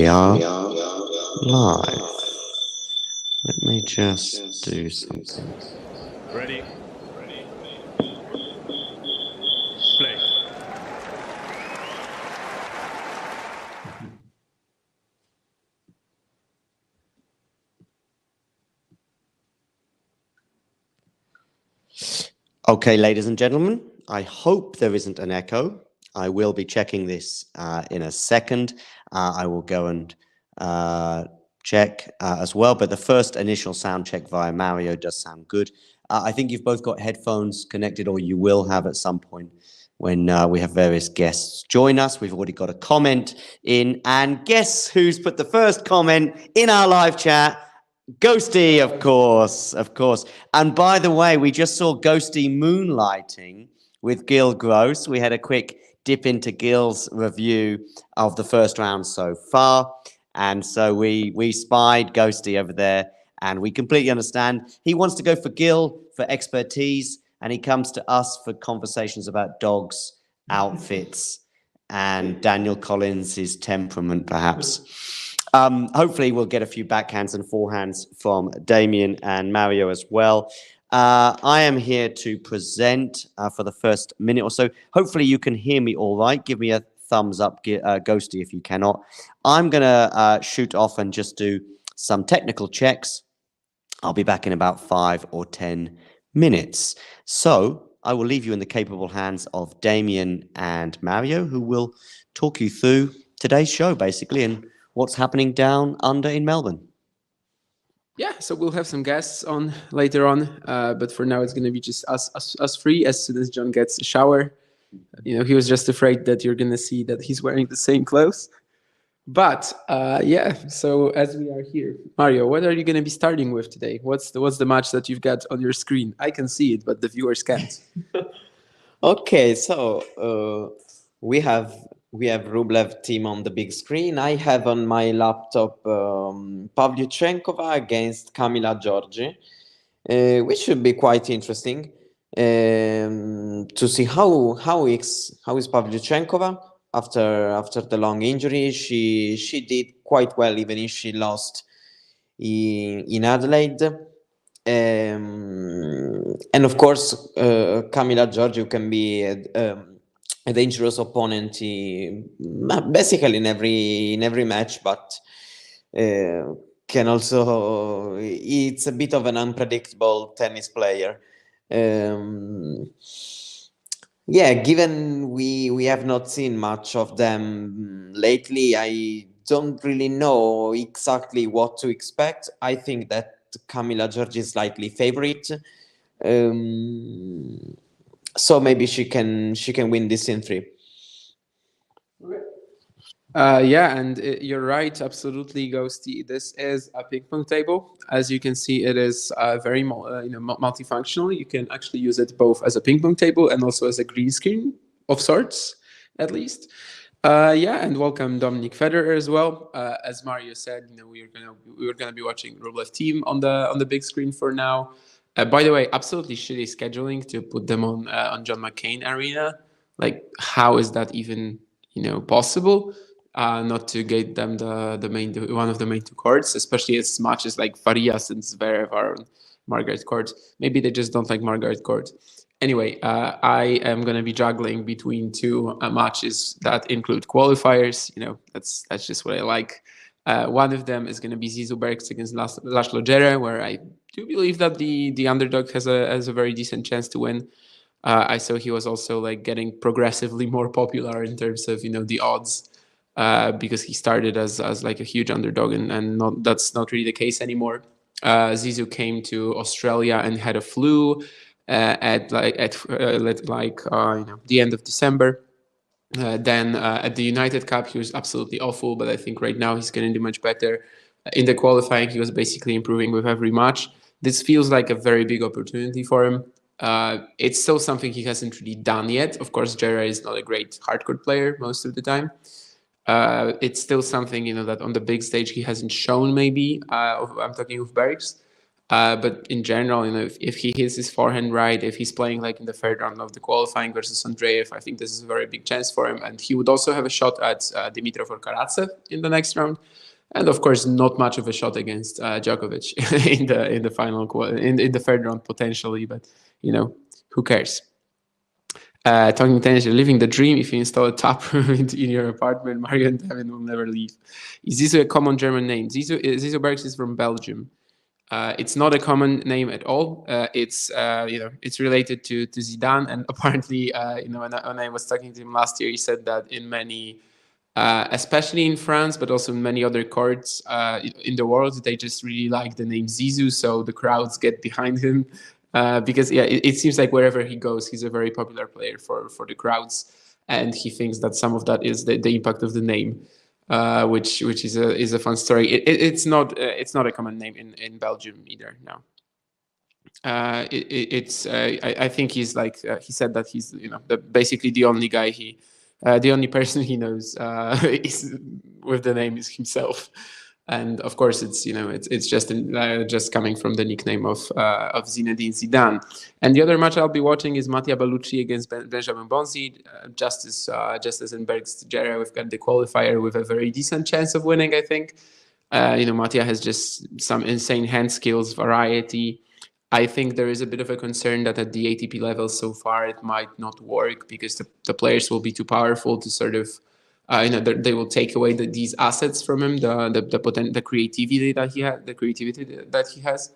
We are live. Let me just do something. Ready? Play. Okay, ladies and gentlemen, I hope there isn't an echo. I will be checking this in a second. I will go and check as well, but the first initial sound check via Mario does sound good. I think you've both got headphones connected, or you will have at some point when we have various guests join us. We've already got a comment in, and guess who's put the first comment in our live chat? Ghosty, of course. And by the way, we just saw Ghosty moonlighting with Gil Gross. We had a quick dip into Gil's review of the first round so far. And so we spied Ghosty over there, and we completely understand. He wants to go for Gil for expertise, and he comes to us for conversations about dogs, outfits, and Daniel Collins' temperament, perhaps. Hopefully we'll get a few backhands and forehands from Damien and Mario as well. I am here to present for the first minute or so. Hopefully you can hear me all right. Give me a thumbs up, Ghosty, if you cannot. I'm going to shoot off and just do some technical checks. I'll be back in about 5 or 10 minutes. So I will leave you in the capable hands of Damien and Mario, who will talk you through today's show, basically, and what's happening down under in Melbourne. Yeah, so we'll have some guests on later on, but for now it's going to be just us three. As soon as John gets a shower, he was just afraid that you're going to see that he's wearing the same clothes. But yeah, so as we are here, Mario, what are you going to be starting with today? What's the match that you've got on your screen? I can see it, but the viewers can't. Okay, so we have Rublev team on the big screen. I have on my laptop Pavlyuchenkova against Kamila Georgi, which should be quite interesting to see how is Pavlyuchenkova after the long injury. She did quite well, even if she lost in Adelaide. And of course, Kamila Georgi can be a dangerous opponent basically in every match, but can also, it's a bit of an unpredictable tennis player. Yeah, given we have not seen much of them lately, I don't really know exactly what to expect. I think that Kamila Georgi is slightly favorite. So maybe she can win this in 3. Yeah, and you're right, absolutely, Ghosty. This is a ping pong table. As you can see, it is very multifunctional. You can actually use it both as a ping pong table and also as a green screen of sorts, at least. Yeah, and welcome Dominic Federer as well. As Mario said, we were gonna be watching Rublev team on the big screen for now. By the way, absolutely shitty scheduling to put them on John McCain Arena. Like, how is that even possible? Not to get them one of the main 2 courts, especially as much as like Farias and Zverev are on Margaret Court. Maybe they just don't like Margaret Court. Anyway, I am going to be juggling between 2 matches that include qualifiers. That's just what I like. One of them is going to be Zizou Bergs against Laszlo Djere, where I do believe that the underdog has a very decent chance to win. I saw he was also like getting progressively more popular in terms of the odds, because he started as like a huge underdog, and that's not really the case anymore. Zizou came to Australia and had a flu at the end of December. Then at the United Cup, he was absolutely awful, but I think right now he's going to do much better. In the qualifying, he was basically improving with every match. This feels like a very big opportunity for him. It's still something he hasn't really done yet. Of course, Djere is not a great hardcourt player most of the time. It's still something that on the big stage he hasn't shown. Maybe I'm talking with Bergs. But in general, if he hits his forehand right, if he's playing like in the third round of the qualifying versus Andreev, I think this is a very big chance for him. And he would also have a shot at Dimitrov or Karatsev in the next round. And of course, not much of a shot against Djokovic in the final in the third round potentially. But who cares? Talking tennis, you're living the dream. If you install a tap room in your apartment, Mario and Devin will never leave. Is Zizou a common German name? Zizou Bergs is from Belgium. It's not a common name at all. It's related to Zidane, and apparently, when I was talking to him last year, he said that in many, especially in France, but also in many other courts in the world, they just really like the name Zizou, so the crowds get behind him because it seems like wherever he goes, he's a very popular player for the crowds, and he thinks that some of that is the impact of the name. Which is a fun story. It's not a common name in Belgium either. No. I think he's like he said that he's basically the only guy the only person he knows is with the name is himself. And of course, it's just coming from the nickname of Zinedine Zidane. And the other match I'll be watching is Mattia Bellucci against Benjamin Bonzi. Just as in Berg's Jera, we've got the qualifier with a very decent chance of winning. I think Mattia has just some insane hand skills, variety. I think there is a bit of a concern that at the ATP level so far it might not work because the players will be too powerful to sort of. They will take away these assets from him, the creativity that he has.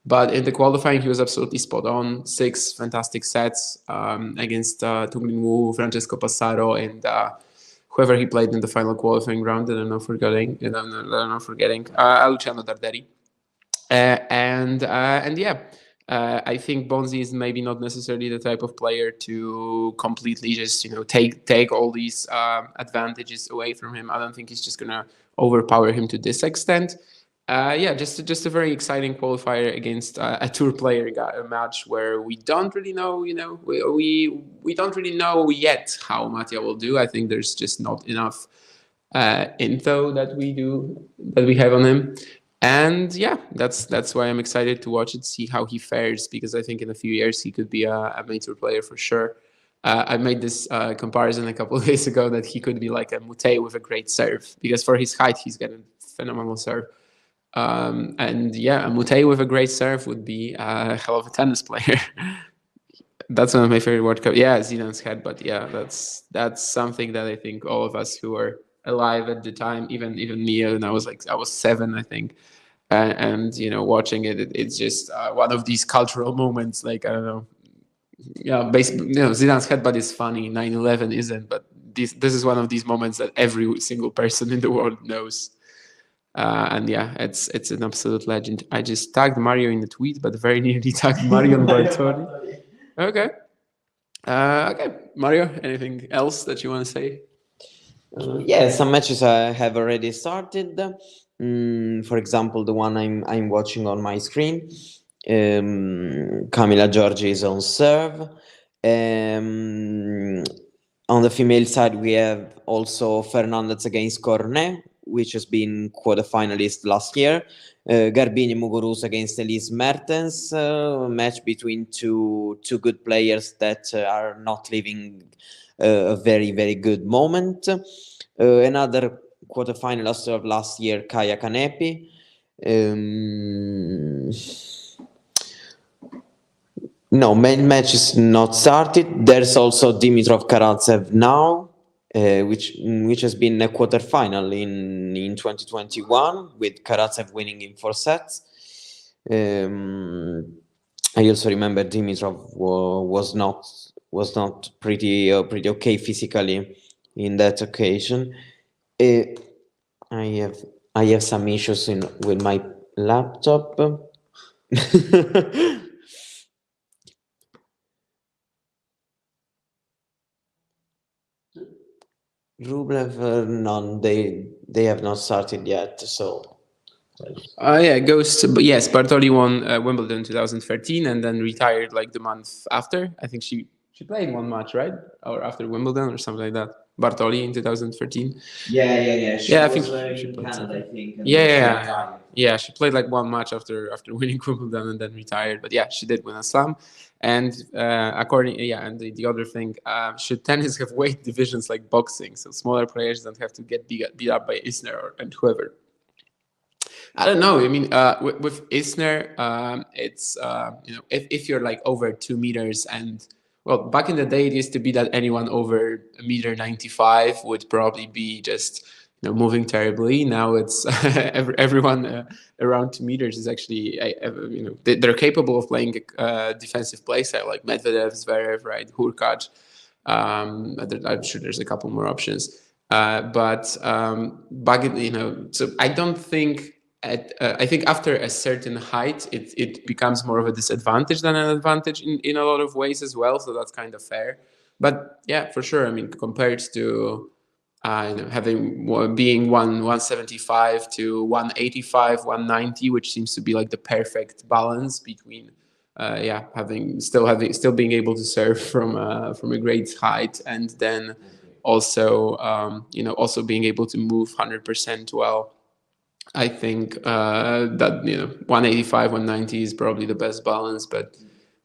But in the qualifying, he was absolutely spot on. 6 fantastic sets against Tung Lin Wu, Francesco Passaro, and whoever he played in the final qualifying round. I'm forgetting. Luciano Darderi. I think Bonzi is maybe not necessarily the type of player to completely just take all these advantages away from him. I don't think he's just gonna overpower him to this extent. Just a very exciting qualifier against a tour player match where we don't really know. We don't really know yet how Mattia will do. I think there's just not enough info that we have on him. And that's why I'm excited to watch it, see how he fares, because I think in a few years he could be a major player for sure. I made this comparison a couple of days ago that he could be like a Mute with a great serve, because for his height he's got a phenomenal serve. A Mute with a great serve would be a hell of a tennis player. That's one of my favorite World Cup. Yeah, Zidane's head, but that's something that I think all of us who are alive at the time, even me, and I was 7, I think, and watching it's just one of these cultural moments. Like, I don't know, basically, Zidane's headbutt is funny, 9/11 isn't, but this is one of these moments that every single person in the world knows. It's an absolute legend. I just tagged Mario in the tweet, but very nearly tagged Marion Bartoli. Okay, Mario, anything else that you want to say? Some matches have already started. For example, the one I'm watching on my screen, Camila Giorgi is on serve. On the female side, we have also Fernandez against Cornet, which has been quarterfinalist last year. Garbini Muguruza against Elise Mertens, match between two good players that are not living a very, very good moment. Another quarterfinalist of last year, Kaya Kanepi. No, main match is not started. There's also Dimitrov Karatsev now, which has been a quarterfinal in 2021 with Karatsev winning in 4 sets. I also remember Dimitrov was not pretty okay physically in that occasion. I have some issues with my laptop. Rublev, none. They have not started yet. So. Ghost. Yes, Bartoli won Wimbledon 2013 and then retired like the month after. I think she played one match, right? Or after Wimbledon or something like that. Bartoli in 2013. Yeah. She Yeah, I was think she in played Canada, something. I think. Yeah. She played like one match after winning Wimbledon and then retired. But yeah, she did win a slam. And and the other thing, should tennis have weight divisions like boxing, so smaller players don't have to get beat up by Isner and whoever? I don't know. I mean, with Isner, it's if you're like over 2 meters, and well, back in the day, it used to be that anyone over a 1.95 would probably be just moving terribly. Now it's everyone around 2 meters is actually they're capable of playing defensive play style like Medvedev, Zverev, right, Hurkacz. I'm sure there's a couple more options, but back in, so I don't think. I think after a certain height, it becomes more of a disadvantage than an advantage in a lot of ways as well. So that's kind of fair. But yeah, for sure. I mean, compared to being 175 to 185, 190, which seems to be like the perfect balance between still being able to serve from a great height, and then also also being able to move 100% well. I think that 185, 190 is probably the best balance. But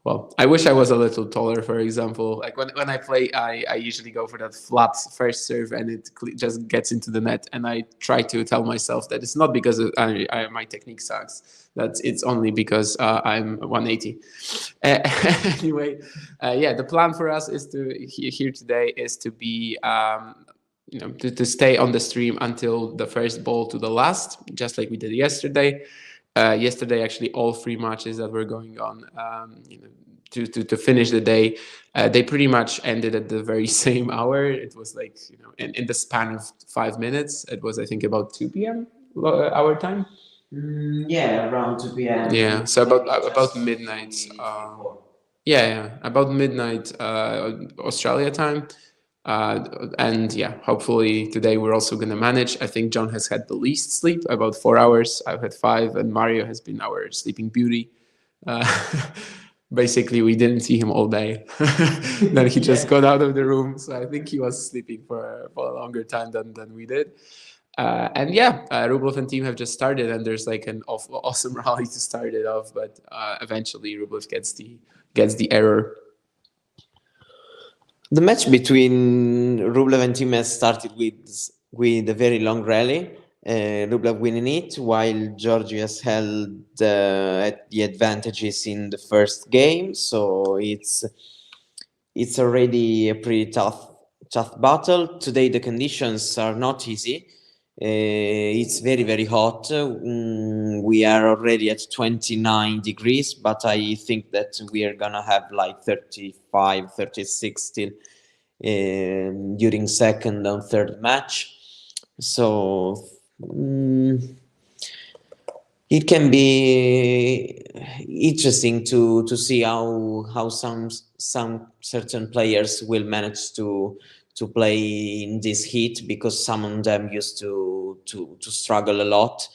well, I wish I was a little taller. For example, like when I play, I usually go for that flat first serve, and it just gets into the net. And I try to tell myself that it's not because my technique sucks. That it's only because I'm 180. Anyway, the plan for us is here today is to be. To stay on the stream until the first ball to the last, just like we did yesterday. Yesterday, actually, all 3 matches that were going on to finish the day, they pretty much ended at the very same hour. It was like, in the span of 5 minutes. It was, I think, about 2 p.m. our time. Around 2 p.m. Yeah, so about midnight. About midnight Australia time. And hopefully today we're also going to manage. I think John has had the least sleep, about 4 hours. I've had 5, and Mario has been our sleeping beauty. Basically, we didn't see him all day. Then he just got out of the room. So I think he was sleeping for a longer time than we did. Rublev and Thiem have just started, and there's like an awesome rally to start it off. But eventually Rublev gets the error. The match between Rublev and Thiem has started with a very long rally. Rublev winning it, while Georgios held the advantages in the first game. So it's already a pretty tough battle. Today the conditions are not easy. It's very, very hot. We are already at 29 degrees, but I think that we are gonna have like 35, 36 still during second and third match. So it can be interesting to see how some certain players will manage to play in this heat, because some of them used to struggle a lot.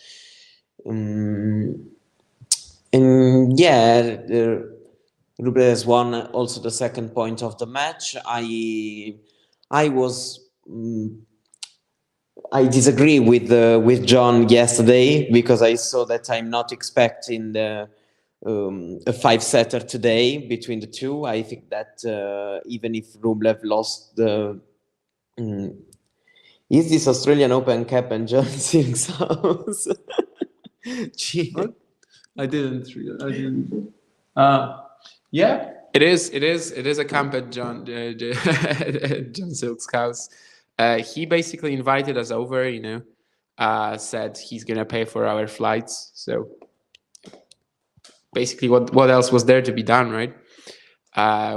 Rublev has won also the second point of the match. I disagree with John yesterday, because I saw that I'm not expecting a 5-setter today between the two. I think that even if Rublev lost the is this Australian Open cap and John Silk's house? What? I didn't. Yeah, it is. It is a camp at John Silk's house. He basically invited us over. Said he's gonna pay for our flights. So basically, what else was there to be done, right?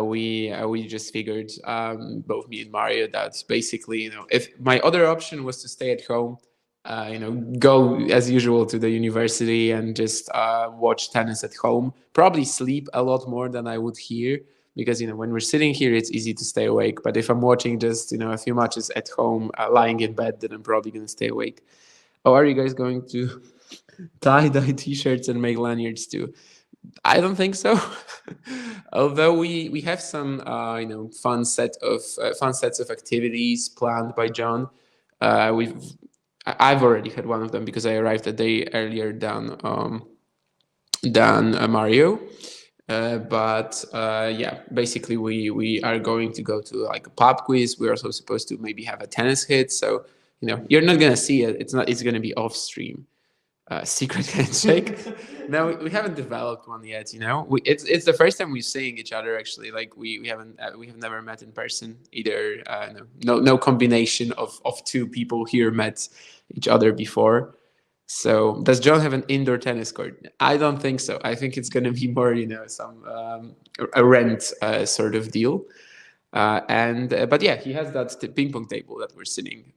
We just figured, both me and Mario, that basically, if my other option was to stay at home, go as usual to the university and just watch tennis at home, probably sleep a lot more than I would here, because when we're sitting here, it's easy to stay awake. But if I'm watching just a few matches at home, lying in bed, then I'm probably going to stay awake. Oh, are you guys going to tie-dye t-shirts and make lanyards too? I don't think so. Although we have some fun sets of activities planned by John. I've already had one of them because I arrived a day earlier than Mario. But basically we are going to go to like a pub quiz. We're also supposed to maybe have a tennis hit. So you're not gonna see it. It's gonna be off stream. Secret handshake. No, we haven't developed one yet. It's the first time we're seeing each other actually. Like we have never met in person either. No combination of two people here met each other before. So does John have an indoor tennis court? I don't think so. I think it's going to be more, some a rent sort of deal. But yeah, he has that ping pong table that we're sitting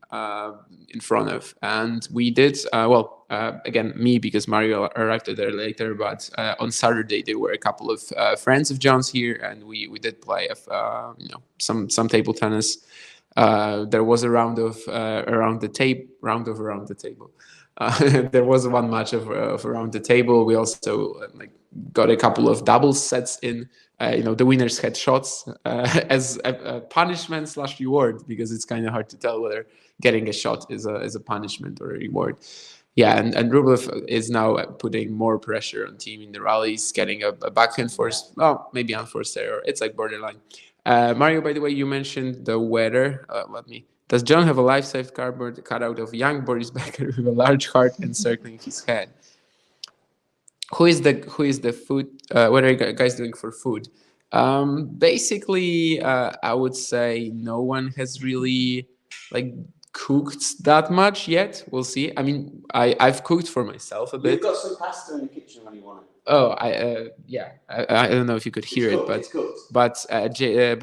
in front of, and we did again me because Mario arrived there later. But on Saturday there were a couple of friends of John's here, and we did play some table tennis. There was a round of around the table. There was one match of around the table. We also got a couple of doubles sets in. The winners had shots as a punishment / reward, because it's kind of hard to tell whether getting a shot is a punishment or a reward. Yeah, and Rublev is now putting more pressure on Thiem in the rallies, getting a backhand force. Well, maybe unforced error. It's like borderline. Mario, by the way, you mentioned the weather. Does John have a life-size cardboard cutout of young Boris Becker with a large heart encircling his head? Who is the food? What are you guys doing for food? Basically, I would say no one has really cooked that much yet. We'll see. I mean, I've cooked for myself a bit. You've got some pasta in the kitchen when you want it. Oh, I don't know if you could hear it, but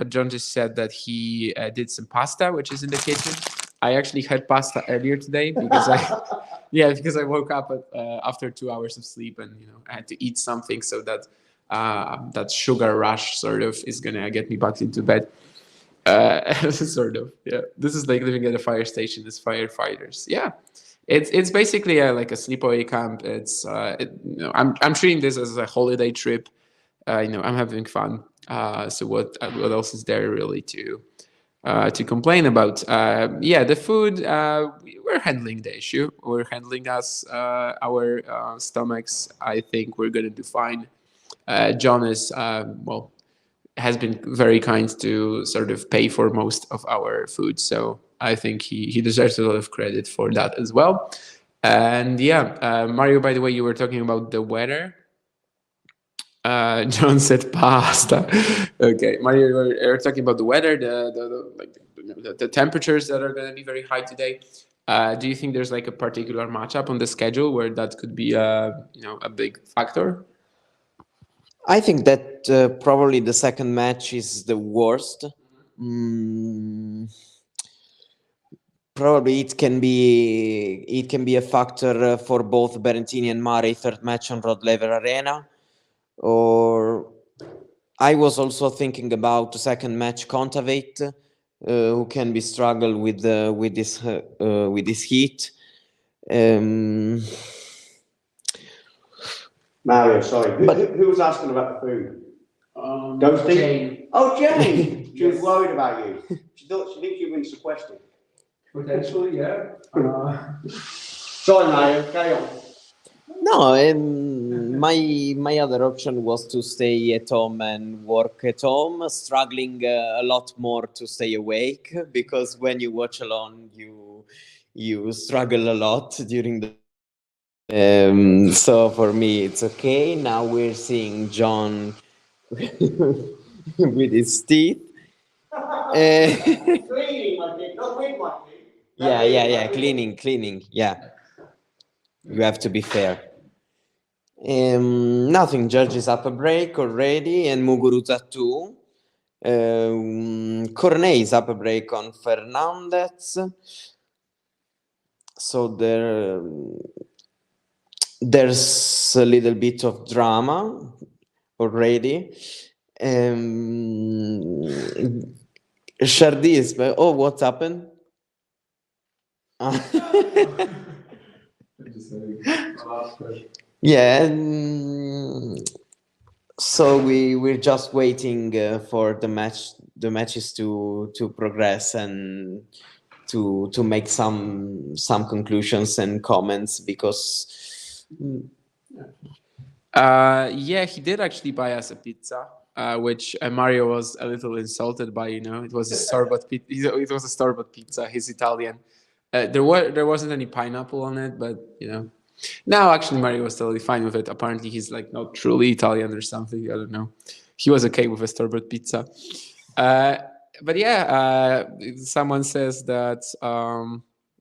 John just said that he did some pasta, which is in the kitchen. I actually had pasta earlier today because I woke up after 2 hours of sleep, and I had to eat something, so that that sugar rush sort of is gonna get me back into bed. Sort of, yeah. This is like living at a fire station as firefighters. Yeah. It's basically like a sleepaway camp. I'm treating this as a holiday trip. I'm having fun. So what else is there really to complain about? The food. We're handling the issue. We're handling our stomachs. I think we're gonna do fine. John has been very kind to sort of pay for most of our food, so I think he deserves a lot of credit for that as well. And Mario, by the way, you were talking about the weather. John said pasta. Okay, Mario, you're talking about the weather, the temperatures that are going to be very high today. Do you think there's like a particular matchup on the schedule where that could be a big factor? I think that probably the second match is the worst. Probably it can be a factor for both Berrettini and Murray, third match on Rod Laver Arena. Or I was also thinking about the second match Kontaveit, who can be struggle with this heat. Mario, sorry. Who was asking about the food? Ghosty? Jane. Oh, Jane! She was Yes. worried about you. She thinks you win sequestered. Potentially, yeah. Sorry, Mario, carry on. No, my other option was to stay at home and work at home, struggling a lot more to stay awake, because when you watch alone, you struggle a lot during the. So for me, it's okay. Now we're seeing John with his teeth. Cleaning, my kid, not with my kid. Yeah. Cleaning. Yeah. You have to be fair. Nothing. George is up a break already, and Muguruza too. Cornet is up a break on Fernandez. So there's a little bit of drama already. Shardis, oh, what happened? Yeah, So we're just waiting for the matches to progress and to make some conclusions and comments because Yeah, he did actually buy us a pizza, which Mario was a little insulted by. It was a store-bought it was a store-bought pizza. He's Italian. There wasn't any pineapple on it, but no, actually Mario was totally fine with it. Apparently he's like not truly Italian or something. I don't know. He was okay with a store-bought pizza. But yeah, someone says that.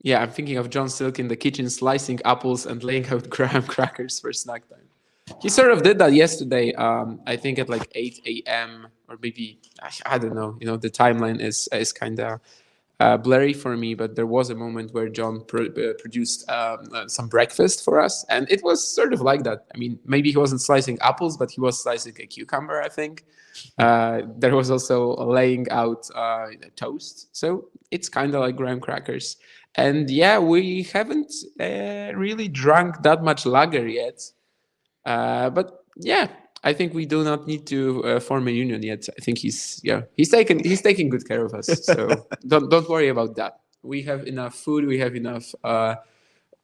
Yeah, I'm thinking of John Silk in the kitchen slicing apples and laying out graham crackers for snack time. He sort of did that yesterday. I think at like 8 a.m. or maybe I don't know. The timeline is kind of blurry for me, but there was a moment where John produced some breakfast for us, and it was sort of like that. I mean, maybe he wasn't slicing apples, but he was slicing a cucumber, I think. There was also laying out toast, so it's kind of like graham crackers. And yeah, we haven't really drunk that much lager yet, but yeah, I think we do not need to form a union yet. I think he's taking good care of us. So don't worry about that. We have enough food. We have enough. I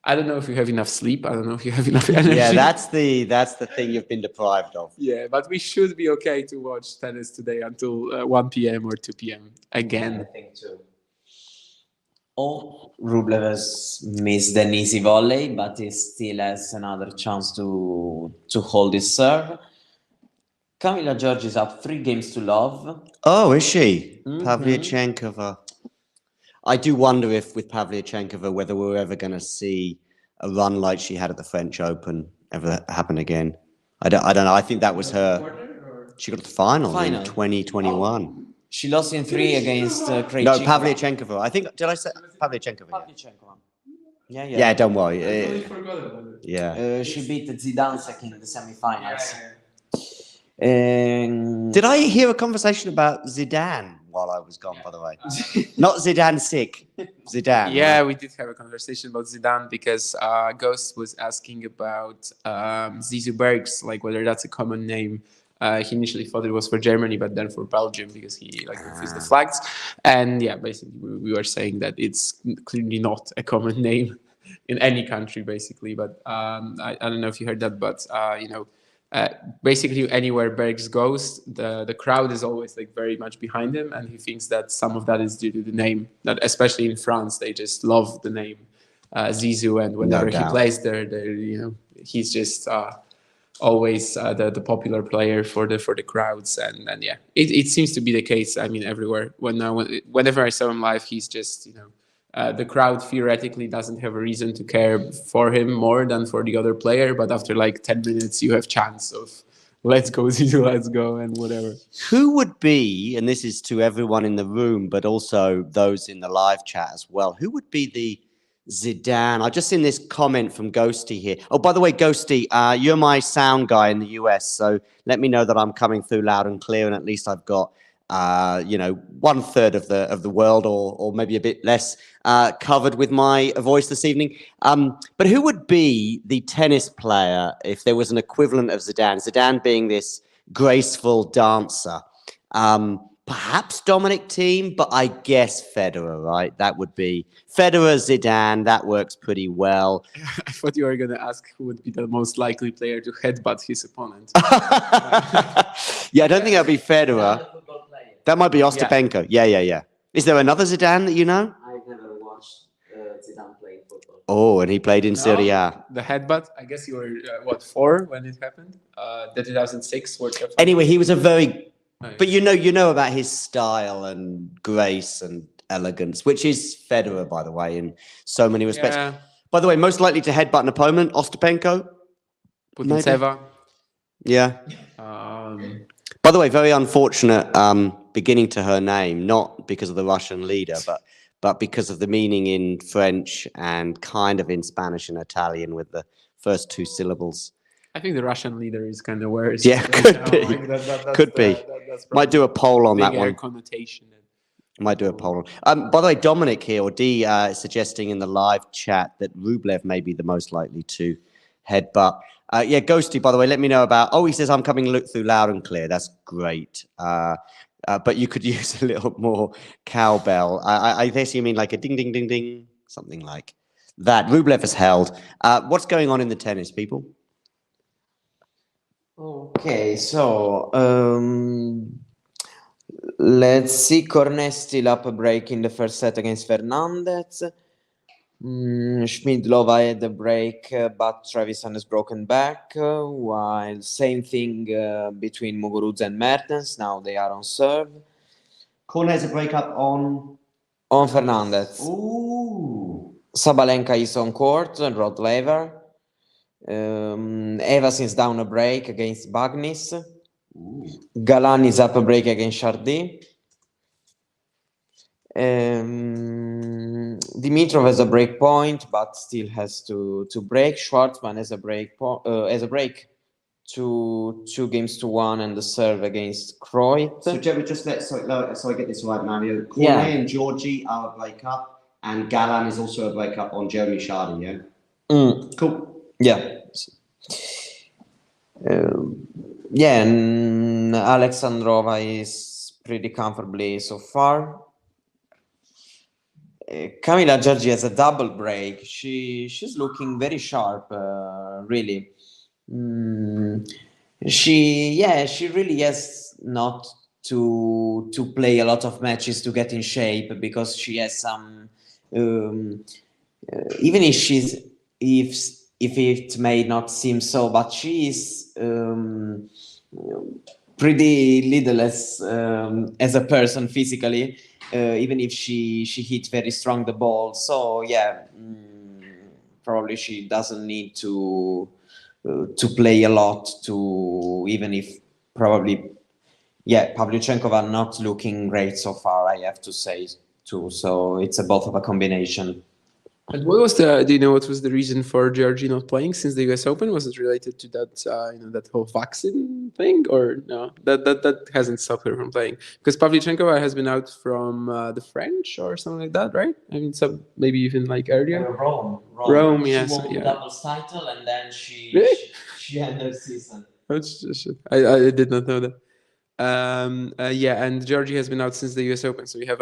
don't know if you have enough sleep. I don't know if you have enough energy. Yeah, that's the thing you've been deprived of. Yeah, but we should be okay to watch tennis today until 1 p.m. or 2 p.m. again. I think too. Oh, Rublev has missed an easy volley, but he still has another chance to hold his serve. Kamila George is up 3 games to love. Oh, is she? Pavlyuchenkova. I do wonder if with Pavlyuchenkova whether we're ever going to see a run like she had at the French Open ever happen again. I don't know. I think that was her. She got to the final in 2021. She lost in 3 against Krajinović. No, Pavlyuchenkova. I think, did I say Pavlyuchenkova? Pavlyuchenkova. Yeah. Yeah, don't worry. Yeah. She beat Zidansek in the semi-finals. Did I hear a conversation about Zidane while I was gone, by the way? Not Zidane sick, Zidane. Yeah, right? we did have a conversation about Zidane because Ghost was asking about Zizou Bergs, like whether that's a common name. He initially thought it was for Germany, but then for Belgium because he refused the flags. And yeah, basically we were saying that it's clearly not a common name in any country, basically. But I don't know if you heard that, but basically anywhere Bergs goes, the crowd is always like very much behind him, and he thinks that some of that is due to the name. That especially in France, they just love the name Zizou, and whenever he plays there, he's just always the popular player for the crowds, and yeah, it seems to be the case. I mean, everywhere. Whenever I saw him live, he's just the crowd theoretically doesn't have a reason to care for him more than for the other player, but after like 10 minutes, you have chance of let's go Zizou, let's go, and whatever. Who would be, and this is to everyone in the room, but also those in the live chat as well, who would be the Zidane? I've just seen this comment from Ghosty here. Oh, by the way, Ghosty, you're my sound guy in the US, so let me know that I'm coming through loud and clear, and at least I've got 1/3 of the world, or maybe a bit less, covered with my voice this evening. But who would be the tennis player if there was an equivalent of Zidane? Zidane being this graceful dancer. Perhaps Dominic Thiem, but I guess Federer, right? That would be Federer, Zidane. That works pretty well. I thought you were going to ask who would be the most likely player to headbutt his opponent. Yeah, I don't think that would be Federer. That might be Ostapenko. Yeah. Is there another Zidane that you know? I've never watched Zidane play football. Oh, and he played in Serie A. The headbutt, I guess you were, 4 when it happened? The 2006 World Cup. Anyway, he was a very... But you know about his style and grace and elegance, which is Federer, by the way, in so many respects. Yeah. By the way, most likely to headbutt an opponent, Ostapenko. Putintseva. Yeah. By the way, very unfortunate beginning to her name, not because of the Russian leader, but because of the meaning in French and kind of in Spanish and Italian with the first 2 syllables. I think the Russian leader is kind of worse. Yeah, could be. Could be. Might do a poll on that one. Connotation. Might do a poll on. By the way, Dominic here, or D, is suggesting in the live chat that Rublev may be the most likely to headbutt Yeah, Ghosty, by the way, let me know about. Oh, he says I'm coming through loud and clear. That's great. But you could use a little more cowbell. I guess you mean like a ding, ding, ding, ding, something like that. Rublev has held. What's going on in the tennis, people? Okay, so let's see. Cornet still up a break in the first set against Fernandez. Schmidlova had a break, but Trevisan has broken back. While same thing between Muguruza and Mertens. Now they are on serve. Cornet has a breakup on Fernandez. Ooh. Sabalenka is on court and Rod Laver. Evans is down a break against Bagnis. Galan is up a break against Chardy. Dimitrov has a break point, but still has to break. Schwartzman has a break two games to 1 and the serve against Croit. So Jerry, just so I get this right, Mario. Cornet and Georgie are a breakup, and Galan is also a breakup on Jeremy Chardy. Yeah. Cool. Yeah. And Alexandrova is pretty comfortably so far. Camila Giorgi has a double break. She's looking very sharp, really. She really has not to play a lot of matches to get in shape, because she has some even if it may not seem so, but she is pretty little as a person physically, even if she hit very strong the ball. So probably she doesn't need to play a lot, to even if probably Pavlyuchenkova not looking great so far, I have to say too. So it's both of a combination. And what was do you know what was the reason for Georgie not playing since the US Open? Was it related to that that whole vaccine thing, or no? That hasn't stopped her from playing, because Pavlyuchenkova has been out from the French or something like that, right? I mean, so maybe even like earlier. Rome, yes, she won the doubles title, and then she ended the season. I did not know that. And Georgie has been out since the US Open, so we have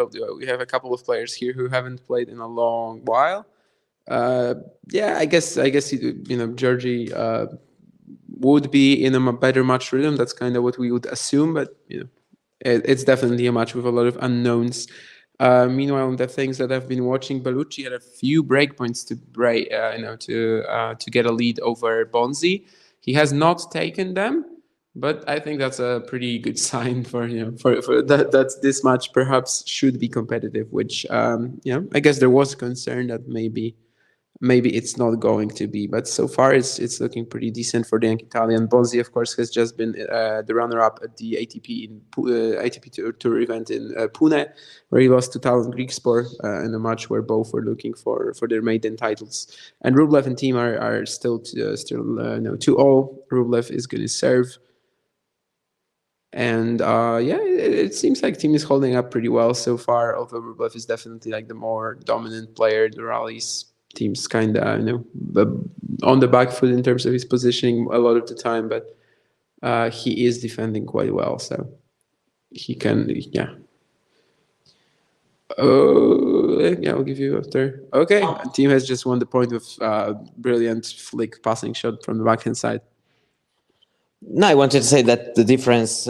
a couple of players here who haven't played in a long while. I guess Georgie would be in a better match rhythm. That's kind of what we would assume, but it's definitely a match with a lot of unknowns. Meanwhile, the things that I've been watching, Bellucci had a few breakpoints to break, to get a lead over Bonzi. He has not taken them, but I think that's a pretty good sign for that this match perhaps should be competitive. Which I guess there was concern that maybe it's not going to be, but so far it's looking pretty decent for the young Italian. Bonzi, of course, has just been the runner-up at the ATP Tour event in Pune, where he lost to Talon Griekspoor in a match where both were looking for their maiden titles. And Rublev and Thiem are still 2-0. Rublev is going to serve. And it seems like Thiem is holding up pretty well so far, although Rublev is definitely like the more dominant player. The rallies Thiem's kind of on the back foot in terms of his positioning a lot of the time, but he is defending quite well, so he can I'll give you after. Okay, Thiem has just won the point with brilliant flick passing shot from the backhand side. No, I wanted to say that the difference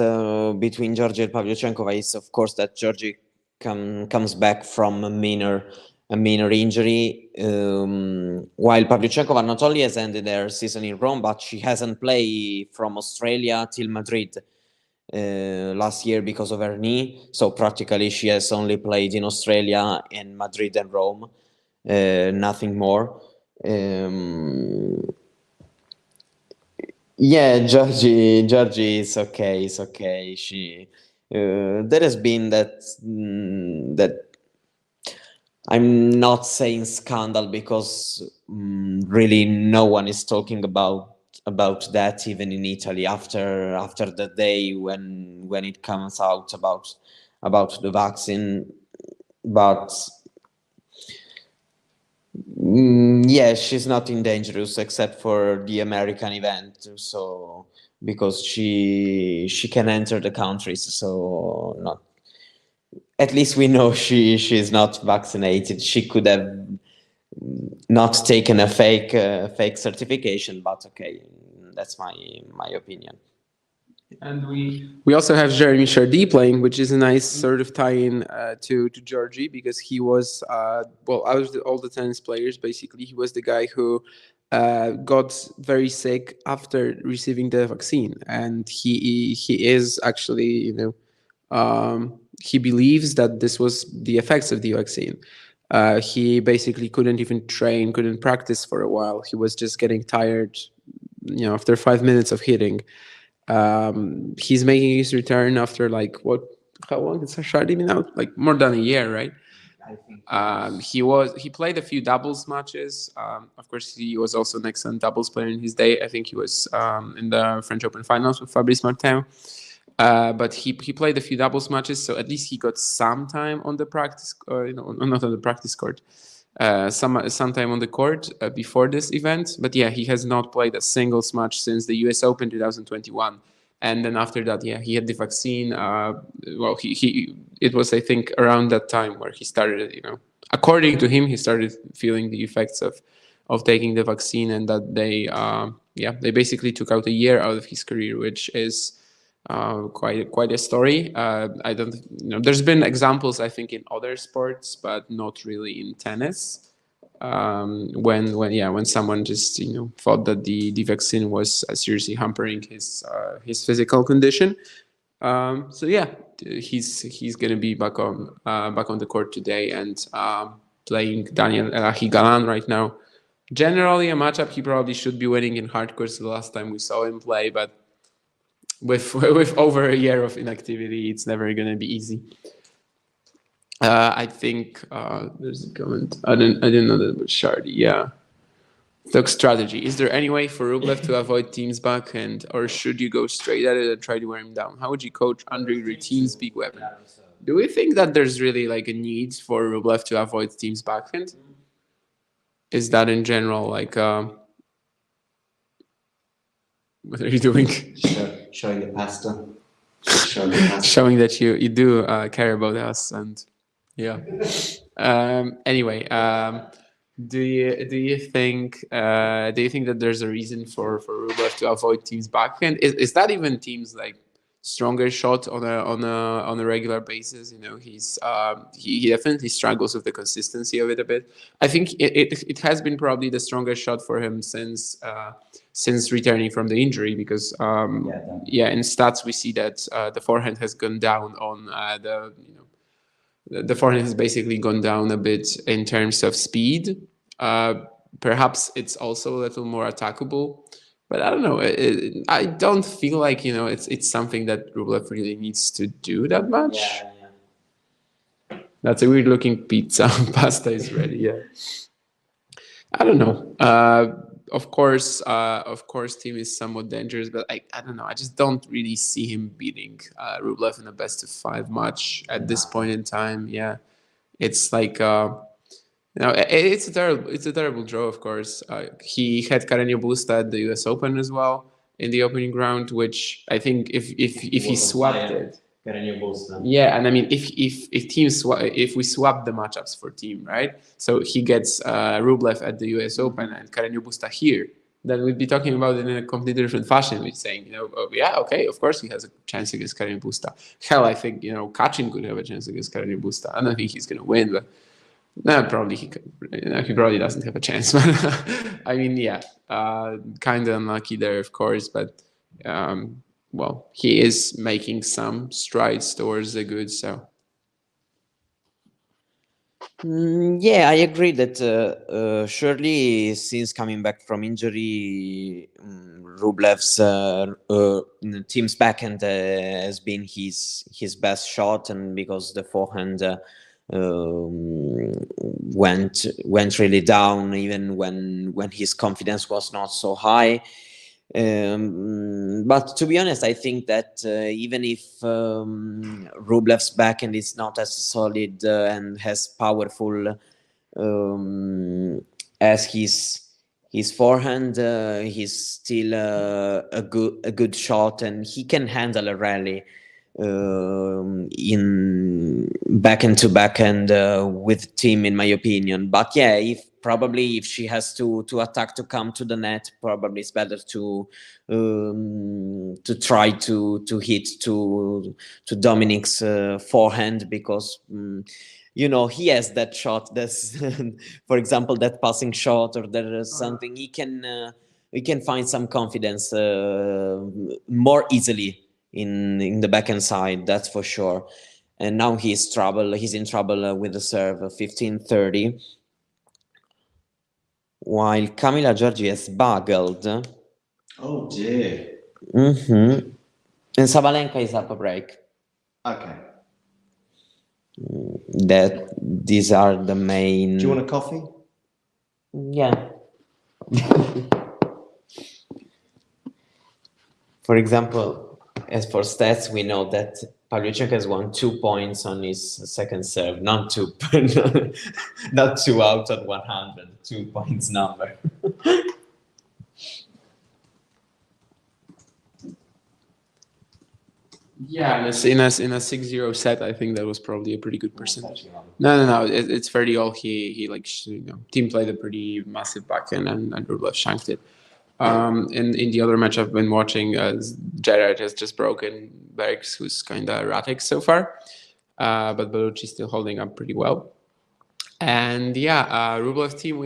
between Georgie and Pavlyuchenkova is, of course, that Georgie comes back from a minor injury, while Pavlyuchenkova not only has ended their season in Rome, but she hasn't played from Australia till Madrid last year because of her knee. So practically she has only played in Australia and Madrid and Rome, nothing more. Georgie is okay. It's okay. She there has been that I'm not saying scandal, because really no one is talking about that even in Italy after the day when it comes out about the vaccine. But Yeah, she's not in dangerous except for the American event. So because she can enter the countries, so not. At least we know she's not vaccinated. She could have not taken a fake certification, but okay, that's my opinion. And we also have Jeremy Chardy playing, which is a nice sort of tie-in to Georgie, because he was well, out of all the tennis players, basically he was the guy who got very sick after receiving the vaccine, and he is actually, he believes that this was the effects of the vaccine. He basically couldn't even train, couldn't practice for a while. He was just getting tired, after 5 minutes of hitting. He's making his return after how long is Chardy been out? Like more than a year, right? He played a few doubles matches. Of course, he was also an excellent doubles player in his day. I think he was in the French Open finals with Fabrice Martin. But he played a few doubles matches, so at least he got some time on the practice, not on the practice court, some time on the court before this event. But yeah, he has not played a singles match since the US Open 2021. And then after that, yeah, he had the vaccine. Well, it was, I think, around that time where he started, according to him, he started feeling the effects of taking the vaccine, and that they basically took out a year out of his career, which is quite a story. I don't, there's been examples, I think, in other sports, but not really in tennis. When someone just thought that the vaccine was seriously hampering his physical condition. So yeah, he's gonna be back on the court today and playing Daniel Elahi Galan right now. Generally, a matchup he probably should be winning in hard courts the last time we saw him play, but with over a year of inactivity, it's never gonna be easy. I think there's a comment. I didn't know that was Chardy. Yeah. Talk strategy. Is there any way for Rublev to avoid Thiem's backhand, or should you go straight at it and try to wear him down? How would you coach Andrey with Thiem's big weapon? Do we think that there's really like a need for Rublev to avoid Thiem's backhand? Is that in general like what are you doing? Showing the pasta. Showing that you do care about us, and yeah. Anyway, do you think that there's a reason for Rublev to avoid Thiem's backhand? Is that even Thiem's like stronger shot on a regular basis? He definitely struggles with the consistency of it a bit. I think it has been probably the strongest shot for him since returning from the injury, because in stats we see that the forehand has gone down on the forehand has basically gone down a bit in terms of speed. Perhaps it's also a little more attackable, but I don't know. I don't feel like it's something that Rublev really needs to do that much. Yeah. That's a weird looking pizza. Pasta is ready. Yeah. I don't know. Of course, Thiem is somewhat dangerous, but I don't know. I just don't really see him beating Rublev in a best of 5 match at this point in time. Yeah, it's like it's a terrible draw. Of course, he had Carreño Busta at the U.S. Open as well in the opening round, which I think if he swapped it. Yeah, and I mean, if we swap the matchups for Thiem, right? So he gets Rublev at the U.S. Open and Carreño Busta here, then we'd be talking about it in a completely different fashion. We're saying, okay, of course he has a chance against Carreño Busta. Hell, I think Kachin could have a chance against Carreño Busta. I don't think he's gonna win, but probably he could. He probably doesn't have a chance. I mean, yeah, kind of unlucky there, of course, but. Well, he is making some strides towards the good. So, yeah, I agree that surely since coming back from injury, Rublev's Thiem's backhand has been his best shot, and because the forehand went really down, even when his confidence was not so high. But to be honest, I think that even if Rublev's backhand is not as solid and has powerful as his forehand, he's still a good shot, and he can handle a rally in backhand to backhand with Thiem, in my opinion. But yeah, if she has to attack to come to the net, probably it's better to try to hit to Dominic's forehand, because you know, he has that shot. That's for example, that passing shot, or there is something he can find some confidence more easily in the backhand side, that's for sure. And now he's in trouble with the serve, 15-30, while Camila Giorgi has buggled. Oh dear. And Sabalenka is up a break. Okay. That these are the main. Do you want a coffee? Yeah. For example, as for stats, we know that Pavlyuchenkov has won 2 points on his second serve, not 2 out of 100, 2 points number. Yeah, in a 6-0 set, I think that was probably a pretty good percentage. No. It's fairly all he like, you know, Thiem played a pretty massive backhand, and Rublev shanked it. In the other match I've been watching, Gerard has just broken Bergs, who's kind of erratic so far, but Bellucci's still holding up pretty well. And yeah, Rublev Thiem,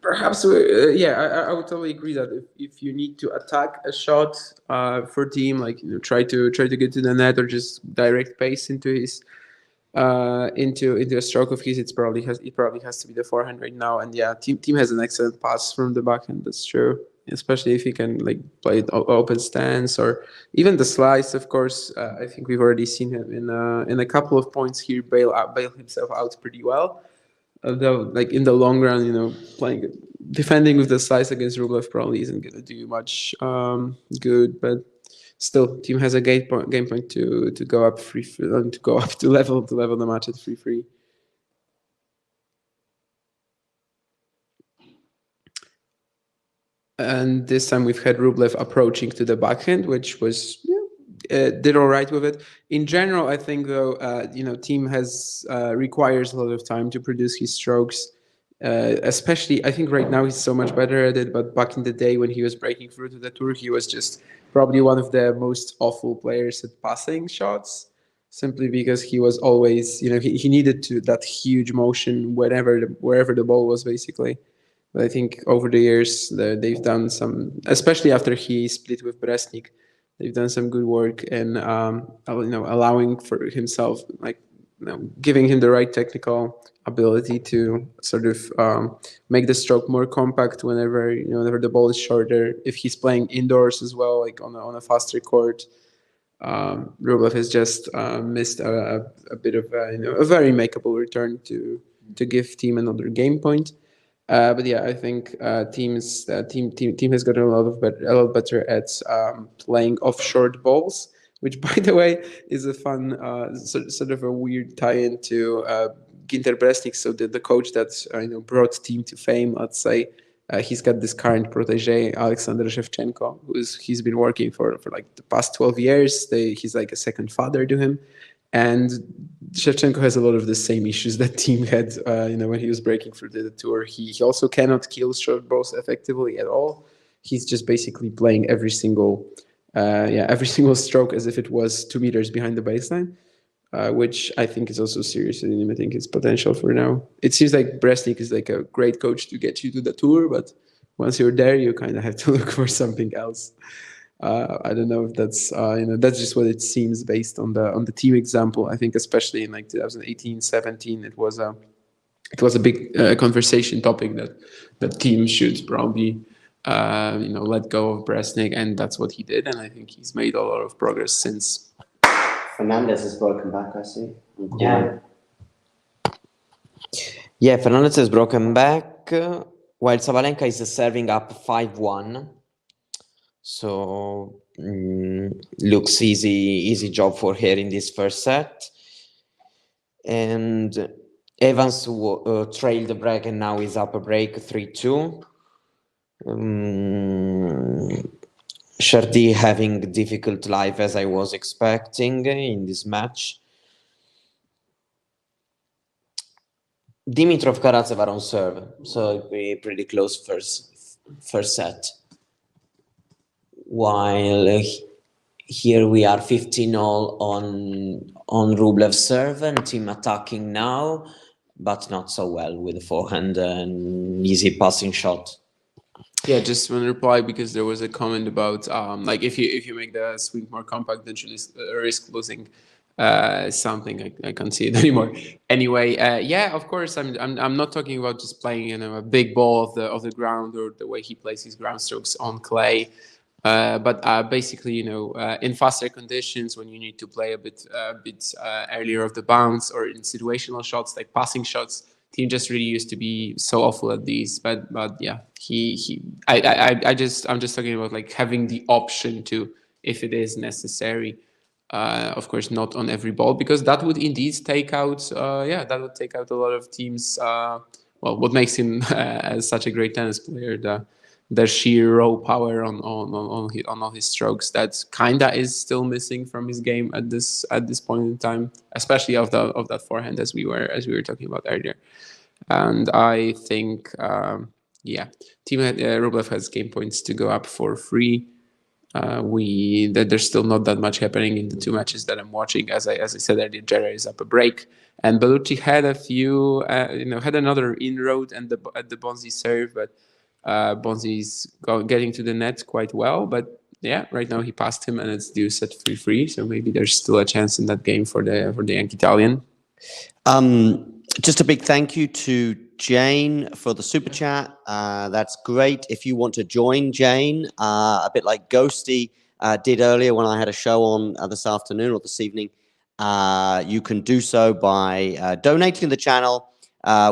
I would totally agree that if you need to attack a shot for Thiem, like, you know, try to get to the net, or just direct pace into his into a stroke of his, it probably has to be the forehand right now. And yeah, Thiem has an excellent pass from the backhand. That's true, especially if he can like play it open stance, or even the slice. Of course, I think we've already seen him in a couple of points here bail himself out pretty well. Although, like, in the long run, you know, defending with the slice against Rublev probably isn't going to do much good. But still, Thiem has a game point to go up to level the match at 3-3. And this time we've had Rublev approaching to the backhand, which was did all right with it. In general, I think, though, you know, Thiem requires a lot of time to produce his strokes. Especially, I think right now he's so much better at it. But back in the day when he was breaking through to the tour, he was just probably one of the most awful players at passing shots, simply because he was always, you know, he needed that huge motion wherever the ball was, basically. But I think over the years they've done some, especially after he split with Bresnik, they've done some good work in allowing for himself, like, you know, giving him the right technical ability to sort of make the stroke more compact whenever the ball is shorter. If he's playing indoors as well, like on a faster court, Rublev has just missed a bit of a very makeable return to give Thiem another game point. But yeah, I think Thiem has gotten a lot better at playing off short balls, which, by the way, is a fun sort of a weird tie-in to Ginter Bresnik. So the coach that brought Thiem to fame, let's say, he's got this current protege, Alexander Shevchenko, he's been working for like the past 12 years. He's like a second father to him. And Shevchenko has a lot of the same issues that Thiem had, when he was breaking through the tour. He also cannot kill short balls effectively at all. He's just basically playing every single stroke as if it was 2 meters behind the baseline, which I think is also seriously limiting his potential for now. It seems like Bresnik is like a great coach to get you to the tour, but once you're there, you kind of have to look for something else. I don't know if that's that's just what it seems based on the Thiem example. I think especially in like 2018-17, it was a big conversation topic that Thiem should probably let go of Bresnik, and that's what he did. And I think he's made a lot of progress since. Fernandez has broken back, I see. Yeah, Fernandez has broken back, while Sabalenka is serving up 5-1. So looks easy job for her in this first set. And Evans trailed the break and now is up a break 3-2. Shardy having difficult life as I was expecting in this match. Dimitrov Karatsev are on serve, so it'll be pretty close first set. While here we are 15-all on Rublev's serve, and Thiem attacking now, but not so well with the forehand and easy passing shot. Yeah, just one reply, because there was a comment about like if you make the swing more compact, then you risk losing something. I can't see it anymore. Anyway, yeah, of course, I'm not talking about just playing a big ball of the ground or the way he plays his ground strokes on clay. But basically, in faster conditions, when you need to play a bit earlier of the bounce, or in situational shots like passing shots, Thiem just really used to be so awful at these. But yeah, I'm just talking about like having the option to, if it is necessary. Of course, not on every ball, because that would indeed take out. A lot of teams. What makes him as such a great tennis player, the sheer raw power on all his strokes, that kinda is still missing from his game at this point in time, especially of that forehand, as we were talking about earlier. And I think Rublev has game points to go up for free. There's still not that much happening in the two matches that I'm watching. As I said earlier, Jera is up a break, and Bellucci had a few, had another inroad at the Bonzi serve, but Bonzi's getting to the net quite well. But yeah, right now he passed him, and it's due set 3-3. So maybe there's still a chance in that game for the young Italian. Just a big thank you to Jane for the super chat. That's great. If you want to join Jane, a bit like Ghosty did earlier when I had a show on this afternoon or this evening, you can do so by donating to the channel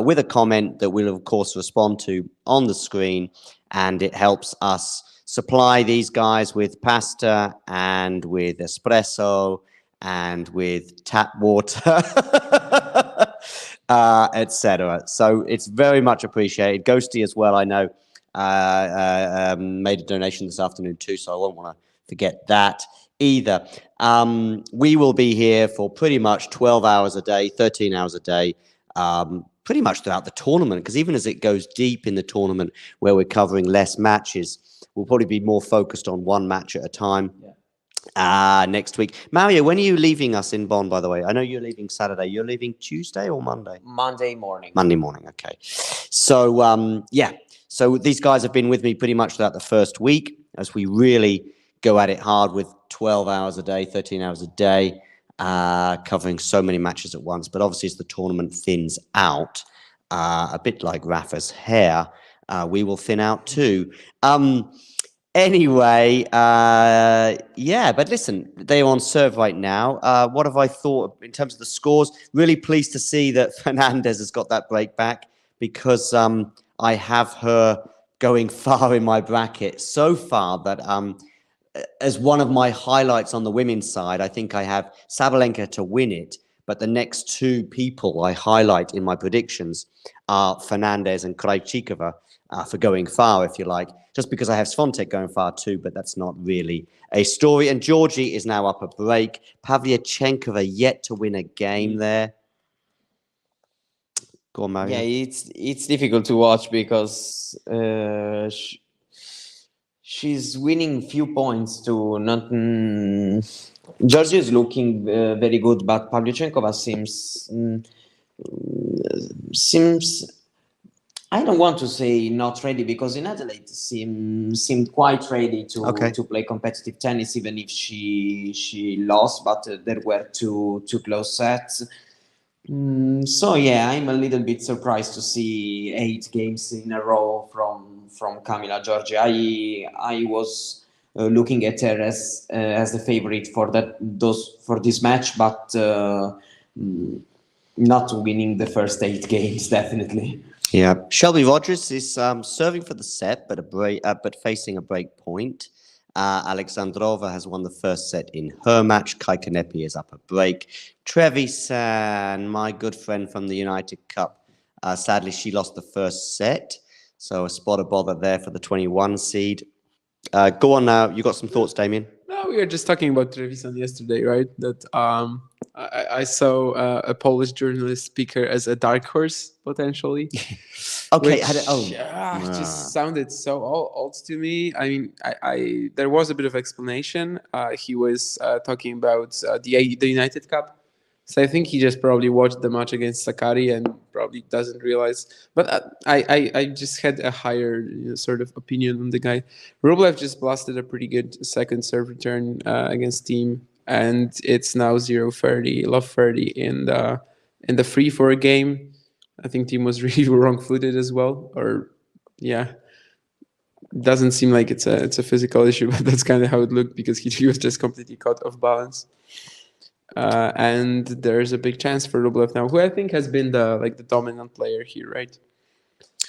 with a comment that we'll, of course, respond to on the screen. And it helps us supply these guys with pasta and with espresso and with tap water. Etc. So it's very much appreciated. Ghosty as well, I know, made a donation this afternoon too, so I won't want to forget that either. We will be here for pretty much 12 hours a day, 13 hours a day, pretty much throughout the tournament, because even as it goes deep in the tournament where we're covering less matches, we'll probably be more focused on one match at a time. Next week. Mario, when are you leaving us in Bonn, by the way? I know you're leaving Saturday. You're leaving Tuesday or Monday? Monday morning. Monday morning, okay. So, so these guys have been with me pretty much throughout the first week as we really go at it hard with 12 hours a day, 13 hours a day, covering so many matches at once. But obviously, as the tournament thins out, a bit like Rafa's hair, we will thin out too. Anyway, but listen, they're on serve right now. What have I thought in terms of the scores? Really pleased to see that Fernandez has got that break back, because I have her going far in my bracket so far that as one of my highlights on the women's side, I think I have Sabalenka to win it. But the next two people I highlight in my predictions are Fernandez and Krajicikova for going far, if you like. Just because I have Swiatek going far too, but that's not really a story. And Georgie is now up a break. Pavlyuchenkova yet to win a game there. Go on, Mario. Yeah, it's difficult to watch because she's winning few points to not. Georgie is looking very good, but Pavlyuchenkova seems. I don't want to say not ready, because in Adelaide seemed quite ready to play competitive tennis, even if she lost, but there were two close sets. So yeah, I'm a little bit surprised to see 8 games in a row from Camila Giorgi. I was looking at her as the favorite for this match, but not winning the first 8 games definitely. Yeah, Shelby Rogers is serving for the set, but facing a break point. Alexandrova has won the first set in her match. Kaikenepi is up a break. Trevisan, my good friend from the United Cup, sadly she lost the first set, so a spot of bother there for the 21 seed. Go on now. You got some thoughts, Damien? No, we were just talking about Trevisan yesterday, right? That I saw a Polish journalist speaker as a dark horse potentially. Okay. Which, just sounded so old to me. I mean, I there was a bit of explanation. He was talking about the United Cup. So I think he just probably watched the match against Sakari and probably doesn't realize. But I just had a higher sort of opinion on the guy. Rublev just blasted a pretty good second serve return against Thiem, and it's now 0-30, love 30 in the free for a game. I think Thiem was really wrong-footed as well, or yeah, doesn't seem like it's a physical issue, but that's kind of how it looked because he was just completely caught off balance. And there's a big chance for Rublev now, who I think has been the dominant player here, right?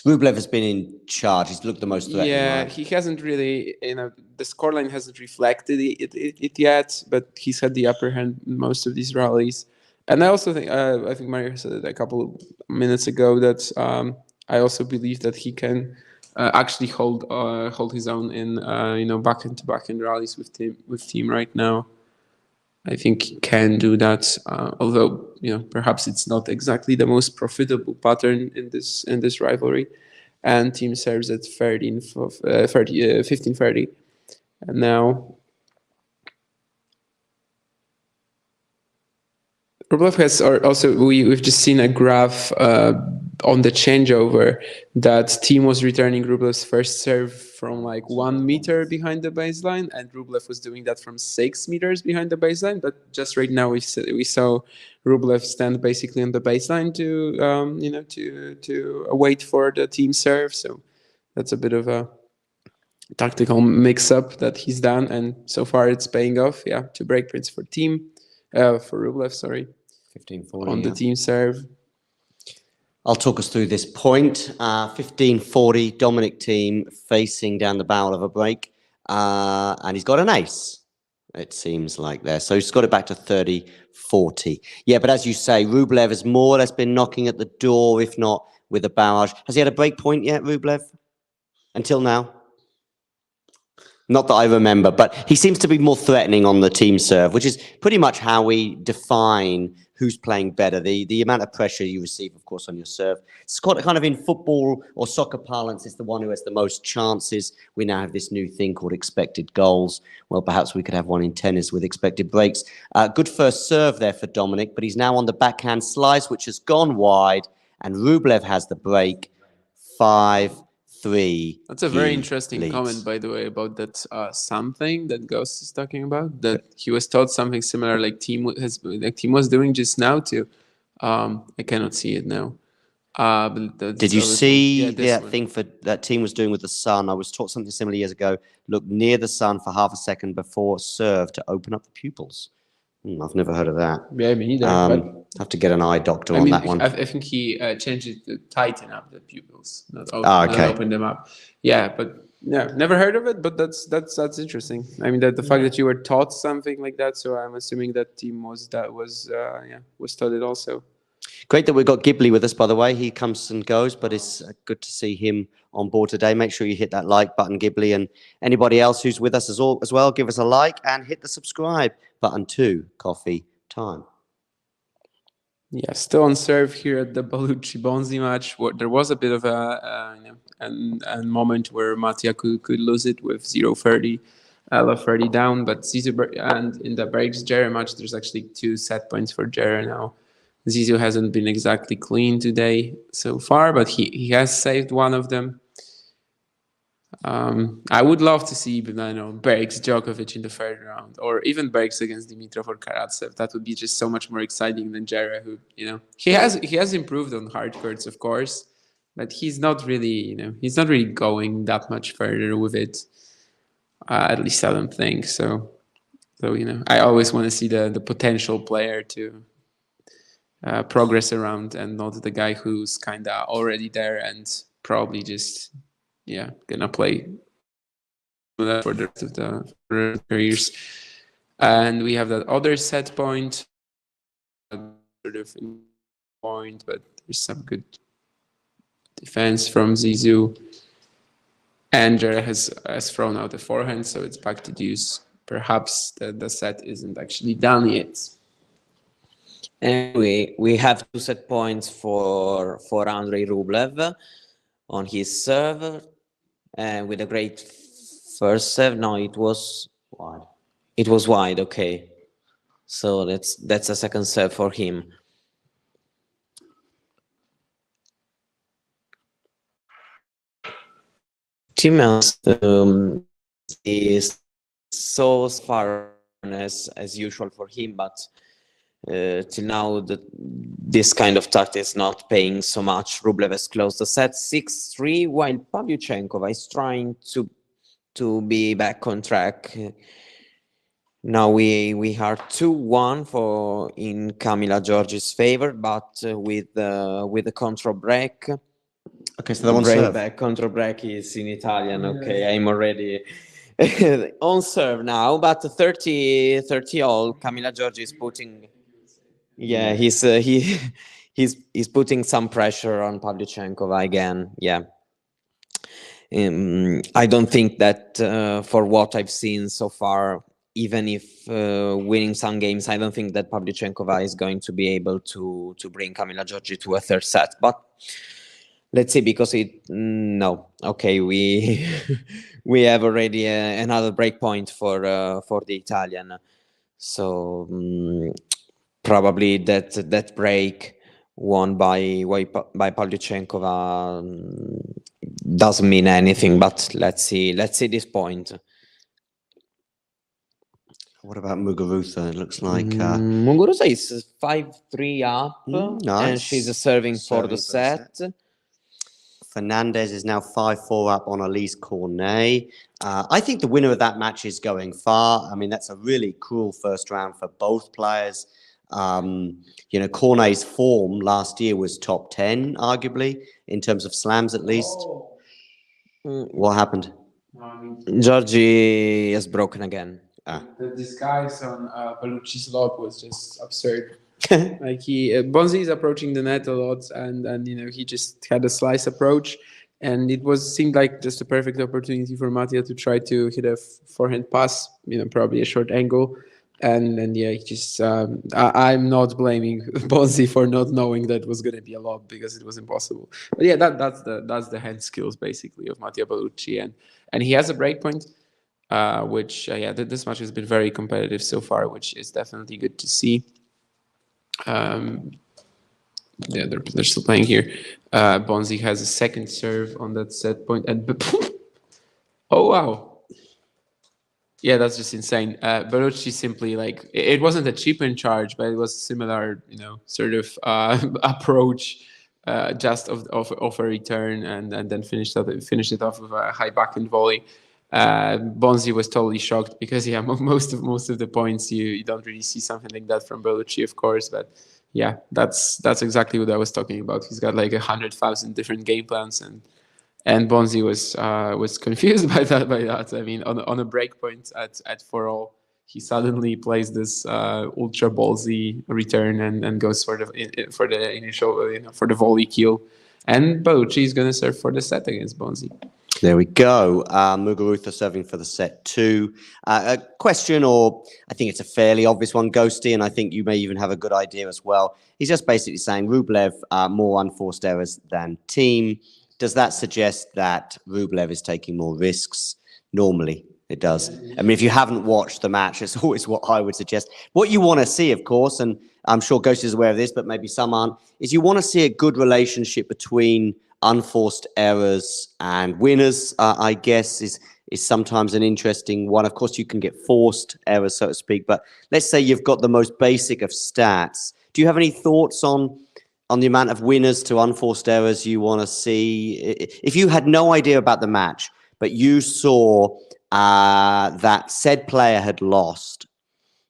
Rublev has been in charge. He's looked the most threatening. Yeah, right? he hasn't really, the scoreline hasn't reflected it yet, but he's had the upper hand in most of these rallies. And I also think, I think Mario said it a couple of minutes ago that I also believe that he can actually hold his own in backhand rallies with Thiem right now. I think he can do that, although perhaps it's not exactly the most profitable pattern in this rivalry. And Thiem serves at 15-30, and now Rublev has also we've just seen a graph on the changeover that Thiem was returning Rublev's first serve from like 1 meter behind the baseline, and Rublev was doing that from 6 meters behind the baseline. But just right now we saw Rublev stand basically on the baseline to wait for the Thiem serve. So that's a bit of a tactical mix-up that he's done, and so far it's paying off. Yeah, 2 break points for Rublev. Sorry, 15-40 on the Thiem serve. I'll talk us through this point. 15-40, Dominic Thiem facing down the barrel of a break. And he's got an ace, it seems like there. So he's got it back to 30-40. Yeah, but as you say, Rublev has more or less been knocking at the door, if not with a barrage. Has he had a break point yet, Rublev? Until now? Not that I remember, but he seems to be more threatening on the Thiem serve, which is pretty much how we define who's playing better. The amount of pressure you receive, of course, on your serve. It's kind of in football or soccer parlance, it's the one who has the most chances. We now have this new thing called expected goals. Well, perhaps we could have one in tennis with expected breaks. Good first serve there for Dominic, but he's now on the backhand slice, which has gone wide, and Rublev has the break. 5-3. That's a very interesting comment, by the way, about that something that Ghost is talking about. That he was taught something similar, like Thiem was doing just now too. I cannot see it now. But did you see that thing that Thiem was doing with the sun? I was taught something similar years ago. Look near the sun for half a second before serve to open up the pupils. I've never heard of that. Yeah, me neither. Have to get an eye doctor on that one. I think he changed it to tighten up the pupils, not open them up. Yeah, but yeah, never heard of it. But that's interesting. I mean, the fact that you were taught something like that. So I'm assuming that Thiem was taught it also. Great that we've got Ghibli with us, by the way. He comes and goes, but it's good to see him on board today. Make sure you hit that like button, Ghibli, and anybody else who's with us as well, give us a like and hit the subscribe button too. Coffee time. Yeah, still on serve here at the Bellucci-Bonzi match. There was a bit of a moment where Mattia could lose it with 0-30, love 30 down, but Zizou, and in the breaks Jere match, there's actually 2 set points for Jere now. Zizou hasn't been exactly clean today so far, but he has saved one of them. I would love to see breaks Djokovic in the third round, or even breaks against Dimitrov or Karatsev. That would be just so much more exciting than Jere, who he has improved on hard courts, of course, but he's not really going that much further with it. At least I don't think so. So I always want to see the potential player to progress around, and not the guy who's kind of already there and probably just gonna play for the rest of the careers. And we have that other set point, sort of point, but there's some good defense from Zizou. Andrey has thrown out the forehand, so it's back to deuce. Perhaps the set isn't actually done yet. And we have 2 set points for Andrey Rublev on his serve, and with a great first serve. No, it was wide. It was wide. Okay, so that's a second serve for him. Thiem is so far as usual for him, but till now this kind of tactic is not paying so much. Rublev has closed the set 6-3, while Pavlyuchenkova is trying to be back on track. Now we are 2-1 in Camila Giorgi's favor, but with the control break. Okay, so the one serve. Control break is in Italian. Okay, I'm already on serve now, but 30 all. Camila Giorgi is putting. Yeah, he's putting some pressure on Pavlyuchenkova again. Yeah. I don't think that for what I've seen so far, even if winning some games, I don't think that Pavlyuchenkova is going to be able to bring Camila Giorgi to a third set. But let's see, because no. Okay, we we have already another break point for the Italian. So probably that break won by Pavlyuchenkova doesn't mean anything. But let's see this point. What about Muguruza? It looks like Muguruza is 5-3 up, nice. And she's serving for the set. Fernandez is now 5-4 up on Alize Cornet. I think the winner of that match is going far. I mean, that's a really cruel first round for both players. Cornet's form last year was top 10, arguably, in terms of slams at least. What happened? Giorgi has broken again. The disguise on Bellucci's lob was just absurd. Like Bonzi is approaching the net a lot, and he just had a slice approach, and it seemed like just a perfect opportunity for Mattia to try to hit a forehand pass, probably a short angle, and yeah, I'm not blaming Bonzi for not knowing that was going to be a lob, because it was impossible. But yeah, that's the hand skills basically of Mattia Bellucci, and he has a break point. Which this match has been very competitive so far, which is definitely good to see. They're still playing here. Bonzi has a second serve on that set point, and oh wow, yeah, that's just insane. Bellucci simply, like, it wasn't a chip-in charge, but it was similar, sort of approach, just of a return, and then finished it off with a high backhand volley. Bonzi was totally shocked, because most of the points you don't really see something like that from Bellucci, of course, but yeah, that's exactly what I was talking about. He's got like 100,000 different game plans, and Bonzi was confused by that. I mean, on a break point at 4-all, he suddenly plays this ultra ballsy return and goes for the initial for the volley kill, and Bellucci is gonna serve for the set against Bonzi. There we go. Muguruza serving for the set 2. A question, or I think it's a fairly obvious one, Ghosty, and I think you may even have a good idea as well. He's just basically saying Rublev more unforced errors than Thiem. Does that suggest that Rublev is taking more risks? Normally, it does. I mean, if you haven't watched the match, it's always what I would suggest. What you want to see, of course, and I'm sure Ghosty is aware of this, but maybe some aren't, is you want to see a good relationship between unforced errors and winners. I guess is sometimes an interesting one. Of course, you can get forced errors, so to speak, but let's say you've got the most basic of stats. Do you have any thoughts on the amount of winners to unforced errors you want to see? If you had no idea about the match, but you saw that said player had lost,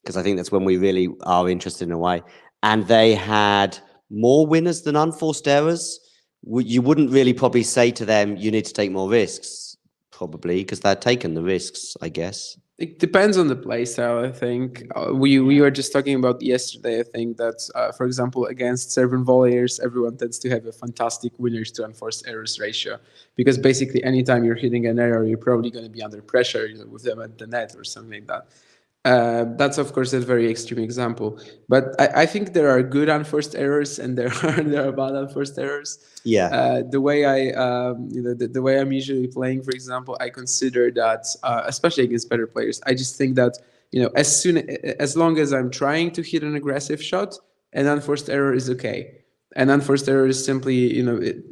because I think that's when we really are interested in a way, and they had more winners than unforced errors, you wouldn't really probably say to them, you need to take more risks. probably, because they're taking the risks, I guess. It depends on the play style, I think. We were just talking about yesterday, I think, that, for example, against serve-and volleyers, everyone tends to have a fantastic winners to unforced errors ratio. Because basically, anytime you're hitting an error, you're probably going to be under pressure, with them at the net or something like that. That's, of course, a very extreme example. But I think there are good unforced errors and there are bad unforced errors. Yeah. The way the way I'm usually playing, for example, I consider that, especially against better players, I just think that, as long as I'm trying to hit an aggressive shot, an unforced error is okay. An unforced error is simply,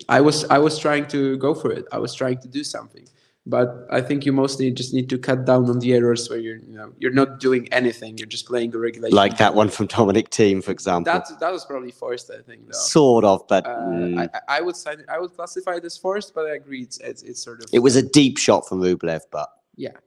I was trying to go for it. I was trying to do something. But I think you mostly just need to cut down on the errors where you're not doing anything. You're just playing a regulation. Like that one from Dominic Thiem, for example. That was probably forced, I think. Though. Sort of, but I would classify it as forced, but I agree it's sort of. It was a deep shot from Rublev, but yeah.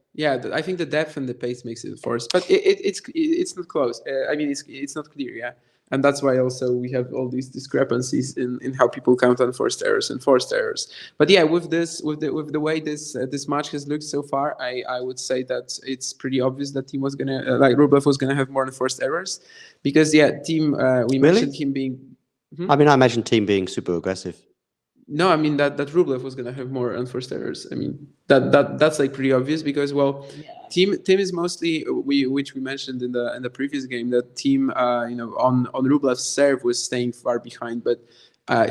I think the depth and the pace makes it forced, but it's not close. I mean, it's not clear. Yeah. And that's why also we have all these discrepancies in how people count unforced errors and forced errors. But yeah, with the way this match has looked so far, I would say that it's pretty obvious that Thiem was gonna Rublev was gonna have more unforced errors, because Thiem mentioned him being. I mean, I imagine Thiem being super aggressive. No, I mean that Rublev was gonna have more unforced errors. I mean that's like pretty obvious because Thiem is mostly which we mentioned in the previous game, that Thiem on Rublev's serve was staying far behind, but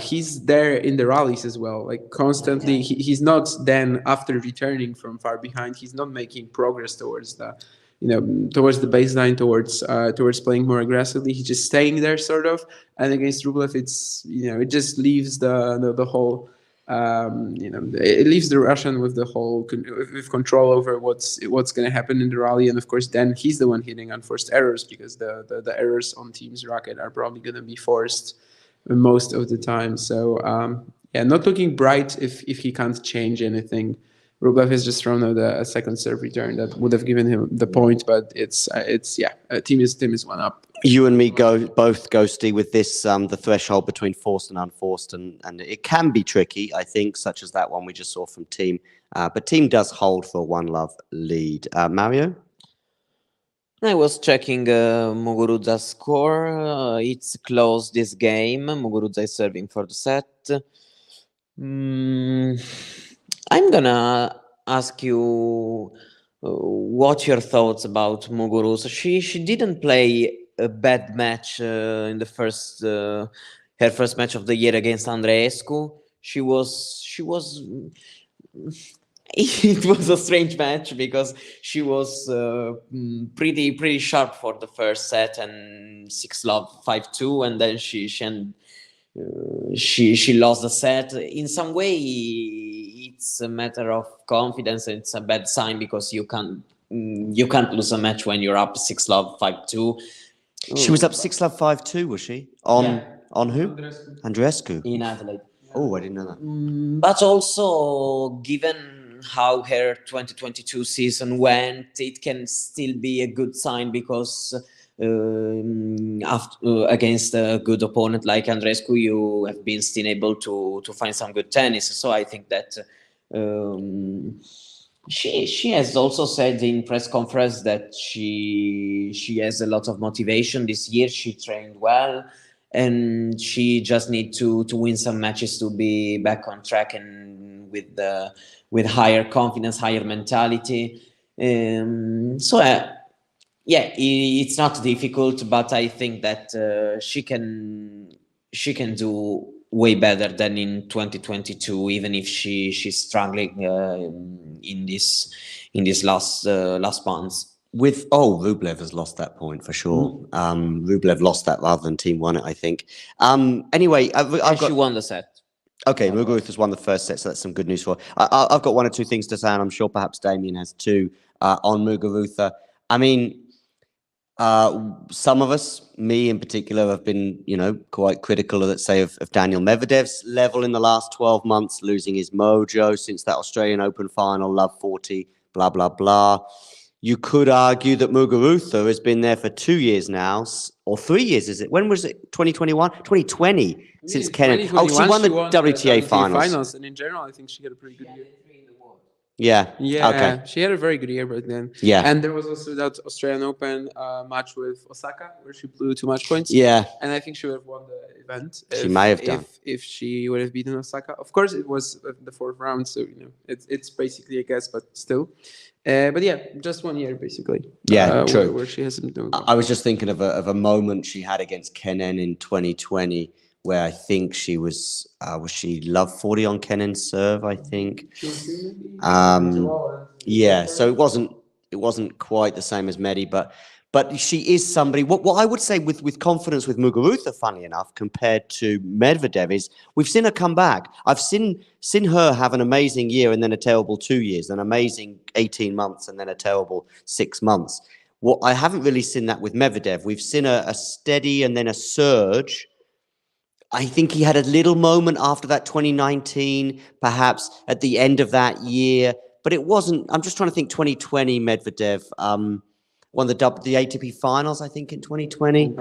he's there in the rallies as well, like constantly. He's not then, after returning from far behind, he's not making progress towards the baseline, towards playing more aggressively. He's just staying there sort of. And against Rublev, it's it just leaves the whole it leaves the Russian with the whole with control over what's going to happen in the rally. And of course, then he's the one hitting unforced errors, because the errors on Thiem's racket are probably going to be forced most of the time. So not looking bright if he can't change anything. Rublev has just thrown out a second serve return that would have given him the point, but Thiem is one up. You and me both ghosty with this, the threshold between forced and unforced, and it can be tricky, I think, such as that one we just saw from Thiem. But Thiem does hold for a 1-love lead. Mario? I was checking Muguruza's score. It's close, this game. Muguruza is serving for the set. I'm gonna ask you what your thoughts about Muguruza. She didn't play a bad match in the her first match of the year against Andreescu. She was it was a strange match because she was pretty sharp for the first set and 6-love 5-2, and then she lost the set. In some way, it's a matter of confidence. It's a bad sign because you can't lose a match when you're up 6-love 5-2. She was up 6-love 5-2, was she? On who? Andreescu. In Adelaide. Oh, I didn't know that. But also, given how her 2022 season went, it can still be a good sign, because against a good opponent like Andreescu, you have been still able to find some good tennis. So I think that she has also said in press conference that she has a lot of motivation this year. She trained well, and she just needs to win some matches to be back on track and with higher confidence, higher mentality. It's not difficult, but I think that she can do way better than in 2022, even if she's struggling in this last months. Rublev has lost that point for sure. Rublev lost that rather than Thiem won it, I think. Anyway, she won the set. Okay, Muguruza's won the first set, so that's some good news for her. I've got one or two things to say, and I'm sure perhaps Damien has too, on Muguruza. I mean, some of us, me in particular, have been, quite critical, let's say, of Daniel Medvedev's level in the last 12 months, losing his mojo since that Australian Open final, love 40, blah, blah, blah. You could argue that Muguruza has been there for 2 years now, or 3 years, is it? When was it? 2021? 2020, since Kennedy. Oh, she won the WTA finals. And in general, I think she had a pretty good year. Yeah. Yeah, Okay. she had a very good year back then. Yeah. And there was also that Australian Open match with Osaka where she blew 2 match points. Yeah. And I think she would have won the event. She may have done. If she would have beaten Osaka. Of course, it was the 4th round, so it's basically a guess, but still. But yeah, just 1 year basically. Yeah, true. Where she hasn't done. I was just thinking of a moment she had against Kenin in 2020, where I think she was she love 40 on Kenan's serve, I think. Yeah, so it wasn't quite the same as Medi, but she is somebody. What I would say with confidence with Muguruza, funny enough, compared to Medvedev, is we've seen her come back. I've seen her have an amazing year and then a terrible 2 years, an amazing 18 months and then a terrible 6 months. What I haven't really seen that with Medvedev. We've seen a steady and then a surge. I think he had a little moment after that 2019, perhaps at the end of that year, but it wasn't. I'm just trying to think. 2020 Medvedev won the ATP finals, I think, in 2020.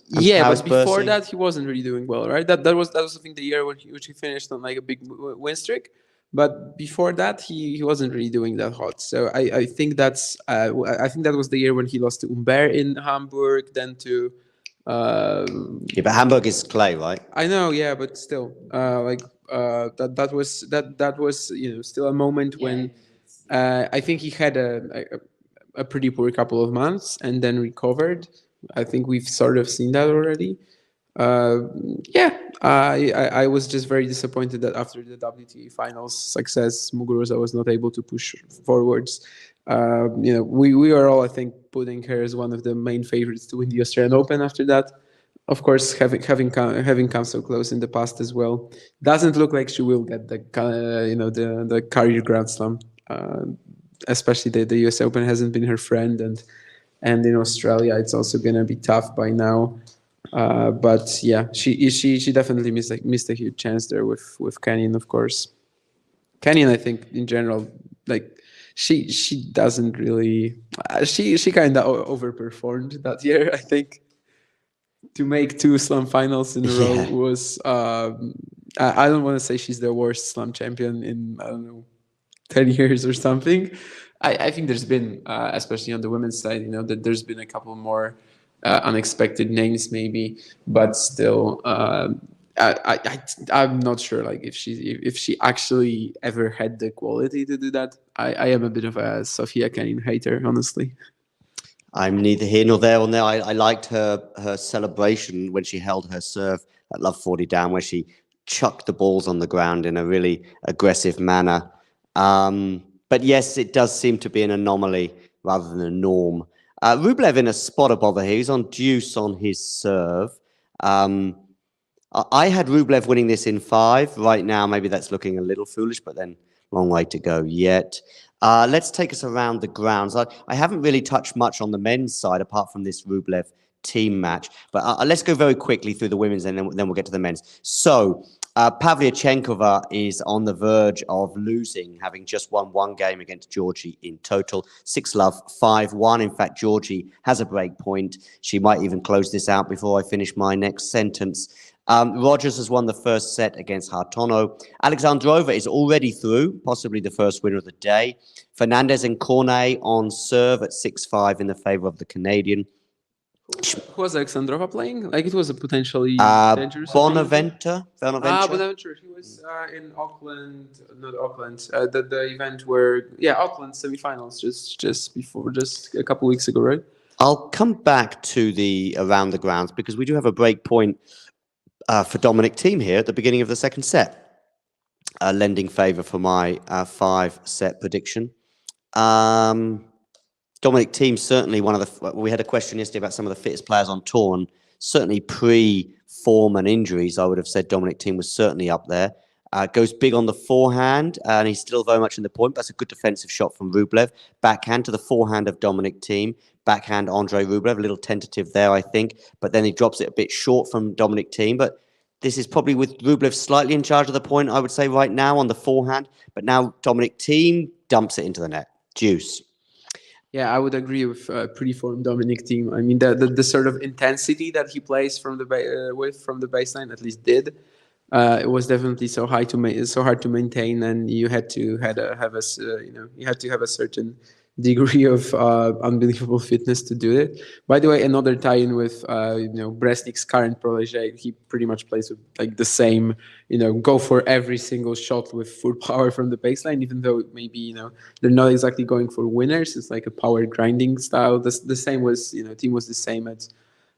Yeah, Paris but before Bercy. that, he wasn't really doing well, right? That was I think the year when he finished on like a big win streak. But before that, he wasn't really doing that hot. So I think that was the year when he lost to Humbert in Hamburg, then to. Yeah, but Hamburg is clay, right? I know, yeah, but still, that was still a moment when I think he had a pretty poor couple of months and then recovered. I think we've sort of seen that already. I was just very disappointed that after the WTA finals success, Muguruza was not able to push forwards. We are all, I think, putting her as one of the main favorites to win the Australian Open after that. Of course, having come so close in the past as well, doesn't look like she will get the career Grand Slam. Especially the US Open hasn't been her friend, and in Australia it's also gonna be tough by now. But yeah, she definitely missed a huge chance there with Canyon, of course. Canyon, I think in general, like she doesn't really she kind of overperformed that year. I think to make 2 slam finals in a row was I don't want to say she's the worst slam champion in, I don't know, 10 years or something. I think there's been, especially on the women's side, that there's been a couple more unexpected names maybe, but still, I'm not sure like if she actually ever had the quality to do that. I am a bit of a Sofia Kenin hater, honestly. I'm neither here nor there on there. I liked her celebration when she held her serve at Love 40 down, where she chucked the balls on the ground in a really aggressive manner. But yes, it does seem to be an anomaly rather than a norm. Rublev in a spot above her here. He's on deuce on his serve. I had Rublev winning this in 5. Right now, maybe that's looking a little foolish, but then long way to go yet. Let's take us around the grounds. I haven't really touched much on the men's side apart from this Rublev team match, but let's go very quickly through the women's and then we'll get to the men's. So Pavlyuchenkova is on the verge of losing, having just won 1 game against Georgie in total. 6-love, 5-1. In fact, Georgie has a break point. She might even close this out before I finish my next sentence. Rogers has won the first set against Hartono. Alexandrova is already through, possibly the first winner of the day. Fernandez and Cornet on serve at 6-5 in the favor of the Canadian. Who was Alexandrova playing? Like it was a potentially dangerous. Bonaventure. Bonaventure. He was in Auckland, not Auckland. The event where Auckland semifinals just a couple weeks ago, right? I'll come back to the around the grounds because we do have a break point for Dominic Thiem here at the beginning of the second set, lending favour for my 5-set prediction. Dominic Thiem certainly one of the. We had a question yesterday about some of the fittest players on tour, and certainly pre-form and injuries, I would have said Dominic Thiem was certainly up there. Goes big on the forehand, and he's still very much in the point. That's a good defensive shot from Rublev. Backhand to the forehand of Dominic Thiem. Backhand Andrey Rublev, a little tentative there, I think. But then he drops it a bit short from Dominic Thiem. But this is probably with Rublev slightly in charge of the point, I would say, right now on the forehand. But now Dominic Thiem dumps it into the net. Deuce. Yeah, I would agree with pre-form Dominic Thiem. I mean, the sort of intensity that he plays from the baseline, at least did, It was definitely so hard to maintain, and you had to have a certain degree of unbelievable fitness to do it. By the way, another tie-in with Bresnik's current protege, he pretty much plays with like the same, go for every single shot with full power from the baseline, even though maybe they're not exactly going for winners. It's like a power grinding style. The same was team was the same at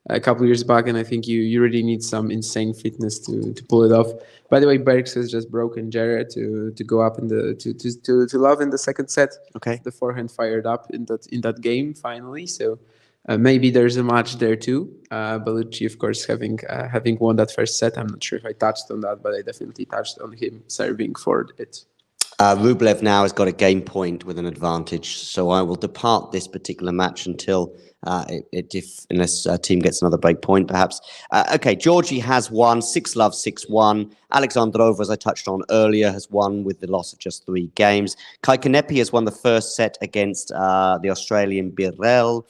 a couple of years back, and I think you really need some insane fitness to pull it off. By the way, Bergs has just broken Jared to go up in the to love in the second set. Okay. The forehand fired up in that game finally. So maybe there's a match there too. Bellucci, of course, having won that first set. I'm not sure if I touched on that, but I definitely touched on him serving for it. Rublev now has got a game point with an advantage, so I will depart this particular match until unless a team gets another break point, perhaps. Okay, Georgie has won 6-love, 6-1. Alexandrova, as I touched on earlier, has won with the loss of just 3 games. Kai Kanepi has won the first set against the Australian Birrell.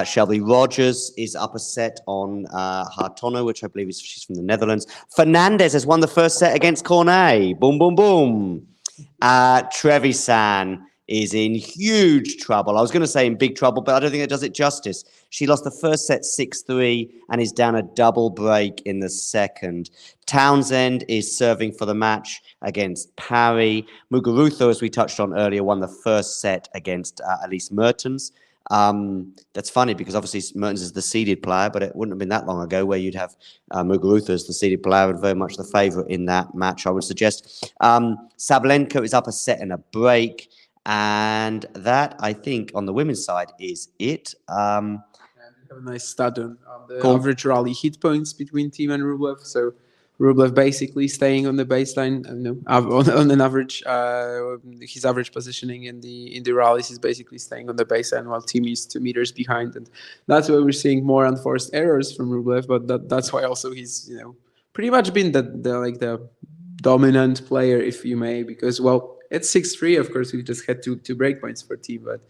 Shelby Rogers is up a set on Hartono, which I believe she's from the Netherlands. Fernandez has won the first set against Cornet. Boom, boom, boom. Trevisan is in huge trouble. I was going to say in big trouble, but I don't think it does it justice. She lost the first set 6-3 and is down a double break in the second. Townsend is serving for the match against Parry. Muguruza, as we touched on earlier, won the first set against Elise Mertens. That's funny because obviously Mertens is the seeded player, but it wouldn't have been that long ago where you'd have Muguruza as the seeded player and very much the favourite in that match, I would suggest. Sabalenka is up a set and a break. And that, I think, on the women's side is it. We have a nice stat on the average rally hit points between Thiem and Rublev. So Rublev basically staying on the baseline, on an average, his average positioning in the rallies is basically staying on the baseline while Thiem is 2 meters behind, and that's why we're seeing more unforced errors from Rublev. But that's why also he's pretty much been the dominant player, if you may, because it's 6-3. Of course, we just had two break points for Thiem, but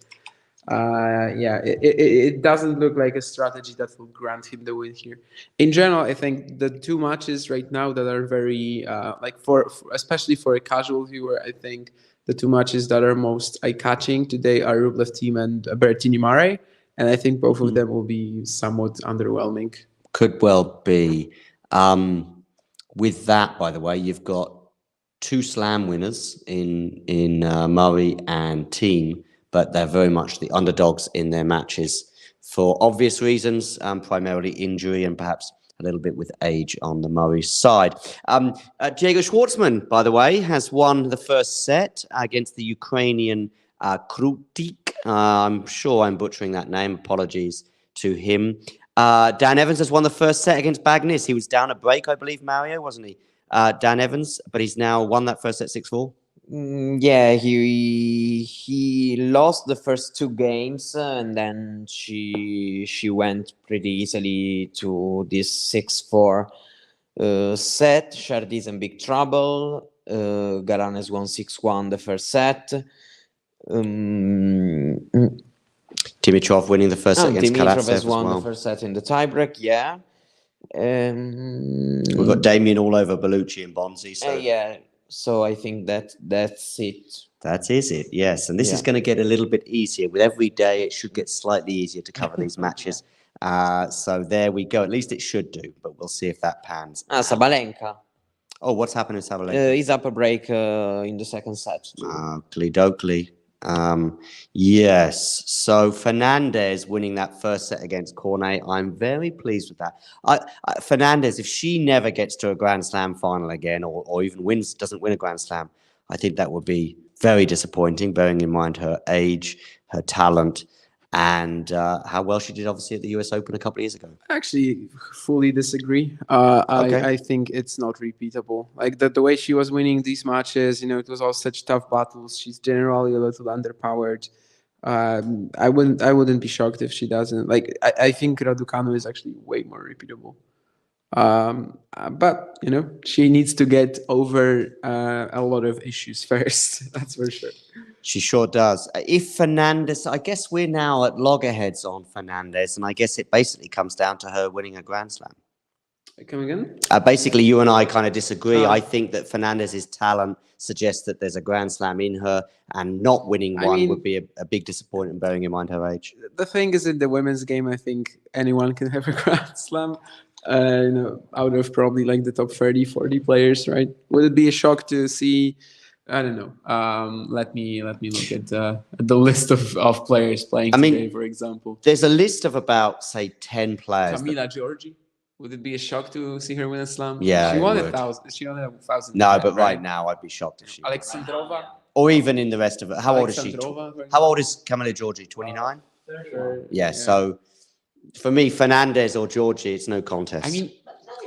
it doesn't look like a strategy that will grant him the win here. In general, I think the 2 matches right now that are very for especially for a casual viewer, I think the 2 matches that are most eye-catching today are Rublev Thiem and Berrettini Murray, and I think both of them will be somewhat underwhelming. Could well be. With that, by the way, you've got 2 slam winners in Murray and Thiem, but they're very much the underdogs in their matches for obvious reasons, primarily injury and perhaps a little bit with age on the Murray side. Diego Schwartzman, by the way, has won the first set against the Ukrainian Krutik. I'm sure I'm butchering that name. Apologies to him. Dan Evans has won the first set against Bagnis. He was down a break, I believe, Mario, wasn't he? Dan Evans, but he's now won that first set 6-4. Yeah, he lost the first 2 games, and then she went pretty easily to this 6-4 set. Chardy's in big trouble. Galan has won 6-1 the first set. Dimitrov winning the first set against Dimitrov Karatsev has won as well. the first set in the tiebreak, yeah. We've got Damien all over Bellucci and Bonzi. So so I think that's it. That is it, yes. And this is going to get a little bit easier. With every day, it should get slightly easier to cover these matches. So there we go. At least it should do, but we'll see if that pans. Sabalenka. Oh, what's happened with Sabalenka? He's up a break in the second set. Oakley. Yes. So Fernandez winning that first set against Cornet. I'm very pleased with that. Fernandez, if she never gets to a Grand Slam final again, or even doesn't win a Grand Slam, I think that would be very disappointing, bearing in mind her age, her talent, and how well she did, obviously, at the US Open a couple of years ago. Actually, fully disagree. I think it's not repeatable. Like the way she was winning these matches, it was all such tough battles. She's generally a little underpowered. I wouldn't be shocked if she doesn't. I think Raducanu is actually way more repeatable. But she needs to get over a lot of issues first. That's for sure. She sure does. If Fernandez, I guess we're now at loggerheads on Fernandez, and I guess it basically comes down to her winning a Grand Slam. Come again? Basically, you and I kind of disagree. I think that Fernandez's talent suggests that there's a Grand Slam in her, and not winning one would be a big disappointment, bearing in mind her age. The thing is, in the women's game, I think anyone can have a Grand Slam. Out of probably like the top 30, 40 players, right? Would it be a shock to see? I don't know. Let me look at the list of players playing today, for example. There's a list of about, say, 10 players. Camila Giorgi. Would it be a shock to see her win a slam? Yeah, she won 1,000. She won 1,000. No, but right now I'd be shocked if she. Alexandrova. Or even in the rest of it. How old is she? How old is Camila Giorgi? 29. Yeah. So for me, Fernandez or Giorgi, it's no contest. I mean,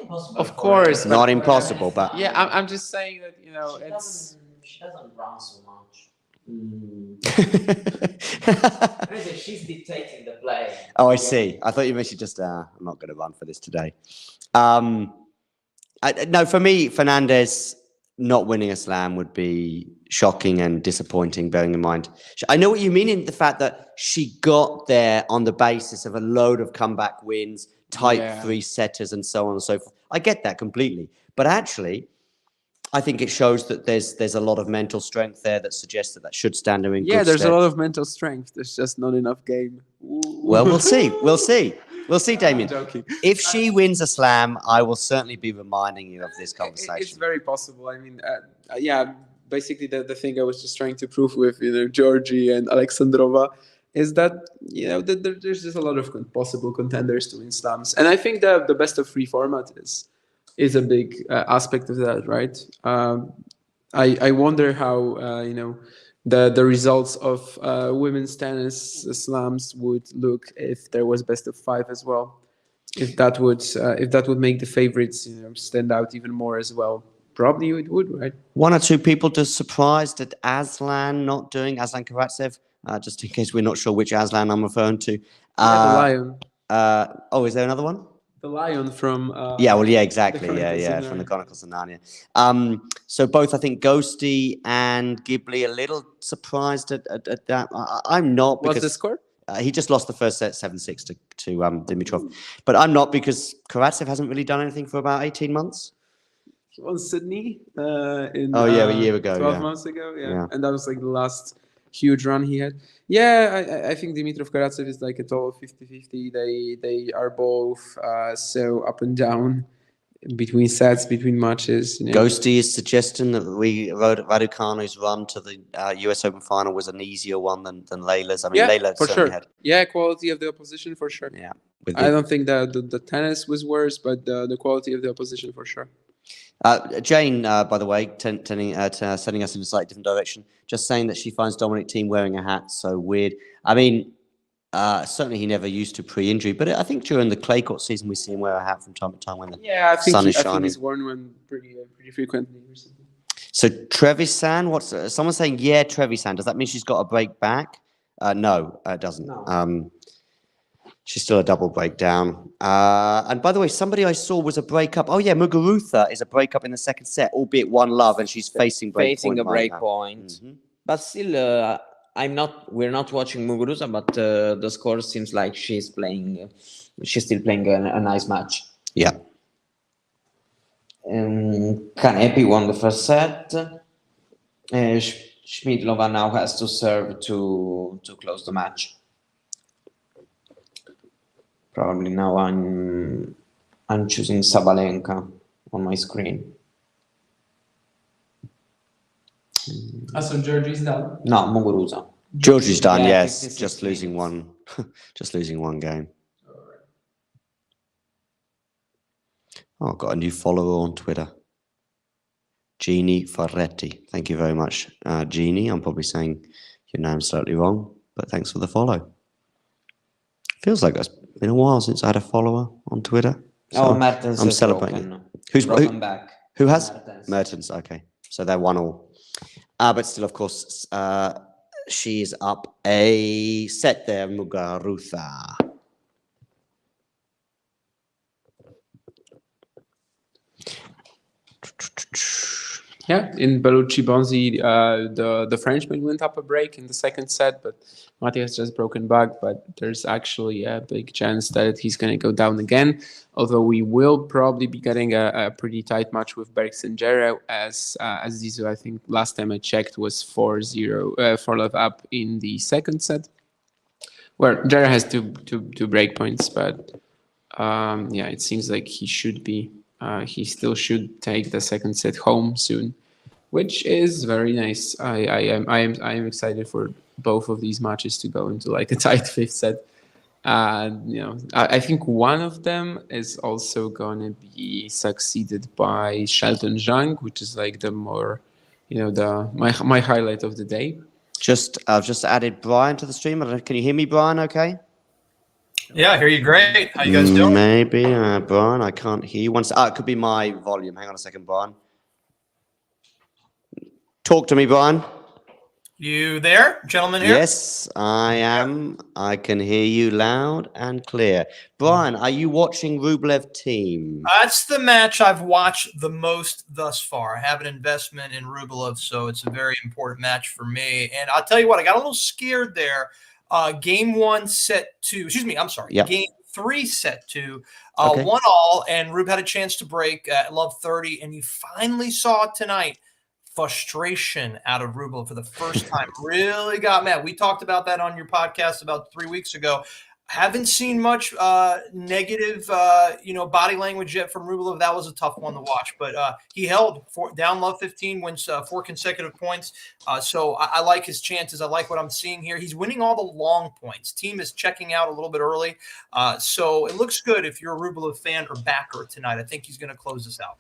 of course, not impossible, but yeah, I'm just saying that it's. She doesn't run so much. She's dictating the play. Oh, I see. I thought you meant she just. I'm not going to run for this today. No, for me, Fernandez not winning a slam would be shocking and disappointing. Bearing in mind, I know what you mean in the fact that she got there on the basis of a load of comeback wins, tight three setters, and so on and so forth. I get that completely, but actually, I think it shows that there's a lot of mental strength there that suggests that should stand her in good there's stead. a lot of mental strength. There's just not enough game. Ooh. Well, we'll see. We'll see. We'll see, Damien. I'm joking. If she wins a slam, I will certainly be reminding you of this conversation. It's very possible. I mean, basically the thing I was just trying to prove with Giorgi and Alexandrova is that there's just a lot of possible contenders to win slams, and I think the best of 3 format is a big aspect of that, right? I wonder how the results of women's tennis slams would look if there was best of 5 as well. If that would make the favorites stand out even more as well. Probably it would, right? 1 or 2 people just surprised at Aslan not doing Aslan Karatsev. Just in case we're not sure which Aslan I'm referring to. The Lion. Is there another one? The Lion from... exactly. From the Chronicles of Narnia. So both, I think, Ghosty and Ghibli a little surprised at that. I'm not. What's the score? He just lost the first set 7-6 to Dimitrov. But I'm not, because Karatsev hasn't really done anything for about 18 months. He won Sydney a year ago. 12 months ago, and that was like the last huge run he had. I think Dimitrov Karatsev is like a total 50-50. They are both so up and down between sets, between matches. Ghosty is suggesting that Raducanu's run to the US Open final was an easier one than Leylah's. I mean, Leylah for sure. had... quality of the opposition for sure. Yeah, I don't think that the tennis was worse, but the quality of the opposition for sure. Jane, by the way, sending us in a slightly different direction, just saying that she finds Dominic Thiem wearing a hat so weird. I mean, certainly he never used to pre-injury, but I think during the clay court season we see him wear a hat from time to time when the sun is shining. I think he's worn one pretty frequently recently. So Trevisan, someone's saying Trevisan. Does that mean she's got a break back? No, it doesn't. No. She's still a double breakdown. And by the way, somebody I saw was a breakup. Oh, yeah, Muguruza is a breakup in the second set, albeit 1-love, and she's facing break point. A break point. Mm-hmm. But still, we're not watching Muguruza, but the score seems like she's still playing a nice match. Yeah. Kanepi won the first set. Schmidlova now has to serve to close the match. Probably now I'm choosing Sabalenka on my screen. So Giorgi's done? No, Muguruza. Giorgi's done, yes. Just losing one. Just losing one game. Oh, I've got a new follower on Twitter. Jeannie Ferretti. Thank you very much, Jeannie. I'm probably saying your name slightly wrong, but thanks for the follow. Feels like it's been a while since I had a follower on Twitter. So Mertens. I'm celebrating. Who's back? Who has? Mertens. Okay, so they're 1-1. But still, of course, she's up a set there, Muguruza. Yeah, in Bellucci-Bonzi, the Frenchman went up a break in the second set, but Matthias just broken back. But there's actually a big chance that he's going to go down again. Although we will probably be getting a pretty tight match with Bergs and Jera, as Zizou, I think last time I checked, was 4-0, 4-love up in the second set. Well, Jera has two break points, but yeah, it seems like he should be. He still should take the second set home soon, which is very nice. I am excited for both of these matches to go into like a tight fifth set. I think one of them is also going to be succeeded by Shelton Zhang, which is like the more, my highlight of the day. I've just added Brian to the stream. Can you hear me, Brian? Okay. Yeah, I hear you great. How you guys doing? Maybe, Brian, I can't hear you. It could be my volume. Hang on a second, Brian. Talk to me, Brian. You there, gentlemen here? Yes, I am. I can hear you loud and clear. Brian, are you watching Rublev Thiem? That's the match I've watched the most thus far. I have an investment in Rublev, so it's a very important match for me. And I'll tell you what, I got a little scared there. Game 1, set 2. Excuse me, I'm sorry. Yep. Game 3, set 2. Okay. 1-1, and Rube had a chance to break at love 30, and you finally saw tonight frustration out of Rublev for the first time. Really got mad. We talked about that on your podcast about 3 weeks ago. Haven't seen much negative, body language yet from Rublev. That was a tough one to watch, but he held down love 15, wins 4 consecutive points. So I like his chances. I like what I'm seeing here. He's winning all the long points. Team is checking out a little bit early. So it looks good if you're a Rublev fan or backer tonight. I think he's going to close this out.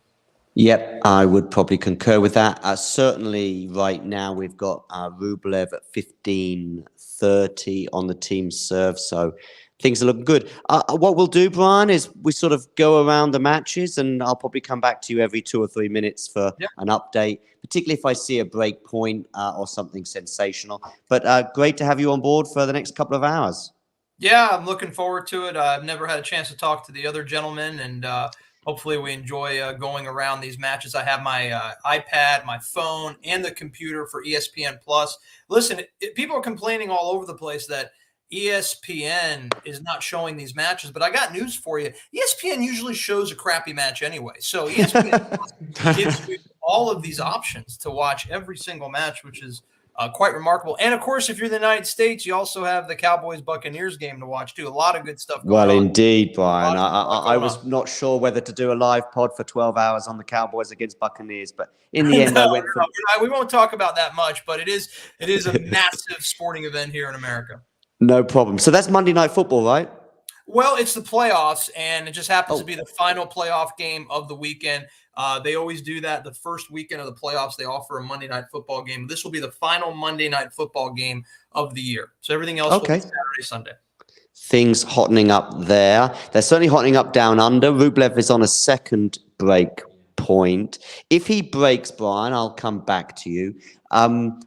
Yep, I would probably concur with that. Certainly right now we've got Rublev at 15-30 on the team serve, so things are looking good. What we'll do, Brian, is we sort of go around the matches, and I'll probably come back to you every 2 or 3 minutes for an update, particularly if I see a break point or something sensational. But great to have you on board for the next couple of hours. Yeah, I'm looking forward to it. I've never had a chance to talk to the other gentlemen, and hopefully we enjoy going around these matches. I have my iPad, my phone, and the computer for ESPN+. Listen, people are complaining all over the place that ESPN is not showing these matches, but I got news for you. ESPN usually shows a crappy match anyway. So ESPN gives you all of these options to watch every single match, which is quite remarkable. And, of course, if you're in the United States, you also have the Cowboys-Buccaneers game to watch, too. A lot of good stuff going on. Well, indeed, Brian. I was not sure whether to do a live pod for 12 hours on the Cowboys against Buccaneers, but in the end, I went for... We won't talk about that much, but it is a massive sporting event here in America. No problem. So that's Monday Night Football, right? Well, it's the playoffs, and it just happens to be the final playoff game of the weekend. They always do that. The first weekend of the playoffs, they offer a Monday Night Football game. This will be the final Monday Night Football game of the year. So everything else will be Saturday, Sunday. Things hottening up there. They're certainly hottening up down under. Rublev is on a second break point. If he breaks, Brian, I'll come back to you.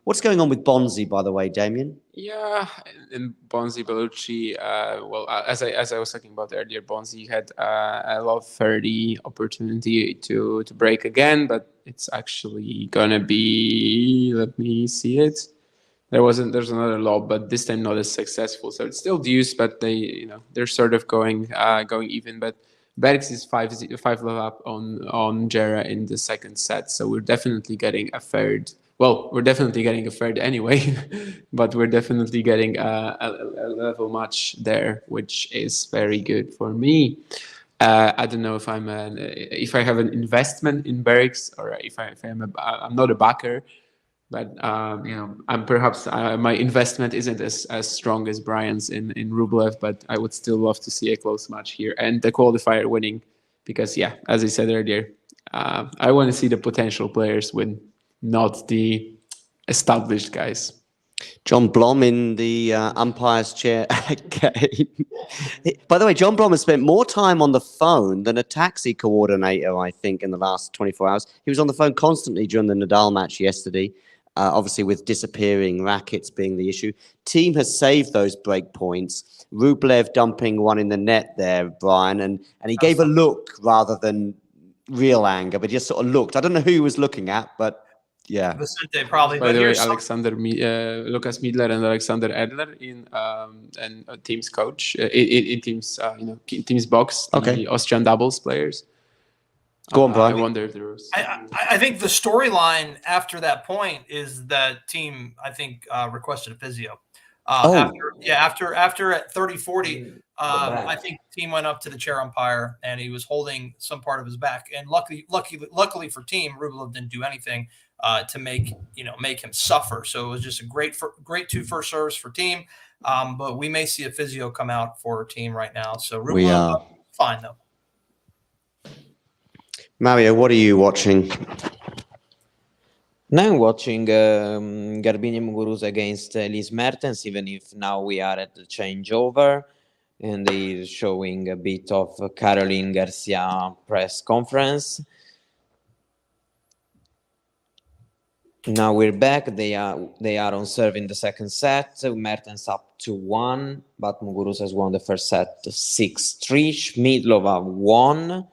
What's going on with Bonzi, by the way, Damien? Yeah, in Bonzi Bellucci, as I was talking about earlier, Bonzi had a love 30 opportunity to break again, but it's actually gonna be, let me see it. There's another lob, but this time not as successful. So it's still deuce, but they're sort of going even. But Bergs is 5 love up on Jera in the second set, so we're definitely getting a third. Well, we're definitely getting a third anyway, but we're definitely getting a level match there, which is very good for me. I don't know if if I have an investment in Bergs or I'm not a backer, but I'm perhaps my investment isn't as strong as Brian's in Rublev, but I would still love to see a close match here and the qualifier winning, because as I said earlier, I want to see the potential players win, not the established guys. John Blom in the umpire's chair again. By the way, John Blom has spent more time on the phone than a taxi coordinator, I think, in the last 24 hours. He was on the phone constantly during the Nadal match yesterday, obviously with disappearing rackets being the issue. Team has saved those break points. Rublev dumping one in the net there, Brian, and he gave a look rather than real anger, but just sort of looked. I don't know who he was looking at, but... Yeah. Vicente probably. By But the way, here's Lucas Miedler and Alexander Edler and Team's coach in Team's box, the Okay. Austrian doubles players. Go on, I Brian. wonder if there was. I think the storyline after that point is that Team, I think, requested a physio. After at 30-40, I think Team went up to the chair umpire and he was holding some part of his back. And luckily for Team, Rublev didn't do anything to make him suffer. So it was just a great 2 first serves for Team. But we may see a physio come out for Team right now. So Rublev, We are fine though. Mario, what are you watching? Now I'm watching Garbiñe Muguruza against Elise Mertens, even if now we are at the changeover, and they're showing a bit of Caroline Garcia press conference. Now we're back. They are on serve in the second set. Mertens up 2-1, but Muguruza has won the first set 6-3. Schmidlova won.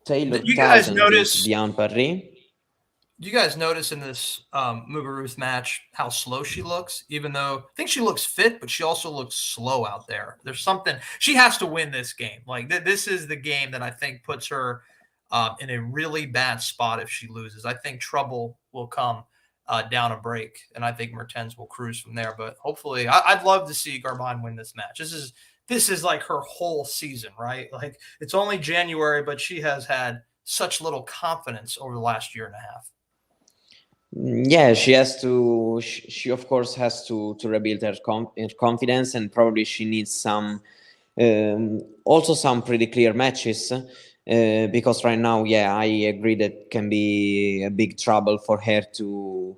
Taylor Did you guys Townsend notice? beat Diane Parry. Do you guys notice in this Muguruza match how slow she looks? Even though I think she looks fit, but she also looks slow out there. There's something she has to win this game. Like this is the game that I think puts her in a really bad spot if she loses. I think trouble will come down a break, and I think Mertens will cruise from there. But hopefully, I'd love to see Garbiñe win this match. This is like her whole season, right? Like it's only January, but she has had such little confidence over the last year and a half. Yeah, she has to. She of course has to rebuild her confidence, and probably she needs some, also some pretty clear matches, because right now, yeah, I agree that can be a big trouble for her to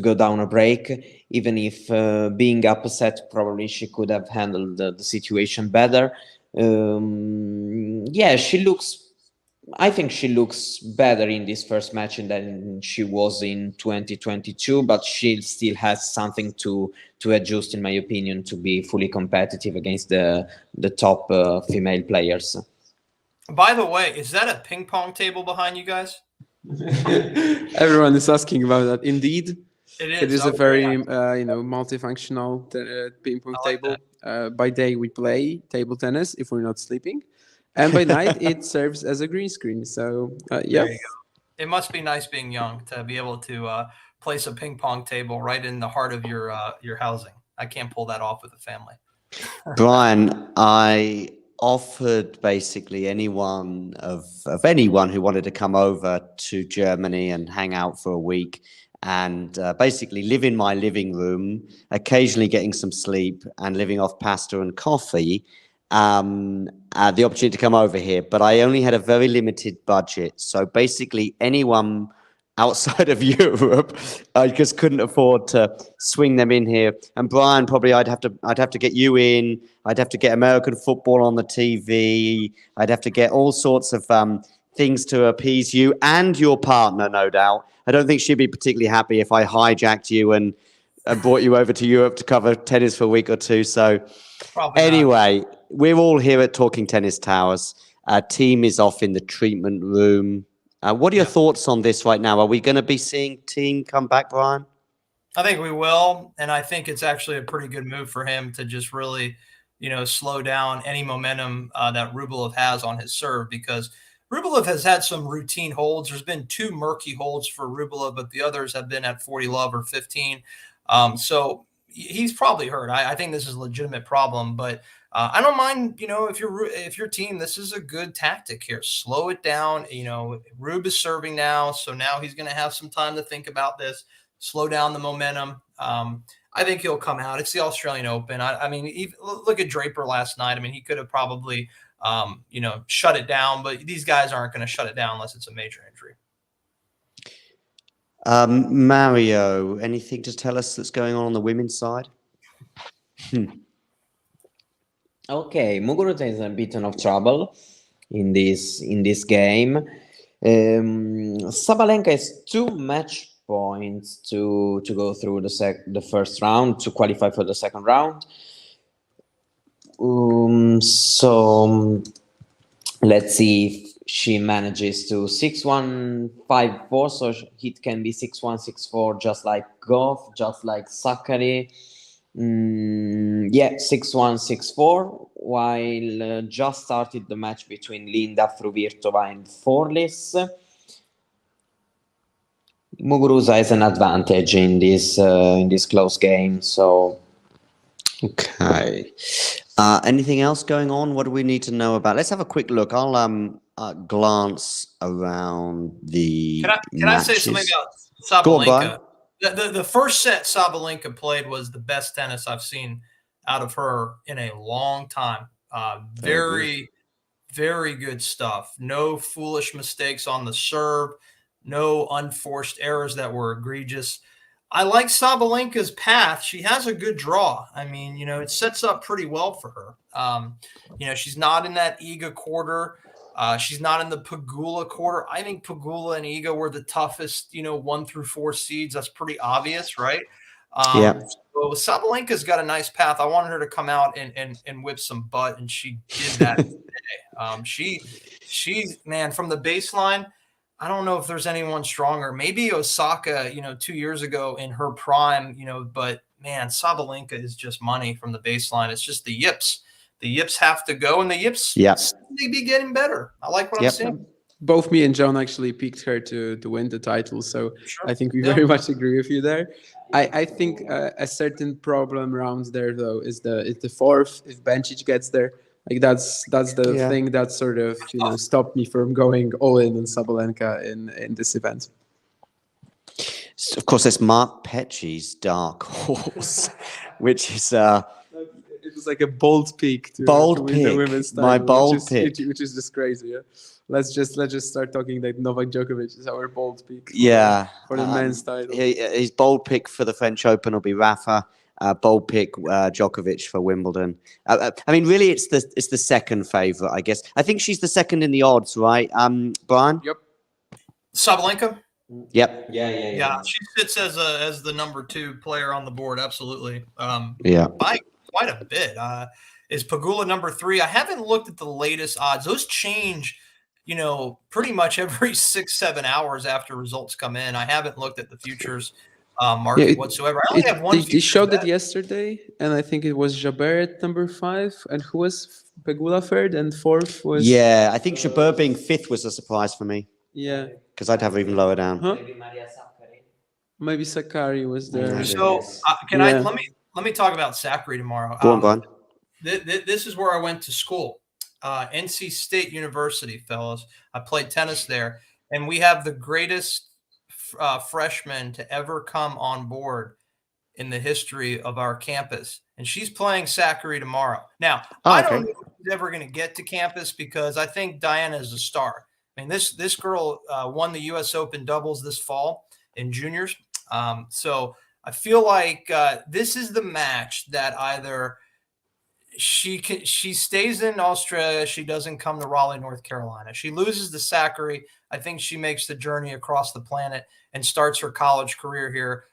go down a break. Even if being upset, probably she could have handled the situation better. Yeah, I think she looks better in this first match than she was in 2022, but she still has something to adjust, in my opinion, to be fully competitive against the top female players. By the way, is that a ping pong table behind you guys? Everyone is asking about that. Indeed, It is a very multifunctional ping pong table. By day we play table tennis if we're not sleeping, and by night it serves as a green screen. So yeah, it must be nice being young to be able to place a ping pong table right in the heart of your housing. I can't pull that off with a family. Brian, I offered basically anyone who wanted to come over to Germany and hang out for a week and basically live in my living room, occasionally getting some sleep and living off pasta and coffee, the opportunity to come over here. But I only had a very limited budget. So basically anyone outside of Europe, I just couldn't afford to swing them in here. And Brian, probably I'd have to get you in. I'd have to get American football on the TV. I'd have to get all sorts of things to appease you and your partner, no doubt. I don't think she'd be particularly happy if I hijacked you and brought you over to Europe to cover tennis for a week or two. So Probably anyway, not. We're all here at Talking Tennis Towers. Our team is off in the treatment room. What are your thoughts on this right now? Are we going to be seeing Thiem come back, Brian? I think we will, and I think it's actually a pretty good move for him to just really, slow down any momentum that Rublev has on his serve, because Rublev has had some routine holds. There's been 2 murky holds for Rublev, but the others have been at 40 love or 15. So he's probably hurt. I think this is a legitimate problem, but I don't mind, if your team, this is a good tactic here. Slow it down. Rube is serving now, so now he's going to have some time to think about this. Slow down the momentum. I think he'll come out. It's the Australian Open. I mean, look at Draper last night. I mean, he could have probably, shut it down, but these guys aren't going to shut it down unless it's a major injury. Mario, anything to tell us that's going on the women's side? Okay, Muguruza is a bit of trouble in this game. Sabalenka has 2 match points to go through the first round, to qualify for the second round. So let's see if she manages to 6-1, 5-4, so it can be 6-1, 6-4, just like Goff, just like Sakkari. 6-1, 6-4, while just started the match between Linda Fruvirtova and Forlis. Muguruza has an advantage in this close game, so... Okay. Anything else going on? What do we need to know about? Let's have a quick look. I'll glance around the Can I say something about Go on, Sabalenka? The first set Sabalenka played was the best tennis I've seen out of her in a long time. Very good stuff. No foolish mistakes on the serve. No unforced errors that were egregious. I like Sabalenka's path. She has a good draw. I mean, it sets up pretty well for her. She's not in that Iga quarter. She's not in the Pegula quarter. I think Pegula and Iga were the toughest, 1 through 4 seeds. That's pretty obvious, right? So Sabalenka's got a nice path. I wanted her to come out and whip some butt, and she did that today. She's man, from the baseline, I don't know if there's anyone stronger. Maybe Osaka, 2 years ago in her prime, but man, Sabalenka is just money from the baseline. It's just the yips. The yips have to go, and the yips they be getting better. I like what I'm seeing. Both me and John actually picked her to win the title, so I think we very much agree with you there. I think a certain problem around there though is the fourth. If Bencic gets there, like that's the thing that sort of stopped me from going all in on Sabalenka in this event. So of course, there's Mark Petchey's dark horse, which is it was like a bold pick to win the women's title, my bold pick, which is just crazy. Yeah, let's just start talking that Novak Djokovic is our bold pick. For the men's title. His bold pick for the French Open will be Rafa. Bold pick Djokovic for Wimbledon. I mean, really, it's the second favorite, I guess. I think she's the second in the odds, right? Brian. Yep. Sabalenka. Yep. Yeah. She sits as the number 2 player on the board. Absolutely. By quite a bit. Is Pegula number 3? I haven't looked at the latest odds. Those change, pretty much every 6-7 hours after results come in. I haven't looked at the futures market whatsoever. I only have one. They showed it yesterday, and I think it was Jabeur at number 5, and who was Pegula third, and 4th was. Yeah, I think Jabeur being 5th was a surprise for me. Yeah, because I'd have her even lower down. Maybe Sakkari was there. So let me talk about Sakkari tomorrow. Go on, Brian. This is where I went to school, NC State University, fellas. I played tennis there, and we have the greatest freshman to ever come on board in the history of our campus, and she's playing Sakkari tomorrow. Now, I don't know if she's ever going to get to campus because I think Diana is a star. I mean, this girl won the U.S. Open doubles this fall in juniors, so I feel like this is the match that either she stays in Australia, she doesn't come to Raleigh, North Carolina. She loses to Sakkari. I think she makes the journey across the planet and starts her college career here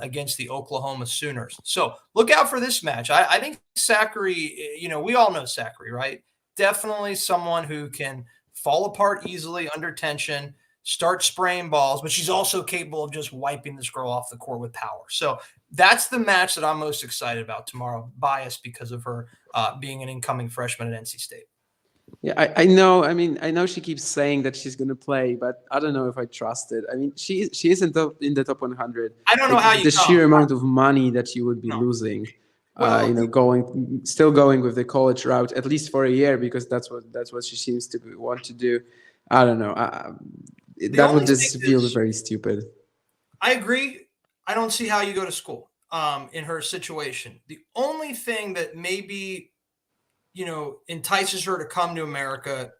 against the Oklahoma Sooners. So look out for this match. I think Sakkari, we all know Sakkari, right? Definitely someone who can fall apart easily under tension, start spraying balls, but she's also capable of just wiping this girl off the court with power. So that's the match that I'm most excited about tomorrow, biased because of her being an incoming freshman at NC State. Yeah, I know. I mean, I know she keeps saying that she's going to play, but I don't know if I trust it. I mean, she isn't in the top 100. I don't know how the sheer amount of money that she would be losing. Still going with the college route at least for a year, because that's what she seems to want to do. I don't know. That would just feel very stupid. I agree. I don't see how you go to school in her situation. The only thing that maybe entices her to come to America,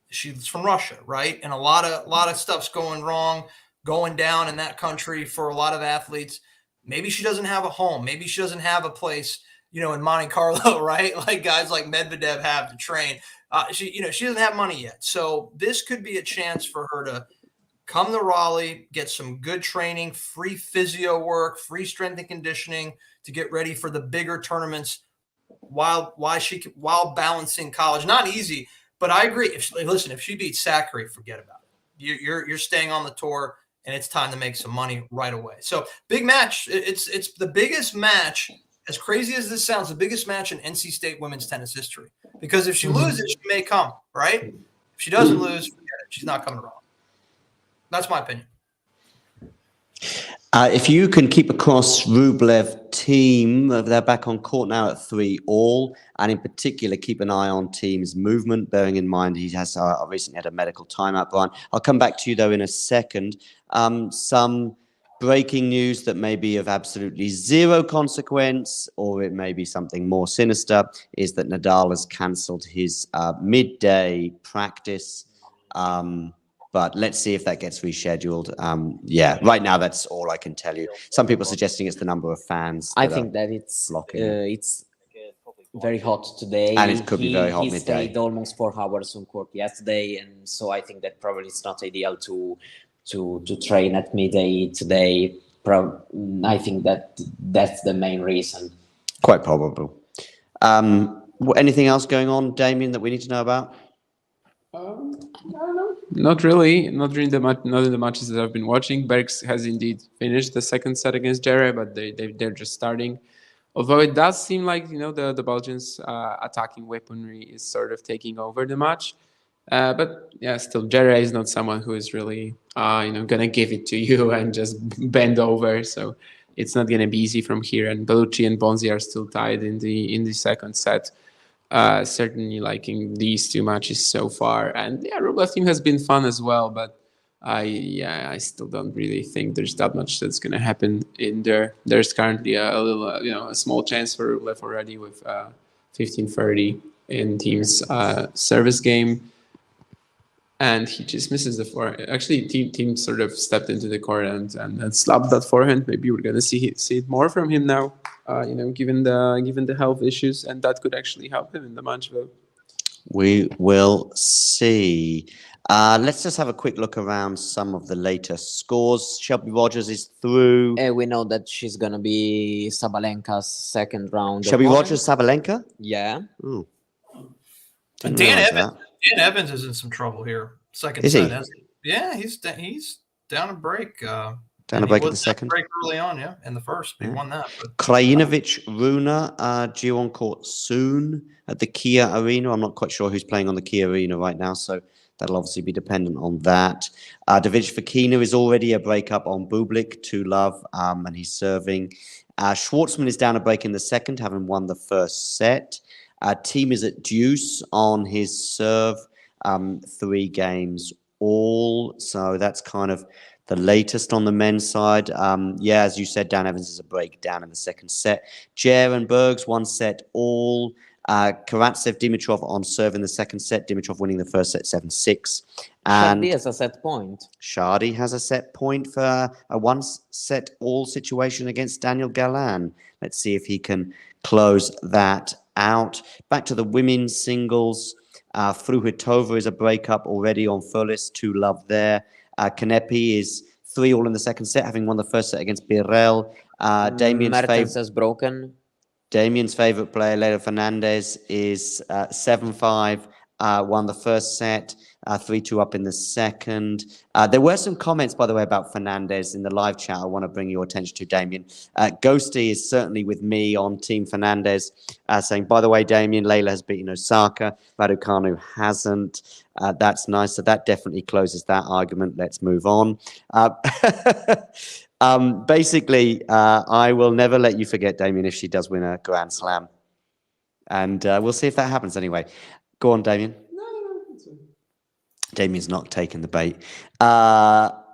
she's from Russia, right? And a lot of stuff's going down in that country for a lot of athletes. Maybe she doesn't have a home. Maybe she doesn't have a place, in Monte Carlo, right? Like guys like Medvedev have to train. She doesn't have money yet. So this could be a chance for her to come to Raleigh, get some good training, free physio work, free strength and conditioning to get ready for the bigger tournaments while balancing college. Not easy, But I agree. If she beats Sakkari, forget about it. You're staying on the tour, and it's time to make some money right away. So big match. It's the biggest match. As crazy as this sounds, the biggest match in NC State women's tennis history. Because if she loses, she may come, right? If she doesn't lose, forget it. She's not coming around. That's my opinion. If you can keep across Rublev Thiem, they're back on court now at 3-all, and in particular keep an eye on Thiem's movement, bearing in mind he has recently had a medical timeout, Brian. I'll come back to you though in a second. Some breaking news that may be of absolutely zero consequence, or it may be something more sinister, is that Nadal has cancelled his midday practice. But let's see if that gets rescheduled. Yeah, right now that's all I can tell you. Some people suggesting it's the number of fans. I think that it's very hot today, and it could be very hot he midday. Stayed almost 4 hours on court yesterday, and so I think that probably it's not ideal to train at midday today. I think that's the main reason. Quite probable. Anything else going on, Damien, that we need to know about? I don't know. Not really. Not in the matches that I've been watching. Bergs has indeed finished the second set against Jere, but they're just starting. Although it does seem like the Belgians' attacking weaponry is sort of taking over the match. But yeah, still Jere is not someone who is really gonna give it to you and just bend over. So it's not gonna be easy from here. And Bellucci and Bonzi are still tied in the second set. Certainly liking these two matches so far, and yeah, Rublev team has been fun as well, but I still don't really think there's that much that's going to happen in there. There's currently a small chance for Rublev already with 15-30 in Thiem's service game, and he just misses the forehand. Actually, Thiem sort of stepped into the court and slapped that forehand. Maybe we're going to see it more from him now. Given the health issues, and that could actually help him in the match vote. We will see. Let's just have a quick look around some of the latest scores. Shelby Rogers is through. We know that she's gonna be Sabalenka's second round. Shelby Rogers, Sabalenka? Yeah. Ooh. Dan Evans is in some trouble here. Second set. Yeah, he's down a break. Down a break in the second. Break early on, yeah. In the first, he won that. But... Krajinović, Rune, due on court soon at the Kia Arena. I'm not quite sure who's playing on the Kia Arena right now, so that'll obviously be dependent on that. Davidovich Fokina is already a breakup on Bublik, 2-love, and he's serving. Schwartzman is down a break in the second, having won the first set. Thiem is at deuce on his serve, 3 games all. So that's kind of the latest on the men's side. Yeah, as you said, Dan Evans is a breakdown in the second set. Jer and Bergs, 1 set all. Karatsev, Dimitrov on serve in the second set. Dimitrov winning the first set 7-6. And Shardy has a set point. Shardy has a set point for a 1-set all situation against Daniel Galan. Let's see if he can close that out. Back to the women's singles. Fruhitova is a breakup already on Furlis, 2-love there. Kanepi is 3-all in the second set, having won the first set against Birrell. Mertens has broken. Damien's favorite player, Leylah Fernandez, is 7-5, won the first set, 3-2 up in the second. There were some comments, by the way, about Fernandez in the live chat I want to bring your attention to, Damien. Ghosty is certainly with me on Team Fernandez, saying, by the way, Damien, Leylah has beaten Osaka, Raducanu hasn't. That's nice. So that definitely closes that argument. Let's move on. Basically, I will never let you forget, Damien, if she does win a Grand Slam. And we'll see if that happens anyway. Go on, Damien. No. Damien's not taking the bait.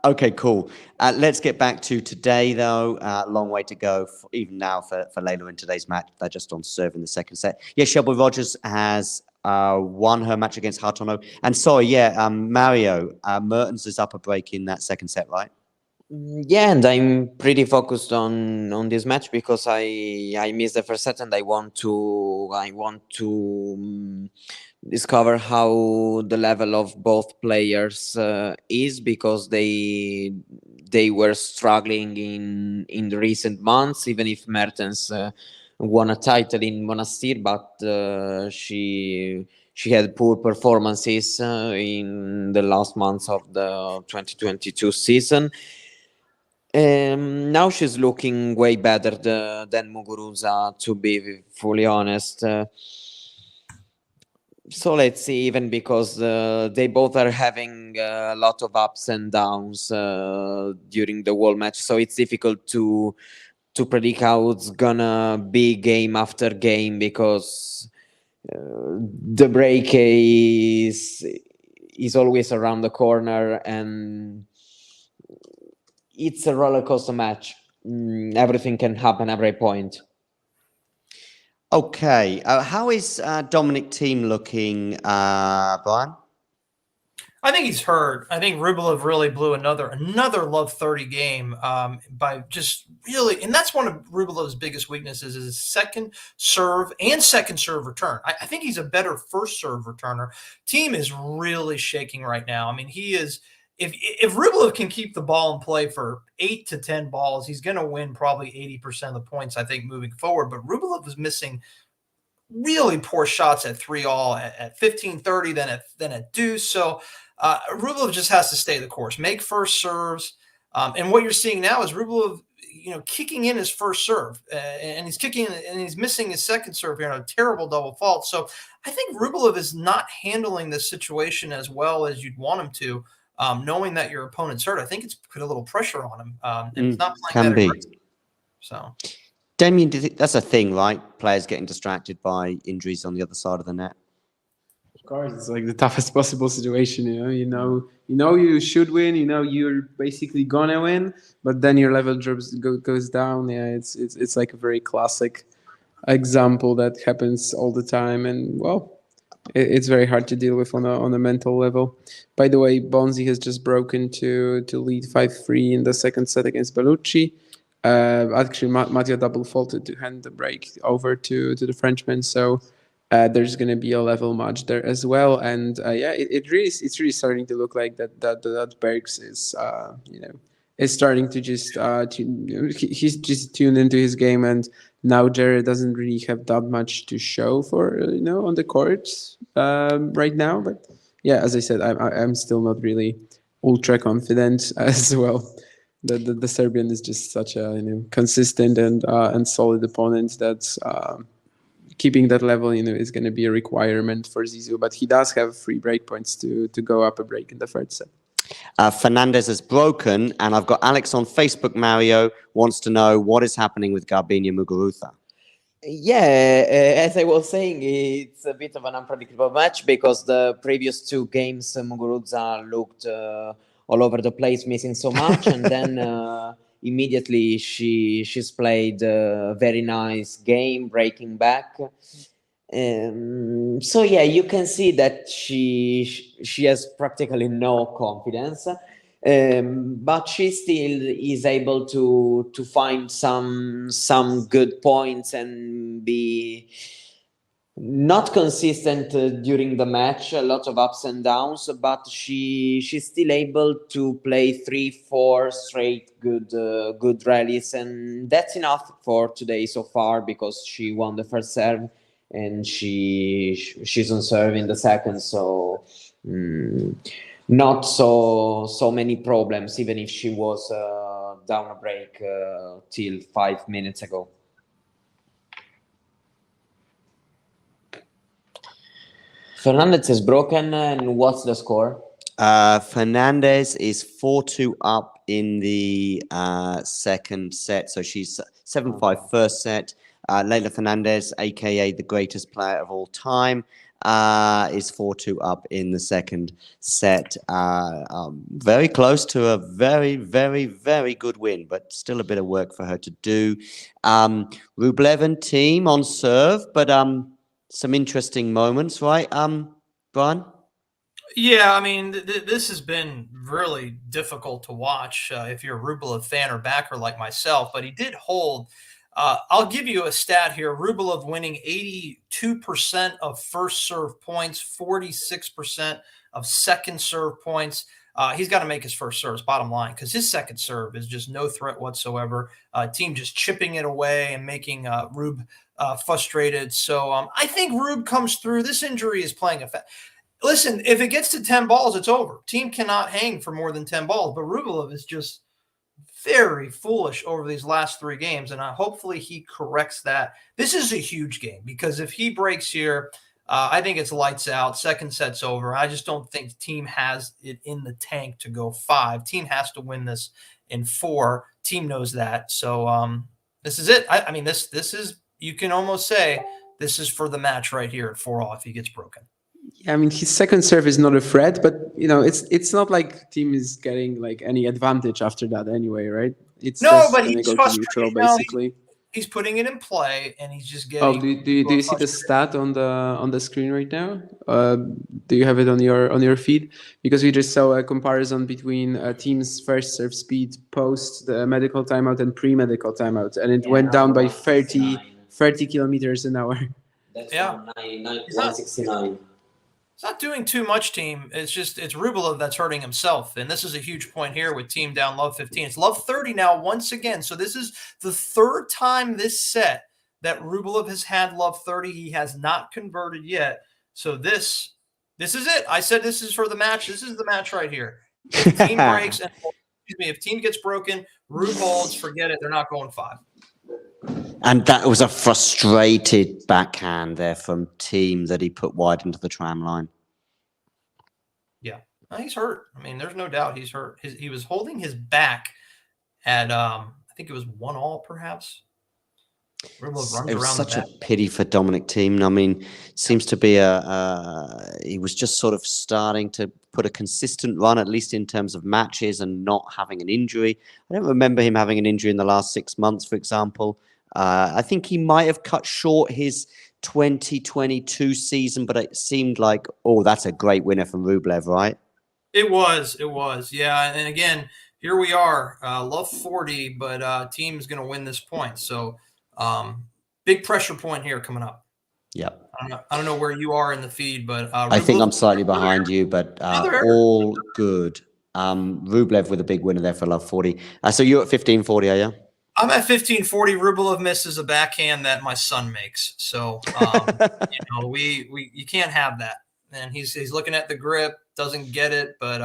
Okay, cool. Let's get back to today, though. Long way to go, even now, for Leylah in today's match. They're just on serve in the second set. Yeah, Shelby Rogers has won her match against Hartono. And sorry, Mario, Mertens is up a break in that second set, right? Yeah, and I'm pretty focused on this match because I missed the first set and I want to discover how the level of both players is, because they were struggling in the recent months, even if Mertens won a title in Monastir, but she she had poor performances in the last months of the 2022 season. Now she's looking way better than Muguruza, to be fully honest. So let's see, even because they both are having a lot of ups and downs during the whole match, so it's difficult to predict how it's gonna be game after game, because the break is always around the corner, and it's a roller coaster match. Everything can happen every point. Okay, how is Dominic Thiem looking, Brian? I think he's hurt. I think Rublev really blew another love 30 game by just really, and that's one of Rublev's biggest weaknesses is his second serve and second serve return. I think he's a better first serve returner. Thiem is really shaking right now. I mean, he is. If Rublev can keep the ball in play for 8 to 10 balls, he's going to win probably 80% of the points, I think, moving forward. But Rublev was missing really poor shots at 3-all, at 15-30, then at deuce. So Rublev just has to stay the course, make first serves. And what you're seeing now is Rublev, kicking in his first serve, and he's kicking and he's missing his second serve here on a terrible double fault. So I think Rublev is not handling this situation as well as you'd want him to. Knowing that your opponent's hurt, I think it's put a little pressure on him. And it's not playing that aggressive. So, Damien, do you think that's a thing, right? Players getting distracted by injuries on the other side of the net. Of course, it's like the toughest possible situation. You know you should win. You're basically gonna win, but then your level goes down. Yeah, it's like a very classic example that happens all the time, and well, it's very hard to deal with on a mental level. By the way, Bonzi has just broken to lead 5-3 in the second set against Bellucci. Actually, Matteo double faulted to hand the break over to the Frenchman. So there's going to be a level match there as well. And it's really starting to look like that Bergs is is starting to just he's just tuned into his game, and now Jared doesn't really have that much to show for on the courts right now. But yeah, as I said, I'm still not really ultra confident as well. The Serbian is just such a consistent and solid opponent that keeping that level is going to be a requirement for Zizou. But he does have 3 break points to go up a break in the third set. Fernandez has broken, and I've got Alex on Facebook. Mario wants to know what is happening with Garbiñe Muguruza. Yeah, as I was saying, it's a bit of an unpredictable match because the previous 2 games, Muguruza looked all over the place, missing so much, and then immediately she's played a very nice game, breaking back. So yeah, you can see that she has practically no confidence, but she still is able to find some good points and be not consistent during the match. A lot of ups and downs, but she's still able to play 3-4 straight good rallies, and that's enough for today so far because she won the first serve. And she's on serve in the second, so not so many problems, even if she was down a break till 5 minutes ago. Fernandez is broken, and what's the score? Fernandez is 4-2 up in the second set, so she's 7-5 first set. Leylah Fernandez, aka the greatest player of all time, is 4-2 up in the second set. Very close to a very, very, very good win, but still a bit of work for her to do. Rublev and Thiem on serve, but some interesting moments, right, Brian? Yeah, I mean, this has been really difficult to watch if you're a Rublev fan or backer like myself, but he did hold. I'll give you a stat here. Rublev winning 82% of first serve points, 46% of second serve points. He's got to make his first serves, bottom line, because his second serve is just no threat whatsoever. Thiem just chipping it away and making Rube frustrated. So I think Rube comes through. This injury is playing effect. Listen, if it gets to 10 balls, it's over. Thiem cannot hang for more than 10 balls, but Rublev is just very foolish over these last 3 games, and hopefully he corrects that. This is a huge game because if he breaks here, I think it's lights out. Second set's over. I just don't think Thiem has it in the tank to go 5. Thiem has to win this in 4. Thiem knows that. So this is it. I mean, this is, you can almost say this is for the match right here at 4-all if he gets broken. Yeah, I mean, his second serve is not a threat, but it's not like Thiem is getting like any advantage after that anyway, right? It's no, just but gonna he's go to neutral basically. He's putting it in play, and he's just getting. Oh, do you see the stat on the screen right now? Do you have it on your feed? Because we just saw a comparison between Thiem's first serve speed post the medical timeout and pre-medical timeout, and it went down by 30 kilometers an hour. That's Yeah. 169. It's not doing too much, Thiem. It's Rublev that's hurting himself. And this is a huge point here with Thiem down love 15. It's love 30 now once again. So this is the 3rd time this set that Rublev has had love 30. He has not converted yet. So this is it. I said this is for the match. This is the match right here. If Thiem breaks, and if Thiem gets broken, Rube holds, forget it. They're not going 5. And that was a frustrated backhand there from Thiem that he put wide into the tram line. Yeah, he's hurt. I mean, there's no doubt he's hurt. He was holding his back at, I think it was 1-all, perhaps. It was such a pity for Dominic Thiem. I mean, seems to be he was just sort of starting to put a consistent run, at least in terms of matches and not having an injury. I don't remember him having an injury in the last 6 months, for example. I think he might have cut short his 2022 season, but it seemed like, oh, that's a great winner from Rublev, right? It was. Yeah, and again, here we are, love 40, but Thiem is going to win this point. So big pressure point here coming up. Yeah. I don't know where you are in the feed, but I think I'm slightly behind you, but all good. Rublev with a big winner there for love 40. So you're at 1540, are you? I'm at 1540. Rublev misses a backhand that my son makes. So you can't have that. And he's looking at the grip, doesn't get it, but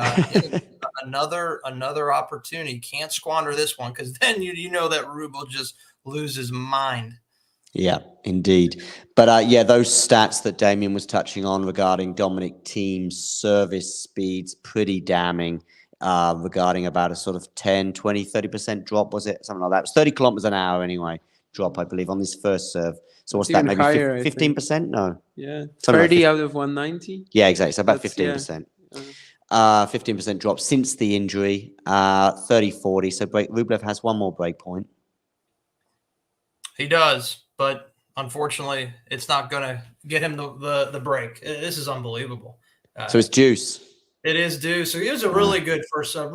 another opportunity. Can't squander this one, because then you know that Rube will just lose his mind. Yeah, indeed. But yeah, those stats that Damien was touching on regarding Dominic Thiem's service speeds, pretty damning. Regarding about a sort of 10, 20, 30% drop, was it? Something like that. It was 30 kilometers an hour anyway, drop, I believe, on this first serve. So what's that, maybe higher, 15%? No. Yeah, 30 like out of 190. Yeah, exactly. So about 15%. 15% drop since the injury, 30-40. So Rublev has one more break point. He does, but unfortunately, it's not going to get him the break. This is unbelievable. So it's juice. It is due. So it was a really good first serve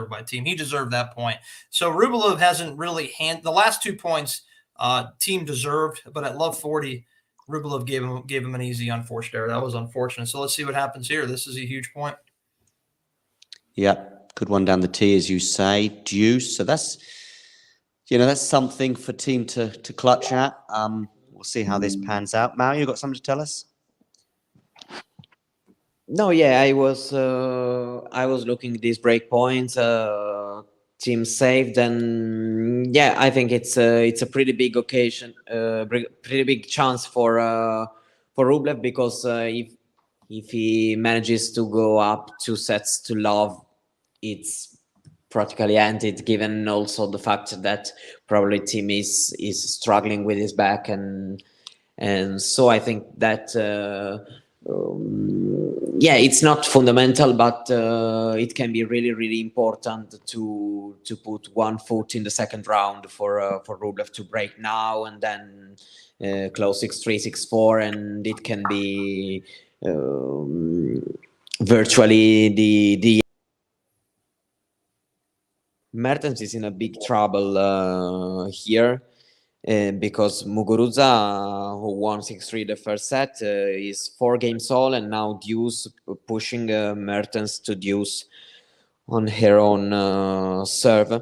by Thiem. He deserved that point. So Rublev hasn't really the last 2 points Thiem deserved, but at love 40, Rublev gave him an easy unforced error. That was unfortunate. So let's see what happens here. This is a huge point. Yeah, good one down the tee, as you say. Deuce. So that's something for Thiem to clutch at. We'll see how this pans out. Mario, you got something to tell us? No, yeah, I was looking at these break points. Thiem saved, and yeah, I think it's a pretty big occasion, pretty big chance for Rublev, because if he manages to go up 2 sets to love, it's practically ended. Given also the fact that probably Thiem is struggling with his back, and so I think that. Yeah, it's not fundamental, but it can be really, really important to put 1 foot in the second round for Rublev to break now and then close 6-3, 6-4, and it can be virtually the Mertens is in a big trouble here. because Muguruza, who won 6-3 the first set, is 4 games all, and now deuce pushing Mertens to deuce on her own serve.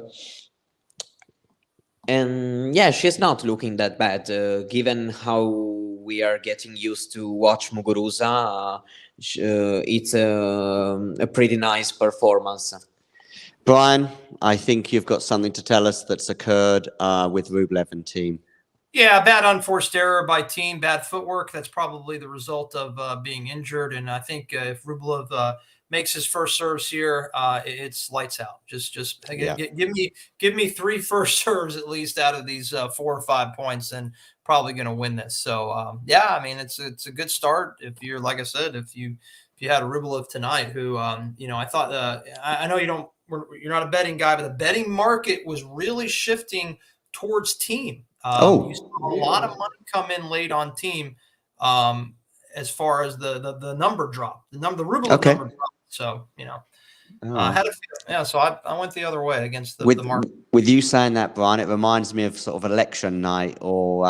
And yeah, she's not looking that bad, given how we are getting used to watch Muguruza. It's a pretty nice performance. Brian, I think you've got something to tell us that's occurred with Rublev and Thiem. Yeah, bad unforced error by Thiem, bad footwork. That's probably the result of being injured. And I think if Rublev makes his first serves here, it's lights out. Just give me 3 first serves at least out of these 4 or 5 points, and probably going to win this. So yeah, I mean it's a good start. If you're, like I said, if you had a Rublev tonight, who I thought I know you're not a betting guy, but the betting market was really shifting towards Thiem. You saw a lot of money come in late on Thiem, as far as the number drop, the Rublev number drop. So I had so I went the other way against the market. With you saying that, Brian, it reminds me of sort of election night, or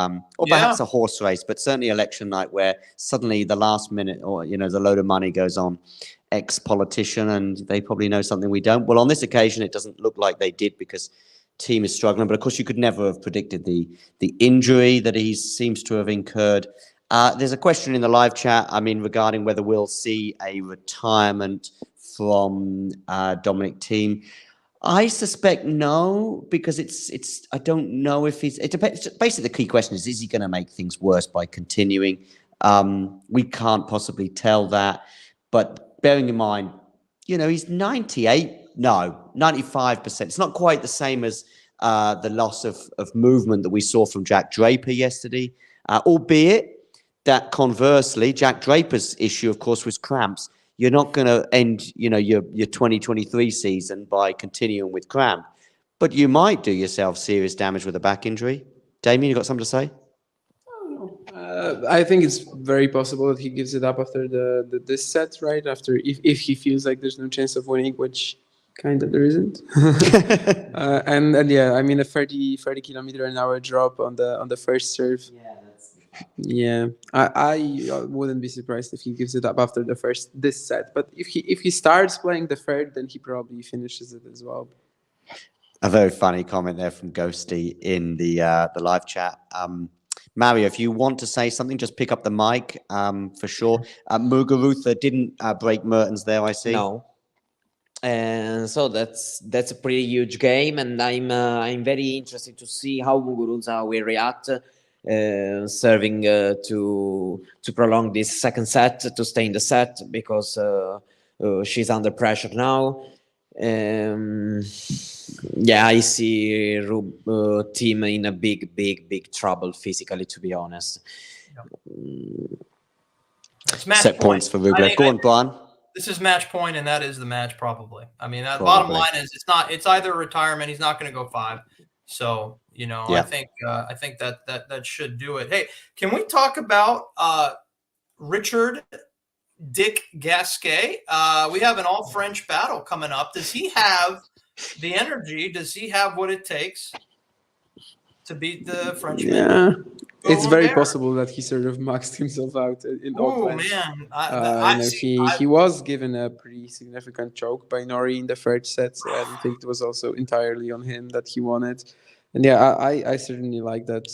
perhaps a horse race, but certainly election night, where suddenly the last minute, or the load of money goes on ex-politician, and they probably know something we don't. Well, on this occasion, it doesn't look like they did, because Thiem is struggling, but of course you could never have predicted the injury that he seems to have incurred. There's a question in the live chat, regarding whether we'll see a retirement from Dominic Thiem. I suspect no, because it's I don't know if it depends. Basically, the key question is he going to make things worse by continuing? We can't possibly tell that, but bearing in mind, he's 95%. It's not quite the same as the loss of movement that we saw from Jack Draper yesterday, albeit that conversely, Jack Draper's issue, of course, was cramps. You're not going to end, your 2023 season by continuing with cramp, but you might do yourself serious damage with a back injury. Damien, you got something to say? I think it's very possible that he gives it up after this set, right? After if he feels like there's no chance of winning, which kind of there isn't. and yeah, a 30 km/h drop on the first serve. Yeah, I wouldn't be surprised if he gives it up after this set. But if he starts playing the third, then he probably finishes it as well. A very funny comment there from Ghosty in the live chat. Mario, if you want to say something, just pick up the mic for sure. Muguruza didn't break Mertens there, I see. No. And so that's a pretty huge game, and I'm very interested to see how Muguruza will react, serving to prolong this second set, to stay in the set, because she's under pressure now. Yeah, I see Thiem in a big trouble physically, to be honest. Set points for Rublev. Go on, Brian. This is match point, and that is the match probably. That bottom line is it's either retirement. He's not going to go 5. So I think that should do it. Hey, can we talk about Richard Dick Gasquet? We have an all French battle coming up. Does he have the energy? Does he have what it takes to beat the Frenchman? Yeah, it's very possible that he sort of maxed himself out in all French. Man, he was given a pretty significant choke by Norrie in the third set, so I don't think it was also entirely on him that he won it. And yeah, I certainly like that.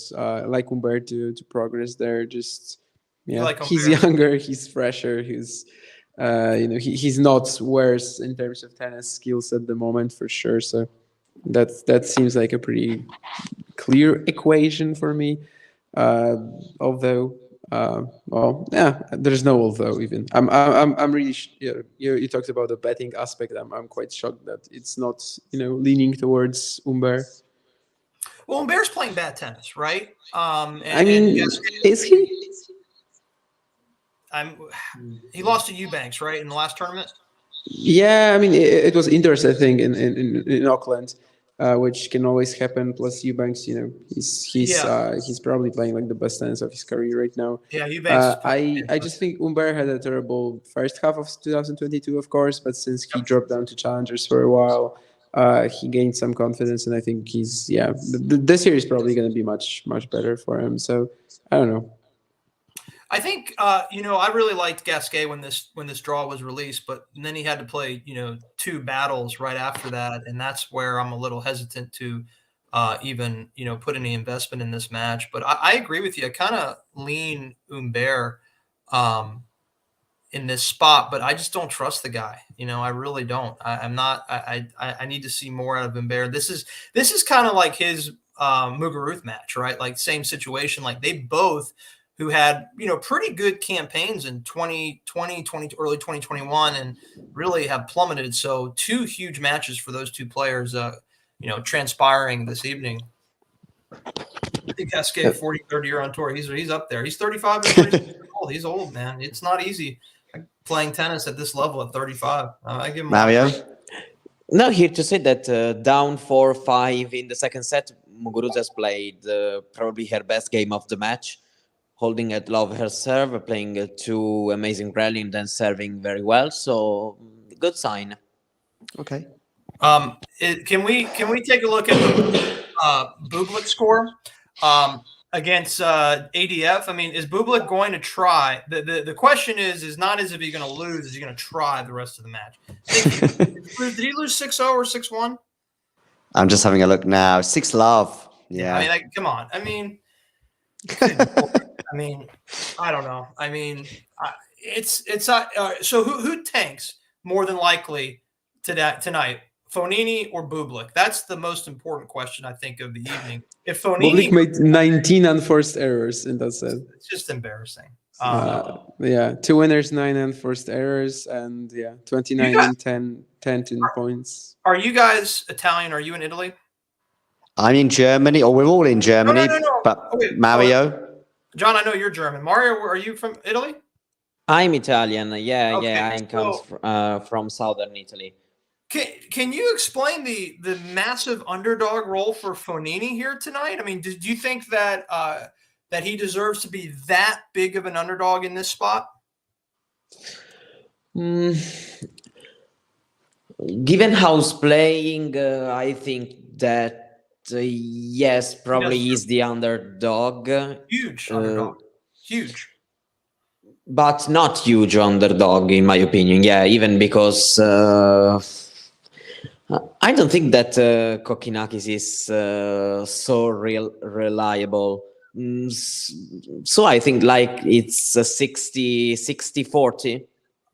Like Humbert to progress there. Just he's younger, he's fresher, he's he's not worse in terms of tennis skills at the moment for sure. So that seems like a pretty clear equation for me. Although, there's no although even. I'm really you talked about the betting aspect. I'm quite shocked that it's not leaning towards Humbert. Well, Humbert's playing bad tennis, right? Is he? He lost to Eubanks, right, in the last tournament? Yeah, it was interesting in Auckland, which can always happen. Plus Eubanks, he's probably playing like the best tennis of his career right now. Yeah, Eubanks. I just think Humbert had a terrible first half of 2022, of course, but since he dropped down to challengers for a while, he gained some confidence, and I think he's this year is probably going to be much better for him. So I don't know. I think I really liked Gasquet when this draw was released, but then he had to play 2 battles right after that, and that's where I'm a little hesitant to even put any investment in this match. But I agree with you. I kind of lean Humbert in this spot, but I just don't trust the guy. I really don't. I'm not. I need to see more out of Humbert. This is kind of like his Muguruza match, right? Like same situation. Like they both, who had pretty good campaigns in 2020, early 2021, and really have plummeted. So 2 huge matches for those 2 players, transpiring this evening. I think Gasquet, 43rd year on tour. He's up there. He's 35 and 36 years old. He's old, man. It's not easy playing tennis at this level at 35. I give him Mario? No, here to say that down 4-5 in the second set, Muguruza has played probably her best game of the match, holding at love her serve, playing 2 amazing rally, and then serving very well. So good sign. Okay. Can we take a look at the Bublik score against ADF? I mean, is Bublik going to try? The question is not as if he's going to lose, is he going to try the rest of the match? Did he lose 6-0 or 6-1? I'm just having a look now. 6-love. Yeah. I mean, like, come on. I mean, I don't know. I mean, it's so who tanks more than likely tonight? Fonini or Bublik? That's the most important question, I think, of the evening. If Fonini Bublik made 19 unforced errors in that set. It's just embarrassing. 2 winners, 9 unforced errors, and 29 and 10 points. Are you guys Italian? Are you in Italy? I'm in Germany, or we're all in Germany, No. but Okay, Mario? John, I know you're German. Mario, are you from Italy? I'm Italian. Okay, I come from southern Italy. Can you explain the massive underdog role for Fonini here tonight? I mean, do you think that that he deserves to be that big of an underdog in this spot? Given how's playing, I think that yes, probably he's the underdog. Huge underdog. Huge. But not huge underdog, in my opinion. Yeah, even because I don't think that Kokkinakis is so reliable. So I think like it's a 60-40.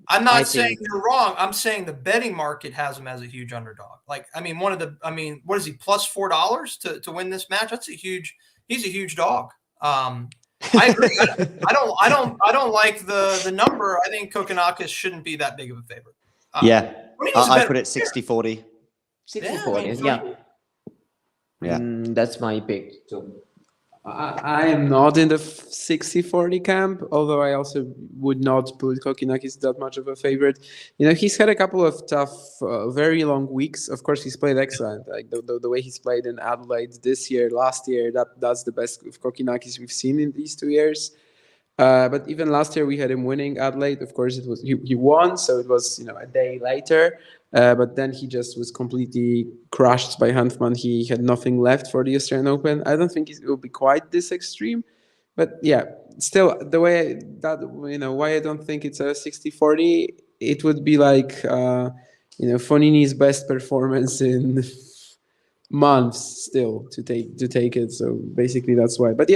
I'm not saying you're wrong. I'm saying the betting market has him as a huge underdog. Like, I mean, what is he, plus $4 to win this match? He's a huge dog. I agree. I don't like the number. I think Kokkinakis shouldn't be that big of a favorite. I put it 60-40. 60-40, yeah. That's my pick too. I am not in the 60-40 camp, although I also would not put Kokkinakis that much of a favorite. He's had a couple of tough, very long weeks. Of course, he's played excellent. Like the way he's played in Adelaide this year, last year, that's the best of Kokkinakis we've seen in these 2 years. But even last year, we had him winning Adelaide. Of course, he won, so it was a day later. But then he just was completely crushed by Hanfmann. He had nothing left for the Australian Open. I don't think it will be quite this extreme, but still the way that why I don't think it's a 60-40. It would be like Fonini's best performance in months still to take it. So basically that's why. But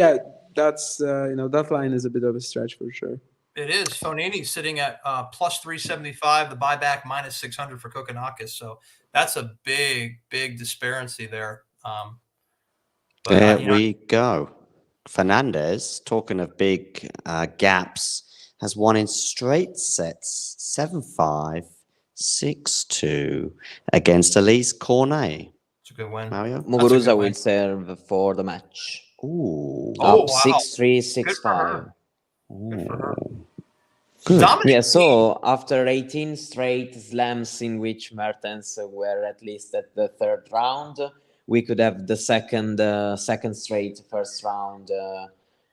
that's that line is a bit of a stretch for sure. It is. Fonini sitting at plus 375, the buyback minus 600 for Kokkinakis. So that's a big disparity there. There we go. Fernandez, talking of big gaps, has won in straight sets, 7-5, 6-2 against Alize Cornet. It's a good win. Mario? Muguruza will serve for the match. Ooh. Up 6-3, 6-5. Good. Dominic, So after 18 straight slams in which Mertens were at least at the third round, we could have the second straight first round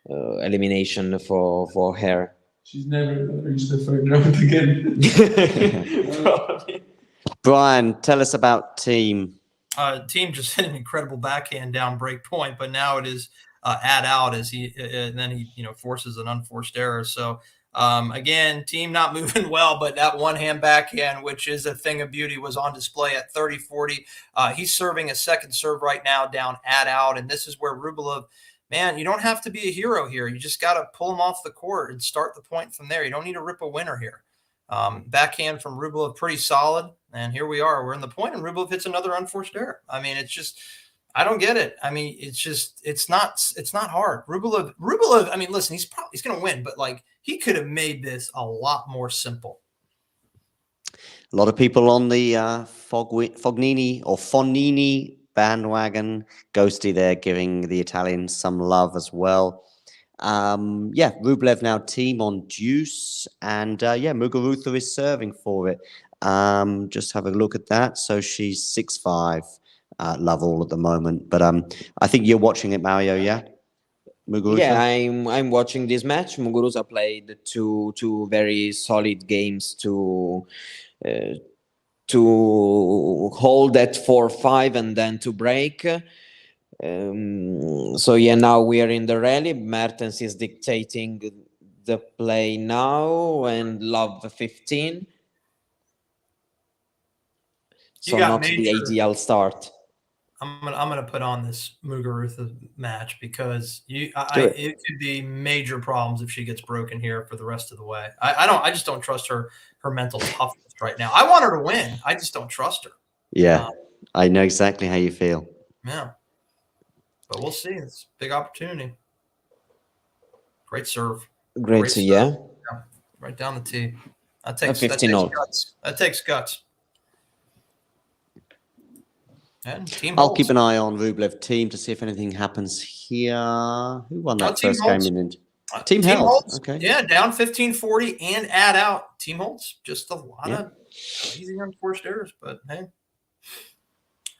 elimination for her. She's never going to reach the third round again. Probably. Brian, tell us about Thiem. Thiem just hit an incredible backhand down break point, but now it is add out as he and then he forces an unforced error. So again, Thiem not moving well, but that one hand backhand, which is a thing of beauty, was on display at 30-40. He's serving a second serve right now down add out, and this is where Rublev, man, you don't have to be a hero here. You just got to pull him off the court and start the point from there. You don't need to rip a winner here. Backhand from Rublev, pretty solid. And here we are. We're in the point, and Rublev hits another unforced error. I mean, it's just, I don't get it. I mean, it's not hard. Rublev. I mean, listen, he's going to win, but like he could have made this a lot more simple. A lot of people on the Fognini or Fonini bandwagon. Ghosty there giving the Italians some love as well. Yeah, Rublev now Thiem on deuce, and yeah, Muguruza is serving for it. Just have a look at that. So she's 6-5. Love all at the moment, but I think you're watching it, Mario. Yeah, Muguruza. Yeah, I'm watching this match. Muguruza played two very solid games to hold at 4-5 and then to break. So yeah, now we are in the rally. Mertens is dictating the play now, and Love 15. So not the ideal start. I'm gonna put on this Muguruza match because it could be major problems if she gets broken here for the rest of the way. I just don't trust her mental toughness right now. I want her to win. I just don't trust her. Yeah, I know exactly how you feel. Yeah. But we'll see. It's a big opportunity. Great serve. Great serve, yeah. Right down the tee. That takes guts. That takes guts. And Thiem I'll holds. keep an eye on Rublev Thiem to see if anything happens here. Who won that first game in Thiem holds. Okay. Yeah, down 15-40 and add out. Thiem holds. Just a lot of easy unforced errors, but hey.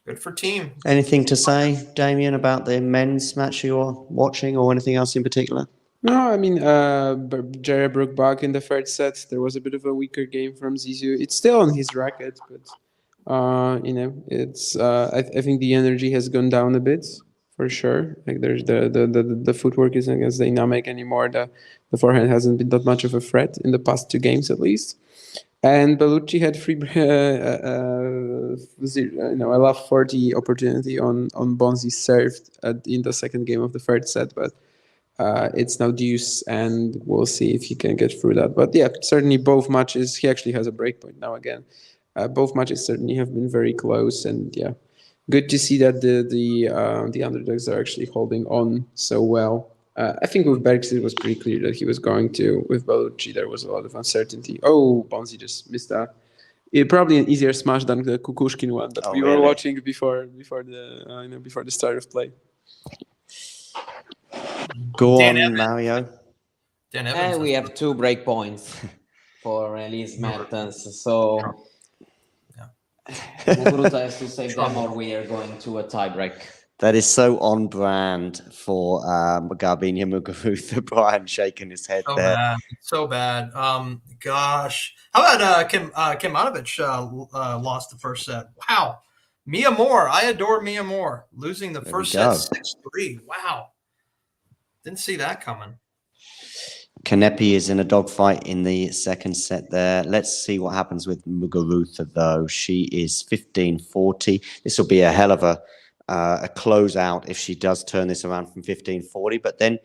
Good for Thiem. Anything to say, Damien, about the men's match you're watching, or anything else in particular? No, I mean, Jerry broke back in the third set. There was a bit of a weaker game from Zizou. It's still on his racket, but it's. I think the energy has gone down a bit for sure. Like there's the footwork isn't as dynamic anymore. The forehand hasn't been that much of a threat in the past 2 games at least. And Bellucci had a love 40 opportunity on Bonzi served in the second game of the third set, but it's now deuce, and we'll see if he can get through that. But yeah, certainly both matches, he actually has a break point now again. Both matches certainly have been very close, and yeah, good to see that the underdogs are actually holding on so well. I think with Bergs it was pretty clear that he was going to. With Bellucci there was a lot of uncertainty. Oh, Bonzi just missed that. Probably an easier smash than the Kukushkin one that we were watching before the start of play. Go on, Mario. Dan Evans we have 2 break points for Elise Mertens, so Muguruza has to save them, or we are going to a tie break. That is so on brand for Garbiñe Muguruza. Brian shaking his head there. So bad. Gosh. How about Kecmanović lost the first set? Wow. Mia Moore. I adore Mia Moore. Losing the first set 6-3. Wow. Didn't see that coming. Kanepi is in a dogfight in the second set there. Let's see what happens with Muguruza, though. She is 15-40. This will be a hell of a closeout if she does turn this around from 15-40. But then,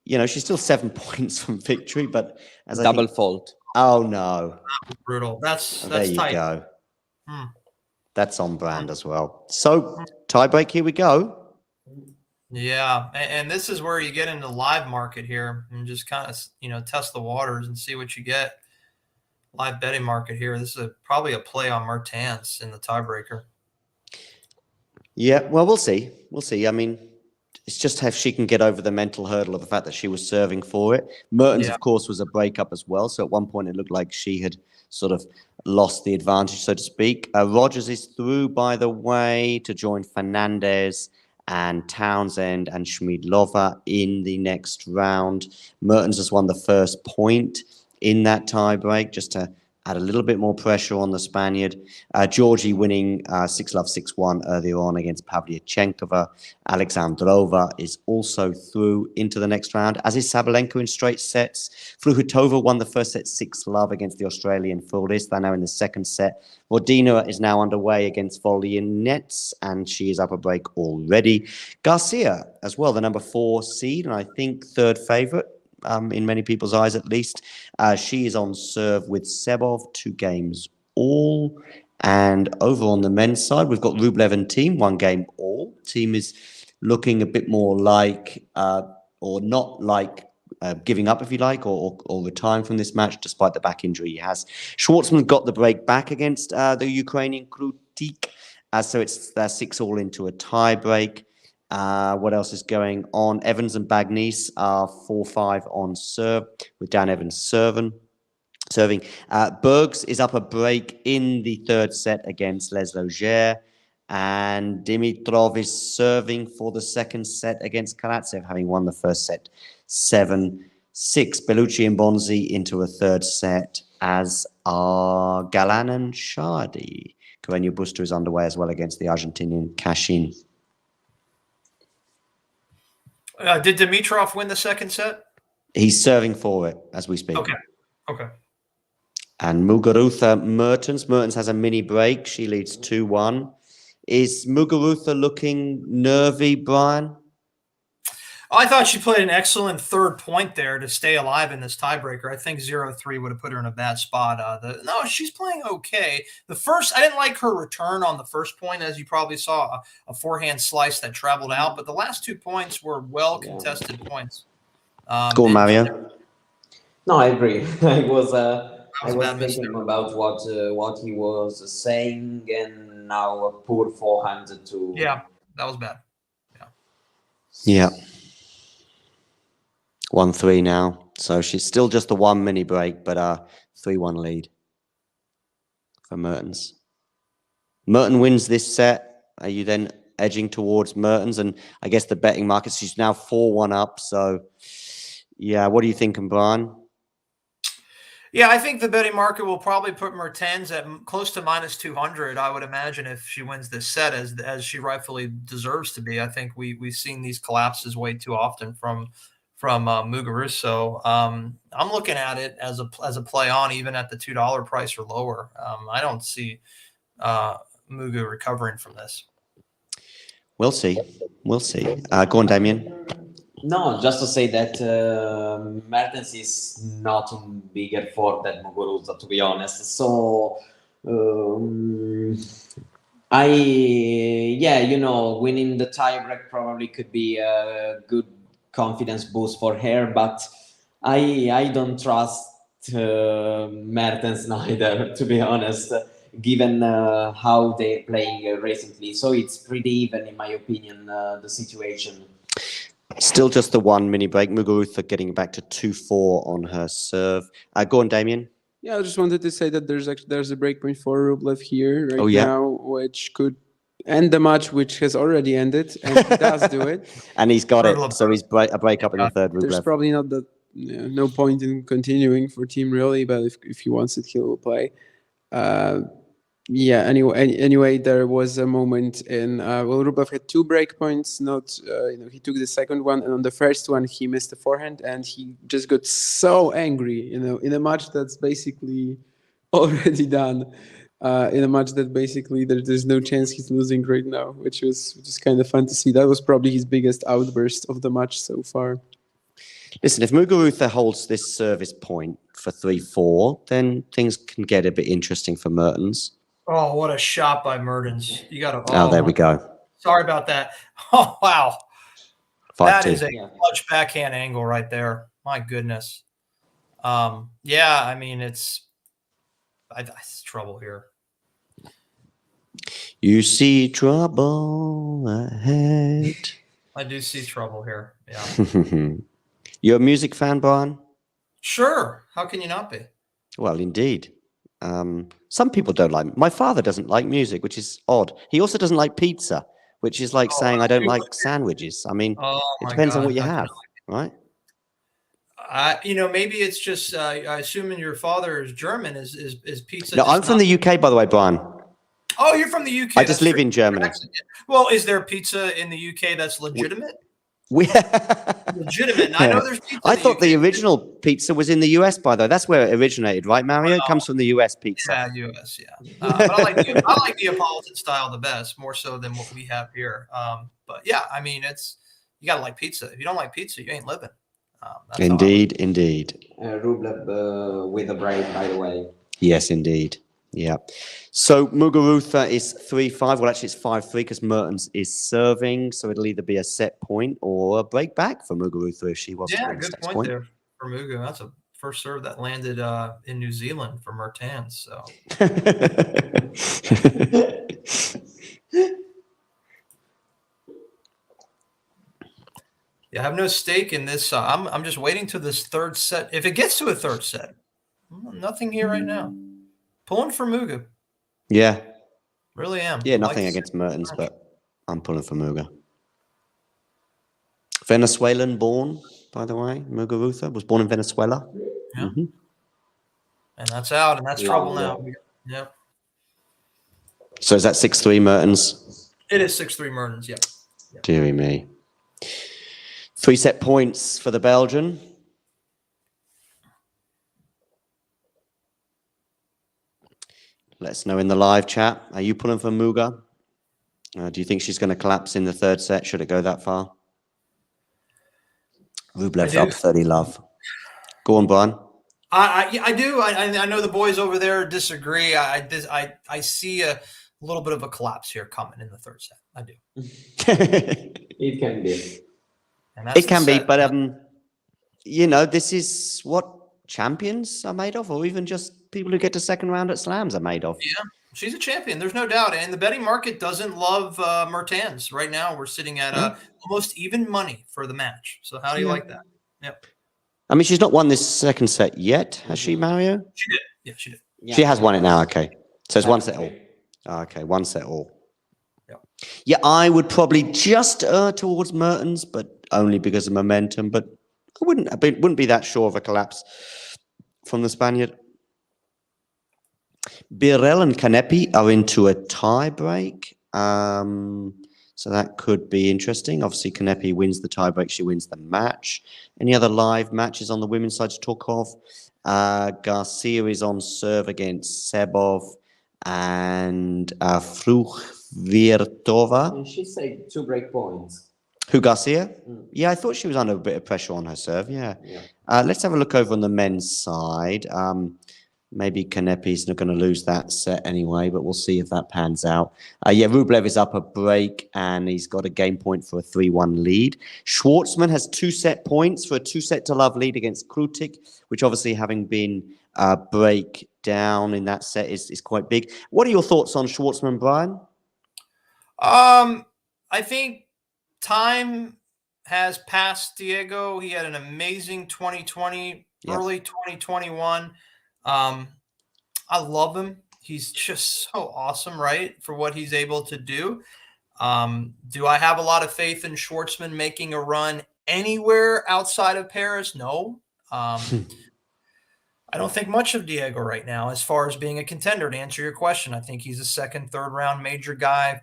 she's still 7 points from victory. But as double fault. Oh no, brutal. That's there you tight. go. That's on brand as well. So tiebreak. Here we go. Yeah, and this is where you get into live market here and just kind of test the waters and see what you get. Live betting market here. This is probably a play on Mertens in the tiebreaker. Yeah, well, we'll see. We'll see. I mean, it's just if she can get over the mental hurdle of the fact that she was serving for it. Mertens, of course, was a breakup as well. So at one point, it looked like she had sort of lost the advantage, so to speak. Rogers is through, by the way, to join Fernandez and Townsend and Schmidlova in the next round. Mertens has won the first point in that tiebreak, just to had a little bit more pressure on the Spaniard. Georgie winning 6-love, 6-1 earlier on against Pavlyuchenkova. Alexandrova is also through into the next round, as is Sabalenka in straight sets. Fruhvirtova won the first set 6-love against the Australian Fullis. They're now in the second set. Rodina is now underway against Volynets, and she is up a break already. Garcia as well, the number 4 seed, and I think third favourite. In many people's eyes, at least. She is on serve with Sebov, 2 games all. And over on the men's side, we've got Rublev and Thiem, 1 game all. Thiem is looking a bit more like, or not like, giving up, if you like, or retiring from this match, despite the back injury he has. Schwartzman got the break back against the Ukrainian Krutik. So it's 6 all into a tie break. What else is going on? Evans and Bagnis are 4-5 on serve, with Dan Evans serving. Bergs is up a break in the third set against Les Logère, and Dimitrov is serving for the second set against Karatsev, having won the first set 7-6. Bellucci and Bonzi into a third set, as are Galan and Shardy. Carreño Busta is underway as well against the Argentinian Cashin. Did Dimitrov win the second set? He's serving for it as we speak. Okay. And Muguruza Mertens. Mertens has a mini break. She leads 2-1. Is Muguruza looking nervy, Brian? I thought she played an excellent third point there to stay alive in this tiebreaker. I think 0-3 would have put her in a bad spot. No, she's playing okay. The first, I didn't like her return on the first point, as you probably saw, a forehand slice that traveled out. But the last 2 points were well-contested points. Go on, Mario. No, I agree. I was bad thinking about what he was saying, and now a poor forehand to. Yeah, that was bad. Yeah. 1-3 now. So she's still just the 1 mini break, but 3-1 lead for Mertens. Mertens wins this set. Are you then edging towards Mertens? And I guess the betting markets, she's now 4-1 up. So, yeah, what are you thinking, Brian? Yeah, I think the betting market will probably put Mertens at close to -200. I would imagine if she wins this set, as she rightfully deserves to be. I think we've seen these collapses way too often from Muguruza. So I'm looking at it as a play on, even at the $2 price or lower. I don't see Mugu recovering from this. We'll see. Go on, Damien. No, just to say that Mertens is not in bigger form than Muguruza, to be honest. So, winning the tiebreak probably could be a good confidence boost for her, but I don't trust Mertens neither, to be honest, given how they're playing recently. So it's pretty even, in my opinion, the situation. Still just the 1 mini break. Muguruza getting back to 2-4 on her serve. Go on, Damien. Yeah, I just wanted to say that there's a breakpoint for Rublev here now, which could end the match, which has already ended, and he does do it. And he's got it. So he's a break up in the third. There's Rublev. probably not that no point in continuing for Thiem really, but if he wants it, he'll play. Anyway, there was a moment in Rublev had 2 break points. He took the second one, and on the first one he missed the forehand, and he just got so angry. In a match that's basically already done, in a match that basically there's no chance he's losing right now, which is kind of fun to see. That was probably his biggest outburst of the match so far. Listen, if Muguruza holds this service point for 3-4, then things can get a bit interesting for Mertens. Oh, what a shot by Mertens. You got to. Oh, there we go. Sorry about that. Oh, wow. 5-2. That is a clutch backhand angle right there. My goodness. I mean, it's trouble here. You see trouble ahead. I do see trouble here. Yeah. You're a music fan, Brian? Sure. How can you not be? Well, indeed. Some people don't like. My father doesn't like music, which is odd. He also doesn't like pizza, which is like saying I don't like sandwiches. I mean, it depends on what you have, right? Maybe it's just. I assuming your father is German. Is pizza? No, I'm from the UK, by the way, Brian. Oh, you're from the UK. I just live in Germany. Well, is there pizza in the UK that's legitimate? Legitimate. I know there's pizza. I thought the original pizza was in the US, by the way. That's where it originated, right, Mario? It comes from the US pizza. Yeah, US, yeah. But I like the Neapolitan style the best, more so than what we have here. But yeah, I mean, you gotta like pizza. If you don't like pizza, you ain't living. Indeed. Rublev with a break, by the way. Yes, indeed. Yeah. So Muguruza is 3-5. Well, actually, it's 5-3 because Mertens is serving. So it'll either be a set point or a break back for Muguruza if she was to win a good set point there for Mugu. That's a first serve that landed in New Zealand for Mertens. So. Yeah, I have no stake in this. I'm just waiting to this third set. If it gets to a third set, nothing here right now. Pulling for Mugu. Yeah. Really am. Yeah, nothing against Mertens, but I'm pulling for Mugu. Venezuelan born, by the way. Muguruza was born in Venezuela. Yeah. Mm-hmm. And that's out, and that's trouble now. Yep. So is that 6-3 Mertens? It is 6-3 Mertens, yep. Deary me. 3 set points for the Belgian. Let us know in the live chat. Are you pulling for Muga? Do you think she's going to collapse in the third set? Should it go that far? Rublev's up 30 love. Go on, Brian. I do. I know the boys over there disagree. I see a little bit of a collapse here coming in the third set. I do. It can be. It can be, but this is what champions are made of, or even just people who get to second round at slams are made of. Yeah, she's a champion. There's no doubt. And the betting market doesn't love Mertens. Right now, we're sitting at almost even money for the match. So how do you like that? Yep. I mean, she's not won this second set yet, has she, Mario? She did. Yeah, she did. Yeah. She has won it now. Okay. So it's 1 set all. Okay, 1 set all. Yeah, I would probably just towards Mertens, but only because of momentum. But I wouldn't be that sure of a collapse from the Spaniard. Birel and Kanepi are into a tie break. So that could be interesting. Obviously, Kanepi wins the tie break. She wins the match. Any other live matches on the women's side to talk of? Garcia is on serve against Sebov and Fruchvirtova. She said 2 break points. Who, Garcia? Yeah, I thought she was under a bit of pressure on her serve. Yeah. Let's have a look over on the men's side. Maybe Kanepi's not going to lose that set anyway, but we'll see if that pans out. Rublev is up a break, and he's got a game point for a 3-1 lead. Schwartzman has 2 set points for a 2-set-to-love lead against Krutik, which obviously having been break down in that set is quite big. What are your thoughts on Schwartzman, Brian? I think time has passed Diego. He had an amazing 2020, early 2021. I love him. He's just so awesome, right? For what he's able to do. Do I have a lot of faith in Schwartzman making a run anywhere outside of Paris? No. I don't think much of Diego right now as far as being a contender, to answer your question. I think he's a second, third round major guy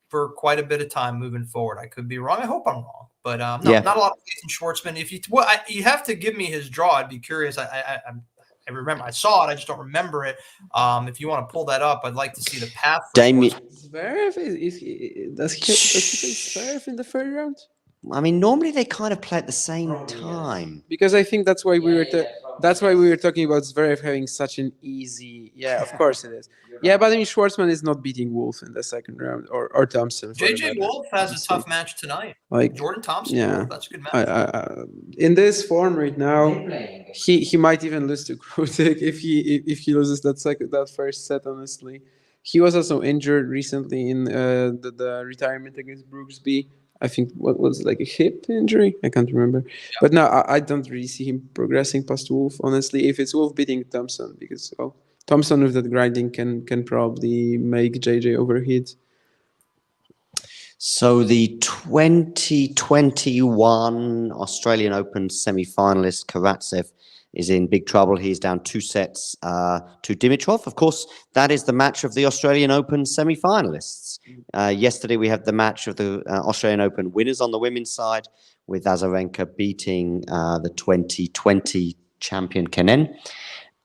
for quite a bit of time moving forward. I could be wrong. I hope I'm wrong, but not a lot of faith in Schwartzman. If you have to give me his draw, I'd be curious. I remember I saw it. I just don't remember it. If you want to pull that up, I'd like to see the path. Damien, Zverev does he play Zverev in the third round? I mean, normally they kind of play at the same time. Because I think that's why we were talking about Zverev having such an easy. Yeah, of course it is. Yeah, but I mean Schwartzman is not beating Wolf in the second round or Thompson. JJ Wolf has a tough match tonight. Like Jordan Thompson. Yeah, that's a good match. In this form right now, he might even lose to Krutik if he loses that first set. Honestly, he was also injured recently in the retirement against Brooksby. I think what was like a hip injury. I can't remember. Yep. But no, I don't really see him progressing past Wolf. Honestly, if it's Wolf beating Thompson, because Thompson with that grinding can probably make JJ overheat. So the 2021 Australian Open semi-finalist Karatsev is in big trouble. He's down 2 sets to Dimitrov. Of course, that is the match of the Australian Open semi-finalists. Yesterday, we had the match of the Australian Open winners on the women's side, with Azarenka beating the 2020 champion Kenin.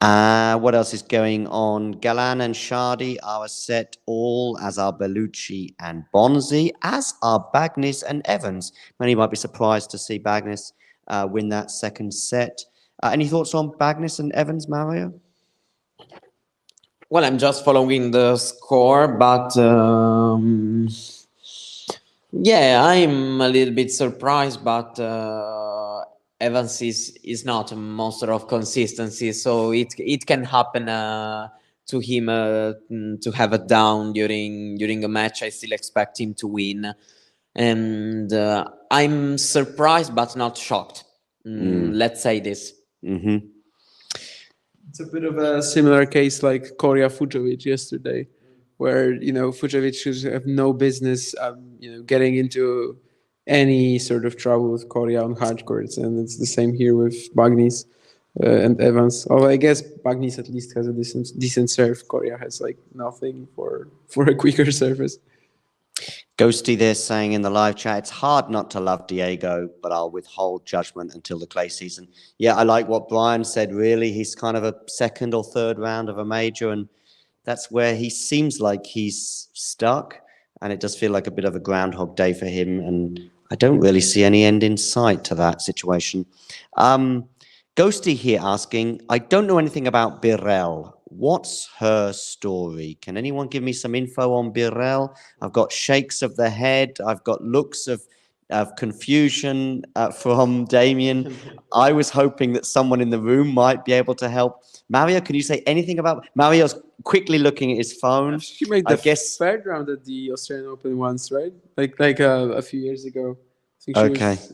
What else is going on? Galan and Shardy are a set all, as are Bellucci and Bonzi, as are Bagnis and Evans. Many might be surprised to see Bagnis win that second set. Any thoughts on Bagnis and Evans, Mario? Well, I'm just following the score, but yeah, I'm a little bit surprised, but Evans is not a monster of consistency, so it can happen to him to have a down during a match. I still expect him to win, and I'm surprised but not shocked. Let's say this. Mm-hmm. It's a bit of a similar case like Korea Fujovic yesterday, where Fujovic should have no business getting into any sort of trouble with Korea on hard courts, and it's the same here with Bagnis and Evans. Although I guess Bagnis at least has a decent serve. Korea has like nothing for a quicker surface. Ghosty there saying in the live chat, it's hard not to love Diego, but I'll withhold judgment until the clay season. Yeah, I like what Brian said, really. He's kind of a second or third round of a major, and that's where he seems like he's stuck, and it does feel like a bit of a Groundhog Day for him, and I don't really see any end in sight to that situation. Ghosty here asking, I don't know anything about Birrell. What's her story? Can anyone give me some info on Birrell? I've got shakes of the head. I've got looks of confusion from Damien. I was hoping that someone in the room might be able to help. Mario, can you say anything about... Mario's quickly looking at his phone. She made the third round at the Australian Open once, right? Like a few years ago. I think she was,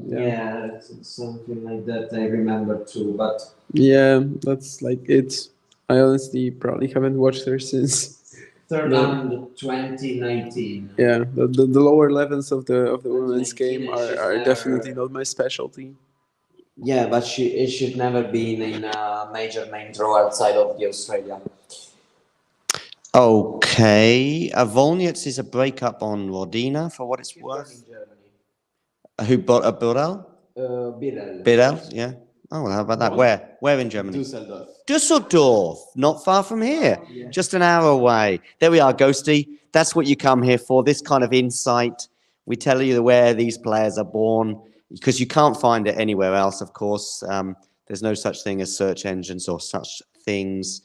yeah, something like that. I remember too, but yeah, that's like it. I honestly probably haven't watched her since third round 2019. Yeah, the lower levels of the women's game are definitely not my specialty. Yeah, but it should never been in a major main draw outside of the Australia. Okay. Volnitz is a breakup on Rodina, for what it's worth. Who bought a Birrell? Birrell, yeah. Oh, well, how about that? Where in Germany? Düsseldorf, not far from here, just an hour away. There we are, Ghosty. That's what you come here for, this kind of insight. We tell you where these players are born, because you can't find it anywhere else, of course. There's no such thing as search engines or such things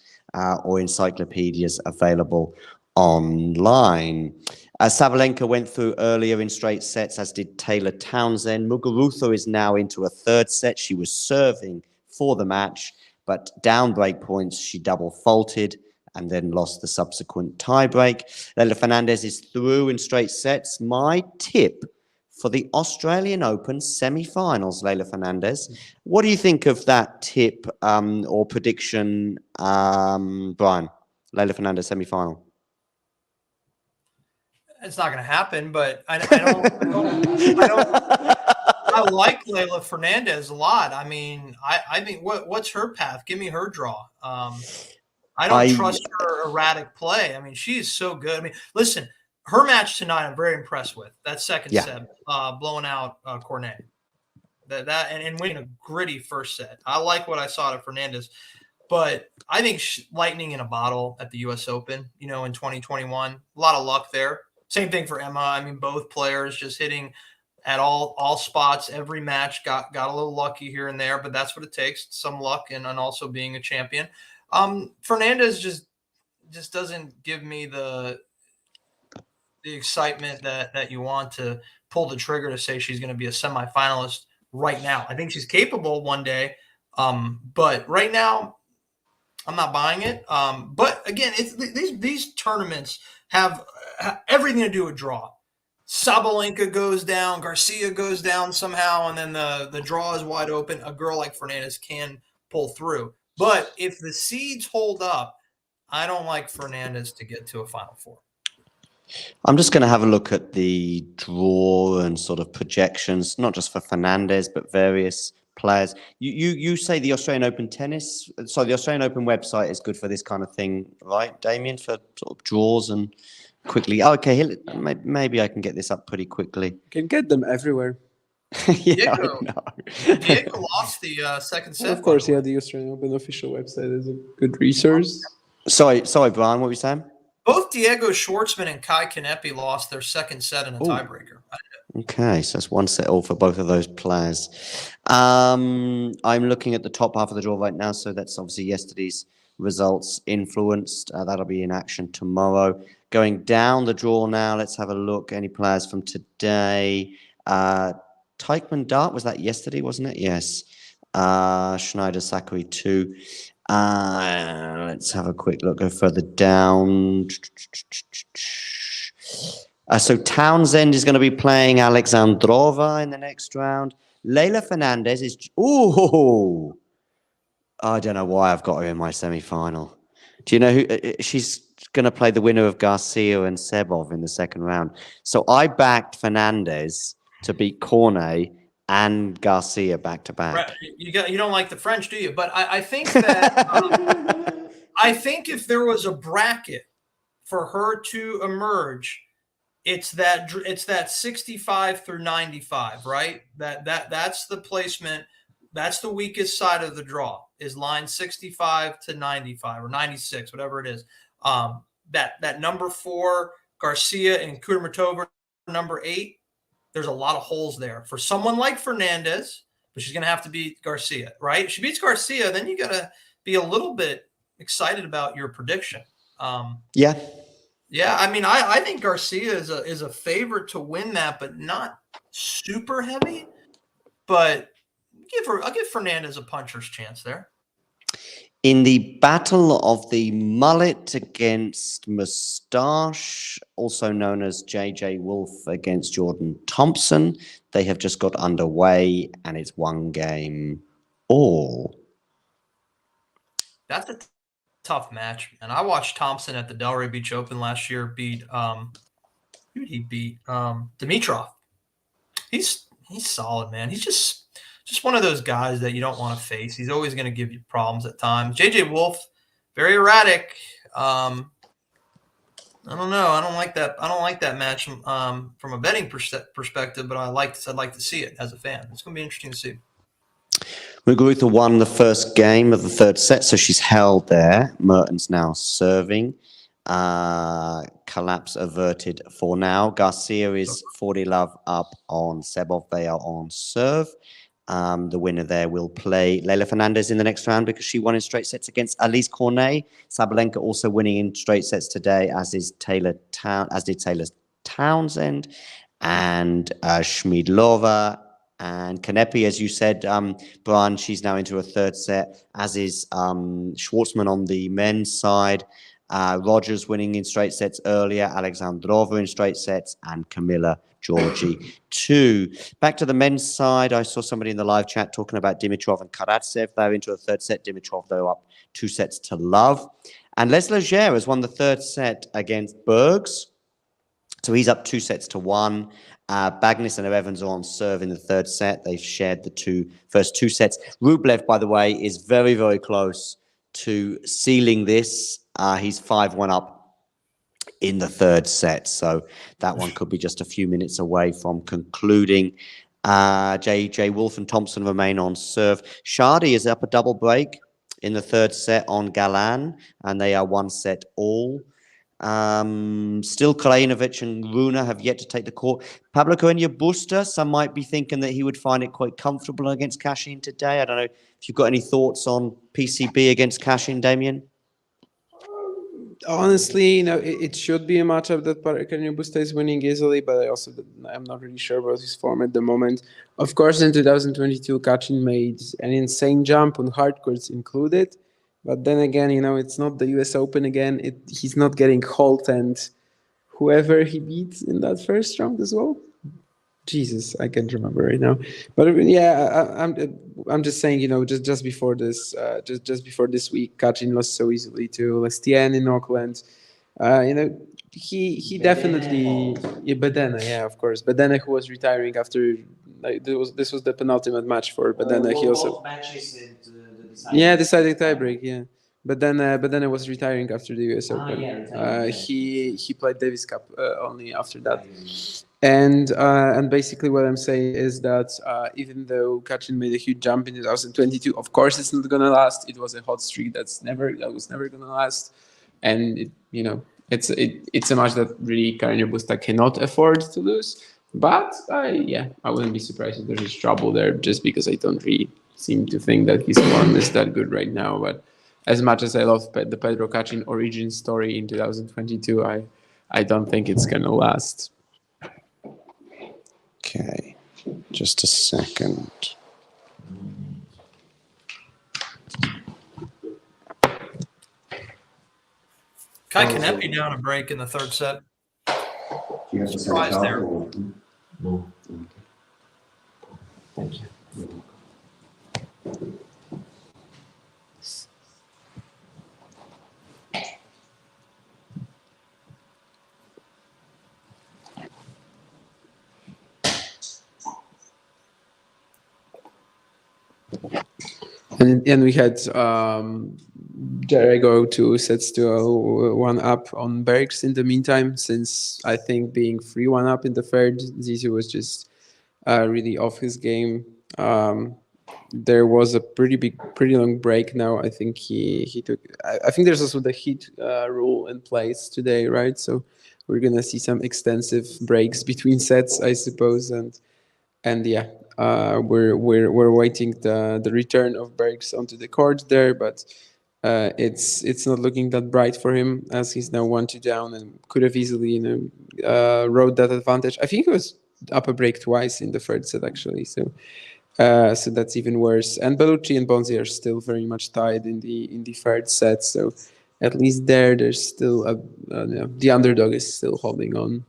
or encyclopedias available online. Sabalenka went through earlier in straight sets, as did Taylor Townsend. Muguruza is now into a third set. She was serving for the match, but down break points, she double faulted and then lost the subsequent tiebreak. Leylah Fernandez is through in straight sets. My tip for the Australian Open semi-finals, Leylah Fernandez. What do you think of that tip or prediction, Brian? Leylah Fernandez semi-final. It's not going to happen, but I like Leylah Fernandez a lot. I mean, I think what's her path? Give me her draw. I don't trust her erratic play. I mean, she is so good. I mean, listen, her match tonight, I'm very impressed with that second set, blowing out Cornet. And winning a gritty first set. I like what I saw to Fernandez, but I think lightning in a bottle at the U.S. Open, in 2021, a lot of luck there. Same thing for Emma. I mean, both players just hitting at all spots. Every match got a little lucky here and there, but that's what it takes. Some luck and also being a champion. Fernandez just doesn't give me the excitement that you want to pull the trigger to say she's going to be a semifinalist right now. I think she's capable one day, but right now I'm not buying it. But again, these tournaments have everything to do with draw. Sabalenka goes down, Garcia goes down somehow, and then the draw is wide open. A girl like Fernandez can pull through. But if the seeds hold up, I don't like Fernandez to get to a Final Four. I'm just going to have a look at the draw and sort of projections, not just for Fernandez, but various players. You say the Australian Open tennis, so the Australian Open website is good for this kind of thing, right, Damien, for sort of draws and quickly. Oh, okay, maybe I can get this up pretty quickly. You can get them everywhere. Yeah, Diego lost the second set. Well, of course, yeah, the Australian Open official website is a good resource. Sorry, Brian, what were you saying? Both Diego Schwartzman and Kai Kanepi lost their second set in a tiebreaker. Okay, so that's 1 set all for both of those players. I'm looking at the top half of the draw right now, so that's obviously yesterday's results influenced. That'll be in action tomorrow. Going down the draw now, let's have a look. Any players from today? Teichmann Dart, was that yesterday, wasn't it? Yes. Schneider Sakari 2. Let's have a quick look, go further down. So Townsend is going to be playing Alexandrova in the next round. Leylah Fernandez is... Ooh! I don't know why I've got her in my semi-final. Do you know who... She's going to play the winner of Garcia and Sebov in the second round. So I backed Fernandez to beat Cornet and Garcia back-to-back. Right. You don't like the French, do you? But I think that... I think if there was a bracket for her to emerge... It's that 65 through 95, right? That's the placement. That's the weakest side of the draw is line 65 to 95 or 96, whatever it is. That number 4, Garcia and Kudermetova, number 8. There's a lot of holes there for someone like Fernandez, but she's going to have to beat Garcia, right? If she beats Garcia, then you got to be a little bit excited about your prediction. Yeah. Yeah, I mean, I think Garcia is a favorite to win that, but not super heavy. But I'll give Fernandez a puncher's chance there. In the battle of the mullet against moustache, also known as JJ Wolf against Jordan Thompson, they have just got underway, and it's 1 game all. That's a tough match, and I watched Thompson at the Delray Beach Open last year beat who did he beat? Dimitrov. He's solid, man. He's just one of those guys that you don't want to face. He's always going to give you problems at times. JJ Wolf, very erratic. I don't know. I don't like that match from a betting perspective, but I'd like to see it as a fan. It's going to be interesting to see. Muguruza won the first game of the third set, so she's held there. Mertens now serving. Collapse averted for now. Garcia is 40 love up on Sebov. They are on serve. The winner there will play Leylah Fernandez in the next round because she won in straight sets against Alize Cornet. Sabalenka also winning in straight sets today, as did Taylor Townsend and Schmidlova. And Kanepi, as you said, Brian, she's now into a third set, as is Schwartzman on the men's side. Rogers winning in straight sets earlier, Alexandrova in straight sets, and Camilla Giorgi 2. Back to the men's side, I saw somebody in the live chat talking about Dimitrov and Karatsev. They're into a third set. Dimitrov, though, up 2 sets to love. And Les Leger has won the third set against Bergs. So he's up 2 sets to 1. Bagnis and Evans are on serve in the third set. They've shared the first two sets. Rublev, by the way, is very, very close to sealing this. He's 5-1 up in the third set. So that one could be just a few minutes away from concluding. JJ Wolf and Thompson remain on serve. Shardy is up a double break in the third set on Galan, and they are 1 set all. Still Krajinović and Rune have yet to take the court. Pablo Carreño Busta, some might be thinking that he would find it quite comfortable against Cashin today. I don't know if you've got any thoughts on PCB against Cashin, Damien? Honestly, it should be a matchup that Carreño Busta is winning easily, but I'm not really sure about his form at the moment. Of course, in 2022, Cashin made an insane jump on hard courts included. But then again, it's not the US Open again. He's not getting Holt and whoever he beats in that first round as well. Jesus, I can't remember right now. But yeah, I'm just saying, just before this, just before this week, Kachin lost so easily to Lestienne in Auckland. he definitely Baena, yeah, of course. Baena, who was retiring after this was the penultimate match for Baena. He also decided tiebreak, yeah. But then was retiring after the US Open. He played Davis Cup only after that. And basically what I'm saying is that even though Kachin made a huge jump in 2022, of course it's not gonna last. It was a hot streak that was never gonna last, and it's a match that really Carreño Busta cannot afford to lose. But I wouldn't be surprised if there's trouble there, just because I don't really seem to think that his form is that good right now. But as much as I love the Pedro Kachin origin story in 2022, I don't think it's gonna last. Okay, just a second. Kai Kanepi down a break in the third set. Surprise there. No. Thank you. And we had Jarego 2 sets to 1 up on Bergs in the meantime, since I think being 3-1 up in the third, Zizou was just really off his game. There was a pretty long break now. I think he took. I think there's also the heat rule in place today, right? So we're gonna see some extensive breaks between sets, I suppose, and yeah. We're waiting the return of Bergs onto the court there, but it's not looking that bright for him, as he's now 1-2 down and could have easily rode that advantage. I think he was up a break twice in the third set actually, so that's even worse. And Bellucci and Bonzi are still very much tied in the third set, so at least there's still the underdog is still holding on.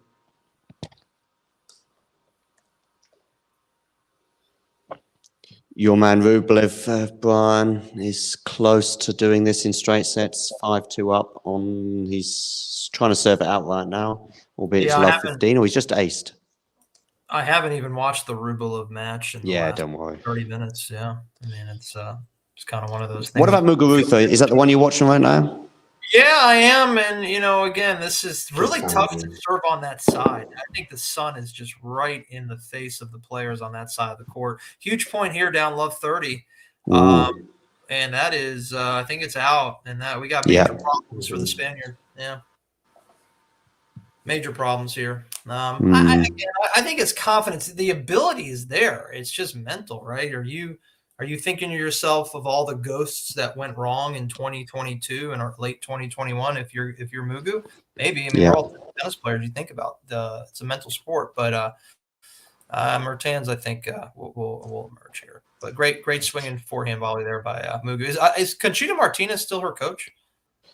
Your man Rublev, Brian, is close to doing this in straight sets, 5-2 up on. He's trying to serve it out right now, albeit it's love 15, or he's just aced. I haven't even watched the Rublev match in the last don't worry. 30 minutes. Yeah, I mean it's kind of one of those things. What about Muguruza? Is that the one you're watching right now? Yeah, I am, and again, this is really tough to serve on that side. I think the sun is just right in the face of the players on that side of the court. Huge point here, down love 30, and that is, I think it's out, and that we got major problems for the Spaniard. Yeah, major problems here. I think it's confidence. The ability is there. It's just mental, right? Are you thinking to yourself of all the ghosts that went wrong in 2022 and late 2021? If you're Mugu, maybe. I mean, we're all tennis players. You think about it's a mental sport, but Mertens, I think, will emerge here. But great swinging forehand volley there by Mugu. Is Conchita Martinez still her coach?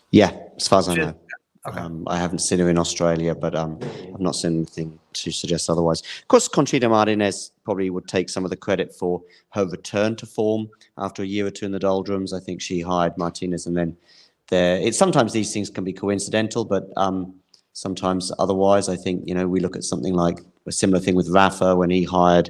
Yeah, as far as I know. Okay. I haven't seen her in Australia, but I've not seen anything to suggest otherwise. Of course, Conchita Martinez probably would take some of the credit for her return to form after a year or two in the doldrums. I think she hired Martinez, and then sometimes these things can be coincidental, but sometimes otherwise. I think we look at something like a similar thing with Rafa when he hired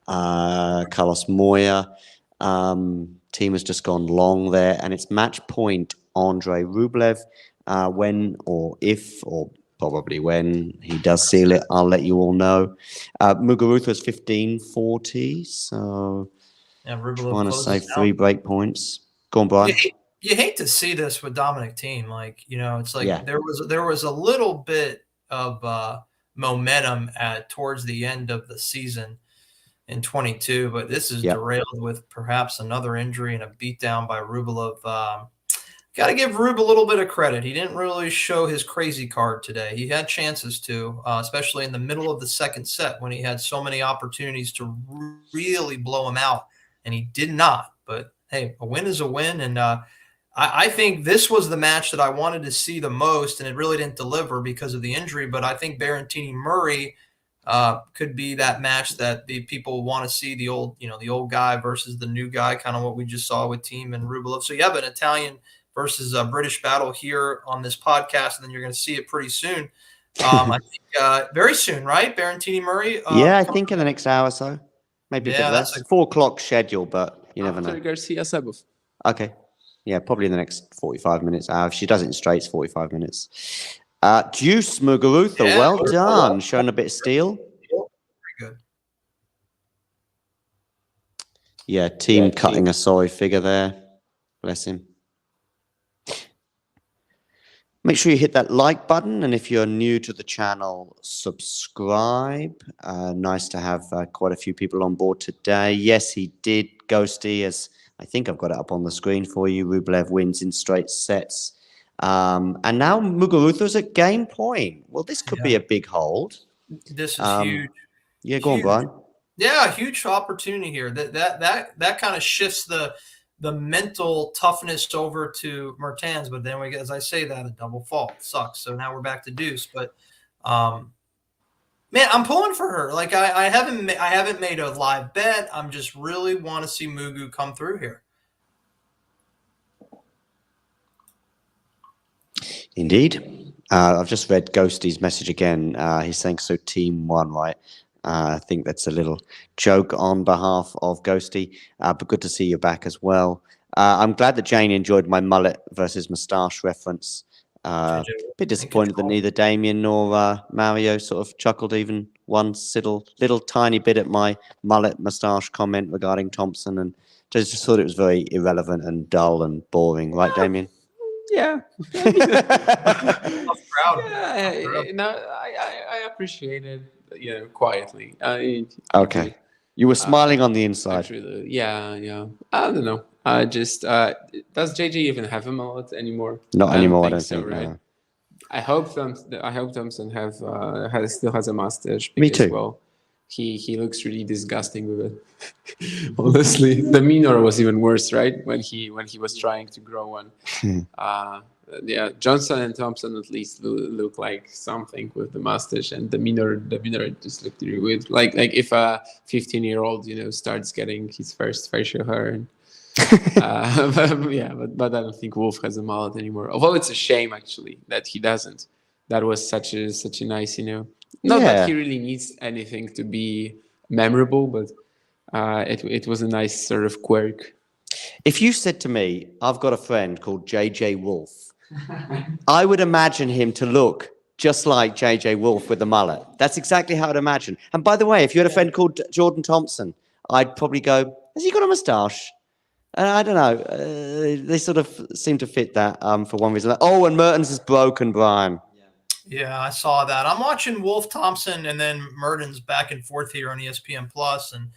Carlos Moya. Team has just gone long there, and it's match point Andrey Rublev. When or if or probably when he does seal it, I'll let you all know. Muguruza is 15-40, so Rublev trying to save 3 break points. Go on, Brian. You hate to see this with Dominic Thiem. It's like there was a little bit of momentum towards the end of the season in 22, but this is derailed with perhaps another injury and a beatdown by Rublev. Got to give Rube a little bit of credit. He didn't really show his crazy card today. He had chances to, especially in the middle of the second set when he had so many opportunities to really blow him out, and he did not. But, hey, a win is a win, and I think this was the match that I wanted to see the most, and it really didn't deliver because of the injury. But I think Berrettini-Murray could be that match that the people want to see, the old guy versus the new guy, kind of what we just saw with Thiem and Rublev. So you have an Italian versus a British battle here on this podcast, and then you're going to see it pretty soon. I think very soon, right? Berrettini Murray. Yeah, I think in the next hour or so. Maybe a Yeah, bit that's less. 4 o'clock schedule, but you never After know. Garcia Sabov. Okay. Yeah, probably in the next 45 minutes. If she does it in straights, 45 minutes. Deuce Muguruza, Yeah. well done. Showing a bit of steel. Very good. Yeah, team Yeah, cutting team. a sorry figure there. Bless him. Make sure you hit that like button. And if you're new to the channel, subscribe. Nice to have quite a few people on board today. Yes, he did, Ghosty, as I think I've got it up on the screen for you. Rublev wins in straight sets. And now Muguruza's at game point. Well, this could be a big hold. This is huge. Yeah, go on, Huge. Brian. Yeah, huge opportunity here. That kind of shifts the mental toughness over to Mertens, but then as I say that, a double fault sucks. So now we're back to deuce. But man, I'm pulling for her. Like I haven't made a live bet. I'm just really want to see Mugu come through here. Indeed. I've just read Ghosty's message again. He's saying, so team won, right? I think that's a little joke on behalf of Ghosty, but good to see you back as well. I'm glad that Jane enjoyed my mullet versus moustache reference. A bit disappointed that neither Damien nor Mario sort of chuckled even one little tiny bit at my mullet moustache comment regarding Thompson, and just thought it was very irrelevant and dull and boring, right, Damien? Yeah. I'm proud. I appreciate it, quietly. Okay. You were smiling on the inside. Actually, yeah. I don't know. Does JJ even have a mullet anymore? Not anymore, I don't think. Right? No. I hope Thompson still has a mustache. Me Because, too. Well, he looks really disgusting with it. Honestly, the Minor was even worse, right? When he was trying to grow one. Yeah, Johnson and Thompson at least look like something with the mustache, and the Minor just looked really weird. Like if a 15-year-old starts getting his first facial hair. And, but I don't think Wolf has a mullet anymore. Although it's a shame actually that he doesn't. That was such a nice, not that he really needs anything to be memorable, but it was a nice sort of quirk. If you said to me, I've got a friend called JJ Wolf, I would imagine him to look just like JJ Wolf with the mullet. That's exactly how I'd imagine. And by the way, if you had a friend called Jordan Thompson, I'd probably go, has he got a moustache? I don't know. They sort of seem to fit that for one reason. Oh, and Mertens is broken, Brian. Yeah, I saw that. I'm watching Wolf Thompson and then Mertens back and forth here on ESPN Plus, and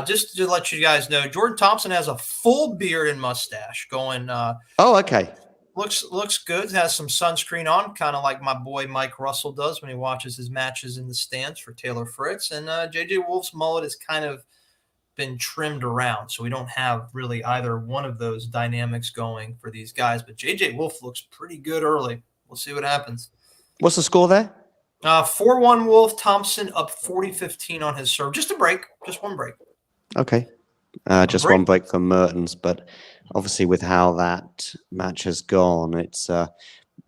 just to let you guys know, Jordan Thompson has a full beard and mustache going. Oh, okay. Looks good. Has some sunscreen on, kind of like my boy Mike Russell does when he watches his matches in the stands for Taylor Fritz. And JJ Wolf's mullet has kind of been trimmed around, so we don't have really either one of those dynamics going for these guys. But JJ Wolf looks pretty good early. We'll see what happens. What's the score there? 4-1 Wolf. Thompson up 40-15 on his serve. Just one break. Okay. Just one break for Mertens, but obviously with how that match has gone, it's I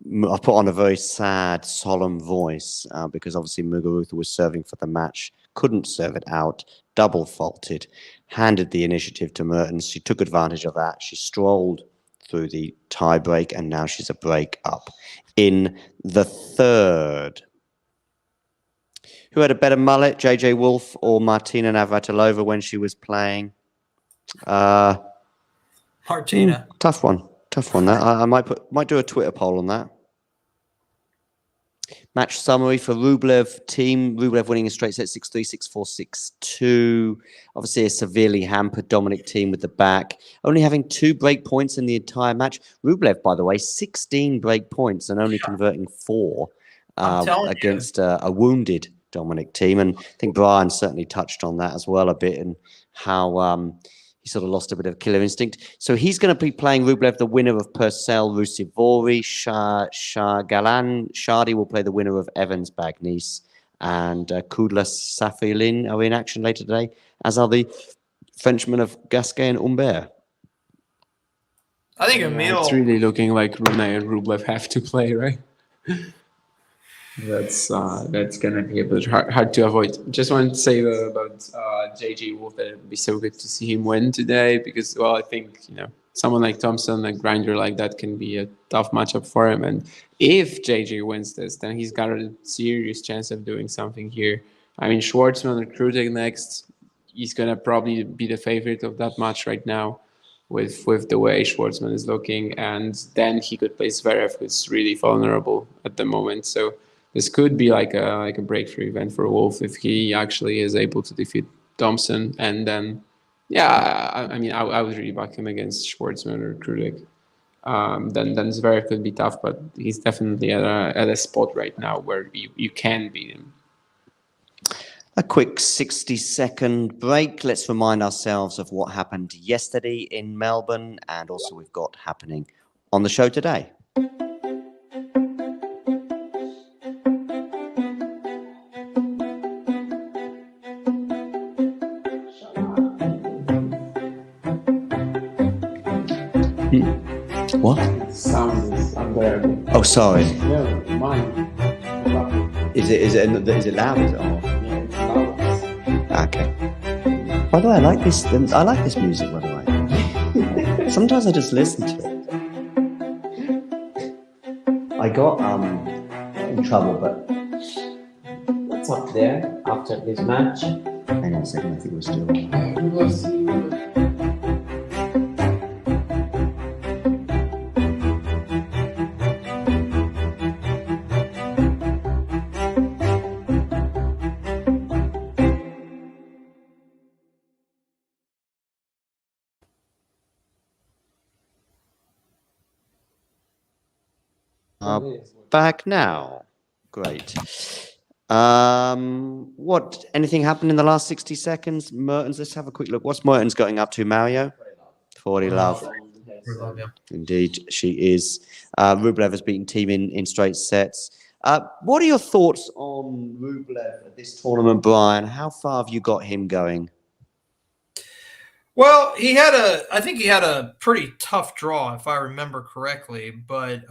put on a very sad, solemn voice because obviously Muguruza was serving for the match, couldn't serve it out, double faulted, handed the initiative to Mertens. She took advantage of that. She strolled through the tie break, and now she's a break up in the third. Who had a better mullet, JJ Wolf or Martina Navratilova when she was playing? Martina. Tough one. That I might do a Twitter poll on that. Match summary for Rublev team. Rublev winning a straight set 6-3, 6-4, 6-2. Obviously a severely hampered Dominic team with the back. Only having 2 break points in the entire match. Rublev, by the way, 16 break points and only converting 4 against a wounded Dominic team. And I think Brian certainly touched on that as well a bit, and how he sort of lost a bit of killer instinct. So he's going to be playing Rublev, the winner of Purcell Rusivori. Galan Shardy will play the winner of Evans Bagnis. And Kudla Safilin are in action later today, as are the Frenchmen of Gasquet and Humbert. I think Emil. It's really looking like Rune and Rublev have to play, right? That's gonna be a bit hard to avoid. Just wanted to say about JJ Wolf that it'd be so good to see him win today because, well, I think someone like Thompson, a grinder like that, can be a tough matchup for him. And if JJ wins this, then he's got a serious chance of doing something here. I mean, Schwartzman or Krujek next, he's gonna probably be the favorite of that match right now, with the way Schwartzman is looking, and then he could play Zverev, who's really vulnerable at the moment. So this could be like a breakthrough event for Wolf if he actually is able to defeat Thompson. And then, I mean, I would really back him against Schwartzman or Krujek. Then Zverev could be tough, but he's definitely at a spot right now where you can beat him. A quick 60-second break. Let's remind ourselves of what happened yesterday in Melbourne and also we've got happening on the show today. What? Sound is unbearable. Oh, sorry. No, mine. Is it loud? Is it on? Okay. By the way, I like this music, by the way. Sometimes I just listen to it. I got in trouble, but What's up there after this match? hang on a second, I think we're still. Back now. Great. Anything happened in the last 60 seconds? Mertens, let's have a quick look. What's Mertens going up to, Mario? 40 love. Indeed, she is. Rublev has beaten Thiem in straight sets. What are your thoughts on Rublev at this tournament, Brian? How far have you got him going? Well, I think he had a pretty tough draw, if I remember correctly, but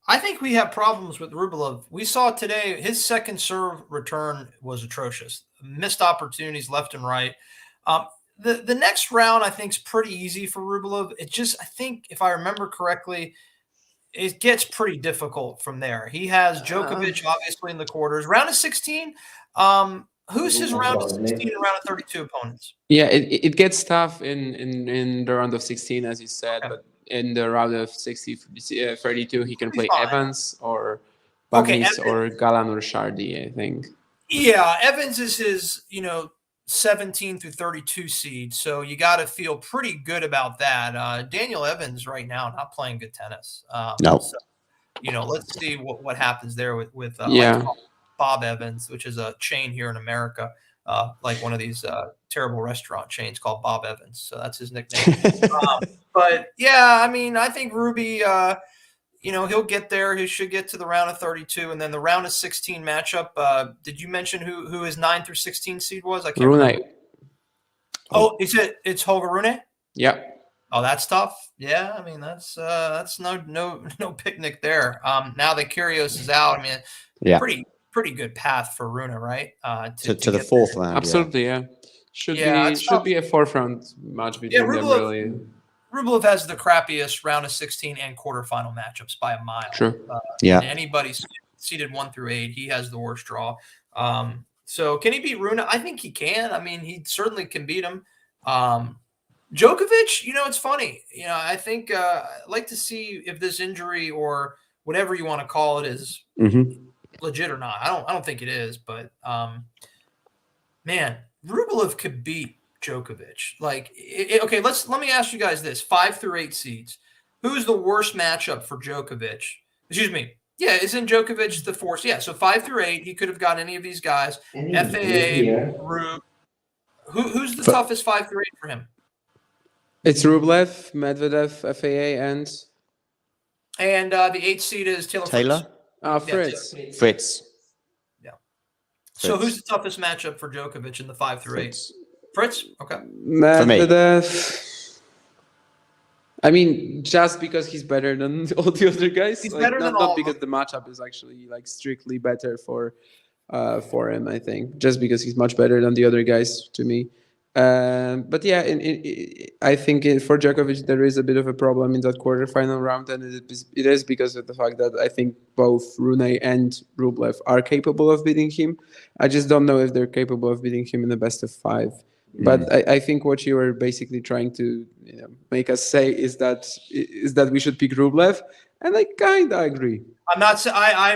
I think we have problems with Rublev. We saw today his second serve return was atrocious. Missed opportunities left and right. The next round, I think, is pretty easy for Rublev. I think, if I remember correctly, it gets pretty difficult from there. He has Djokovic, obviously, in the quarters. Round of 16, who's his round of 16 and round of 32 opponents? Yeah, it gets tough in the round of 16, as you said, Okay. but in the round of 32, he can play Fine. Evans or Okay, Bagnis or Galan or Shardy, I think. Yeah, Evans is his, 17 through 32 seed, so you got to feel pretty good about that. Daniel Evans right now not playing good tennis. No. So, let's see what happens there with Yeah. like Bob Evans, which is a chain here in America, like one of these terrible restaurant chains called Bob Evans. So that's his nickname. But yeah, I mean, I think Ruby, he'll get there. He should get to the round of 32, and then the round of 16 matchup. Did you mention who his 9 through 16 seed was? I can't remember. Oh, it's Holger Rune? Yeah. Oh, that's tough. Yeah, I mean that's no picnic there. Now that Kyrgios is out, I mean, Yeah. pretty good path for Rune, right? To the fourth round. Absolutely, yeah. Should be a fourth round match between them, really. Rublev has the crappiest round of 16 and quarterfinal matchups by a mile. True. Yeah. And anybody seeded 1 through 8, he has the worst draw. So can he beat Rune? I think he can. I mean, he certainly can beat him. Djokovic, it's funny. I think I'd like to see if this injury or whatever you want to call it is legit or not. I don't think it is, but man, Rublev could beat Djokovic. Okay, let me ask you guys this: 5 through 8 seeds. Who's the worst matchup for Djokovic? Excuse me. Yeah, isn't Djokovic the fourth? Yeah, so 5 through 8, he could have got any of these guys. FAA, Rube. Who's the toughest 5 through 8 for him? It's Rublev, Medvedev, FAA, and the 8th seed is Taylor. Fritz. Yeah, Fritz. Yeah. So who's the toughest matchup for Djokovic in the 5 through 8? Fritz? Okay. Medvedev. I mean, just because he's better than all the other guys. He's like, better than all not of because them. the matchup is actually like strictly better for him. I think just because he's much better than the other guys to me. But yeah, I think for Djokovic there is a bit of a problem in that quarterfinal round, and it is because of the fact that I think both Rune and Rublev are capable of beating him. I just don't know if they're capable of beating him in the best of 5. But I think what you were basically trying to make us say is that we should pick Rublev, and I kind of agree. I'm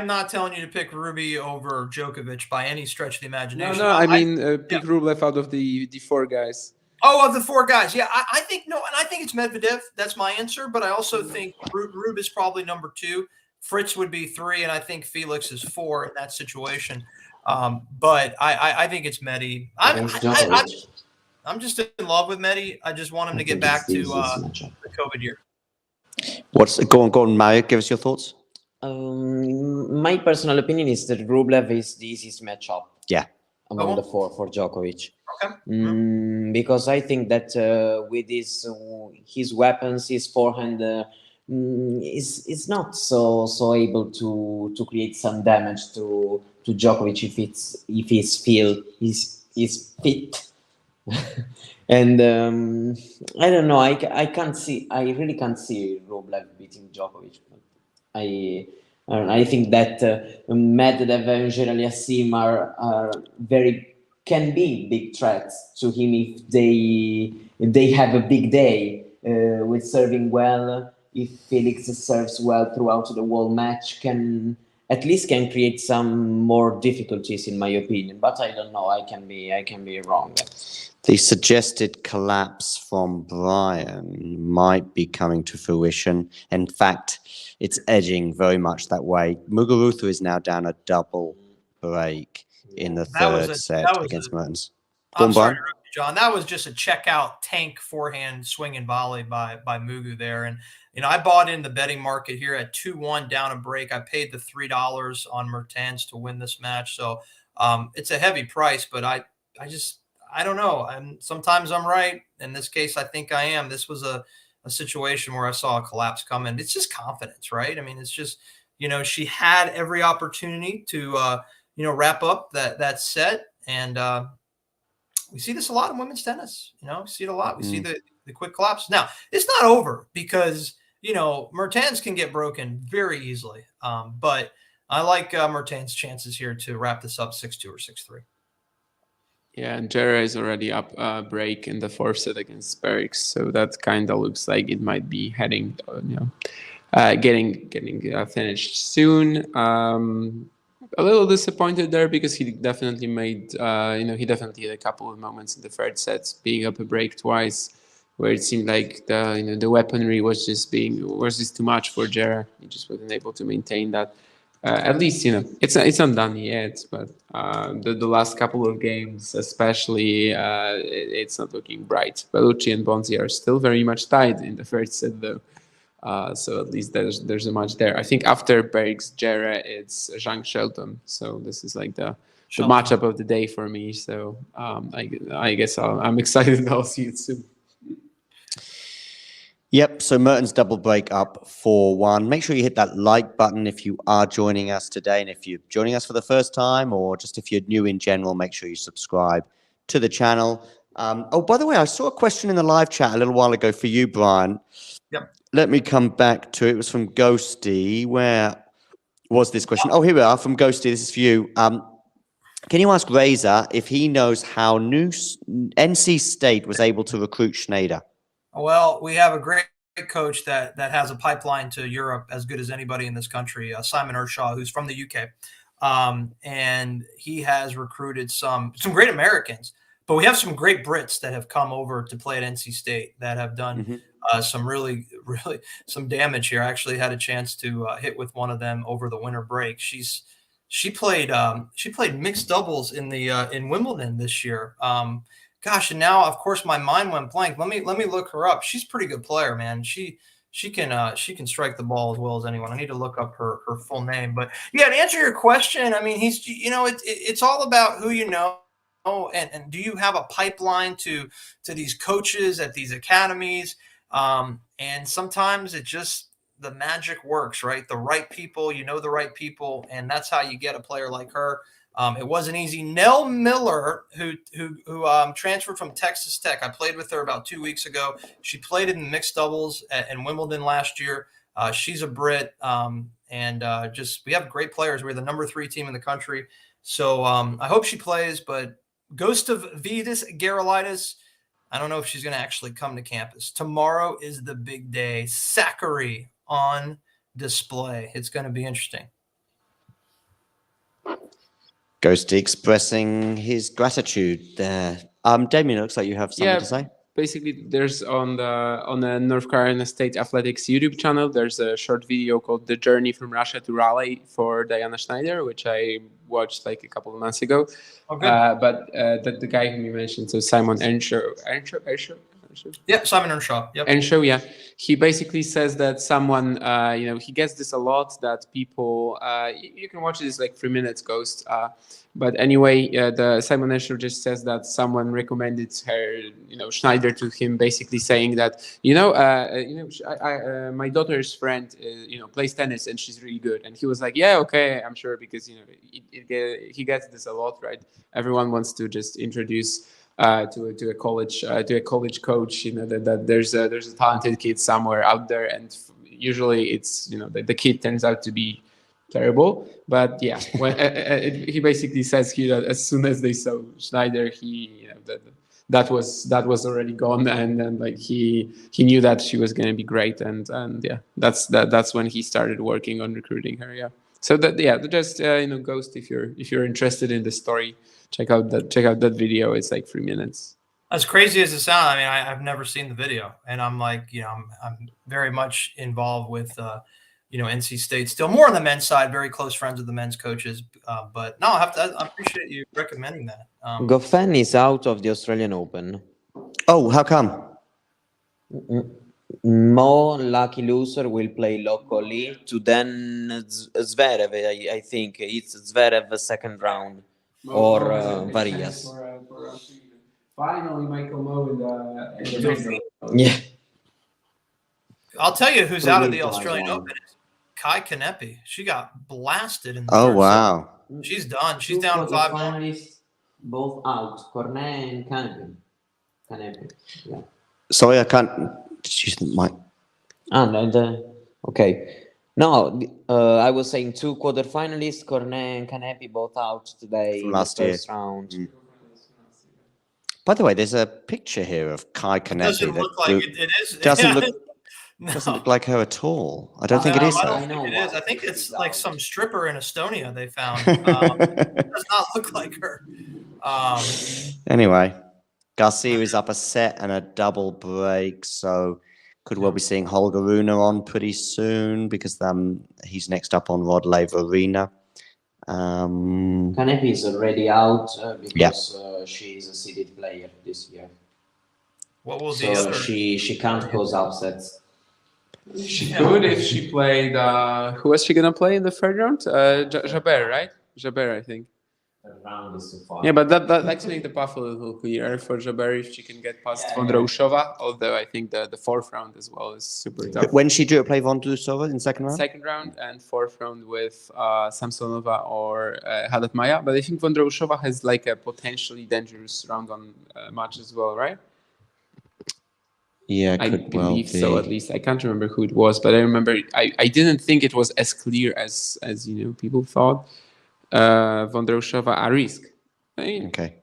not telling you to pick Ruby over Djokovic by any stretch of the imagination. No, I mean pick Rublev out of the 4 guys. Oh, of the 4 guys, yeah, I think no, and I think it's Medvedev. That's my answer. But I also think Rube is probably number 2. Fritz would be 3, and I think Felix is 4 in that situation. But I think it's Medi. I'm just in love with Medi. I just want him to get back to the COVID year. Go on, Mario. Give us your thoughts. My personal opinion is that Rublev is the easiest matchup. Yeah. Among the 4 for Djokovic. Okay. Because I think that with his weapons, his forehand is not so able to create some damage to Djokovic if he's fit. And I don't know. I really can't see Rublev beating Djokovic. I think that Medvedev and Geraliassim can be big threats to him if they have a big day with serving well. If Felix serves well throughout the whole match, can create some more difficulties, in my opinion. But I don't know. I can be wrong. The suggested collapse from Brian might be coming to fruition. In fact, it's edging very much that way. Muguruza is now down a double break in the third set against Mertens. I'm sorry to interrupt you, John. That was just a checkout tank forehand swing and volley by Mugu there. And, I bought in the betting market here at 2-1 down a break. I paid the $3 on Mertens to win this match. So it's a heavy price, but I don't know. Sometimes I'm right. In this case, I think I am. This was a situation where I saw a collapse coming. It's just confidence, right? I mean, it's just, she had every opportunity to, wrap up that set. And we see this a lot in women's tennis. We see it a lot. We see the quick collapse. Now, it's not over because, Mertens can get broken very easily. But I like Mertens' chances here to wrap this up 6-2 or 6-3. Yeah, and Jera is already up break in the 4th set against Bergs, so that kind of looks like it might be heading, getting finished soon. A little disappointed there because he definitely made, he definitely had a couple of moments in the 3rd set, being up a break twice, where it seemed like the weaponry was just too much for Jera. He just wasn't able to maintain that. At least it's not done yet, but the last couple of games, especially, it's not looking bright. Bellucci and Bonzi are still very much tied in the 1st set, though. So at least there's a match there. I think after Bergs Jera, it's Zhang Shelton. So this is like the matchup of the day for me. So I guess I'm excited. I'll see it soon. Yep, so Mertens double break up 4-1. Make sure you hit that like button if you are joining us today. And if you're joining us for the first time or just if you're new in general, make sure you subscribe to the channel. Oh, by the way, I saw a question in the live chat a little while ago for you, Brian. Yep. Let me come back to it. It was from Ghosty. Where was this question? Oh, here we are from Ghosty. This is for you. Can you ask Reza if he knows how NC State was able to recruit Schneider? Well, we have a great coach that has a pipeline to Europe as good as anybody in this country, Simon Ershaw, who's from the UK. And he has recruited some great Americans, but we have some great Brits that have come over to play at NC State that have done some really some damage here. I actually had a chance to hit with one of them over the winter break. She played mixed doubles in Wimbledon this year. Gosh, and now of course my mind went blank. Let me look her up. She's a pretty good player, man. She can strike the ball as well as anyone. I need to look up her full name. But yeah, to answer your question, I mean, it's all about who you know, and do you have a pipeline to these coaches at these academies? And sometimes the magic works, right? The right people, the right people, and that's how you get a player like her. It wasn't easy. Nell Miller, who transferred from Texas Tech. I played with her about 2 weeks ago. She played in mixed doubles in Wimbledon last year. She's a Brit, and we have great players. We're the number 3 team in the country. So I hope she plays, but Ghost of Vidas Gerulaitis, I don't know if she's going to actually come to campus. Tomorrow is the big day. Sakkari on display. It's going to be interesting. Ghosty expressing his gratitude there. Damien, looks like you have something to say. Basically, there's on the North Carolina State Athletics YouTube channel, there's a short video called "The Journey from Russia to Raleigh" for Diana Schneider, which I watched like a couple of months ago. Okay. But the guy whom you mentioned, so Simon Earnshaw. Yep, Simon Earnshaw. Yep. Earnshaw, yeah. He basically says that someone, he gets this a lot, that people, you can watch this like 3 minutes, Ghost. But anyway, the Simon Earnshaw just says that someone recommended her, Schneider to him, basically saying that, my daughter's friend, plays tennis and she's really good. And he was like, yeah, okay, I'm sure, because, he gets this a lot, right? Everyone wants to just introduce to a college coach, that there's a talented kid somewhere out there, and usually it's the kid turns out to be terrible. But yeah, when he basically says here that as soon as they saw Schneider, that was already gone, and then like he knew that she was going to be great, and yeah, that's when he started working on recruiting her. Yeah, so Ghost, if you're interested in the story, check out that video. It's like 3 minutes. As crazy as it sounds, I mean, I've never seen the video, and I'm like, I'm very much involved with, NC State still, more on the men's side, very close friends with the men's coaches. But no, I appreciate you recommending that. Goffin is out of the Australian Open. Oh, how come? Mo, lucky loser, will play locally to then Zverev. I think it's Zverev second round. Or Varias. Finally, Michael Moe in the yeah. I'll tell you who's out of the Australian Open. Kai Kanepi. She got blasted in the third wow. Set. She's done. She's down 5 finalists, both out. Cornet and Kanepi. Yeah. Sorry, I can't. She's my. Okay. No, I was saying 2 quarterfinalists, Cornet and Kanepi, both out today in the first round. Mm. By the way, there's a picture here of Kai Kanepi. Doesn't look like it is. Doesn't look like her at all. I don't think it is. I don't think it is. I think it's like some stripper in Estonia they found. It does not look like her. Anyway, Garcia is up a set and a double break, so could well be seeing Holger Rune on pretty soon, because he's next up on Rod Laver Arena. Kanepi is already out because she's a seeded player this year. What will so she can't cause upsets. She could if she played. Who was she gonna play in the third round? Jabeur, right? Jabeur, I think. Round is too far. Yeah, but that makes the path a little clearer for Jabeur if she can get past Vondrousova. Although I think the fourth round as well is super tough. When she do play Vondrousova in second round? Second round, and fourth round with Samsonova or Haddad Maia. But I think Vondrousova has like a potentially dangerous round on match as well, right? Yeah, I believe so. At least I can't remember who it was, but I remember I didn't think it was as clear as people thought. Vondrousova a risk. Okay.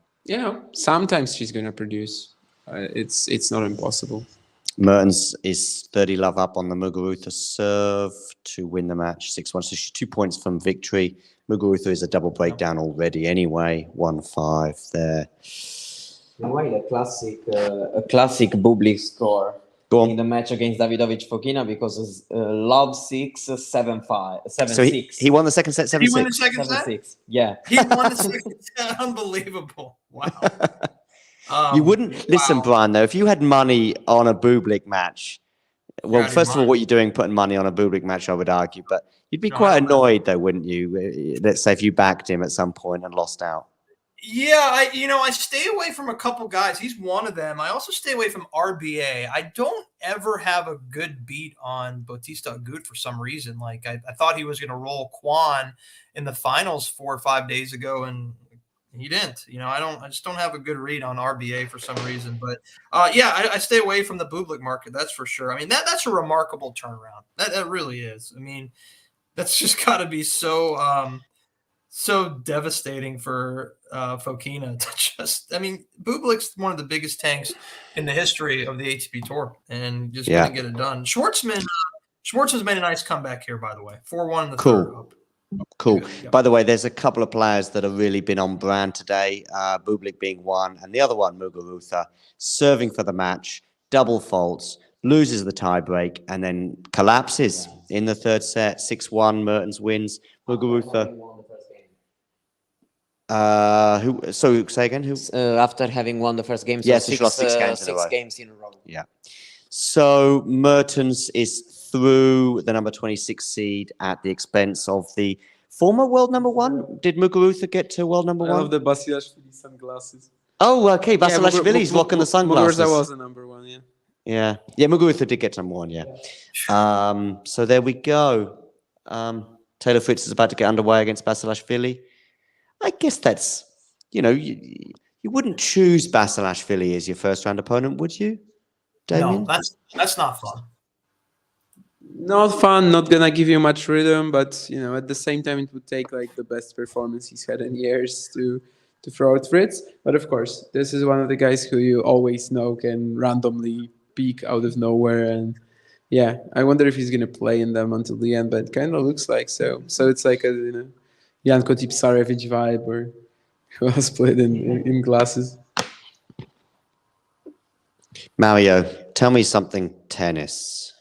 Sometimes she's gonna produce. It's not impossible. Mertens is 30 love up on the Muguruza serve to win the match 6-1. So she's 2 points from victory. Muguruza is a double breakdown already anyway. 1-5 there. Anyway, a classic Bublik score in the match against Davidovich Fokina, because love 6, 7-5, 7-6. So he won the second set 7-6. He won the second set? 7-6. Yeah. He won the second set. Unbelievable. Wow. You wouldn't listen, Brian, though. If you had money on a Bublik match, well, first of all, what you're doing, putting money on a Bublik match, I would argue, but you'd be quite annoyed, though, wouldn't you? Let's say if you backed him at some point and lost out. Yeah, I stay away from a couple guys. He's one of them. I also stay away from RBA. I don't ever have a good beat on Bautista Agut for some reason. Like I thought he was going to roll Kwan in the finals 4 or 5 days ago, and he didn't. I just don't have a good read on RBA for some reason. But I stay away from the Bublik market. That's for sure. I mean, that's a remarkable turnaround. That really is. I mean, that's just got to be so devastating for Fokina to Bublik's one of the biggest tanks in the history of the ATP Tour, and just couldn't get it done. Schwartzman's made a nice comeback here, by the way. 4-1 in the third. Cool. Yeah. By the way, there's a couple of players that have really been on brand today. Bublik being one, and the other one, Muguruza, serving for the match, double faults, loses the tiebreak, and then collapses in the third set. 6-1, Mertens wins. Muguruza. Say again? Who? After having won the first game, so yes, he lost 6 games in a row. Yeah. So Mertens is through the number 26 seed at the expense of the former world number 1. Did Muguruza get to world number 1? I love the Basilashvili sunglasses. Oh, okay. Basilashvili's rocking the sunglasses. Muguruza was the number 1, yeah. Yeah, Muguruza did get to number 1, yeah. So there we go. Taylor Fritz is about to get underway against Basilashvili. I guess that's, you wouldn't choose Basilashvili as your first round opponent, would you, Damien? No, that's not fun. Not fun, not gonna give you much rhythm, but at the same time it would take like the best performance he's had in years to throw out Fritz. But of course, this is one of the guys who you always know can randomly peak out of nowhere, and I wonder if he's gonna play in them until the end, but it kind of looks like so. So it's like a Janko Tipsarevic vibe, or who else played in glasses. Mario, tell me something tennis.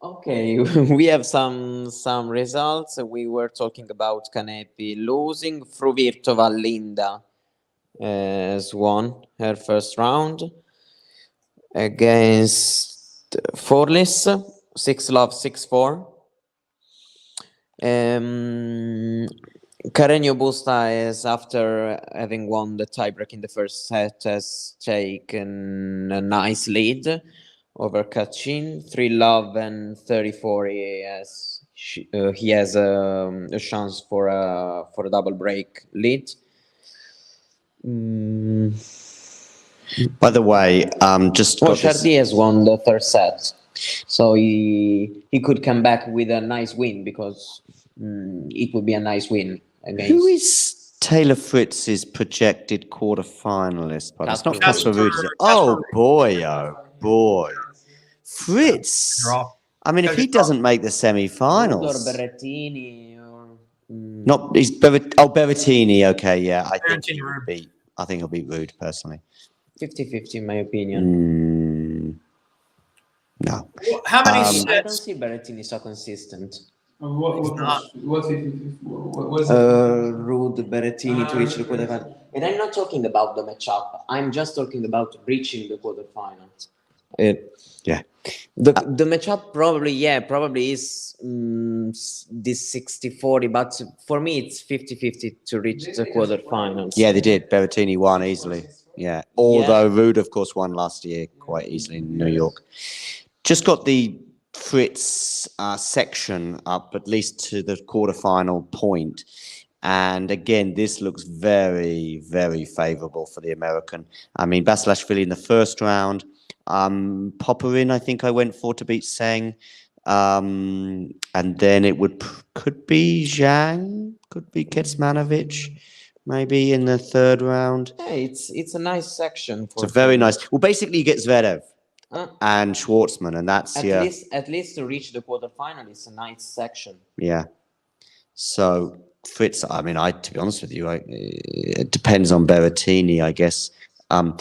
Okay, we have some results. We were talking about Kanepi losing. Fruvirtova Linda has won her first round against Forlis, 6-love, 6-4. Carreño Busta is, after having won the tiebreak in the first set, has taken a nice lead over Kachin. 3-love and 34. He has a chance for a double break lead. By the way, Chardy has won the third set, so he could come back with a nice win, because it would be a nice win against. Who is Taylor Fritz's projected quarterfinalist? But it's not Casper Ruud. Oh boy, Fritz. I mean, if he doesn't make the semi-finals, Berrettini or not. He's Berrettini. Okay, yeah, I think he'll beat Ruud personally. 50-50 in my opinion. No. How many I sets? don't see Berrettini so consistent. What was Ruud, Berrettini to reach the quarterfinals. And I'm not talking about the matchup. I'm just talking about reaching the quarterfinals. The matchup probably is this 60-40, but for me it's 50-50 to reach the quarterfinals. Yeah, they did. Berrettini won easily. Yeah, although Ruud, of course, won last year quite easily in New York. Just got the Fritz section up, at least to the quarterfinal point. And again, this looks very, very favorable for the American. I mean, Basilashvili in the first round. Popperin, I think I went for to beat Seng. And then it could be Zhang, could be Kecmanovic. Maybe in the third round. Yeah, it's a nice section. It's a very nice. Well, basically, you get Zverev and Schwartzman, and that's at least to reach the quarterfinal, it's a nice section. Yeah. So Fritz, I mean, to be honest with you, it depends on Berrettini, I guess. I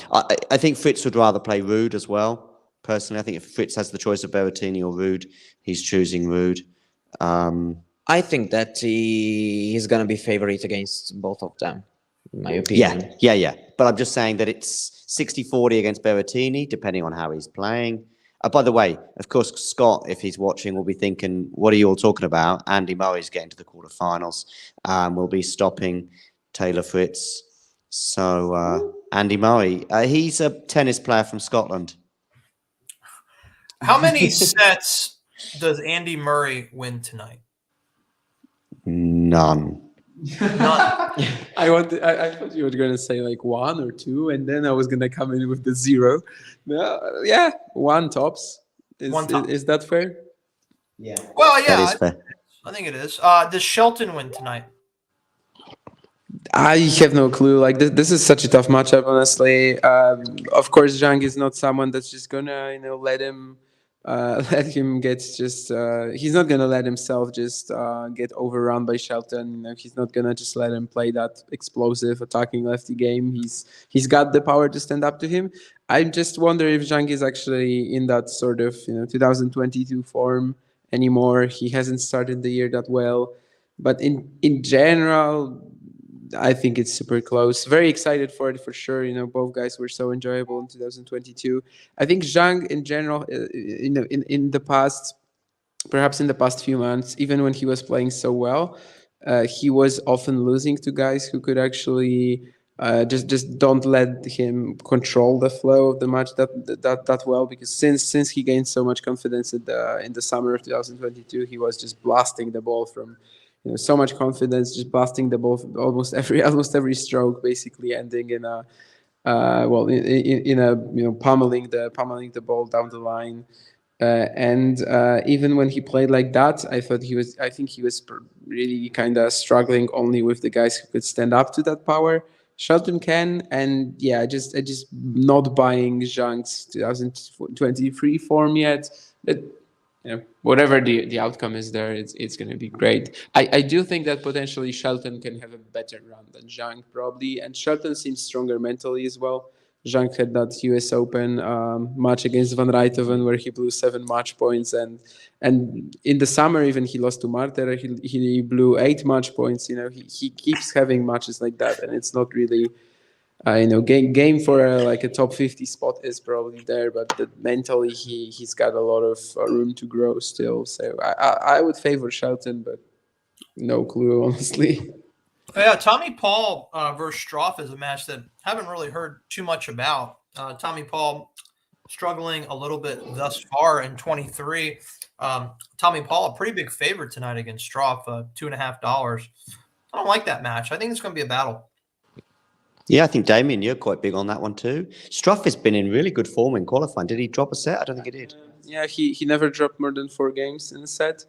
think Fritz would rather play Ruud as well. Personally, I think if Fritz has the choice of Berrettini or Ruud, he's choosing Ruud. I think that he's going to be favorite against both of them, in my opinion. Yeah. But I'm just saying that it's 60-40 against Berrettini, depending on how he's playing. By the way, of course, Scott, if he's watching, will be thinking, what are you all talking about? Andy Murray's getting to the quarterfinals. We'll be stopping Taylor Fritz. So Andy Murray, he's a tennis player from Scotland. How many sets does Andy Murray win tonight? None. I thought you were going to say like 1 or 2, and then I was going to come in with the 0. No, yeah, 1 tops. Is that fair? Yeah. Well, yeah, That is fair. I think it is. Does Shelton win tonight? I have no clue. Like this is such a tough matchup, honestly. Of course, Zhang is not someone that's just gonna, let him get just. He's not gonna let himself just get overrun by Shelton. He's not gonna just let him play that explosive attacking lefty game. He's got the power to stand up to him. I just wonder if Zhang is actually in that sort of 2022 form anymore. He hasn't started the year that well, but in general, I think it's super close. Very excited for it for sure. Both guys were so enjoyable in 2022. I think Zhang in general, in the past, perhaps in the past few months, even when he was playing so well, he was often losing to guys who could actually just don't let him control the flow of the match that well. Because since he gained so much confidence in the summer of 2022, he was just blasting the ball from. So much confidence, just blasting the ball almost every stroke, basically ending in a pummeling the ball down the line. And even when he played like that, I think he was really kind of struggling only with the guys who could stand up to that power. Shelton can, and yeah, I just not buying Zhang's 2023 form yet. But whatever the outcome is there, it's going to be great. I do think that potentially Shelton can have a better run than Zhang probably, and Shelton seems stronger mentally as well. Zhang had that US Open match against Van Rijthoven where he blew 7 match points, and in the summer even he lost to Marter. He blew 8 match points. He keeps having matches like that, and it's not really. Game for a top 50 spot is probably there, but mentally he's got a lot of room to grow still. So I would favor Shelton, but no clue honestly. Yeah, Tommy Paul versus Struff is a match that I haven't really heard too much about. Tommy Paul struggling a little bit thus far in 23. Tommy Paul, a pretty big favorite tonight against Struff, $2.50. I don't like that match. I think it's going to be a battle. Yeah, I think, Damien, you're quite big on that one too. Struff has been in really good form in qualifying. Did he drop a set? I don't think he did. Yeah, he never dropped more than 4 games in a set.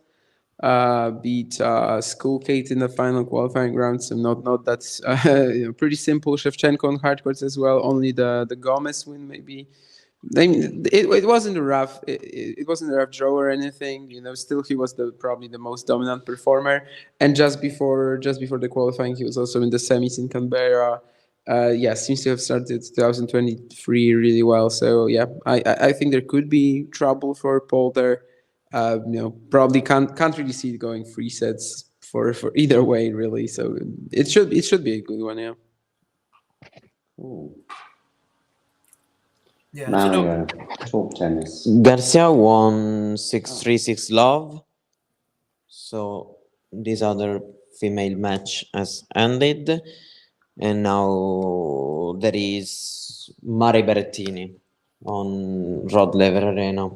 Beat Schoolkate in the final qualifying round. So not that's pretty simple. Shevchenko on hard courts as well. Only the Gomez win maybe. It wasn't a rough. It wasn't a rough draw or anything. Still he was probably the most dominant performer. And just before the qualifying, he was also in the semis in Canberra. Seems to have started 2023 really well. So yeah, I think there could be trouble for Paul there. Probably can't really see it going 3 sets for either way really. So it should be a good one. Yeah. Ooh. Yeah. Mario, talk tennis. Garcia won 6-3, 6-love. So this other female match has ended. And now there is Mari Berrettini on Rod Laver Arena.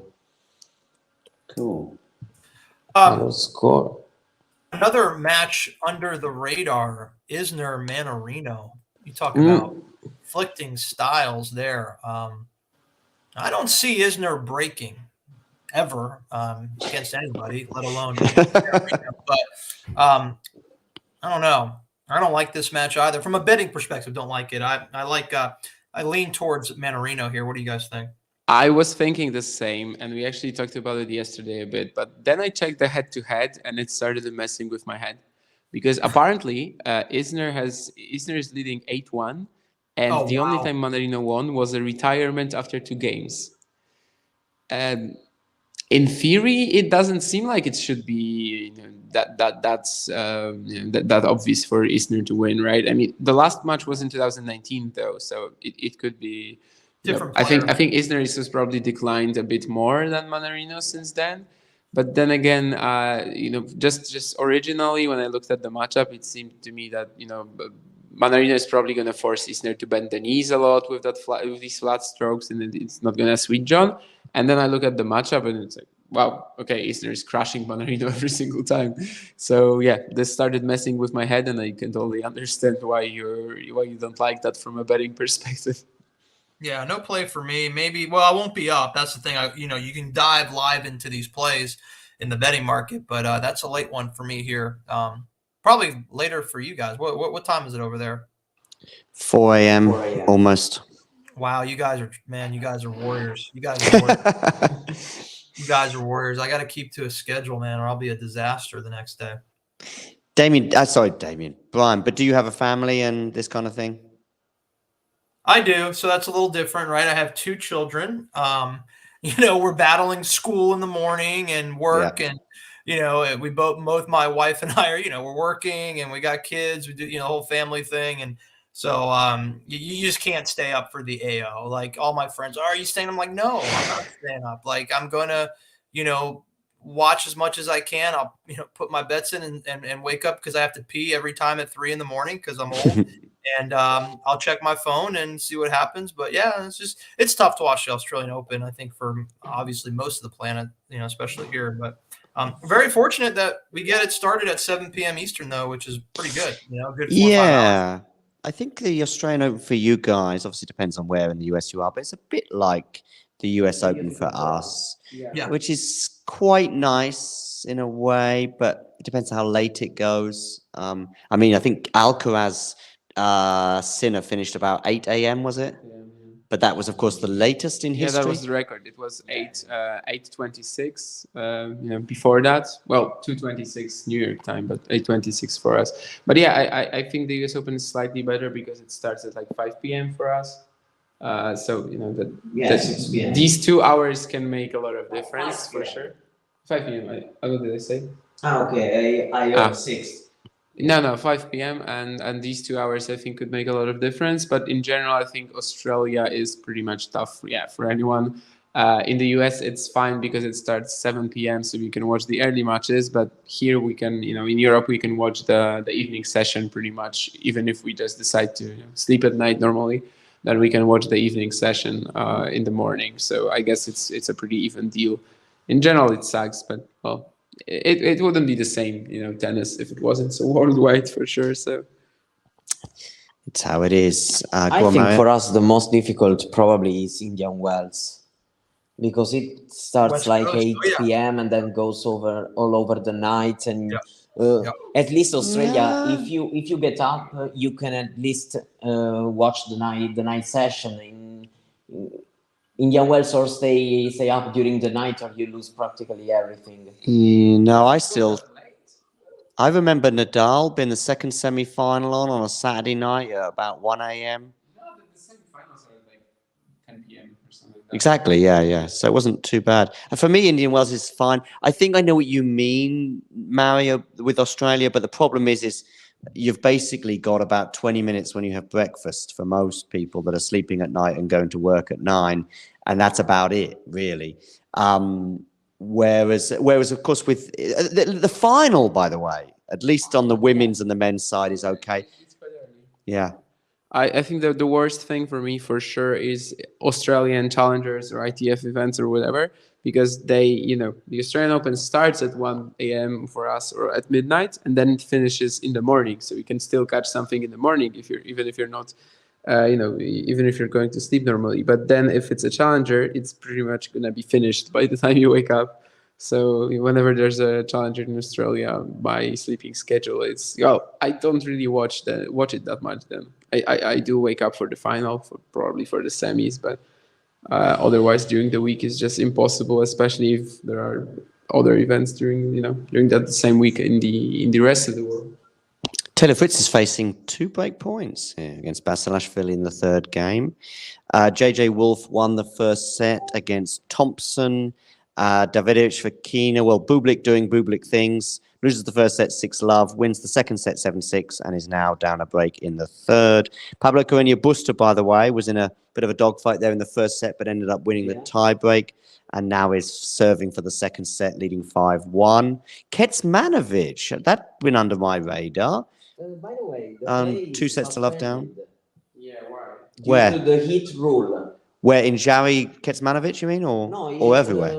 Cool. Score. Another match under the radar, Isner Mannarino. You talk about conflicting styles there. I don't see Isner breaking ever against anybody, let alone Mannarino. But I don't know. I don't like this match either. From a betting perspective, don't like it. I lean towards Mannarino here. What do you guys think? I was thinking the same, and we actually talked about it yesterday a bit. But then I checked the head-to-head, and it started messing with my head, because apparently Isner is leading 8-1, and only time Mannarino won was a retirement after 2 games. In theory, it doesn't seem like it should be that's that obvious for Isner to win, right? I mean, the last match was in 2019, though, so it could be different. I think Isner has probably declined a bit more than Mannarino since then. But then again, just originally when I looked at the matchup, it seemed to me that Manarino is probably going to force Isner to bend the knees a lot with with these flat strokes, and it's not going to sweet John. And then I look at the matchup, and it's like, wow, okay, Isner is crushing Manarino every single time. So yeah, this started messing with my head, and I can totally understand why you don't like that from a betting perspective. Yeah, no play for me. Maybe, well, I won't be up. That's the thing. You can dive live into these plays in the betting market, but that's a late one for me here. Probably later for you guys. What time is it over there? 4 a.m. almost. Wow, you guys are warriors. You guys are warriors. You guys are warriors. I got to keep to a schedule, man, or I'll be a disaster the next day. Brian, but do you have a family and this kind of thing? I do. So that's a little different, right? I have 2 children. We're battling school in the morning and work, and we both my wife and I are, we're working and we got kids. We do, the whole family thing, and so you just can't stay up for the AO. Like all my friends, are you staying? I'm like, no, I'm not staying up. Like I'm gonna, watch as much as I can. I'll, put my bets in and wake up because I have to pee every time at 3 a.m. because I'm old. And I'll check my phone and see what happens. But yeah, it's tough to watch the Australian Open, I think, for obviously most of the planet, especially here. But very fortunate that we get it started at 7 p.m. Eastern, though, which is pretty good. Good 4 or 5 hours. I think the Australian Open for you guys obviously depends on where in the US you are, but it's a bit like the US Open for us, which is quite nice in a way, but it depends how late it goes. I think Alcaraz Sinner finished about 8 a.m. was it? Yeah. But that was, of course, the latest in history. Yeah, that was the record. It was 8:26. Before that, 2:26 New York time, but 8:26 for us. But yeah, I think the US Open is slightly better because it starts at like 5 p.m. for us. These 2 hours can make a lot of difference for sure. 5 p.m. What did I say? Okay. I heard 6. No, 5 p.m. and these 2 hours I think could make a lot of difference. But in general, I think Australia is pretty much tough, for anyone. In the US, it's fine because it starts 7 p.m. so we can watch the early matches. But here we can, in Europe, we can watch the evening session pretty much, even if we just decide to sleep at night normally. Then we can watch the evening session in the morning. So I guess it's a pretty even deal. In general, it sucks, but well. It wouldn't be the same, tennis if it wasn't so worldwide for sure. So it's how it is. I think for us the most difficult probably is Indian Wells because it starts like 8 p.m. and then goes all over the night. And at least Australia, if you get up, you can at least watch the night session in Indian Wells, or stay up during the night, or you lose practically everything. I remember Nadal being the second semi-final on a Saturday night at about 1 a.m. No, the semi-finals are like 10 p.m. or something like that. Exactly, yeah. So it wasn't too bad. And for me, Indian Wells is fine. I think I know what you mean, Mario, with Australia, but the problem is you've basically got about 20 minutes when you have breakfast for most people that are sleeping at night and going to work at 9, and that's about it, really. Whereas of course, with the final, by the way, at least on the women's and the men's side, is okay. Yeah. I think that the worst thing for me, for sure, is Australian challengers or ITF events or whatever, because the Australian Open starts at 1 a.m. for us or at midnight, and then it finishes in the morning. So you can still catch something in the morning even if you're not, even if you're going to sleep normally. But then if it's a challenger, it's pretty much going to be finished by the time you wake up. So whenever there's a challenger in Australia, my sleeping schedule I don't really watch it that much. Then I do wake up for the final, probably for the semis, but otherwise during the week is just impossible, especially if there are other events during that same week in the rest of the world. Taylor Fritz is facing 2 break points here against Basilashvili in the third game. JJ Wolf won the first set against Thompson. Davidovich Fokina, Bublik doing Bublik things, loses the first set 6-love, wins the second set 7-6, and is now down a break in the third. Pablo Carreño Busta, by the way, was in a bit of a dogfight there in the first set, but ended up winning the tie-break, and now is serving for the second set, leading 5-1. Kecmanovic, that went under my radar. By the way, the play 2 is sets to love down. suspended Yeah, why? due Where? to the heat rule. Where in Jarry-Kecmanović, you mean, or everywhere?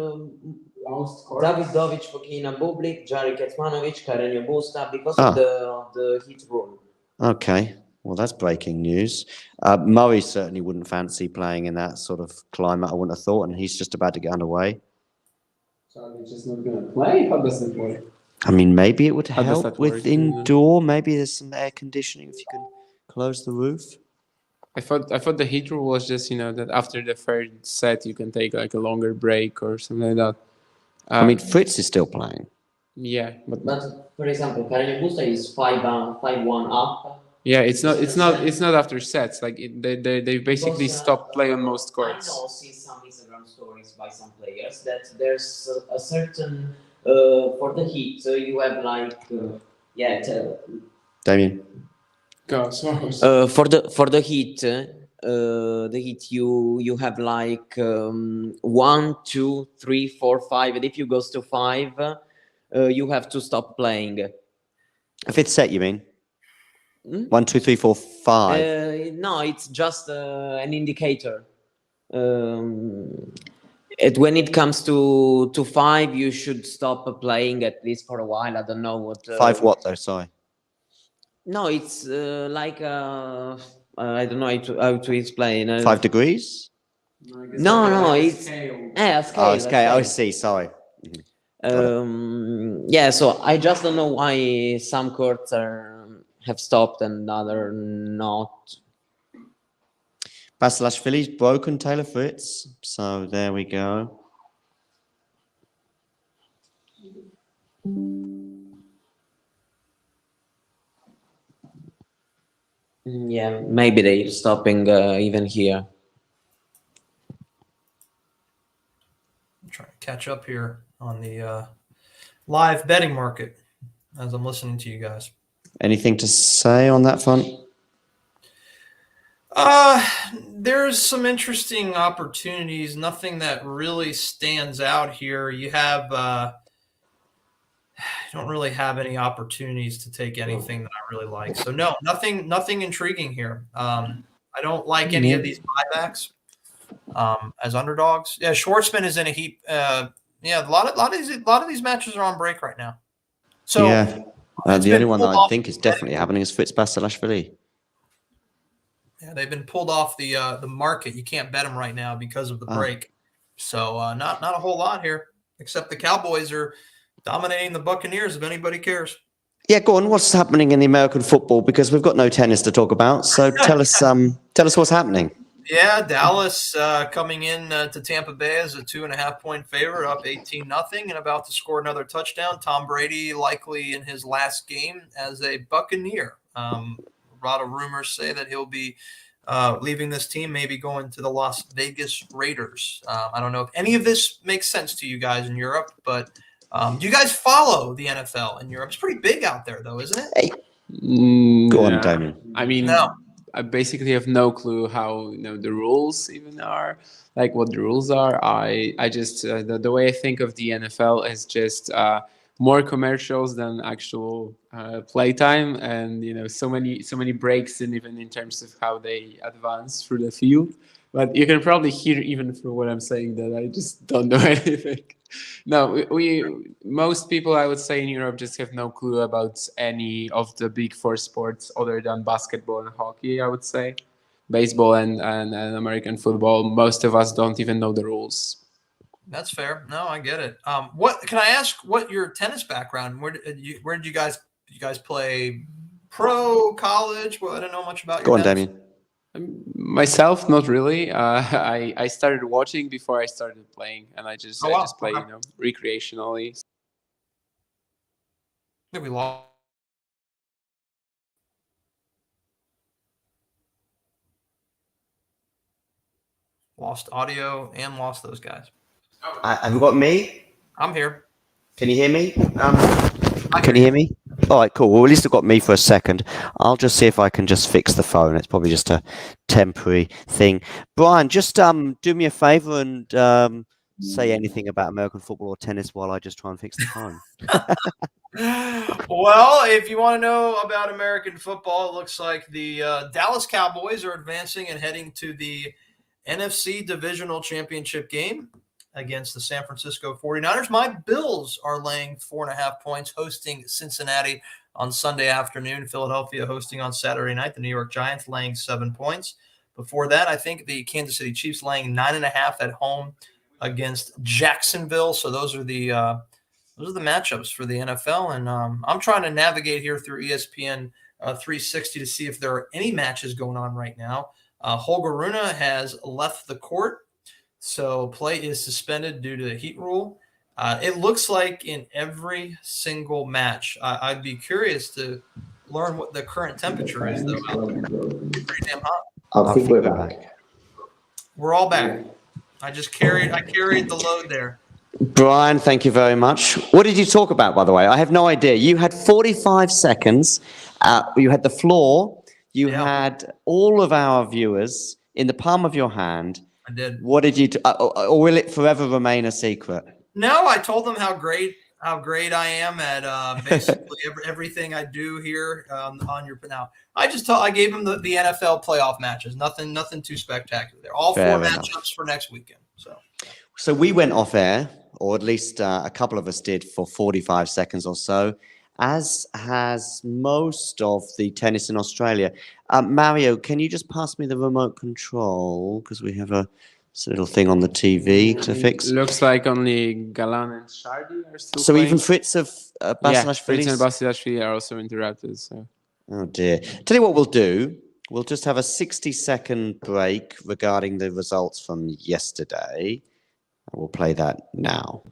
Most courts. Davidovic, Fokina, Bublik, Jari Kecmanović, Carreño Busta, because Ah. of the heat rule. Okay, well, that's breaking news. Murray certainly wouldn't fancy playing in that sort of climate, I wouldn't have thought, and he's just about to get underway. So they're just not gonna play? How does it work? I mean, maybe it would How does help that with work? indoor. Maybe there's some air conditioning if you can close the roof. I thought the heat rule was just, that after the third set you can take like a longer break or something like that. I mean, Fritz is still playing. Yeah, but But for example, Carreño Busta is 5-1 up. yeah, it's not after sets. Like they basically stop play on most I courts. know, see some Instagram stories by some players that there's a certain for the heat. So you have like Damien. Go, sorry. for the heat you have like 1, 2, 3, 4, 5, and if you goes to 5, you have to stop playing. A fifth set, you mean? 1, 2, 3, 4, 5. No, it's just an indicator. When it comes to 5, you should stop playing at least for a while. I don't know what. 5 what though? Sorry. No, it's like I don't know how to explain. 5 degrees? No, it's scale. a scale. Oh, okay. I see. Sorry. Yeah, so I just don't know why some courts have stopped and other not. Basilashvili's broken Taylor Fritz. So there we go. Yeah, maybe they're stopping even here. I'm trying to catch up here on the live betting market as I'm listening to you guys. Anything to say on that front? There's some interesting opportunities. Nothing that really stands out here. You have don't really have any opportunities to take anything that I really like. So no, nothing intriguing here. I don't like any of these buybacks as underdogs. Yeah, Schwartzman is in a heap. Yeah, a lot of these matches are on break right now. So yeah, the only one that I think is definitely happening is Fritz Basilashvili. Yeah, they've been pulled off the market. You can't bet them right now because of the break. So not a whole lot here, except the Cowboys are dominating the Buccaneers, if anybody cares. Yeah, go on. What's happening in the American football? Because we've got no tennis to talk about. So tell us what's happening. Yeah, Dallas coming in to Tampa Bay as a 2.5-point favorite, up 18-0, and about to score another touchdown. Tom Brady likely in his last game as a Buccaneer. A lot of rumors say that he'll be leaving this team, maybe going to the Las Vegas Raiders. I don't know if any of this makes sense to you guys in Europe, but do you guys follow the NFL in Europe? It's pretty big out there, though, isn't it? Hey. Go on, Damien. I mean, No. I basically have no clue how the rules even are, like what the rules are. I just the way I think of the NFL is just more commercials than actual playtime, and so many breaks, and even in terms of how they advance through the field. But you can probably hear even from what I'm saying that I just don't know anything. No, most people, I would say, in Europe just have no clue about any of the big four sports other than basketball and hockey, I would say. Baseball and American football, most of us don't even know the rules. That's fair. No, I get it. What can I ask? What your tennis background? Where did you guys play? Pro, college? Well, I don't know much about. Go on, Damien. Myself, not really. I started watching before I started playing, and I just play, recreationally. I think we lost audio and lost those guys. Have you got me? I'm here. Can you hear me? Can you hear me? All right, cool. Well, at least I've got me for a second. I'll just see if I can just fix the phone. It's probably just a temporary thing. Brian, just do me a favor and say anything about American football or tennis while I just try and fix the phone? Well, if you want to know about American football, it looks like the Dallas Cowboys are advancing and heading to the NFC Divisional Championship game against the San Francisco 49ers. My Bills are laying 4.5 points, hosting Cincinnati on Sunday afternoon. Philadelphia hosting on Saturday night. The New York Giants laying 7 points. Before that, I think the Kansas City Chiefs laying 9.5 at home against Jacksonville. So those are the matchups for the NFL. And I'm trying to navigate here through ESPN 360 to see if there are any matches going on right now. Holger Rune has left the court, so play is suspended due to the heat rule. It looks like in every single match. I'd be curious to learn what the current temperature is, though. Pretty damn hot. I think we're back. We're all back. I carried the load there. Brian, thank you very much. What did you talk about, by the way? I have no idea. You had 45 seconds. You had the floor. You had all of our viewers in the palm of your hand. I did. What did you or will it forever remain a secret? No, I told them how great I am at basically everything I do here on your now. I gave them the NFL playoff matches. Nothing too spectacular. They're all Fair four enough. matchups for next weekend. So we went off air, or at least a couple of us did, for 45 seconds or so, as has most of the tennis in Australia. Mario, can you just pass me the remote control? Because we have a little thing on the TV to fix. Looks like only Galan and Shardy are still So playing. even Fritz of Fritz and Basilashvili? Basilashvili are also interrupted. So Oh dear. Tell you what we'll do. We'll just have a 60-second break regarding the results from yesterday. We'll play that now.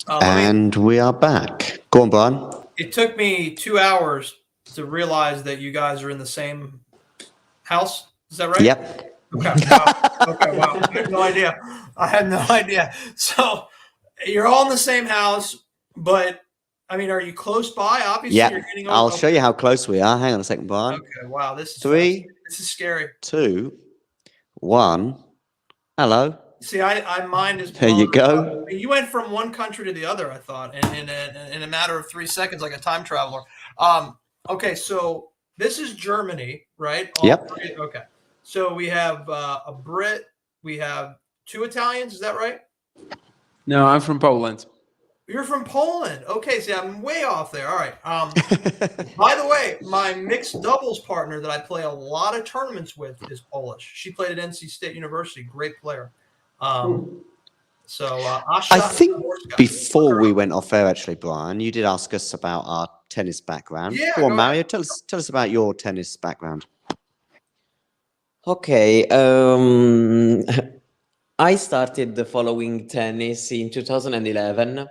And we are back. Go on, Brian. It took me 2 hours to realize that you guys are in the same house. Is that right? Yep. Okay. Wow. Okay. Wow. I had no idea. So you're all in the same house, but I mean, are you close by? Obviously, Yeah. you're getting I'll show you how close we are. Hang on a second, Brian. Okay. Wow. This is 3, this is scary. 2, 1. Hello. See, I mind is. There you go. You went from one country to the other. I thought in a matter of 3 seconds, like a time traveler. Okay, so this is Germany, right? All Yep. three? Okay. So we have a Brit. We have 2 Italians. Is that right? no, I'm from Poland. You're from Poland. Okay, see, I'm way off there. All right. By the way, my mixed doubles partner that I play a lot of tournaments with is Polish. She played at NC State University. Great player. I think before we went off air, actually, Brian, you did ask us about our tennis background. Yeah, Go on, go Mario. Tell us about your tennis background. Okay. I started following tennis in 2011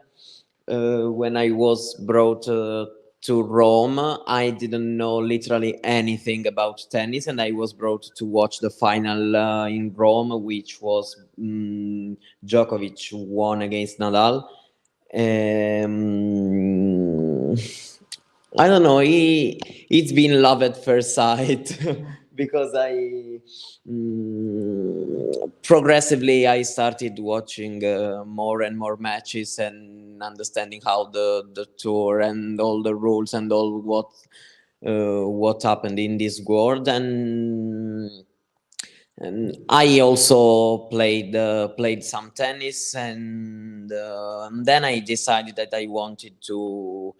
when I was brought to Rome. I didn't know literally anything about tennis, and I was brought to watch the final in Rome, which was Djokovic won against Nadal. I don't know. It's been love at first sight because progressively I started watching more and more matches and understanding how the tour and all the rules and all what happened in this world. And And I also played some tennis, and then I decided that I wanted to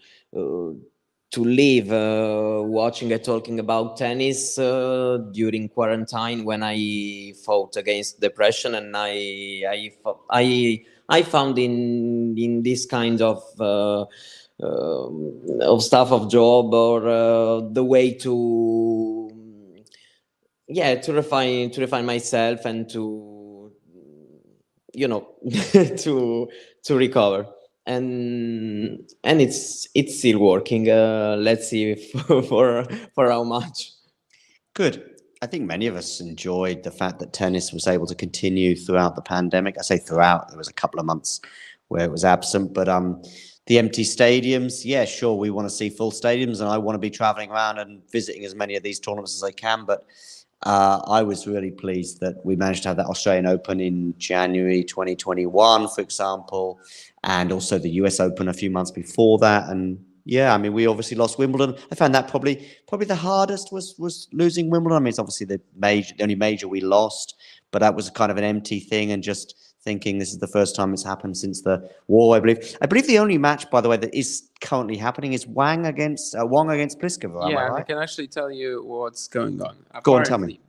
leave watching and talking about tennis during quarantine, when I fought against depression, and I found in this kind of stuff of job, or the way to refine myself, and to to recover, and it's still working. Let's see if for how much. Good. I think many of us enjoyed the fact that tennis was able to continue throughout the pandemic. I say throughout, there was a couple of months where it was absent, but the empty stadiums, yeah, sure, we want to see full stadiums, and I want to be traveling around and visiting as many of these tournaments as I can, but I was really pleased that we managed to have that Australian Open in January 2021, for example, and also the US Open a few months before that. And yeah, I mean, we obviously lost Wimbledon. I found that probably the hardest was losing Wimbledon. I mean, it's obviously the only major we lost, but that was kind of an empty thing, and just thinking this is the first time it's happened since the war, I believe. I believe the only match, by the way, that is currently happening is Wang against Pliskova. Yeah, am I and I right? can actually tell you what's going on. Go on, tell me.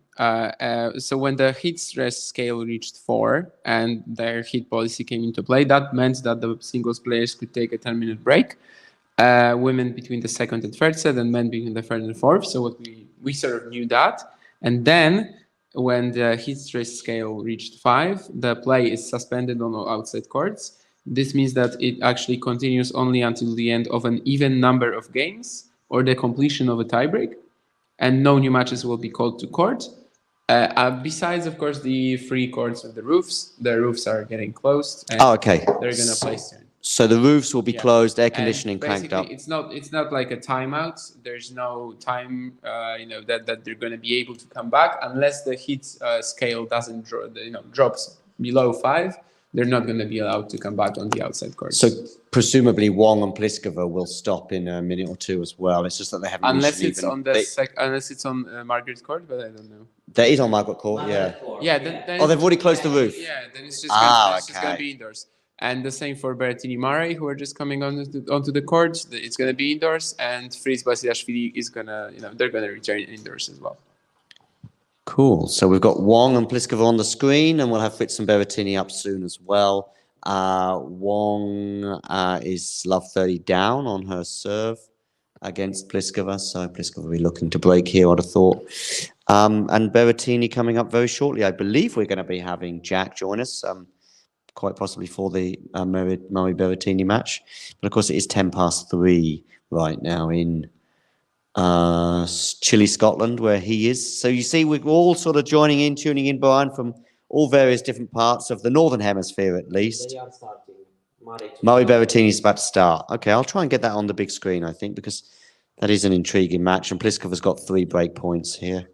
So when the heat stress scale reached 4 and their heat policy came into play, that meant that the singles players could take a 10-minute break. Women between the second and third set, and men between the third and fourth. So what we sort of knew that. And then when the heat stress scale reached 5, the play is suspended on all outside courts. This means that it actually continues only until the end of an even number of games or the completion of a tiebreak, and no new matches will be called to court. Besides, of course, the free courts with the roofs are getting closed. And okay. They're going to play soon. So the roofs will be closed, air conditioning cranked up. It's not like a timeout. There's no time, that they're going to be able to come back unless the heat scale doesn't drops below 5. They're not going to be allowed to come back on the outside court. So presumably Wong and Pliskova will stop in a minute or two as well. It's just that they haven't. Unless it's on Margaret Court, but I don't know. That is on Margaret Court, yeah. Yeah. Then they've already closed the roof. Yeah, then it's just going to be indoors. And the same for Berrettini Murray, who are just coming onto the court. It's going to be indoors, and Fritz Basilashvili is they're going to return indoors as well. Cool. So we've got Wong and Pliskova on the screen, and we'll have Fritz and Berrettini up soon as well. Wong is love 30 down on her serve against Pliskova, so Pliskova will be looking to break here, I'd have thought. And Berrettini coming up very shortly. I believe we're going to be having Jack join us, quite possibly for the Murray-Berrettini match. But of course, it is 3:10 right now in Chile, Scotland, where he is. So you see, we're all sort of tuning in, Brian, from all various different parts of the Northern Hemisphere, at least. They are starting. Murray-Berrettini is about to start. Okay, I'll try and get that on the big screen, I think, because that is an intriguing match, and Pliskova's got 3 break points here.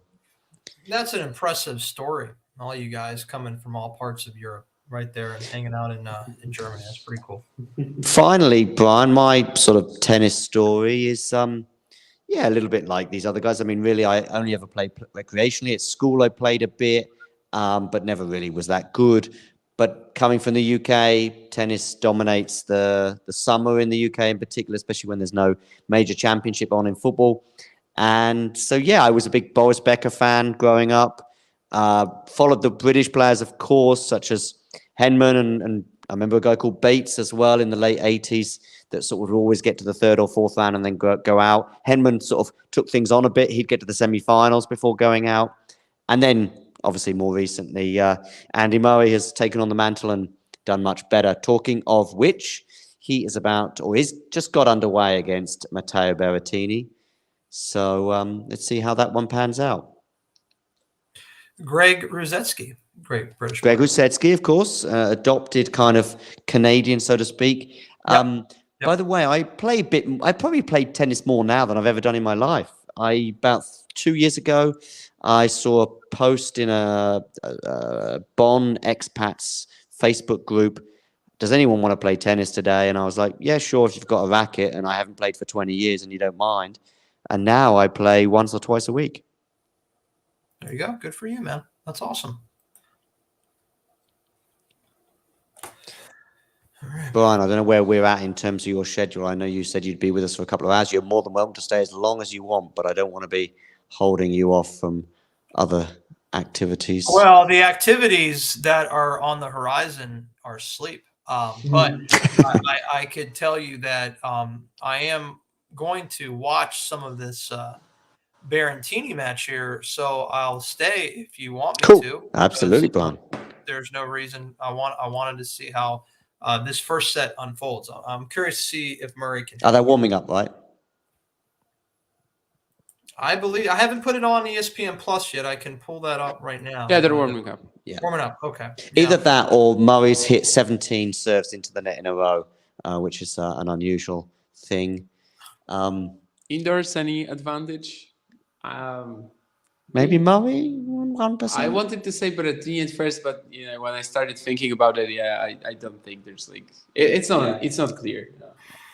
That's an impressive story. All you guys coming from all parts of Europe, right there, and hanging out in Germany. That's pretty cool. Finally, Brian, my sort of tennis story is a little bit like these other guys. I mean, really, I only ever played recreationally. At school, I played a bit, but never really was that good. But coming from the UK, tennis dominates the summer in the UK in particular, especially when there's no major championship on in football. And so, yeah, I was a big Boris Becker fan growing up. Followed the British players, of course, such as Henman, and I remember a guy called Bates as well in the late 80s that sort of would always get to the 3rd or 4th round and then go out. Henman sort of took things on a bit. He'd get to the semi-finals before going out. And then, obviously, more recently, Andy Murray has taken on the mantle and done much better. Talking of which, he is just got underway against Matteo Berrettini. So let's see how that one pans out. Greg Ruzetsky, great British. Greg Ruzetsky, of course, adopted kind of Canadian, so to speak. Yep. By the way, I probably played tennis more now than I've ever done in my life. About 2 years ago, I saw a post in a Bonn expats Facebook group. Does anyone want to play tennis today? And I was like, yeah, sure, if you've got a racket, and I haven't played for 20 years and you don't mind. And now I play once or twice a week. There you go. Good for you, man. That's awesome. Brian, I don't know where we're at in terms of your schedule. I know you said you'd be with us for a couple of hours. You're more than welcome to stay as long as you want, but I don't want to be holding you off from other activities. Well, the activities that are on the horizon are sleep. But I could tell you that I am going to watch some of this Berrettini match here, so I'll stay if you want me to. Absolutely, Brian. There's no reason I wanted to see how this first set unfolds. I'm curious to see if Murray can. Are they warming up, right? I believe I haven't put it on ESPN Plus yet. I can pull that up right now. Yeah, they're warming up. Yeah. Warming up. Okay. Either that or Murray's hit 17 serves into the net in a row, which is an unusual thing. Indoors, any advantage? Maybe Murray 1%. I wanted to say Berrettini at first, but when I started thinking about it, I don't think there's it's not clear.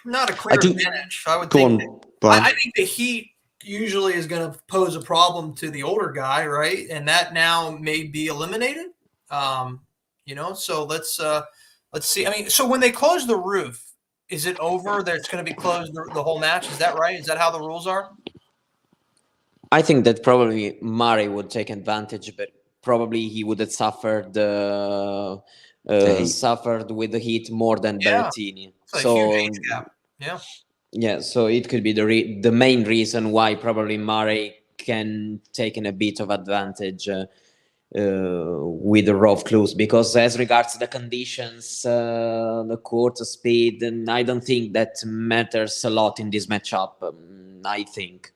Not a clear advantage. I would think. I think the Heat usually is going to pose a problem to the older guy, right? And that now may be eliminated. So let's see. I mean, so when they close the roof, is it over? That it's going to be closed the whole match? Is that right? Is that how the rules are? I think that probably Murray would take advantage, but probably he would have suffered with the Heat more than Berrettini. So huge age gap. Yeah. Yeah, so it could be the main reason why probably Murray can take a bit of advantage with the rough clues, because as regards the conditions, the court speed, and I don't think that matters a lot in this matchup. I think.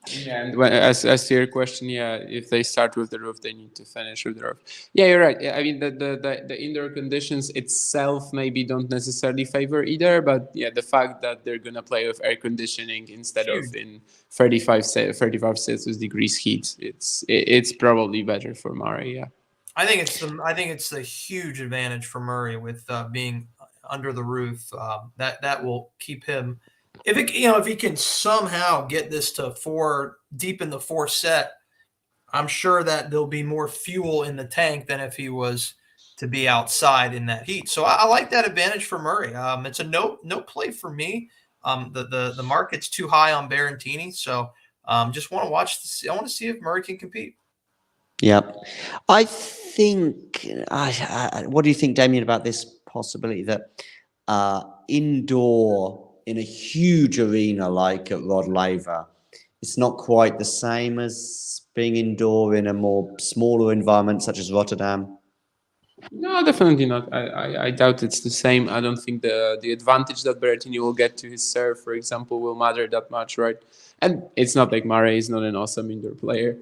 Yeah, and as to your question, if they start with the roof, they need to finish with the roof. Yeah, you're right. I mean, the indoor conditions itself maybe don't necessarily favor either, but the fact that they're gonna play with air conditioning instead of in 35 Celsius degrees heat, it's probably better for Murray. Yeah, I think it's the huge advantage for Murray with being under the roof. That will keep him. If he can somehow get this to deep in the fourth set, I'm sure that there'll be more fuel in the tank than if he was to be outside in that heat. So I like that advantage for Murray. It's a no play for me. The market's too high on Berrettini, so just want to watch. I want to see if Murray can compete. Yep. I think. What do you think, Damien, about this possibility that indoor in a huge arena like at Rod Laver, it's not quite the same as being indoor in a more smaller environment such as Rotterdam? No, definitely not. I doubt it's the same. I don't think the advantage that Berrettini will get to his serve, for example, will matter that much, right? And it's not like Murray is not an awesome indoor player,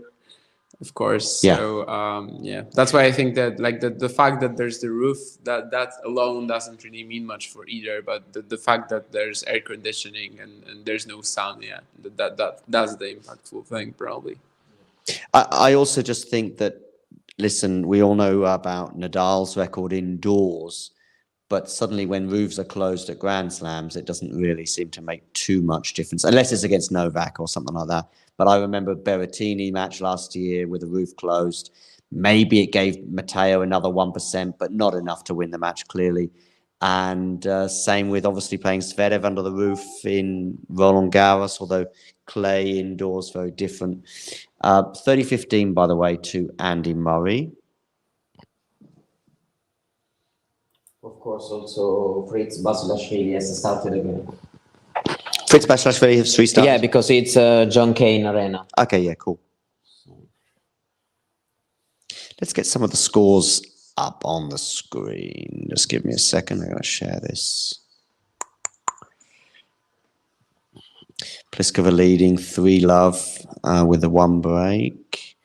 of course. Yeah. So that's why I think that the fact that there's the roof, that alone doesn't really mean much for either. But the fact that there's air conditioning and there's no sun, that's the impactful thing probably. I also just think that, listen, we all know about Nadal's record indoors, but suddenly when roofs are closed at Grand Slams, it doesn't really seem to make too much difference, unless it's against Novak or something like that. But I remember Berrettini match last year with the roof closed. Maybe it gave Matteo another 1%, but not enough to win the match, clearly. And same with obviously playing Zverev under the roof in Roland Garros, although clay indoors, very different. 30-15, by the way, to Andy Murray. Of course, also Fritz Basilashvili has started again. Fritz Basilashvili has restarted? Yeah, because it's John Cain Arena. Okay, yeah, cool. Let's get some of the scores up on the screen. Just give me a second. I'm going to share this. Pliskova leading 3-love with the 1 break.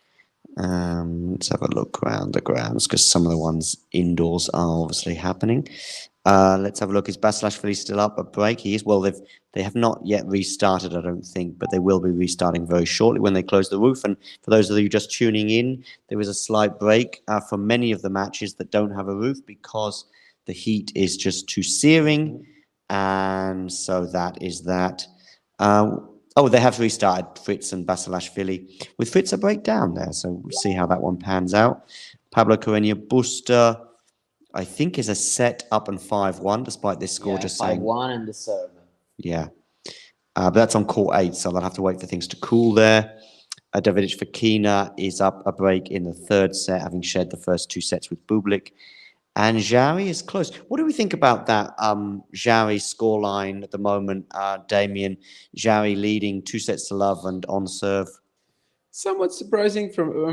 Let's have a look around the grounds because some of the ones indoors are obviously happening. Let's have a look. Is Basilashvili still up a break? He is. Well, they have not yet restarted, I don't think, but they will be restarting very shortly when they close the roof. And for those of you just tuning in, there is a slight break for many of the matches that don't have a roof because the heat is just too searing. And so that is that. Oh, they have restarted, Fritz and Basilashvili. With Fritz a breakdown there, so we'll see how that one pans out. Pablo Carreño Busta, I think, is a set up and 5-1, despite this score just saying 5-1 and the serve. Yeah. But that's on court 8, so they'll have to wait for things to cool there. Davidic Fokina is up a break in the third set, having shared the first 2 sets with Bublik. And Jarry is close. What do we think about that Jarry scoreline at the moment, Damien? Jarry leading 2-0 and on serve. Somewhat surprising from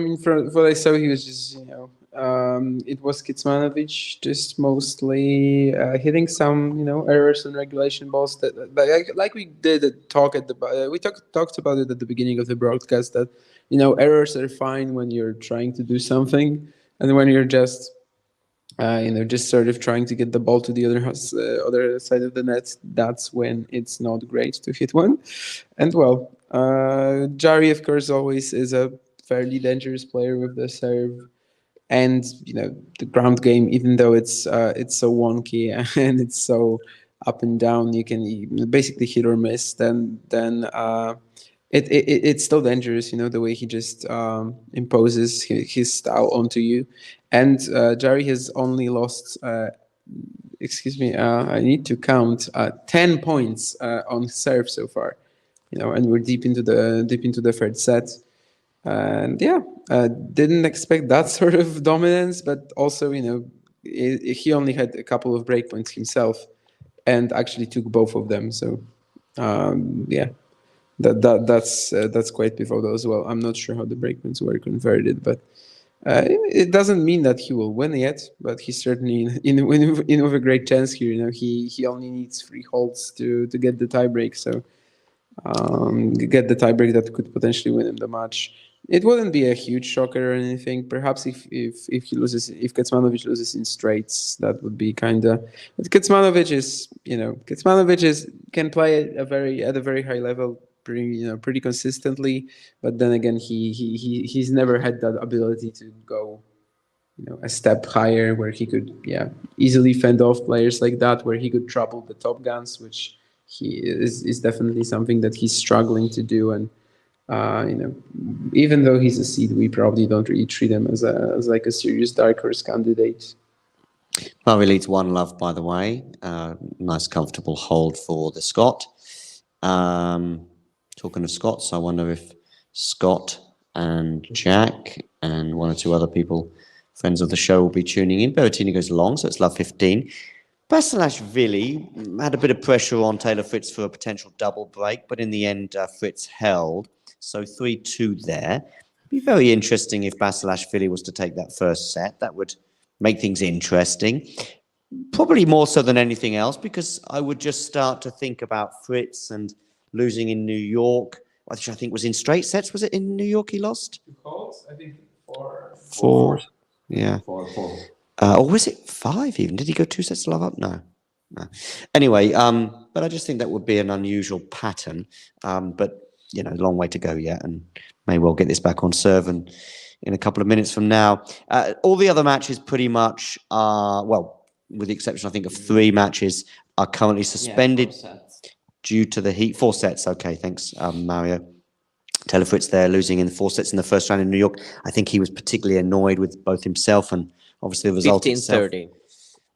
what I saw, he was just, it was Kecmanović just mostly hitting some, errors and regulation balls that, like we did talk at the, we talked about it at the beginning of the broadcast that, errors are fine when you're trying to do something, and when you're just, just sort of trying to get the ball to the other side of the net, that's when it's not great to hit one. And well, Jarry, of course, always is a fairly dangerous player with the serve, and the ground game. Even though it's so wonky and it's so up and down, you can basically hit or miss. Then it's still dangerous. The way he just imposes his style onto you. And Jarry has only lost. Excuse me. I need to count 10 points on serve so far. And we're deep into the third set, and didn't expect that sort of dominance, but also he only had a couple of breakpoints himself, and actually took both of them. So that's quite pivotal as well. I'm not sure how the breakpoints were converted, but it doesn't mean that he will win yet. But he's certainly in with a great chance here. He only needs 3 holds to get the tiebreak. So. Get the tiebreak that could potentially win him the match. It wouldn't be a huge shocker or anything. Perhaps if Kecmanović loses in straights, that would be kind of. But Kecmanović can play at a very high level, pretty consistently. But then again, he's never had that ability to go, a step higher, where he could easily fend off players like that, where he could trouble the top guns, which. He is definitely something that he's struggling to do, and even though he's a seed, we probably don't really treat him as like a serious dark horse candidate. Murray leads 1-0, by the way. Nice, comfortable hold for the Scot. Talking of Scots, I wonder if Scott and Jack and 1 or 2 other people, friends of the show, will be tuning in. Berrettini goes long, so it's love 15. Basilashvili had a bit of pressure on Taylor Fritz for a potential double break, but in the end, Fritz held. So 3-2 there. It'd be very interesting if Basilashvili was to take that first set. That would make things interesting. Probably more so than anything else, because I would just start to think about Fritz and losing in New York, which I think was in straight sets. Was it in New York he lost? 2 calls? I think 4. 4. Yeah. 4. Or was it 5 even? Did he go 2-0 up? No. Anyway, but I just think that would be an unusual pattern. But, a long way to go yet, and may well get this back on serve and in a couple of minutes from now. All the other matches pretty much are, with the exception, I think, of 3 matches, are currently suspended due to the heat. 4 sets. Okay, thanks, Mario. Taylor Fritz there losing in 4 sets in the first round in New York. I think he was particularly annoyed with both himself and obviously the result 15-30.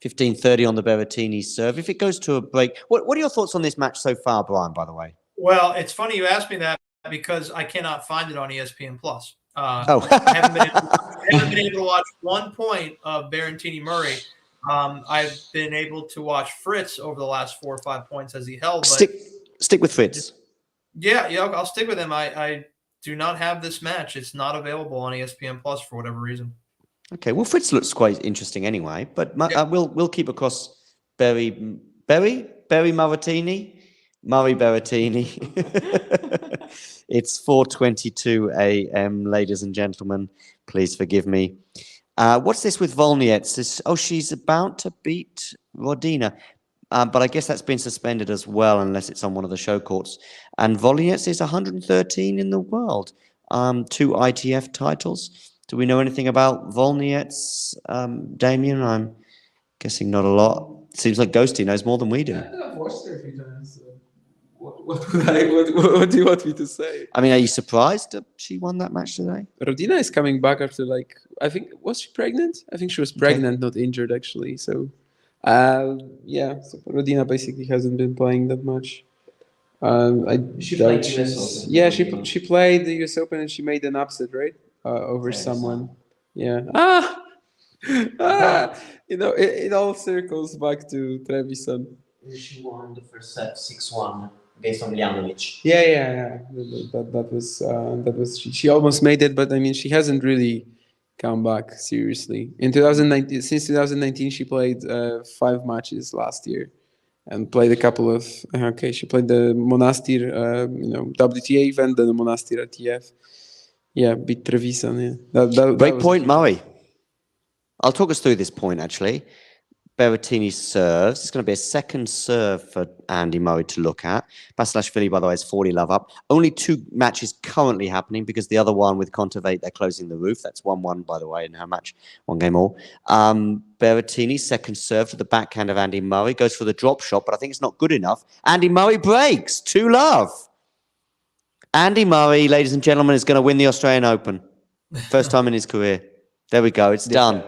15-30 on the Berrettini serve. If it goes to a break, what are your thoughts on this match so far, Brian, by the way? Well, it's funny you asked me that because I cannot find it on ESPN+. I haven't been able to watch 1 point of Berrettini-Murray. I've been able to watch Fritz over the last 4 or 5 points as he held. But stick with Fritz. Yeah, I'll stick with him. I do not have this match. It's not available on ESPN+ for whatever reason. Okay, well, Fritz looks quite interesting anyway, but we'll keep across Murray Berrettini. It's 4:22 a.m., ladies and gentlemen. Please forgive me. What's this with Wozniacki? She's about to beat Rodina. But I guess that's been suspended as well, unless it's on one of the show courts. And Wozniacki is 113 in the world. 2 ITF titles. Do we know anything about Wozniacki, Damien? I'm guessing not a lot. Seems like Ghosty knows more than we do. What do you want me to say? I mean, are you surprised that she won that match today? Rodina is coming back after I think, was she pregnant? I think she was pregnant, not injured actually. So, so Rodina basically hasn't been playing that much. She played US Open. Yeah, she played the US Open and she made an upset, right? Over someone. Yeah. It all circles back to Trevisan. She won the first set 6-1 based on Ljanović. Yeah. That was she almost made it, but I mean she hasn't really come back seriously. In 2019, since 2019, she played 5 matches last year, and played a couple of. She played the Monastir, WTA event, then the Monastir RTF. Yeah, beat Trevisan. Yeah, Great point, Murray. I'll talk us through this point actually. Berrettini serves. It's going to be a second serve for Andy Murray to look at. Basilashvili, by the way, is 40 love up. Only 2 matches currently happening because the other one with Kontaveit, they're closing the roof. That's 1-1, by the way, in her match. 1 game all. Berrettini, second serve to the backhand of Andy Murray. Goes for the drop shot, but I think it's not good enough. Andy Murray breaks. 2 love. Andy Murray, ladies and gentlemen, is going to win the Australian Open. First time in his career. There we go. It's done.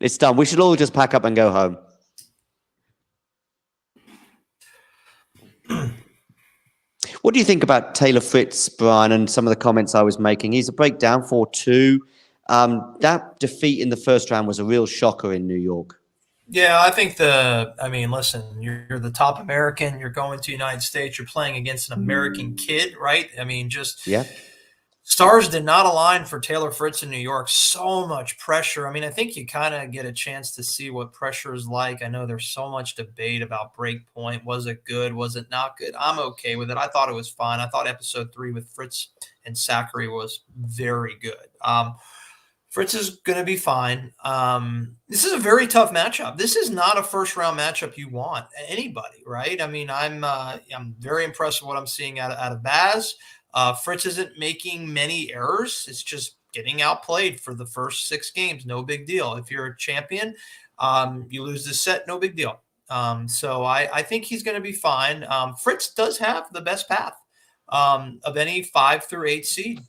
It's done. We should all just pack up and go home. What do you think about Taylor Fritz, Brian, and some of the comments I was making? He's a breakdown 4-2. That defeat in the first round was a real shocker in New York. Yeah, I think listen, you're the top American. You're going to the United States. You're playing against an American kid, right? I mean, stars did not align for Taylor Fritz in New York. So much pressure. I mean, I think you kind of get a chance to see what pressure is like. I know there's so much debate about break point. Was it good? Was it not good? I'm okay with it. I thought it was fine. I thought episode 3 with Fritz and Zachary was very good. Fritz is going to be fine. This is a very tough matchup. This is not a first-round matchup you want anybody, right? I mean, I'm very impressed with what I'm seeing out of Baz. Fritz isn't making many errors. It's just getting outplayed for the first 6 games. No big deal. If you're a champion, you lose this set, no big deal. So I think he's going to be fine. Fritz does have the best path of any 5 through 8 seed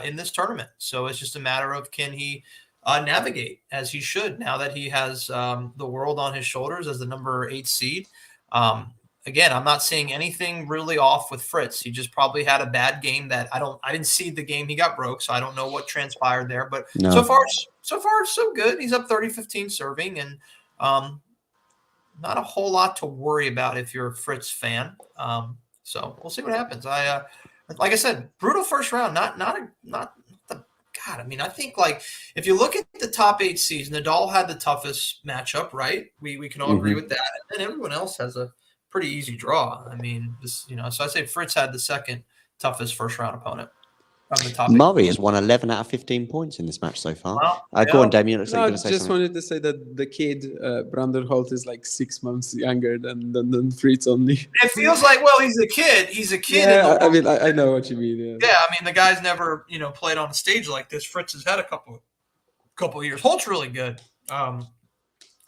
in this tournament. So it's just a matter of can he navigate as he should now that he has the world on his shoulders as the number 8 seed. Again, I'm not seeing anything really off with Fritz. He just probably had a bad game that I didn't see the game he got broke, so I don't know what transpired there. But so far, so good. He's up 30-15 serving, and not a whole lot to worry about if you're a Fritz fan. So we'll see what happens. Like I said, brutal first round. Not the God. I mean, I think like if you look at the top 8 seeds, Nadal had the toughest matchup, right? We can all agree with that, and then everyone else has a pretty easy draw. I mean, so I say Fritz had the second toughest first round opponent of the top 8. Murray has won 11 out of 15 points in this match so far. Go on, Damien. Looks like you're going to say something. Wanted to say that the kid, Brandon Holt, is like 6 months younger than Fritz only. It feels like, well, he's a kid. He's a kid. Yeah, I mean, I know what you mean. Yeah, I mean, the guy's never, played on a stage like this. Fritz has had a couple of years. Holt's really good.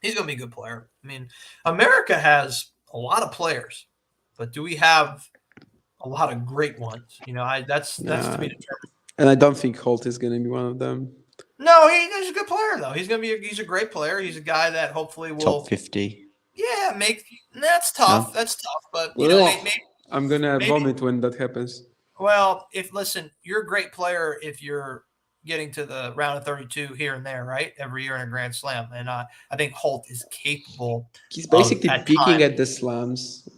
He's going to be a good player. I mean, America has a lot of players, but do we have a lot of great ones? That's to be determined. And I don't think Holt is going to be one of them. No, he's a good player though. He's a great player. He's a guy that hopefully will top 50. Yeah, that's tough. No. That's tough. But I'm gonna vomit when that happens. Well, you're a great player if you're getting to the round of 32 here and there, right? Every year in a Grand Slam. And I think Holt is capable. He's basically peaking at the slams.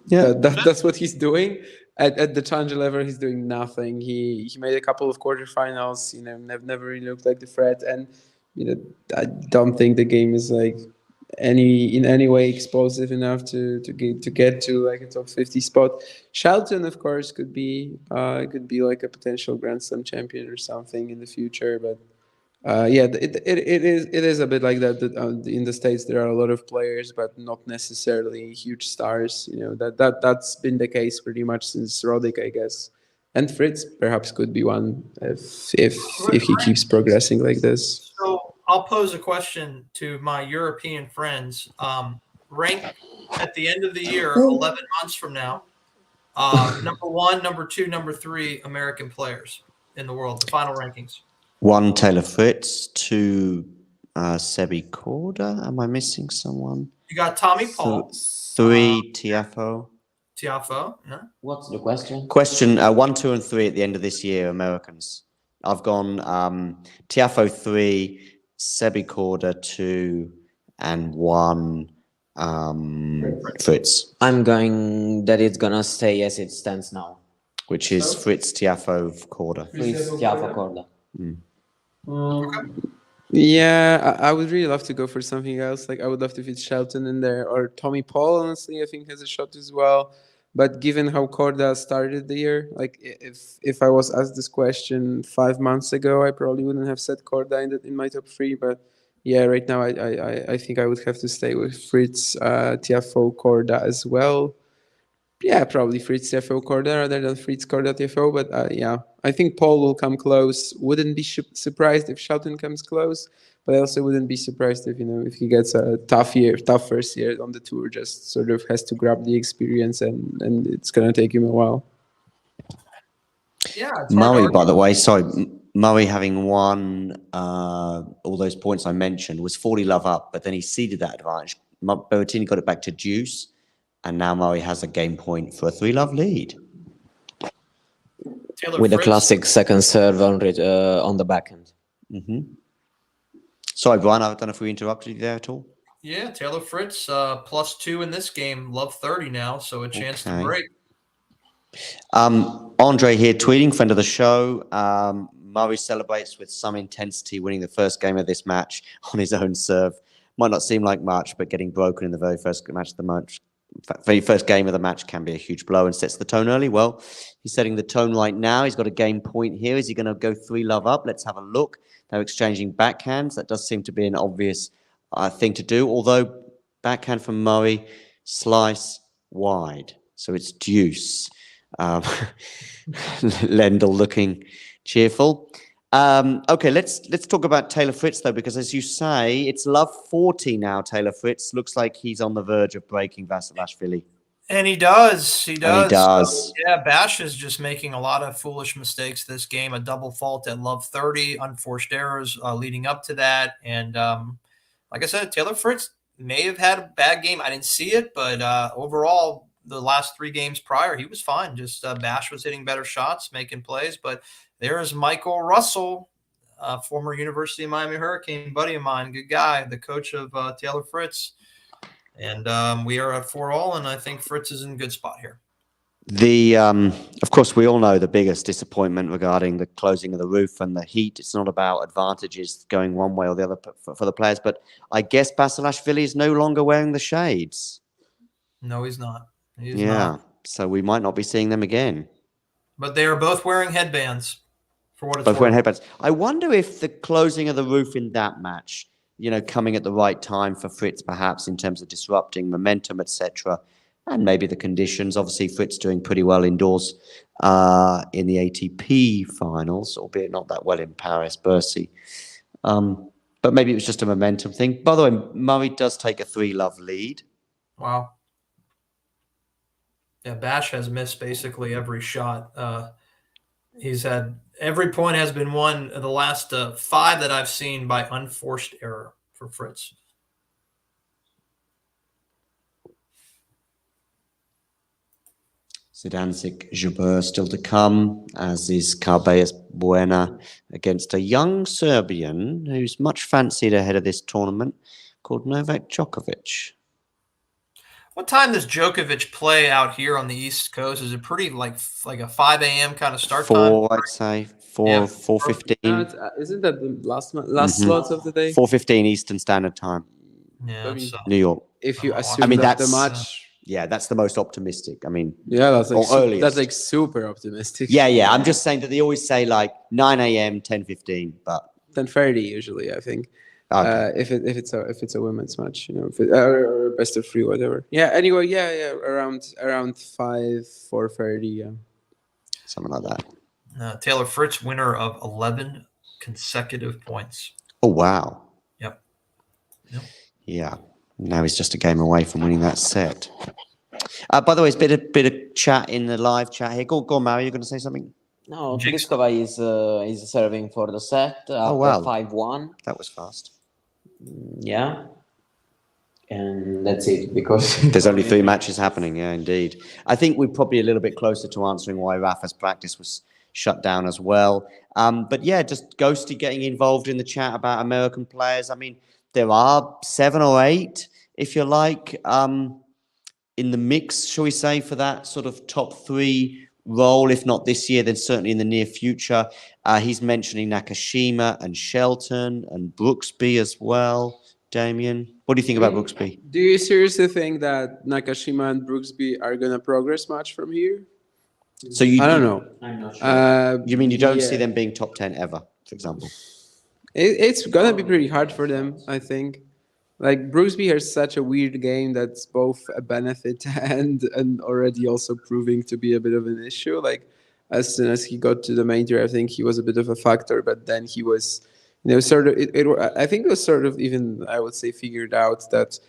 That's what he's doing. At the challenger level, he's doing nothing. He made a couple of quarterfinals, never really looked like the threat. And, I don't think the game is like in any way explosive enough to get to like a top 50 spot. Shelton, of course, could be like a potential Grand Slam champion or something in the future. But it is a bit like that. In the States, there are a lot of players, but not necessarily huge stars. That's been the case pretty much since Roddick, I guess. And Fritz perhaps could be one if he keeps progressing like this. So I'll pose a question to my European friends. Rank at the end of the year, 11 months from now, Number 1, number 2, number 3 American players in the world, the final rankings. 1, Taylor Fritz. 2, Sebi Korda. Am I missing someone? You got Tommy Paul. 3, Tiafoe. Tiafoe. Yeah. What's the question? Question 1, 2, and 3 at the end of this year, Americans. I've gone Tiafoe 3, Sebi Korda 2, and 1 Fritz. I'm going that it's gonna stay as it stands now. Which is Fritz, Tiafoe, Korda. Fritz, Tiafoe, Korda. Yeah, I would really love to go for something else. Like I would love to fit Shelton in there, or Tommy Paul. Honestly, I think has a shot as well. But given how Korda started the year, like if I was asked this question 5 months ago, I probably wouldn't have said Korda in my top 3. But yeah, right now I think I would have to stay with Fritz, Tiafoe, Korda as well. Yeah, probably Fritz, Tiafoe, Korda rather than Fritz, Korda, Tiafoe. But yeah, I think Paul will come close. Wouldn't be surprised if Shelton comes close, but I also wouldn't be surprised if he gets a tough first year on the tour. Just sort of has to grab the experience, and it's gonna take him a while. Yeah. Murray, by the way, sorry, Murray having won all those points I mentioned was 40 love up, but then he ceded that advantage. Berrettini got it back to deuce. And now Murray has a game point for a 3-love lead. Taylor With Fritz. a classic second serve on the backhand. Sorry, Brian, I don't know if we interrupted you there at all. Yeah, Taylor Fritz +2 in this game, love 30 now, so a chance to break. Andrey here tweeting, friend of the show. Murray celebrates with some intensity, winning the first game of this match on his own serve. Might not seem like much, but getting broken in the very first game of the match can be a huge blow and sets the tone early. Well, he's setting the tone right now. He's got a game point here. Is he going to go 3-love up? Let's have a look. They're exchanging backhands. That does seem to be an obvious thing to do, although backhand from Murray, slice wide. So it's deuce. Lendl looking cheerful. Okay, let's talk about Taylor Fritz, though, because as you say, it's love 40 now, Taylor Fritz. Looks like he's on the verge of breaking Vasilashvili. And he does. He does. And he does. Yeah, Bash is just making a lot of foolish mistakes this game. A double fault at love 30, unforced errors leading up to that. And like I said, Taylor Fritz may have had a bad game. I didn't see it, but overall, the last 3 games prior, he was fine. Just Bash was hitting better shots, making plays. But there is Michael Russell, former University of Miami Hurricane buddy of mine, good guy, the coach of Taylor Fritz. And we are at 4-all, and I think Fritz is in a good spot here. Of course, we all know the biggest disappointment regarding the closing of the roof and the heat. It's not about advantages going one way or the other for the players, but I guess Vasilashvili is no longer wearing the shades. No, he's not. He's not. So we might not be seeing them again. But they are both wearing headbands. For what it's both worth. wearing headbands. I wonder if the closing of the roof in that match, coming at the right time for Fritz, perhaps in terms of disrupting momentum, etc., and maybe the conditions. Obviously, Fritz doing pretty well indoors in the ATP finals, albeit not that well in Paris, Bercy. But maybe it was just a momentum thing. By the way, Murray does take a 3-love lead. Wow. Yeah, Bash has missed basically every shot. He's had every point has been won the last 5 that I've seen by unforced error for Fritz. Zidansek Jabeur still to come, as is Carballés Baena against a young Serbian who's much fancied ahead of this tournament called Novak Djokovic. What time does Djokovic play out here on the East Coast? Is it pretty like a 5 a.m. kind of start time? 4, I'd say. 4:15. Isn't that the last slots of the day? 4:15 Eastern Standard Time. Yeah, New York. If you assume that's the match... Yeah, that's the most optimistic. I mean, yeah, that's like like super optimistic. Yeah. I'm just saying that they always say like 9 a.m., 10:15, but 10:30 usually, I think. Okay. If it's a women's match, or best of 3, whatever. Yeah. Anyway, around 4:30, yeah, something like that. Taylor Fritz, winner of 11 consecutive points. Oh wow. Yep. Yeah. Now he's just a game away from winning that set. By the way, it's a bit of chat in the live chat here. Go on, Mario. You're going to say something? No, Jinx. Pliskova is serving for the set after wow. 5-1. That was fast. Yeah. And that's it, because There's only 3 matches happening. Yeah, indeed. I think we're probably a little bit closer to answering why Rafa's practice was shut down as well. But yeah, just Ghosty getting involved in the chat about American players. I mean, there are 7 or 8, if you like, in the mix, shall we say, for that sort of top 3 role. If not this year, then certainly in the near future. He's mentioning Nakashima and Shelton and Brooksby as well. Damien, what do you think about Brooksby? Do you seriously think that Nakashima and Brooksby are going to progress much from here? So you, I don't know. I'm not sure. You mean you don't see them being top 10 ever, for example? It's going to be pretty hard for them, I think. Like, Brooksby has such a weird game that's both a benefit and already also proving to be a bit of an issue. Like, as soon as he got to the main tour, I think he was a bit of a factor, but then he was, sort of, I think it was sort of even, I would say, figured out that,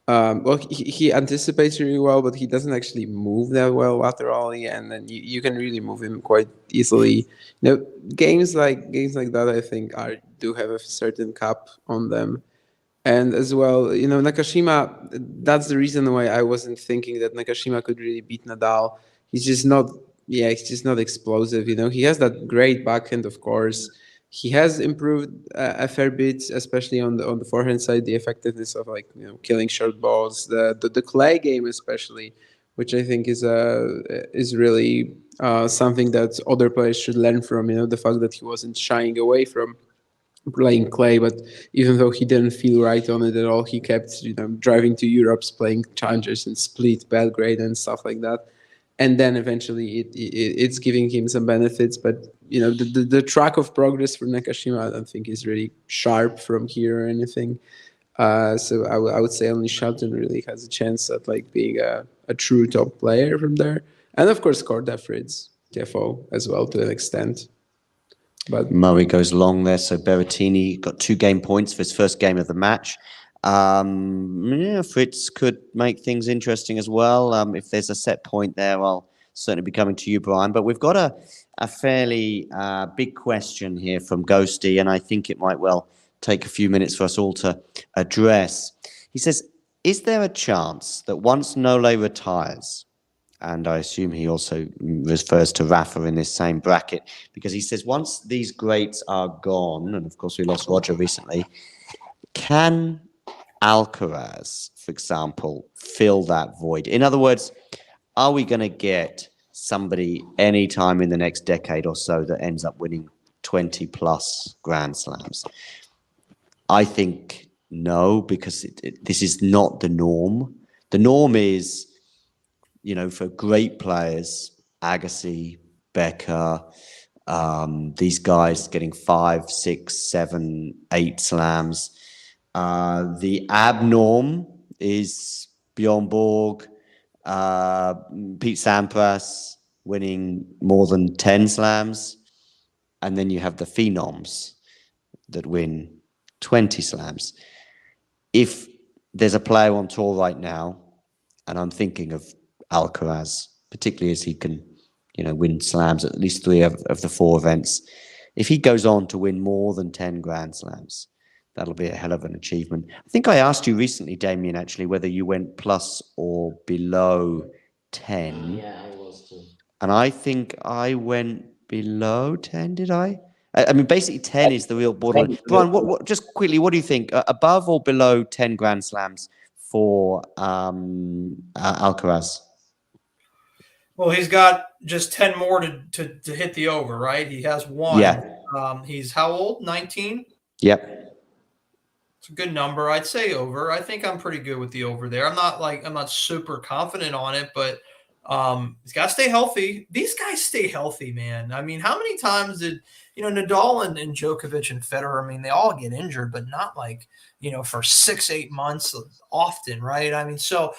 well, he anticipates really well, but he doesn't actually move that well laterally, and then you can really move him quite easily. Games like that, I think, do have a certain cap on them. And as well, Nakashima, that's the reason why I wasn't thinking that Nakashima could really beat Nadal. He's just not explosive. He has that great backhand, of course. He has improved a fair bit, especially on the forehand side, the effectiveness of killing short balls, the clay game especially, which I think is really something that other players should learn from. The fact that he wasn't shying away from playing clay, but even though he didn't feel right on it at all, he kept driving to Europe, playing challengers in Split, Belgrade, and stuff like that. And then eventually it's giving him some benefits, but the track of progress for Nakashima I don't think is really sharp from here or anything. So I would say only Shelton really has a chance at being a true top player from there, and of course Cornet-Fernandez, TFO as well to an extent. But Murray goes long there, so Berrettini got 2 game points for his first game of the match. Fritz could make things interesting as well. If there's a set point there, I'll certainly be coming to you, Brian. But we've got a fairly big question here from Ghosty, and I think it might well take a few minutes for us all to address. He says, is there a chance that once Nole retires, and I assume he also refers to Rafa in this same bracket, because he says once these greats are gone, and of course we lost Roger recently, can Alcaraz, for example, fill that void? In other words, are we going to get somebody anytime in the next decade or so that ends up winning 20 plus Grand Slams? I think no, because this is not the norm. The norm is, for great players, Agassi, Becker, these guys getting 5, 6, 7, 8 slams. The abnorm is Bjorn Borg, Pete Sampras winning more than 10 slams. And then you have the phenoms that win 20 slams. If there's a player on tour right now, and I'm thinking of Alcaraz, particularly as he can, win slams at least 3 of the 4 events. If he goes on to win more than 10 Grand Slams, that'll be a hell of an achievement. I think I asked you recently, Damien, actually, whether you went plus or below 10. Yeah, I was too. And I think I went below 10, did I? I mean, basically 10 is the real borderline. Brian, what just quickly, what do you think? Above or below 10 Grand Slams for Alcaraz? Well, he's got just 10 more to hit the over, right? He has 1. Yeah. He's how old? 19? Yep. It's a good number. I'd say over. I think I'm pretty good with the over there. I'm not super confident on it, but he's got to stay healthy. These guys stay healthy, man. I mean, how many times did, Nadal and Djokovic and Federer, I mean, they all get injured, but not for 6-8 months often, right? I mean, so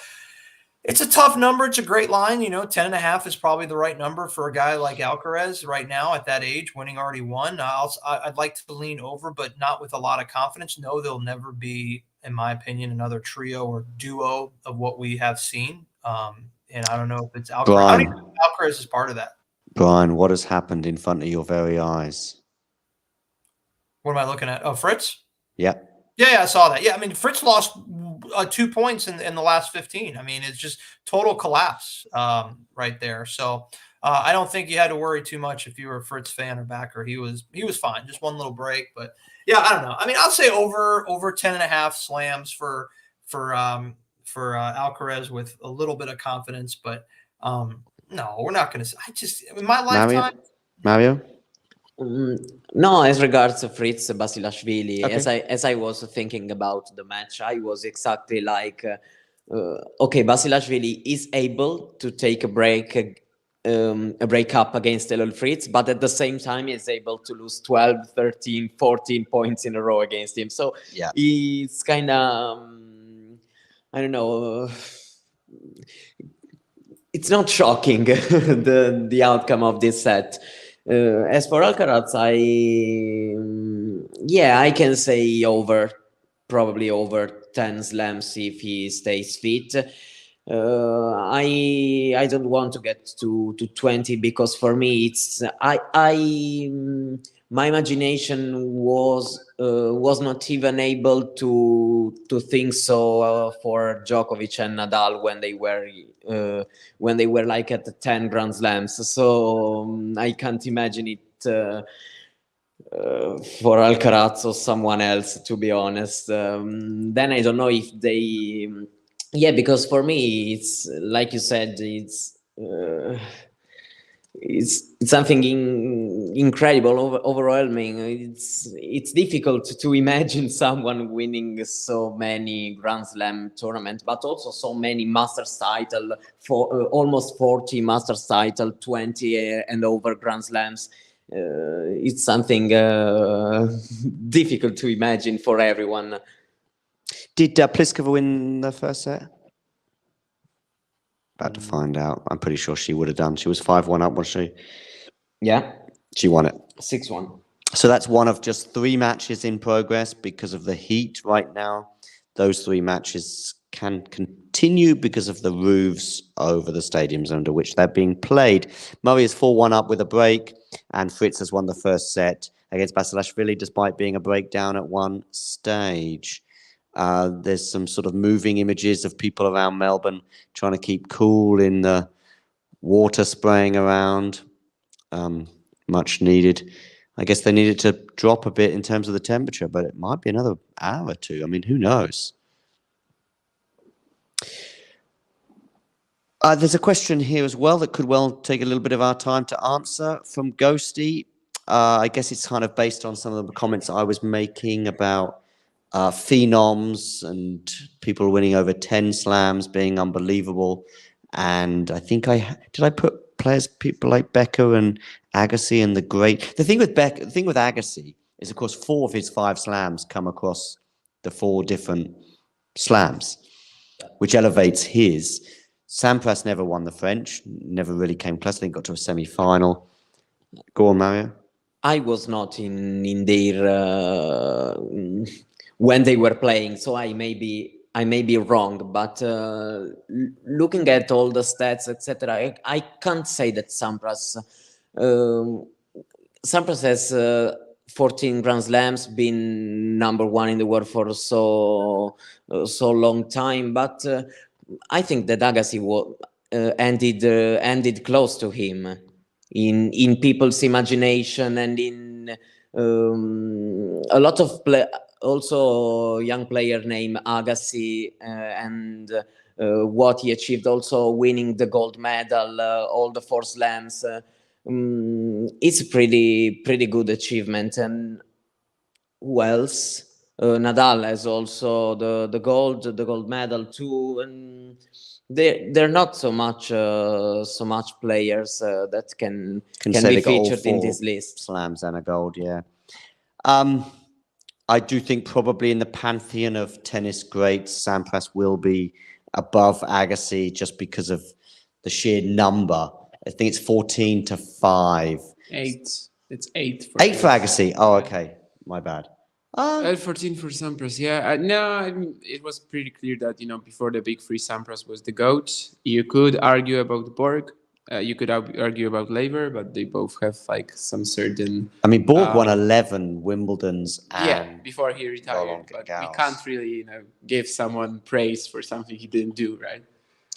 it's a tough number. It's a great line. 10.5 is probably the right number for a guy like Alcaraz right now at that age, winning already 1. I'd like to lean over, but not with a lot of confidence. No, there'll never be, in my opinion, another trio or duo of what we have seen. and I don't know if it's Alcaraz. Brian. I don't even know if Alcaraz is part of that. Brian, what has happened in front of your very eyes? What am I looking at? Oh, Fritz? Yeah. Yeah, I saw that. Yeah, I mean, Fritz lost 2 points in the last 15. I mean, it's just total collapse right there. So I don't think you had to worry too much if you were a Fritz fan or backer. He was fine, just one little break. But yeah, I don't know. I mean, I'll say over 10.5 slams for Alcaraz with a little bit of confidence. But no, we're not going to. In my lifetime, Mario. No, as regards to Fritz Basilashvili, Okay. as I was thinking about the match, I was exactly like, okay, Basilashvili is able to take a break up against Elol Fritz, but at the same time is able to lose 12, 13, 14 points in a row against him. So Yeah, it's kind of, I don't know. It's not shocking the outcome of this set. As for Alcaraz, I can say probably over 10 slams if he stays fit. I don't want to get to 20 because for me it's my imagination was not even able to think so for Djokovic and Nadal when they were like at the 10 Grand Slams. So I can't imagine it for Alcaraz or someone else, to be honest. Then I don't know if they. Yeah, because for me, it's like you said, it's something incredible, overwhelming. It's difficult to imagine someone winning so many Grand Slam tournaments, but also so many Masters title, for almost 40 Masters title, 20 and over Grand Slams. It's something difficult to imagine for everyone. Did Pliskova win the first set? About to find out. I'm pretty sure she would have done. She was 5-1 up, was she? Yeah. She won it. 6-1. So that's one of just 3 matches in progress because of the heat right now. Those 3 matches can continue because of the roofs over the stadiums under which they're being played. Murray is 4-1 up with a break, and Fritz has won the first set against Basilashvili despite being a breakdown at one stage. There's some sort of moving images of people around Melbourne trying to keep cool in the water spraying around. Much needed. I guess they needed to drop a bit in terms of the temperature, but it might be another hour or 2. I mean, who knows? There's a question here as well that could well take a little bit of our time to answer from Ghosty. I guess it's kind of based on some of the comments I was making about phenoms and people winning over 10 slams being unbelievable. And I think did I put people like Becker and Agassi and the great. The thing with Agassi is, of course, 4 of his 5 slams come across the 4 different slams, which elevates his. Sampras never won the French, never really came close. I think got to a semi-final. Go on, Mario. I was not in their when they were playing, so I may be wrong. But looking at all the stats, etc., I can't say that Sampras has 14 Grand Slams, been number 1 in the world for so long time, but. I think that Agassi ended close to him in people's imagination and in a lot of also young player named Agassi and what he achieved, also winning the gold medal, all the 4 slams. It's a pretty good achievement. And who else? Nadal has also the gold medal too, and they're not so much players that can be featured in this list. Slams and a gold, yeah. I do think probably in the pantheon of tennis greats, Sampras will be above Agassi just because of the sheer number. I think it's 14-5. 8. It's 8 for 8 for Agassi. Oh, okay. My bad. At 14 for Sampras, yeah. No, I mean, it was pretty clear that, before the big three, Sampras was the GOAT. You could argue about Borg. You could argue about Laver, but they both have like some certain. I mean, Borg won 11 Wimbledons. And before he retired. Roland But Garros. we can't really, give someone praise for something he didn't do, right?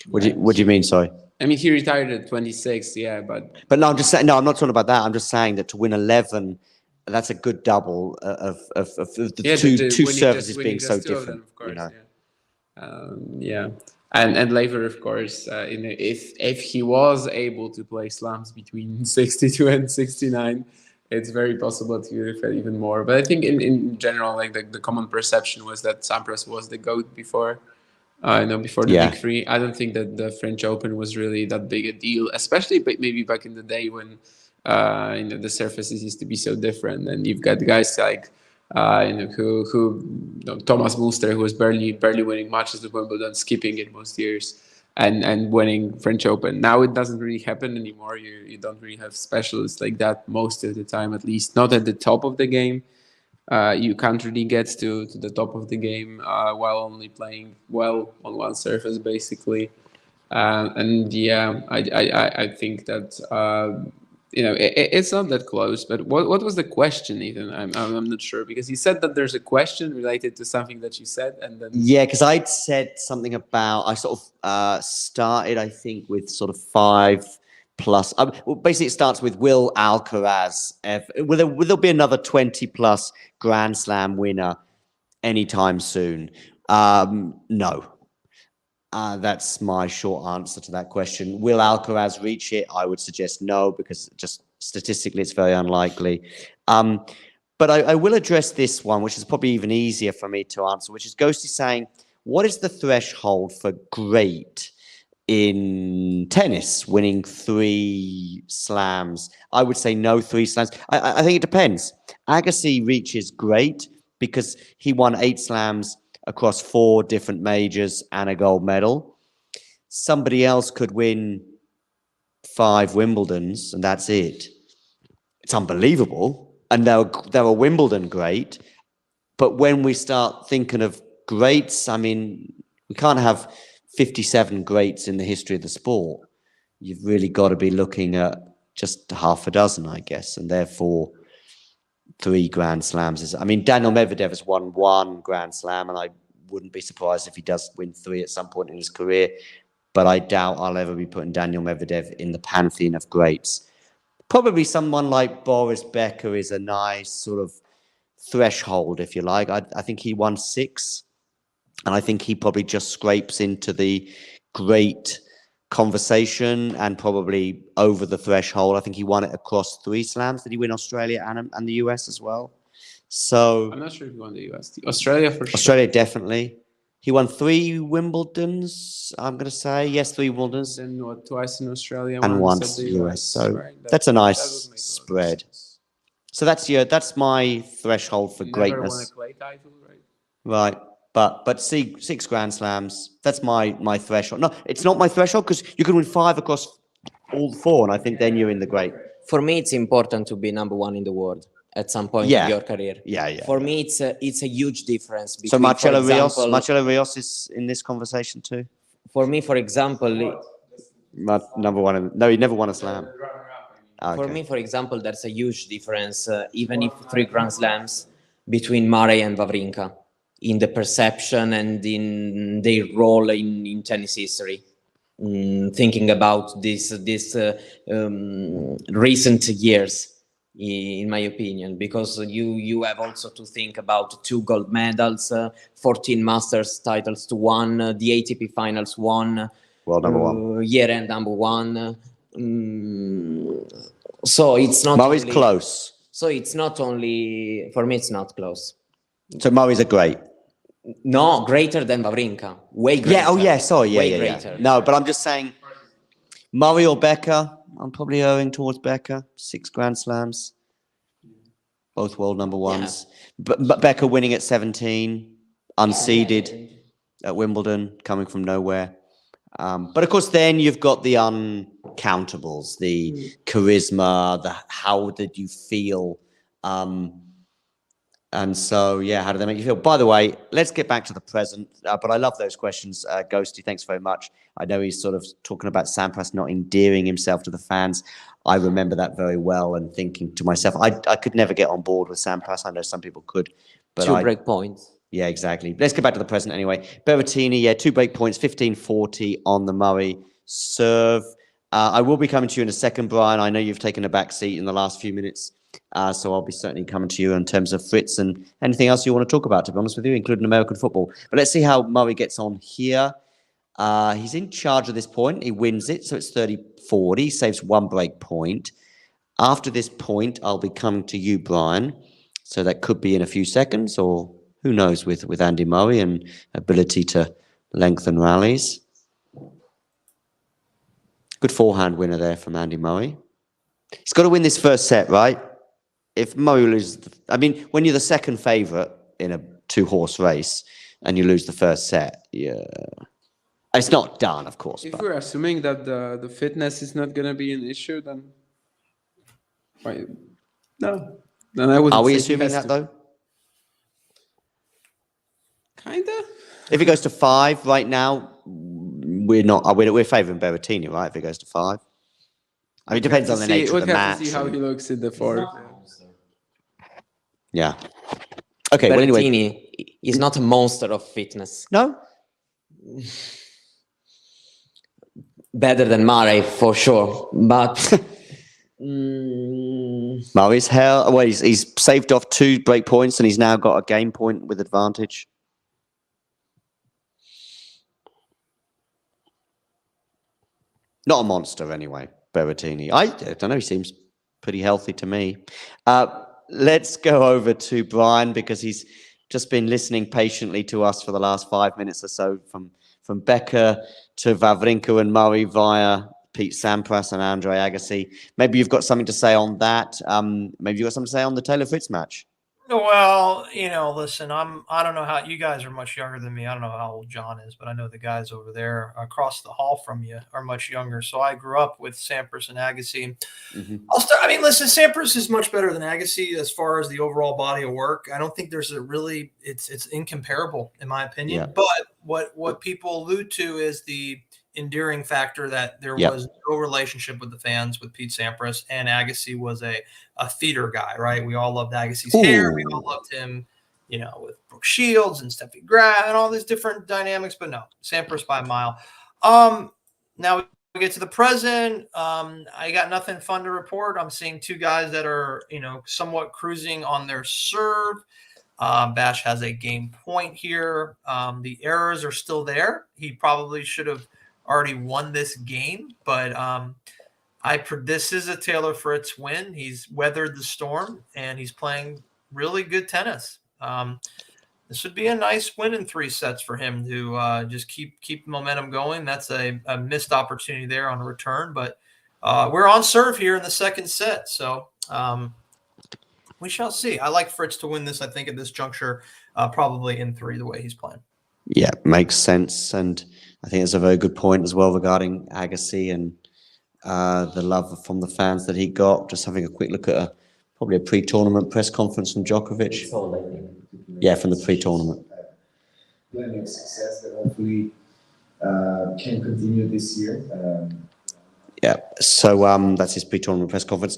What do you mean? Sorry. I mean, he retired at 26, yeah, but no, I'm just saying. No, I'm not talking about that. I'm just saying that to win 11, that's a good double of the two services being so different. Of course, yeah. And Laver, of course, if he was able to play slams between 62 and 69, it's very possible to have even more. But I think in general, like the common perception was that Sampras was the GOAT before. Before the big three. I don't think that the French Open was really that big a deal, especially maybe back in the day when the surfaces used to be so different, and you've got guys like Thomas Muster, who was barely winning matches at Wimbledon, skipping it most years, and winning French Open. Now it doesn't really happen anymore. You don't really have specialists like that most of the time, at least not at the top of the game. You can't really get to the top of the game while only playing well on one surface, basically. I think that it's not that close. But what was the question, Ethan? I'm not sure, because you said that there's a question related to something that you said, and then because I'd said something about I sort of started, I think, with sort of 5+. Basically, it starts with will Alcaraz will there be another 20+ Grand Slam winner anytime soon? No. That's my short answer to that question. Will Alcaraz reach it? I would suggest no, because just statistically it's very unlikely. But I will address this one, which is probably even easier for me to answer, which is Ghosty saying, what is the threshold for great in tennis, winning 3 slams? I would say no 3 slams. I think it depends. Agassi reaches great because he won 8 slams across 4 different majors and a gold medal. Somebody else could win 5 Wimbledons and that's it. It's unbelievable. And they're a Wimbledon great. But when we start thinking of greats, I mean, we can't have 57 greats in the history of the sport. You've really got to be looking at just half a dozen, I guess, and therefore 3 Grand Slams is. I mean, Daniel Medvedev has won 1 Grand Slam, and I wouldn't be surprised if he does win 3 at some point in his career. But I doubt I'll ever be putting Daniel Medvedev in the pantheon of greats. Probably someone like Boris Becker is a nice sort of threshold, if you like. I think he won 6. And I think he probably just scrapes into the great conversation and probably over the threshold. I think he won it across 3 slams. Did he win Australia and the US as well? So I'm not sure if he won the US. Australia for sure. Australia, definitely. He won 3 Wimbledons, I'm going to say. Yes, 3 Wimbledons. Then what, twice in Australia and once the US. So right. That's a nice spread. So that's my threshold for greatness. Never won a clay title, right? Right. But 6 Grand Slams, that's my threshold. No, it's not my threshold because you can win 5 across all 4, and I think then you're in the great. For me, it's important to be number 1 in the world at some point in your career. Yeah. For me, it's a huge difference. So Marcelo Rios is in this conversation too? For me, for example... Number 1. No, he never won a slam. Okay. For me, for example, there's a huge difference, even if 3 Grand Slams, between Murray and Wawrinka, in the perception and in their role in tennis history. Thinking about this recent years, in my opinion, because you have also to think about 2 gold medals, 14 Masters titles to 1, the ATP finals won, well, number 1, year-end number 1. So it's not. Murray's close. So it's not only for me. It's not close. So Murray's a great. No, greater than Wawrinka. Way greater. Yeah, oh yeah, sorry, yeah. Greater. No, but I'm just saying, Murray or Becker, I'm probably erring towards Becker. 6 Grand Slams, both world number 1s. Yeah. But Becker winning at 17, unseeded at Wimbledon, coming from nowhere. But of course, then you've got the uncountables, the charisma, the how did you feel And so, yeah, how do they make you feel? By the way, let's get back to the present. But I love those questions. Ghosty, thanks very much. I know he's sort of talking about Sampras not endearing himself to the fans. I remember that very well and thinking to myself, I could never get on board with Sampras. I know some people could. But 2 break points. Yeah, exactly. Let's get back to the present anyway. Berrettini, yeah, 2 break points, 15-40 on the Murray serve. I will be coming to you in a second, Brian. I know you've taken a back seat in the last few minutes. So I'll be certainly coming to you in terms of Fritz and anything else you want to talk about, to be honest with you, including American football. But let's see how Murray gets on here. He's in charge at this point. He wins it, so it's 30-40, saves 1 break point. After this point, I'll be coming to you, Brian. So that could be in a few seconds, or who knows with Andy Murray and ability to lengthen rallies. Good forehand winner there from Andy Murray. He's got to win this first set, right? If Murray loses, I mean, when you're the second favourite in a 2-horse race and you lose the first set, yeah, it's not done, of course. If but we're assuming that the fitness is not going to be an issue, then no. Then I would. Are we assuming that though? Kinda. If it goes to 5 right now, we're not. We're favouring Berrettini, right? If it goes to 5, I mean, it depends on the nature of the match. To see how he looks in the fourth. Yeah. Okay. Well, anyway, Berrettini is not a monster of fitness. no. Better than Murray for sure, but Murray's hell. Well, he's saved off 2 break points, and he's now got a game point with advantage. Not a monster, anyway. Berrettini. I don't know. He seems pretty healthy to me. Let's go over to Brian because he's just been listening patiently to us for the last 5 minutes or so, from Becker to Wawrinka and Murray via Pete Sampras and Andre Agassi. Maybe you've got something to say on that. Maybe you've got something to say on the Taylor Fritz match. Well, listen, I don't know how you guys are much younger than me. I don't know how old John is, but I know the guys over there across the hall from you are much younger. So I grew up with Sampras and Agassi. Mm-hmm. Listen, Sampras is much better than Agassi as far as the overall body of work. I don't think there's it's incomparable in my opinion. Yeah. But what people allude to is the endearing factor that there was no relationship with the fans with Pete Sampras, and Agassi was a theater guy, right? We all loved Agassi's hair. We all loved him, with Brooke Shields and Steffi Graf and all these different dynamics, but no, Sampras by a mile. Now we get to the present. I got nothing fun to report. I'm seeing 2 guys that are, somewhat cruising on their serve. Bash has a game point here. The errors are still there. He probably should have already won this game, but this is a Taylor Fritz win. He's weathered the storm and he's playing really good tennis. This would be a nice win in 3 sets for him to just keep the momentum going. That's a missed opportunity there on a return, but we're on serve here in the second set. So we shall see. I like Fritz to win this, I think, at this juncture, probably in 3, the way he's playing. Yeah, makes sense. And I think it's a very good point as well regarding Agassi and the love from the fans that he got. Just having a quick look at probably a pre-tournament press conference from Djokovic. Yeah, from the pre-tournament. Plenty of success that hopefully can continue this year. Yeah, so that's his pre-tournament press conference.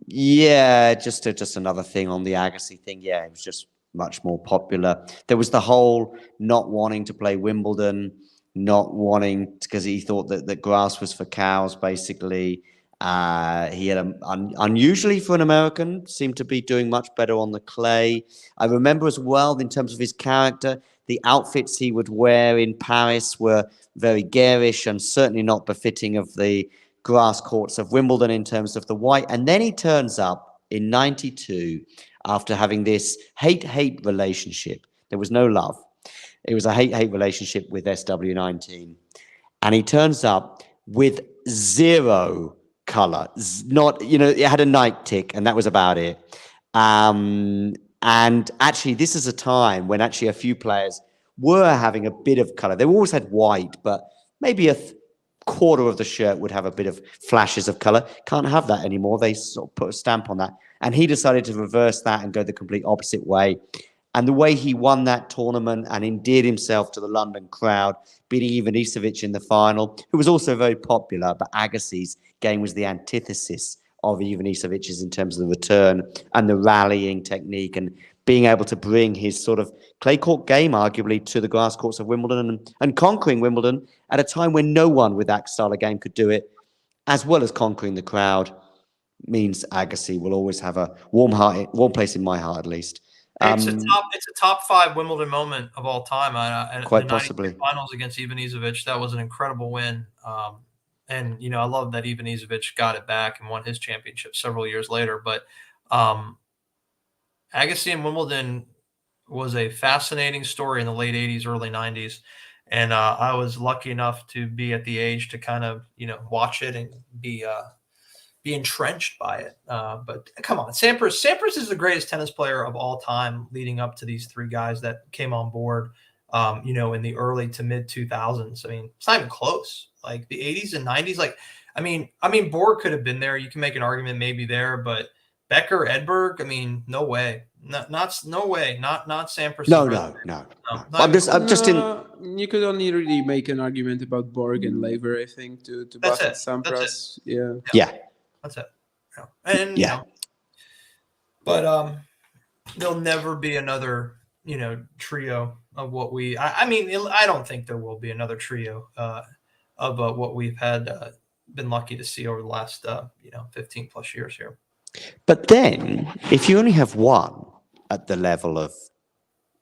Yeah, just another thing on the Agassi thing. Yeah, it was just much more popular. There was the whole not wanting to play Wimbledon, not wanting because he thought that the grass was for cows, basically. He had unusually for an American, seemed to be doing much better on the clay. I remember as well, in terms of his character, the outfits he would wear in Paris were very garish and certainly not befitting of the grass courts of Wimbledon in terms of the white. And then he turns up in 92 after having this hate-hate relationship. There was no love. It was a hate-hate relationship with SW19. And he turns up with 0 color. Not, it had a night tick and that was about it. And actually, this is a time when actually a few players were having a bit of color. They always had white, but maybe a quarter of the shirt would have a bit of flashes of color. Can't have that anymore. They sort of put a stamp on that. And he decided to reverse that and go the complete opposite way. And the way he won that tournament and endeared himself to the London crowd, beating Ivanisevic in the final, who was also very popular, but Agassi's game was the antithesis of Ivanisevic's in terms of the return and the rallying technique and being able to bring his sort of clay court game, arguably, to the grass courts of Wimbledon and conquering Wimbledon at a time when no one with that style of game could do it, as well as conquering the crowd, means Agassi will always have a warm place in my heart, at least. It's a top 5 Wimbledon moment of all time. Quite possibly. Finals against Ivanisevic, that was an incredible win. And I love that Ivanisevic got it back and won his championship several years later. But Agassi in Wimbledon was a fascinating story in the late 80s, early 90s. And I was lucky enough to be at the age to kind of, watch it and be entrenched by it. But come on, Sampras is the greatest tennis player of all time, leading up to these 3 guys that came on board, in the early to mid 2000s. I mean, it's not even close. Like the 80s and 90s. Like, I mean, Borg could have been there. You can make an argument maybe there, but Becker, Edberg, I mean, no way. No way. Not Sampras. No. I'm just in. You could only really make an argument about Borg and Laver, I think, to buffet Sampras. Yeah. That's it. And but there'll never be another trio of what we. I mean, I don't think there will be another trio of what we've had been lucky to see over the last 15 plus years here. But then, if you only have one at the level of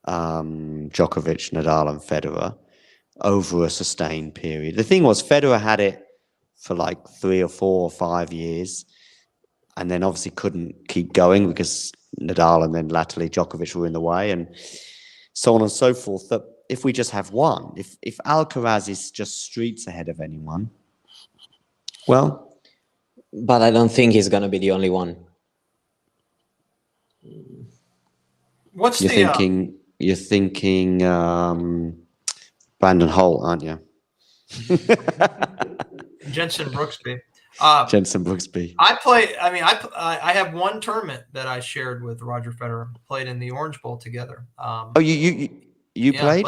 Djokovic, Nadal, and Federer over a sustained period, the thing was Federer had it for like 3 or 4 or 5 years, and then obviously couldn't keep going because Nadal and then latterly Djokovic were in the way, and so on and so forth. That if we just have one, if Alcaraz is just streets ahead of anyone, well. But I don't think he's going to be the only one. What's You're thinking Brandon Holt, aren't you? Jensen Brooksby. Jensen Brooksby. I have one tournament that I shared with Roger Federer. Played in the Orange Bowl together. You played?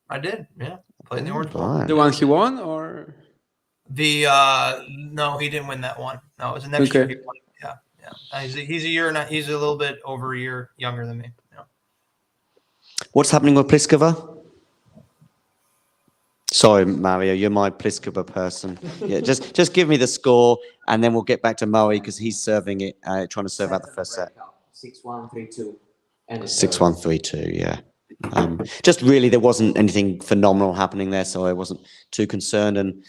I did. Yeah, played in the Orange Bowl. Right. The one he won, or no, he didn't win that one. No, it was the next year he won. Yeah. He's a year. He's a little bit over a year younger than me. Yeah. What's happening with Pliskova? Sorry, Mario, you're my Pliskova person. Yeah, just give me the score, and then we'll get back to Murray because he's serving it, trying to serve out the first set. 6-1, 3-2. 6-1, 3-2, yeah. Just really, there wasn't anything phenomenal happening there, so I wasn't too concerned. And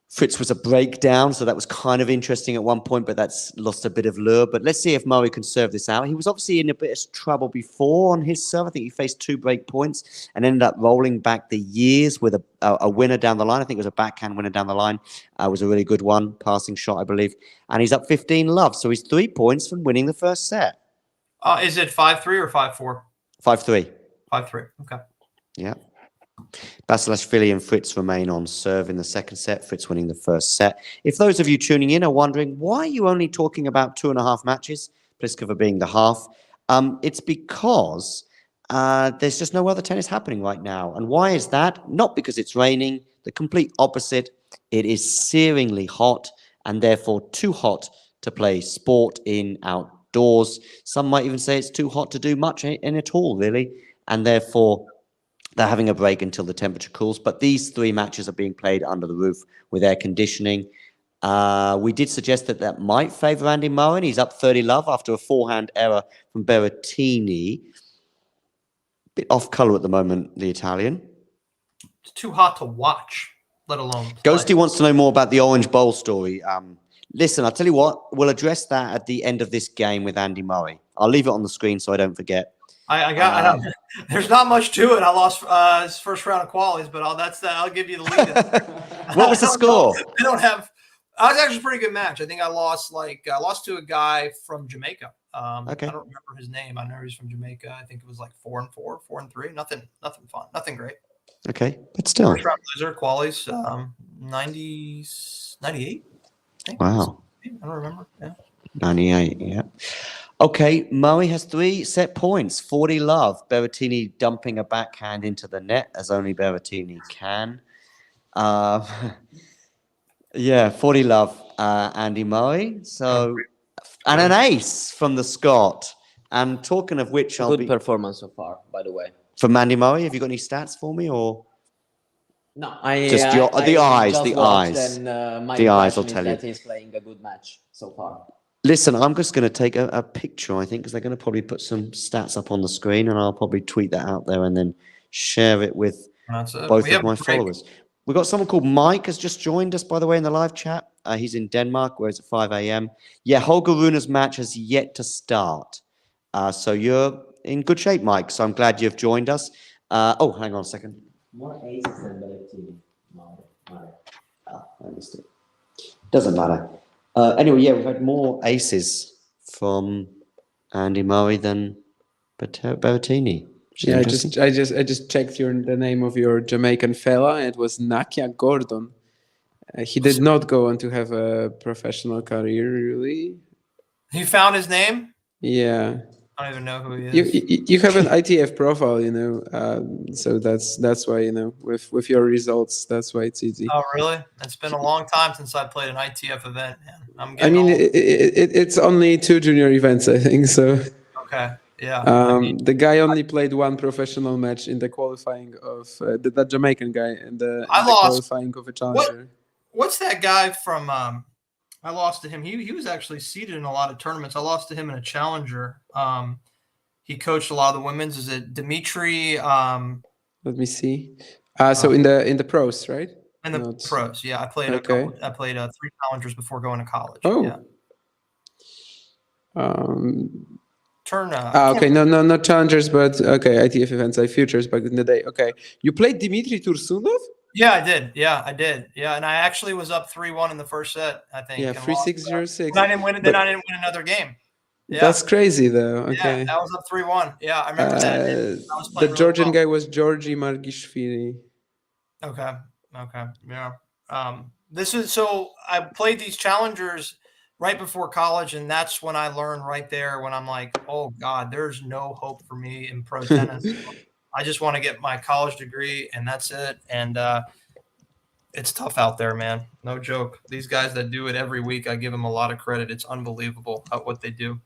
Fritz was a breakdown, so that was kind of interesting at one point, but that's lost a bit of lure. But let's see if Murray can serve this out. He was obviously in a bit of trouble before on his serve. I think he faced 2 break points and ended up rolling back the years with a winner down the line. I think it was a backhand winner down the line. It was a really good one, passing shot, I believe. And he's up 15-love, so he's 3 points from winning the first set. Is it 5-3 or 5-4? 5-3. 5-3. Okay. Yeah. Basilashvili and Fritz remain on serve in the second set. Fritz winning the first set. If those of you tuning in are wondering, why are you only talking about 2.5 matches, Pliskova being the half? It's because there's just no other tennis happening right now. And why is that? Not because it's raining. The complete opposite. It is searingly hot and therefore too hot to play sport in outdoors. Some might even say it's too hot to do much in at all, really. And therefore, they're having a break until the temperature cools. But these 3 matches are being played under the roof with air conditioning. We did suggest that might favour Andy Murray. He's up 30-love after a forehand error from Berrettini. Bit off colour at the moment, the Italian. It's too hot to watch, let alone play. Ghosty wants to know more about the Orange Bowl story. Listen, I'll tell you what. We'll address that at the end of this game with Andy Murray. I'll leave it on the screen so I don't forget. There's not much to it. I lost his first round of qualies, but I'll give you the lead. What was the score? I don't have. I was actually a pretty good match. I think I lost to a guy from Jamaica. Okay. I don't remember his name. I know he's from Jamaica. I think it was like 4-4, 4-3. Nothing fun. Nothing great. Okay, but still. First round loser, qualies, 98, I think. Wow. I don't remember. Yeah. 98, yeah. Okay, Murray has 3 set points. 40 love. Berrettini dumping a backhand into the net, as only Berrettini can. Yeah, 40 love, Andy Murray. So, and an ace from the Scot. And talking of which, Good performance so far, by the way. from Andy Murray, have you got any stats for me, or No, Just the eyes, just the watched eyes. And, my The eyes will impression is tell you. that he's playing a good match so far. Listen, I'm just going to take a picture, I think, because they're going to probably put some stats up on the screen, and I'll probably tweet that out there and then share it with That's it. both We of have my a break. followers. We've got someone called Mike has just joined us, by the way, in the live chat. He's in Denmark, where it's at 5 a.m. Yeah, Holger Rune's match has yet to start. So you're in good shape, Mike. So I'm glad you've joined us. Oh, hang on a second. More aces than Berrettini. I missed it. Doesn't matter. Anyway, yeah, we've had more aces from Andy Murray than Berrettini. Which is Yeah, interesting. I just checked the name of your Jamaican fella. It was Nakia Gordon. He did not go on to have a professional career, really. He found his name? Yeah, I don't even know who he is. you have an ITF profile, so that's why with your results, that's why it's easy. Oh, really? It's been a long time since I played an ITF event, man. I'm I getting mean, old. it's only 2 junior events, I think. So Okay, yeah. the guy only played 1 professional match in the qualifying of that Jamaican guy in the qualifying of a challenger. What's that guy from? I lost to him. He was actually seeded in a lot of tournaments. I lost to him in a challenger. He coached a lot of the women's. Is it Dimitri? Let me see. So in the pros, right? In the pros, yeah. I played Okay. I played 3 challengers before going to college. Oh. Yeah. Okay, no, not challengers, but okay, ITF events, like futures back in the day. Okay, you played Dmitry Tursunov? Yeah, I did. Yeah, and I actually was up 3-1 in the first set, I think. Yeah, 3-6-0-6. I didn't win. Then I didn't win another game. Yeah. That's crazy, though. Okay. Yeah, that was up 3-1. Yeah, I remember that. The Georgian guy was Georgi Margishvili. Okay. Yeah. This is so I played these challengers right before college, and that's when I learned right there when I'm like, oh God, there's no hope for me in pro tennis. I just want to get my college degree, and that's it. And it's tough out there, man. No joke. These guys that do it every week, I give them a lot of credit. It's unbelievable what they do.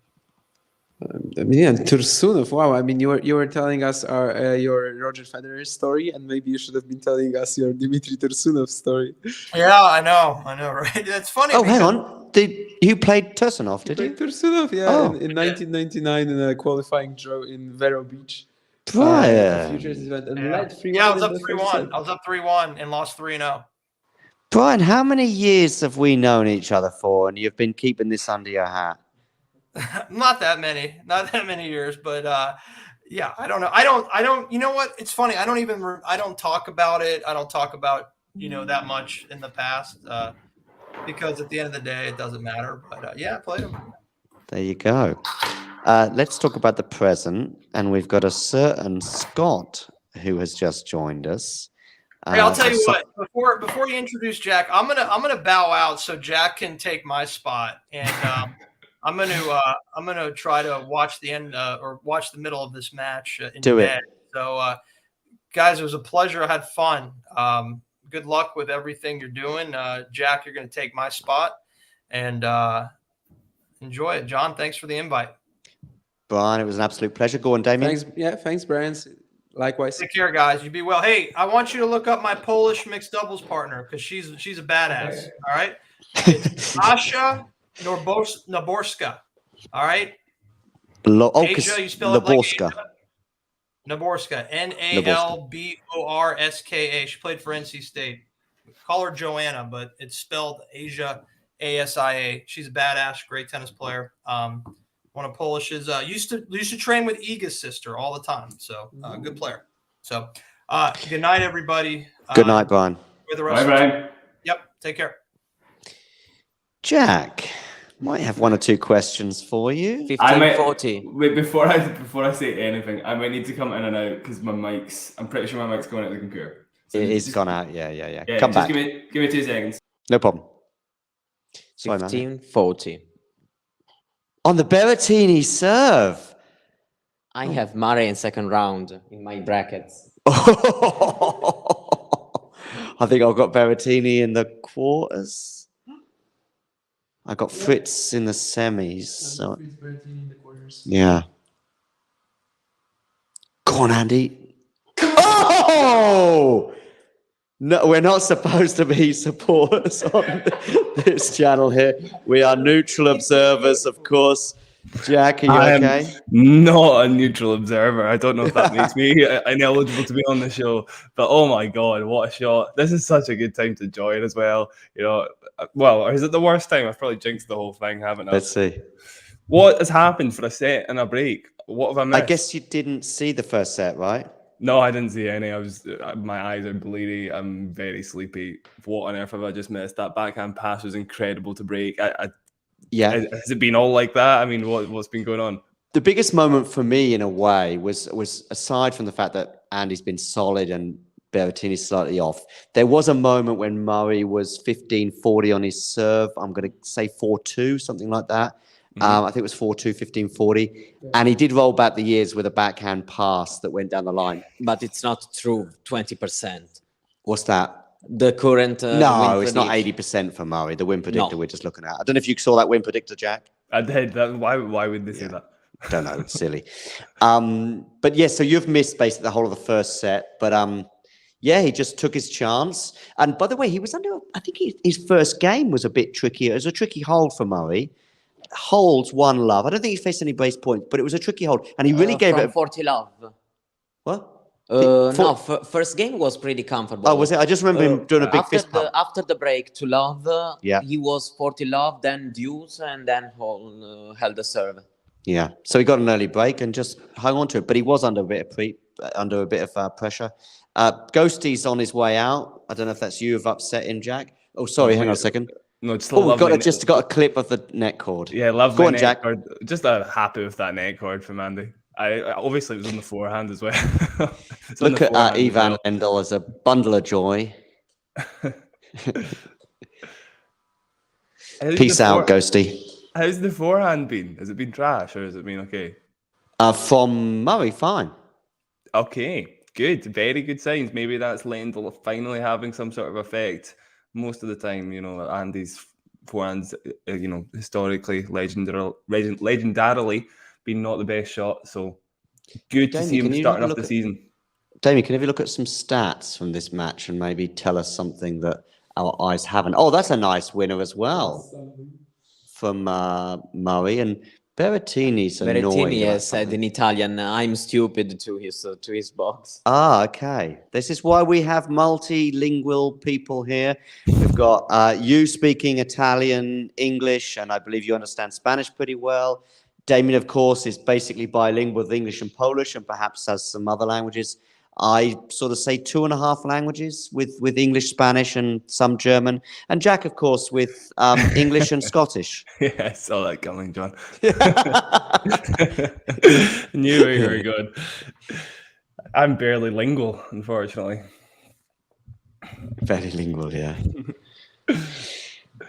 Yeah, Tursunov. Wow. I mean, you were telling us your Roger Federer story, and maybe you should have been telling us your Dmitry Tursunov story. Yeah, I know, right? That's funny. Oh, hang on. You played Tursunov, did you? Tursunov, yeah, Oh. in 1999 in a qualifying draw in Vero Beach. Brian. Futures event, and Yeah. led 3-1 Yeah, I was in up the first 3-1. set. I was up 3-1 and lost 3-0. Brian, how many years have we known each other for, and you've been keeping this under your hat? Not that many years, but yeah, I don't know. I don't, you know what? It's funny. I don't talk about it. I don't talk about, that much in the past because at the end of the day, it doesn't matter. But yeah, I played them. There you go. Let's talk about the present, and we've got a certain Scott who has just joined us. Hey, I'll tell you what. Before you introduce Jack, I'm gonna bow out so Jack can take my spot, and I'm gonna try to watch the end or watch the middle of this match in bed. So, guys, it was a pleasure. I had fun. Good luck with everything you're doing, Jack. You're gonna take my spot, and enjoy it, John. Thanks for the invite. Brian, it was an absolute pleasure. Go on, Damien. Thanks, Brian. Likewise. Take care, guys. You be well. Hey, I want you to look up my Polish mixed doubles partner because she's a badass. All right, it's Asha Naborska. All right, Asia, you spell it like Asia. Naborska, Nalborska. She played for NC State. Call her Joanna, but it's spelled Asia, Asia. She's a badass, great tennis player. One of Polish's used to train with Iga's sister all the time. So good player. So good night, everybody. Good night, Brian. Bye, Brian. Yep. Take care. Jack, Might have one or two questions for you. 15-40. Wait, before I say anything, I might need to come in and out because I'm pretty sure my mic's going out the computer. So It is gone out. Yeah. Come back. Give me 2 seconds. No problem. Sorry, man. 15-40. On the Berrettini serve. I have Murray in second round in my brackets. I think I've got Berrettini in the quarters. I got Fritz in the semis. So. Yeah. Go on, Andy. Oh! No, we're not supposed to be supporters on this channel here. We are neutral observers, of course. Jack, are you okay? Not a neutral observer. I don't know if that makes me ineligible to be on the show, but oh my god, what a shot! This is such a good time to join as well. You know, well, or is it the worst time? I've probably jinxed the whole thing, haven't I? Let's see. What has happened for a set and a break? What have I missed? I guess you didn't see the first set, right? No, I didn't see any. My eyes are bleary. I'm very sleepy. What on earth have I just missed? That backhand pass was incredible to break. Yeah. Has it been all like that? I mean, what's been going on? The biggest moment for me, in a way, was aside from the fact that Andy's been solid and Berrettini's slightly off, there was a moment when Murray was 15-40 on his serve. I'm going to say 4-2, something like that. I think it was 4-2, 15-40. And he did roll back the years with a backhand pass that went down the line. But it's not true, 20%. What's that? The current no, win it's not prediction. 80% for Murray. The win predictor we're just looking at. I don't know if you saw that win predictor, Jack. I did. Why would they say that? Don't know. It's silly. But yeah, so you've missed basically the whole of the first set. But yeah, he just took his chance. And by the way, he was under, I think his first game was a bit trickier. It was a tricky hold for Murray. Holds 1 love. I don't think he faced any base points, but it was a tricky hold. And he really gave it 40 love. What? No, first game was pretty comfortable. Oh, was it? I just remember him doing a big fist pump. After the break to love, yeah, he was 40 love, then deuce, and then held the serve. Yeah, so he got an early break and just hung on to it, but he was under a bit of pressure. Ghosty's on his way out. I don't know if that's you have upset him, Jack. Oh, sorry, hang on a second. No, it's we've just got a clip of the net cord. Yeah, lovely. Go on, Jack. Cord. Just happy with that net cord from Andy. I obviously it was on the forehand as well. Look at Ivan Lendl as a bundle of joy. Peace out, Ghosty. How's the forehand been? Has it been trash or has it been okay? From Murray, fine. Okay, good. Very good signs. Maybe that's Lendl finally having some sort of effect. Most of the time, you know, Andy's forehands, you know, historically, legendarily, been not the best shot. So good to see him starting off the season. Damien, can you look at some stats from this match and maybe tell us something that our eyes haven't? Oh, that's a nice winner as well from Murray. And Berrettini's annoying. Berrettini has said in Italian, "I'm stupid" to his box. Ah, okay. This is why we have multilingual people here. We've got you speaking Italian, English, and I believe you understand Spanish pretty well. Damien, of course, is basically bilingual with English and Polish, and perhaps has some other languages. I sort of say 2.5 languages with English, Spanish, and some German. And Jack, of course, with English and Scottish. Yeah, I saw that coming, John. Knew we were good. I'm barely lingual, unfortunately. Very lingual, yeah.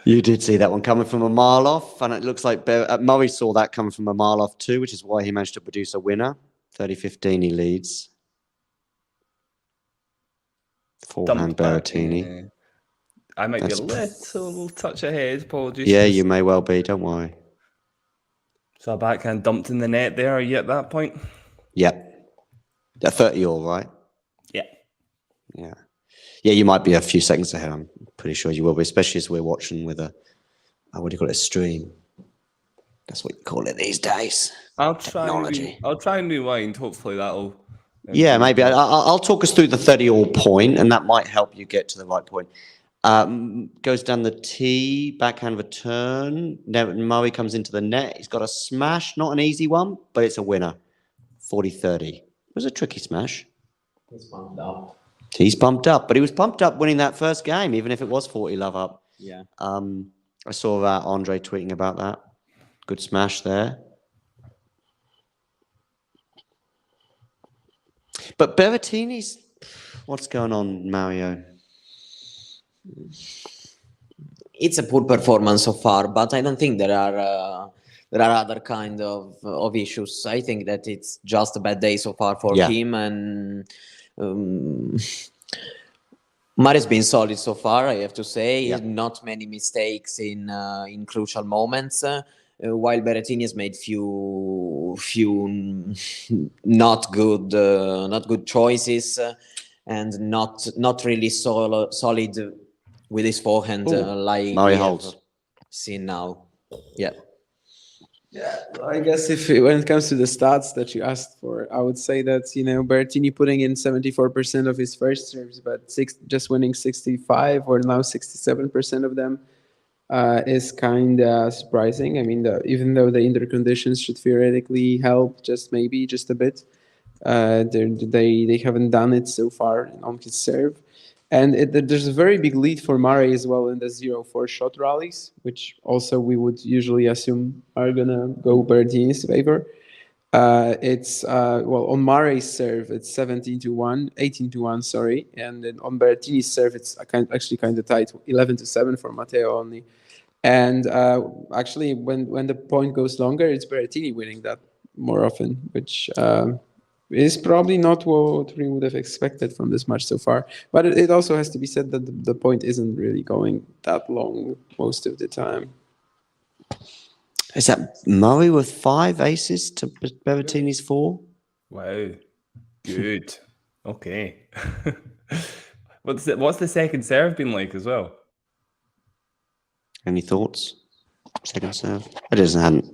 You did see that one coming from a mile off, and it looks like Murray saw that coming from a mile off too, which is why he managed to produce a winner. 30-15 he leads. Forehand Berrettini. I might be a little touch ahead. Apologies. Yeah, you may well be. Don't worry. So a backhand dumped in the net there. Are you at that point? Yeah. 30 all, right? Yeah. Yeah. Yeah, you might be a few seconds ahead. I'm pretty sure you will be, especially as we're watching with a, what do you call it, a stream. That's what you call it these days. I'll try and rewind. Hopefully that'll... Yeah, maybe. I'll talk us through the 30-all point, and that might help you get to the right point. Goes down the tee, backhand return. Murray comes into the net. He's got a smash, not an easy one, but it's a winner. 40-30. It was a tricky smash. He's pumped up. He's pumped up, but he was pumped up winning that first game, even if it was 40 love up. Yeah. I saw Andrey tweeting about that. Good smash there. But Berrettini's... What's going on, Mario? It's a poor performance so far, but I don't think there are other kind of issues. I think that it's just a bad day so far for him, and Murray's been solid so far, I have to say. Not many mistakes in crucial moments, while Berrettini has made few not good choices, and not really solid with his forehand, like Murray we holds. have seen now. Yeah. Yeah, I guess when it comes to the stats that you asked for, I would say that Berrettini putting in 74% of his first serves, but just winning 65 or now 67% of them is kind of surprising. I mean, even though the indoor conditions should theoretically help, just a bit, they haven't done it so far on his serve. And there's a very big lead for Murray as well in the 0-4 shot rallies, which also we would usually assume are going to go Berrettini's favor. It's on Murray's serve, it's 18-1, sorry. And then on Berrettini's serve, it's actually kind of tight, 11-7 for Matteo only. And actually, when the point goes longer, it's Berrettini winning that more often, which... is probably not what we would have expected from this match so far. But it also has to be said that the point isn't really going that long most of the time. Is that Murray with 5 aces to Berrettini's 4? Wow. Good. Okay. What's the second serve been like as well? Any thoughts? Second serve? It hadn't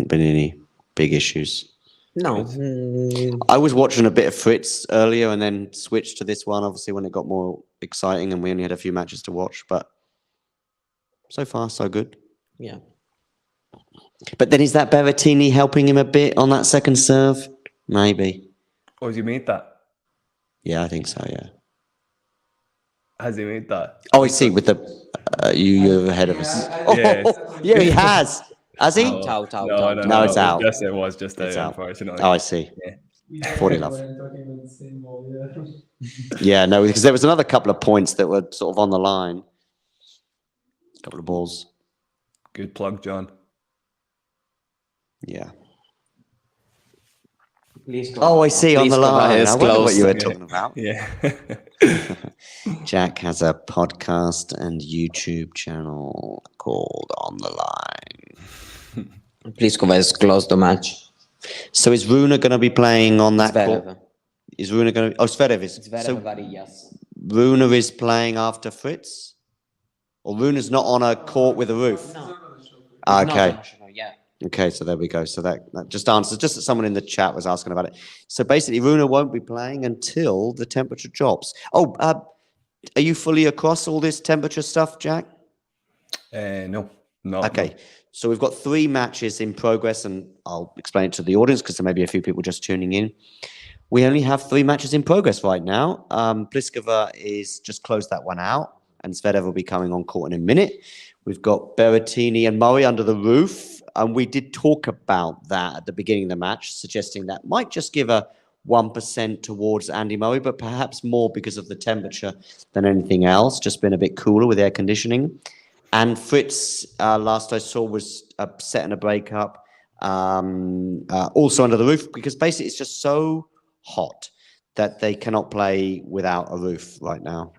been any big issues. No. I was watching a bit of Fritz earlier and then switched to this one, obviously, when it got more exciting and we only had a few matches to watch. But so far, so good. Yeah. But then is that Berrettini helping him a bit on that second serve? Maybe. Oh, has he made that? Yeah, I think so, yeah. Has he made that? Oh, I see, with the... you're ahead of us. Yeah, he has. Has he? No, it's out. It was just out, unfortunately. Oh, I see. Yeah. 40 love. Yeah, no, because there was another couple of points that were sort of on the line. A couple of balls. Good plug, John. Yeah. I see, on the line. I wonder what you were talking about. Yeah. Jack has a podcast and YouTube channel called On the Line. Pliskova has closed the match. So is Rune going to be playing on that Zverev. court? Is Rune going to... Oh, Zverev is. Yes. Rune is playing after Fritz? Or Rune's not on a court with a roof? No. Okay. Yeah. Okay, so there we go. So that just answers. Just that someone in the chat was asking about it. So basically, Rune won't be playing until the temperature drops. Oh, are you fully across all this temperature stuff, Jack? No. Okay. So we've got 3 matches in progress, and I'll explain it to the audience because there may be a few people just tuning in. We only have 3 matches in progress right now. Pliskova is just closed that one out, and Zverev will be coming on court in a minute. We've got Berrettini and Murray under the roof, and we did talk about that at the beginning of the match, suggesting that might just give a 1% towards Andy Murray, but perhaps more because of the temperature than anything else, just been a bit cooler with air conditioning. And Fritz, last I saw, was setting a breakup, also under the roof, because basically it's just so hot that they cannot play without a roof right now.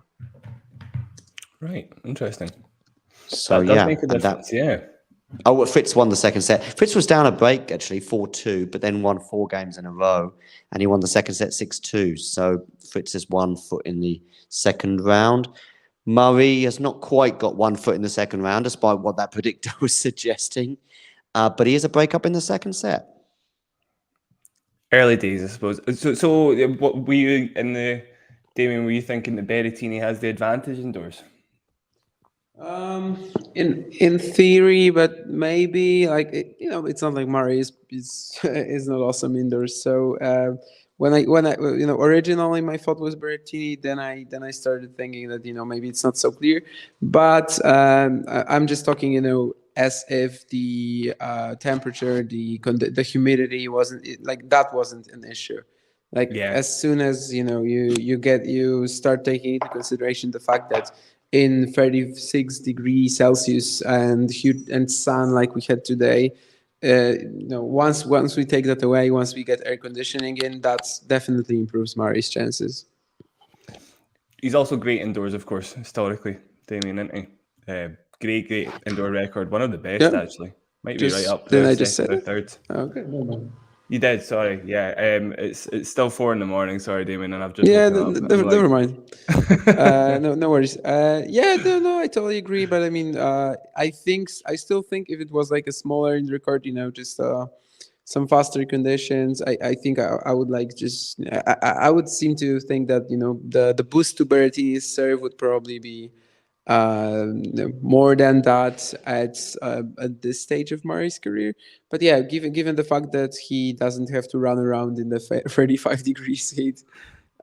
Right, interesting. So that does make a difference, yeah. Oh, well, Fritz won the second set. Fritz was down a break, actually, 4-2, but then won 4 games in a row, and he won the second set 6-2. So Fritz has 1 foot in the second round. Murray has not quite got 1 foot in the second round, despite what that predictor was suggesting. But he has a breakup in the second set. Early days, I suppose. So what were you in the... Damien, were you thinking that Berrettini has the advantage indoors? In theory, but maybe it's not like Murray is not awesome indoors. So when I originally my thought was Berrettini, then I started thinking that maybe it's not so clear, but I'm just talking as if the temperature, the humidity wasn't an issue. Like as soon as you start taking into consideration the fact that in 36 degrees Celsius and sun like we had today, once we take that away, once we get air conditioning in, that definitely improves Murray's chances. He's also great indoors, of course, historically, Damien, isn't he? Great indoor record, one of the best actually. Might be right up there. Did I just say it? Third. Okay. You did, sorry. Yeah, it's still 4 a.m. Sorry, Damien, and I've just never mind. No worries. No, I totally agree. But I mean, I still think if it was like a smaller indoor court, just some faster conditions, I think I would I would seem to think that the boost to Berrettini's serve would probably be more than that at this stage of Murray's career. But yeah, given the fact that he doesn't have to run around in the 35 degrees heat,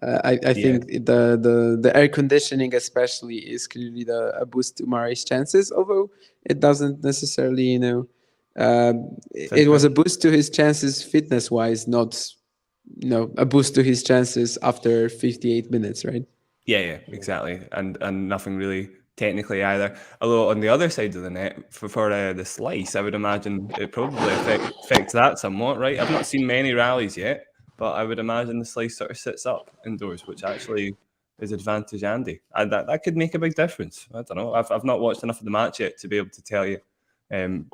I think the air conditioning especially is clearly a boost to Murray's chances, although it doesn't necessarily it was a boost to his chances fitness wise, not a boost to his chances after 58 minutes, right? Yeah, exactly, and nothing really technically either. Although on the other side of the net for the slice, I would imagine it probably affects that somewhat, right? I've not seen many rallies yet, but I would imagine the slice sort of sits up indoors, which actually is advantage Andy, and that could make a big difference. I don't know. I've not watched enough of the match yet to be able to tell you.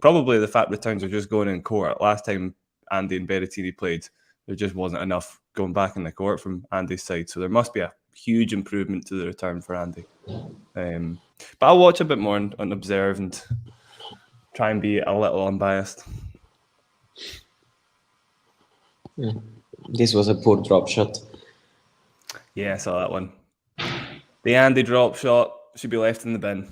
Probably the fact returns are just going in court. Last time Andy and Berrettini played, there just wasn't enough going back in the court from Andy's side, so there must be a huge improvement to the return for Andy. But I'll watch a bit more and observe and try and be a little unbiased. This was a poor drop shot. Yeah, I saw that one. The Andy drop shot should be left in the bin.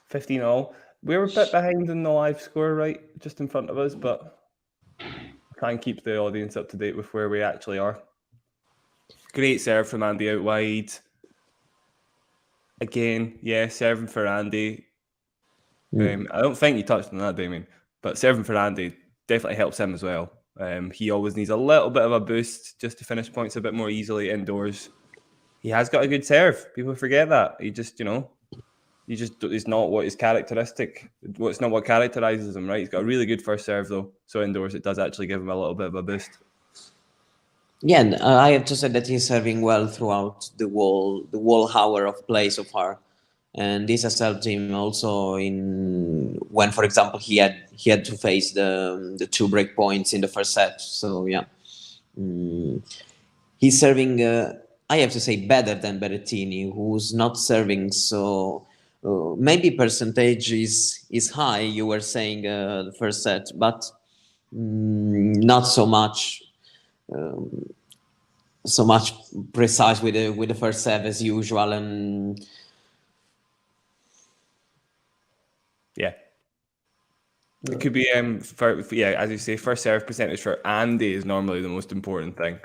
15-all. We were a bit behind in the live score, right? Just in front of us, but try and keep the audience up to date with where we actually are. Great serve from Andy out wide. Again, serving for Andy. I don't think you touched on that, Damien, but serving for Andy definitely helps him as well. He always needs a little bit of a boost just to finish points a bit more easily indoors. He has got a good serve. People forget that. He just, is not what is characteristic. It's not what characterizes him, right? He's got a really good first serve though. So indoors, it does actually give him a little bit of a boost. Yeah, and I have to say that he's serving well throughout the whole hour of play so far, and this has helped him also when, for example, he had to face the 2 break points in the first set. So yeah, he's serving. I have to say better than Berrettini, who's not serving so. Maybe percentage is high. You were saying the first set, but not so much. So much precise with the first serve as usual, and it could be as you say, first serve percentage for Andy is normally the most important thing.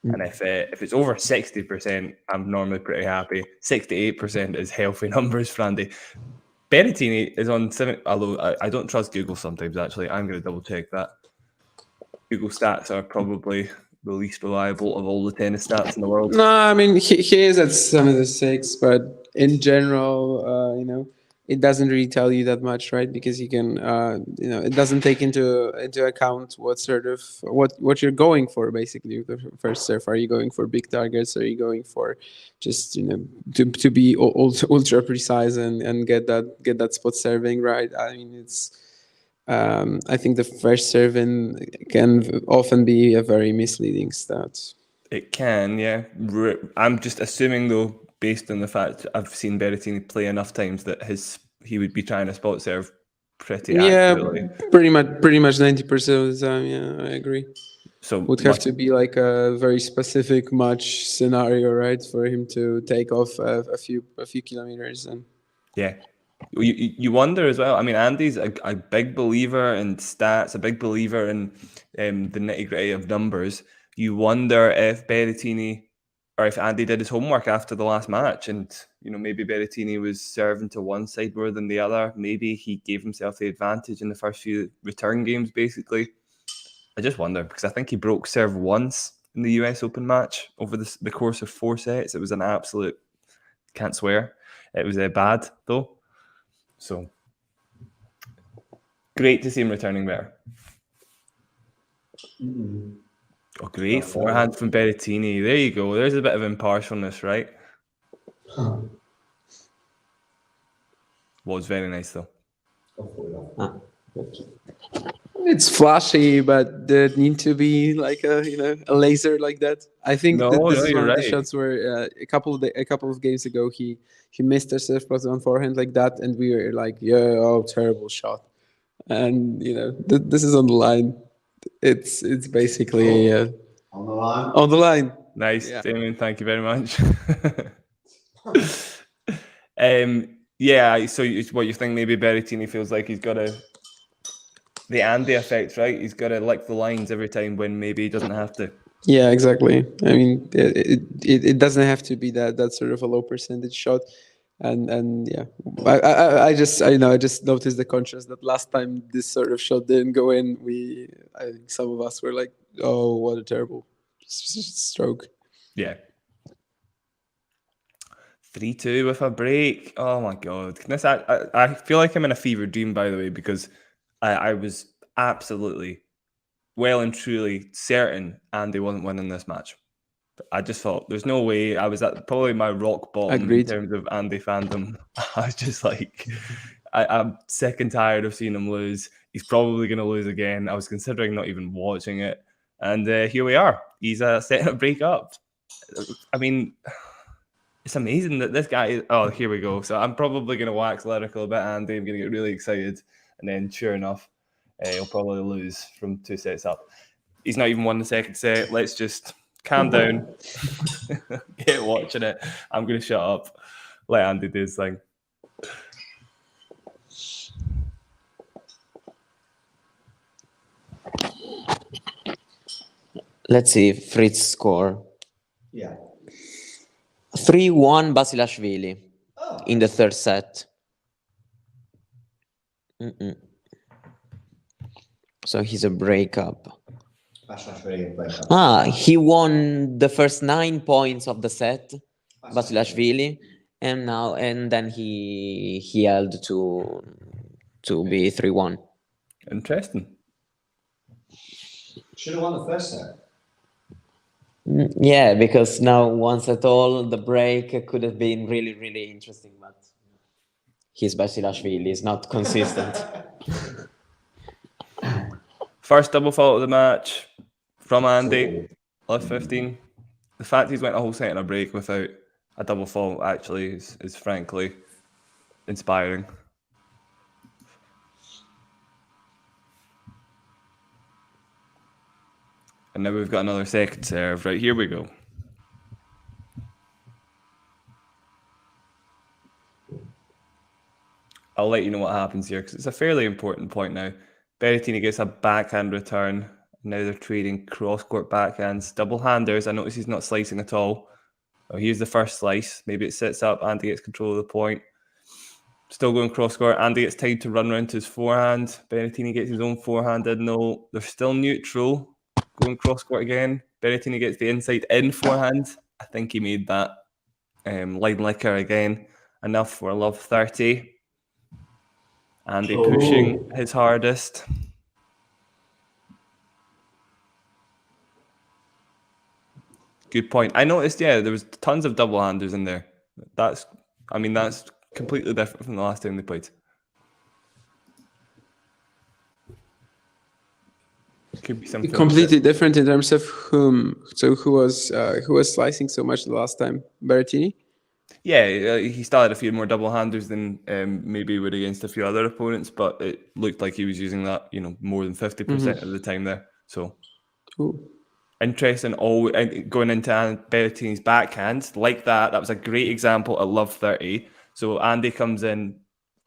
And if it's over 60%, I'm normally pretty happy. 68% is healthy numbers for Andy. Berrettini is on 7, although I don't trust Google sometimes, actually. I'm going to double check that. Google stats are probably the least reliable of all the tennis stats in the world. No, I mean, he is at 76, but in general, it doesn't really tell you that much, right? Because you can, it doesn't take into account what sort of what you're going for basically with the first serve. Are you going for big targets? Are you going for just to be ultra precise and get that spot serving right? I mean, it's. I think the first serving can often be a very misleading stat. It can, yeah. I'm just assuming though, based on the fact I've seen Berrettini play enough times that he would be trying to spot serve pretty accurately. Pretty much 90% of the time. Yeah, I agree. So would have to be like a very specific match scenario, right, for him to take off a few kilometers. And yeah, You wonder as well. I mean, Andy's a big believer in stats, a big believer in the nitty-gritty of numbers. You wonder if Berrettini or if Andy did his homework after the last match, and maybe Berrettini was serving to one side more than the other. Maybe he gave himself the advantage in the first few return games, basically. I just wonder, because I think he broke serve once in the US Open match over the course of 4 sets. It was an absolute, can't swear. It was bad, though. So, great to see him returning there. Oh, great forehand from Berrettini. There you go. There's a bit of impartialness, right? Was very nice, though. It's flashy, but there need to be like a laser like that. I think this is one of the shots where a couple of games ago he missed a serve plus on forehand like that, and we were like, terrible shot. And this is on the line. It's basically on the line. On the line. Nice, yeah. Damien. Thank you very much. So what you think? Maybe Berrettini feels like he's got the Andy effect, right? He's got to lick the lines every time when maybe he doesn't have to. Yeah, exactly. I mean, it doesn't have to be that sort of a low percentage shot, and yeah, I just noticed the contrast that last time this sort of shot didn't go in, I think some of us were like, oh, what a terrible stroke. Yeah. 3-2 with a break. Oh my god! I feel like I'm in a fever dream, by the way, because I was absolutely, well and truly certain Andy wasn't winning this match. I just thought there's no way. I was at probably my rock bottom Agreed. in terms of Andy fandom. I was just like, I'm sick and tired of seeing him lose. He's probably going to lose again. I was considering not even watching it. And here we are. He's setting a break up. I mean, it's amazing that this guy... Oh, here we go. So I'm probably going to wax lyrical about Andy. I'm going to get really excited. And then, sure enough, he'll probably lose from 2 sets up. He's not even won the second set. Let's just calm down. Get watching it. I'm going to shut up. Let Andy do his thing. Let's see Fritz score. Yeah. 3-1 Basilashvili in the third set. So he's a breakup. He won the first 9 points of the set, Basilashvili, and then he held to be 3-1. Interesting. Should have won the first set. Yeah, because now 1 set all, the break could have been really, really interesting, but his Basilashvili is not consistent. First double fault of the match from Andy, left 15. The fact he's went a whole set in a break without a double fault actually is frankly inspiring. And now we've got another second serve. Right, here we go. I'll let you know what happens here because it's a fairly important point now. Berrettini gets a backhand return. Now they're trading cross-court backhands. Double-handers. I notice he's not slicing at all. Oh, here's the first slice. Maybe it sits up. Andy gets control of the point. Still going cross-court. Andy gets tied to run around to his forehand. Berrettini gets his own forehand in. No, they're still neutral. Going cross-court again. Berrettini gets the inside-in forehand. I think he made that. Line licker again. Enough for love 30. Andy pushing his hardest. Good point. I noticed, there was tons of double-handers in there. That's completely different from the last time they played. Could be something completely different in terms of whom. So who was slicing so much the last time? Berrettini? Yeah, he still had a few more double-handers than maybe would against a few other opponents, but it looked like he was using that, more than 50% of the time there. So interesting. Going into Berrettini's backhand like that. That was a great example at love 30. So Andy comes in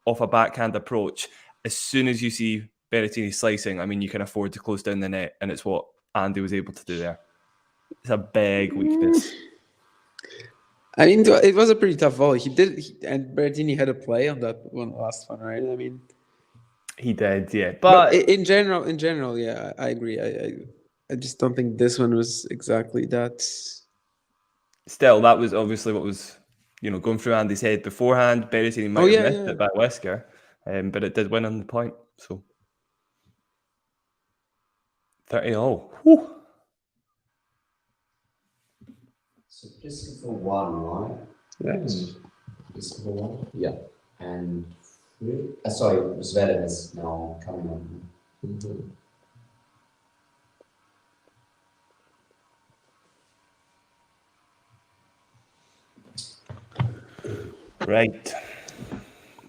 off a backhand approach, as soon as you see Berrettini slicing, I mean, you can afford to close down the net, and it's what Andy was able to do there. It's a big weakness. I mean, it was a pretty tough volley. And Berrettini had a play on that last one, right? I mean, he did, yeah. But in general, yeah, I agree. I just don't think this one was exactly that. Still, that was obviously what was, going through Andy's head beforehand. Berrettini might have missed it by whisker, but it did win on the point. So 30-all. Whew. So just for one, right? Yes. Just for one? Yeah. And sorry, Zverev is now coming on. Mm-hmm. Right.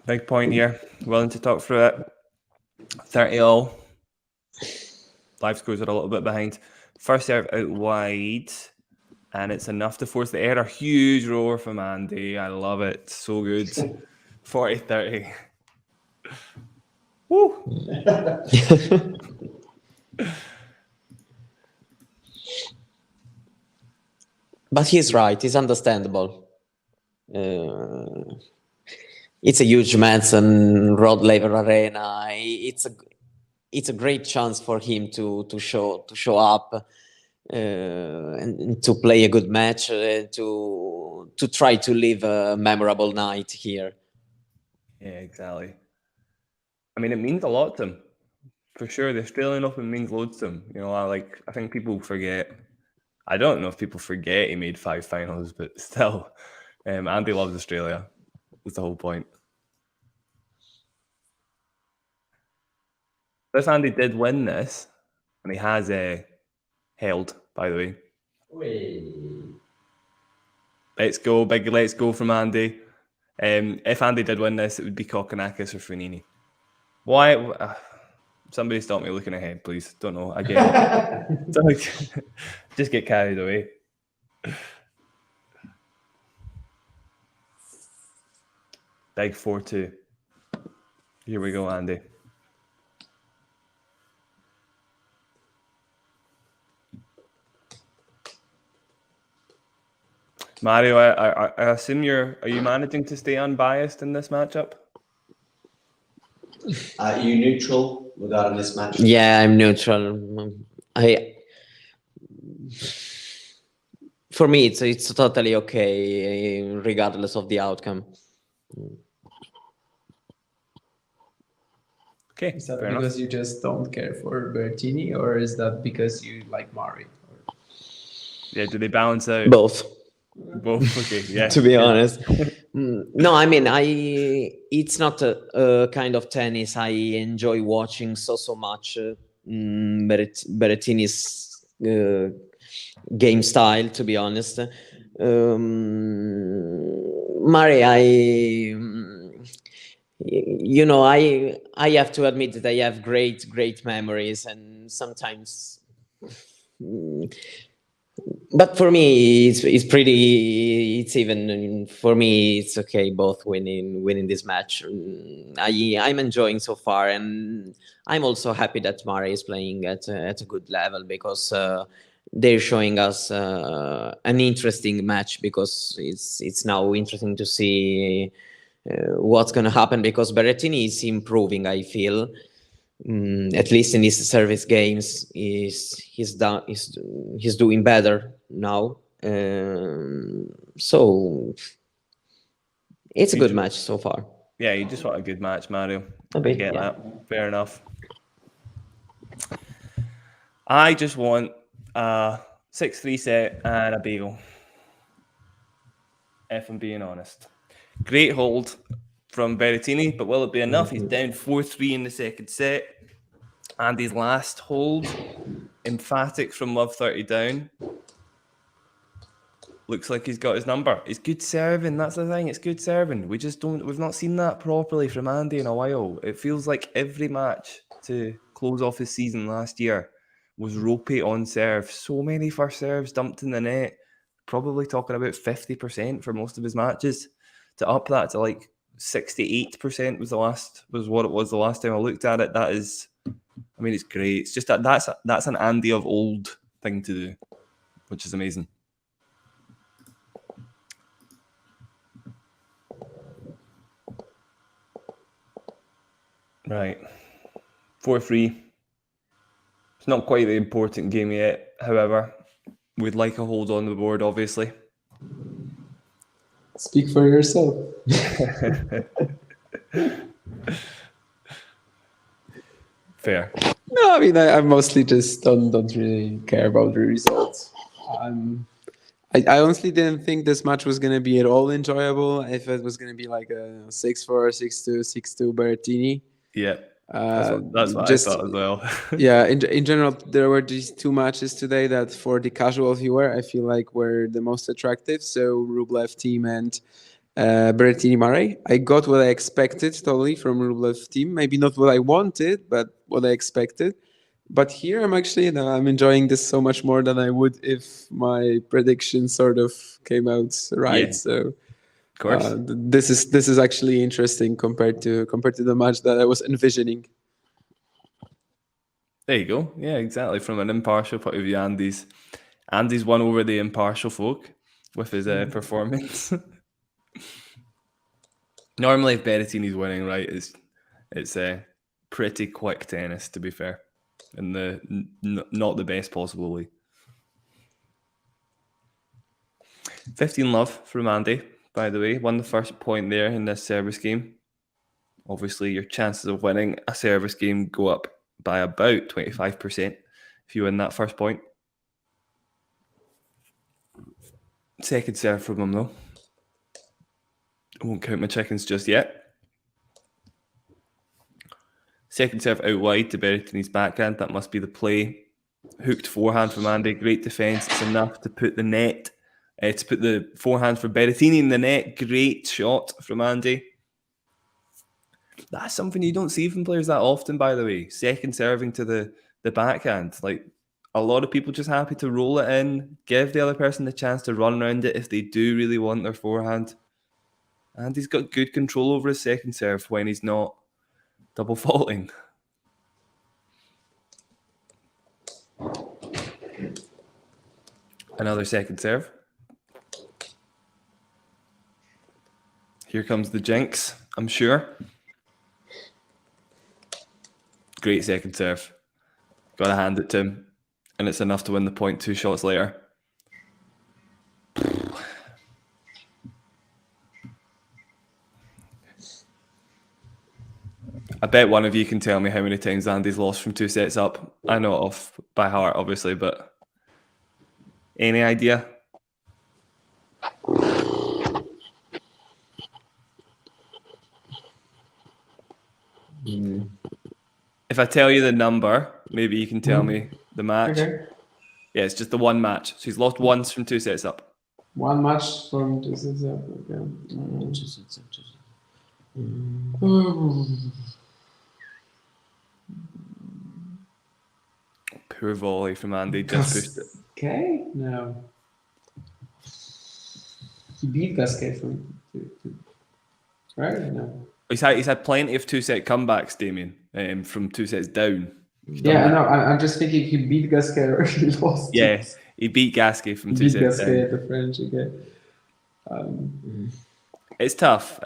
Big point here. Willing to talk through it. 30-all. Live scores are a little bit behind. First serve out wide. And it's enough to force the error. Huge roar from Andy. I love it. So good. 40-30. Woo! But he's right. It's understandable. It's a huge match in Rod Laver Arena. It's a great chance for him to show up and to play a good match, to try to live a memorable night here. Yeah, exactly. I mean, it means a lot to him, for sure. The Australian Open means loads to him. I think people forget. I don't know if people forget he made 5 finals, but still, Andy loves Australia. That's the whole point. If Andy did win this, and he has held, by the way. Let's go, big let's go from Andy. If Andy did win this, it would be Kokkinakis or Fognini. Why? Somebody stop me looking ahead, please. Don't know. Again, just get carried away. Big 4-2. Here we go, Andy. Mario, I assume are you managing to stay unbiased in this matchup? Are you neutral regarding this match? Yeah, I'm neutral. For me, it's totally okay, regardless of the outcome. Okay. Is that because you just don't care for Berrettini, or is that because you like Murray? Yeah, do they balance out? Both. Both, okay, yeah. To be honest. No, I mean, it's not a kind of tennis I enjoy watching so much. Berrettini's game style, to be honest. Murray, I have to admit that I have great memories, and sometimes. But for me, it's even for me, it's okay. Both winning this match. I'm enjoying so far, and I'm also happy that Murray is playing at a good level, because they're showing us an interesting match, because it's now interesting to see what's going to happen, because Berrettini is improving, I feel. At least in his service games, he's doing better now. So it's a good match so far. Yeah, you just want a good match, Mario. I get that. Fair enough. I just want a 6-3 set and a bagel, if I'm being honest. Great hold from Berrettini, but will it be enough? He's down 4-3 in the second set. Andy's last hold, emphatic from love 30 down. Looks like he's got his number. It's good serving, that's the thing. It's good serving. We've not seen that properly from Andy in a while. It feels like every match to close off his season last year was ropey on serve. So many first serves dumped in the net. Probably talking about 50% for most of his matches. To up that to like 68% was what it was the last time I looked at it. That is, I mean, it's great. It's just that's an Andy of old thing to do, which is amazing. Right, 4-3. It's not quite the important game yet. However, we'd like a hold on the board, obviously. Speak for yourself. Fair. No, I mean, I mostly just don't really care about the results. I honestly didn't think this match was going to be at all enjoyable. If it was going to be like a 6-4, 6-2, 6-2 Berrettini. Yeah, that's what just, I thought as well. Yeah, in general, there were these two matches today that for the casual viewer, I feel like were the most attractive. So Rublev Thiem and Berrettini Murray. I got what I expected totally from Rublev Thiem. Maybe not what I wanted, but what I expected. But here I'm actually, I'm enjoying this so much more than I would if my prediction sort of came out right. Yeah, so, of course, this is actually interesting compared to the match that I was envisioning. There you go. Yeah, exactly. From an impartial point of view, Andy's won over the impartial folk with his performance. Normally, if Berrettini's winning, right, it's pretty quick tennis, to be fair, in the not the best possible way. 15 love from Andy, by the way. Won the first point there in this service game. Obviously, your chances of winning a service game go up by about 25% if you win that first point. Second serve from him, though. I won't count my chickens just yet. Second serve out wide to Berrettini's backhand. That must be the play. Hooked forehand from Andy. Great defence. It's enough to put the net, to put the forehand for Berrettini in the net. Great shot from Andy. That's something you don't see from players that often, by the way. Second serving to the backhand. Like, a lot of people just happy to roll it in, give the other person the chance to run around it if they do really want their forehand. And he's got good control over his second serve when he's not double faulting. Another second serve. Here comes the jinx, I'm sure. Great second serve. Got to hand it to him. And it's enough to win the point 2 shots later. I bet one of you can tell me how many times Andy's lost from 2 sets up. I know it off by heart, obviously, but any idea? If I tell you the number, maybe you can tell me the match. Okay. Yeah, it's just the one match. So he's lost once from 2 sets up. One match from 2 sets up. Okay. Poor volley from Andy. Just pushed it. Okay, no. He beat Gasquet from right? No. He's had plenty of 2-set comebacks, Damien, from 2 sets down. Yeah, I know. I'm just thinking he beat Gasquet or he lost. Yeah, he beat Gasquet from 2 sets Gasquet down. at the French, okay. It's tough.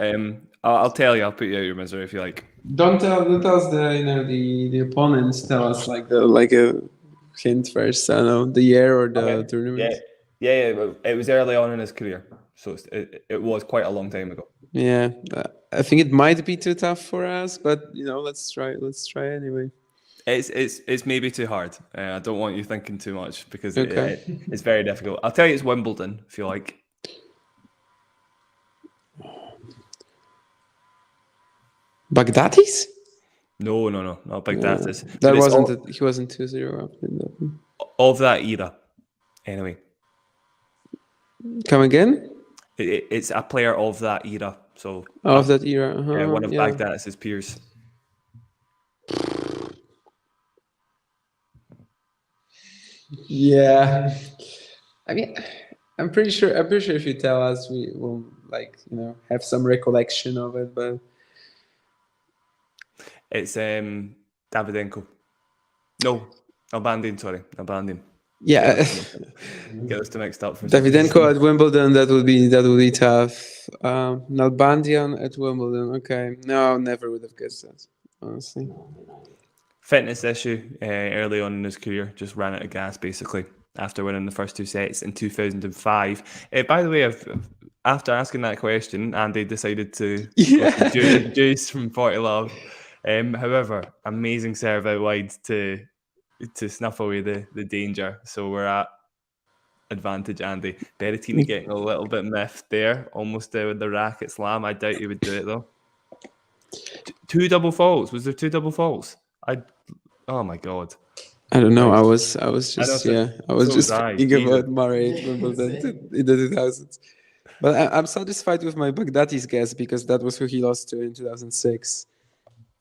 I'll tell you. I'll put you out of your misery if you like. Don't tell us the opponents. Tell us like a hint first. I don't know, the year or the tournament. Yeah. It was early on in his career, so it was quite a long time ago. Yeah, I think it might be too tough for us, but let's try anyway. It's maybe too hard. I don't want you thinking too much because it's very difficult. I'll tell you, it's Wimbledon if you like. Baghdatis? No, not Baghdatis. That wasn't. He wasn't 2-0 up in that. Of that era, anyway. Come again? It's a player of that era. So of that era. Yeah, one of Baghdatis' peers. Yeah. I mean, I'm pretty sure if you tell us, have some recollection of it, but It's Davydenko. No, Nalbandian, sorry. Nalbandian. yeah. Get us too mixed up. Davydenko at Wimbledon, that would be tough. Nalbandian at Wimbledon, okay. No, never would have guessed that, honestly. Fitness issue early on in his career, just ran out of gas basically after winning the first 2 sets in 2005. By the way, after asking that question, Andy decided to go for Juice from 40 Love. However, amazing serve out wide to snuff away the danger. So we're at advantage, Andy. Berrettini getting a little bit miffed there, almost with the racket slam. I doubt he would do it though. 2 double faults. Was there 2 double faults? Oh my god. I don't know. I was just thinking about Murray at Wimbledon in the 2000s. But I'm satisfied with my Baghdati's guess because that was who he lost to in 2006.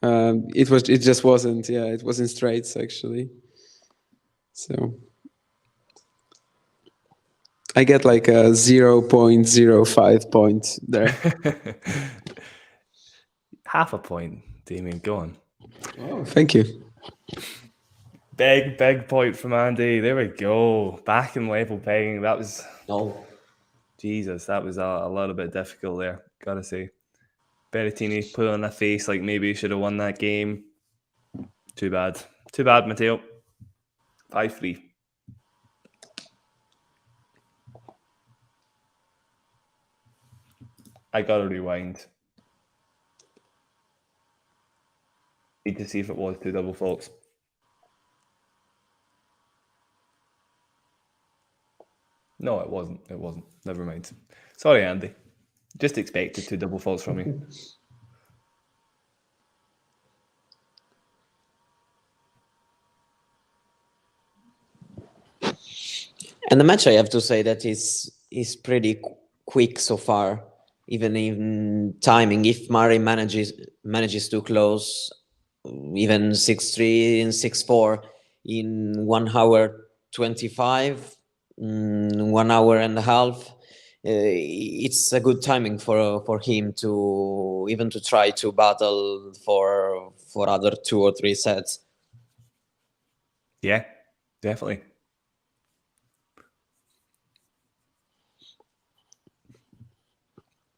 It just wasn't. Yeah, it was in straights actually. So I get like a 0.05 point there. Half a point, Damien. Go on. Oh, thank you. Big point from Andy. There we go. Back in level pegging. That was Jesus. That was a little bit difficult there. Gotta say. Berrettini put on a face like maybe he should have won that game. Too bad. Too bad, Matteo. 5-3. I gotta rewind. Need to see if it was 2 double faults. No, it wasn't. It wasn't. Never mind. Sorry, Andy. Just expected 2 double faults from you. And the match, I have to say that is pretty quick so far, even in timing. If Murray manages to close even 6-3 and 6-4 in 1 hour 25, 1 hour and a half, it's a good timing for him to even to try to battle for other 2 or 3 sets. Yeah, definitely.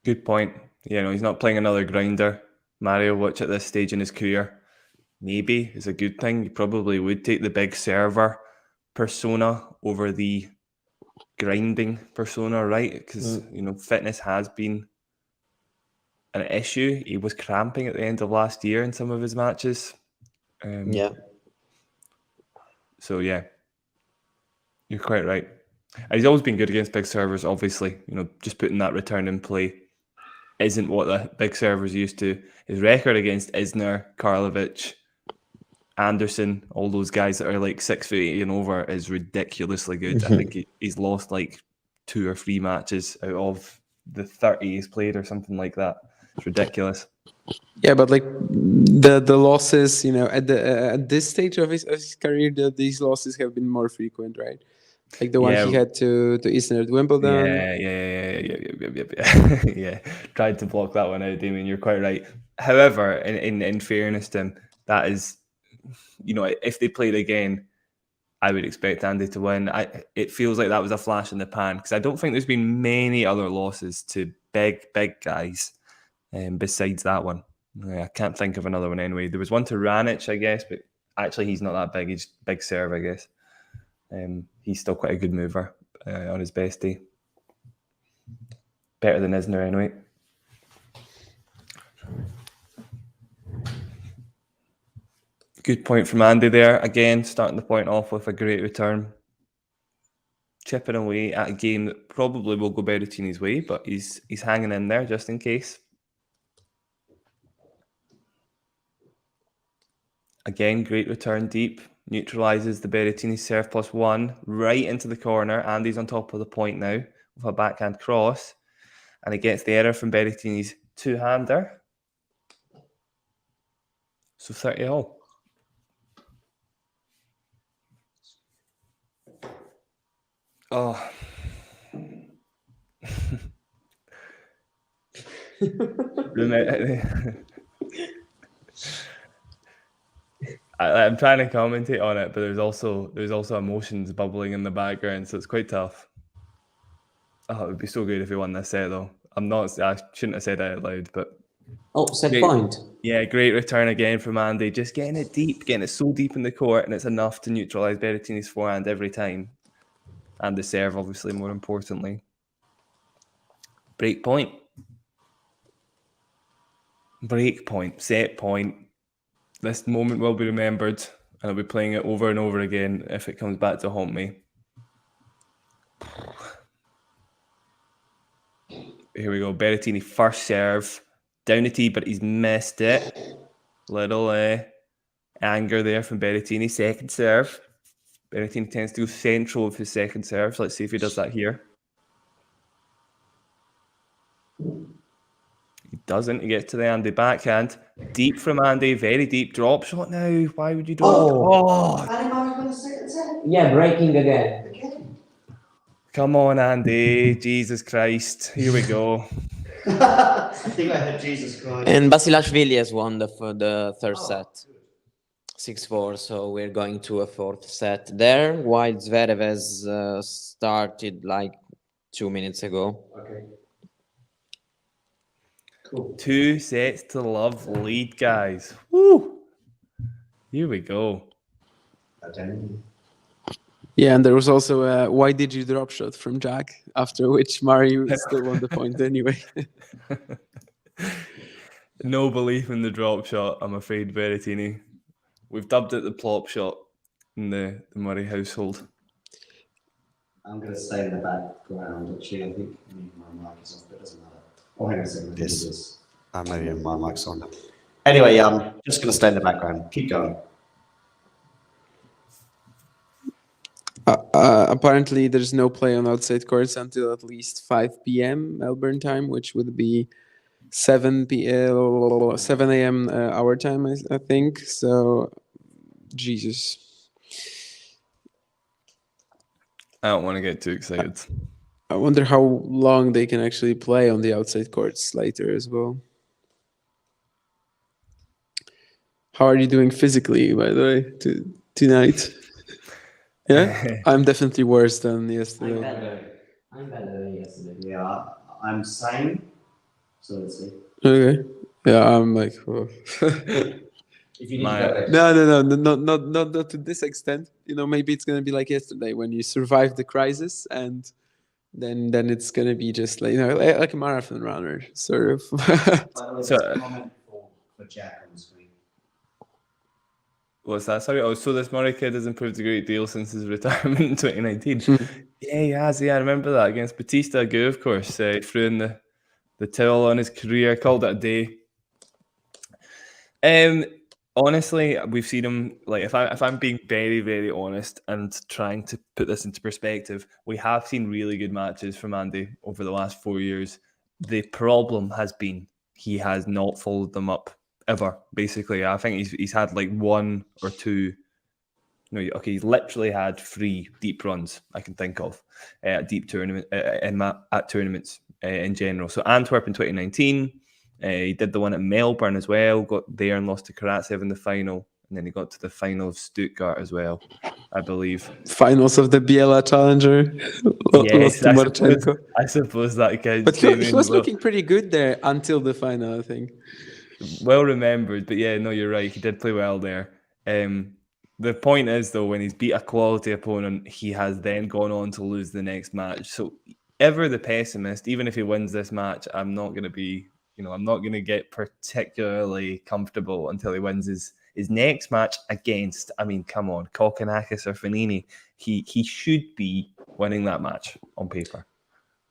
Good point. You know, he's not playing another grinder, Mario, which at this stage in his career maybe is a good thing. He probably would take the big server persona over the grinding persona, right? Because, you know, fitness has been an issue. He was cramping at the end of last year in some of his matches. Yeah. So, yeah, you're quite right. And he's always been good against big servers, obviously. You know, just putting that return in play isn't what the big servers used to. His record against Isner, Karlovic, Anderson, all those guys that are like 6'8" and over is ridiculously good. I think he's lost like 2 or 3 matches out of the 30 he's played or something like that. It's ridiculous. Yeah, but like the losses, you know, at this stage of his career, these losses have been more frequent, right? Like the one he had to Isner at Wimbledon. Yeah. Tried to block that one out, Damien. You're quite right. However, in fairness to him, that is, you know, if they played again, I would expect Andy to win. It feels like that was a flash in the pan because I don't think there's been many other losses to big guys besides that one. I can't think of another one anyway. There was one to Ranic, I guess, but actually he's not that big. He's big serve, I guess. He's still quite a good mover on his best day. Better than Isner anyway. Good point from Andy there. Again, starting the point off with a great return. Chipping away at a game that probably will go Berrettini's way, but he's hanging in there just in case. Again, great return deep. Neutralises the Berrettini serve +1 right into the corner. Andy's on top of the point now with a backhand cross. And it gets the error from Berrettini's 2-hander. So 30 all. Oh. I'm trying to commentate on it, but there's also emotions bubbling in the background, so it's quite tough. Oh, it would be so good if he won this set, though. I shouldn't have said that out loud, but set great, point. Yeah, great return again from Andy. Just getting it so deep in the court, and it's enough to neutralize Berrettini's forehand every time, and the serve, obviously, more importantly. Break point, set point. This moment will be remembered, and I'll be playing it over and over again if it comes back to haunt me. Here we go. Berrettini first serve. Down the tee, but he's missed it. Little anger there from Berrettini. Second serve. Berrettini tends to go central with his second serve. So let's see if he does that here. He doesn't. He gets to the Andy backhand. Deep from Andy. Very deep. Drop shot now. Why would you do it? Yeah, breaking again. Come on, Andy. Jesus Christ. Here we go. I think I heard Jesus Christ. And Basilashvili has won the third set. 6-4, so we're going to a fourth set there, while Zverev has started like 2 minutes ago. Okay. Cool. 2 sets to love lead, guys. Woo! Here we go. Yeah, and there was also a "Why did you drop shot?" from Jack, after which Murray still won the point anyway. No belief in the drop shot, I'm afraid, Berrettini. We've dubbed it the plop shot in the Murray household. I'm going to stay in the background, actually. I think my mic is off, but it doesn't matter. Oh, hang on a second. Yes. Maybe my mic's on. Anyway, I'm just going to stay in the background. Keep going. Apparently, there's no play on outside courts until at least 5 p.m. Melbourne time, which would be 7 a.m. Our time, I think. So, Jesus. I don't want to get too excited. I wonder how long they can actually play on the outside courts later as well. How are you doing physically, by the way, tonight? Yeah, I'm definitely worse than yesterday. I'm better than yesterday. Yeah, I'm sane. So let's see. Okay. Yeah, I'm like, oh. If you need to No, not to this extent. You know, maybe it's gonna be like yesterday when you survive the crisis, and then it's gonna be just like, you know, like a marathon runner, sort of. By the way, So- there's a comment for Jack on the screen. What's that? Sorry. Oh, so this Murray kid has improved a great deal since his retirement in 2019. Yeah, he has. Yeah, I remember that against Batista Agut, of course. He threw in the towel on his career, called it a day. Honestly, we've seen him, like, if I'm being very, very honest and trying to put this into perspective, we have seen really good matches from Andy over the last 4 years. The problem has been he has not followed them up ever, basically. I think he's had like 1 or 2. No, okay, he's literally had 3 deep runs I can think of at deep tournament at tournaments in general. So Antwerp in 2019, he did the one at Melbourne as well. Got there and lost to Karatsev in the final, and then he got to the final of Stuttgart as well, I believe. Finals of the Biella Challenger. Yes, Lost to Marchenko. I suppose that counts. But he was looking pretty good there until the final, I think. Well remembered, but yeah, no, you're right. He did play well there. The point is, though, when he's beat a quality opponent, he has then gone on to lose the next match. So, ever the pessimist, even if he wins this match, I'm not going to be, I'm not going to get particularly comfortable until he wins his next match against, come on, Kokkinakis or Fognini. He should be winning that match on paper.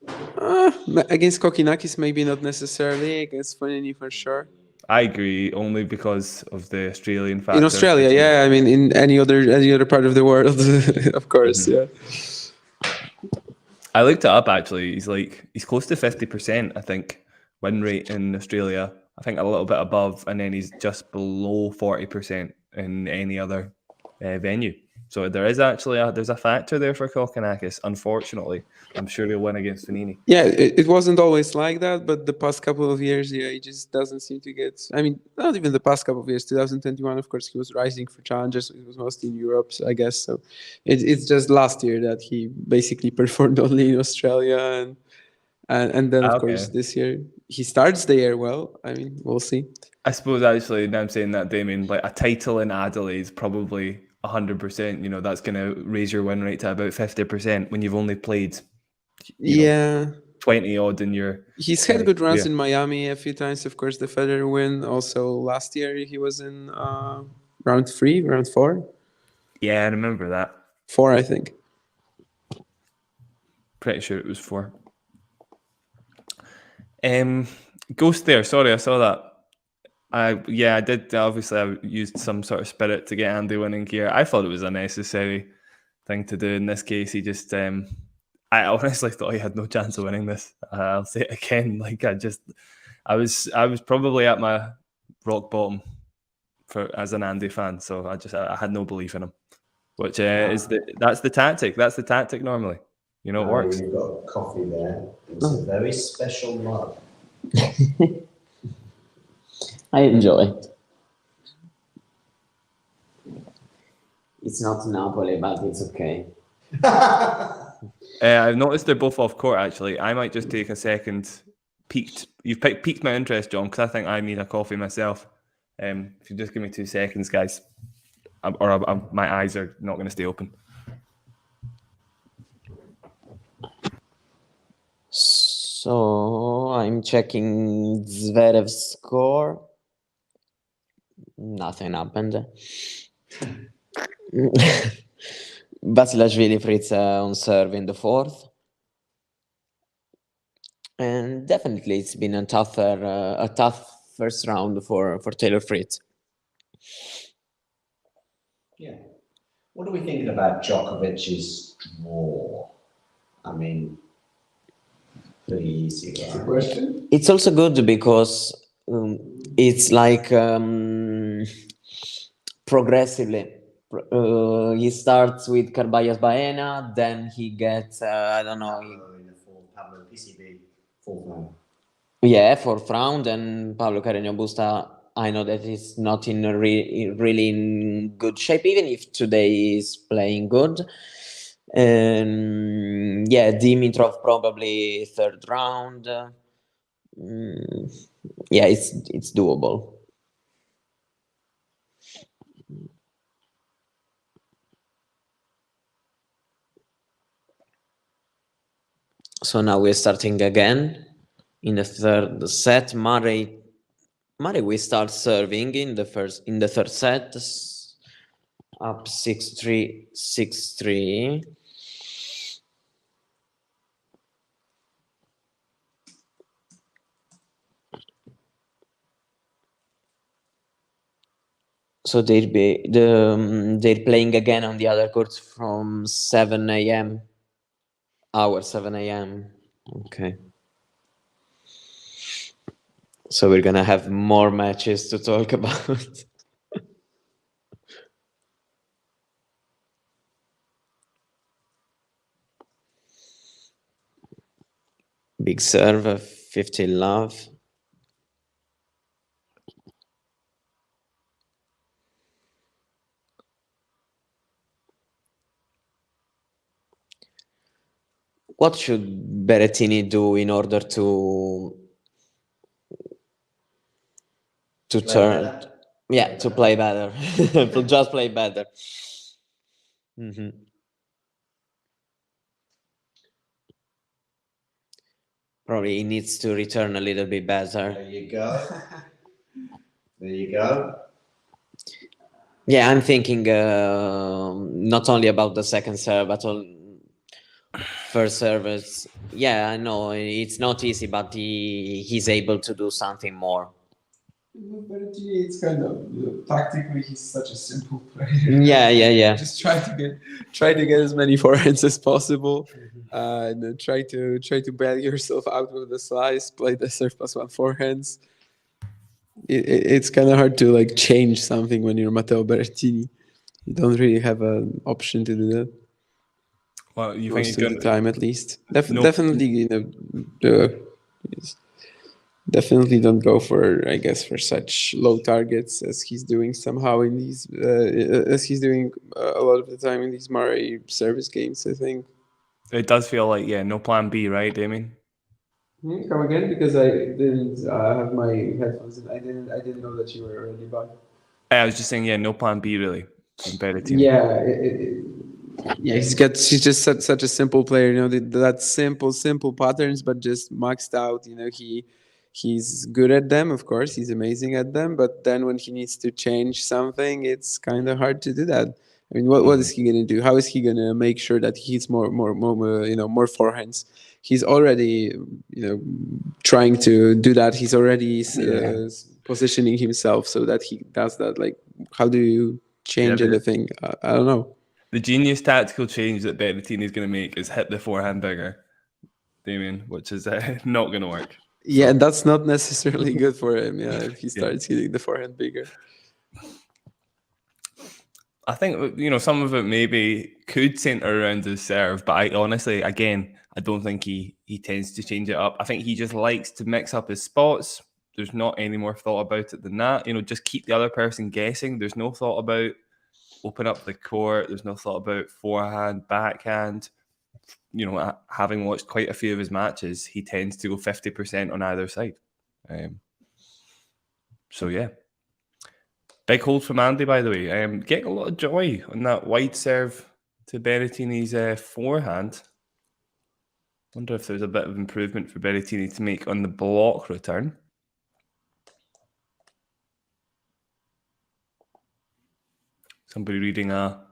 Against Kokkinakis, maybe not necessarily. Against Fognini, for sure. I agree, only because of the Australian factor. In Australia, yeah. In any other part of the world, of course, yeah. I looked it up, actually. He's close to 50%, I think, win rate in Australia. I think a little bit above, and then he's just below 40% in any other venue. So there is actually there's a factor there for Kokkinakis. Unfortunately, I'm sure he'll win against Fognini. Yeah, it wasn't always like that, but the past couple of years, yeah, he just doesn't seem to get. I mean, not even the past couple of years. 2021, of course, he was rising for challengers. So it was mostly in Europe, so I guess. So it's just last year that he basically performed only in Australia, and then of course this year he starts the year well. I mean, we'll see. I suppose actually, now I'm saying that, Damien, like a title in Adelaide is probably 100%. You know, that's going to raise your win rate to about 50% when you've only played. Yeah. 20 odd in your. He's had good runs in Miami a few times. Of course, the Federer win. Also, last year he was in round 4. Yeah, I remember that. 4, I think. Pretty sure it was 4. Ghost there. Sorry, I saw that. I did. Obviously, I used some sort of spirit to get Andy winning here. I thought it was a necessary thing to do in this case. He just. I honestly thought he had no chance of winning this. I'll say it again. Like I was probably at my rock bottom as an Andy fan. So I had no belief in him. Which that's the tactic. That's the tactic normally. You know, it works. You've got coffee there. It's a very special mug. I enjoy it. It's not Napoli, but it's okay. I've noticed they're both off court, actually. I might just take a second. You've piqued my interest, John, because I think I need a coffee myself. If you just give me 2 seconds, guys, or my eyes are not going to stay open. So I'm checking Zverev's score. Nothing happened. Basilashvili Fritz on serve in the 4th. And definitely it's been a tough first round for Taylor Fritz. Yeah. What are we thinking about Djokovic's draw? I mean, pretty easy, right? Question? It's also good because it's like progressively. He starts with Carballés Baena, then he gets I don't know. In the Pablo PCB 4th round. Yeah, 4th round, and Pablo Carreño Busta. I know that he's not in really in good shape, even if today is playing good. Dimitrov probably 3rd round. Yeah, it's doable. So now we're starting again in the 3rd set. Murray will start serving in the 3rd set. Up 6-3, 6-3. So they're playing again on the other courts from 7 a.m. Our 7 a.m. Okay. So we're gonna have more matches to talk about. Big serve, 50 love. What should Berrettini do in order to turn? Better? Yeah, to play better. To just play better. Mm-hmm. Probably he needs to return a little bit better. There you go. There you go. Yeah, I'm thinking not only about the second serve, but first service. Yeah, I know it's not easy, but he's able to do something more. Berrettini, it's kind of tactically he's such a simple player. Yeah. Just try to get as many forehands as possible, and try to bail yourself out with the slice. Play the serve +1 forehands. It's kind of hard to like change something when you're Matteo Berrettini. You don't really have an option to do that. Well, you think Most he's of going the to time, at least. No. Definitely, he's- definitely don't go for, I guess, for such low targets as he's doing somehow in these, as he's doing a lot of the time in these Murray service games, I think. It does feel like, no plan B, right, Damien? Come again, because I didn't have my headphones in. I didn't know that you were already back. I was just saying, no plan B really from Berrettini. Yeah, he's just such a simple player. That simple patterns, but just maxed out. He's good at them. Of course, he's amazing at them. But then when he needs to change something, it's kind of hard to do that. I mean, what is he gonna do? How is he gonna make sure that he hits more forehands? He's already trying to do that. He's already positioning himself so that he does that. Like, how do you change anything? I don't know. The genius tactical change that Berrettini is going to make is hit the forehand bigger, Damien, which is not going to work. Yeah, that's not necessarily good for him. Yeah, if he starts hitting the forehand bigger. I think some of it maybe could centre around his serve, but I honestly, again, I don't think he tends to change it up. I think he just likes to mix up his spots. There's not any more thought about it than that. Just keep the other person guessing. There's no thought about open up the court. There's no thought about forehand, backhand. Having watched quite a few of his matches, he tends to go 50% on either side. Big hold from Andrey, by the way. Getting a lot of joy on that wide serve to Berrettini's forehand. Wonder if there's a bit of improvement for Berrettini to make on the block return. Somebody reading a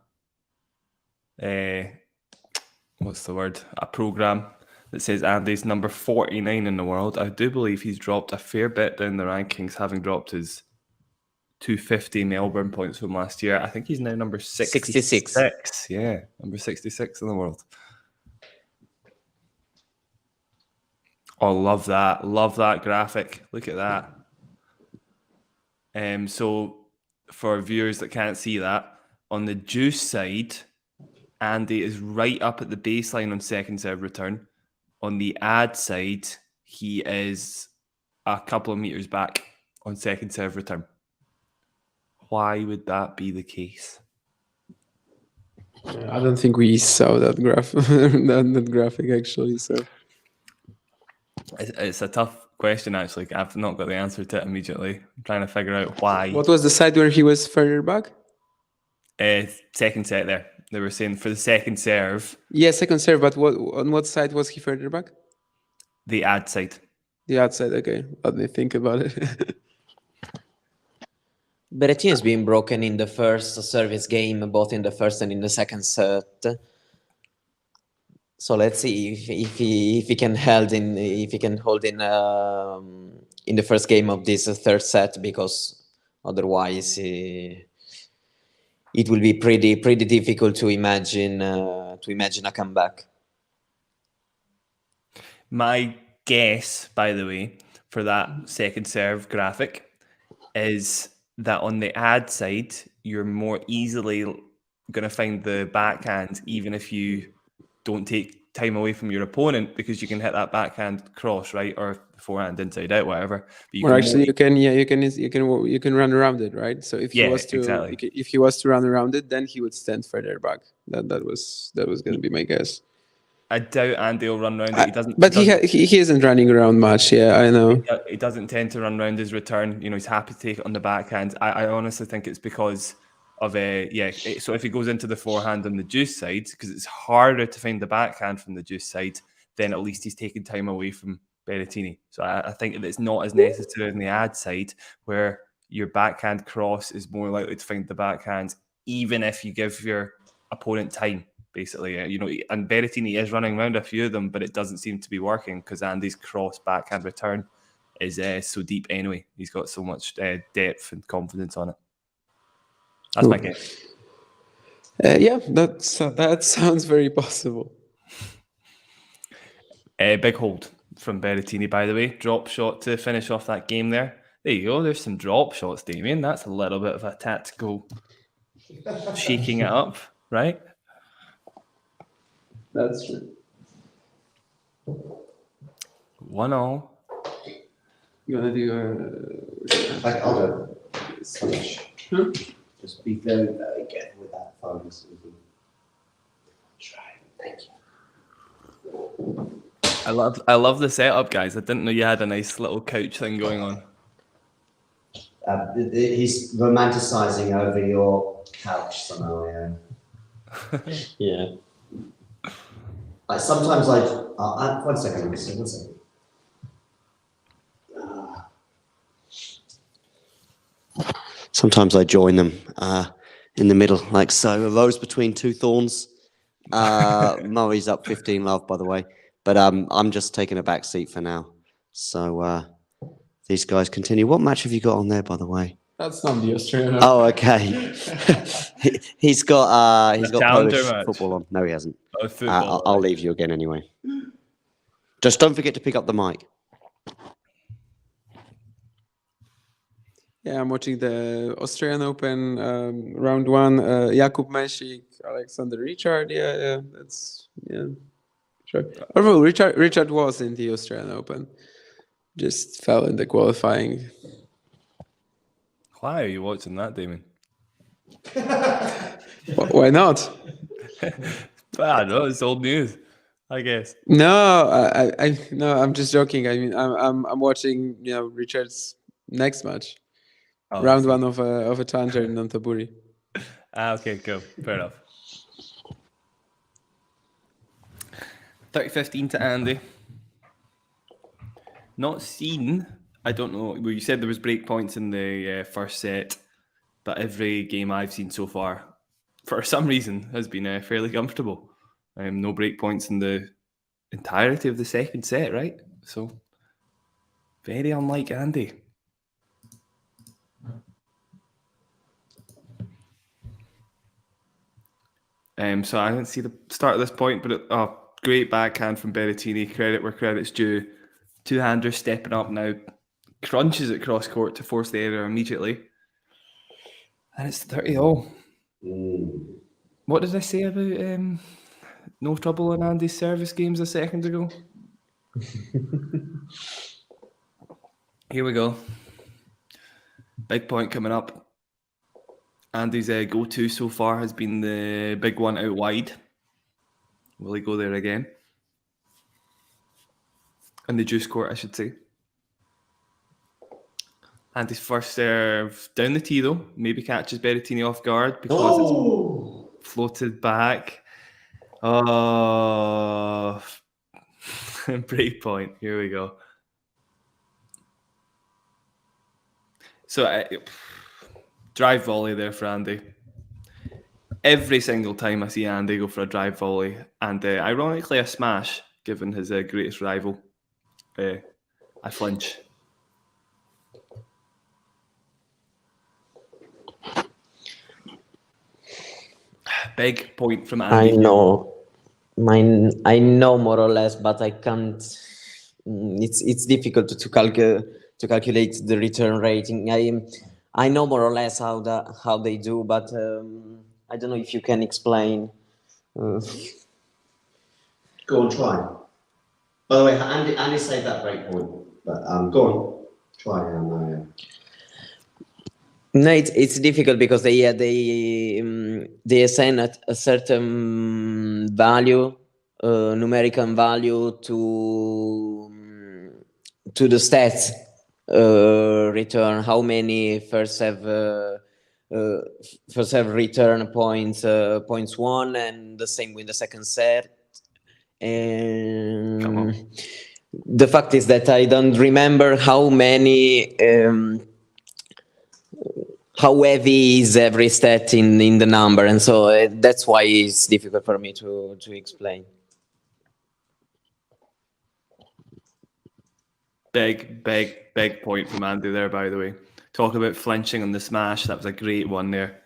program that says Andy's number 49 in the world. I do believe he's dropped a fair bit down the rankings, having dropped his 250 Melbourne points from last year. I think he's now number 66. Yeah, number 66 in the world. Oh, love that graphic. Look at that. So for viewers that can't see that, on the juice side, Andrey is right up at the baseline on second serve return. On the ad side, he is a couple of meters back on second serve return. Why would that be the case? I don't think we saw that that graphic actually. So it's a tough question actually. I've not got the answer to it immediately. I'm trying to figure out why. What was the side where he was further back? Second set there. They were saying for the second serve. Yeah, second serve. But on what side was he further back? The ad side. The ad side. Okay, let me think about it. Berrettini has been broken in the first service game, both in the first and in the second set. So let's see if he can hold in the first game of this third set, because otherwise it will be pretty difficult to imagine a comeback. My guess, by the way, for that second serve graphic is that on the ad side, you're more easily going to find the backhand, even if you don't take time away from your opponent, because you can hit that backhand cross, right, or forehand inside out, whatever. Or actually, you can run around it, right? So if he was to run around it, then he would stand further back. That was going to be my guess. I doubt Andy will run around it. He doesn't. But he isn't running around much. Yeah, I know. He doesn't tend to run around his return. He's happy to take it on the backhand. I honestly think it's because of so if he goes into the forehand on the juice side, because it's harder to find the backhand from the juice side, then at least he's taking time away from Berrettini. So I think that it's not as necessary in the ad side, where your backhand cross is more likely to find the backhand, even if you give your opponent time. Basically, and Berrettini is running around a few of them, but it doesn't seem to be working because Andy's cross backhand return is so deep anyway. He's got so much depth and confidence on it. That's my guess. Yeah, that sounds very possible. Big hold from Berrettini, by the way. Drop shot to finish off that game there. There you go. There's some drop shots, Damien. That's a little bit of a tactical shaking it up, right? That's true. 1-1. You want to do I'll do it. Huh? Just be very, very careful with that phone. Try. Thank you. I love the setup, guys. I didn't know you had a nice little couch thing going on. He's romanticizing over your couch scenario. Yeah. Sometimes one second, one second. Sometimes I join them in the middle, like so. A rose between two thorns. Murray's up 15-love, by the way. But I'm just taking a back seat for now. So these guys continue. What match have you got on there, by the way? That's not the Australian. Oh, okay. he's got challenger Polish match. football on. No, he hasn't. Oh, football. I'll leave you again anyway. Just don't forget to pick up the mic. Yeah, I'm watching the Australian Open round one. Jakub Mensik, Alexander Richard. Yeah, sure. Although Richard was in the Australian Open, just fell in the qualifying. Why are you watching that, Damon? Why not? I don't know. It's old news, I guess. No, I'm just joking. I mean, I'm watching Richard's next match. Oh, Round one of a challenger in Nonthaburi. Okay, cool. Fair enough. 30-15 to Andy. Not seen. I don't know. Well, you said there was break points in the first set, but every game I've seen so far, for some reason, has been fairly comfortable. No break points in the entirety of the second set, right? So, very unlike Andy. So I didn't see the start of this point, but great backhand from Berrettini. Credit where credit's due. Two-hander stepping up now. Crunches it cross court to force the error immediately. And it's 30-all. What did I say about no trouble in Andy's service games a second ago? Here we go. Big point coming up. Andy's go-to so far has been the big one out wide. Will he go there again? In the juice court, I should say. Andy's first serve down the tee, though. Maybe catches Berrettini off guard because it's floated back. Oh, break point. Here we go. So, drive volley there for Andy. Every single time I see Andy go for a drive volley, and ironically a smash, given his greatest rival, I flinch. Big point from Andy. I know more or less, but I can't. It's difficult to calculate the return rating. I know more or less how they do, but I don't know if you can explain. Go on, try. By the way, Andy saved that break point, but go on, try. No, it's difficult because they assign a certain value, numerical value to the stats return. How many first serve return points won, and the same with the second set. And the fact is that I don't remember how many. How heavy is every stat in the number, and so that's why it's difficult for me to explain. Big point from Andy there, by the way. Talk about flinching on the smash. That was a great one there.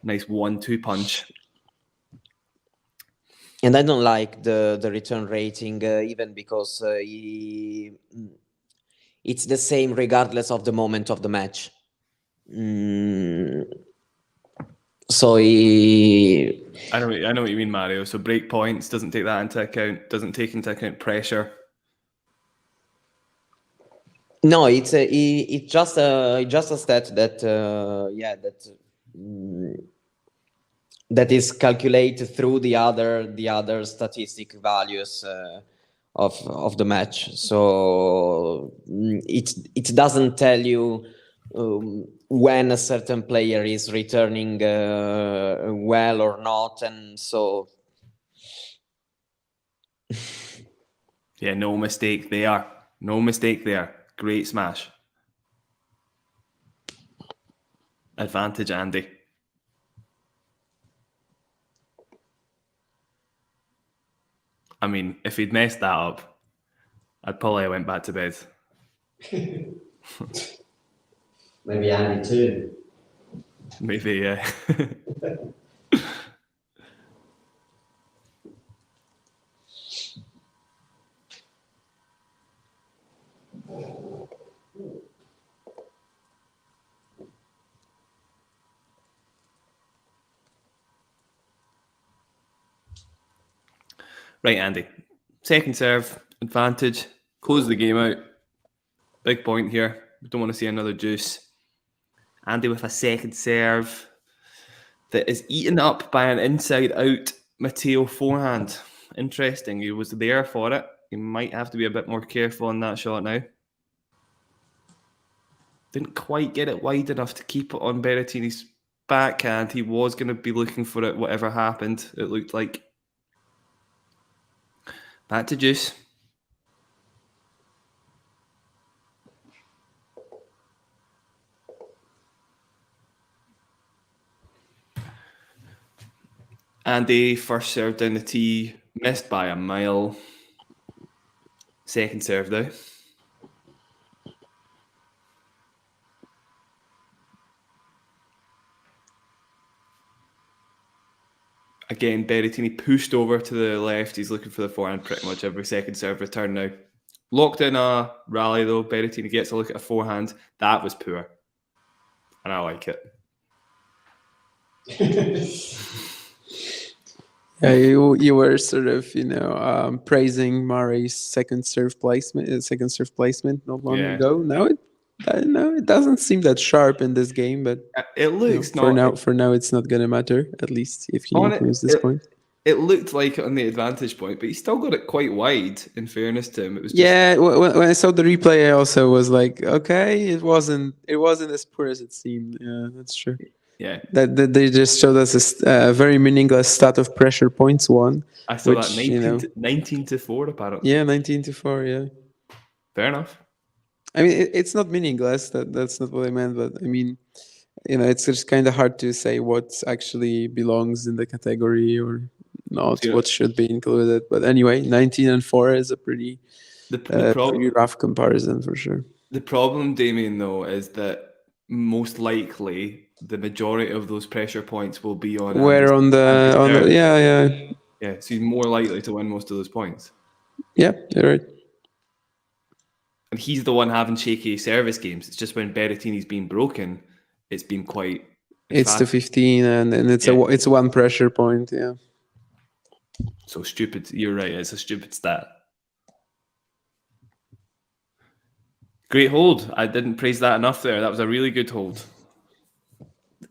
Nice 1-2 punch. And I don't like the return rating, even because it's the same regardless of the moment of the match. So he, I know what you mean, Mario. So break points doesn't take that into account. Doesn't take into account pressure. no, it's just a stat that that is calculated through the other statistic values of the match. So it doesn't tell you when a certain player is returning well or not, and so Yeah, no mistake there. No mistake there. Great smash. Advantage, Andy. I mean, if he'd messed that up, I'd probably went back to bed. Maybe Andy too. Maybe, yeah. Right, Andy. Second serve, advantage. Close the game out. Big point here. We don't want to see another deuce. Andy with a second serve that is eaten up by an inside-out Matteo forehand. Interesting. He was there for it. He might have to be a bit more careful on that shot now. Didn't quite get it wide enough to keep it on Berrettini's backhand. He was going to be looking for it, whatever happened, it looked like. Back to deuce. Andy first serve down the tee, missed by a mile. Second serve though. Again, Berrettini pushed over to the left. He's looking for the forehand pretty much every second serve return now. Locked in a rally though. Berrettini gets a look at a forehand. That was poor. And I like it. Yeah, you were sort of, praising Murray's second serve placement not long ago. No, it doesn't seem that sharp in this game, but it looks for now it's not going to matter, at least if he moves this point. It looked like it on the advantage point, but he still got it quite wide, in fairness to him. It was just... Yeah, when I saw the replay, I also was like, okay, it wasn't as poor as it seemed. Yeah, that's true. Yeah, that they just showed us a very meaningless stat of pressure points won. I saw that 19-4 apparently. Yeah, 19-4. Yeah, fair enough. I mean, it's not meaningless. That's not what I meant. But I mean, it's just kind of hard to say what actually belongs in the category or not. What should be included. But anyway, 19-4 is a pretty rough comparison for sure. The problem, Damien, though, is that most likely the majority of those pressure points will be on. Yeah. So he's more likely to win most of those points. Yeah, you're right. And he's the one having shaky service games. It's just when Berrettini's been broken, it's been quite. It's the 15, and it's one pressure point. Yeah. So stupid. You're right. It's a stupid stat. Great hold. I didn't praise that enough there. That was a really good hold.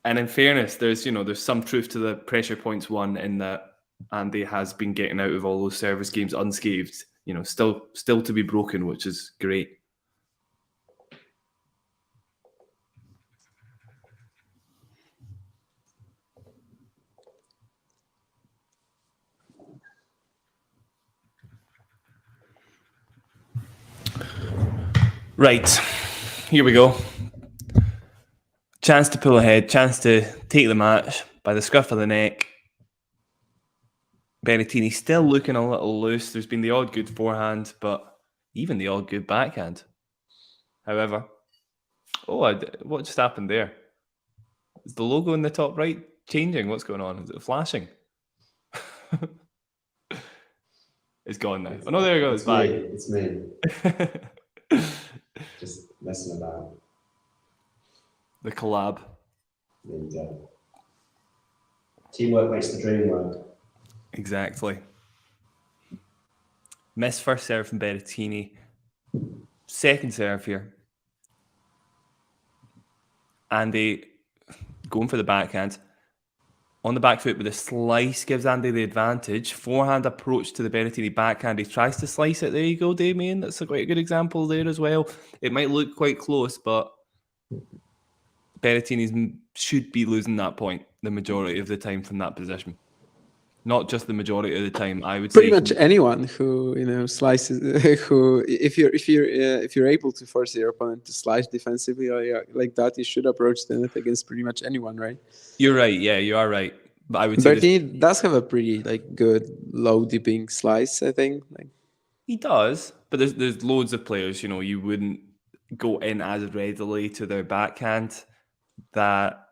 And in fairness, there's some truth to the pressure points won in that Andy has been getting out of all those service games unscathed. Still to be broken, which is great. Right, here we go. Chance to pull ahead, chance to take the match by the scruff of the neck. Berrettini still looking a little loose. There's been the odd good forehand, but even the odd good backhand. However, what just happened there? Is the logo in the top right changing? What's going on? Is it flashing? It's gone now. Oh no, there we go. It's back. It's me. Just messing about. The collab. There you go. Teamwork makes the dream work. Exactly. Missed first serve from Berrettini. Second serve here. Andy going for the backhand. On the back foot with a slice gives Andy the advantage. Forehand approach to the Berrettini backhand. He tries to slice it. There you go, Damien. That's quite a good example there as well. It might look quite close, but Berrettini should be losing that point the majority of the time from that position. Not just the majority of the time, I would Pretty say. much anyone who slices, who if you're able to force your opponent to slice defensively like that, you should approach the net against pretty much anyone, right? You're right. Yeah, you are right. But I would say Berrettini does have a pretty good low dipping slice, I think. He does, but there's loads of players. You wouldn't go in as readily to their backhand that.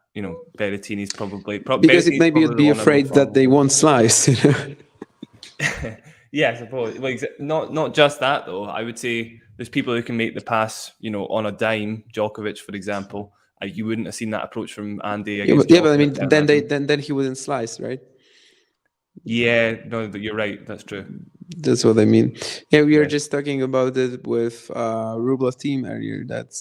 Berrettini's probably because maybe you'd be afraid that they won't slice. Yeah, I suppose. Well, not just that though. I would say there's people who can make the pass, on a dime. Djokovic, for example, you wouldn't have seen that approach from Andy. But I mean, then he wouldn't slice, right? Yeah, no, you're right. That's true. That's what I mean. Yeah, we were just talking about it with Rublev team earlier. That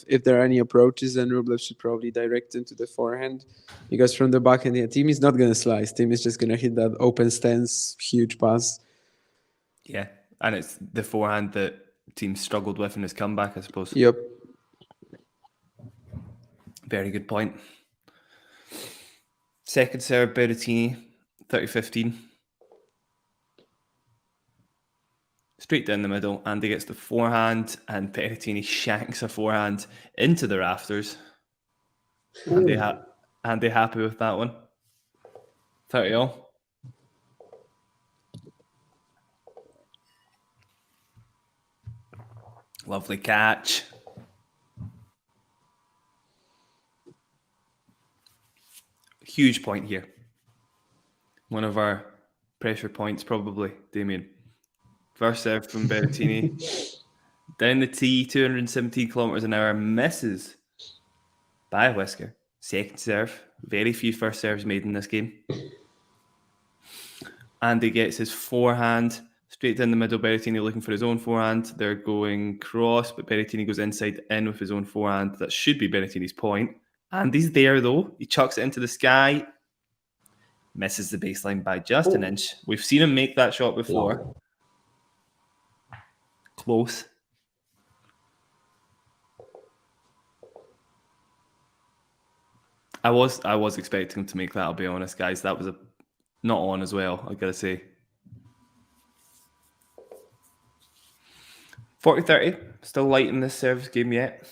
if there are any approaches, then Rublev should probably direct into the forehand, because from the backhand, Thiem is not going to slice. Thiem is just going to hit that open stance, huge pass. Yeah, and it's the forehand that Thiem struggled with in his comeback, I suppose. Yep. Very good point. Second serve, Berrettini, 30-15. Straight down the middle, Andy gets the forehand, and Berrettini shanks a forehand into the rafters. Andy happy with that one. 30-all. Lovely catch. Huge point here. One of our pressure points, probably, Damien. First serve from Berrettini. Down the tee, 217 kilometers an hour, misses by a whisker. Second serve. Very few first serves made in this game. Andy gets his forehand straight down the middle. Berrettini looking for his own forehand. They're going cross, but Berrettini goes inside in with his own forehand. That should be Berrettini's point. Andy's there though. He chucks it into the sky. Misses the baseline by just an inch. We've seen him make that shot before. Close. I was expecting him to make that, I'll be honest, guys. That was not on as well, I gotta say. 40-30. Still light in this service game yet.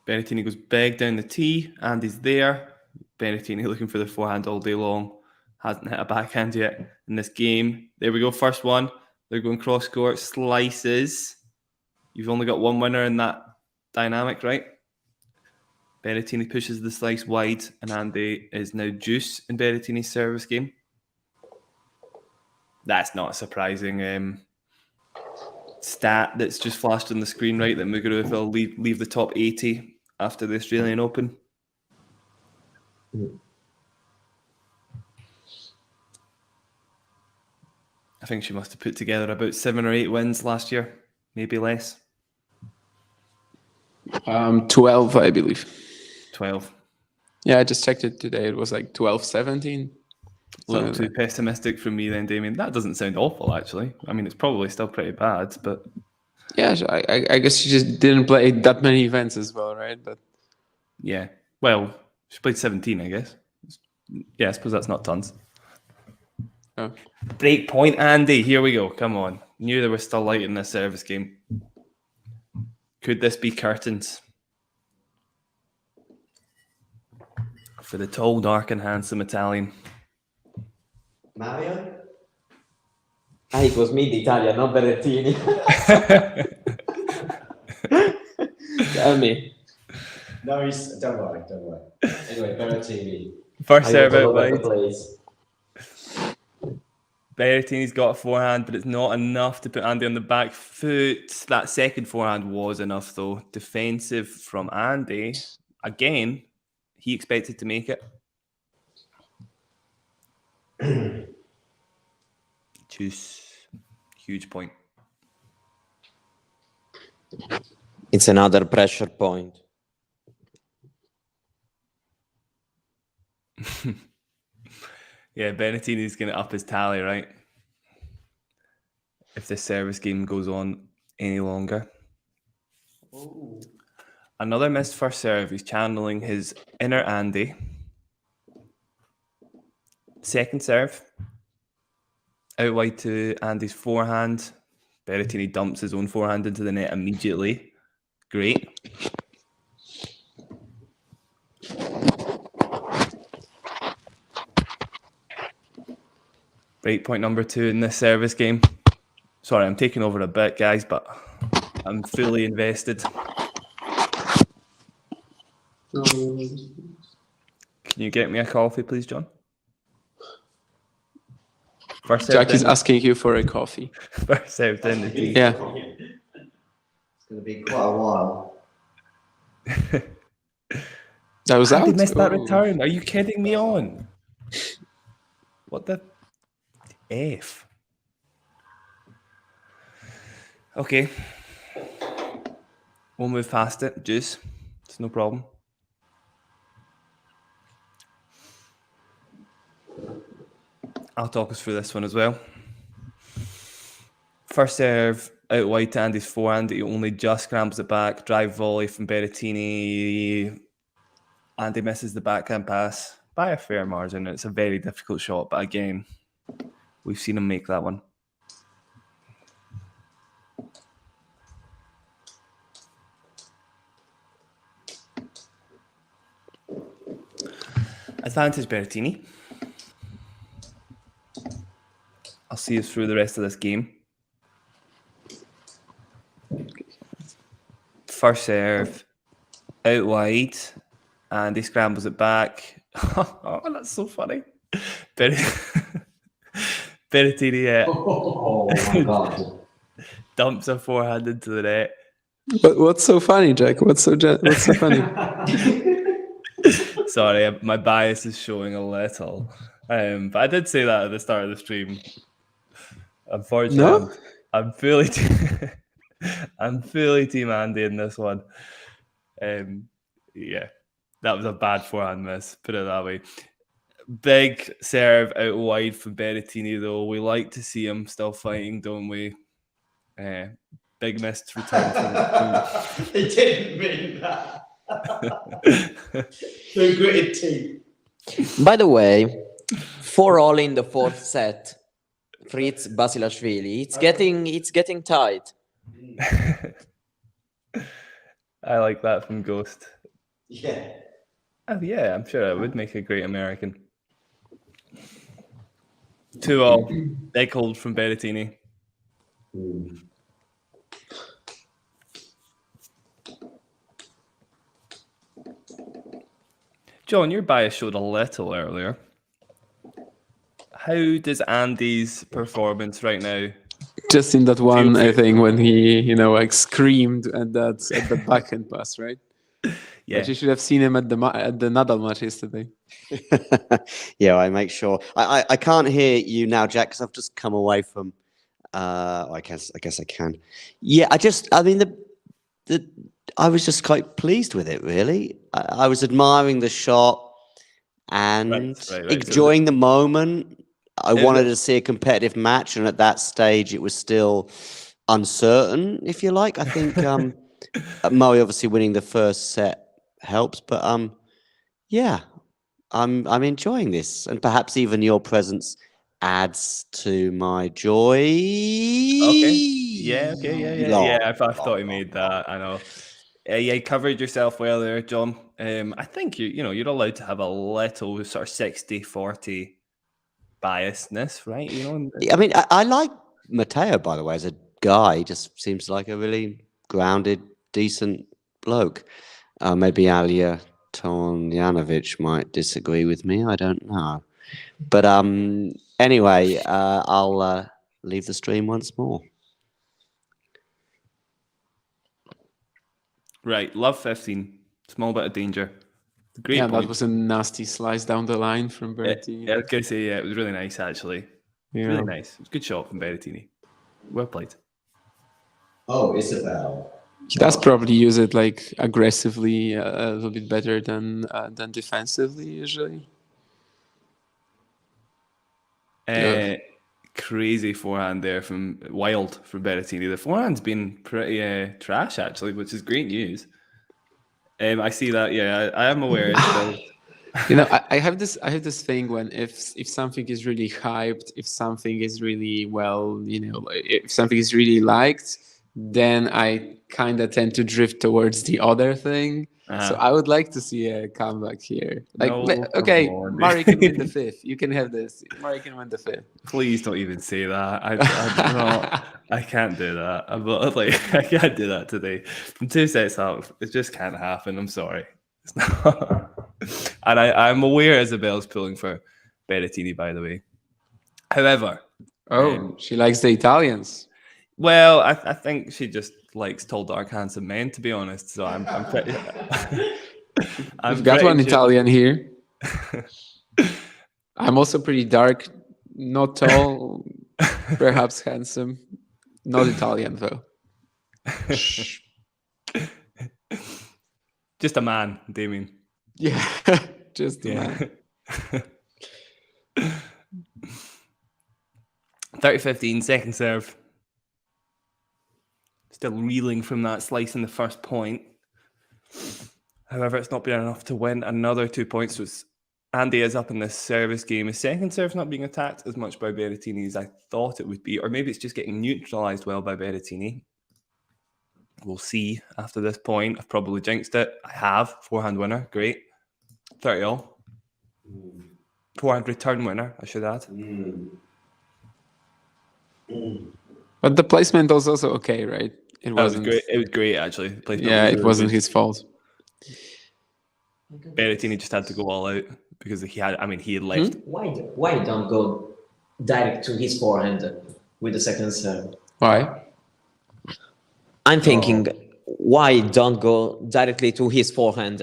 Berrettini goes big down the tee. Andy's there. Berrettini looking for the forehand all day long. Hasn't hit a backhand yet in this game. There we go. First one. They're going cross court. Slices. You've only got one winner in that dynamic, right? Berrettini pushes the slice wide, and Andy is now deuce in Berrettini's service game. That's not a surprising stat that's just flashed on the screen, right? That Muguruza will leave the top 80 after the Australian Open. I think she must have put together about 7 or 8 wins last year, maybe less. 12, I believe. 12. Yeah, I just checked it today. It was like 12, 17. A little too pessimistic from me then, Damien. That doesn't sound awful, actually. I mean, it's probably still pretty bad, but... Yeah, I guess she just didn't play that many events as well, right? But yeah. Well, she played 17, I guess. Yeah, I suppose that's not tons. Oh. Break point, Andy. Here we go. Come on. Knew there was still light in this service game. Could this be curtains? For the tall, dark and handsome Italian. Mario? It was me, the Italian, not Berrettini. Tell me. No, don't worry. Anyway, Berrettini. First serve out wide. Place. Berrettini's got a forehand, but it's not enough to put Andy on the back foot. That second forehand was enough, though. Defensive from Andy. again, he expected to make it. Choose huge point. It's another pressure point. Yeah, Berrettini's going to up his tally, right? If this service game goes on any longer. Ooh. Another missed first serve. He's channeling his inner Andy. Second serve. Out wide to Andy's forehand. Berrettini dumps his own forehand into the net immediately. Great. Break point number 2 in this service game. Sorry, I'm taking over a bit, guys, but I'm fully invested. Can you get me a coffee, please, John? First Jack is asking you for a coffee. First serve in the tea. Yeah. It's going to be quite a while. That was Andy out. missed that Oh. return. Are you kidding me on? What the F? Okay. We'll move past it. Juice. It's no problem. I'll talk us through this one as well. First serve out wide to Andy's forehand. He only just scrambles it back. Drive volley from Berrettini. Andy misses the backhand pass by a fair margin. It's a very difficult shot, but again, we've seen him make that one. Advantage Berrettini. I'll see us through the rest of this game. First serve, out wide, and he scrambles it back. Oh, that's so funny. Berrettini Oh my God. dumps a forehand into the net. What's so funny, Jack? What's so funny? Sorry, my bias is showing a little. But I did say that at the start of the stream. Unfortunately, No? I'm fully Team Andy in this one. Yeah, that was a bad forehand miss, put it that way. Big serve out wide from Berrettini, though. We like to see him still fighting, don't we? Big missed return from They didn't mean that. The gritted teeth. By the way, 4-all in the fourth set. Fritz Basilashvili. It's getting tight. I like that from Ghost. Yeah. Oh, yeah, I'm sure it would make a great American. 2-all. Big hold from Berrettini. John, your bias showed a little earlier. How does Andy's performance right now? Just in that one, I think, when he, like screamed at the backhand pass, right? Yeah, But you should have seen him at the Nadal match yesterday. Yeah, I make sure. I can't hear you now, Jack, because I've just come away from. I guess I can. Yeah, I mean, I was just quite pleased with it. Really, I was admiring the shot and Right. enjoying the moment. I wanted to see a competitive match, and at that stage, it was still uncertain, if you like. I think Murray obviously winning the first set helps, but yeah, I'm enjoying this, and perhaps even your presence adds to my joy. Okay. Yeah. I thought you made that. I know. Yeah, you covered yourself well there, John. I think you're allowed to have a little sort of 60-40 biasness, right? I mean, I like Matteo, by the way, as a guy. He just seems like a really grounded, decent bloke. Maybe Leylah Fernandez might disagree with me. I don't know. But anyway, I'll leave the stream once more. Right, love 15. Small bit of danger. Great Yeah, point. that was a nasty slice down the line from Berrettini. Yeah, I was going to say, yeah, it was really nice, actually. Yeah. Really nice. It was a good shot from Berrettini. Well played. Oh, Isabel. He does probably use it like aggressively a little bit better than defensively usually. Yeah. Crazy forehand there from Wild from Berrettini. The forehand's been pretty trash, actually, which is great news. I see that. Yeah, I am aware. You know, I have this thing when if something is really hyped, if something is really well, you know, if something is really liked, then I kind of tend to drift towards the other thing. So I would like to see a comeback here. Like, No, okay, come on, Murray can win the fifth. You can have this. Murray can win the fifth. Please don't even say that. I can't do that. I can't do that today. From 2 sets up, it just can't happen. I'm sorry. It's not. And I'm aware Isabel's pulling for Berrettini, by the way. However, she likes the Italians. Well, I think she just likes tall, dark, handsome men, to be honest. So I'm pretty. I've got one Italian here. I'm also pretty dark, not tall, perhaps handsome, not Italian though. Just a man, Damien. Yeah, just a man. 30-15, second serve. Still reeling from that slice in the first point. However, it's not been enough to win another 2 points. So Andy is up in this service game. His second serve's not being attacked as much by Berrettini as I thought it would be. Or maybe it's just getting neutralised well by Berrettini. We'll see after this point. I've probably jinxed it. I have. Forehand winner. Great. 30-all. Forehand return winner, I should add. But the placement was also okay, right? It was great. It was great, actually. It wasn't his fault. Berrettini just had to go all out because he had left. Why don't go direct to his forehand with the second serve? Why? I'm thinking, why don't go directly to his forehand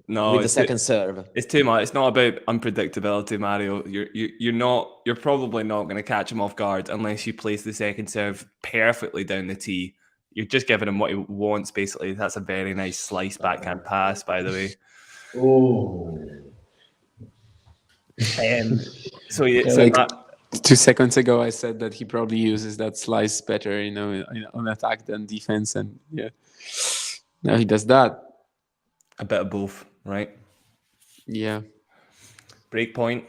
with the second serve? It's too much. It's not about unpredictability, Mario. You're probably not going to catch him off guard unless you place the second serve perfectly down the tee. You're just giving him what he wants, basically. That's a very nice slice backhand pass, by the way. Oh. 2 seconds ago, I said that he probably uses that slice better, you know, on attack than defense, and yeah, now he does that. A bit of both, right? Yeah. Break point.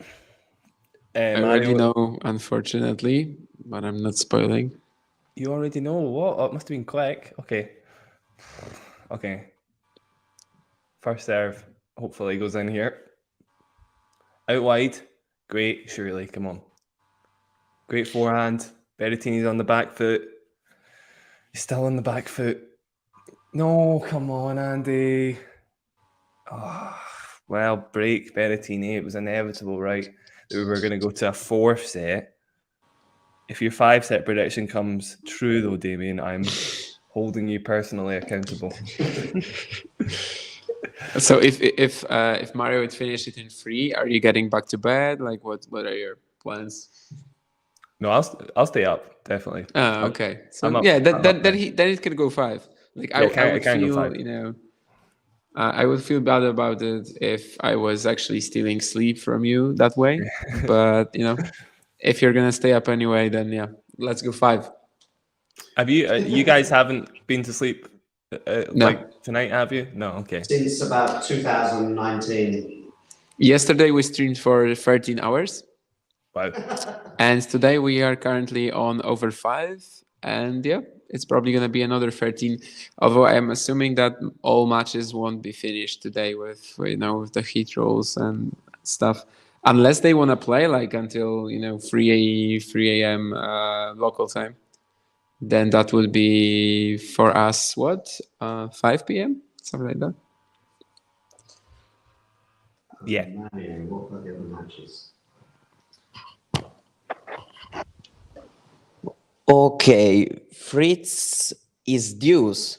I already know, unfortunately, but I'm not spoiling. You already know what? Oh, it must have been quick. Okay. First serve. Hopefully goes in here. Out wide. Great. Surely. Come on. Great forehand. Berrettini's on the back foot. He's still on the back foot. No, come on, Andy. Oh, well, break Berrettini. It was inevitable, right? That we were going to go to a fourth set. If your 5-set prediction comes true, though, Damien, I'm holding you personally accountable. So if Mario would finish it in 3, are you getting back to bed? Like, what are your plans? No, I'll stay up, definitely. Oh, okay. So up, yeah, then it could go 5. Like I would feel, go 5. you know, I would feel bad about it if I was actually stealing sleep from you that way. But you know, if you're gonna stay up anyway, then yeah, let's go 5. Have you? You guys haven't been to sleep No. like tonight, have you? No. Okay. Since about 2019. Yesterday we streamed for 13 hours. Wow. And today we are currently on over 5, and yeah, it's probably going to be another 13. Although I'm assuming that all matches won't be finished today with the heat rolls and stuff, unless they want to play like until 3 a.m. Local time. Then that would be for us 5 p.m. something like that. Yeah. What were the other matches? Okay, Fritz is deuce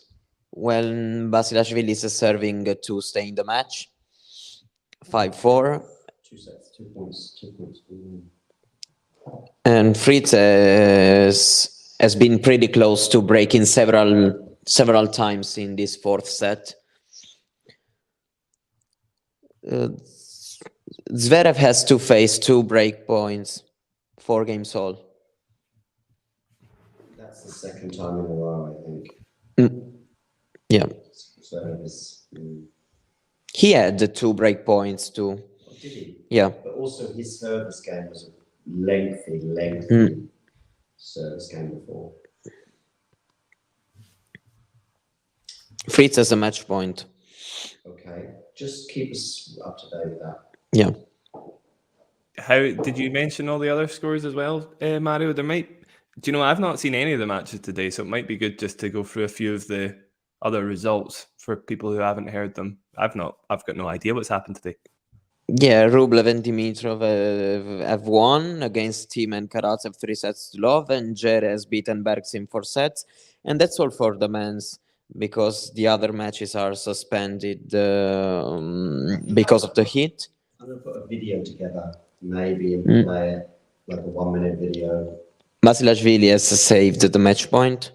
when Basilashvili is serving to stay in the match. 5-4. 2 sets, 2 points, 2 points. And Fritz has been pretty close to breaking several times in this fourth set. Zverev has to face 2 break points, 4 games all. That's the second time in a row, I think. Yeah. So it's, He had the 2 break points too. oh, did he? Yeah. But also his service game was a lengthy service game before. Fritz has a match point. Okay, just keep us up to date with that. Yeah. How did you mention all the other scores as well, Mario? Do you know, I've not seen any of the matches today, so it might be good just to go through a few of the other results for people who haven't heard them. I've got no idea what's happened today. Yeah, Rublev and Dimitrov have won against Thiem and Karatsev 3 sets to love, and Jer has beaten Bergs in 4 sets. And that's all for the men's, because the other matches are suspended because of the heat. I'm going to put a video together, maybe, and play it, like a 1-minute video. Basilashvili has saved the match point,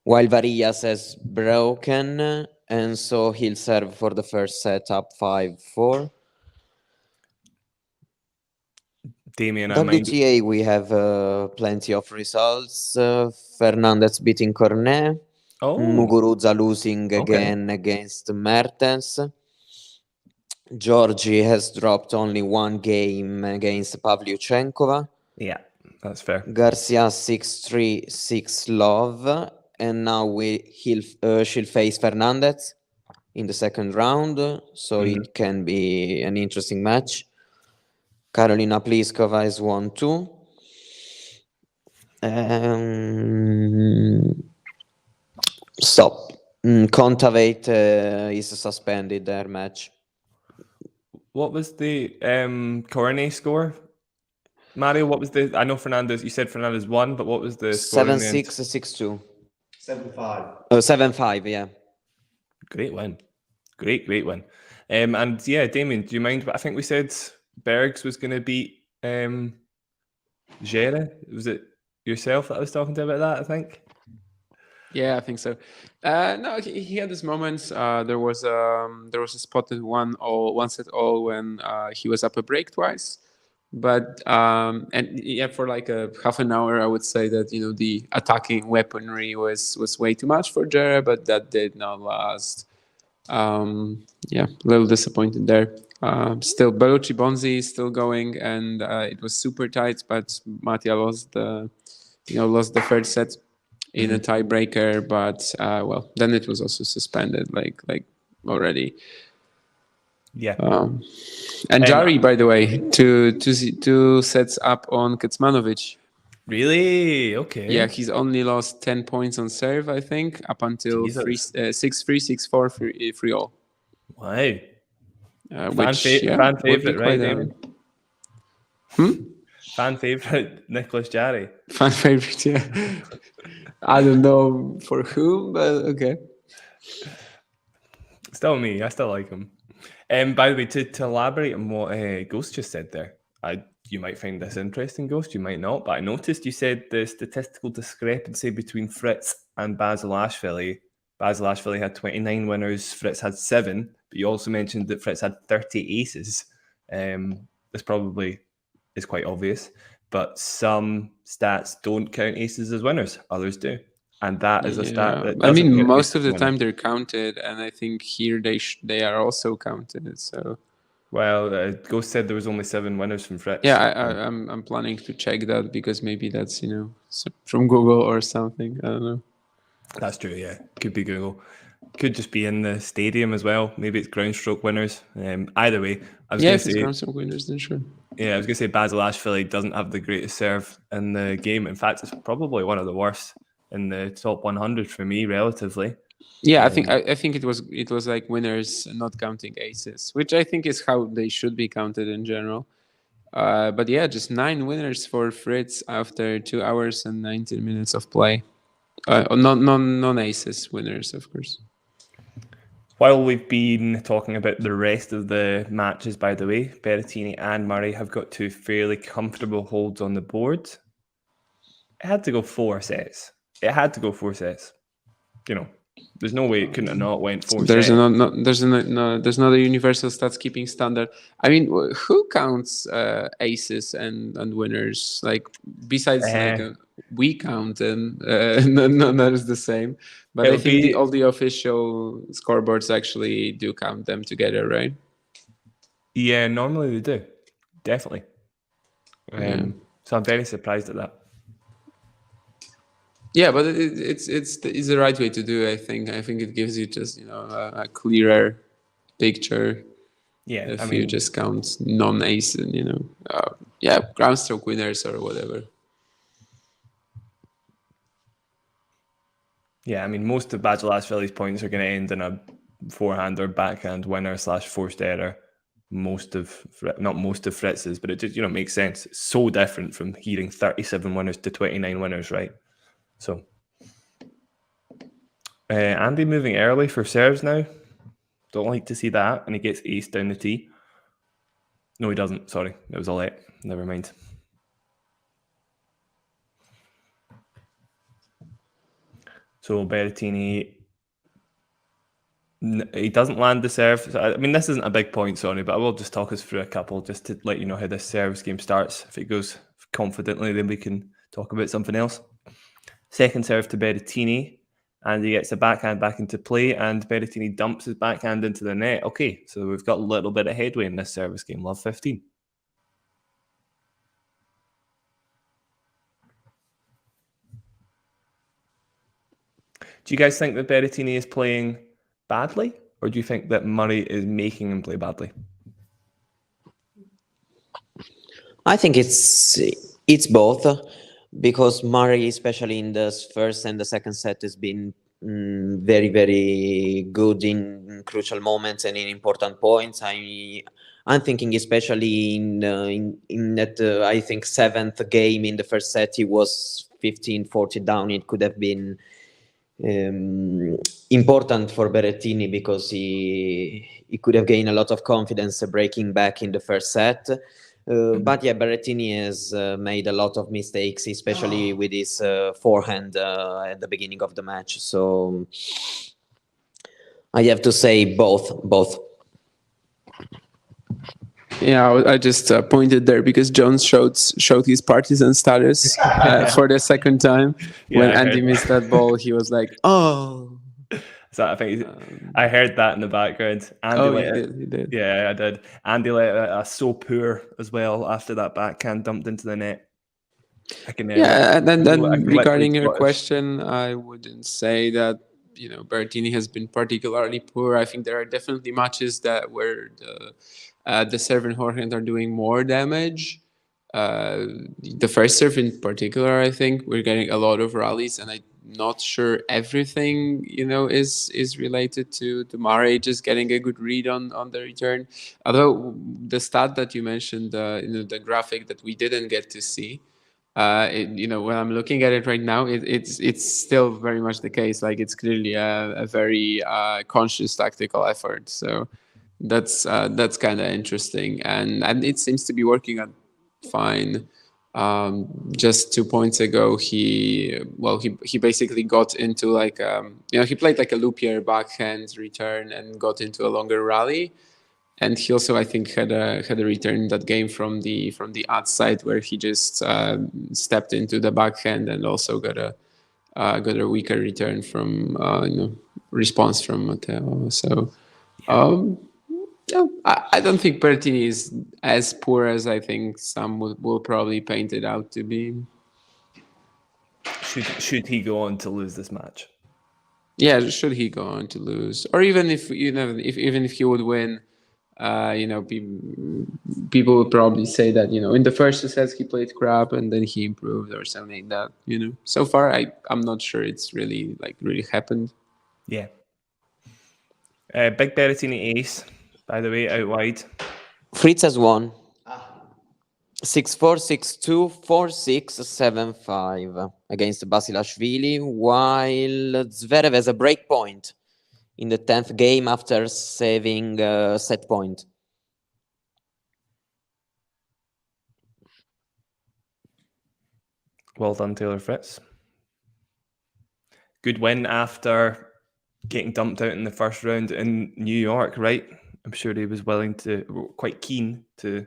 while Varillas has broken, and so he'll serve for the first set up 5-4. Damien, WTA, we have plenty of results. Fernandez beating Cornet. Muguruza losing again against Mertens. Georgie has dropped only 1 game against Pavlyuchenkova. Yeah, that's fair. Garcia 6-3, 6-love. And now she'll face Fernandez in the second round. So it can be an interesting match. Karolina Pliskova has won 2. Stop. Kontaveit is suspended their match. What was the Cornet score? Mario, what was I know Fernandez, you said Fernandez won, but what was the score? 7-6, 6-2. 7-5. Oh, 7-5, yeah. Great win. Great win. And yeah, Damien, do you mind? I think we said Bergs was going to beat Gere. Was it yourself that I was talking to about that, I think? Yeah, I think so. No, he had his moments. There was a spotted 1 set all when he was up a break twice. But and yeah, for like a half an hour, I would say that the attacking weaponry was way too much for Jere, but that did not last. Yeah, a little disappointed there. Still, Bellucci Bonzi is still going, and it was super tight. But Mattia lost the third set in a tiebreaker. But well, then it was also suspended, like already. Yeah. And Jari, by the way, two sets up on Kecmanović. Really? Okay. Yeah, he's only lost 10 points on serve, I think, up until 6-3, 6-4, 3-all. Wow. Fan favorite, right, Damon? Fan favorite, Nicholas Jarry. Fan favorite, yeah. I don't know for whom, but okay. Still me. I still like him. By the way, to elaborate on what Ghost just said there, you might find this interesting, Ghost, you might not, but I noticed you said the statistical discrepancy between Fritz and Basilashvili. Basilashvili had 29 winners, Fritz had 7, but you also mentioned that Fritz had 30 aces. This probably is quite obvious, but some stats don't count aces as winners, others do. And that is a stat that I mean, most of the winner. time they're counted, and I think here they are also counted. So, well, Ghost said there was only 7 winners from Fritz. Yeah, I'm planning to check that because maybe that's from Google or something. I don't know. That's true. Yeah, could be Google. Could just be in the stadium as well. Maybe it's ground stroke winners. Either way, I was going to say ground stroke winners, then sure. Yeah, I was going to say Basilashvili doesn't have the greatest serve in the game. In fact, it's probably one of the worst in the top 100 for me, relatively. Yeah, I think it was like winners not counting aces, which I think is how they should be counted in general. But yeah, just 9 winners for Fritz after 2 hours and 19 minutes of play. Non-aces winners, of course. While we've been talking about the rest of the matches, by the way, Berrettini and Murray have got 2 fairly comfortable holds on the board. It had to go 4 sets. You know, there's no way it couldn't have not went 4 There's sets. there's not a universal stats keeping standard. I mean, who counts aces and winners? Like besides, we count them. Not as the same. But I think all the official scoreboards actually do count them together, right? Yeah, normally they do. Definitely. So I'm very surprised at that. Yeah, but it's the right way to do it, I think. I think it gives you just, a clearer picture. Yeah, if you just count non-ace and, ground stroke winners or whatever. Yeah, I mean, most of Bajalasvili's points are going to end in a forehand or backhand winner / forced error. Not most of Fritz's, but it just, makes sense. It's so different from hearing 37 winners to 29 winners, right? So, Andy moving early for serves now. Don't like to see that. And he gets ace down the tee. No, he doesn't. Sorry. It was a let. Never mind. So, Berrettini, he doesn't land the serve. So, I mean, this isn't a big point, sorry, but I will just talk us through a couple just to let you know how this serves game starts. If it goes confidently, then we can talk about something else. Second serve to Berrettini, and he gets the backhand back into play, and Berrettini dumps his backhand into the net. Okay, so we've got a little bit of headway in this service game. Love 15. Do you guys think that Berrettini is playing badly, or do you think that Murray is making him play badly? I think it's both, because Murray, especially in the first and the second set, has been very, very good in crucial moments and in important points. I'm thinking especially in that I think 7th game in the first set, he was 15-40 down. It could have been important for Berrettini because he could have gained a lot of confidence breaking back in the first set. But yeah, Berrettini has made a lot of mistakes, especially with his forehand at the beginning of the match. So I have to say both. Yeah, I just pointed there because Jones showed his partisan status for the second time. When Andy missed that ball, he was like, "Oh." So I think I heard that in the background. Andy he did. Yeah, I did. Andy let a so poor as well after that backhand dumped into the net. And then regarding your question, I wouldn't say that Berrettini has been particularly poor. I think there are definitely matches where the serve and forehand are doing more damage. The first serve in particular, I think we're getting a lot of rallies, and I'm not sure everything is related to Murray just getting a good read on the return. Although the stat that you mentioned, the graphic that we didn't get to see, when I'm looking at it right now, it's still very much the case. Like, it's clearly a very conscious tactical effort. So that's kind of interesting, and it seems to be working out fine. Just 2 points ago, he basically got into he played like a loopier backhand return and got into a longer rally. And he also, I think, had a return in that game from the outside where he just stepped into the backhand and also got a weaker return from response from Matteo. So I don't think Berrettini is as poor as I think some will probably paint it out to be. Should he go on to lose this match? Yeah, should he go on to lose, or even if he would win. People would probably say that in the first two sets he played crap and then he improved or something like that. So far I'm not sure it's really happened. Yeah. Big Berrettini ace, by the way, out wide. Fritz has won. 6-4, 6-2, 4-6, 7-5 against Basilashvili, while Zverev has a break point in the 10th game after saving set point. Well done, Taylor Fritz. Good win after getting dumped out in the first round in New York, right? I'm sure he was quite keen to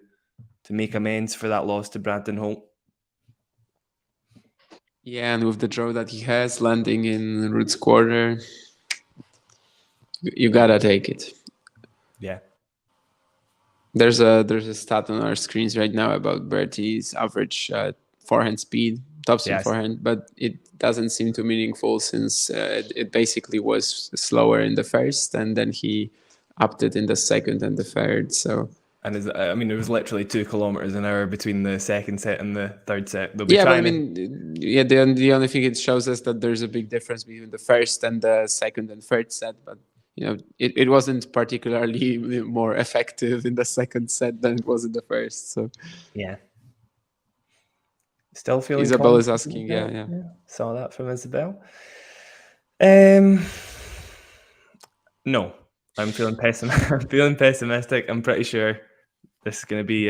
make amends for that loss to Brandon Holt. Yeah, and with the draw that he has, landing in Ruud's quarter, you gotta take it. Yeah. There's a stat on our screens right now about Bertie's average forehand speed, topspin forehand, but it doesn't seem too meaningful since it basically was slower in the first, and then he upped it in the second and the third. So. And it was literally 2 kilometers an hour between the second set and the third set. The only thing it shows us that there's a big difference between the first and the second and third set, but it wasn't particularly more effective in the second set than it was in the first. So yeah, still feeling. Isabel is asking. Yeah. Saw that from Isabel. No, I'm feeling pessimistic. I'm pretty sure this is going to be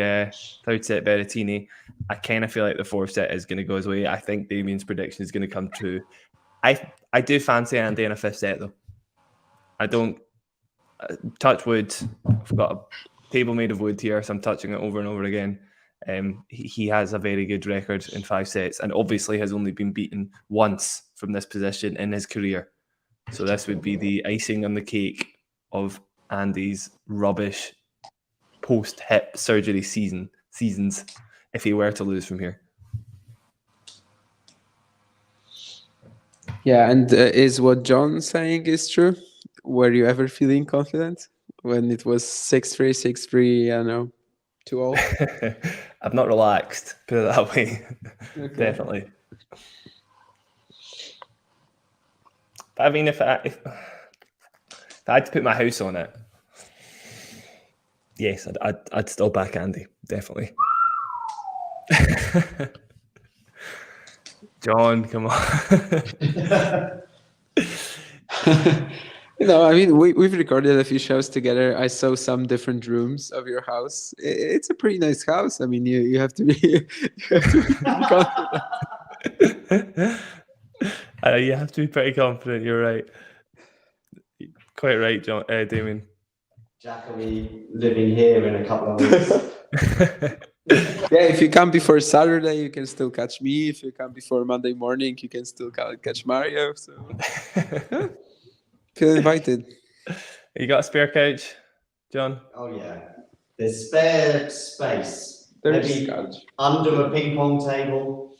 third set Berrettini. I kind of feel like the fourth set is going to go his way. I think Damien's prediction is going to come true. I do fancy Andy in a fifth set, though. I don't touch wood. I've got a table made of wood here, so I'm touching it over and over again. He has a very good record in 5 sets and obviously has only been beaten once from this position in his career. So this would be the icing on the cake of Andy's rubbish post-hip surgery seasons if he were to lose from here. Yeah, and is what John's saying is true? Were you ever feeling confident when it was 6-3, 6-3, 2-0? I've not relaxed, put it that way. Okay. Definitely. But I mean, if I had to put my house on it, yes, I'd still back Andy, definitely. John, come on. We've recorded a few shows together. I saw some different rooms of your house. It's a pretty nice house. I mean, you have to be confident. You have to be pretty confident. You're right. Quite right, John. Damien. Jack, are we living here in a couple of weeks? Yeah, if you come before Saturday, you can still catch me. If you come before Monday morning, you can still catch Mario. So feel invited. You got a spare couch, John? Oh yeah, there's spare space. There's maybe couch under a ping pong table.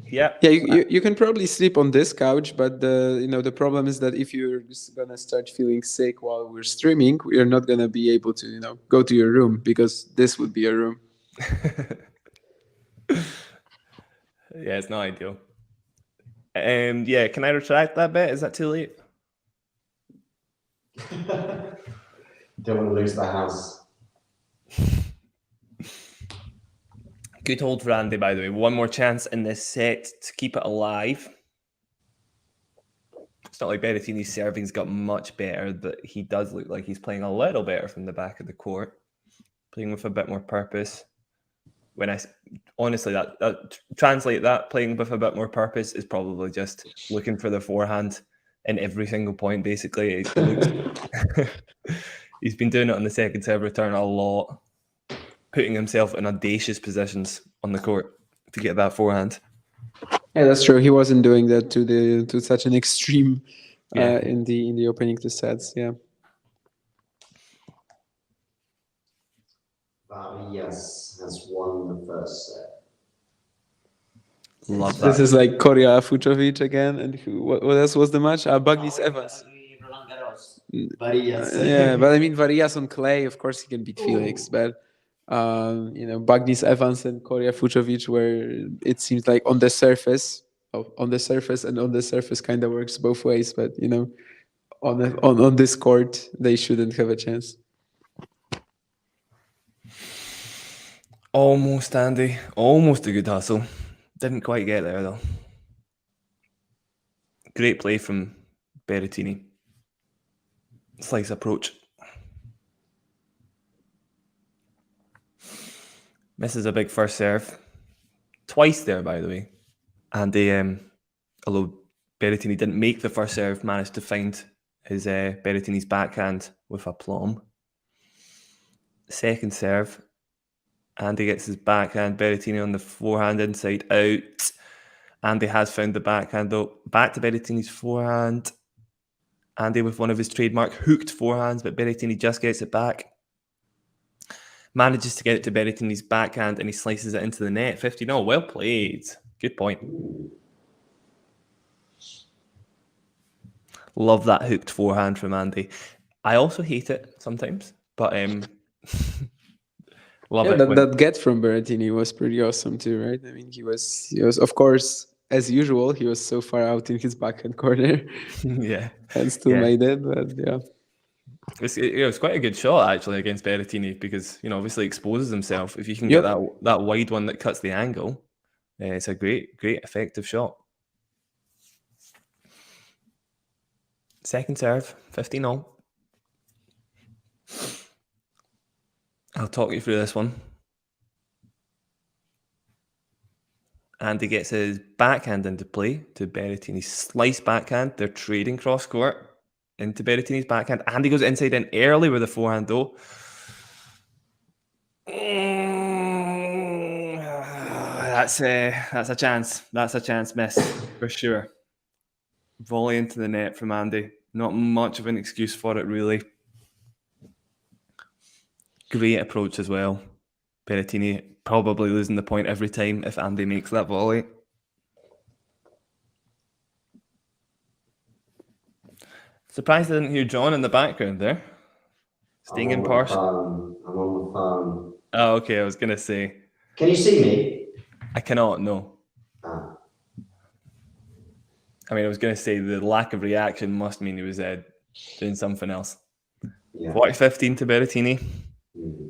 Yeah. Yeah, you can probably sleep on this couch, but the problem is that if you're gonna start feeling sick while we're streaming, we're not gonna be able to go to your room because this would be a room. Yeah, it's not ideal. Yeah, can I retract that bit? Is that too late? Don't want to lose the house. Good hold for Andy, by the way. One more chance in this set to keep it alive. It's not like Berrettini's serving's got much better, but he does look like he's playing a little better from the back of the court, playing with a bit more purpose. Honestly, that translate that playing with a bit more purpose is probably just looking for the forehand in every single point. Basically, he's been doing it on the second serve return a lot, putting himself in audacious positions on the court to get that forehand. Yeah, that's true. He wasn't doing that to such an extreme in the opening 2 sets. Yeah. Yes, has won the first set. Love that. This is like Cornet-Fernandez again, and what else was the match? Bagnis Evans. Varillas. Yeah, but I mean Varillas on clay. Of course, he can beat Felix, but Bagnis Evans and Cornet-Fernandez, where it seems like on the surface kind of works both ways, but on this court they shouldn't have a chance. Almost, Andy. Almost a good hustle. Didn't quite get there, though. Great play from Berrettini. Slice approach. Misses a big first serve. Twice there, by the way. And although Berrettini didn't make the first serve, managed to find his Berrettini's backhand with aplomb. Second serve. Andy gets his backhand. Berrettini on the forehand inside out. Andy has found the backhand though. Back to Berrettini's forehand. Andy with one of his trademark hooked forehands, but Berrettini just gets it back. Manages to get it to Berrettini's backhand and he slices it into the net. 15-0. Well played. Good point. Love that hooked forehand from Andy. I also hate it sometimes, but love it. That get from Berrettini was pretty awesome too, right? I mean, he was of course, as usual, he was so far out in his backhand corner. Yeah. And still made it, but yeah. It was quite a good shot actually against Berrettini because obviously exposes himself. If you can get that wide one that cuts the angle, it's a great effective shot. Second serve, 15-0. I'll talk you through this one. Andy gets his backhand into play to Berrettini's slice backhand. They're trading cross court into Berrettini's backhand. Andy goes inside in early with a forehand though. That's a chance. That's a chance miss for sure. Volley into the net from Andy. Not much of an excuse for it, really. Great approach as well. Berrettini probably losing the point every time if Andy makes that volley. Surprised I didn't hear John in the background there. Staying impartial. I'm on the phone. Oh, okay. I was going to say. Can you see me? I cannot, no. Ah. I mean, I was going to say the lack of reaction must mean he was doing something else. Yeah. 40-15 to Berrettini. Mm-hmm.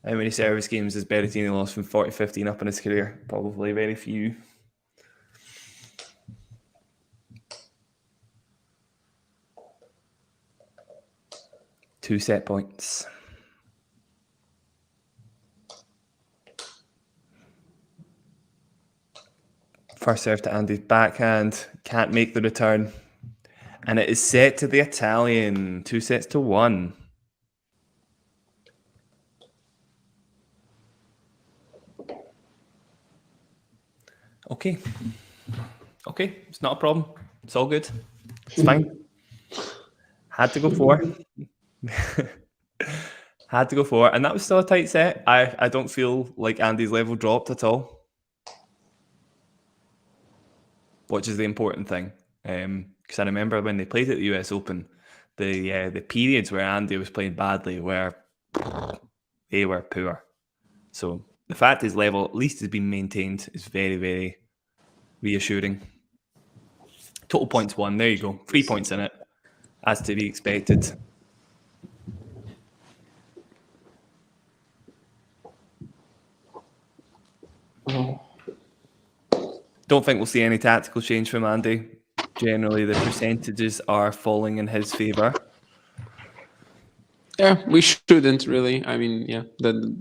How many service games has Berrettini lost from 40-15 up in his career? Probably very few. Two set points. First serve to Andy's backhand. Can't make the return. And it is set to the Italian. 2-1. Okay. It's not a problem. It's all good. It's fine. Had to go for. Had to go for. And that was still a tight set. I don't feel like Andy's level dropped at all. Which is the important thing. Because I remember when they played at the US Open, the periods where Andy was playing badly were poor. So the fact his level at least has been maintained is very, very reassuring. Total points won. There you go. 3 points in it, as to be expected. Don't think we'll see any tactical change from Andy. Generally, the percentages are falling in his favour. Yeah, we shouldn't really. I mean, yeah,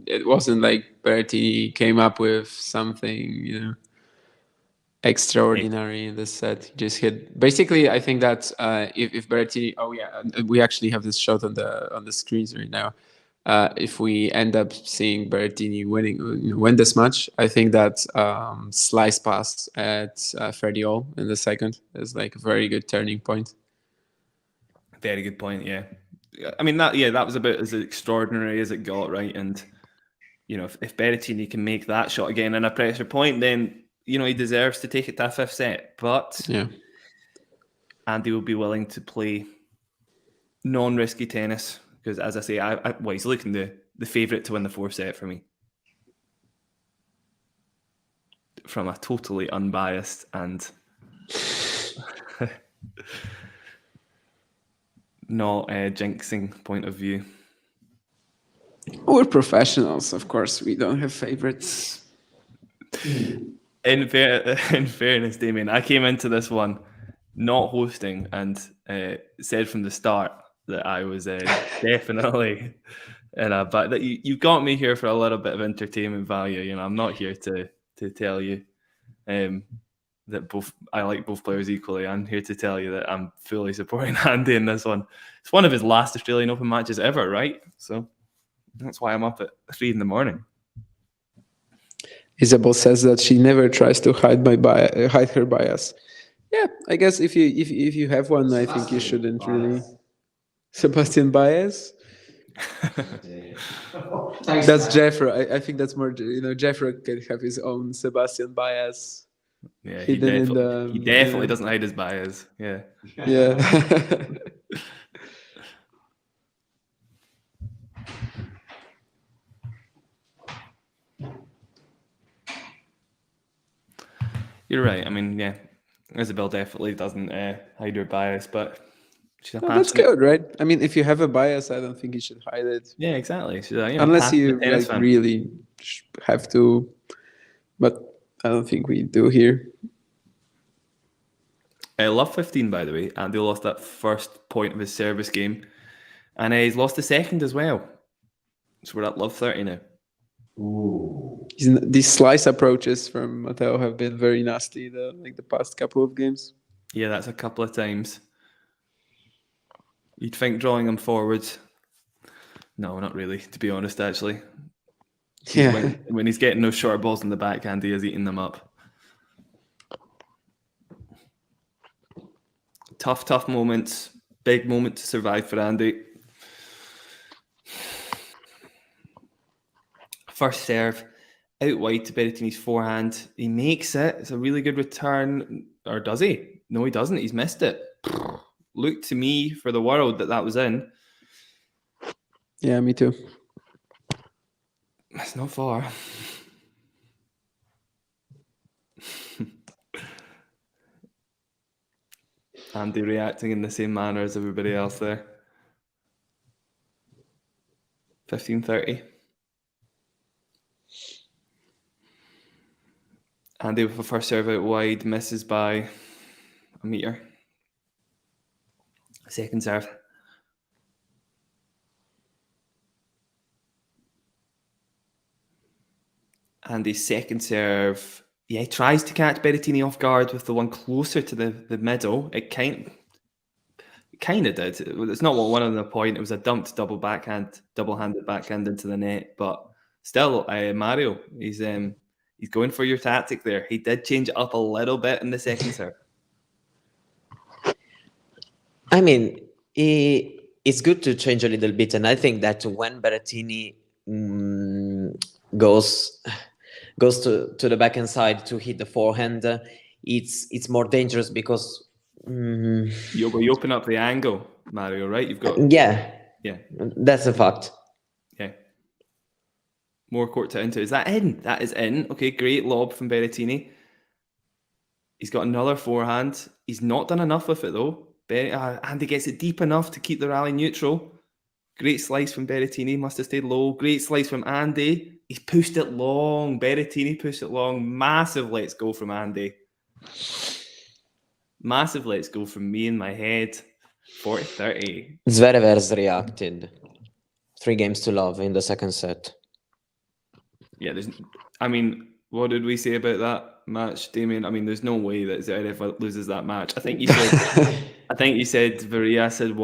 it wasn't like Berrettini came up with something, extraordinary in this set. He just hit. Basically, I think that if Berrettini, we actually have this shot on the screens right now. If we end up seeing Berrettini win this match, I think that slice pass at Freddie in the second is like a very good turning point. Very good point. Yeah, I mean that was about as extraordinary as it got, right? And if Berrettini can make that shot again in a pressure point, then he deserves to take it to a fifth set. But yeah, Andy will be willing to play non-risky tennis. Because as I say, he's looking the favourite to win the fourth set for me. From a totally unbiased and not jinxing point of view. We're professionals, of course. We don't have favorites. In fairness, Damien, I came into this one not hosting and said from the start that I was definitely but that you got me here for a little bit of entertainment value. You know, I'm not here to tell you that I like both players equally. I'm here to tell you that I'm fully supporting Andy in this one. It's one of his last Australian Open matches ever, right? So that's why I'm up at 3 a.m. Isabel says that she never tries to hide her bias. Yeah, I guess if you have one, I think you shouldn't really. Sebastian Baez. That's Jeffro. I think that's more. Jeffro can have his own Sebastian Baez. Yeah, he definitely doesn't hide his bias. Yeah. Yeah. You're right. I mean, yeah, Isabel definitely doesn't hide her bias, but she's a that's good, right? I mean, if you have a bias, I don't think you should hide it. Yeah, exactly. She's unless you really have to, but I don't think we do here. Love 15, by the way. Andy lost that first point of his service game, and he's lost the second as well. So we're at love 30 now. Ooh. These slice approaches from Matteo have been very nasty, the past couple of games. Yeah, that's a couple of times. You'd think drawing him forwards. No, not really, to be honest, actually. Yeah. When he's getting those short balls in the backhand, he is eating them up. Tough moments. Big moment to survive for Andy. First serve, out wide to Berrettini's forehand. He makes it. It's a really good return. Or does he? No, he doesn't. He's missed it. Looked to me for the world that was in. Yeah, me too. It's not far. Andy reacting in the same manner as everybody else there. 15-30. Andy with a first serve out wide, misses by a metre. Second serve. Andy's second serve. Yeah, he tries to catch Berrettini off guard with the one closer to the middle. It kind of did. It's not what one on the point. It was a dumped double-handed backhand into the net. But still, Mario, he's going for your tactic there. He did change it up a little bit in the second serve. I mean, it's good to change a little bit, and I think that when Berrettini goes to the backhand side to hit the forehand, it's more dangerous because you open up the angle, Mario. Right? You've got yeah, that's a fact. Yeah, more court to enter. Is that in? That is in. Okay, great lob from Berrettini. He's got another forehand. He's not done enough with it though. Andy gets it deep enough to keep the rally neutral. Great slice from Berrettini. Must have stayed low. Great slice from Andy. He's pushed it long. Berrettini pushed it long. Massive let's go from Andy. Massive let's go from me in my head. 40-30. Zverev's reacted. 3 games to love in the second set. Yeah, what did we say about that match, Damien? I mean, there's no way that Zverev loses that match. I think you said Varillas had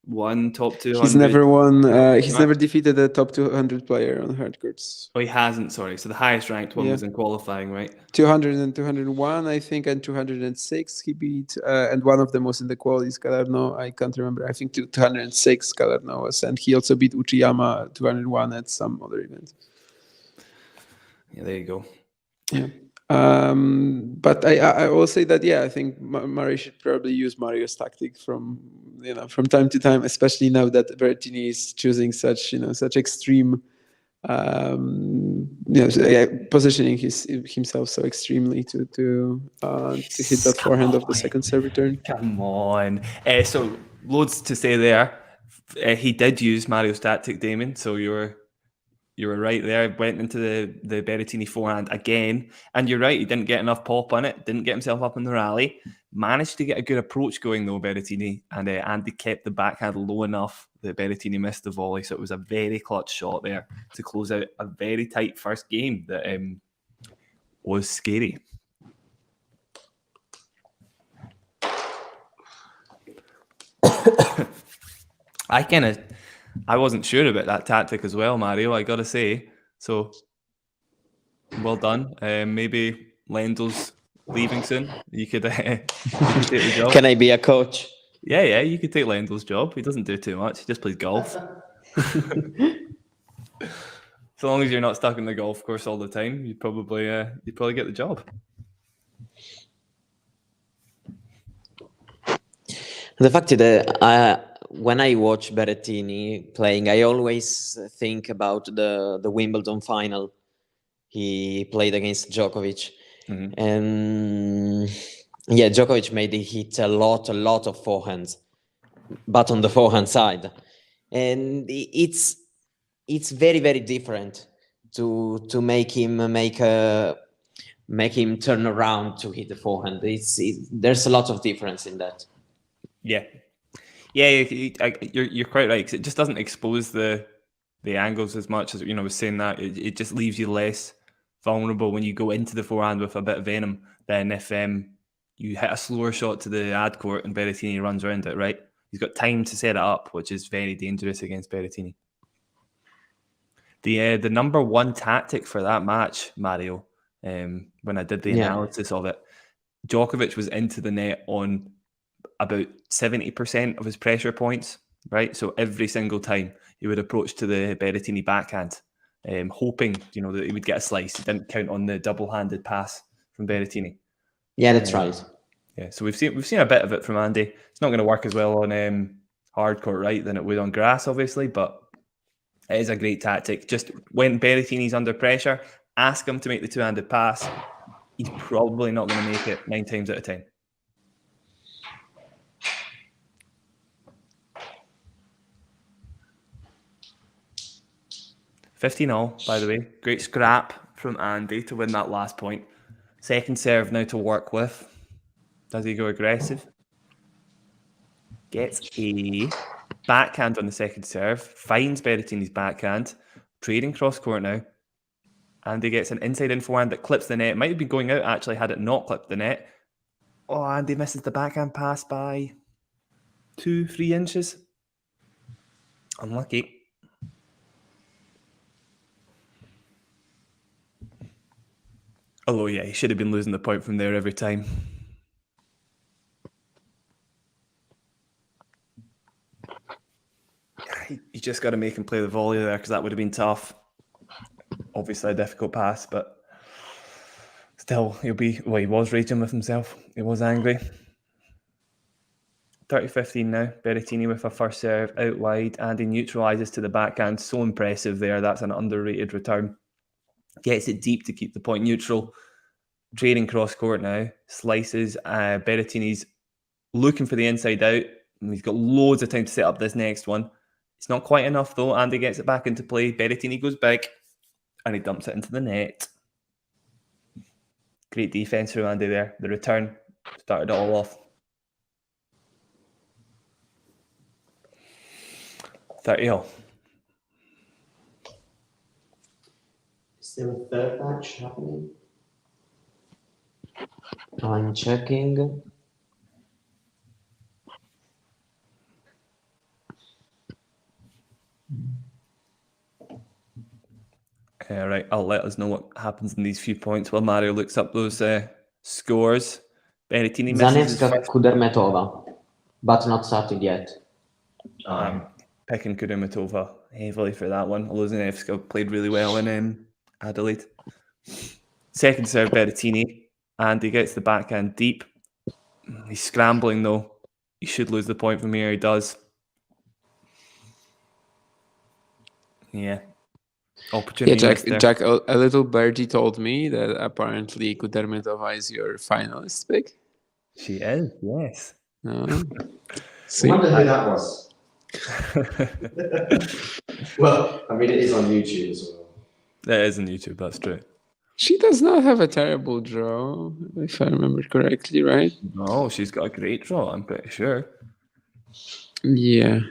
won top 200. He's never won. He's never defeated a top 200 player on hard courts. Oh, he hasn't. Sorry. So the highest ranked one was in qualifying, right? 200 and 201, I think, and 206 he beat, and one of them was in the qualies. Galarno, I can't remember. I think 206 Galarno was, and he also beat Uchiyama 201 at some other event. Yeah, there you go. Yeah. But I will say that, I think Murray should probably use Mario's tactic from time to time, especially now that Berrettini is choosing such extreme, positioning himself so extremely to hit that forehand of the second serve return. Come on. So loads to say there. He did use Mario's tactic, Damon. So you were right there. Went into the Berrettini forehand again, and you're right. He didn't get enough pop on it. Didn't get himself up in the rally. Managed to get a good approach going though, Berrettini, and Andy kept the backhand low enough that Berrettini missed the volley. So it was a very clutch shot there to close out a very tight first game that was scary. I wasn't sure about that tactic as well, Mario, I gotta say. So well done. Maybe Lendel's leaving soon. You could take the job. Can I be a coach? Yeah, you could take Lendel's job. He doesn't do too much. He just plays golf. So long as you're not stuck in the golf course all the time, you'd probably get the job. The fact is that when I watch Berrettini playing, I always think about the Wimbledon final. He played against Djokovic. Mm-hmm. And yeah, Djokovic made hit a lot of forehands, but on the forehand side. And it's very, very different to make him turn around to hit the forehand. There's a lot of difference in that. Yeah, you're quite right, because it just doesn't expose the angles as much as, I was saying that it just leaves you less vulnerable when you go into the forehand with a bit of venom than if you hit a slower shot to the ad court and Berrettini runs around it, right? He's got time to set it up, which is very dangerous against Berrettini. The number one tactic for that match, Mario, when I did the analysis of it, Djokovic was into the net on about 70% of his pressure points, right? So every single time he would approach to the Berrettini backhand, hoping, that he would get a slice. He didn't count on the double-handed pass from Berrettini. Yeah, that's right. Yeah, so we've seen a bit of it from Andy. It's not going to work as well on hard court, right, than it would on grass, obviously, but it is a great tactic. Just when Berrettini's under pressure, ask him to make the two-handed pass. He's probably not going to make it 9 times out of 10. $15-all, by the way. Great scrap from Andy to win that last point. Second serve now to work with. Does he go aggressive? Gets a backhand on the second serve. Finds Berrettini's backhand. Trading cross court now. Andy gets an inside-in forehand that clips the net. Might have been going out, actually, had it not clipped the net. Oh, Andy misses the backhand pass by 2-3 inches. Unlucky. Although, yeah, he should have been losing the point from there every time. You just got to make him play the volley there, because that would have been tough. Obviously a difficult pass, but still, he was raging with himself. He was angry. 30-15 now. Berrettini with a first serve out wide. Andy neutralises to the backhand. So impressive there. That's an underrated return. Gets it deep to keep the point neutral. Trading cross court now. Slices. Berrettini's looking for the inside out. And he's got loads of time to set up this next one. It's not quite enough though. Andy gets it back into play. Berrettini goes big. And he dumps it into the net. Great defense from Andy there. The return started it all off. 30-all. Is there a third match happening? I'm checking. Right, I'll let us know what happens in these few points while Mario looks up those scores. Berrettini misses Zanevska Kudermetova, but not started yet. I'm picking Kudermetova heavily for that one, although Zanevska played really well in Adelaide. Second serve, Berrettini, and he gets the backhand deep. He's scrambling though. He should lose the point from here. He does. Yeah. Opportunity. Yeah, Jack, a little birdie told me that apparently Kudermetova is your finalist pick. She is, yes. I wonder who that was. Well, I mean, it is on YouTube as well. That is on YouTube, that's true. She does not have a terrible draw, if I remember correctly, right? No, she's got a great draw, I'm pretty sure. Yeah.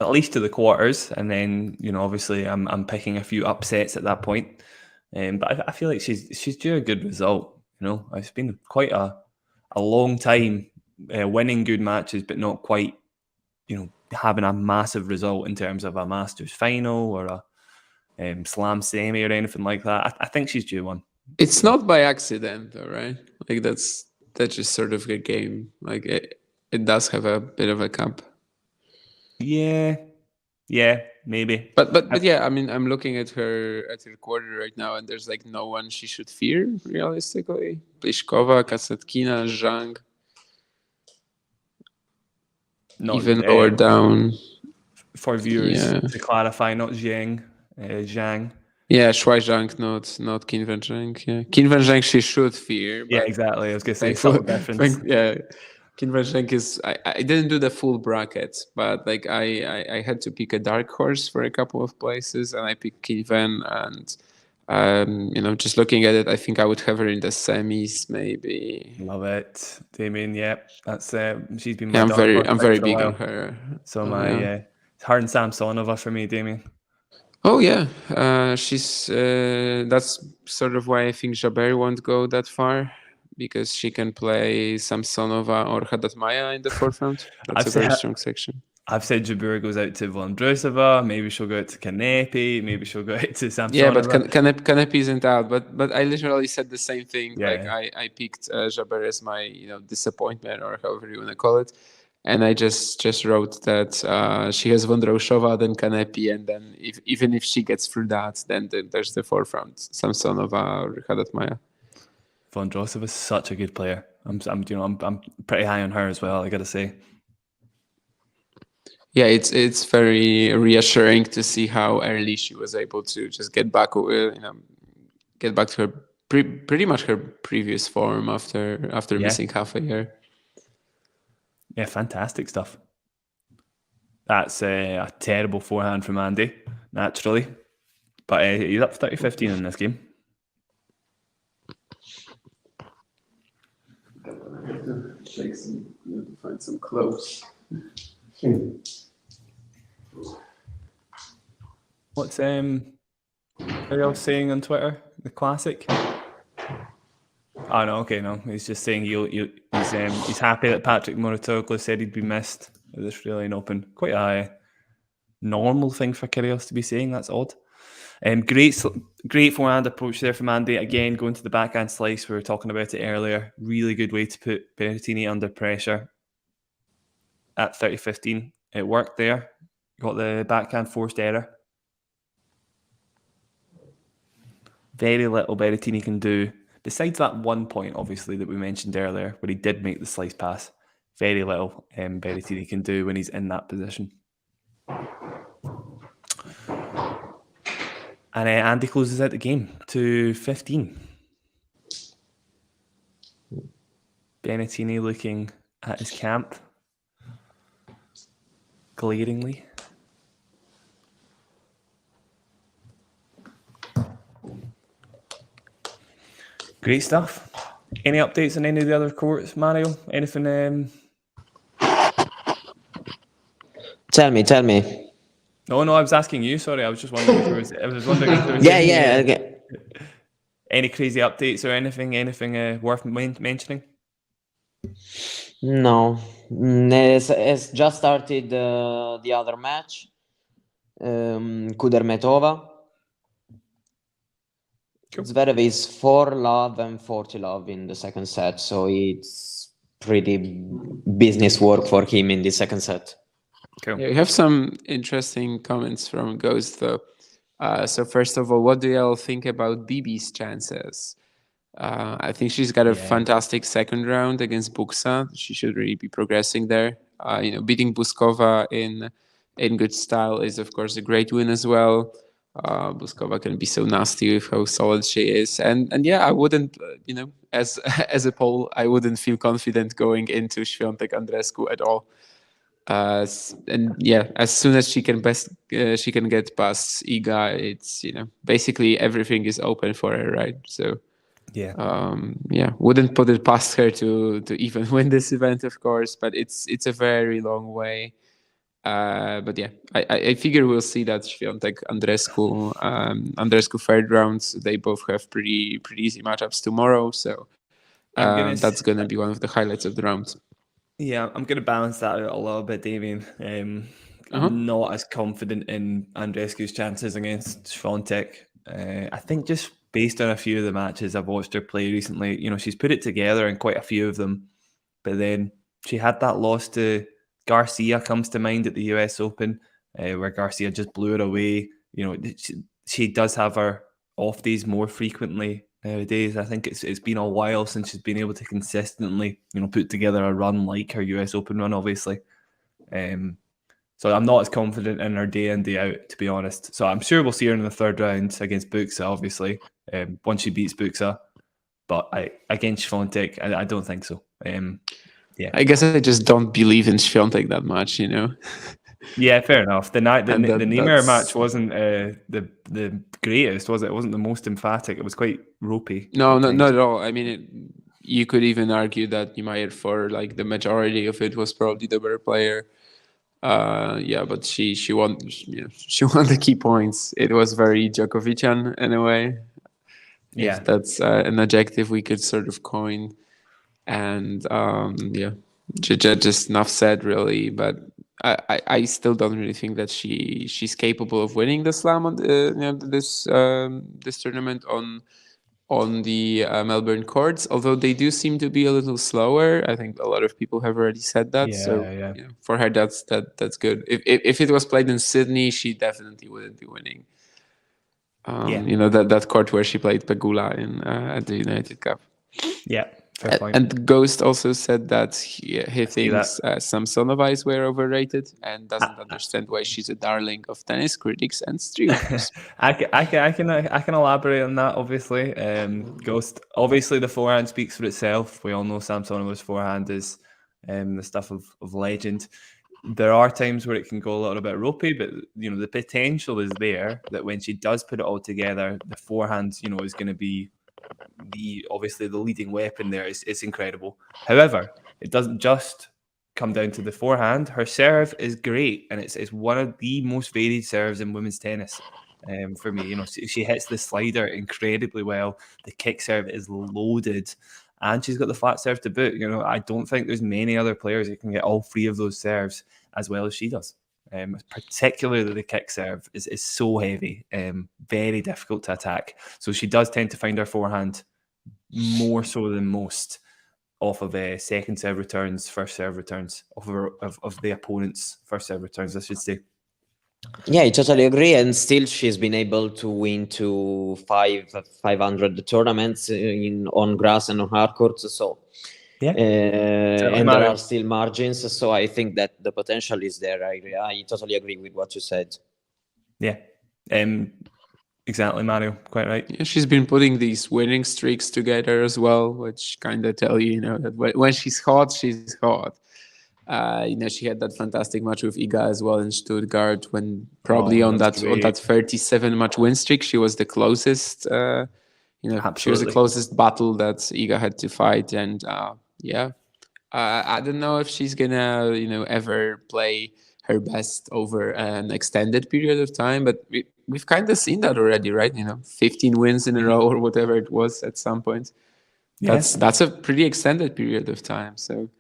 At least to the quarters, and then, you know, obviously I'm picking a few upsets at that point. But I feel like she's due a good result. You know, it's been quite a long time winning good matches, but not quite, you know, having a massive result in terms of a Masters final or a Slam semi or anything like that. I think she's due one. It's not by accident, though, right? Like that's just sort of a game. Like it does have a bit of a cup. Yeah, maybe. But yeah, I mean, I'm looking at her quarter right now, and there's like no one she should fear realistically. Pliskova, Kasatkina, Zhang. Not even lower down. For viewers, to clarify, not Zhang. Zhang. Yeah, Shuai Zhang, not Qinwen Zhang. Yeah, Qinwen Zhang she should fear. Yeah, exactly. I was going to say subtle difference. Yeah, Qinwen Zhang is. I didn't do the full bracket, but like I had to pick a dark horse for a couple of places, and I picked Qinwen, and you know, just looking at it, I think I would have her in the semis, maybe. Love it, Damien. Yeah, that's she's been. Yeah, I'm very big on her. So it's her and Samsonova for me, Damien. Oh yeah, she's. That's sort of why I think Jabeur won't go that far, because she can play Samsonova or Haddad Maia in the fourth round. That's a very strong section. I've said Jabeur goes out to Vondrousova. Maybe she'll go out to Kanepi. Maybe she'll go out to Samsonova. Yeah, but Kanepi isn't out. But I literally said the same thing. Yeah, like I picked Jabeur as my disappointment, or however you want to call it. And I just wrote that she has Vondrousova, then Kanepi, and then even if she gets through that, then there's the fourth round, Samsonova or Haddad Maia. Vondrousova is such a good player. I'm pretty high on her as well, I gotta say. Yeah, it's very reassuring to see how early she was able to just get back to her pretty much her previous form after missing half a year. Yeah, fantastic stuff. That's a terrible forehand from Andy, naturally. But he's up 30-15 in this game. Find some clothes. What's everybody else saying on Twitter? The classic? Oh no, okay, no. He's just saying he's happy that Patrick Mouratoglou said he'd be missed at this Australian Open. Quite a normal thing for Kyrgios to be saying. That's odd. Great forehand approach there from Andy. Again, going to the backhand slice. We were talking about it earlier. Really good way to put Berrettini under pressure at 30-15. It worked there. Got the backhand forced error. Very little Berrettini can do. Besides that 1 point, obviously, that we mentioned earlier, where he did make the slice pass, very little Berrettini can do when he's in that position. And Andy closes out the game to 15. Berrettini looking at his camp glaringly. Great stuff. Any updates on any of the other courts, Mario? Anything? Tell me. No, I was asking you. Sorry, I was just wondering if there was. Okay. Any crazy updates or anything worth mentioning? No, it's just started the other match. Kudermetova. Cool. Zverev is 4-love and 40-love in the second set, so it's pretty business work for him in the second set. Cool. Yeah, we have some interesting comments from Ghost, though. So first of all, what do y'all think about Bibi's chances? I think she's got a fantastic second round against Buxa. She should really be progressing there. Beating Buskova in good style is, of course, a great win as well. Buskova can be so nasty with how solid she is, and yeah, I wouldn't, as a Pole, I wouldn't feel confident going into Świątek Andrescu at all. And yeah, as soon as she can get past Iga, it's basically everything is open for her, right? So Yeah. Wouldn't put it past her to even win this event, of course, but it's a very long way. But yeah, I figure we'll see that Świątek Andreescu third rounds. They both have pretty easy matchups tomorrow, so that's gonna be one of the highlights of the round. Yeah, I'm going to balance that out a little bit, Damien. I'm not as confident in Andreescu's chances against Świątek. I think just based on a few of the matches I've watched her play recently, she's put it together in quite a few of them. But then she had that loss to Garcia comes to mind at the US Open, where Garcia just blew her away. She does have her off days more frequently nowadays. I think it's been a while since she's been able to consistently, put together a run like her US Open run, obviously. So I'm not as confident in her day in, day out, to be honest. So I'm sure we'll see her in the third round against Buxa, obviously, once she beats Buxa. But against Świątek, I don't think so. Yeah, I guess I just don't believe in Świątek that much, Yeah, fair enough. The Niemeyer match wasn't the greatest, was it? It wasn't the most emphatic. It was quite ropey. No, not at all. I mean, you could even argue that Niemeyer, for like the majority of it, was probably the better player. But she won. She won the key points. It was very Djokovician in a way. Yeah, if that's an adjective we could sort of coin. And just enough said, really. But I still don't really think that she's capable of winning the slam on this tournament on the Melbourne courts. Although they do seem to be a little slower. I think a lot of people have already said that. For her, that's good. If it was played in Sydney, she definitely wouldn't be winning. That court where she played Pegula at the United Cup. Yeah. And Ghost also said that he thinks Samsonovas were overrated and doesn't understand why she's a darling of tennis critics and streamers. I can elaborate on that. Obviously, Ghost. Obviously, the forehand speaks for itself. We all know Samsonova's forehand is the stuff of legend. There are times where it can go a little bit ropey, but the potential is there that when she does put it all together, the forehand is going to be obviously the leading weapon there. It's incredible. However, it doesn't just come down to the forehand. Her serve is great, and it's one of the most varied serves in women's tennis. For me, she hits the slider incredibly well. The kick serve is loaded, and she's got the flat serve to boot. I don't think there's many other players that can get all three of those serves as well as she does. Particularly the kick serve is so heavy, very difficult to attack. So she does tend to find her forehand more so than most off of second serve returns, first serve returns, of the opponent's first serve returns, I should say. Yeah, I totally agree. And still, she's been able to win to 500 tournaments on grass and on hard courts. So. Yeah, and there are still margins, so I think that the potential is there. I totally agree with what you said. Yeah, exactly, Mario. Quite right. Yeah, she's been putting these winning streaks together as well, which kind of tell you, that when she's hot, she's hot. She had that fantastic match with Iga as well in Stuttgart, when probably on that 37-match win streak, she was the closest. She was the closest battle that Iga had to fight, and I don't know if she's gonna ever play her best over an extended period of time, but we've kind of seen that already, right? 15 wins in a row or whatever it was at some point. That's a pretty extended period of time. So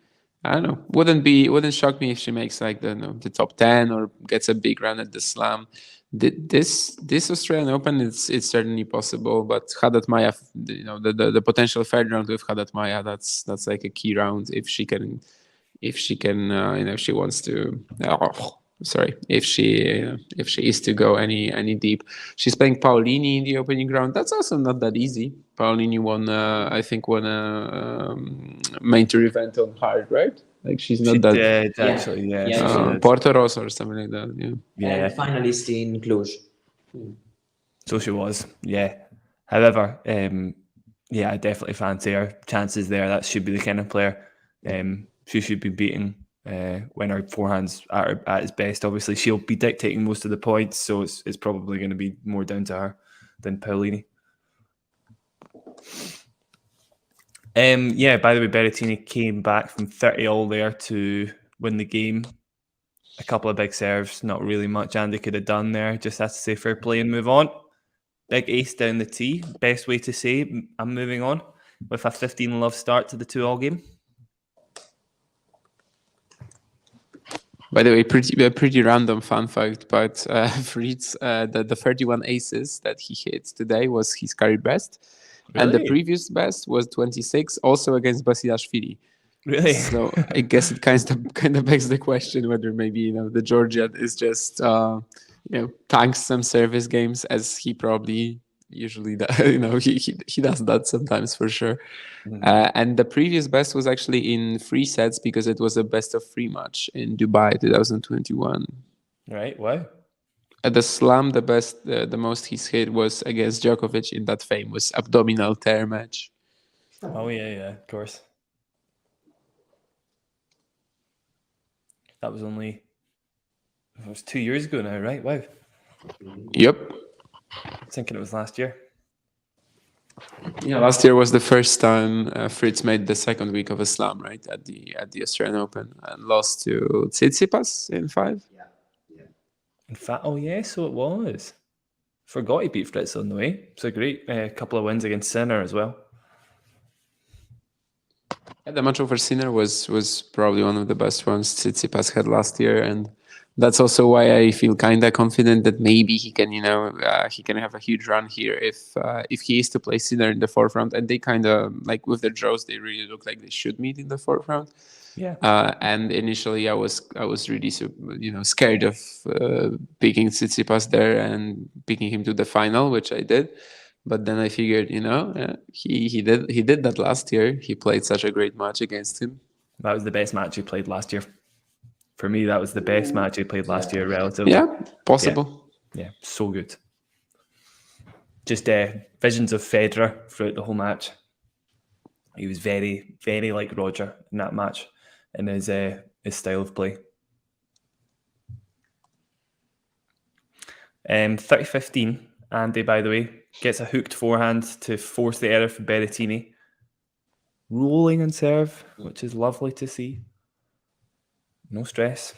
I don't know. Wouldn't shock me if she makes like the top 10 or gets a big run at the Slam. This Australian Open, it's certainly possible, but Haddad Maia, the potential third round with Haddad Maia, that's like a key round if she wants to. If she is to go any deep. She's playing Paolini in the opening round. That's also not that easy. Paolini won a main tour event on hard, right? Like she's not actually. Porto Rosso or something like that. Yeah. And finalist in Cluj. So she was. Yeah. However, I definitely fancy her chances there. That should be the kind of player she should be beating when her forehand's at its best. Obviously, she'll be dictating most of the points, so it's probably going to be more down to her than Paolini. By the way, Berrettini came back from 30-all there to win the game. A couple of big serves, not really much Andy could have done there. Just has to say fair play and move on. Big ace down the tee. Best way to say I'm moving on with a 15-love start to the 2-all game. By the way, pretty random fun fact, but Fritz, the 31 aces that he hit today was his career best. Really? And the previous best was 26, also against Basilashvili. Really? So I guess it kind of begs the question whether maybe the Georgian is just tanks some service games, as he probably usually does. He does that sometimes for sure. Mm-hmm. And the previous best was actually in 3 sets because it was a best of 3 match in Dubai 2021. Right. Wow. At the slam, the most he's hit was against Djokovic in that famous abdominal tear match. Oh yeah, of course. That was it was 2 years ago now, right? Wow. Yep. I was thinking it was last year. Yeah, last year was the first time Fritz made the second week of a slam, right, at the Australian Open, and lost to Tsitsipas in 5. Yeah. In fact, oh yeah, so it was. Forgot he beat Fritz on the way. It's a great couple of wins against Sinner as well. Yeah, the match over Sinner was probably one of the best ones Tsitsipas had last year, and that's also why I feel kind of confident that maybe he can, he can have a huge run here if he is to play Sinner in the 4th round. And they kind of, like with their draws, they really look like they should meet in the 4th round. Yeah. And initially, I was really scared of picking Tsitsipas there and picking him to the final, which I did. But then I figured, he did that last year. He played such a great match against him. That was the best match he played last year. For me, that was the best match he played last year, relatively. Yeah, possible. Yeah, so good. Just visions of Federer throughout the whole match. He was very, very like Roger in that match in his style of play. 30-15, Andy, by the way, gets a hooked forehand to force the error for Berrettini. Rolling and serve, which is lovely to see. No stress.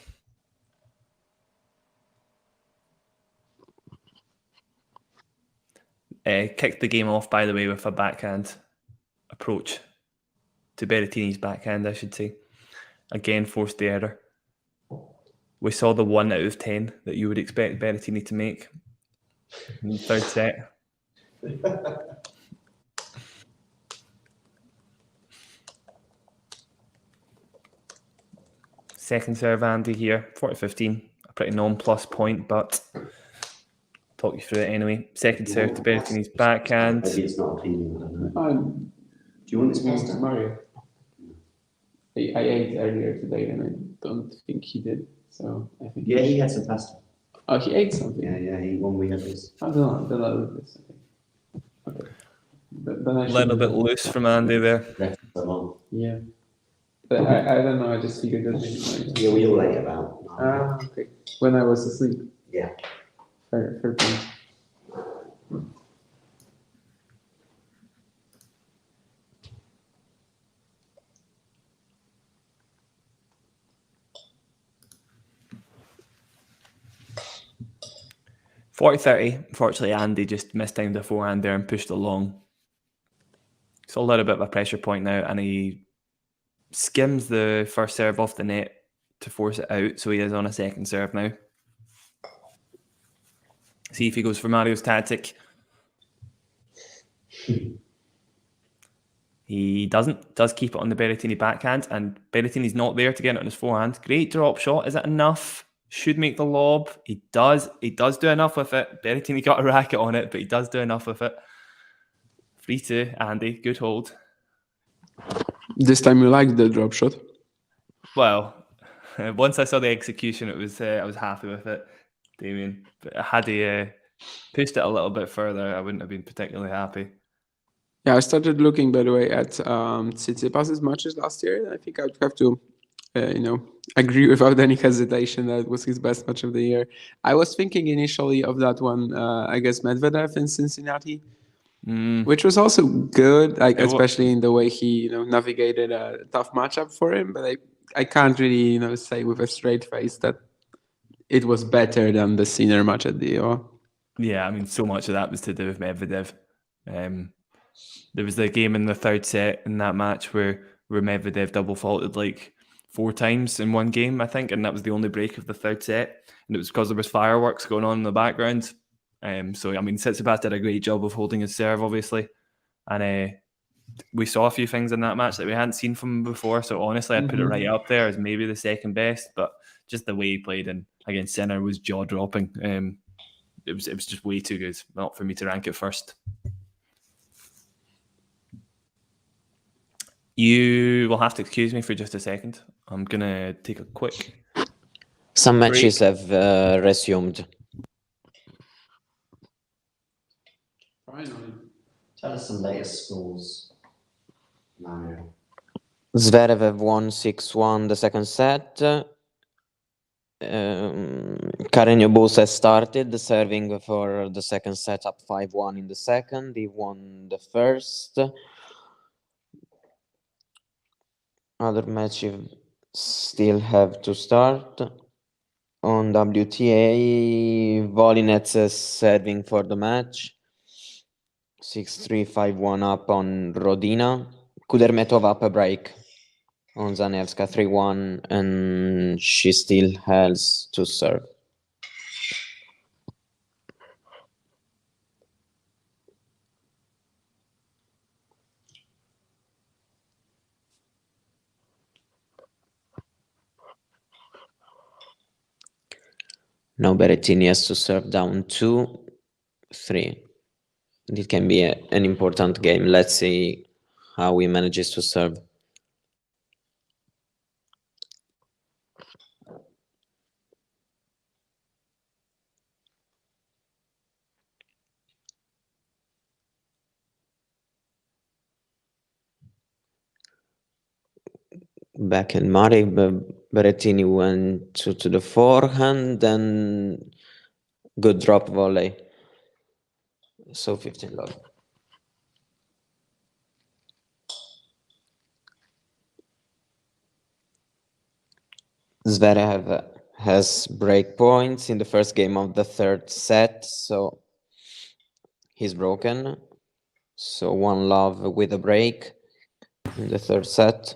Kicked the game off, by the way, with a backhand approach to Berrettini's backhand, I should say. Again, forced the error. We saw the 1 out of 10 that you would expect Berrettini to make in the 3rd set. Second serve, Andy, here, 40-15. A pretty non-plus point, but talk you through it anyway. Second serve to Berrettini's backhand. Maybe it's not appealing, I don't know. Do you want this pasta? Mario. I ate earlier today and I don't think he did. So I think he had some pasta. Oh, he ate something. Yeah, when we had this. I don't know this. Okay. Then A little bit loose from Andy there. Yeah. But I don't know, I just figured that maybe. Yeah, we all ate about. Okay. When I was asleep. Yeah. Fair point. $40-30. Unfortunately, Andy just mistimed the forehand there and pushed it long. So a little bit of a pressure point now, and he skims the first serve off the net to force it out. So he is on a second serve now. See if he goes for Mario's tactic. He does keep it on the Berrettini backhand, and Berrettini's not there to get it on his forehand. Great drop shot. Is it enough? Should make the lob. He does do enough with it. Berrettini got a racket on it, but he does do enough with it. 3-2, Andy. Good hold. This time you liked the drop shot? Well, once I saw the execution, I was happy with it, Damien. But had he pushed it a little bit further, I wouldn't have been particularly happy. Yeah, I started looking, by the way, at Tsitsipas's matches last year. I think I'd have to agree without any hesitation that it was his best match of the year. I was thinking initially of that one against Medvedev in Cincinnati, which was also good, especially in the way he navigated a tough matchup for him. But I can't really say with a straight face that it was better than the Sinner match at the EO. Yeah, I mean, so much of that was to do with Medvedev. There was the game in the third set in that match where Medvedev double faulted like 4 times in one game, I think, and that was the only break of the third set, and it was because there was fireworks going on in the background. So I mean, Tsitsipas did a great job of holding his serve, obviously, and we saw a few things in that match that we hadn't seen from him before. So honestly, I'd put it right up there as maybe the second best, but just the way he played and against Sinner was jaw dropping. It was just way too good, not for me to rank it first. You will have to excuse me for just a second. I'm going to take a quick... Some matches have resumed. Finally. Tell us some latest scores, Mario. Zverev have won 6-1 the second set. Carreño has started, serving for the second set, up 5-1 in the second. He won the first. Other matches still have to start. On WTA, Volinets is serving for the match. 6-3, 5-1 up on Rodina. Kudermetov up a break on Zanevska 3-1, and she still has to serve. Now Berrettini has to serve down 2-3. It can be an important game. Let's see how he manages to serve. Back and Murray, Berrettini went to the forehand, then good drop volley. So 15 love. Zverev has break points in the first game of the third set, so he's broken. So 1-love with a break in the third set.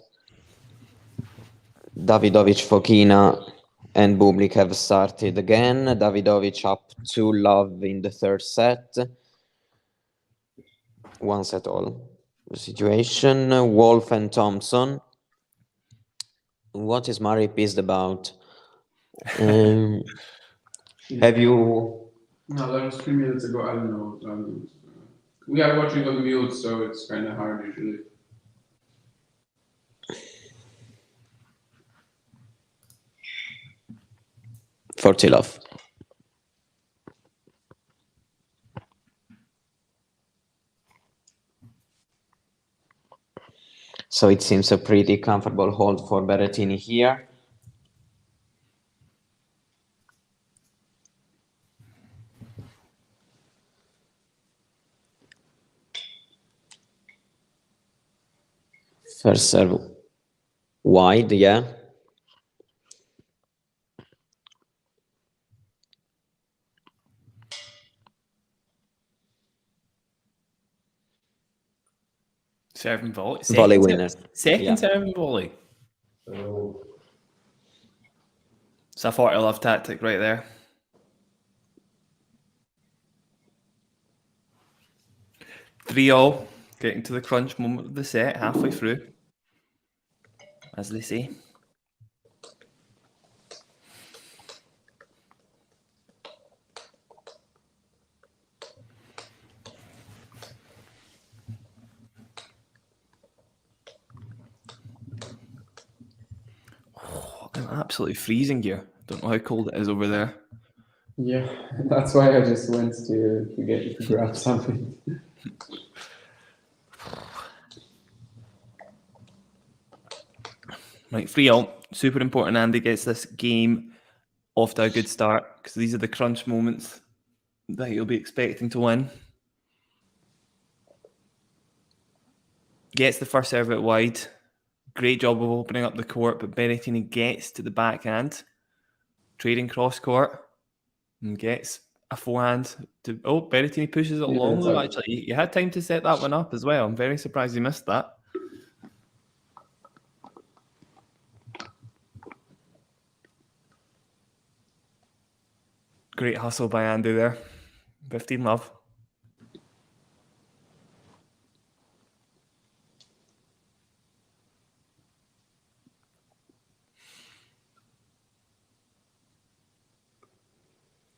Davidovich, Fokina, and Bublik have started again. Davidovich up 2-love in the third set. 1-set-all situation. Wolf and Thompson. What is Murray pissed about? Have you... No, that was 3 minutes ago. I don't know. We are watching on mute, so it's kind of hard usually. Fortilov. So it seems a pretty comfortable hold for Berrettini here. First serve wide, yeah. Serving volley. Volley winner. Second serving volley. Oh. It's a 40-love tactic right there. Three all, getting to the crunch moment of the set, halfway through, as they say. I'm absolutely freezing here. Don't know how cold it is over there. Yeah, that's why I just went to grab something. Right, 3-all. super important Andy gets this game off to a good start, because these are the crunch moments that he'll be expecting to win. Gets the first serve out wide. Great job of opening up the court, but Berrettini gets to the backhand, trading cross court, and gets a forehand to. Oh, Berrettini pushes it along though. Actually, you had time to set that one up as well. I'm very surprised you missed that. Great hustle by Andy there. 15 love.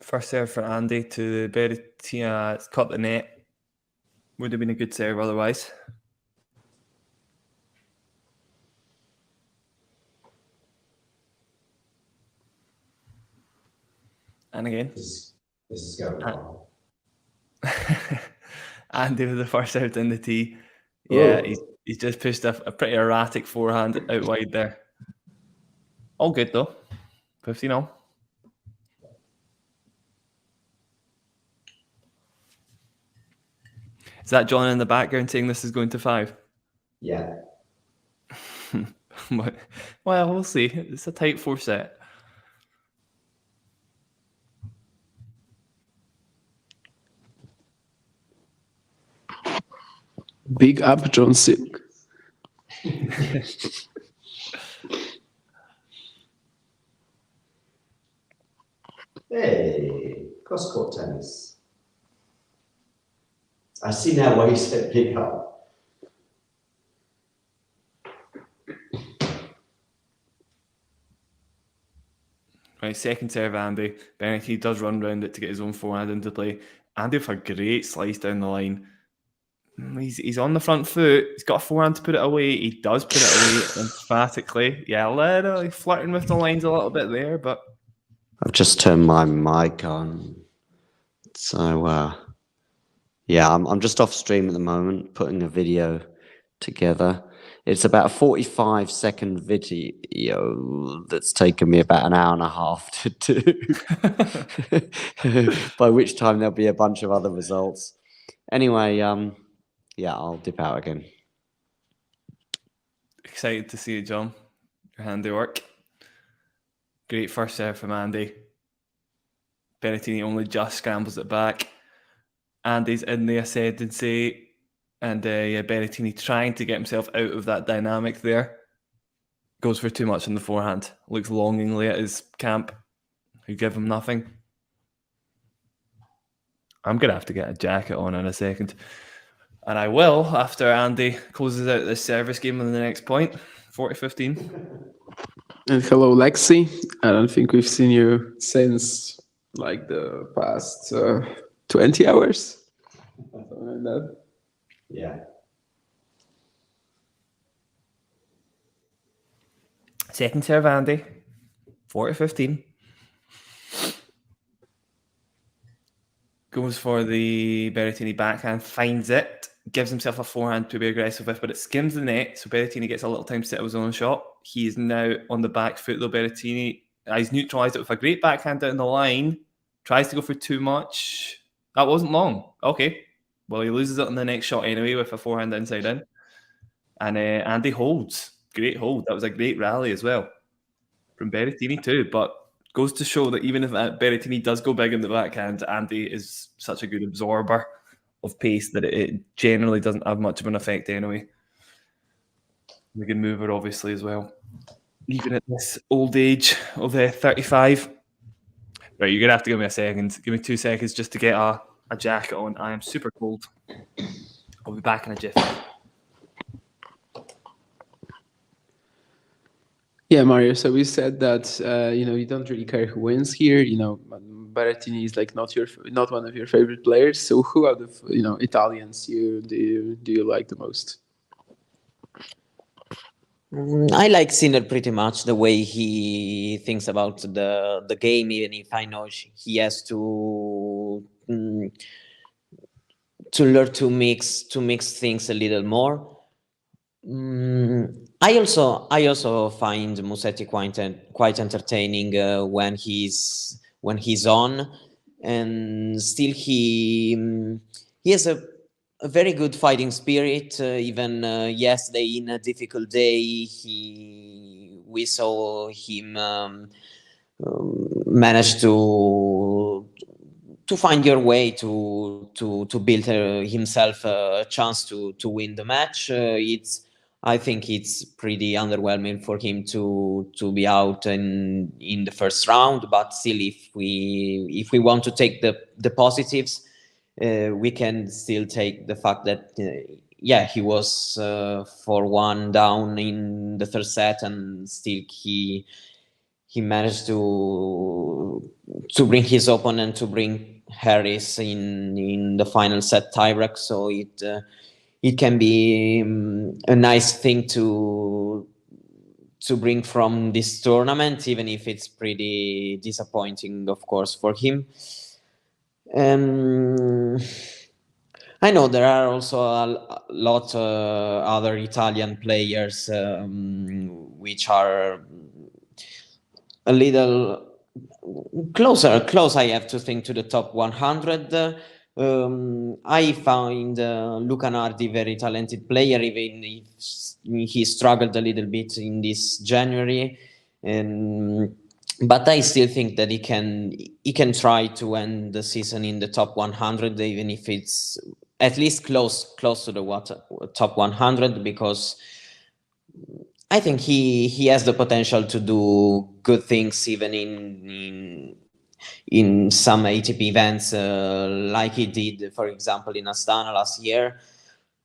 First serve for Andy to Berrettini. It's cut the net. Would have been a good serve otherwise. And again. This is going well. Andy with the first out in the tee. Yeah, he's just pushed a pretty erratic forehand out wide there. All good though. 15-all. Is that John in the background saying this is going to 5? Yeah. Well, we'll see. It's a tight 4 set. Big up, John Silk. Hey, cross-court tennis. I see now why you said big up. Right, second serve, Andy. Berrettini does run round it to get his own forehand into play. Andy with a great slice down the line. He's on the front foot. He's got a forehand to put it away. He does put it away emphatically. Yeah, literally flirting with the lines a little bit there, but I've just turned my mic on. So, yeah, I'm just off stream at the moment, putting a video together. It's about a 45-second video that's taken me about an hour and a half to do, by which time there'll be a bunch of other results. Anyway, yeah, I'll dip out again. excited to see it, John. Your handiwork. Great first serve from Andy. Berrettini only just scrambles it back. Andy's in the ascendancy, and Berrettini trying to get himself out of that dynamic there. Goes for too much on the forehand. Looks longingly at his camp, who give him nothing. I'm going to have to get a jacket on in a second. And I will after Andy closes out this service game on the next point. 40-15. And hello, Lexi. I don't think we've seen you since like the past 20 hours. Something like that. Yeah. Second serve, Andy. 40-15. Goes for the Berrettini backhand, finds it, gives himself a forehand to be aggressive with, but it skims the net, so Berrettini gets a little time to set up his own shot. He is now on the back foot, though. Berrettini, he's neutralised it with a great backhand down the line, tries to go for too much. That wasn't long. Okay. Well, he loses it on the next shot anyway with a forehand inside in. And Andy holds. Great hold. That was a great rally as well from Berrettini too, but goes to show that even if Berrettini does go big in the backhand, Andy is such a good absorber of pace that it generally doesn't have much of an effect anyway. A good mover, obviously, as well. Even at this old age of 35. Right, you're going to have to give me a second. Give me 2 seconds just to get a jacket on. I am super cold. I'll be back in a jiff. Yeah, Mario. So we said that you don't really care who wins here. Berrettini is like not one of your favorite players. So who out of Italians do you like the most? I like Sinner pretty much, the way he thinks about the game, even if I know he has to learn to mix things a little more. I also find Musetti quite entertaining when he's on, and still he has a very good fighting spirit. Even yesterday, in a difficult day, we saw him manage to find your way to build himself a chance to win the match. I think it's pretty underwhelming for him to be out in the first round. But still, if we want to take the positives, we can still take the fact that he was 4-1 down in the third set, and still he managed to bring his opponent, to bring Harris in the final set tiebreak. So it can be a nice thing to bring from this tournament, even if it's pretty disappointing, of course, for him. I know there are also a lot other Italian players which are a little close, I have to think, to the top 100. I find Luca Nardi very talented player, even if he struggled a little bit in this January. But I still think that he can try to end the season in the top 100, even if it's at least close to the top 100, because I think he has the potential to do good things, even in some ATP events, like he did, for example, in Astana last year.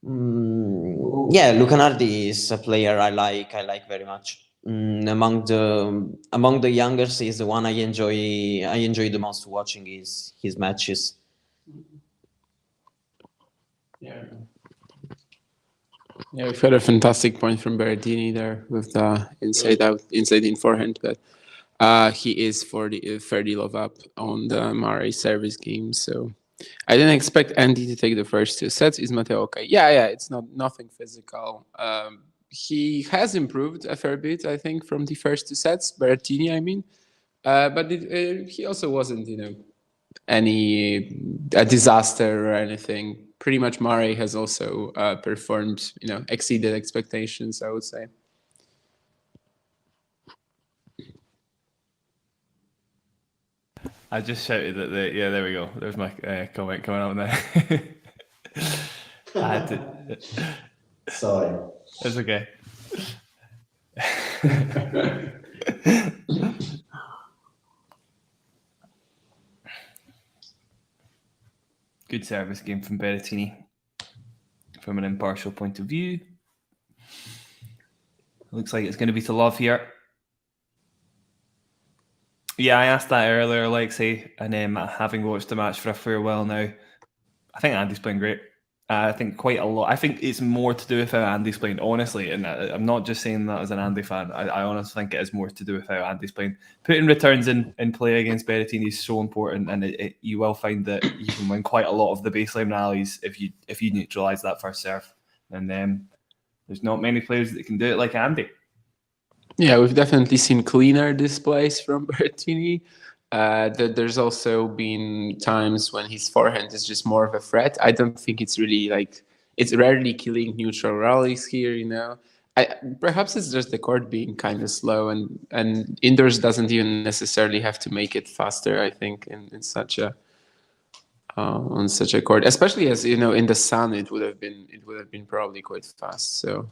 Luca Nardi is a player I like very much. Among the youngers, he's the one I enjoy the most watching his matches. Yeah, we've had a fantastic point from Berrettini there with the inside in forehand, but he is fairly love up on the Murray service game. So I didn't expect Andy to take the first two sets. Is Matteo okay? Yeah, it's nothing physical. He has improved a fair bit, I think, from the first two sets, Berrettini, I mean. But he also wasn't, a disaster or anything. Pretty much Murray has also performed, exceeded expectations, I would say. I just shouted at there we go. There's my comment coming up there. I had to... Sorry. It's okay. Good service game from Berrettini from an impartial point of view. Looks like it's going to be to love here. Yeah, I asked that earlier, Alexei, and having watched the match for a fair while now, I think Andy's playing great. I think quite a lot. I think it's more to do with how Andy's playing, honestly, and I'm not just saying that as an Andy fan. I honestly think it is more to do with how Andy's playing. Putting returns in play against Berrettini is so important, and you will find that you can win quite a lot of the baseline rallies if you neutralise that first serve. And there's not many players that can do it like Andy. Yeah, we've definitely seen cleaner displays from Berrettini. There's also been times when his forehand is just more of a threat. I don't think it's really it's rarely killing neutral rallies here, Perhaps it's just the court being kind of slow, and indoors doesn't even necessarily have to make it faster, I think, in such a on such a court, especially as in the sun it would have been probably quite fast. So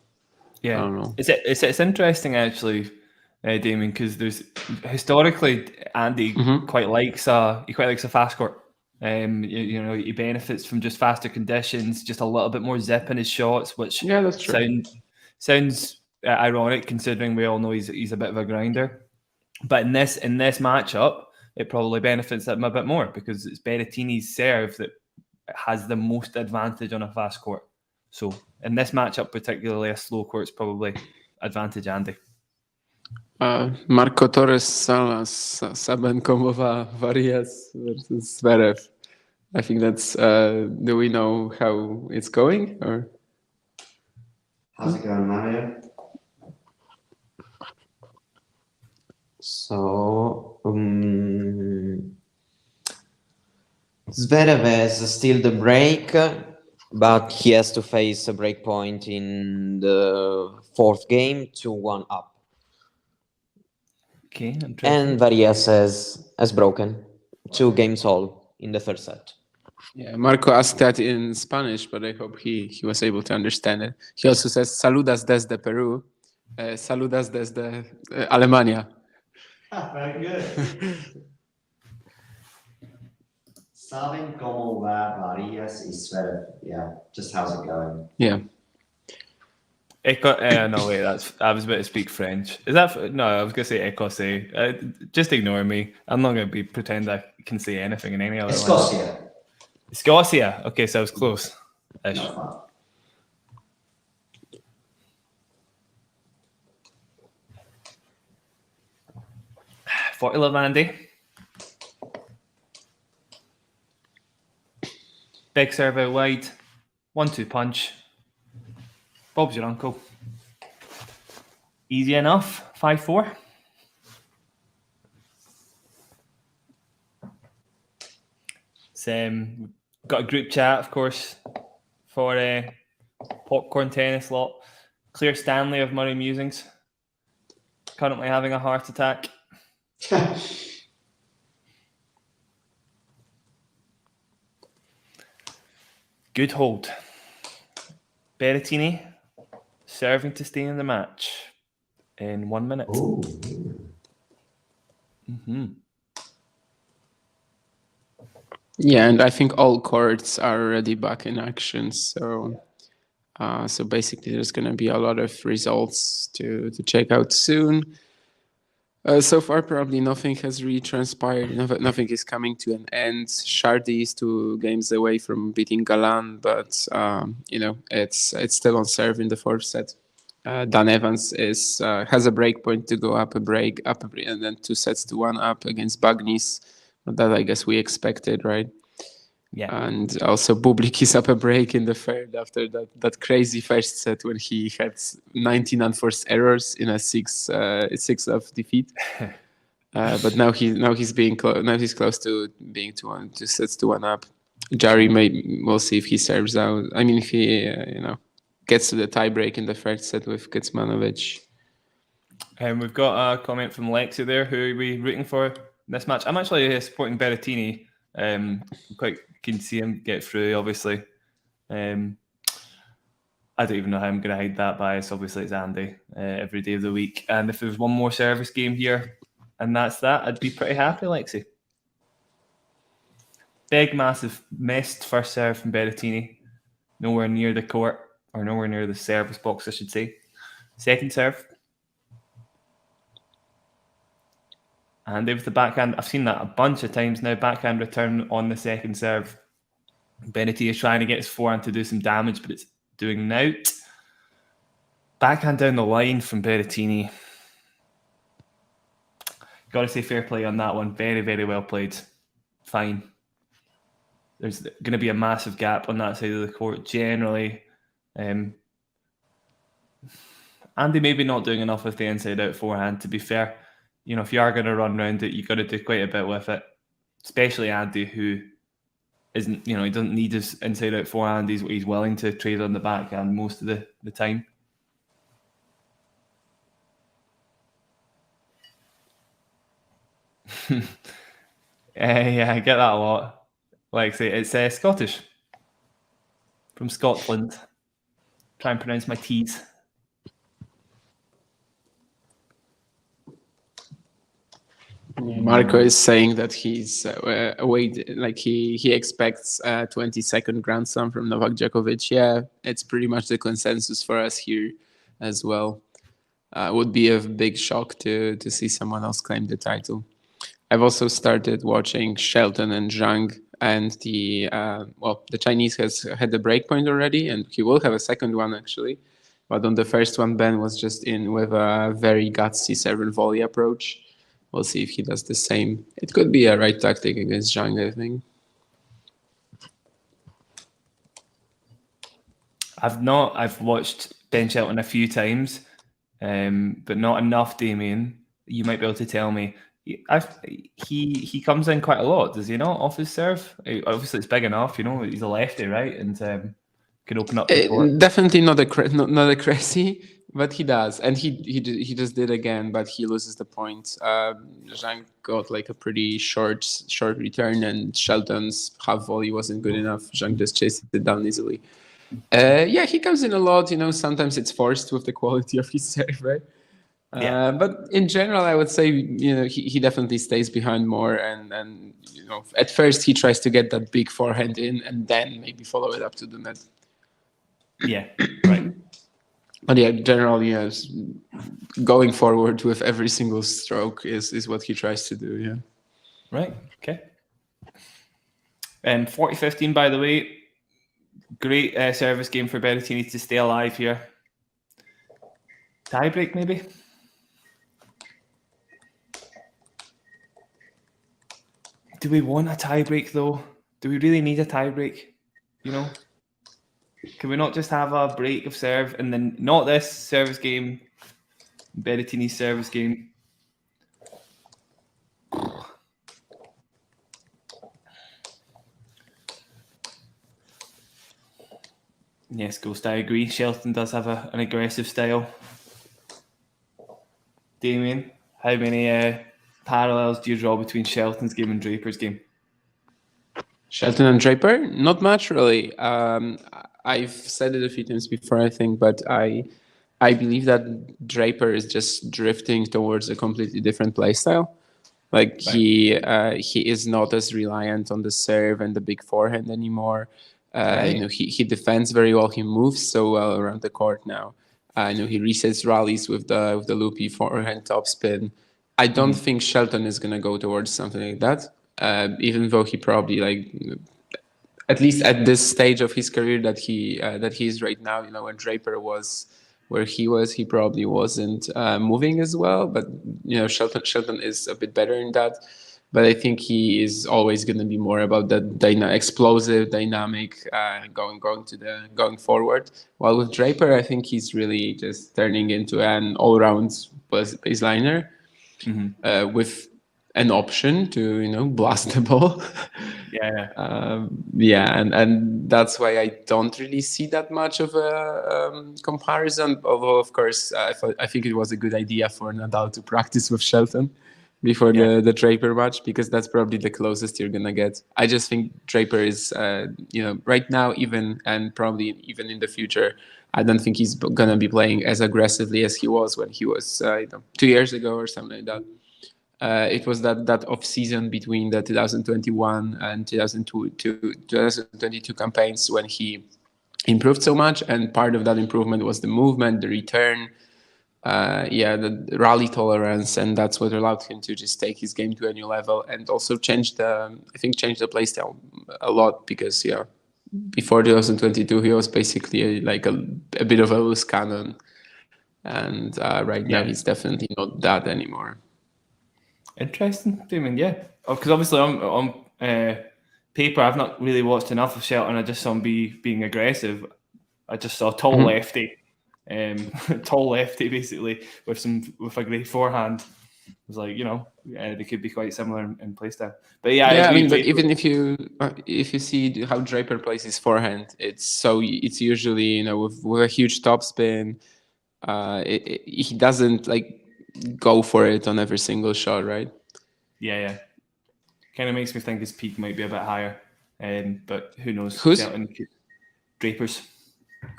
yeah, I don't know. It's interesting actually, Damien, because there's historically Andy quite likes a fast court. He benefits from just faster conditions, just a little bit more zip in his shots, which that's true. Sounds ironic considering we all know he's a bit of a grinder. But in this matchup, it probably benefits him a bit more because it's Berrettini's serve that has the most advantage on a fast court. So in this matchup, particularly a slow court's probably advantage Andy. Marco Torres Salas, Sabankova Varias versus Zverev. I think that's. Do we know how it's going? Or How's it going, Mario? So Zverev has still the break, but he has to face a break point in the fourth game, 2-1 up. Okay, interesting. And Varias has broken 2 games all in the third set. Yeah, Marco asked that in Spanish, but I hope he was able to understand it. He also says, saludas desde Peru, saludas desde Alemania. Very good. Saben cómo va Varias y Zverev. Yeah, just how's it going? Yeah. No, wait, I was about to speak French. Is that no? I was going to say écossais. Just ignore me. I'm not going to pretend I can say anything in any other language. Escocia. Scotia. Okay, so I was close. Not far. Love Andy. Big serve out wide. 1-2 punch. Bob's your uncle. Easy enough. 5-4. Got a group chat, of course, for popcorn tennis lot. Claire Stanley of Murray Musings. Currently having a heart attack. Good hold. Berrettini serving to stay in the match in 1 minute. Ooh. Mm-hmm. Yeah, and I think all courts are already back in action. So basically, there's going to be a lot of results to check out soon. So far, probably nothing has really transpired. Nothing is coming to an end. Shardy is 2 games away from beating Galan, but it's still on serve in the fourth set. Dan Evans has a break point to go up a break, and then 2 sets to 1 up against Bagnis. That I guess we expected, right? Yeah. And also Bublik is up a break in the third after that crazy first set when he had 19 unforced errors in a 6-love defeat. But now he's close to being 2 sets to 1 up. Jari we'll see if he serves out. I mean, if he gets to the tie break in the first set with Kecmanovic. We've got a comment from Lexi there. Who are we rooting for this match? I'm actually supporting Berrettini. Quite keen to see him get through, obviously. I don't even know how I'm going to hide that bias. Obviously, it's Andy every day of the week. And if there was one more service game here, and that's that, I'd be pretty happy, Lexi. Big, massive, missed first serve from Berrettini. Nowhere near the court, or nowhere near the service box, I should say. Second serve. Andy with the backhand. I've seen that a bunch of times now. Backhand return on the second serve. Berrettini is trying to get his forehand to do some damage, but it's doing nought. Backhand down the line from Berrettini. Got to say fair play on that one. Very, very well played. Fine. There's going to be a massive gap on that side of the court generally. Andy maybe not doing enough with the inside-out forehand, to be fair. If you are going to run around it, you've got to do quite a bit with it. Especially Andy, who isn't, he doesn't need his inside-out forehand. He's willing to trade on the backhand most of the time. Yeah, I get that a lot. Like I say, it's Scottish. From Scotland. Try and pronounce my T's. Marco is saying that he's he expects a 22nd Grand Slam from Novak Djokovic. Yeah, it's pretty much the consensus for us here as well. Would be a big shock to see someone else claim the title. I've also started watching Shelton and Zhang, and the Chinese has had the break point already, and he will have a second one actually. But on the first one, Ben was just in with a very gutsy serve and volley approach. We'll see if he does the same. It could be a right tactic against Zhang, I think. I've watched Ben Shelton a few times, but not enough, Damien. You might be able to tell me. He comes in quite a lot, does he not, off his serve? Obviously, it's big enough, he's a lefty, right? And can open up the court. Definitely not a crazy, but he does. And he just did again, but he loses the point. Zhang got like a pretty short return, and Shelton's half volley wasn't good enough. Zhang just chased it down easily. He comes in a lot, sometimes it's forced with the quality of his serve, right? But in general, I would say, he definitely stays behind more, and at first he tries to get that big forehand in, and then maybe follow it up to the net. Yeah, right. But generally, going forward with every single stroke is what he tries to do. Yeah. Right. Okay. 40-15, by the way. Great service game for Berrettini to stay alive here. Tiebreak, maybe. Do we want a tiebreak, though? Do we really need a tiebreak? Can we not just have a break of serve and then not this service game, Berrettini's service game? Yes, Ghost, I agree. Shelton does have an aggressive style. Damien, how many parallels do you draw between Shelton's game and Draper's game? Shelton and Draper? Not much, really. I've said it a few times before, I think, but I believe that Draper is just drifting towards a completely different play style. Like, right. He is not as reliant on the serve and the big forehand anymore. Right. He defends very well. He moves so well around the court now. He resets rallies with the loopy forehand topspin. I don't think Shelton is going to go towards something like that. Even though he probably, at least at this stage of his career that he is right now, when Draper was where he was, he probably wasn't moving as well. But Shelton is a bit better in that. But I think he is always going to be more about that explosive, dynamic, going forward. While with Draper, I think he's really just turning into an all-round baseliner with an option to blast the ball. And that's why I don't really see that much of a comparison. Although of course I think it was a good idea for Nadal to practice with Shelton before the Draper match, because that's probably the closest you're gonna get. I just think Draper is right now, even and probably even in the future, I don't think he's gonna be playing as aggressively as he was when he was 2 years ago or something like that. It was that off season between the 2021 and 2022 campaigns when he improved so much, and part of that improvement was the movement, the return, the rally tolerance, and that's what allowed him to just take his game to a new level, and also change the play style a lot, because before 2022 he was basically a bit of a loose cannon, and right now he's definitely not that anymore. Interesting, Damien. Because obviously on paper I've not really watched enough of Shelton. I just saw him being aggressive. I just saw a tall lefty, basically with a great forehand. It was like they could be quite similar in play style. But but even if you see how Draper plays his forehand, it's usually with a huge topspin. He doesn't go for it on every single shot, right? Yeah. Kind of makes me think his peak might be a bit higher, but who knows? Who's? Draper's.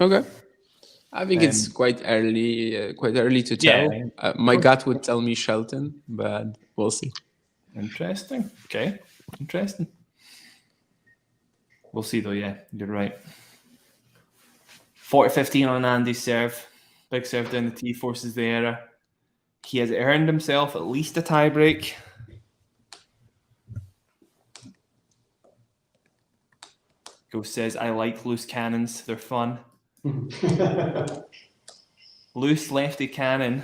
Okay. I think it's quite early to tell. Yeah. My gut would tell me Shelton, but we'll see. Interesting. Okay. Interesting. We'll see though, yeah. You're right. 40-15 on Andy's serve. Big serve down the tee, forces the error. He has earned himself at least a tiebreak. Ghost says, I like loose cannons. They're fun. Loose lefty cannon.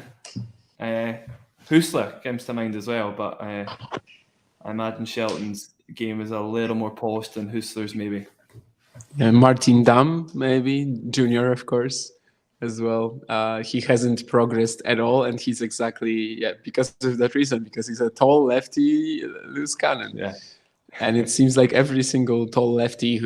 Husler comes to mind as well, but I imagine Shelton's game is a little more polished than Husler's maybe. Martin Damm, maybe. Junior, of course. as well. He hasn't progressed at all, and he's exactly because of that reason, because he's a tall lefty loose cannon. Yeah. And it seems like every single tall lefty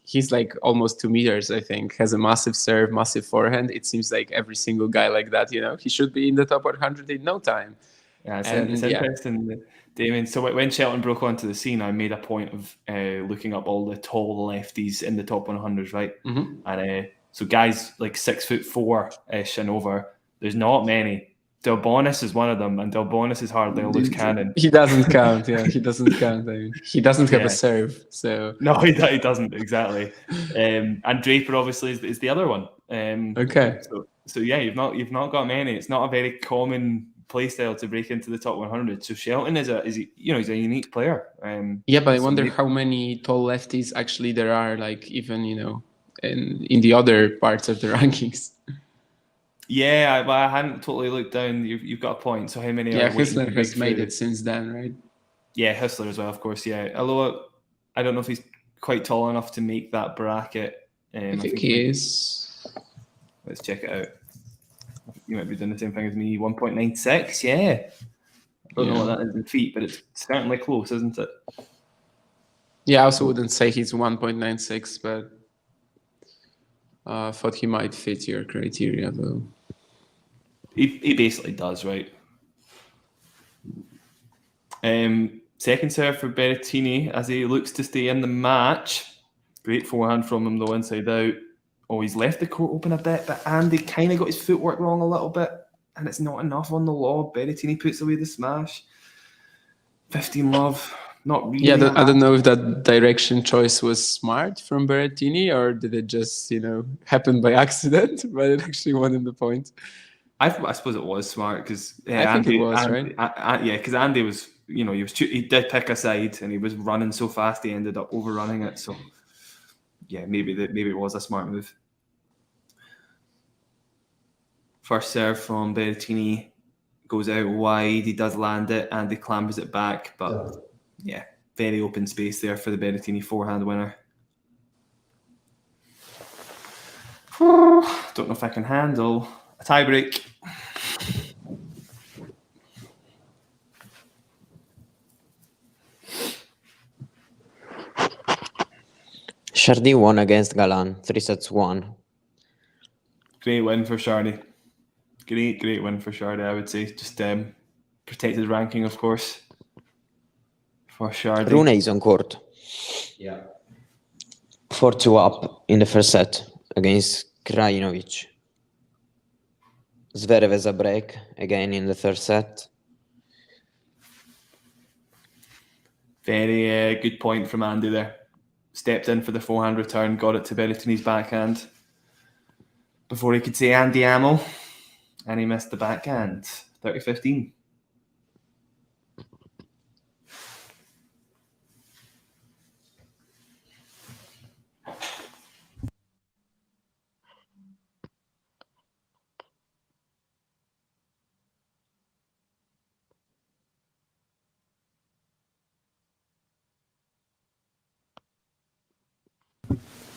he's like almost 2 meters, I think, has a massive serve, massive forehand. It seems like every single guy like that, he should be in the top 100 in no time. Yeah, it's interesting, Damien. So when Shelton broke onto the scene, I made a point of looking up all the tall lefties in the top 100s, right? Mm-hmm. And so guys like 6'4" and over, there's not many. Delbonis is one of them, and Delbonis is hardly a loose cannon. He doesn't count. Yeah, he doesn't count. I mean, he doesn't have a serve. So no, he doesn't exactly. And Draper obviously is the other one. Okay. So yeah, you've not got many. It's not a very common play style to break into the top 100. So Shelton he's a unique player. But I wonder how many tall lefties actually there are, like even in the other parts of the rankings. Yeah, I hadn't totally looked down. You've got a point. So how many? Yeah, Hustler has made it since then, right? Yeah, Hustler as well, of course. Yeah, although I don't know if he's quite tall enough to make that bracket. I think he is. Let's check it out. You might be doing the same thing as me. 1.96. Yeah. I don't know what that is in feet, but it's certainly close, isn't it? Yeah, I also wouldn't say he's 1.96, but I thought he might fit your criteria, though. He basically does, right? Second serve for Berrettini as he looks to stay in the match. Great forehand from him, though, inside out. Oh, he's left the court open a bit, but Andy kind of got his footwork wrong a little bit, and it's not enough on the lob. Berrettini puts away the smash. 15 love, not really. Yeah, I don't know if that direction choice was smart from Berrettini, or did it just, happen by accident, but it actually won him the point. I suppose it was smart because I think it was, right? Because Andy was, he did pick a side and he was running so fast he ended up overrunning it. So yeah, maybe it was a smart move. First serve from Berrettini goes out wide. He does land it and he clambers it back, but yeah, very open space there for the Berrettini forehand winner. Don't know if I can handle a tie break. Shardy won against Galan, 3-1. Great win for Shardy. Great win for Shardy, I would say. Just protected ranking, of course, for Shardy. Rune is on court. Yeah. 4-2 up in the first set against Krajinović. Zverev has a break again in the third set. Very good point from Andy there. Stepped in for the forehand return, got it to Berrettini's backhand before he could say Andy Ammo, and he missed the backhand. 30-15.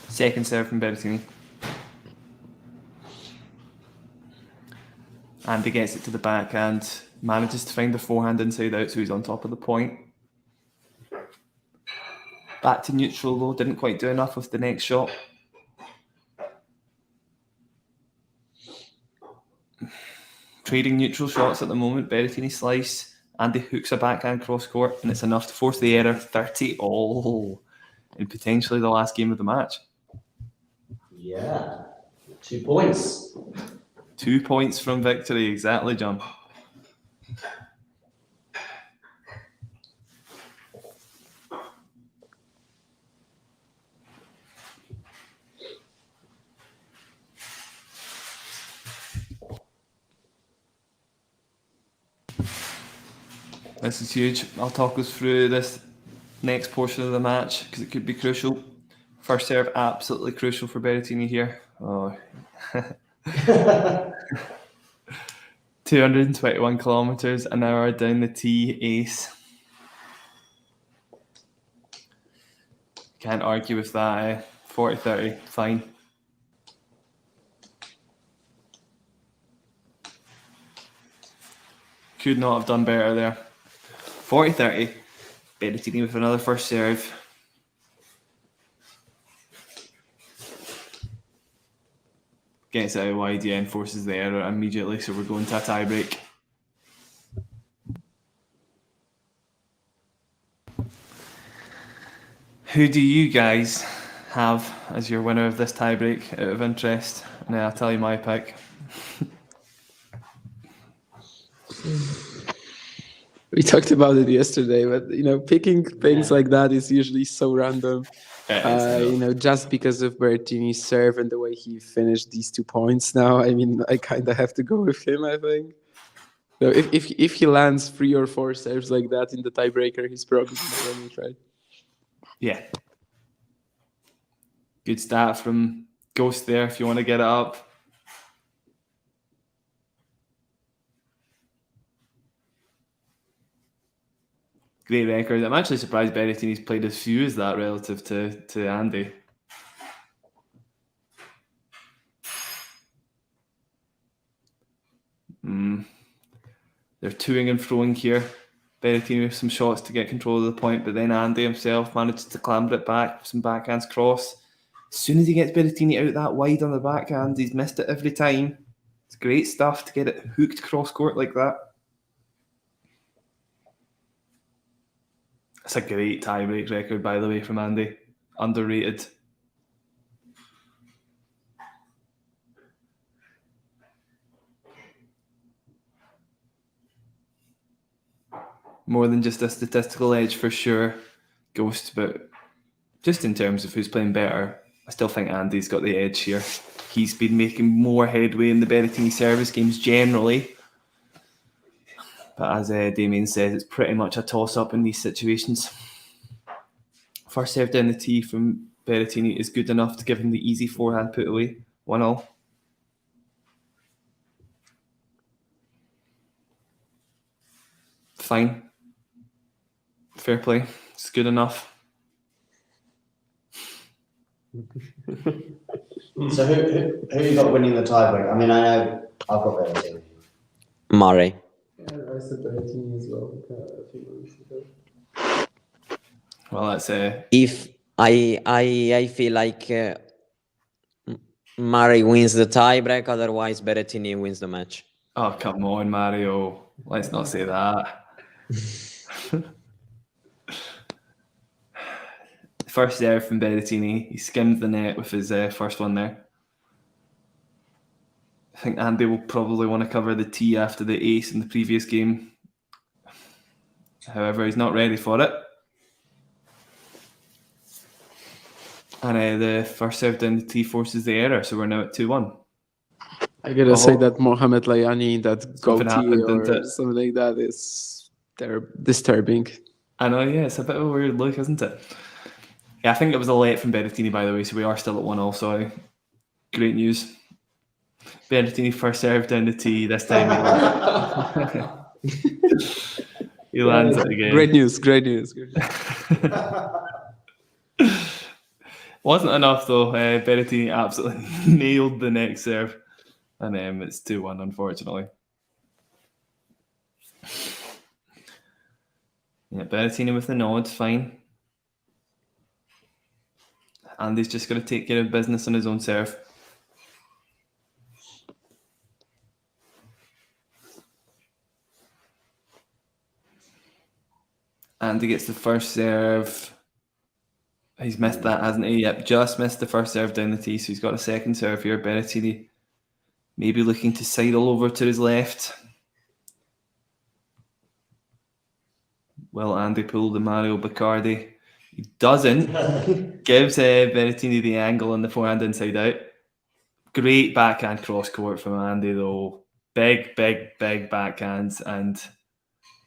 Second serve from Berrettini. Andy gets it to the backhand, manages to find the forehand inside out, so he's on top of the point. Back to neutral though, didn't quite do enough with the next shot. Trading neutral shots at the moment. Berrettini slice, Andy hooks a backhand cross court, and it's enough to force the error. 30-all in potentially the last game of the match. Yeah. 2 points. 2 points from victory, exactly, John. This is huge. I'll talk us through this next portion of the match because it could be crucial. First serve, absolutely crucial for Berrettini here. Oh. 221 kilometers an hour down the tee, ace. Can't argue with that. 40-30, fine. Could not have done better there. 40-30. Berrettini with another first serve. Gets out wide, yeah, and forces the error immediately, so we're going to a tie break. Who do you guys have as your winner of this tie break out of interest? And I'll tell you my pick. We talked about it yesterday, but picking things like that is usually so random. Just because of Berrettini's serve and the way he finished these 2 points. Now, I mean, I kind of have to go with him. I think. So if he lands 3 or 4 serves like that in the tiebreaker, he's probably going to win it, right? Yeah. Good start from Ghost there. If you want to get it up. Great record. I'm actually surprised Berrettini's played as few as that relative to Andy. They're toing and froing here. Berrettini with some shots to get control of the point, but then Andy himself managed to clamber it back with some backhands cross. As soon as he gets Berrettini out that wide on the backhand, he's missed it every time. It's great stuff to get it hooked cross court like that. It's a great tie-break record, by the way, from Andy. Underrated. More than just a statistical edge for sure, Ghost, but just in terms of who's playing better, I still think Andy's got the edge here. He's been making more headway in the Berrettini service games generally. But as Damien says, it's pretty much a toss-up in these situations. First serve down the tee from Berrettini is good enough to give him the easy forehand put away. 1-1. Fine. Fair play. It's good enough. So who you got winning the tiebreak? I mean, I know I've got Berrettini. Murray. Yeah, I said Berrettini as well. A few months ago. Well, that's If I feel like Murray wins the tiebreak, otherwise Berrettini wins the match. Oh, come on, Mario. Let's not say that. First serve from Berrettini. He skimmed the net with his first one there. I think Andy will probably want to cover the tee after the ace in the previous game. However, he's not ready for it. And the first serve down the tee forces the error, so we're now at 2-1. I gotta say that Mohamed Layani, that goatee happened, or didn't it? something like that is disturbing. I know, yeah, it's a bit of a weird look, isn't it? Yeah, I think it was a late from Berrettini, by the way, so we are still at 1-1, sorry. Great news. Berrettini first serve down the tee, this time he lands it again. Great news. Wasn't enough though. Berrettini absolutely nailed the next serve. And it's 2-1, unfortunately. Yeah, Berrettini with the nod, fine. Andy's just got to take care of business on his own serve. Andy gets the first serve. He's missed that, hasn't he? Yep, just missed the first serve down the tee, so he's got a second serve here. Berrettini maybe looking to sidle over to his left. Will Andy pull the Mario Bacardi? He doesn't. Gives Berrettini the angle on the forehand inside out. Great backhand cross court from Andy though. Big backhands, and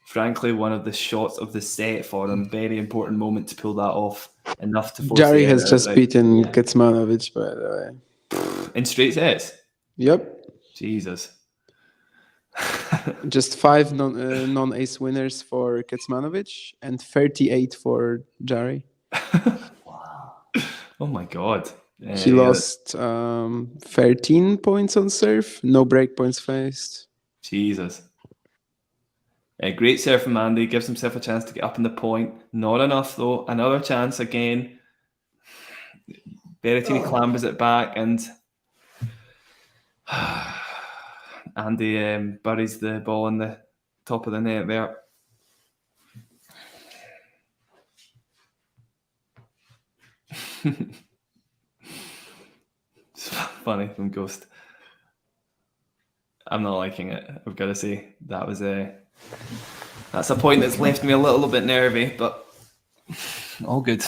frankly one of the shots of the set for him. Very important moment to pull that off. Enough to force Jari the has error just outright. beaten Kecmanović, by the way. In straight sets. Yep. Jesus. Just 5 non-ace winners for Kecmanović and 38 for Jari. Oh my God. He lost 13 points on serve, no break points faced. Jesus. A great serve from Andy, gives himself a chance to get up in the point. Not enough though. Another chance again. Berrettini clambers it back, and Andy buries the ball in the top of the net there. It's funny from Ghost. I'm not liking it, I've got to say. That was that's a point that's left me a little bit nervy, but all good.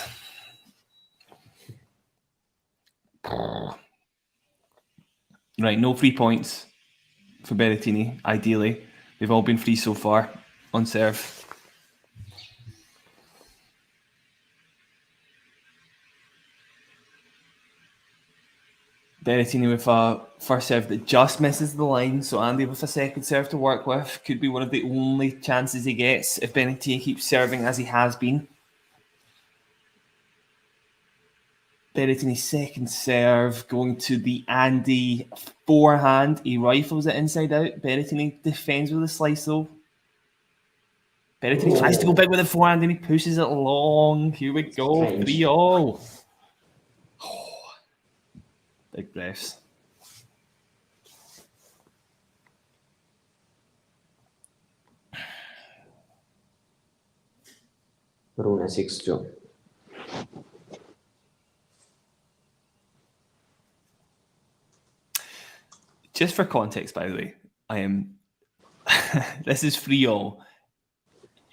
Right, no free points for Berrettini, ideally. They've all been free so far on serve. Berrettini with a first serve that just misses the line, so Andy with a second serve to work with. Could be one of the only chances he gets if Berrettini keeps serving as he has been. Berrettini's second serve going to the Andy forehand. He rifles it inside out. Berrettini defends with a slice though. Berrettini tries to go big with the forehand and he pushes it long. Here we go, 3-all. Big breaths. Rune 6-2. Just for context, by the way, I am. This is 3-all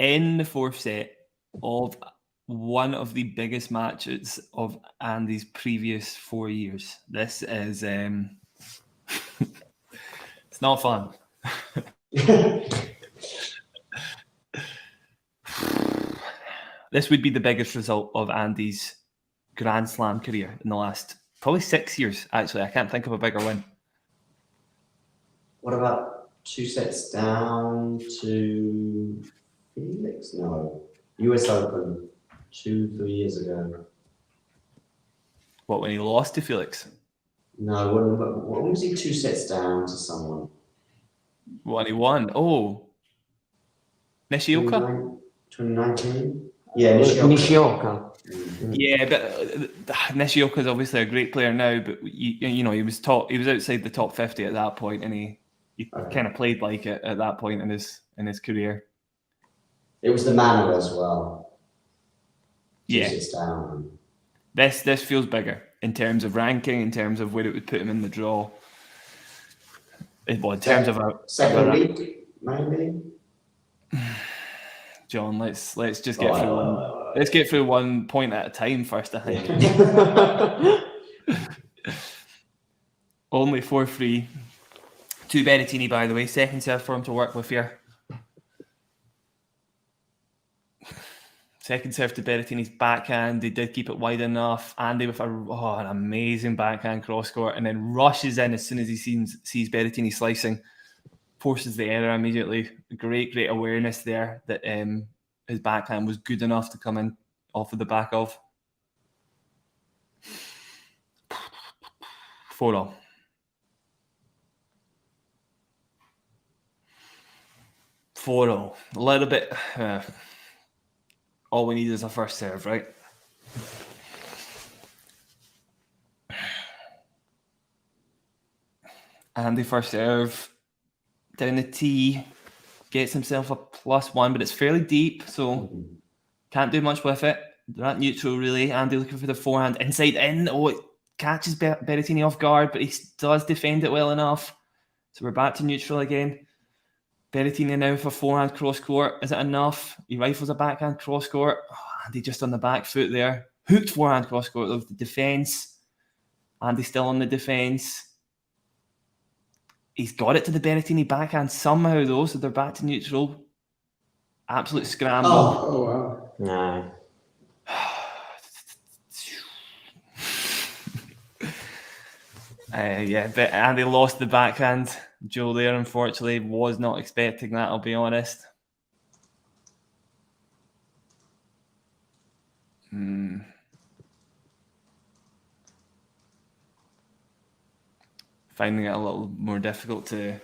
in the fourth set of one of the biggest matches of Andy's previous 4 years. This is it's not fun. This would be the biggest result of Andy's Grand Slam career in the last probably 6 years, actually. I can't think of a bigger win. What about 2 sets down to Felix? No. US Open 2-3 years ago. What, when he lost to Felix? No, when was he 2 sets down to someone? When he won? Oh. Nishioka? 2019? Yeah, Nishioka. Yeah, but Nishioka is obviously a great player now, but you know, he was outside the top 50 at that point, and he kind of played like it at that point in his career. It was the manner as well. Yeah. Down. This feels bigger in terms of ranking, in terms of where it would put him in the draw. Well, in terms of a second week, maybe. John, let's just get through one. Let's get through 1 point at a time first, I think. Only 4-3 to Berrettini, by the way. Second serve for him to work with here. Second serve to Berrettini's backhand. They did keep it wide enough. Andy with an amazing backhand cross court, and then rushes in as soon as he sees Berrettini slicing. Forces the error immediately. Great awareness there that his backhand was good enough to come in off of the back of. 4-all. A little bit. All we need is a first serve, right? Andy first serve down the tee, gets himself a +1, but it's fairly deep, so can't do much with it. They're at neutral, really. Andy looking for the forehand inside in. Oh, it catches Berrettini off guard, but he does defend it well enough. So we're back to neutral again. Berrettini now for forehand cross court. Is it enough? He rifles a backhand cross court. Oh, Andy just on the back foot there. Hooked forehand cross court of the defence. Andy still on the defence. He's got it to the Berrettini backhand somehow, though, so they're back to neutral. Absolute scramble. Oh wow. No. Yeah, but Andy lost the backhand. Joe there, unfortunately, was not expecting that, I'll be honest. Finding it a little more difficult to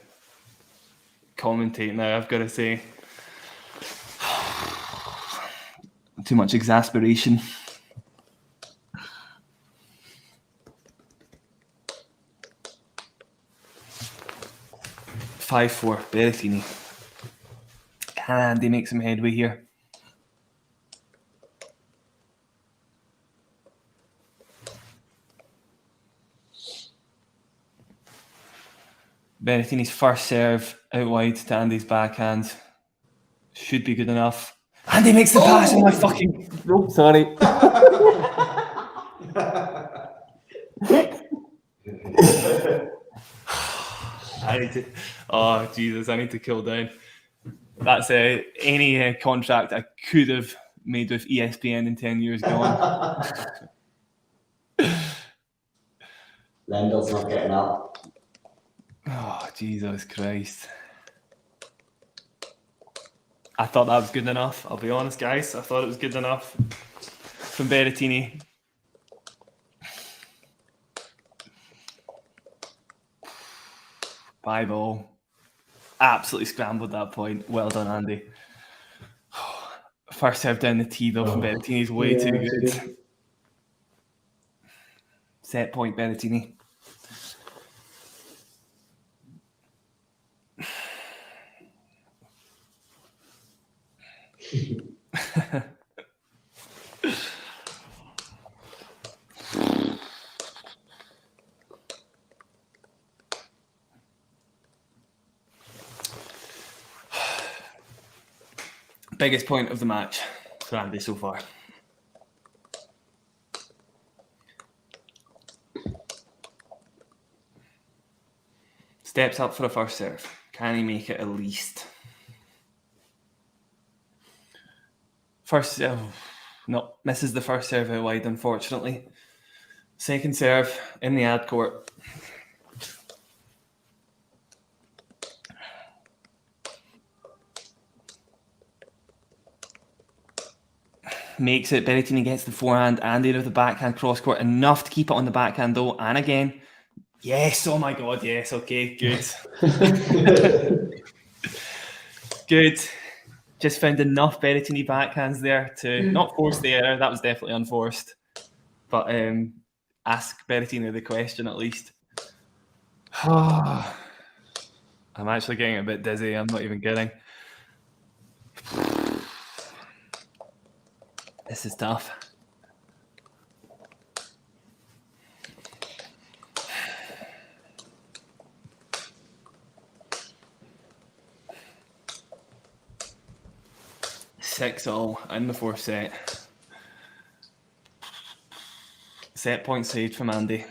commentate now, I've got to say. Too much exasperation. 5-4, Berrettini. Can Andy make some headway here? Berrettini's first serve out wide to Andy's backhand. Should be good enough. Andy makes the pass. Oh my fucking... Oh, sorry. I need to... Oh, Jesus, I need to cool down. That's any contract I could have made with ESPN in 10 years gone. Lendl's not getting up. Oh, Jesus Christ. I thought that was good enough. I'll be honest, guys. I thought it was good enough from Berrettini. Bye ball. Absolutely scrambled that point. Well done, Andy. First serve down the tee, though, from Berrettini is way too good. Set point, Berrettini. Biggest point of the match for Andy so far. Steps up for a first serve. Can he make it at least? First serve, no, misses the first serve out wide, unfortunately. Second serve in the ad court. Makes it. Berrettini gets the forehand. Andy with the backhand cross court. Enough to keep it on the backhand, though. And again, yes. Oh my God, yes. Okay, good. Good. Just found enough Berrettini backhands there to not force the error. That was definitely unforced. But ask Berrettini the question at least. I'm actually getting a bit dizzy. I'm not even kidding. This is tough. Six all in the fourth set. Set point saved from Andy.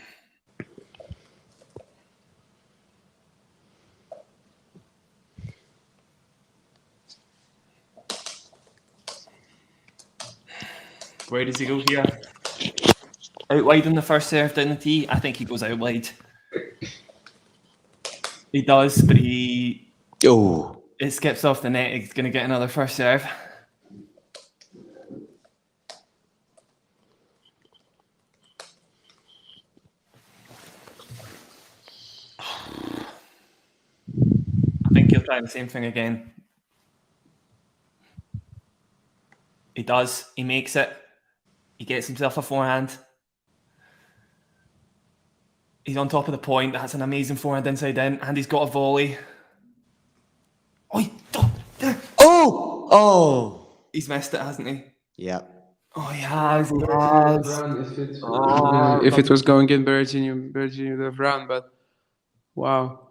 Where does he go here? Out wide in the first serve down the tee. I think he goes out wide. He does, but it skips off the net. He's going to get another first serve. I think he'll try the same thing again. He does. He makes it. He gets himself a forehand. He's on top of the point. That's an amazing forehand inside in. And he's got a volley. Oh! He's missed it, hasn't he? Yeah. Oh, he has. He If has. it was going in, Berrettini would have run. But wow,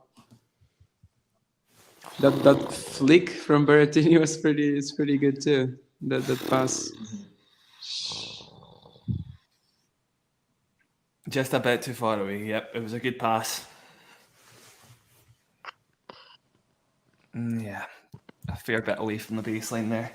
that flick from Berrettini was pretty good too. That pass. Just a bit too far away. Yep, it was a good pass. Yeah, a fair bit away from the baseline there.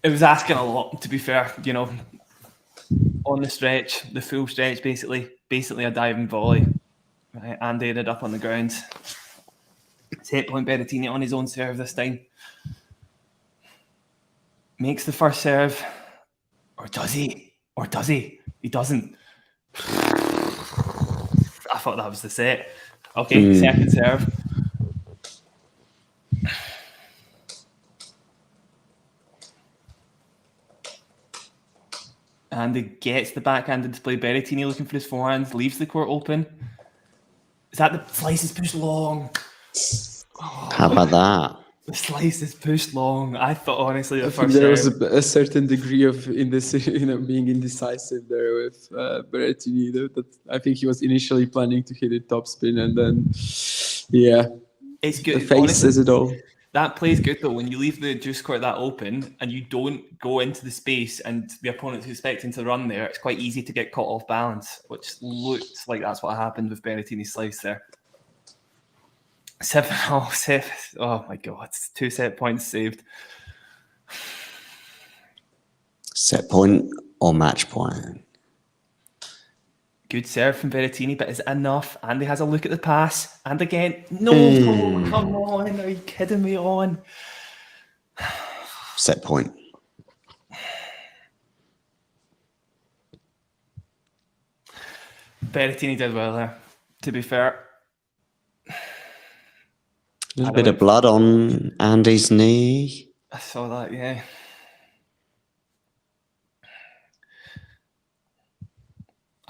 It was asking a lot, to be fair, you know, on the stretch, the full stretch, basically a diving volley. Right, Andy ended up on the ground. Set point Berrettini on his own serve this time. Makes the first serve. Or does he? Or does he? He doesn't. I thought that was the set. Okay, second serve. And he gets the backhand into play. Berrettini looking for his forehands, leaves the court open. Is that the slice is pushed long? How about that? The slice is pushed long. I thought, honestly, I think there was a certain degree of being indecisive there with Berrettini. That I think he was initially planning to hit it topspin, and then, it's good. The face says it all. That plays good though. When you leave the juice court that open and you don't go into the space and the opponent's expecting to run there, it's quite easy to get caught off balance, which looks like that's what happened with Berrettini's slice there. 7-7. Oh my God, 2 set points saved. Set point or match point? Good serve from Berrettini, but is it enough? Andy has a look at the pass, and again, no, come on, are you kidding me on? Set point. Berrettini did well there, to be fair. A bit of blood on Andy's knee. I saw that, yeah.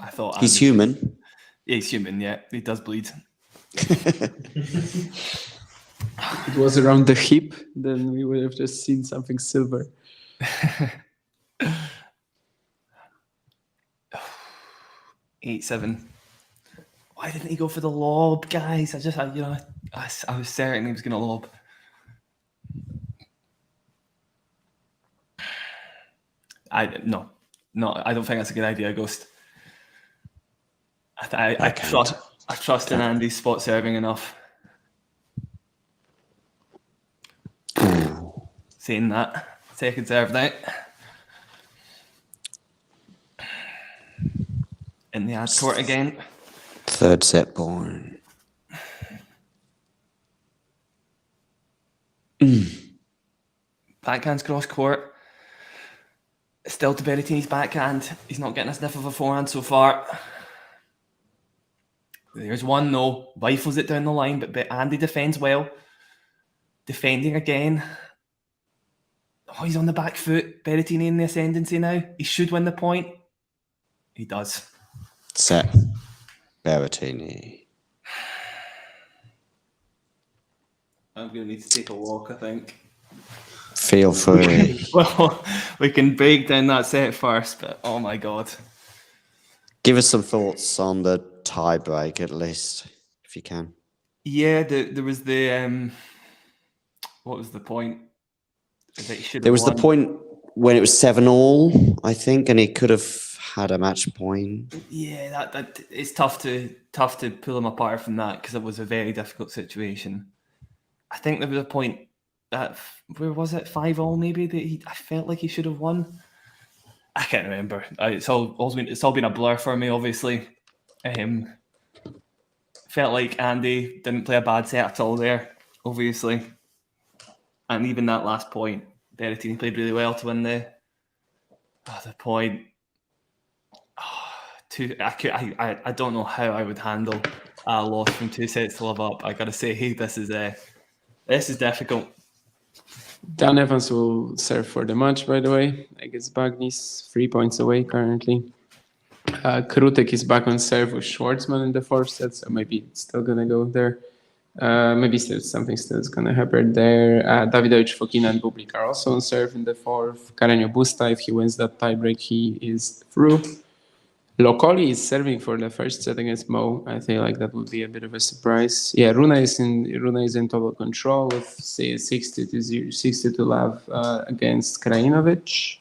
I thought he's human. Yeah, he's human. Yeah, he does bleed. If it was around the hip, then we would have just seen something silver. 8-7. Why didn't he go for the lob, guys? I was certain he was going to lob. No, I don't think that's a good idea, Ghost. I trust in Andy's spot serving enough. Saying that, second serve now. In the ad court again. Third set point. Backhand's cross court. Still to Berrettini's backhand. He's not getting a sniff of a forehand so far. There's one, no. Rifles it down the line, but Andy defends well. Defending again. Oh, he's on the back foot. Berrettini in the ascendancy now. He should win the point. He does. Set. Berrettini. I'm going to need to take a walk, I think. Feel free. Well, we can break down that set first, but oh my God. Give us some thoughts on the tie break, at least, if you can. Yeah, there was the... what was the point? There was the point when it was 7-7, I think, and he could have had a match point. Yeah, that it's tough to pull him apart from that because it was a very difficult situation. I think there was a point that, where was it, 5-5 maybe, that I felt like he should have won. I can't remember. It's all been a blur for me, obviously. Felt like Andy didn't play a bad set at all there, obviously. And even that last point, Berrettini played really well to win the point. I don't know how I would handle a loss from 2 sets to love up. I gotta say, hey, this is difficult. Dan Evans will serve for the match, by the way, against Bagnis, 3 points away currently. Krutek is back on serve with Schwartzman in the 4th set, so maybe it's still gonna go there. Maybe something still is gonna happen there. Davidovich, Fokina, and Bublik are also on serve in the 4th. Carreño Busta, if he wins that tiebreak, he is through. Lokoli is serving for the 1st set against Mo. I feel like that would be a bit of a surprise. Yeah, Rune is in total control with 60 to love against Krajinović.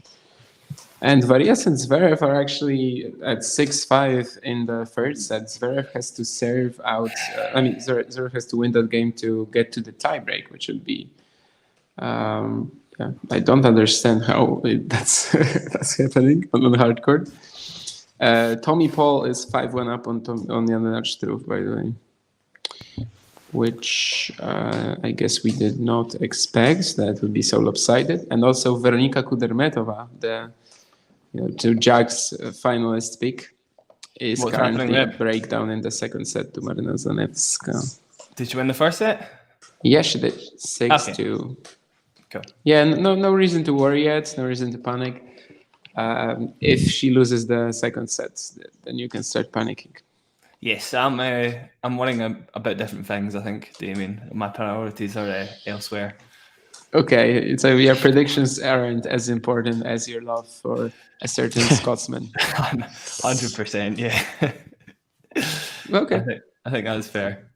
And Varias and Zverev are actually at 6-5 in the 3rd set. Zverev has to serve out. Zverev has to win that game to get to the tiebreak, which would be. I don't understand how that's happening on the hard court. Tommy Paul is 5-1 up on Jan Struff, by the way, which I guess we did not expect that would be so lopsided. And also Veronika Kudermetova, the to Jack's finalist pick, is What's happening currently a there? breakdown in the second set to Marina Zanevska. Did you win the first set? Yeah, she did 6-2. Cool. Yeah, no reason to worry yet. No reason to panic. If she loses the second set, then you can start panicking. Yes, I'm worrying about different things. I think, Damien. My priorities are elsewhere. Okay, so your predictions aren't as important as your love for a certain Scotsman. 100%. Yeah. Okay. I think that's fair.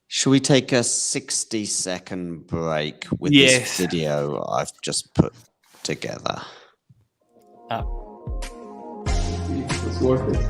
Should we take a 60-second break with Yes. this video I've just put together? It's worth it.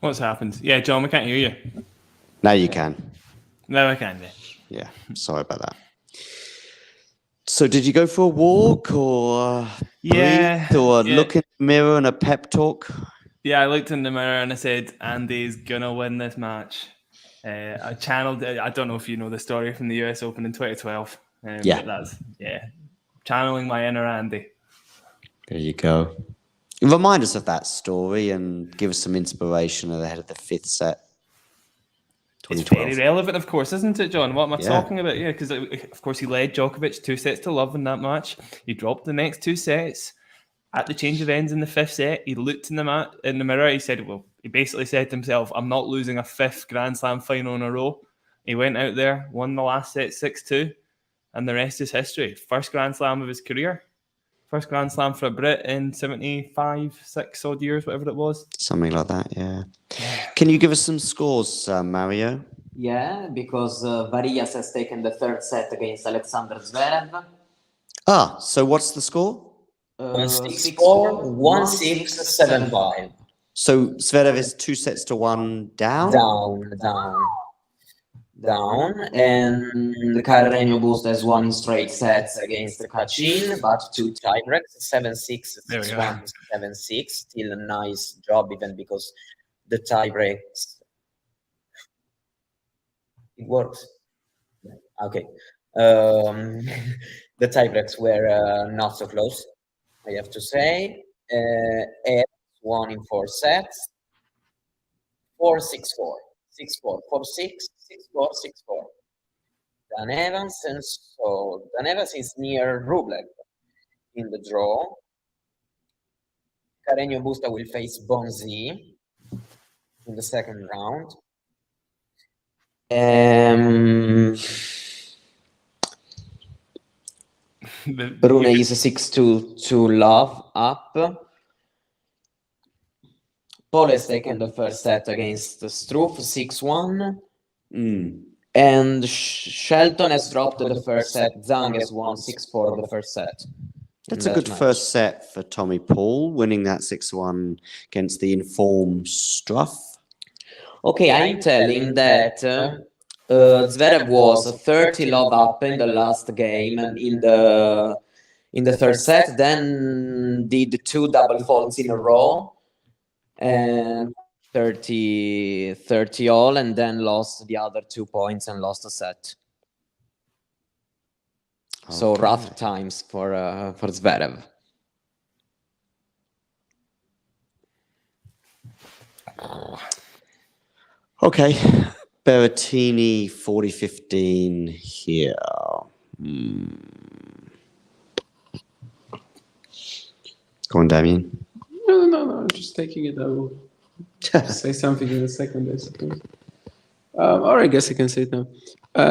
What's happened? Yeah, John, we can't hear you. Now you can. No, I can. Yeah, sorry about that. So did you go for a walk or Yeah, breathe or yeah. look in the mirror and a pep talk? Yeah, I looked in the mirror and I said, Andy's gonna win this match. I channeled. I don't know if you know the story from the US Open in 2012. Yeah. But channeling my inner Andy. There you go. Remind us of that story and give us some inspiration ahead of the fifth set. It's very relevant, of course, isn't it, John? What am I talking about? Yeah, because of course he led Djokovic 2-0 in that match. He dropped the next two sets. At the change of ends in the fifth set, he looked in the mirror. He basically said to himself, "I'm not losing a fifth Grand Slam final in a row." He went out there, won the last set 6-2, and the rest is history. First Grand Slam of his career. First Grand Slam for a Brit in 75, 6 odd years, whatever it was. Something like that, yeah. Can you give us some scores, Mario? Yeah, because Varillas has taken the third set against Alexander Zverev. So what's the score? 1-6-4, 1-6, 7-5. So Zverev is 2-1 down? Down. down, and Carreño has won in straight sets against Kachin, but 2 tiebreaks, 7-6, There we go. 6-1, 7-6. Still a nice job, even because the tiebreaks, it works. Okay. The tiebreaks were not so close, I have to say. Ed won in 4 sets, 4-6-4, 6-4, 4-6, 6-4, 6-4. Dan Evans, and so Dan Evans is near Rublev in the draw. Carreño Busta will face Bonzi in the second round. Rune is a 6-2 love up. Paul has taken the first set against Struff, 6-1. And Shelton has dropped the first set. Zhang has won 6-4 the first set. That's a good first set for Tommy Paul, winning that 6-1 against the informed Struff. Okay, I'm telling that Zverev was 30 love up in the last game and in the third set, then did 2 double faults in a row and 30 all, and then lost the other 2 points and lost a set. So rough times for Zverev. Okay, Berrettini 40-15 here. Go on, Damien. No. I'm just taking it. I will say something in a second, I suppose. Or I guess I can say it now.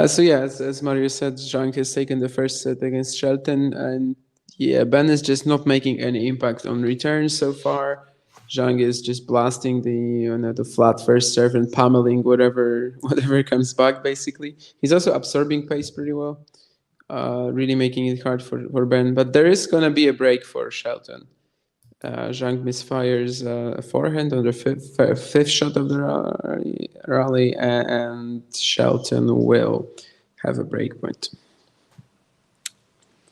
So yeah, as Mario said, Zhang has taken the first set against Shelton, and yeah, Ben is just not making any impact on returns so far. Zhang is just blasting the flat first serve and pummeling whatever comes back. Basically, he's also absorbing pace pretty well, really making it hard for Ben. But there is gonna be a break for Shelton. Zhang misfires a forehand on the fifth shot of the rally, and Shelton will have a break point.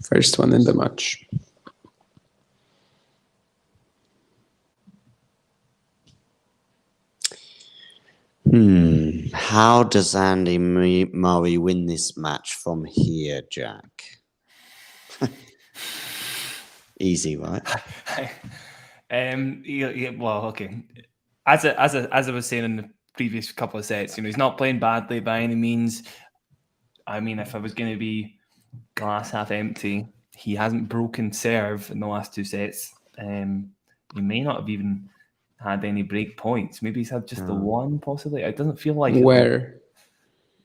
First one in the match. How does Andy Murray win this match from here, Jack? Easy, right? Well, okay. As I was saying in the previous couple of sets, he's not playing badly by any means. I mean, if I was going to be glass half empty, he hasn't broken serve in the last 2 sets. He may not have even had any break points. Maybe he's had just the one, possibly. It doesn't feel like where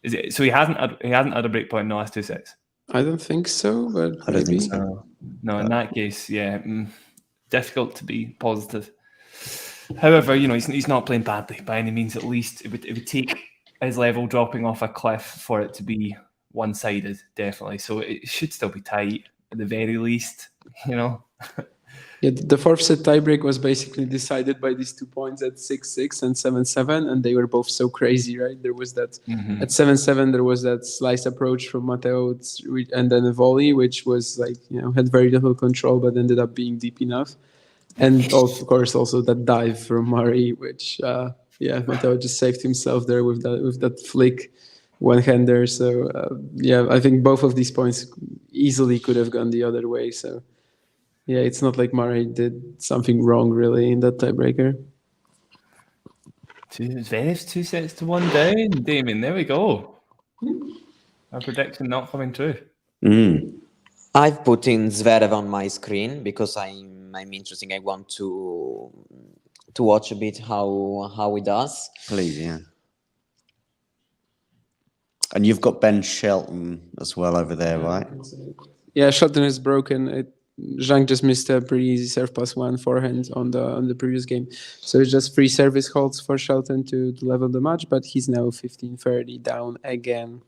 is it. So he hasn't had a break point in the last 2 sets. I don't think so, but I don't think so. No, in that case, yeah, difficult to be positive. However, he's not playing badly by any means. At least it would take his level dropping off a cliff for it to be one-sided, definitely. So it should still be tight at the very least. Yeah, the fourth set tiebreak was basically decided by these 2 points at 6-6 and 7-7, and they were both so crazy, right? There was that at 7-7, there was that slice approach from Matteo, and then a volley, which was had very little control, but ended up being deep enough. And of course, also that dive from Murray, which Matteo just saved himself there with that flick one-hander. So I think both of these points easily could have gone the other way. So. Yeah, it's not like Murray did something wrong, really, in that tiebreaker. Zverev's 2 sets to 1 down, Damien. There we go. Our prediction not coming true. I've put in Zverev on my screen because I'm interested. I want to watch a bit how he does. Please, yeah. And you've got Ben Shelton as well over there, right? Yeah, Shelton is broken. Zhang just missed a pretty easy serve +1 forehand on the previous game. So it's just 3 service holds for Shelton to level the match, but he's now 15-30 down again.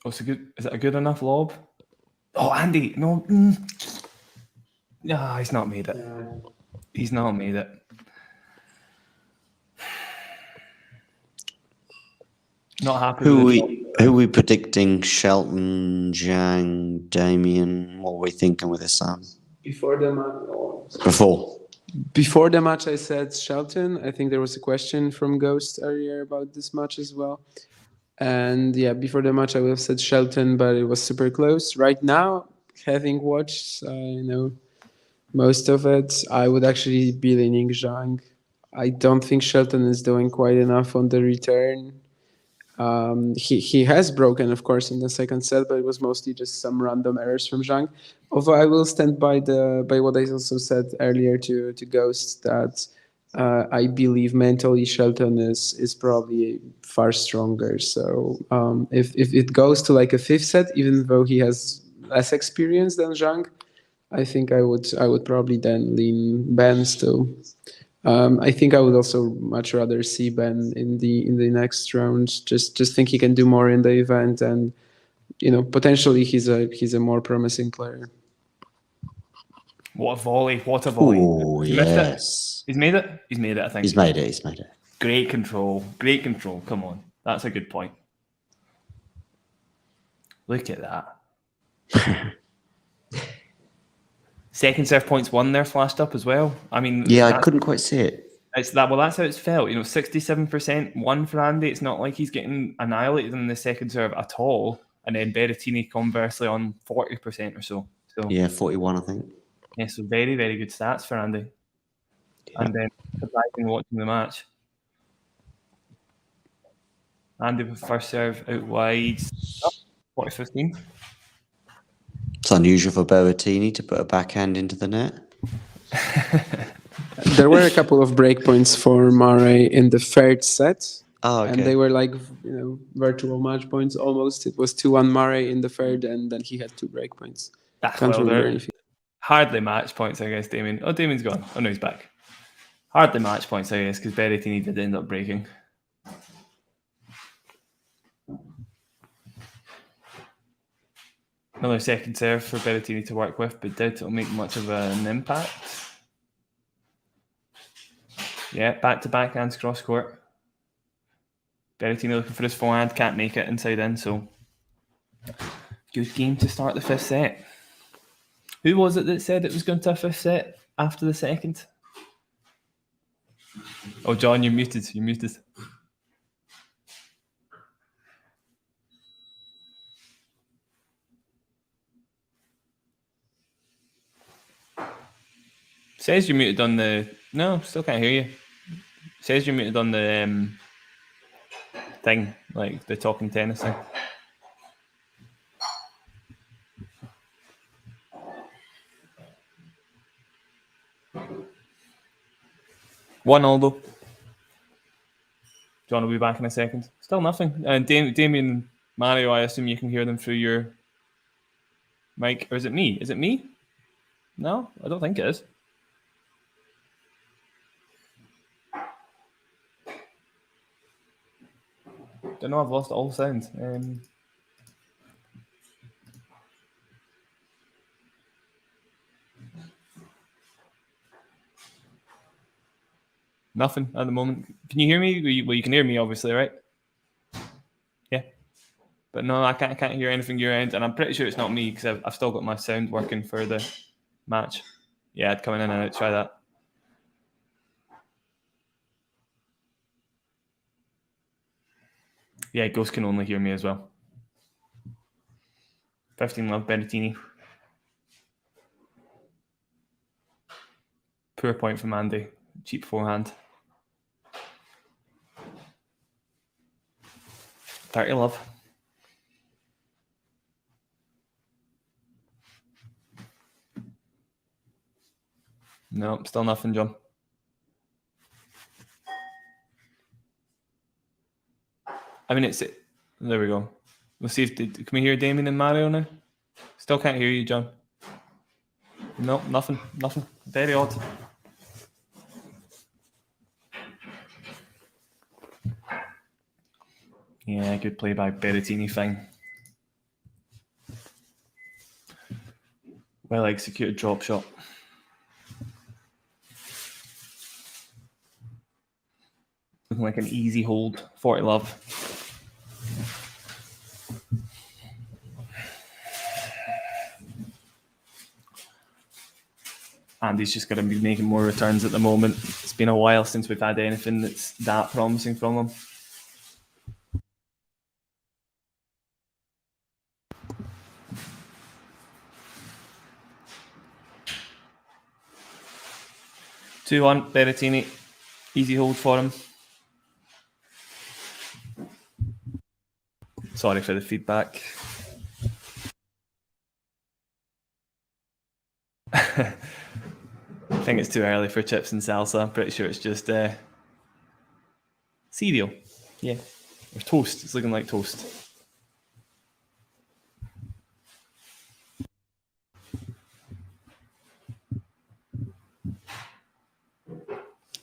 Is it a good enough lob? Oh, Andy, no. No, he's not made it. He's not made it. Not happy Who with we predicting? Shelton, Zhang, Damien. What were we thinking with this? Before the match, Before I said Shelton. I think there was a question from Ghost earlier about this match as well. And yeah, before the match, I would have said Shelton, but it was super close. Right now, having watched, most of it, I would actually be leaning Zhang. I don't think Shelton is doing quite enough on the return. He has broken, of course, in the second set, but it was mostly just some random errors from Zhang. Although I will stand by what I also said earlier to Ghost, that I believe mentally Shelton is probably far stronger. So if it goes to like a fifth set, even though he has less experience than Zhang, I think I would probably then lean Ben still. I think I would also much rather see Ben in the next round. Just think he can do more in the event, and potentially he's a more promising player. What a volley! What a volley! Oh, He missed it. yes. He's made it. He's made it. I think He's made it. Great control. Great control. Come on, that's a good point. Look at that. Second serve points won there flashed up as well. I mean, Yeah, I couldn't quite see it. It's that. Well, that's how it's felt. 67% won for Andy. It's not like he's getting annihilated in the second serve at all. And then Berrettini conversely on 40% or so. So Yeah, 41, I think. yeah, so very, very good stats for Andy. Yeah. And then surprising watching the match. Andy with first serve out wide, 40-15. It's unusual for Berrettini to put a backhand into the net. There were a couple of breakpoints for Murray in the third set. Oh, okay. And they were like, virtual match points almost. It was 2-1 Murray in the third, and then he had 2 breakpoints. Can't remember anything. Hardly match points, I guess, Damien. Oh, Damien's gone. Oh, no, he's back. Hardly match points, I guess, because Berrettini did end up breaking. Another second serve for Berrettini to work with, but doubt it'll make much of an impact. Yeah, back to backhands cross court. Berrettini looking for his forehand, can't make it inside in, so good game to start the fifth set. Who was it that said it was going to a fifth set after the second? Oh, John, you're muted. You're muted. Says you're muted on the... No, still can't hear you. Says you're muted on the thing, like the talking tennis thing. One although. John will be back in a second. Still nothing. And Damien, Mario, I assume you can hear them through your mic. Or is it me? Is it me? No, I don't think it is. Don't know, I've lost all sound. Nothing at the moment. Can you hear me? Well, you can hear me, obviously, right? Yeah. But no, I can't hear anything your end, and I'm pretty sure it's not me because I've still got my sound working for the match. Yeah, I'd come in and out. Try that. Yeah, Ghost can only hear me as well. 15 love, Berrettini. Poor point from Andy. Cheap forehand. 30 love. No, still nothing, John. I mean, it's... There we go. We'll see if... Can we hear Damien and Mario now? Still can't hear you, John. No, nothing. Nothing. Very odd. Yeah, good play by Berrettini thing. Well executed drop shot. Looking like an easy hold. 40 love. Andy's just going to be making more returns at the moment. It's been a while since we've had anything that's that promising from him. (2-1) Berrettini. Easy hold for him. Sorry for the feedback. I think it's too early for chips and salsa. I'm pretty sure it's just cereal. Yeah. Or toast. It's looking like toast.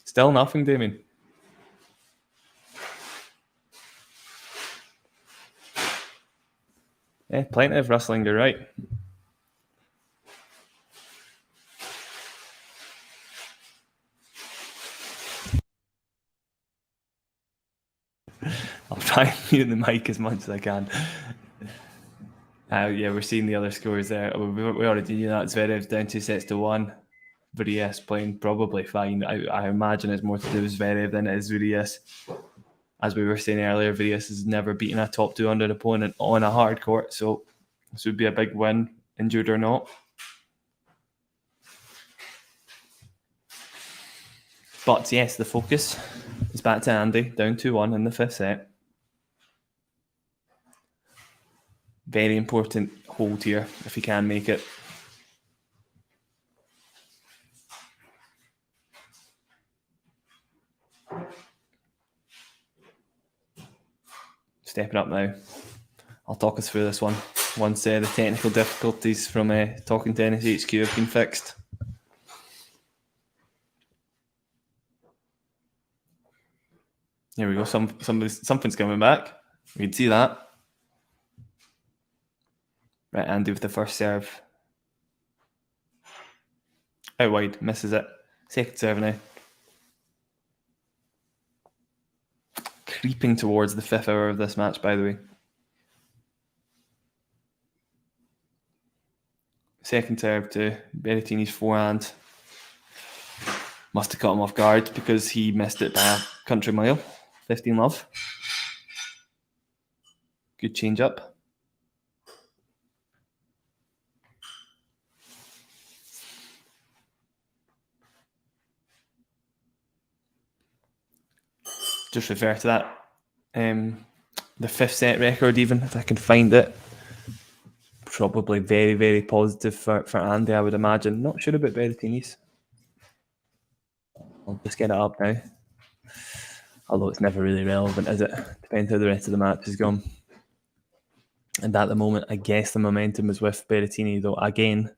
Still nothing, Damien. Yeah, plenty of rustling, you're right. I'll try and mute the mic as much as I can. Yeah, we're seeing the other scores there. We already knew that. Zverev's down 2-1. Varillas playing probably fine. I imagine it's more to do with Zverev than it is Varillas. As we were saying earlier, Varillas has never beaten a top 200 opponent on a hard court, so this would be a big win, injured or not. But yes, the focus is back to Andy, down 2-1 in the 5th set. Very important hold here, if he can make it. Stepping up now. I'll talk us through this one once the technical difficulties from Talking Tennis HQ have been fixed. Here we go. Something's coming back. We can see that. Right, Andy with the first serve. Out wide, misses it. Second serve now. Creeping towards the 5th hour of this match, by the way. Second serve to Berrettini's forehand. Must have caught him off guard because he missed it by a country mile. 15-love. Good change up. Just refer to that. The 5th set record, even if I can find it. Probably very, very positive for Andy, I would imagine. Not sure about Berrettini's. I'll just get it up now. Although it's never really relevant, is it? Depends how the rest of the match is gone. And at the moment, I guess the momentum is with Berrettini, though again,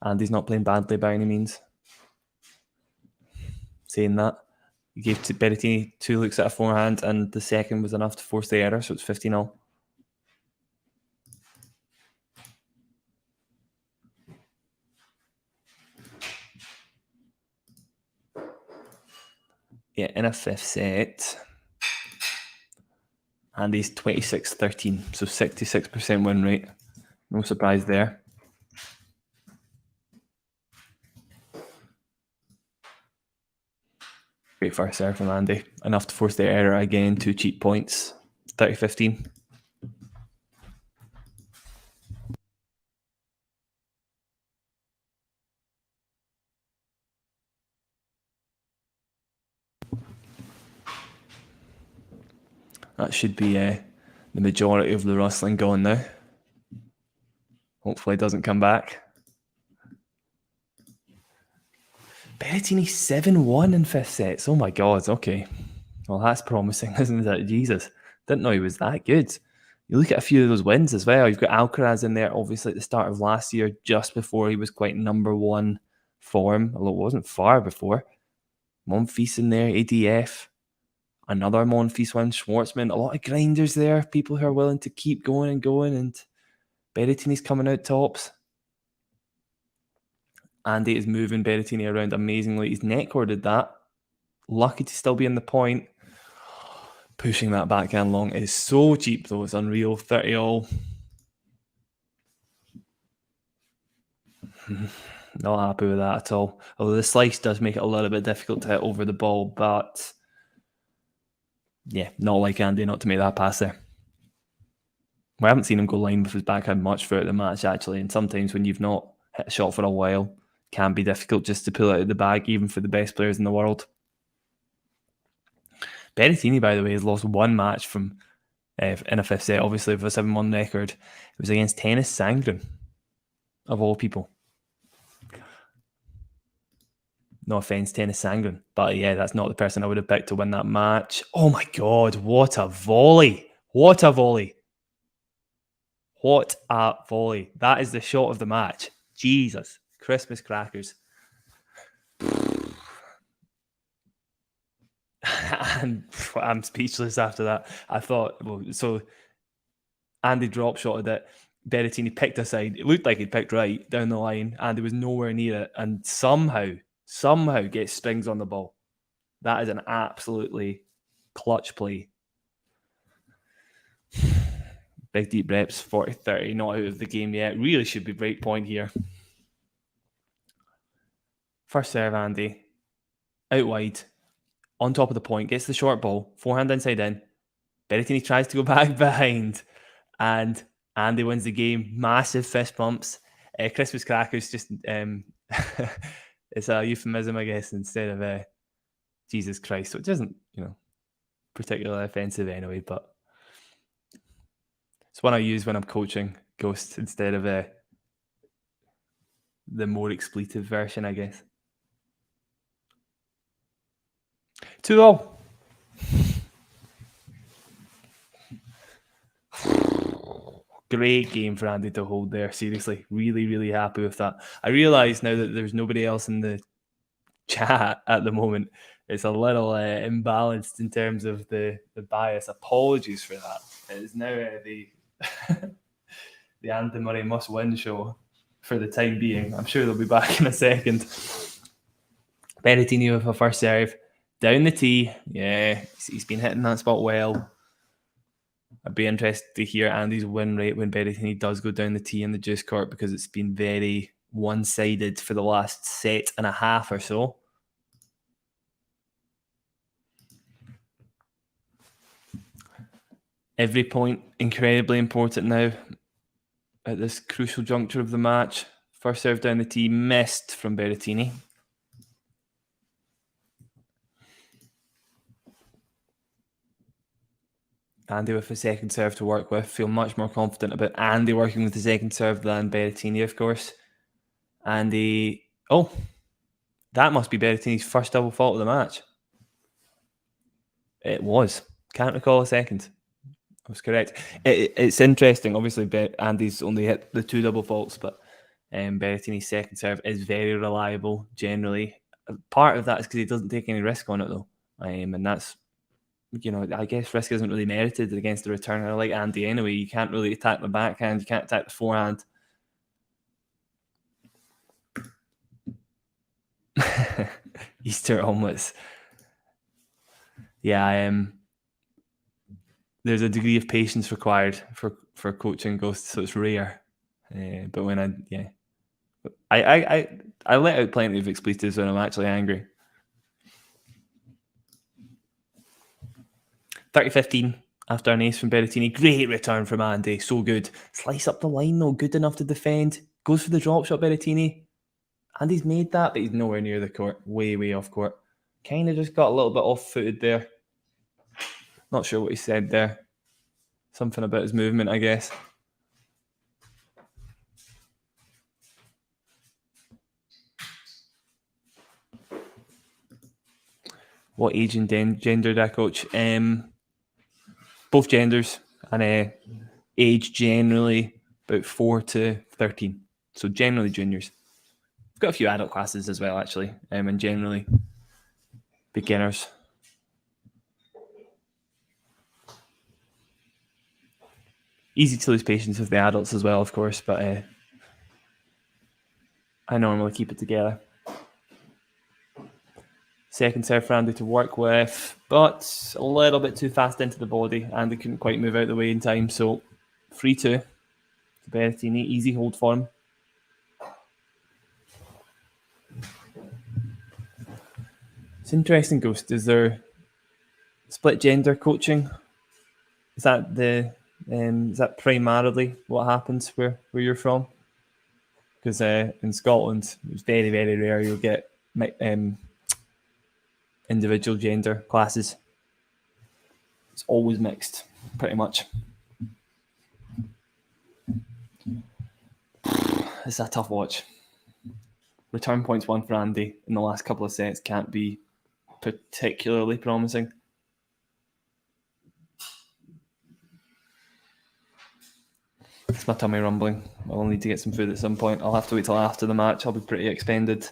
Andy's not playing badly by any means. Saying that, he gave to Berrettini 2 looks at a forehand, and the second was enough to force the error, so it's 15-0. Yeah, in a 5th set, Andy's 26-13, so 66% win rate. No surprise there. Great first serve from Andy. Enough to force the error again. 2 cheap points. 30-15. That should be the majority of the rustling gone now. Hopefully it doesn't come back. Berrettini 7-1 in 5th sets. Oh my God, okay. Well, that's promising, isn't it? Jesus. Didn't know he was that good. You look at a few of those wins as well. You've got Alcaraz in there, obviously, at the start of last year, just before he was quite number 1 form, although it wasn't far before. Monfils in there, ADF. Another Monfils win, Schwartzman. A lot of grinders there, people who are willing to keep going, and Berrettini's coming out tops. Andy is moving Berrettini around amazingly. His neckcore did that. Lucky to still be in the point. Pushing that backhand long is so cheap, though. It's unreal. 30-all. Not happy with that at all. Although the slice does make it a little bit difficult to hit over the ball, but yeah, not like Andy not to make that pass there. We haven't seen him go line with his backhand much throughout the match, actually, and sometimes when you've not hit a shot for a while, it can be difficult just to pull it out of the bag, even for the best players in the world. Berrettini, by the way, has lost one match from in a fifth set, obviously, with a 7-1 record. It was against Tennis Sangren, of all people. No offense, Tennis Sangren, but yeah, that's not the person I would have picked to win that match. Oh my God, what a volley! What a volley! What a volley! That is the shot of the match. Jesus, Christmas crackers. And I'm speechless after that. I thought, well, so Andy drop shotted it. Berrettini picked a side. It looked like he'd picked right down the line. Andy was nowhere near it, and somehow gets strings on the ball. That is an absolutely clutch play. Big deep reps, 40-30, not out of the game yet. Really should be break point here. First serve, Andy. Out wide. On top of the point. Gets the short ball. Forehand inside in. Berrettini tries to go back behind. And Andy wins the game. Massive fist bumps. Christmas crackers just... it's a euphemism, I guess, instead of Jesus Christ. So it doesn't, particularly offensive anyway, but it's one I use when I'm coaching Ghost instead of the more expletive version, I guess. 2-0. Great game for Andy to hold there. Seriously, really, really happy with that. I realise now that there's nobody else in the chat at the moment. It's a little imbalanced in terms of the bias. Apologies for that. It is now the Andy Murray must-win show for the time being. I'm sure they'll be back in a second. Berrettini with a first serve. Down the tee. Yeah, he's been hitting that spot well. I'd be interested to hear Andy's win rate when Berrettini does go down the tee in the juice court, because it's been very one-sided for the last set and a half or so. Every point incredibly important now at this crucial juncture of the match. First serve down the tee, missed from Berrettini. Andy with the second serve to work with. Feel much more confident about Andy working with the second serve than Berrettini, of course. Andy... Oh, that must be Berrettini's first double fault of the match. It was. Can't recall a second. I was correct. It's interesting. Obviously, Andy's only hit the 2 double faults, but Berrettini's second serve is very reliable, generally. Part of that is because he doesn't take any risk on it, though. And that's... I guess risk isn't really merited against the returner like Andy anyway. You can't really attack the backhand. You can't attack the forehand. Easter omelets. Yeah, there's a degree of patience required for coaching Ghosts, so it's rare. But when I let out plenty of expletives when I'm actually angry. 30-15 after an ace from Berrettini. Great return from Andy. So good. Slice up the line, though. Good enough to defend. Goes for the drop shot, Berrettini. Andy's made that, but he's nowhere near the court. Way, way off court. Kind of just got a little bit off-footed there. Not sure what he said there. Something about his movement, I guess. What age and gender did I coach? Both genders, and age generally about 4 to 13. So generally juniors. I've got a few adult classes as well, actually, and generally beginners. Easy to lose patience with the adults as well, of course, but I normally keep it together. Second serve for Andy to work with, but a little bit too fast into the body. Andy couldn't quite move out of the way in time, so 3-2 to Berrettini. Easy hold for him. It's interesting, Ghost. Is there split gender coaching? Is that primarily what happens where you're from? Because in Scotland, it's very, very rare you'll get individual gender classes. It's always mixed, pretty much. It's a tough watch. Return points won for Andey in the last couple of sets can't be particularly promising. It's my tummy rumbling. I'll need to get some food at some point. I'll have to wait till after the match. I'll be pretty expended.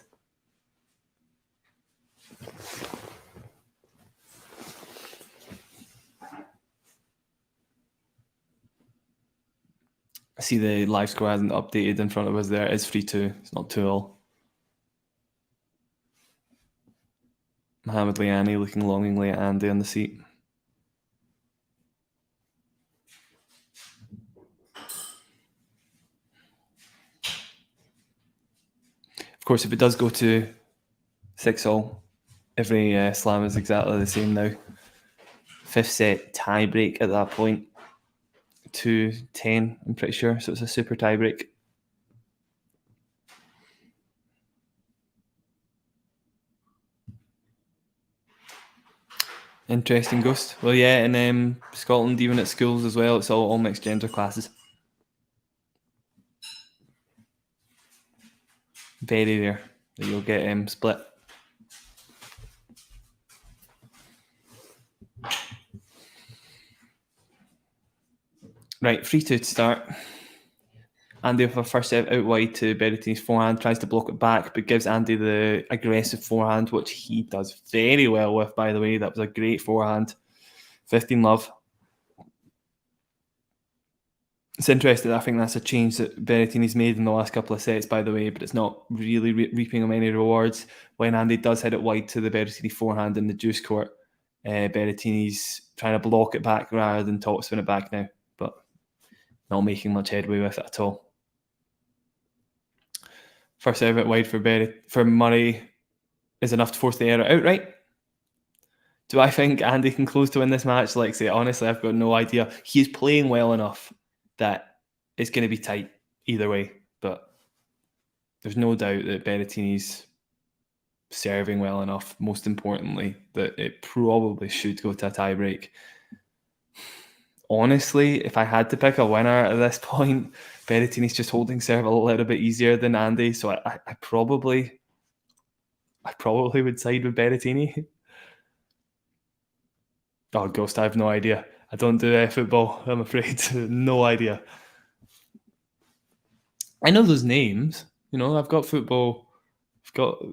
I see the live score hasn't updated in front of us there. It is 3-2. It's not 2-all. Mohamed Liani looking longingly at Andey on the seat. Of course, if it does go to 6-all, every slam is exactly the same now. Fifth set tie break at that point. 2-10, I'm pretty sure. So it's a super tie break. Interesting, Ghost. Well, yeah, in Scotland, even at schools as well, it's all mixed gender classes. Very rare that you'll get split. Right, 3-2 to start. Andey with a first serve out wide to Berrettini's forehand, tries to block it back, but gives Andey the aggressive forehand, which he does very well with, by the way. That was a great forehand. 15-love. It's interesting. I think that's a change that Berrettini's made in the last couple of sets, by the way, but it's not really reaping him any rewards. When Andey does hit it wide to the Berrettini forehand in the juice court, Berrettini's trying to block it back rather than topspin it back now, but not making much headway with it at all. First serve out wide for Murray is enough to force the error outright. Do I think Andey can close to win this match, Lexi? Honestly, I've got no idea. He's playing well enough that it's going to be tight either way, but there's no doubt that Berrettini's serving well enough, most importantly, that it probably should go to a tie break. Honestly, if I had to pick a winner at this point, Berrettini's just holding serve a little bit easier than Andey, so I probably would side with Berrettini. Oh, Ghost, I have no idea. I don't do football, I'm afraid. No idea. I know those names. You know, I've got football. I've got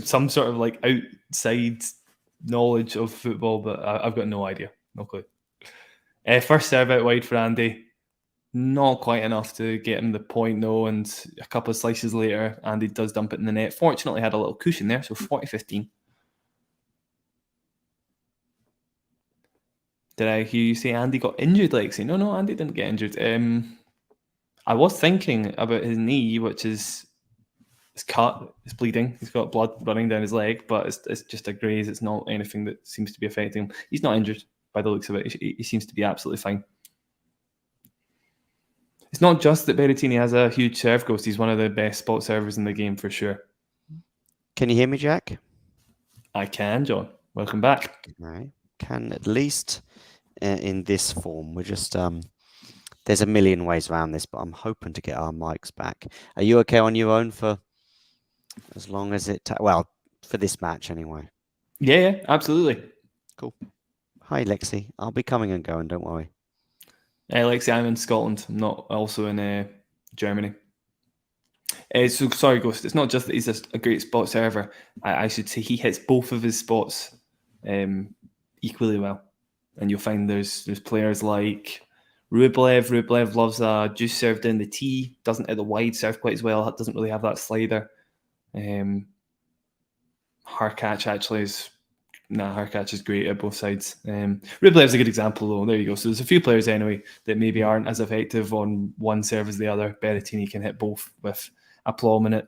some sort of like outside knowledge of football, but I've got no idea. No clue. First serve out wide for Andey. Not quite enough to get him the point, though, and a couple of slices later, Andey does dump it in the net. Fortunately, had a little cushion there, so 40-15. Did I hear you say Andey got injured, Lexi? No, Andey didn't get injured. I was thinking about his knee, which is cut, it's bleeding. He's got blood running down his leg, but it's just a graze. It's not anything that seems to be affecting him. He's not injured by the looks of it. He seems to be absolutely fine. It's not just that Berrettini has a huge serve, Ghost. He's one of the best spot servers in the game for sure. Can you hear me, Jack? I can, John. Welcome back. I can, at least in this form. We're just there's a million ways around this, but I'm hoping to get our mics back. Are you okay on your own for as long as it for this match anyway? Yeah, absolutely. Cool. Hi, Lexi. I'll be coming and going, don't worry. Lexi, I'm in Scotland. I'm not also in Germany. So sorry, Ghost. It's not just that he's a great spot server. I should say he hits both of his spots equally well. And you'll find there's players like Rublev. Rublev loves a juice serve down the tee. Doesn't hit the wide serve quite as well. Doesn't really have that slider. Harkach actually is... Harkach is great at both sides. Rublev's a good example, though. There you go. So there's a few players anyway that maybe aren't as effective on one serve as the other. Berrettini can hit both with aplomb in it.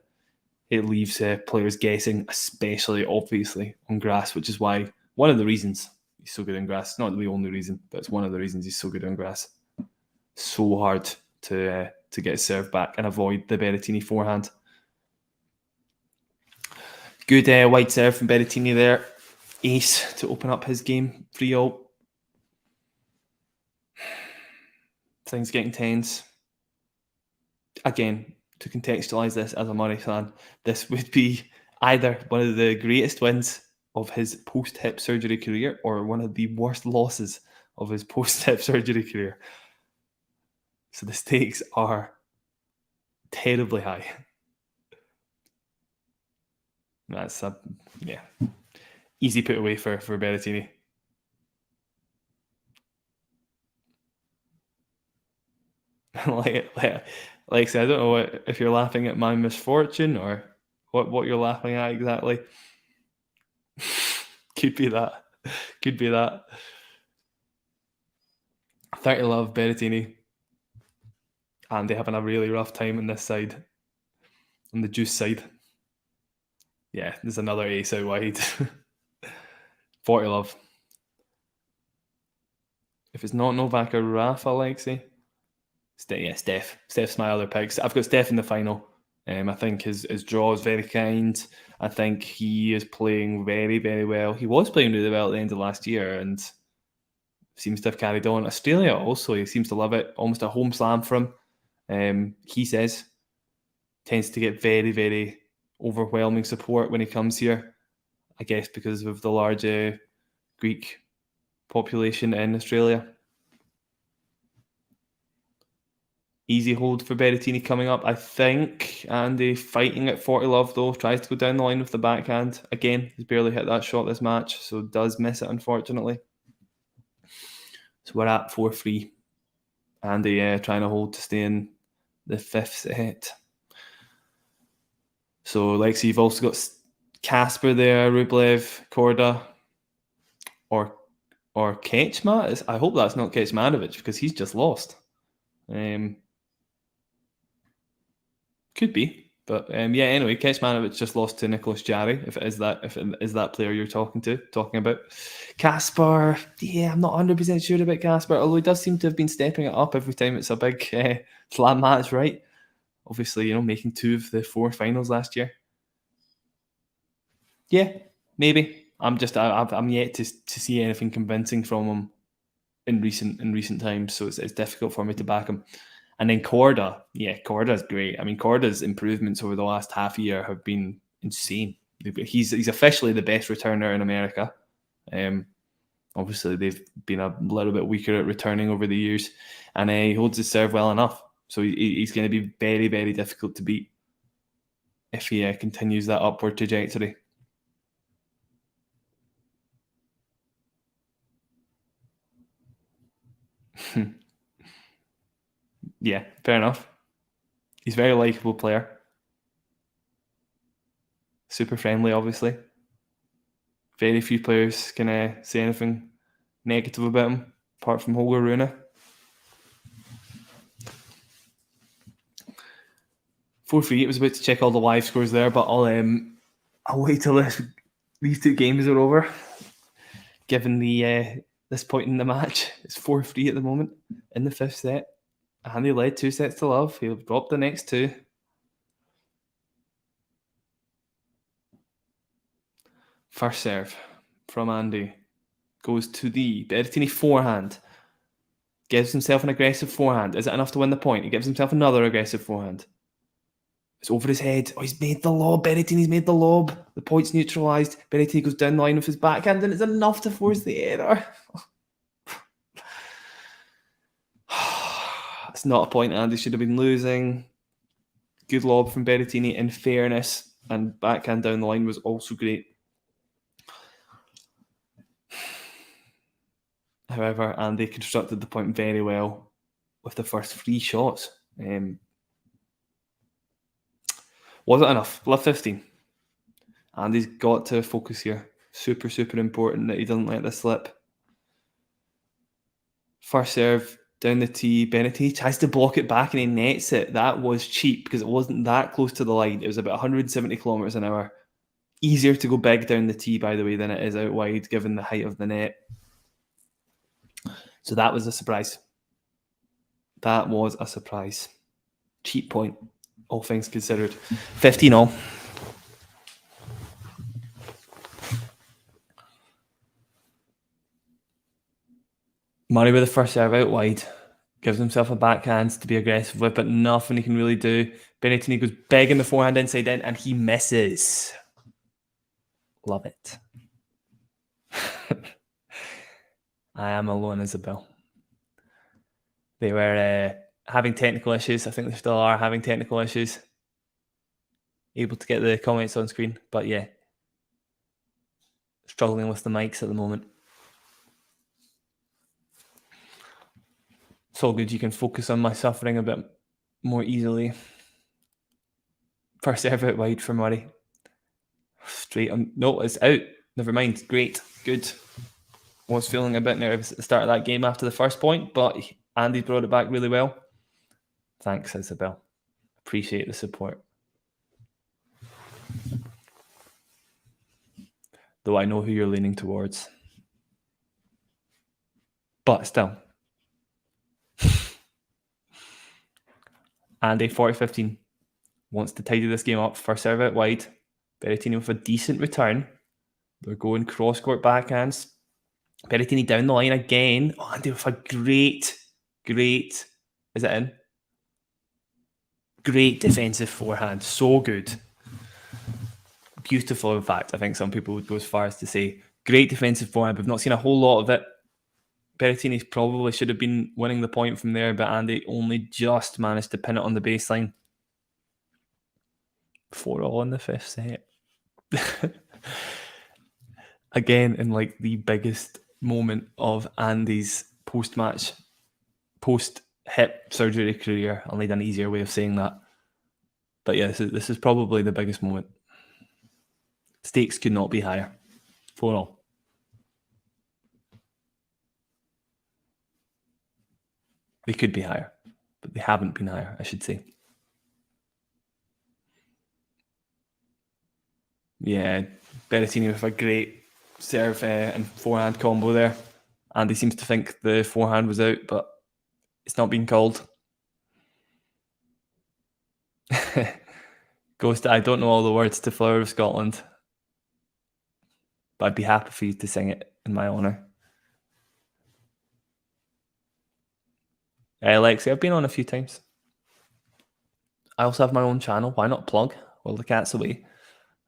it leaves players guessing, especially obviously on grass, which is why one of the reasons he's so good on grass. Not the only reason, but it's one of the reasons he's so good on grass. So hard to get served back and avoid the Berrettini forehand. Good wide serve from Berrettini there. Ace to open up his game. 3-0. Things getting tense. Again, to contextualise this as a Murray fan, this would be either one of the greatest wins of his post-hip surgery career or one of the worst losses of his post-hip surgery career. So the stakes are terribly high. That's easy put away for Berrettini. like I said, I don't know if you're laughing at my misfortune or what you're laughing at exactly. Could be that. 30 love Berrettini. And they're having a really rough time on this side. On the juice side. Yeah, there's another ace out wide. 40 love. If it's not Novak or Rafa, Alexei. Steph. Steph's my other picks. I've got Steph in the final. I think his draw is very kind. I think he is playing very, very well. He was playing really well at the end of last year and seems to have carried on. Australia also, he seems to love it. Almost a home slam for him. He says tends to get very, very overwhelming support when he comes here. I guess because of the large Greek population in Australia. Easy hold for Berrettini coming up, I think. Andy fighting at 40 love though. Tries to go down the line with the backhand. Again, he's barely hit that shot this match, so does miss it unfortunately. So we're at 4-3. Andy trying to hold to stay in the fifth set. So like so you've also got Casper there, Rublev, Korda, or Kecma. I hope that's not Kecmanović because he's just lost. Could be, but anyway, Kecmanović just lost to Nicholas Jarry. If it is that player you're talking about, Casper. Yeah, I'm not 100% sure about Casper, although he does seem to have been stepping it up every time it's a big slam match, right? Obviously, making 2 of the 4 finals last year. Yeah, maybe. I'm yet to see anything convincing from him in recent times, so it's difficult for me to back him. And then Korda, Korda's great. I mean, Korda's improvements over the last half year have been insane. He's officially the best returner in America. Obviously, they've been a little bit weaker at returning over the years, and he holds his serve well enough. So he's going to be very, very difficult to beat if he continues that upward trajectory. Yeah, fair enough. He's a very likeable player. Super friendly, obviously. Very few players can say anything negative about him, apart from Holger Rune. 4-3. It was about to check all the live scores there, but I'll wait till these 2 games are over. Given this point in the match, it's 4-3 at the moment in the 5th set. Andy led 2 sets to love. He'll drop the next 2. First serve from Andy goes to the Berrettini forehand. Gives himself an aggressive forehand. Is it enough to win the point? He gives himself another aggressive forehand. It's over his head. Oh, he's made the lob. Berrettini's made the lob. The point's neutralised. Berrettini goes down the line with his backhand and it's enough to force the error. It's not a point Andy should have been losing. Good lob from Berrettini in fairness, and backhand down the line was also great. However, Andy constructed the point very well with the first 3 shots. Wasn't enough. Love 15. Andy's got to focus here. Super, super important that he doesn't let this slip. First serve down the tee. Berrettini tries to block it back and he nets it. That was cheap because it wasn't that close to the line. It was about 170 kilometers an hour. Easier to go big down the tee, by the way, than it is out wide, given the height of the net. So that was a surprise. That was a surprise. Cheap point, all things considered. 15-all. Murray with the first serve out wide. Gives himself a backhand to be aggressive with, but nothing he can really do. Berrettini goes big in the forehand inside in, and he misses. Love it. I am alone, Isabel. They were having technical issues. I think they still are having technical issues. Able to get the comments on screen, but yeah. Struggling with the mics at the moment. It's all good. You can focus on my suffering a bit more easily. First serve out wide for Murray. Straight on. No, it's out. Never mind. Great. Good. Was feeling a bit nervous at the start of that game after the first point, but Andy brought it back really well. Thanks, Isabel. Appreciate the support. Though I know who you're leaning towards. But still. Andy, 40-15, wants to tidy this game up. First serve out wide. Berrettini with a decent return. They're going cross-court backhands. Berrettini down the line again. Oh, Andy with a great, is it in? Great defensive forehand. So good. Beautiful, in fact. I think some people would go as far as to say great defensive forehand. We've not seen a whole lot of it. Berrettini probably should have been winning the point from there, but Andy only just managed to pin it on the baseline. 4-all in the fifth set. Again, in like the biggest moment of Andy's post-match, post-hip surgery career. I'll need an easier way of saying that. But yeah, this is probably the biggest moment. Stakes could not be higher. 4-all. They could be higher, but they haven't been higher, I should say. Yeah, Berrettini with a great serve and forehand combo there. Andy seems to think the forehand was out, but it's not been called. Ghost, I don't know all the words to Flower of Scotland, but I'd be happy for you to sing it in my honour. Lexi, I've been on a few times. I also have my own channel. Why not plug while the cat's away?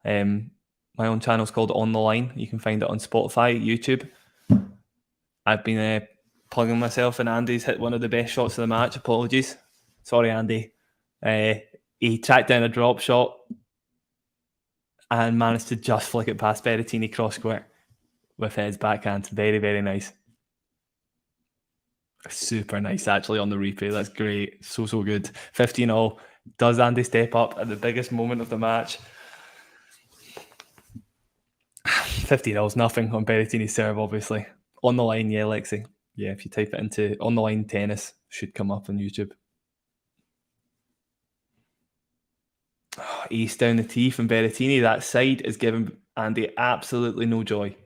My own channel is called On The Line. You can find it on Spotify, YouTube. I've been plugging myself, and Andy's hit one of the best shots of the match. Apologies. Sorry, Andy. He tracked down a drop shot and managed to just flick it past Berrettini cross-court with his backhand. Very, very nice. Super nice, actually, on the replay. That's great. So good. 15-all. Does Andy step up at the biggest moment of the match? 15-all is nothing on Berrettini's serve, obviously. On the line, yeah, Lexi. Yeah, if you type it into On The Line tennis, should come up on YouTube. Oh, ace down the tee from Berrettini. That side is giving Andy absolutely no joy.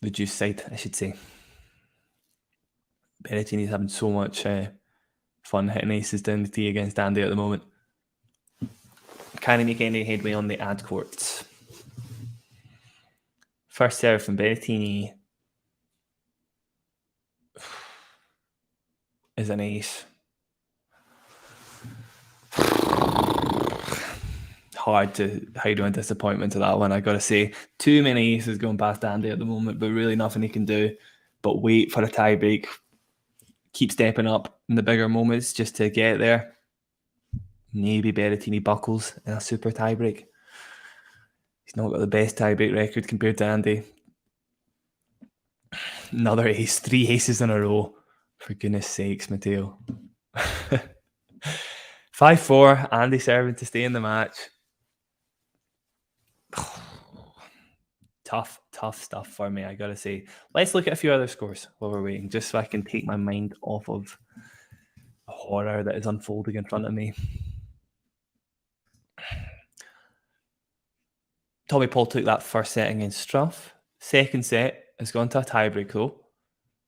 The juice side, I should say. Berrettini's having so much fun hitting aces down the tee against Andy at the moment. Can he make any headway on the ad courts? First serve from Berrettini is an ace. Hard to hide my disappointment to that one, I gotta say. Too many aces going past Andy at the moment, but really nothing he can do but wait for a tie break. Keep stepping up in the bigger moments just to get there. Maybe Berrettini buckles in a super tie break. He's not got the best tie break record compared to Andy. Another ace, 3 aces in a row. For goodness sakes, Matteo. 5-4, Andy serving to stay in the match. tough stuff for me, I gotta say. Let's look at a few other scores while we're waiting, just so I can take my mind off of the horror that is unfolding in front of me. Tommy Paul took that first set against Struff. Second set has gone to a tiebreak though,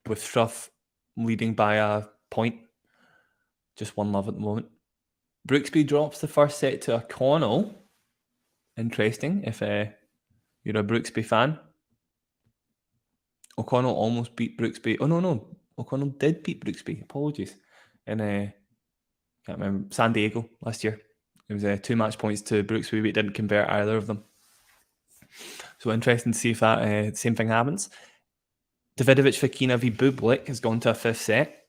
with Struff leading by a point. Just 1-love at the moment. Brooksby drops the first set to O'Connell. Interesting, if you're a Brooksby fan. O'Connell almost beat Brooksby. Oh, no. O'Connell did beat Brooksby. Apologies. In, can't remember, San Diego last year. It was 2 match points to Brooksby, but didn't convert either of them. So interesting to see if that same thing happens. Davidovich-Fokina v Bublik has gone to a 5th set.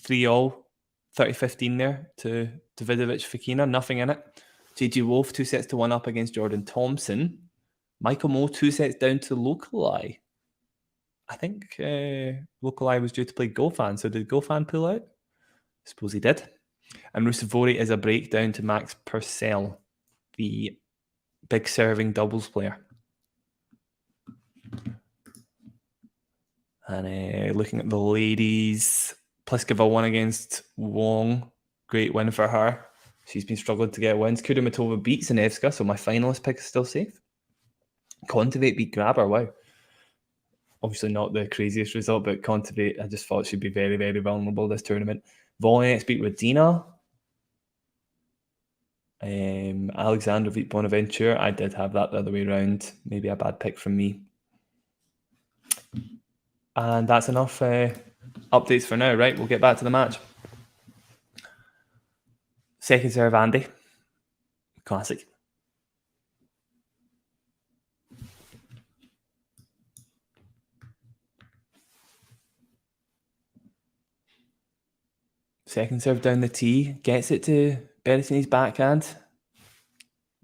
3-all, 30-15 there to Davidovich-Fokina. Nothing in it. JG Wolf 2 sets to 1 up against Jordan Thompson. Michael Moe 2 sets down to Locali. I think Locali was due to play Gofan, so did Gofan pull out? I suppose he did. And Rusevori is a breakdown to Max Purcell, the big serving doubles player. And looking at the ladies, Pliskova won against Wong. Great win for her. She's been struggling to get wins. Kudermetova beat Zanevska, so my finalist pick is still safe. Kontaveit beat Grabber. Wow. Obviously not the craziest result, but Kontaveit, I just thought she'd be very, very vulnerable this tournament. Volinets beat Rodina. Alexander beat Bonaventure. I did have that the other way around. Maybe a bad pick from me. And that's enough updates for now, right? We'll get back to the match. Second serve, Andy. Classic. Second serve down the tee. Gets it to Berrettini's backhand.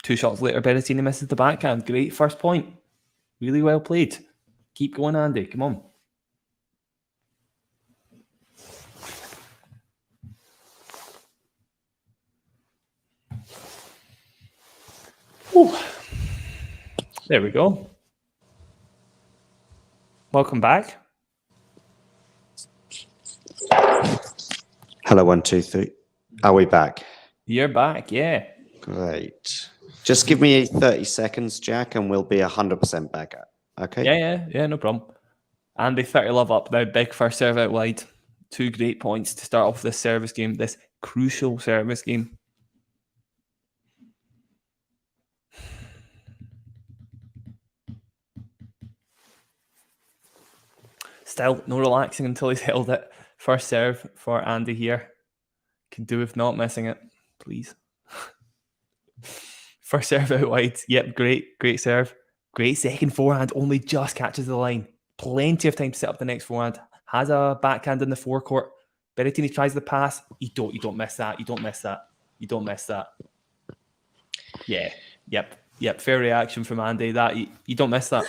2 shots later, Berrettini misses the backhand. Great first point. Really well played. Keep going, Andy. Come on. Ooh. There we go. Welcome back. Hello, 1, 2, 3. Are we back? You're back, yeah. Great. Just give me 30 seconds, Jack, and we'll be 100% back up. Okay? Yeah, no problem. Andy, 30 love up now. Big first serve out wide. 2 great points to start off this service game, this crucial service game. Still, no relaxing until he's held it. First serve for Andy here. Can do with not missing it, please. First serve out wide. Yep, great serve. Great second forehand. Only just catches the line. Plenty of time to set up the next forehand. Has a backhand in the forecourt. Berrettini tries the pass. You don't miss that. You don't miss that. Yeah. Yep. Fair reaction from Andy. That you don't miss that.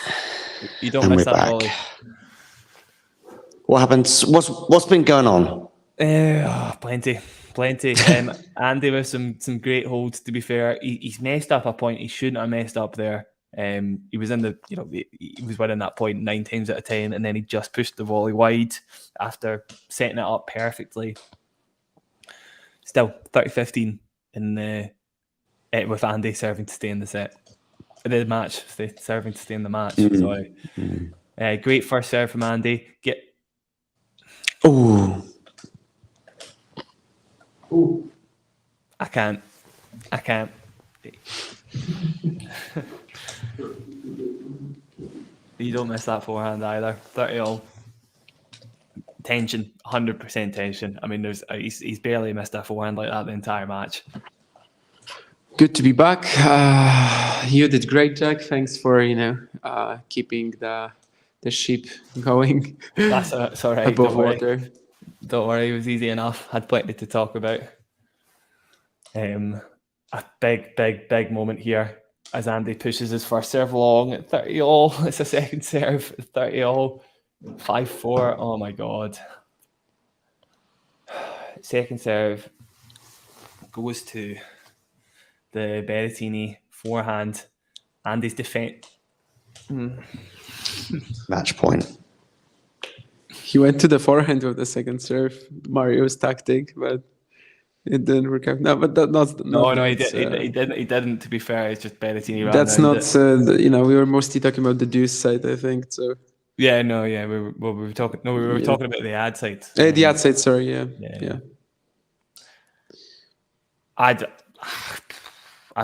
You don't miss that volley. What happened? What's been going on? Plenty. Andy with some great holds. To be fair, he's messed up a point he shouldn't have messed up there. He was in he was winning that point 9 times out of 10, and then he just pushed the volley wide after setting it up perfectly. Still 30-15 with Andy serving to stay in the match. Serving to stay in the match. Sorry. Great first serve from Andy. Ooh. I can't. You don't miss that forehand either. 30-all. Tension, 100% tension. I mean, he's barely missed a forehand like that the entire match. Good to be back. You did great, Jack. Thanks for keeping the ship going. That's all right. Above water. Don't worry, it was easy enough. Had plenty to talk about. A big moment here as Andy pushes his first serve long at 30-all. It's a second serve at 30-all. 5-4. Oh my god. Second serve goes to the Berrettini forehand. Andy's defense. Match point. He went to the forehand with the second serve, Mario's tactic, but it didn't work out. No, but that's No, he didn't. He didn't. To be fair, it's just Berrettini ran that's around not. it. We were mostly talking about the deuce side, I think. So Yeah, no, yeah, we were talking. No, we were talking about the ad side. the ad side. Sorry, yeah. I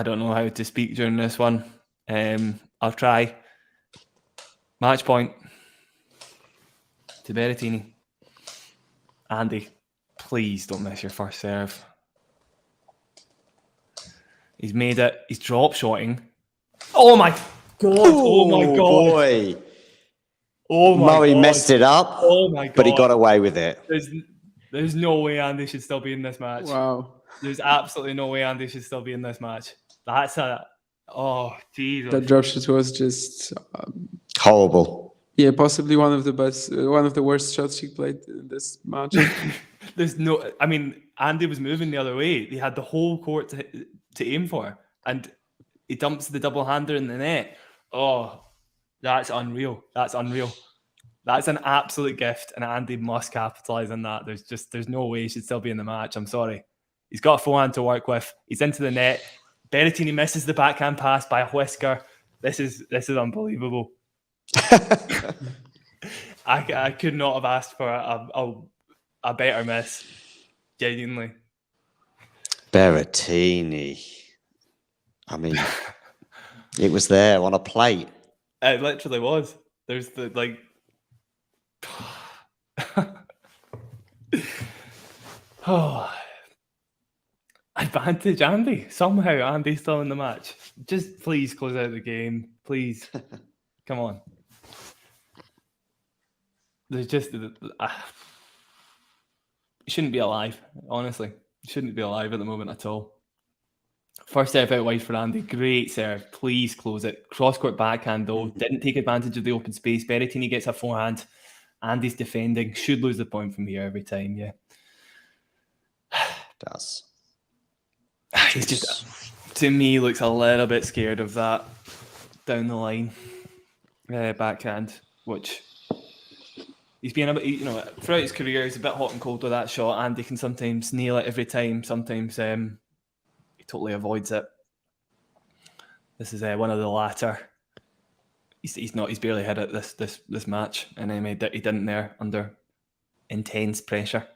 don't know how to speak during this one. I'll try. Match point to Berrettini. Andy, please don't miss your first serve. He's made it. He's drop shotting. Oh my god! Oh my god! Boy. Oh my Murray god! messed it up. Oh my god! But he got away with it. There's no way Andy should still be in this match. Wow. There's absolutely no way Andy should still be in this match. Oh Jesus! That drop shot was just Horrible. yeah, possibly one of the worst shots he played in this match. Andy was moving the other way. He had the whole court to aim for, and he dumps the double hander in the net. Oh, that's unreal. That's unreal. That's an absolute gift, and Andy must capitalize on that. There's no way he should still be in the match. I'm sorry. He's got a forehand to work with. He's into the net. Berrettini misses the backhand pass by a whisker. This is unbelievable. I could not have asked for a better miss. Genuinely. Berrettini. I mean, it was there on a plate. It literally was. There's the like. Oh. Advantage Andy. Somehow Andy's still in the match. Just please close out the game. Please. Come on. There's just... He shouldn't be alive, honestly. He shouldn't be alive at the moment at all. First serve out wide for Andy. Great serve. Please close it. Cross-court backhand, though. Didn't take advantage of the open space. Berrettini gets a forehand. Andy's defending. Should lose the point from here every time, yeah. Does. He's just, to me, looks a little bit scared of that down the line backhand, which he's been a bit, throughout his career, he's a bit hot and cold with that shot. Andy can sometimes nail it every time. Sometimes he totally avoids it. This is one of the latter. He's barely hit it this match, and he didn't there under intense pressure.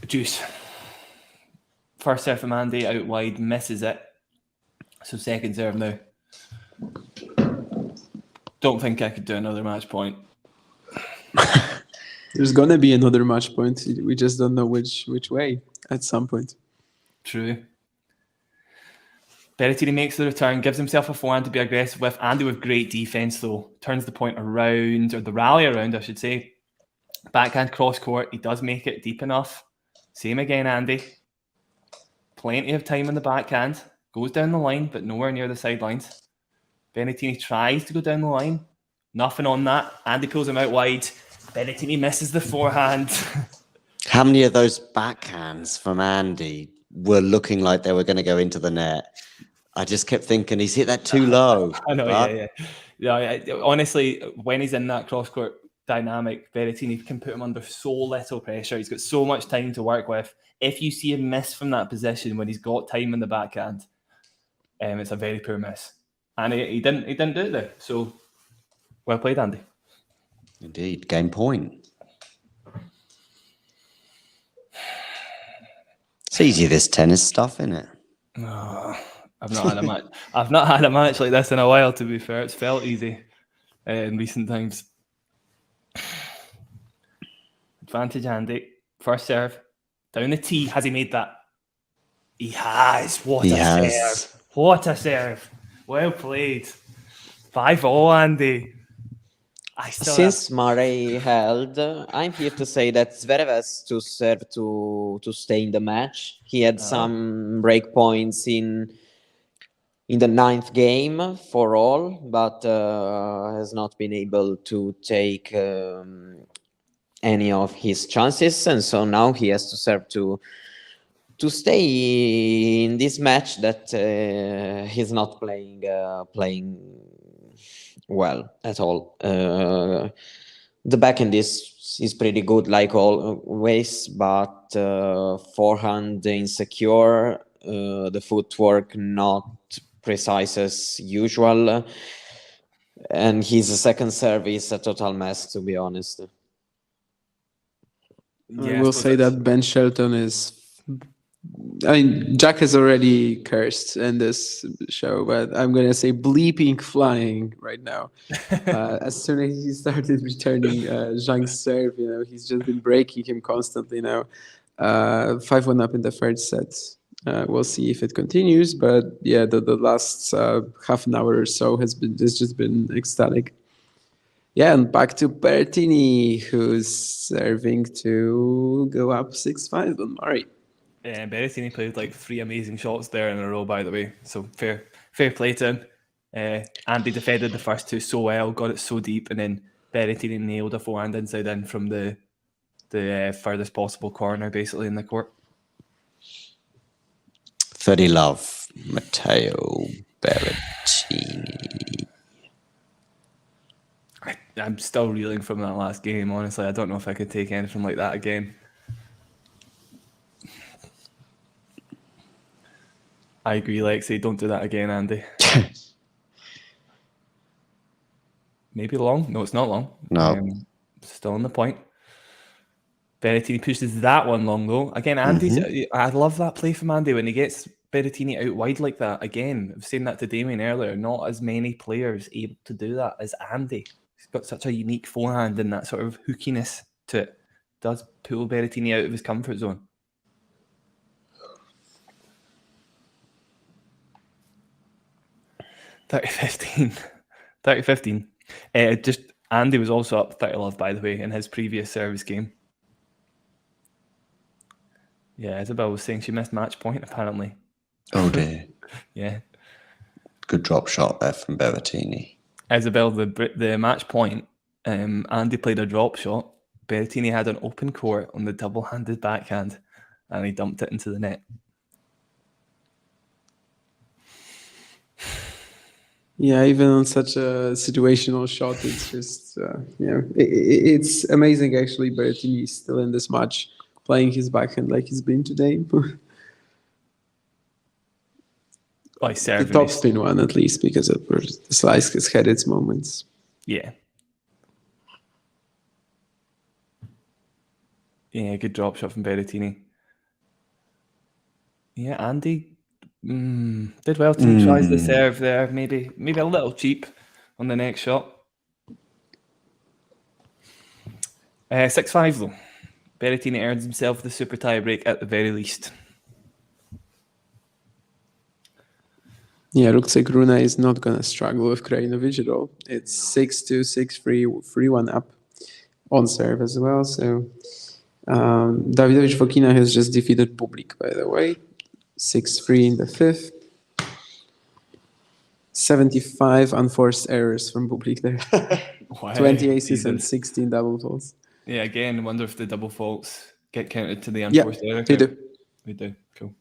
Juice. First serve from Andy out wide, misses it. So second serve now. Don't think I could do another match point. There's gonna be another match point. We just don't know which way at some point. True. Berrettini makes the return, gives himself a forehand to be aggressive with. Andy with great defense though. Turns the point around, or the rally around, I should say. Backhand cross court. He does make it deep enough. Same again, Andy. Plenty of time on the backhand. Goes down the line, but nowhere near the sidelines. Berrettini tries to go down the line. Nothing on that. Andy pulls him out wide. Berrettini misses the forehand. How many of those backhands from Andy were looking like they were going to go into the net? I just kept thinking, he's hit that too low. I know, yeah. Honestly, when he's in that cross-court dynamic, Berrettini can put him under so little pressure. He's got so much time to work with. If you see him miss from that position when he's got time in the backhand, it's a very poor miss. And he didn't do it there. So, well played, Andy. Indeed, game point. It's easy, this tennis stuff, isn't it? No, I've not had a match. I've not had a match like this in a while. To be fair, it's felt easy in recent times. Advantage Andy. First serve. Down the tee. Has he made that? He has. What a serve. What a serve. Well played. 5-0, Andy. Since Murray held, I'm here to say that Zverev has to serve to stay in the match. He had some break points in the 9th game for all, but has not been able to take any of his chances, and so now he has to serve to stay in this match that he's not playing well at all. The backhand is pretty good like always, but forehand insecure, the footwork not precise as usual, and his second serve is a total mess, to be honest. I will say that Ben Shelton is. I mean, Jack has already cursed in this show, but I'm going to say bleeping flying right now. As soon as he started returning Zhang's serve, he's just been breaking him constantly now. 5-1 up in the third set. We'll see if it continues, but yeah, the last half an hour or so has just been ecstatic. Yeah, and back to Berrettini, who's serving to go up 6-5 on Murray. Yeah, Berrettini played like 3 amazing shots there in a row, by the way. So fair play to him. Andy defended the first 2 so well, got it so deep, and then Berrettini nailed a forehand inside in from the furthest possible corner, basically, in the court. 30 love, Matteo Berrettini. I'm still reeling from that last game, honestly. I don't know if I could take anything like that again. I agree, Lexi. Don't do that again, Andy. Maybe long? No, it's not long. No. Still on the point. Berrettini pushes that one long, though. Again, Andy's. I love that play from Andy when he gets Berrettini out wide like that. Again, I've saying that to Damien earlier. Not as many players able to do that as Andy. He's got such a unique forehand and that sort of hookiness to it. Does pull Berrettini out of his comfort zone. $30-15. Just Andy was also up 30 love, by the way, in his previous service game. Yeah, Isabel was saying she missed match point, apparently. Oh dear. Yeah. Good drop shot there from Berrettini. Isabel, the match point, Andy played a drop shot. Berrettini had an open court on the double-handed backhand, and he dumped it into the net. Yeah, even on such a situational shot, it's just, it's amazing, actually. Berrettini is still in this match, playing his backhand like he's been today. The top spin one, at least, because the slice has had its moments. Yeah. Yeah, good drop shot from Berrettini. Yeah, Andy did well to try the serve there. Maybe a little cheap on the next shot. 6-5 though. Berrettini earns himself the super tie break at the very least. Yeah, looks like Rune is not going to struggle with Krajinović at all. It's 6-2, 6-3, 3-1 up on serve as well. So Davidovich Fokina has just defeated Bublik, by the way. 6-3 in the fifth. 75 unforced errors from Bublik there. Wow, 20 aces and 16 double faults. Yeah, again, I wonder if the double faults get counted to the unforced error. They do. They do. Cool.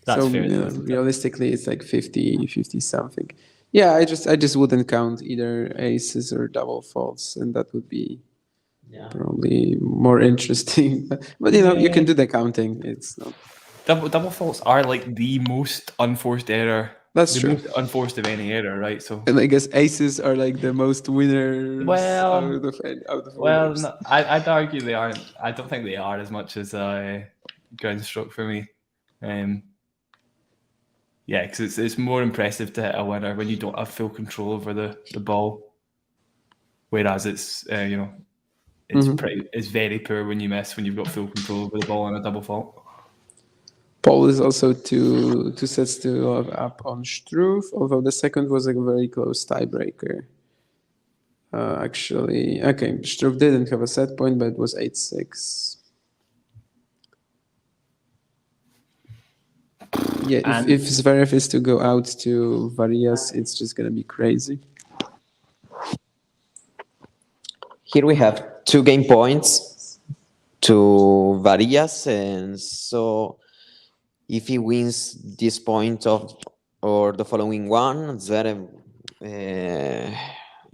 That's so fair, realistically, it's like 50 something. Yeah, I just wouldn't count either aces or double faults, and that would be probably more interesting. But you can do the counting. It's not double faults are like the most unforced error. That's true. Most unforced of any error, right? So, and I guess aces are like the most winners. Well, out of well, no, I'd argue they aren't. I don't think they are as much as ground stroke for me. Yeah, because it's more impressive to hit a winner when you don't have full control over the ball. Whereas it's it's very poor when you miss when you've got full control over the ball on a double fault. Paul is also two sets to love up on Struff, although the second was a very close tiebreaker. Actually, okay, Struff didn't have a set point, but it was 8-6. Yeah, if Zverev is to go out to Varias, it's just going to be crazy. Here we have 2 game points to Varillas, and so if he wins this point of or the following one, Zverev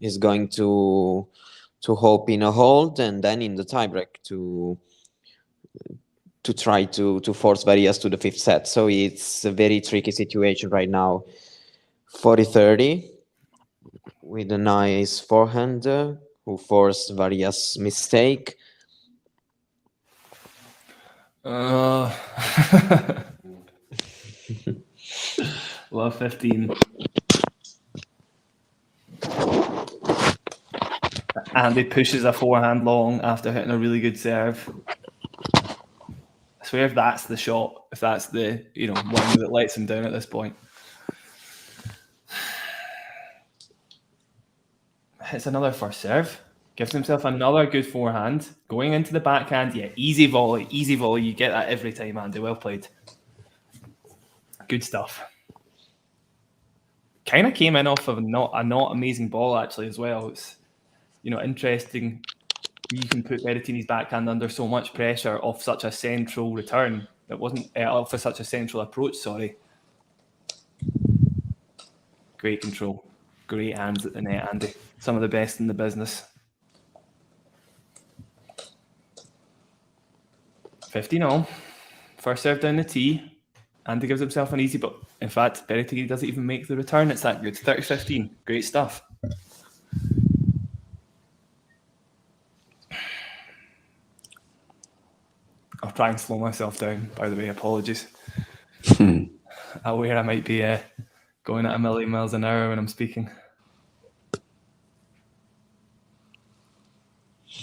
is going to hope in a hold, and then in the tiebreak to try to force Varillas to the fifth set. So it's a very tricky situation right now. 40-30 with a nice forehand who forced Varillas' mistake. Love 15. Andy pushes a forehand long after hitting a really good serve. I swear if that's the shot, if that's the one that lets him down at this point. Hits another first serve. Gives himself another good forehand. Going into the backhand, yeah, easy volley. You get that every time, Andy. Well played. Good stuff. Kind of came in off of a not amazing ball actually as well. It's interesting. You can put Berrettini's backhand under so much pressure off such a central return. It wasn't off for such a central approach. Sorry. Great control. Great hands at the net, Andy. Some of the best in the business. 15-all. First serve down the tee. Andy gives himself an easy, but in fact, Berrettini doesn't even make the return. It's that good. 30-15. Great stuff. I'll try and slow myself down, by the way. Apologies. Aware I might be going at 1,000,000 miles an hour when I'm speaking.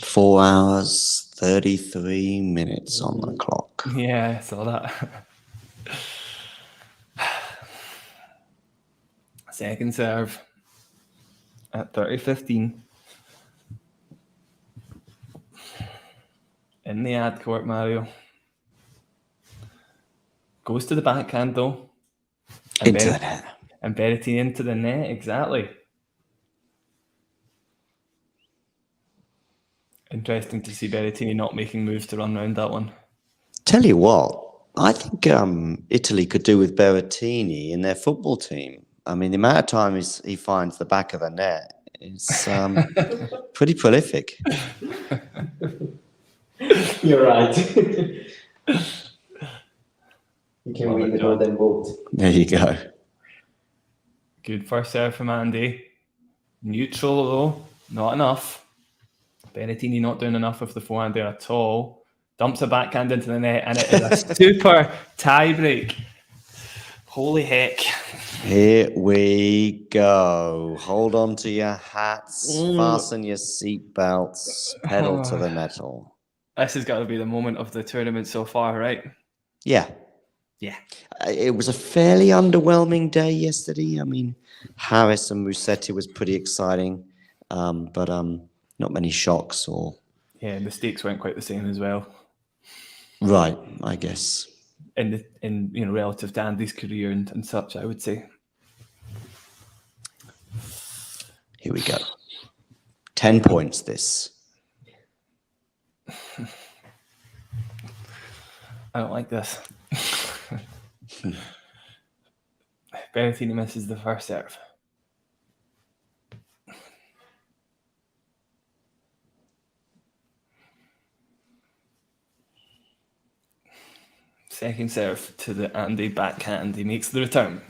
4 hours, 33 minutes on the clock. Yeah, I saw that. Second serve at 30-15. In the ad court, Mario. Goes to the backhand, though. Into the net. And Berrettini into the net, exactly. Interesting to see Berrettini not making moves to run around that one. Tell you what, I think Italy could do with Berrettini in their football team. I mean, the amount of time he finds the back of the net is pretty prolific. You're right. You can win the golden boot. There you go. Good first serve from Andy. Neutral, though. Not enough. Berrettini not doing enough with the forehand there at all. Dumps a backhand into the net, and it is a super tie-break. Holy heck. Here we go. Hold on to your hats, fasten your seatbelts, pedal to the metal. This has got to be the moment of the tournament so far, right? Yeah. It was a fairly underwhelming day yesterday. I mean, Harris and Musetti was pretty exciting, but not many shocks or... Yeah, the stakes weren't quite the same as well. Right, I guess. In relative to Andy's career and such, I would say. Here we go. 10 points this. I don't like this. Berrettini misses the first serve. Second serve to the Andy backhand. He makes the return.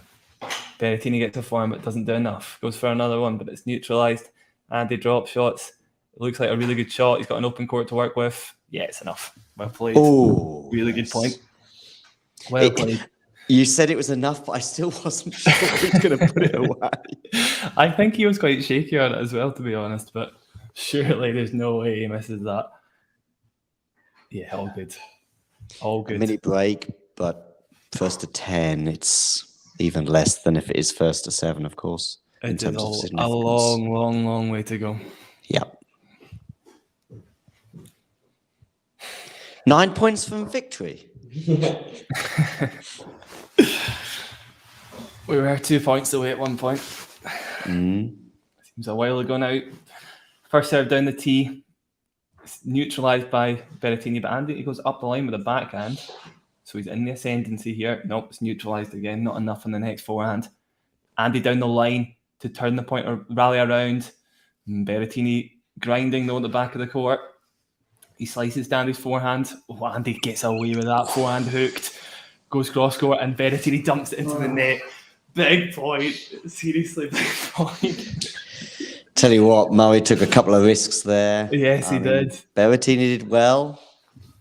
Berrettini gets a form but doesn't do enough. Goes for another one, but it's neutralised. Andy drops shots. It looks like a really good shot. He's got an open court to work with. Yeah, it's enough. Well played. Oh, really good point. Well played. You said it was enough, but I still wasn't sure he was going to put it away. I think he was quite shaky on it as well, to be honest, but surely there's no way he misses that. Yeah, all good. All good. A mini break, but first to 10, it's even less than if it is first to 7, of course. It's a long way to go. Yeah. 9 points from victory. We were 2 points away at one point. Mm. Seems a while ago now. First serve down the tee. It's neutralized by Berrettini, but Andy, he goes up the line with a backhand. So he's in the ascendancy here. Nope, it's neutralized again. Not enough on the next forehand. Andy down the line to turn the point or rally around. Berrettini grinding though at the back of the court. He slices Andy's forehand. Oh, Andy gets away with that forehand hooked. Goes cross court and Berrettini dumps it into the net. Big point. Seriously, big point. Tell you what, Murray took a couple of risks there. Yes, he did. Berrettini did well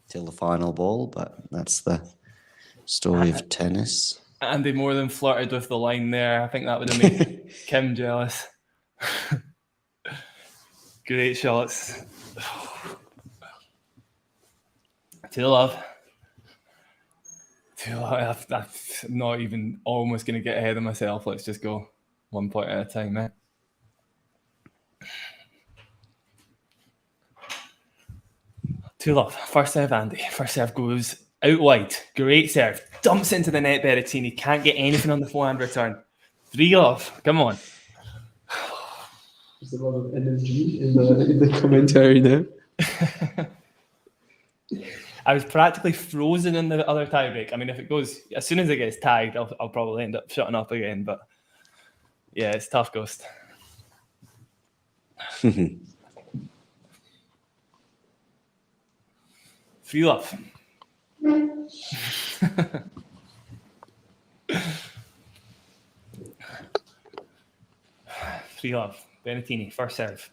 till the final ball, but that's the story of tennis. Andy more than flirted with the line there. I think that would have made Kim jealous. Great shots. 2-love. 2-love. That's not even almost going to get ahead of myself. Let's just go 1 point at a time, mate. Two love. First serve, Andy. First serve goes out wide. Great serve. Dumps into the net, Berrettini. Can't get anything on the forehand return. 3-love. Come on. There's a lot of energy in the commentary now. I was practically frozen in the other tie break. I mean, if it goes, as soon as it gets tagged, I'll probably end up shutting up again. But yeah, it's tough, Ghost. 3-love. 3-love. Berrettini, first serve.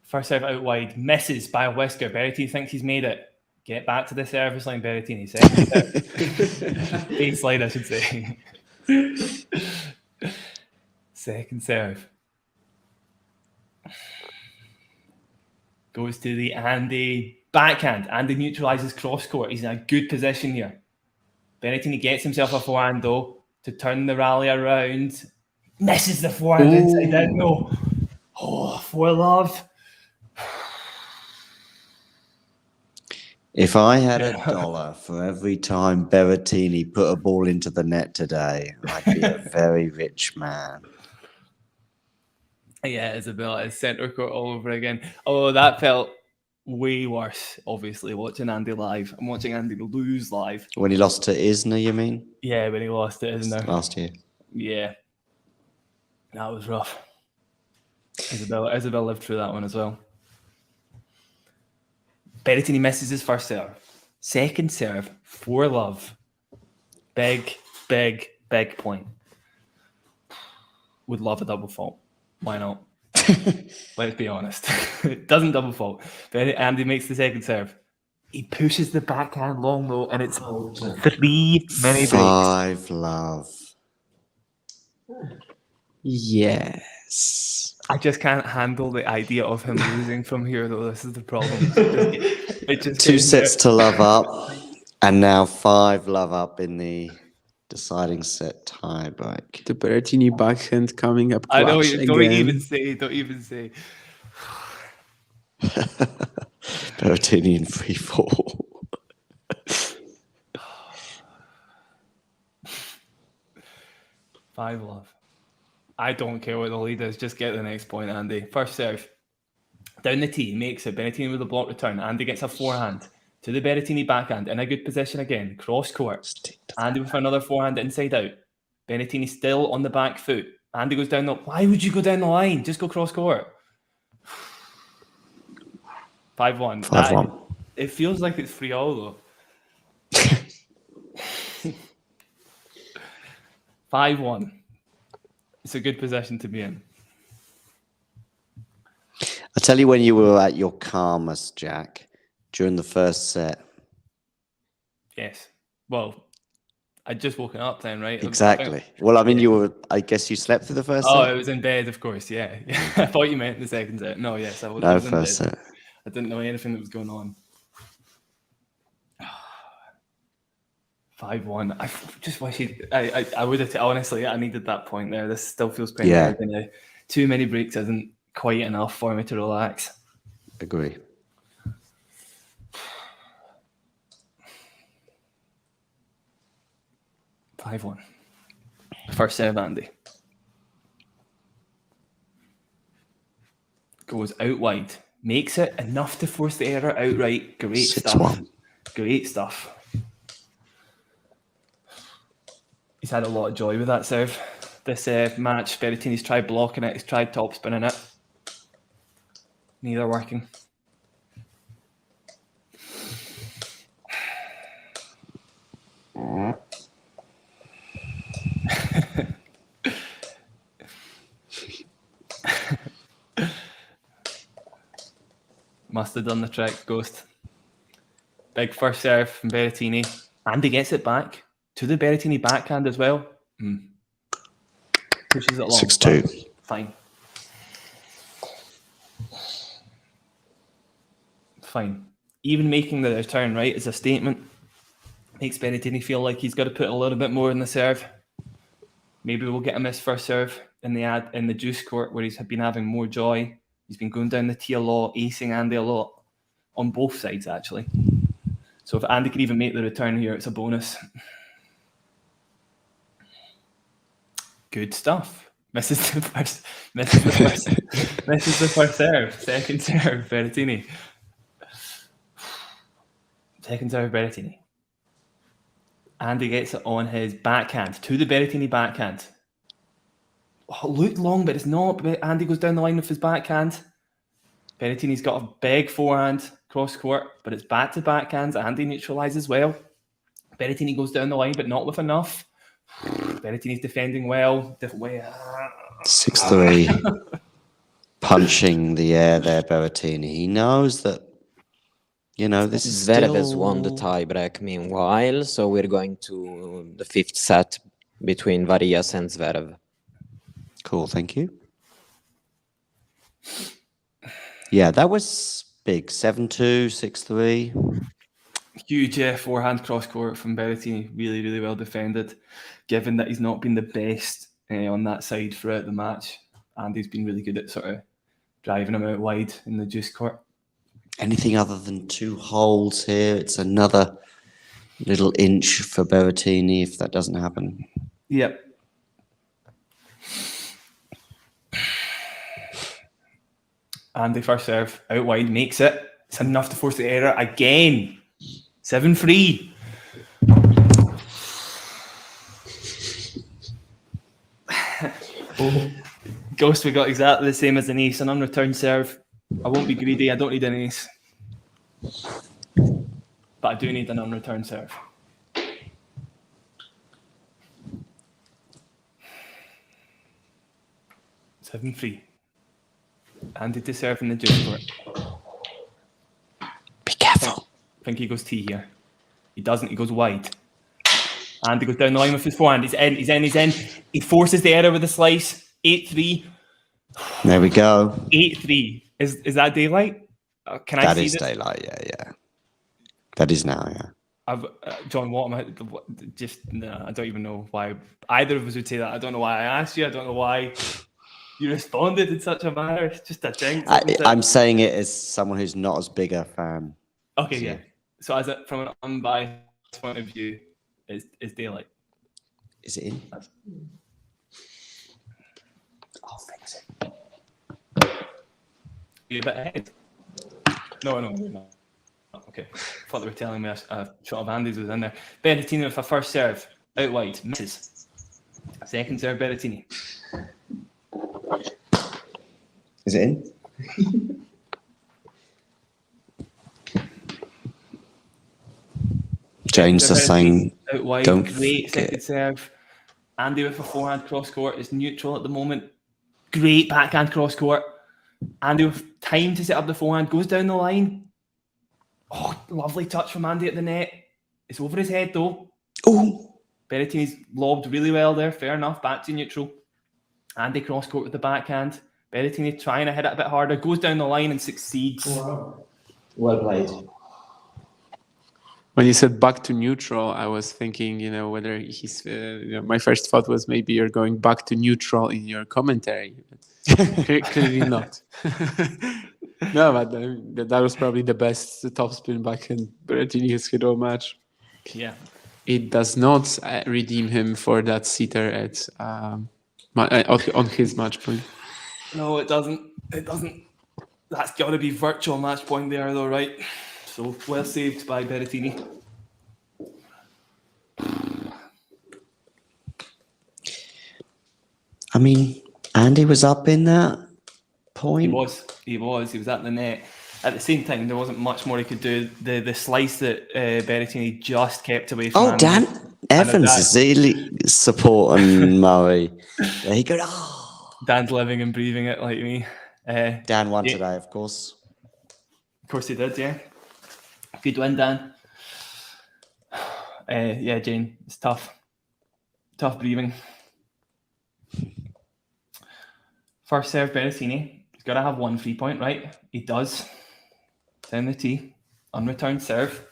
First serve out wide. Misses by a whisker. Berrettini thinks he's made it. Get back to the service line, Berrettini. Second serve. Baseline, I should say. Second serve. Goes to the Andy backhand. Andy neutralizes cross court. He's in a good position here. Berrettini gets himself a forehand though to turn the rally around. Misses the forehand inside out. No. Oh, 4-love. If I had $1 for every time Berrettini put a ball into the net today, I'd be a very rich man. Yeah, Isabella is centre court all over again. Oh, that felt way worse, obviously, watching Andy live. I'm watching Andy lose live. When he lost to Isner, you mean? Yeah, when he lost to Isner. Last year. Yeah. That was rough. Isabella lived through that one as well. Berrettini misses his first serve. Second serve, 4-love. Big, big, big point. Would love a double fault. Why not? Let's be honest. It doesn't double fault. Andy makes the second serve. He pushes the backhand long low, and it's 3 many breaks. 5-love. Yes. I just can't handle the idea of him losing from here, though. This is the problem. It just 2 sets to love up, and now 5-love up in the deciding set tie break. The Berrettini backhand coming up clutch. I know. Don't again. even say. Don't even say. Berrettini in free fall. 5-love. I don't care what the lead is. Just get the next point, Andy. First serve. Down the tee, makes it. Berrettini with a block return. Andy gets a forehand to the Berrettini backhand. In a good position again. Cross court. Andy with another forehand inside out. Berrettini still on the back foot. Andy goes down the... Why would you go down the line? Just go cross court. 5-1. 5-1. It feels like it's 3-all though. 5-1. It's a good position to be in. I tell you when you were at your calmest, Jack, during the first set. Yes. Well, I'd just woken up then, right? Exactly. Well, I mean, I guess you slept through the first set? Oh, I was in bed, of course, yeah. I thought you meant the second set. No, yes, I was, no, I was in first bed. set. I didn't know anything that was going on. 5-1. I just wish I would have, honestly, I needed that point there. This still feels pretty hard. Too many breaks isn't quite enough for me to relax. Agree. $5-1. First serve, Andy. goes out wide. Makes it enough to force the error outright. Great 6-1. stuff. Great stuff. He's had a lot of joy with that serve. This match, Berrettini's tried blocking it. He's tried top spinning it. Neither working. Must have done the trick, Ghost. Big first serve from Berrettini. And he gets it back to the Berrettini backhand as well. Pushes it along. 6-2. Fine. Fine. Even making the return right is a statement. Makes Berrettini feel like he's got to put a little bit more in the serve. Maybe we'll get him his first serve in the juice court where he's been having more joy. He's been going down the tee a lot, acing Andy a lot, on both sides actually. So if Andy could even make the return here, it's a bonus. Good stuff. Misses the first serve. Second serve, Berrettini. Second serve, Berrettini. Andy gets it on his backhand to the Berrettini backhand. Oh, looked long, but it's not. Andy goes down the line with his backhand. Berrettini's got a big forehand cross court, but it's back to backhands. Andy neutralizes well. Berrettini goes down the line, but not with enough. Berrettini's defending well. 6-3. Punching the air there, Berrettini. He knows that, this is Zverev still... has won the tie-break meanwhile, so we're going to the fifth set between Varillas and Zverev. Cool, thank you. Yeah, that was big. 7-2, 6-3. Huge forehand cross court from Berrettini. Really, really well defended. Given that he's not been the best on that side throughout the match, and he's been really good at sort of driving him out wide in the juice court. Anything other than 2 holes here, it's another little inch for Berrettini if that doesn't happen. Yep. Andy first serve out wide makes it. It's enough to force the error again. 7-3. Ghost, we got exactly the same as an ace, an unreturned serve. I won't be greedy. I don't need an ace, but I do need an unreturned serve. Seven free. Andy to serve in the juice court. Be careful. I think he goes tee here. He doesn't. He goes wide. Andy goes down the line with his forehand. He's in. He's in. He's in. He forces the error with the slice. 8-3. There we go. 8-3. Is that daylight? Can I that see is this? daylight, yeah. That is now, yeah. John, what am I? I don't even know why either of us would say that. I don't know why I asked you. I don't know why you responded in such a manner. It's just a thing. I'm saying it as someone who's not as big a fan. Okay, yeah. So from an unbiased point of view, is daylight. Is it in? I'll fix it. You're a bit ahead. No, no. Okay. I thought they were telling me a shot of Andy's was in there. Berrettini with a first serve. Out wide. Misses. Second serve, Berrettini. Is it in? James is saying, out wide. Don't Great second serve. Andy with a forehand cross court is neutral at the moment. Great backhand cross court. Andy with time to set up the forehand. Goes down the line. Oh, lovely touch from Andy at the net. It's over his head though. Oh, Berrettini's lobbed really well there. Fair enough. Back to neutral. Andy cross court with the backhand. Berrettini trying to hit it a bit harder. Goes down the line and succeeds. Wow. Well played. When you said back to neutral, I was thinking, whether he's. My first thought was maybe you're going back to neutral in your commentary. Clearly not. No, but that was probably the best topspin backhand Berrettini has hit all match. Yeah. It does not redeem him for that sitter on his match point. No, it doesn't. It doesn't. That's got to be virtual match point there, though, right? So well saved by Berrettini. I mean, Andy was up in that point. He was at the net. At the same time, there wasn't much more he could do. The slice that Berrettini just kept away from. Oh, Dan Evans is really supporting Murray. There you go. Oh. Dan's living and breathing it like me. Dan won today, of course. Of course he did, yeah. Good win, Dan. Yeah, Jane, it's tough. Tough breathing. First serve, Berrettini. He's got to have 1 free point, right? He does. Down the tee. Unreturned serve.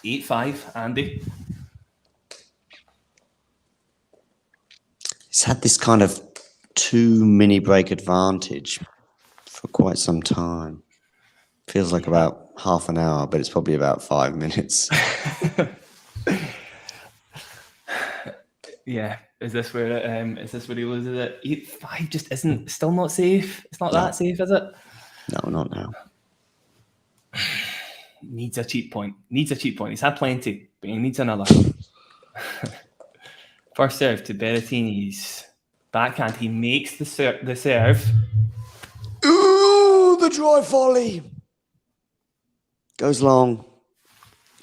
8-5, Andy. He's had this kind of 2 mini break advantage for quite some time. Feels like about half an hour, but it's probably about 5 minutes. Yeah, is this where he loses it? 8-5 just isn't, still not safe. It's not that safe, is it? No, not now. Needs a cheat point. He's had plenty, but he needs another. First serve to Berrettini's backhand. He makes the serve. Ooh, the drive volley. Goes long.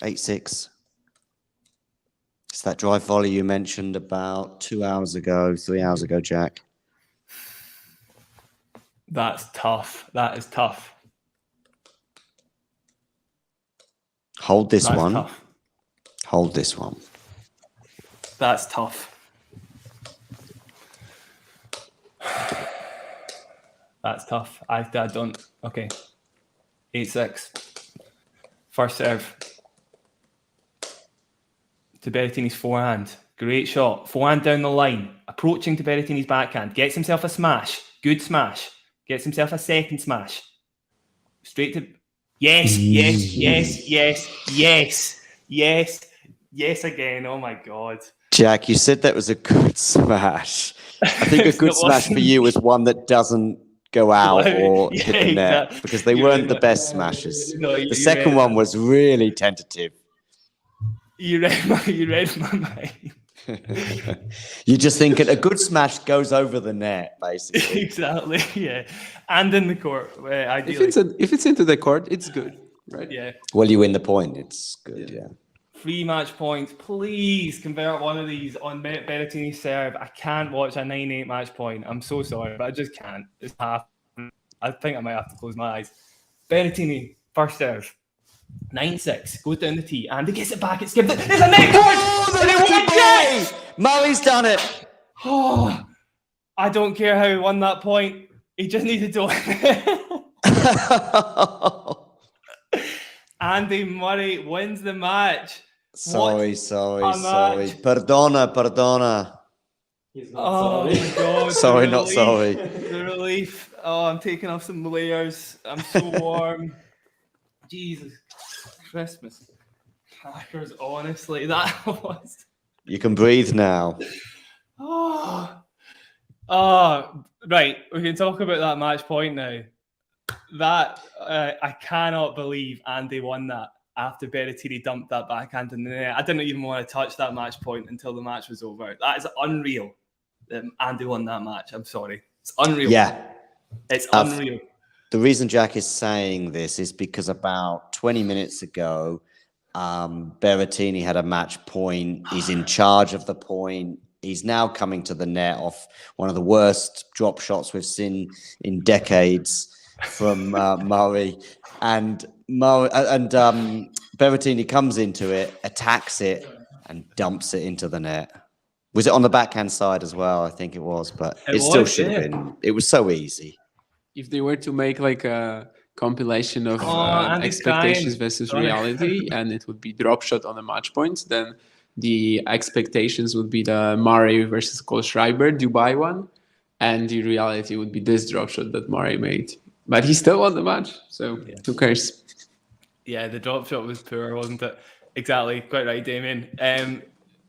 8-6. It's that drive volley you mentioned about 2 hours ago, 3 hours ago, Jack. That's tough. That is tough. Hold this That's one. Tough. Hold this one. That's tough. That's tough. I don't. Okay. 8-6. First serve. To Berrettini's forehand. Great shot. Forehand down the line. Approaching to Berrettini's backhand. Gets himself a smash. Good smash. Gets himself a second smash. Straight to... Yes again. Oh my God. Jack, you said that was a good smash. I think a good smash for you was one that doesn't go out or hit the net, exactly. because they weren't the best smashes. No, the second one was really tentative. You read my mind. You're just thinking a good smash goes over the net, basically. Exactly, yeah. And in the court, ideally. If it's into the court, it's good, right? Yeah. Well, you win the point. It's good, yeah. 3 match points. Please convert one of these on Berrettini's serve. I can't watch a 9-8 match point. I'm so sorry, but I just can't. It's half. I think I might have to close my eyes. Berrettini, first serve. 9-6. Goes down the tee. And he gets it back. It's given. It's a net point! And he won it! Murray's done it. Oh, I don't care how he won that point. He just needed to win it. Andy Murray wins the match. Sorry. Perdona. He's not Oh sorry. my God. Sorry, not sorry. The relief. Oh, I'm taking off some layers. I'm so warm. Jesus. Christmas. Crackers, honestly. That was... You can breathe now. Oh, right. We can talk about that match point now. That I cannot believe Andy won that after Berrettini dumped that backhand in the net. I didn't even want to touch that match point until the match was over. That is unreal that Andy won that match. I'm sorry. It's unreal. Yeah. It's unreal. The reason Jack is saying this is because about 20 minutes ago, Berrettini had a match point. He's in charge of the point. He's now coming to the net off one of the worst drop shots we've seen in decades from Murray. And Berrettini comes into it, attacks it, and dumps it into the net. Was it on the backhand side as well? I think it was, but it still should have been. It was so easy. If they were to make like a compilation of Andy's expectations crying. versus Sorry. reality, and it would be drop shot on the match points, then the expectations would be the Murray versus Kohlschreiber Dubai one, and the reality would be this drop shot that Murray made. But he still won the match, so who cares? Yeah, the drop shot was poor, wasn't it? Exactly. Quite right, Damien.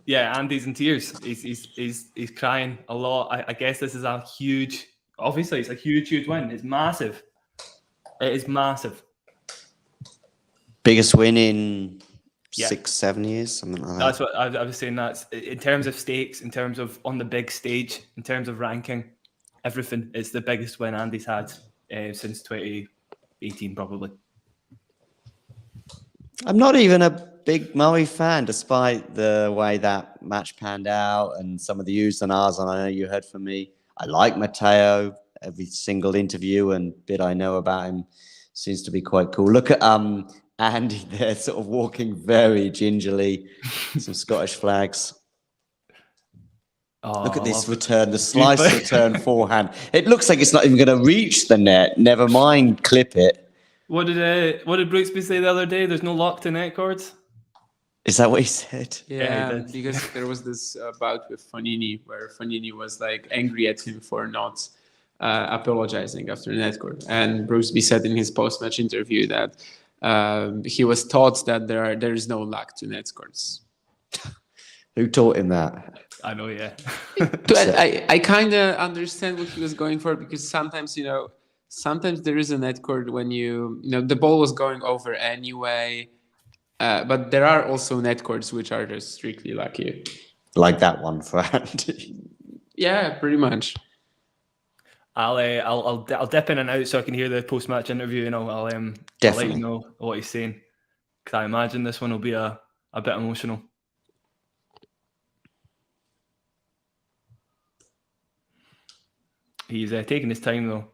Yeah, Andy's in tears. He's crying a lot. I guess this is a huge... Obviously, it's a huge win. It's massive. It is massive. Biggest win in Yeah. 6-7 years, something like that. That's what I was saying. That's in terms of stakes, in terms of on the big stage, in terms of ranking, everything. It's the biggest win Andy's had since 2018, probably. I'm not even a big Murray fan, despite the way that match panned out and some of the U's and R's. And I know you heard from me. I like Matteo. Every single interview and bit I know about him seems to be quite cool. Look at Andy there, sort of walking very gingerly. Some Scottish flags. Oh, Look at I this love it. return, the slice return forehand. It looks like it's not even going to reach the net. Never mind, clip it. What did Brooksby say the other day? There's no lock to net cords. Is that what he said? Yeah, he did. because there was this bout with Fognini where Fognini was like angry at him for not apologizing after the net court. And Brooksby said in his post-match interview that he was taught that there is no luck to net courts. Who taught him that? I know, yeah. I kind of understand what he was going for, because sometimes, sometimes there is a net court when the ball was going over anyway. But there are also net courts which are just strictly lucky. Like that one for Andy. Yeah, pretty much. I'll dip in and out so I can hear the post-match interview, and I'll let Definitely. you know what he's saying, because I imagine this one will be a bit emotional. He's taking his time though.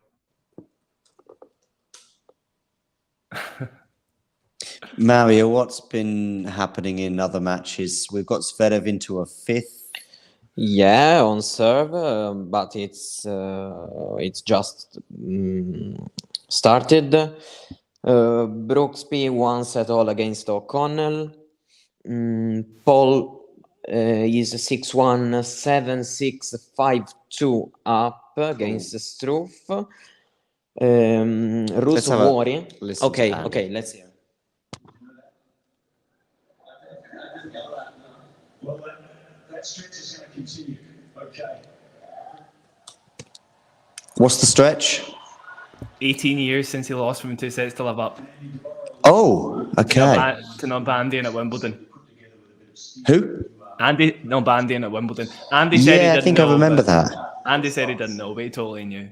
Mario, what's been happening in other matches? We've got Zverev into a fifth. Yeah, on serve, but it's just started. Brooksby 1-all against O'Connell. Paul is 6-1, 7-6, 5-2 up against Struff. Rusumori. Okay, let's hear. Well, that stretch is going to continue. Okay. What's the stretch? 18 years since he lost from 2 sets to live up. Oh, okay. To Nalbandian at Wimbledon. Who? Andy Nalbandian at Wimbledon. Andy said he didn't I think know, I remember but that. Andy said he didn't know, but he totally knew.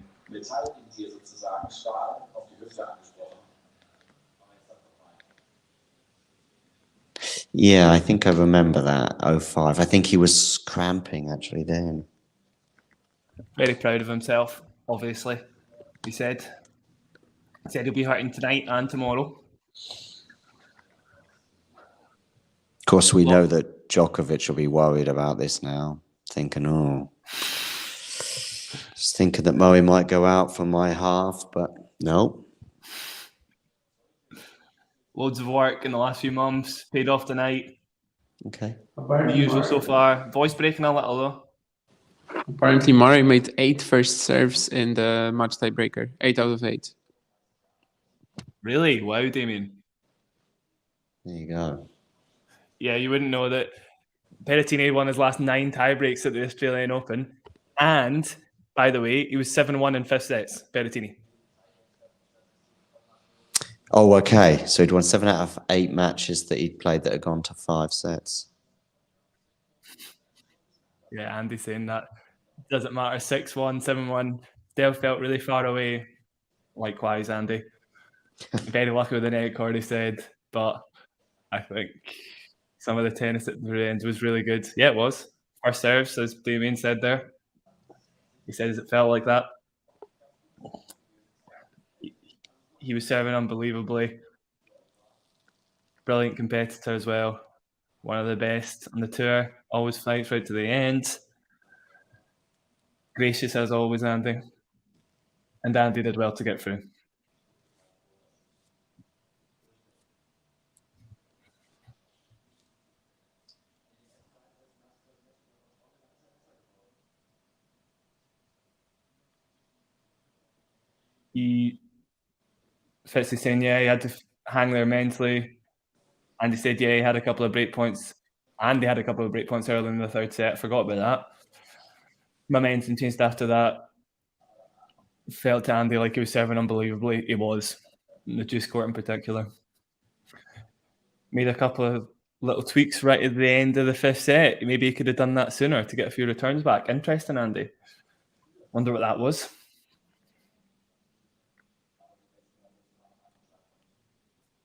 Yeah, I think I remember that. 05. I think he was cramping actually then. Very proud of himself, obviously. He said he'll be hurting tonight and tomorrow. Of course, we know that Djokovic will be worried about this now, thinking, just thinking that Murray might go out for my half, but no. Loads of work in the last few months, paid off tonight. Okay. The usual so far. Voice breaking a little though. Apparently, Murray made 8 first serves in the match tiebreaker. 8 out of 8. Really? Wow, Damien. There you go. Yeah, you wouldn't know that Berrettini won his last 9 tiebreaks at the Australian Open. And, by the way, he was 7-1 in 5th sets, Berrettini. Oh, okay. So he'd won 7 out of 8 matches that he'd played that had gone to 5 sets. Yeah, Andy's saying that. Doesn't matter, 6-1, 7-1. Still felt really far away. Likewise, Andy. Very lucky with the net cord, he said. But I think some of the tennis at the end was really good. Yeah, it was. First serves, as Damien said there. He says it felt like that. He was serving unbelievably. Brilliant competitor as well. One of the best on the tour. Always fights right to the end. Gracious as always, Andy. And Andy did well to get through. Fitzy saying, yeah, he had to hang there mentally. Andy said, yeah, he had a couple of break points. Andy had a couple of break points early in the 3rd set. Forgot about that. Momentum changed after that. Felt to Andy like he was serving unbelievably. He was. the juice court in particular. Made a couple of little tweaks right at the end of the 5th set. Maybe he could have done that sooner to get a few returns back. Interesting, Andy. Wonder what that was.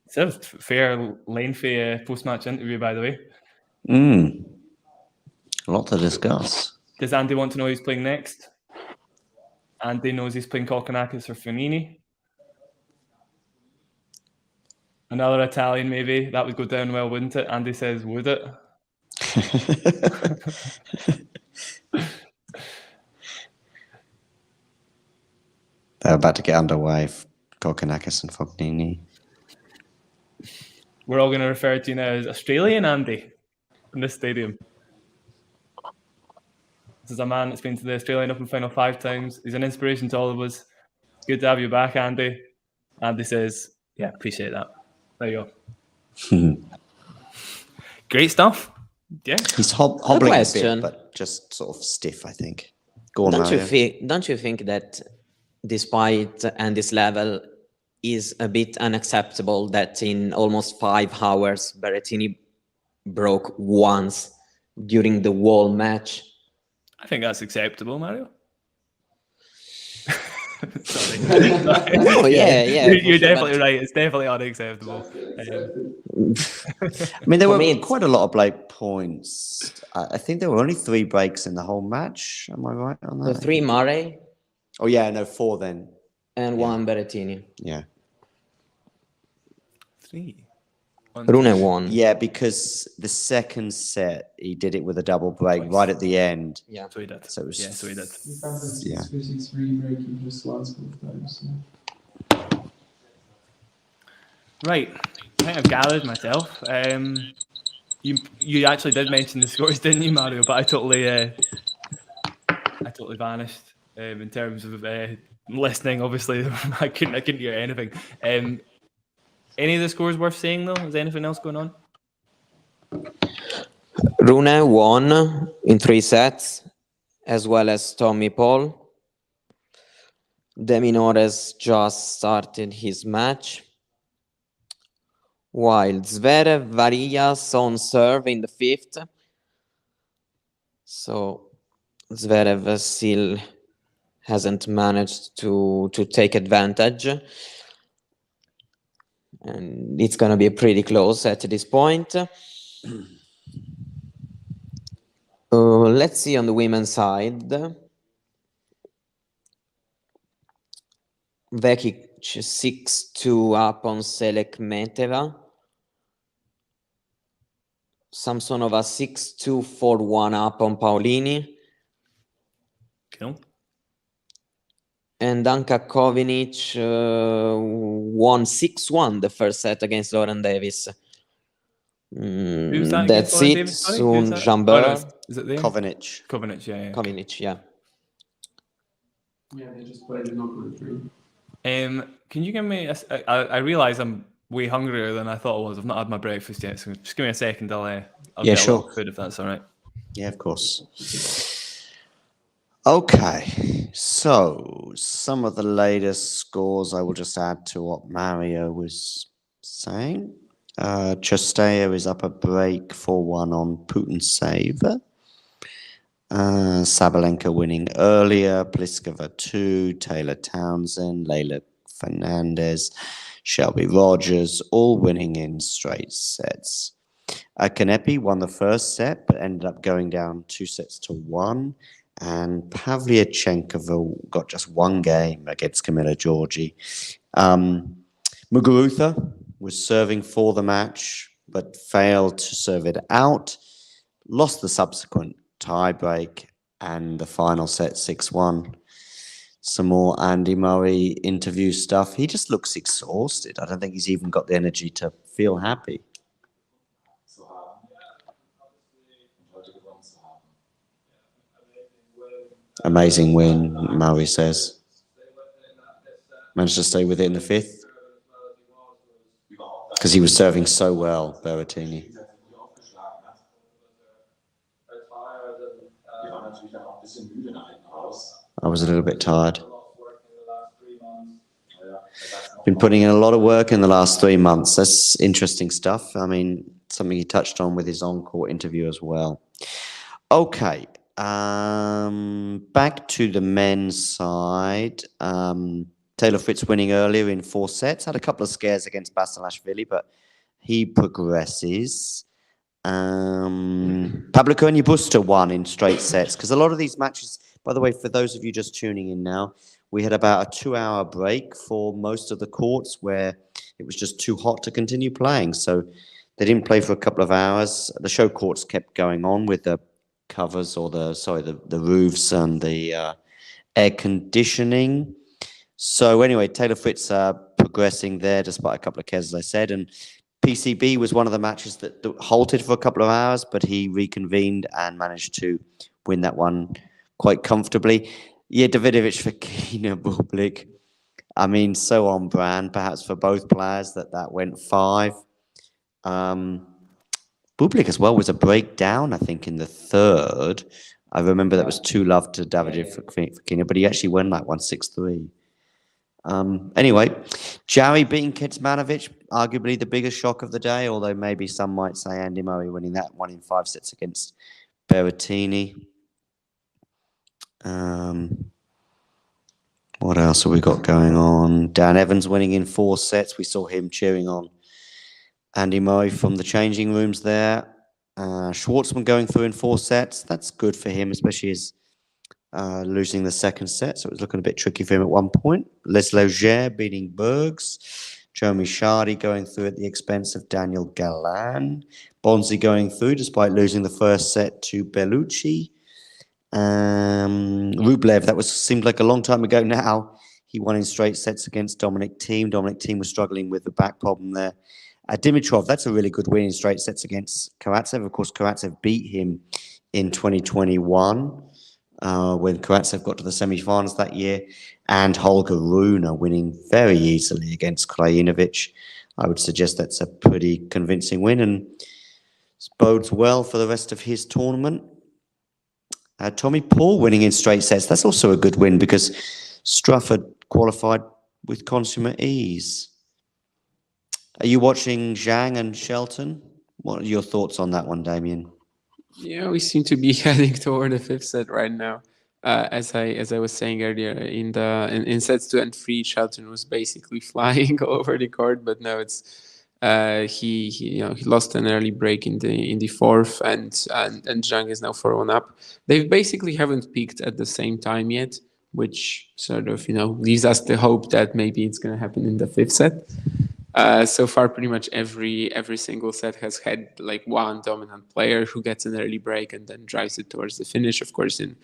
It's a fair, lengthy post-match interview, by the way. A lot to discuss. Does Andy want to know who's playing next? Andy knows he's playing Kokkinakis or Fognini. Another Italian, maybe. That would go down well, wouldn't it? Andy says, would it? They're about to get underway. Kokkinakis and Fognini. We're all going to refer to you now as Australian Andy in this stadium. This is a man that's been to the Australian Open final 5 times. He's an inspiration to all of us. Good to have you back, Andy. Andy says, yeah, appreciate that. There you go. Great stuff. Yeah. He's hobbling a question. bit, but just sort of stiff, I think. Go on, Don't you Mario. don't you think that despite Andy's level is a bit unacceptable that in almost 5 hours Berrettini broke once during the whole match? I think that's acceptable, Mario. Sorry. Oh, yeah. You're definitely right. It's definitely unacceptable. I mean, there were quite a lot of break points. I think there were only 3 breaks in the whole match. Am I right on that? The 3 Murray Oh, yeah, no, 4 then. and 1 Berrettini. Yeah. 3. Rune won. Yeah, because the second set, he did it with a double break right at the end. Yeah. So he did. So it was, Yeah, so he did. Yeah. 53 breaking just once both times. Right. I think I've gathered myself. You actually did mention the scores, didn't you, Mario? But I totally vanished in terms of listening. Obviously, I couldn't hear anything. Any of the scores worth saying though? Is anything else going on? Rune won in 3 sets, as well as Tommy Paul. Deminores just started his match, while Zverev Varillas on serve in the 5th. So Zverev still hasn't managed to take advantage. And it's going to be pretty close at this point. Let's see on the women's side. Vekic 6-2 up on Selekmeteva. Samsonova 6-2, 4-1 up on Paolini. Cool. And Anka Kovinic won 6-1 the first set against Lauren Davis. Who's that That's against Lauren it. Davis? Sorry, Soon who's that? Jambert. Oh, no, is it there? Kovinic. Kovinic, yeah. Kovinic, yeah. Yeah, they just played in knockout 3. Can you give me I realise I'm way hungrier than I thought I was. I've not had my breakfast yet, so just give me a second. I'll get a little food if that's all right. Yeah, of course. Okay, so some of the latest scores I will just add to what Mario was saying. Chosteo is up a break 4-1 on Putin-Save. Sabalenka winning earlier, Pliskova 2, Taylor Townsend, Leylah Fernandez, Shelby Rogers, all winning in straight sets. Kanepi won the first set, but ended up going down 2-1. And Pavlyuchenkova got just 1 game against Camilla Giorgi. Muguruza was serving for the match, but failed to serve it out. Lost the subsequent tie-break and the final set 6-1. Some more Andy Murray interview stuff. He just looks exhausted. I don't think he's even got the energy to feel happy. Amazing win, Murray says. Managed to stay with it in the 5th. Because he was serving so well, Berrettini. I was a little bit tired. Been putting in a lot of work in the last 3 months. That's interesting stuff. I mean, something he touched on with his on-court interview as well. Okay, back to the men's side. Taylor Fritz winning earlier in 4 sets. Had a couple of scares against Basilashvili, but he progresses. Pablo Carreño Busta won in straight sets, because a lot of these matches, by the way, for those of you just tuning in now, we had about a 2-hour break for most of the courts where it was just too hot to continue playing. So they didn't play for a couple of hours. The show courts kept going on with the covers, or the roofs and the air conditioning. So anyway, Taylor Fritz progressing there despite a couple of cares, as I said. And PCB was one of the matches that halted for a couple of hours, but he reconvened and managed to win that one quite comfortably. Yeah, Davidovich for Thiem-Rublev. I mean, so on brand, perhaps for both players, that went 5. Bublik as well was a breakdown, I think, in the 3rd. I remember that was 2-love to Davidovich for Kina, but he actually won that one 6-3. Anyway, Jarry beating Kecmanovic, arguably the biggest shock of the day, although maybe some might say Andy Murray winning that one in 5 sets against Berrettini. What else have we got going on? Dan Evans winning in 4 sets. We saw him cheering on Andy Murray from the changing rooms there. Schwartzman going through in 4 sets. That's good for him, especially as losing the 2nd set. So it was looking a bit tricky for him at one point. Les Leger beating Bergs. Jeremy Chardy going through at the expense of Daniel Galan. Bonzi going through despite losing the 1st set to Bellucci. Rublev, that seemed like a long time ago now. He won in straight sets against Dominic Thiem. Dominic Thiem was struggling with the back problem there. Dimitrov, that's a really good win in straight sets against Karatsev. Of course, Karatsev beat him in 2021 when Karatsev got to the semi-finals that year. And Holger Rune winning very easily against Krajinović. I would suggest that's a pretty convincing win and bodes well for the rest of his tournament. Tommy Paul winning in straight sets. That's also a good win because Struff qualified with consummate ease. Are you watching Zhang and Shelton? What are your thoughts on that one, Damien? Yeah, we seem to be heading toward the 5th set right now. As I was saying earlier, in sets 2 and 3, Shelton was basically flying all over the court, but now it's he lost an early break in the 4th, and Zhang is now 4-1 up. They basically haven't peaked at the same time yet, which sort of leaves us the hope that maybe it's going to happen in the 5th set. So far, pretty much every single set has had like one dominant player who gets an early break and then drives it towards the finish. Of course, in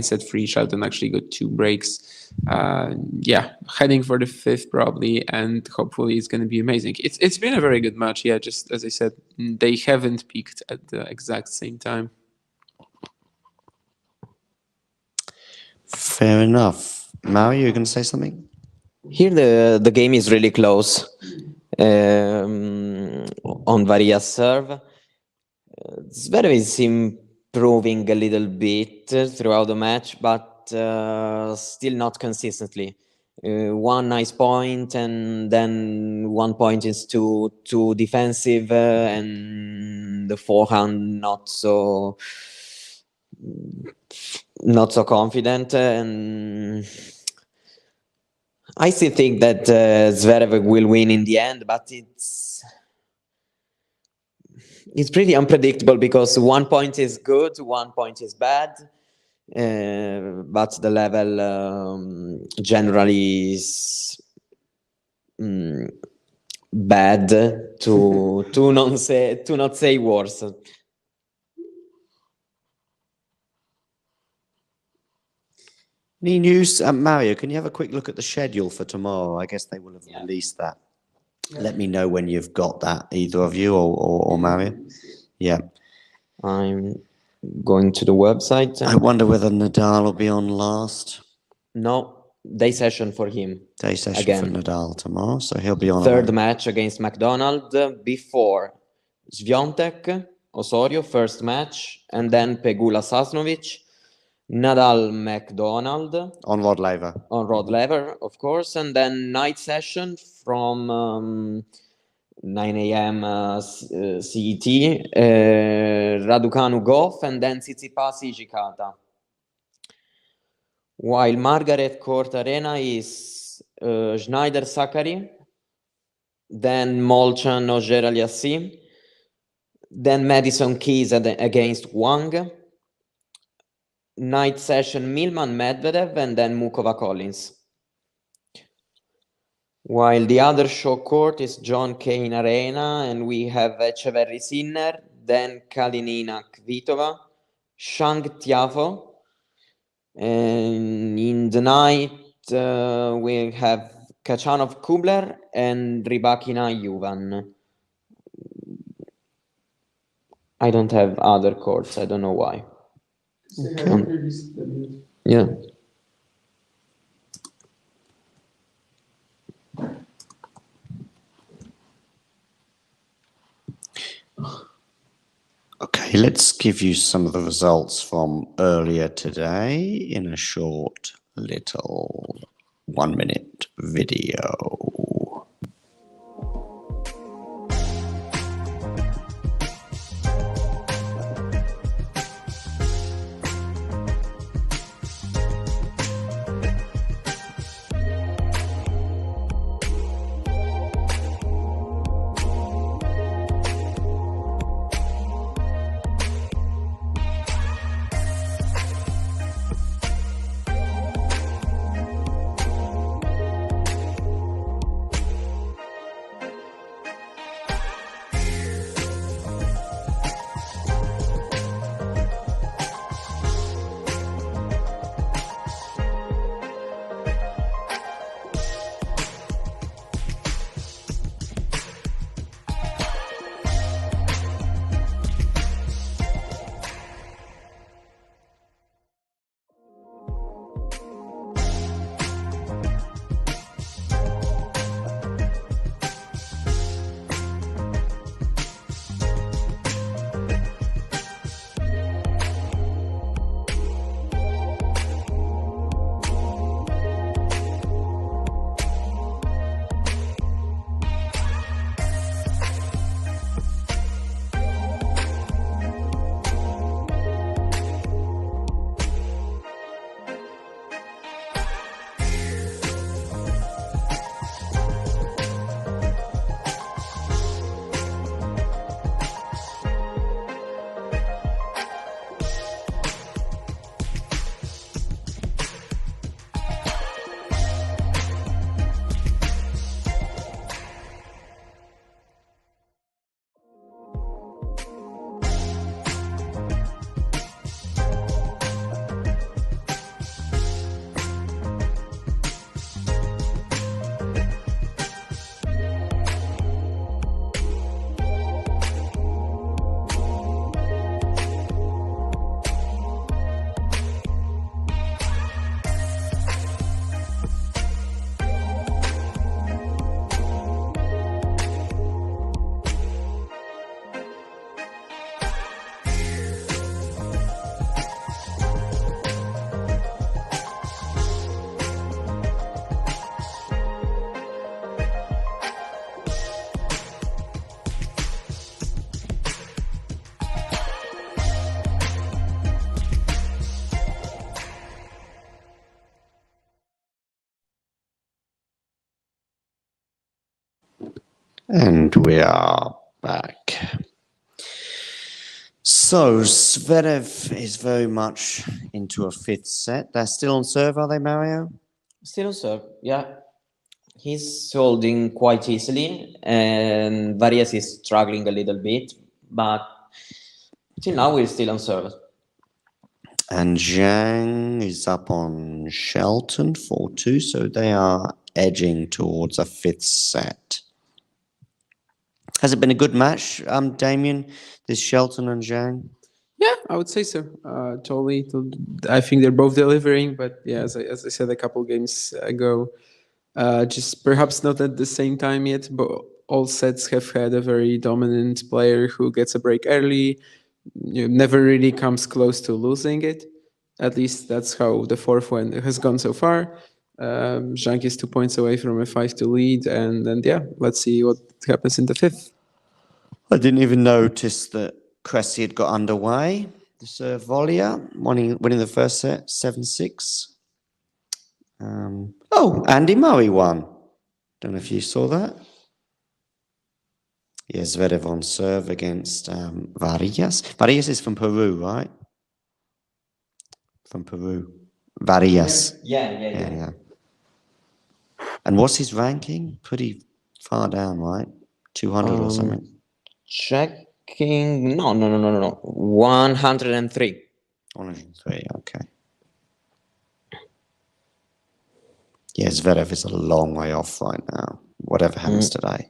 set 3, Shelton actually got 2 breaks. Heading for the 5th probably, and hopefully it's going to be amazing. It's been a very good match. Yeah, just as I said, they haven't peaked at the exact same time. Fair enough. Mario, you're going to say something? Here the game is really close on Varia's serve. Zverev is improving a little bit throughout the match, but still not consistently. One nice point, and then 1 point is too defensive, and the forehand not so confident. And I still think that Zverev will win in the end, but it's pretty unpredictable because 1 point is good, 1 point is bad, but the level generally is bad to not say worse. Any news? Mario, can you have a quick look at the schedule for tomorrow? I guess they will have released that. Yeah. Let me know when you've got that, either of you or Mario. Yeah. I'm going to the website. I wonder whether Nadal will be on last. No, day session for him. Day session again for Nadal tomorrow, so he'll be on. 3rd match against McDonald before Swiatek, Osorio, 1st match, and then Pegula Sasnovic. Nadal McDonald On Rod Laver. on Rod Laver, of course, and then night session from 9 a.m. CET, Raducanu Goff, and then Tsitsipas Hijikata. While Margaret Court Arena is Schneider Sakari, then Molchan Auger Aliassime, then Madison Keys against Wang, night session Milman Medvedev, and then Mukova Collins. While the other show court is John Cain Arena, and we have Echeverry Sinner, then Kalinina Kvitova, Shang Tiafo, and in the night we have Kachanov Kubler and Rybakina Juvan. I don't have other courts, I don't know why. Yeah. Okay, let's give you some of the results from earlier today in a short little 1-minute video. And we are back. So Zverev is very much into a fifth set. They're still on serve, are they, Mario? Still on serve, yeah. He's holding quite easily, and Varias is struggling a little bit, but till now we're still on serve. And Zhang is up on Shelton 4-2, so they are edging towards a fifth set. Has it been a good match, Damien, this Shelton and Zhang? Yeah, I would say so. Totally. I think they're both delivering, but yeah, as I said a couple games ago, just perhaps not at the same time yet, but all sets have had a very dominant player who gets a break early, never really comes close to losing it. At least that's how the fourth one has gone so far. Zhang is 2 points away from a 5-2 lead, and then let's see what happens in the fifth. I didn't even notice that Cressy had got underway. The serve volleyer, winning the first set, 7-6. Andy Murray won. Don't know if you saw that. Yeah, Zverev on serve against Varillas. Varillas is from Peru, right? From Peru. Varillas. Yeah. And what's his ranking? Pretty far down, right? 200 or something. Checking. No. 103. 103, okay. Yeah, Zverev is a long way off right now. Whatever happens today.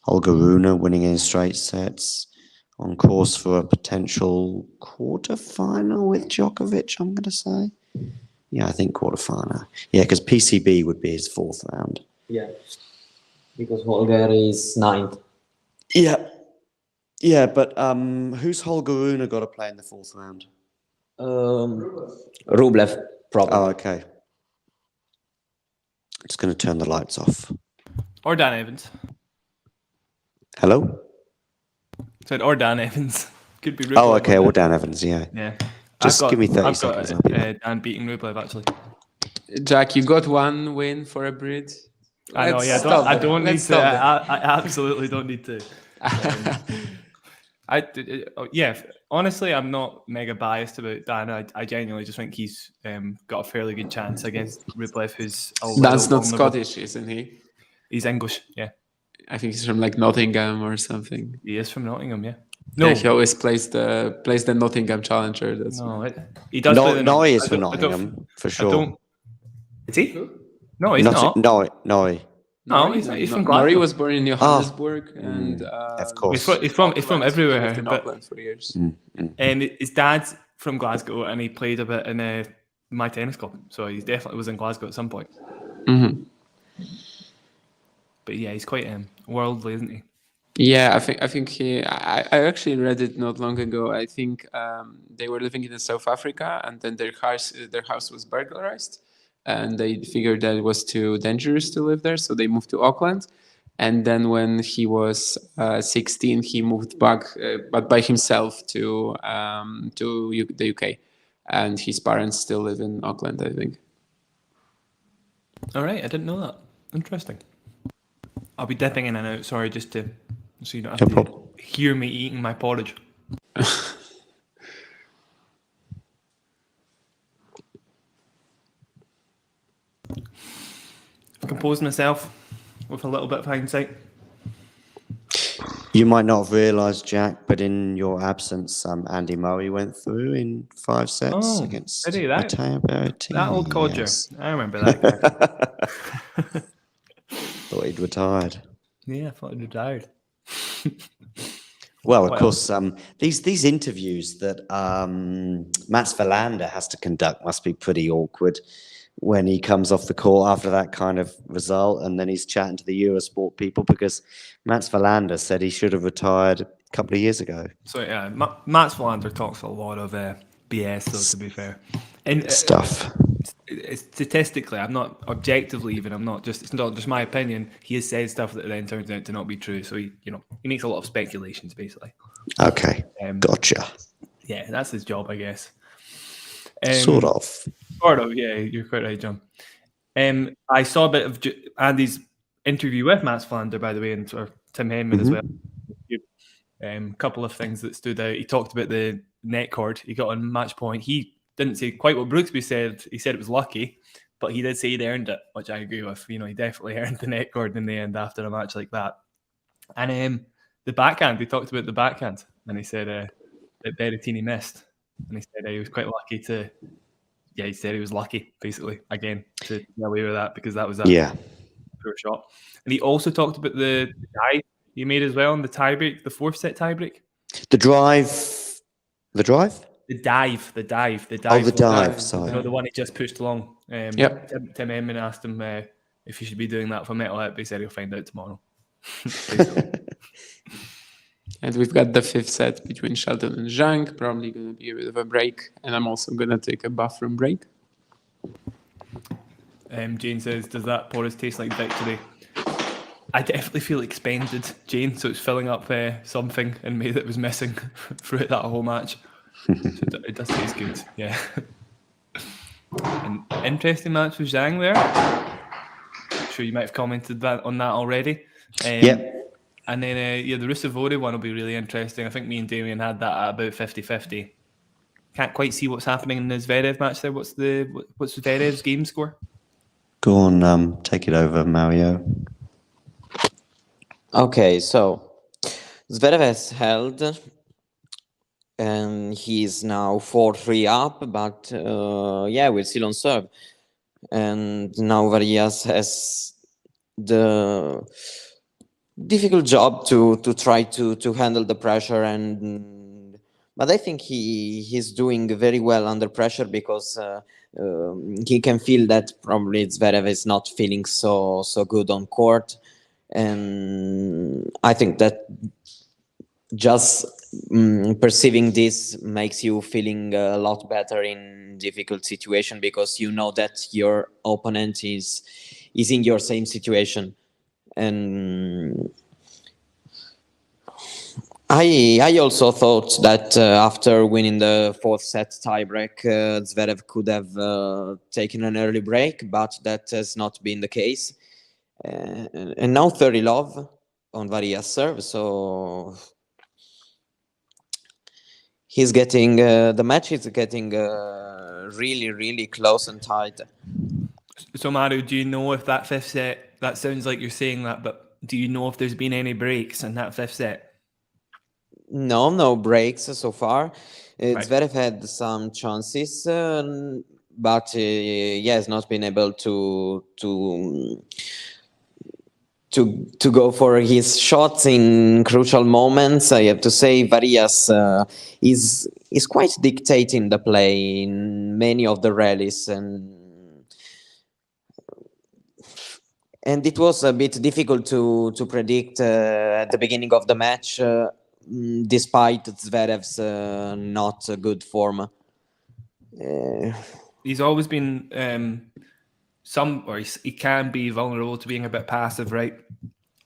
Holger Rune winning in straight sets. On course for a potential quarterfinal with Djokovic, I'm going to say. Yeah, I think quarterfinal. Yeah, because PCB would be his fourth round. Yeah. Because Holger is 9th. Yeah. Yeah, but who's Holger Rune got to play in the fourth round? Rublev, probably. Oh, okay. Just going to turn the lights off. Or Dan Evans. Hello? Said or Dan Evans. Could be Rublev. Oh, okay. Well, Dan Evans, yeah. Yeah. Just give me 30 seconds. I'll be back. Dan beating Rublev, actually. Jack, you got one win for a Brit. I know, yeah. I don't need to. I absolutely don't need to. Honestly, I'm not mega biased about Dan. I genuinely just think he's got a fairly good chance against Rublev, who's a little Dan's not vulnerable. Scottish, isn't he? He's English, yeah. I think he's from like Nottingham or something. He is from Nottingham, yeah. No, he always plays the Nottingham Challenger. That's he does. No, he is from Nottingham for sure. Is he? No, he's not. No. No, he's from Glasgow. Norrie was born in Johannesburg, and of course he's from everywhere. Lived in But Auckland for years. his dad's from Glasgow, and he played a bit in my tennis club, so he definitely was in Glasgow at some point. Mm-hmm. But yeah, he's quite worldly, isn't he? Yeah, I think he. I actually read it not long ago. I think they were living in South Africa, and then their house was burglarized, and they figured that it was too dangerous to live there, so they moved to Auckland. And then when he was 16, he moved back, but by himself to the UK, and his parents still live in Auckland, I think. All right, I didn't know that. Interesting. I'll be dipping in and out. Sorry, just so you don't have to hear me eating my porridge. I've composed myself with a little bit of hindsight. You might not have realised, Jack, but in your absence, Andy Murray went through in 5 sets against Matteo Berrettini. That old codger. Yes. I remember that guy. Thought he'd retired. Yeah, I thought he'd retired. Well, of course, these interviews that Mats Wilander has to conduct must be pretty awkward when he comes off the court after that kind of result, and then he's chatting to the Eurosport people because Mats Wilander said he should have retired a couple of years ago. So yeah, Mats Wilander talks a lot of BS, though, to be fair. And stuff. Statistically, I'm not objectively even. It's not just my opinion. He has said stuff that then turns out to not be true. So he makes a lot of speculations, basically. Okay, gotcha. Yeah, that's his job, I guess. Sort of, yeah. You're quite right, John. I saw a bit of Andy's interview with Mats Wilander, by the way, and Tim Henman as well. Couple of things that stood out. He talked about the net cord he got on match point. He didn't say quite what Brooksby said. He said it was lucky, but he did say he'd earned it, which I agree with. He definitely earned the net cord in the end after a match like that. And the backhand, he talked about the backhand, and he said that Berrettini missed. And he said he was quite lucky he said he was lucky, basically, again, to get away with that because that was a poor shot. And he also talked about the dive he made as well in the tiebreak, the 4th set tiebreak. The drive? The dive. The dive. Oh, the dive, sorry. The one he just pushed along. Tim Henman asked him if he should be doing that for Metal Hip. He said he'll find out tomorrow. And we've got the fifth set between Shelton and Zhang. Probably going to be a bit of a break. And I'm also going to take a bathroom break. Jane says, does that porridge taste like victory? I definitely feel expended, Jane, so it's filling up something in me that was missing throughout that whole match. So it does taste good, yeah. An interesting match with Zhang there. I'm sure you might have commented on that already. Yeah. And then, the Rusevori one will be really interesting. I think me and Damien had that at about 50-50. Can't quite see what's happening in the Zverev match there. What's Zverev's game score? Go on, take it over, Mario. Okay, so Zverev has held, and he's now 4-3 up, but we're still on serve. And now Varillas has the difficult job to try to handle the pressure, but I think he's doing very well under pressure because he can feel that probably Zverev is not feeling so good on court, and I think that just perceiving this makes you feeling a lot better in difficult situation because you know that your opponent is in your same situation. And I also thought that after winning the fourth set tiebreak, Zverev could have taken an early break, but that has not been the case. And now 30 love on Varillas serve, so he's getting the match is getting really, really close and tight. So Mario, do you know if that fifth set? That sounds like you're saying that, but do you know if there's been any breaks in that fifth set? No breaks so far. Right. Zverev had some chances, but has not been able to go for his shots in crucial moments. I have to say, Varillas is quite dictating the play in many of the rallies, and it was a bit difficult to predict at the beginning of the match, despite Zverev's not good form. He's always been he can be vulnerable to being a bit passive, right?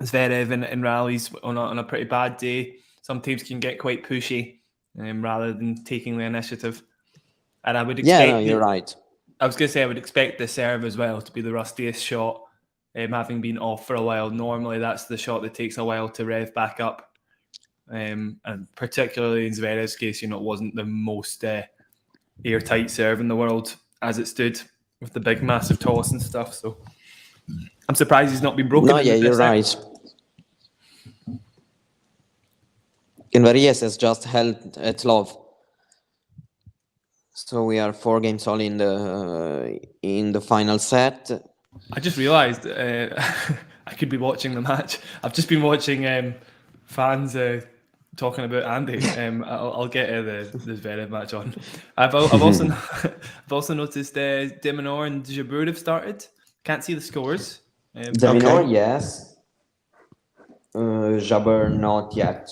Zverev in rallies on a pretty bad day sometimes can get quite pushy rather than taking the initiative. And I would expect... Yeah, no, you're right. I was going to say I would expect the serve as well to be the rustiest shot, having been off for a while. Normally that's the shot that takes a while to rev back up. And particularly in Zverev's case, it wasn't the most airtight serve in the world as it stood with the big massive toss and stuff. So I'm surprised he's not been broken. No, yeah, you're right. And Varillas has just held at love. So we are 4 games all in the final set. I just realised I could be watching the match. I've just been watching fans talking about Andy. I'll get the Zverev match on. I've also noticed de Minaur and Jabeur have started. Can't see the scores. De Minaur, yes. Jabeur, not yet.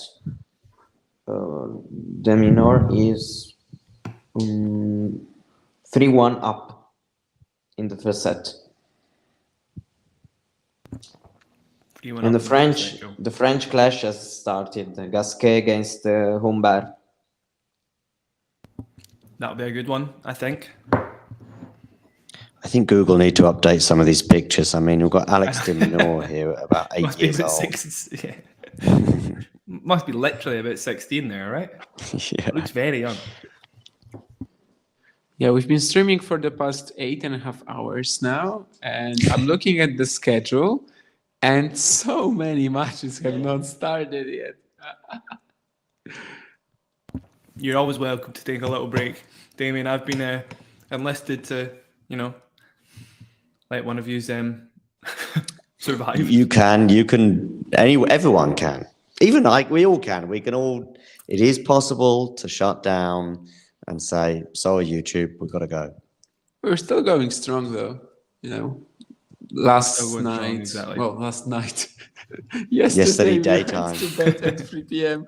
De Minaur is 3-1 up in the first set. And the French clash has started. Gasquet against Humbert. That'll be a good one, I think. I think Google need to update some of these pictures. I mean, we've got Alex de Minaur here at about 8 years old. Must be literally about 16 there, right? Yeah. Looks very young. Yeah, we've been streaming for the past 8.5 hours now, and I'm looking at the schedule, and so many matches have not started yet. You're always welcome to take a little break, Damien. I've been enlisted to, let one of you survive. You can. Everyone can. Even we all can. We can all. It is possible to shut down and say, "Sorry, YouTube, we've got to go." We're still going strong, though. Last night. Exactly. Well, last night Yesterday we daytime. went to bed at 3 p.m.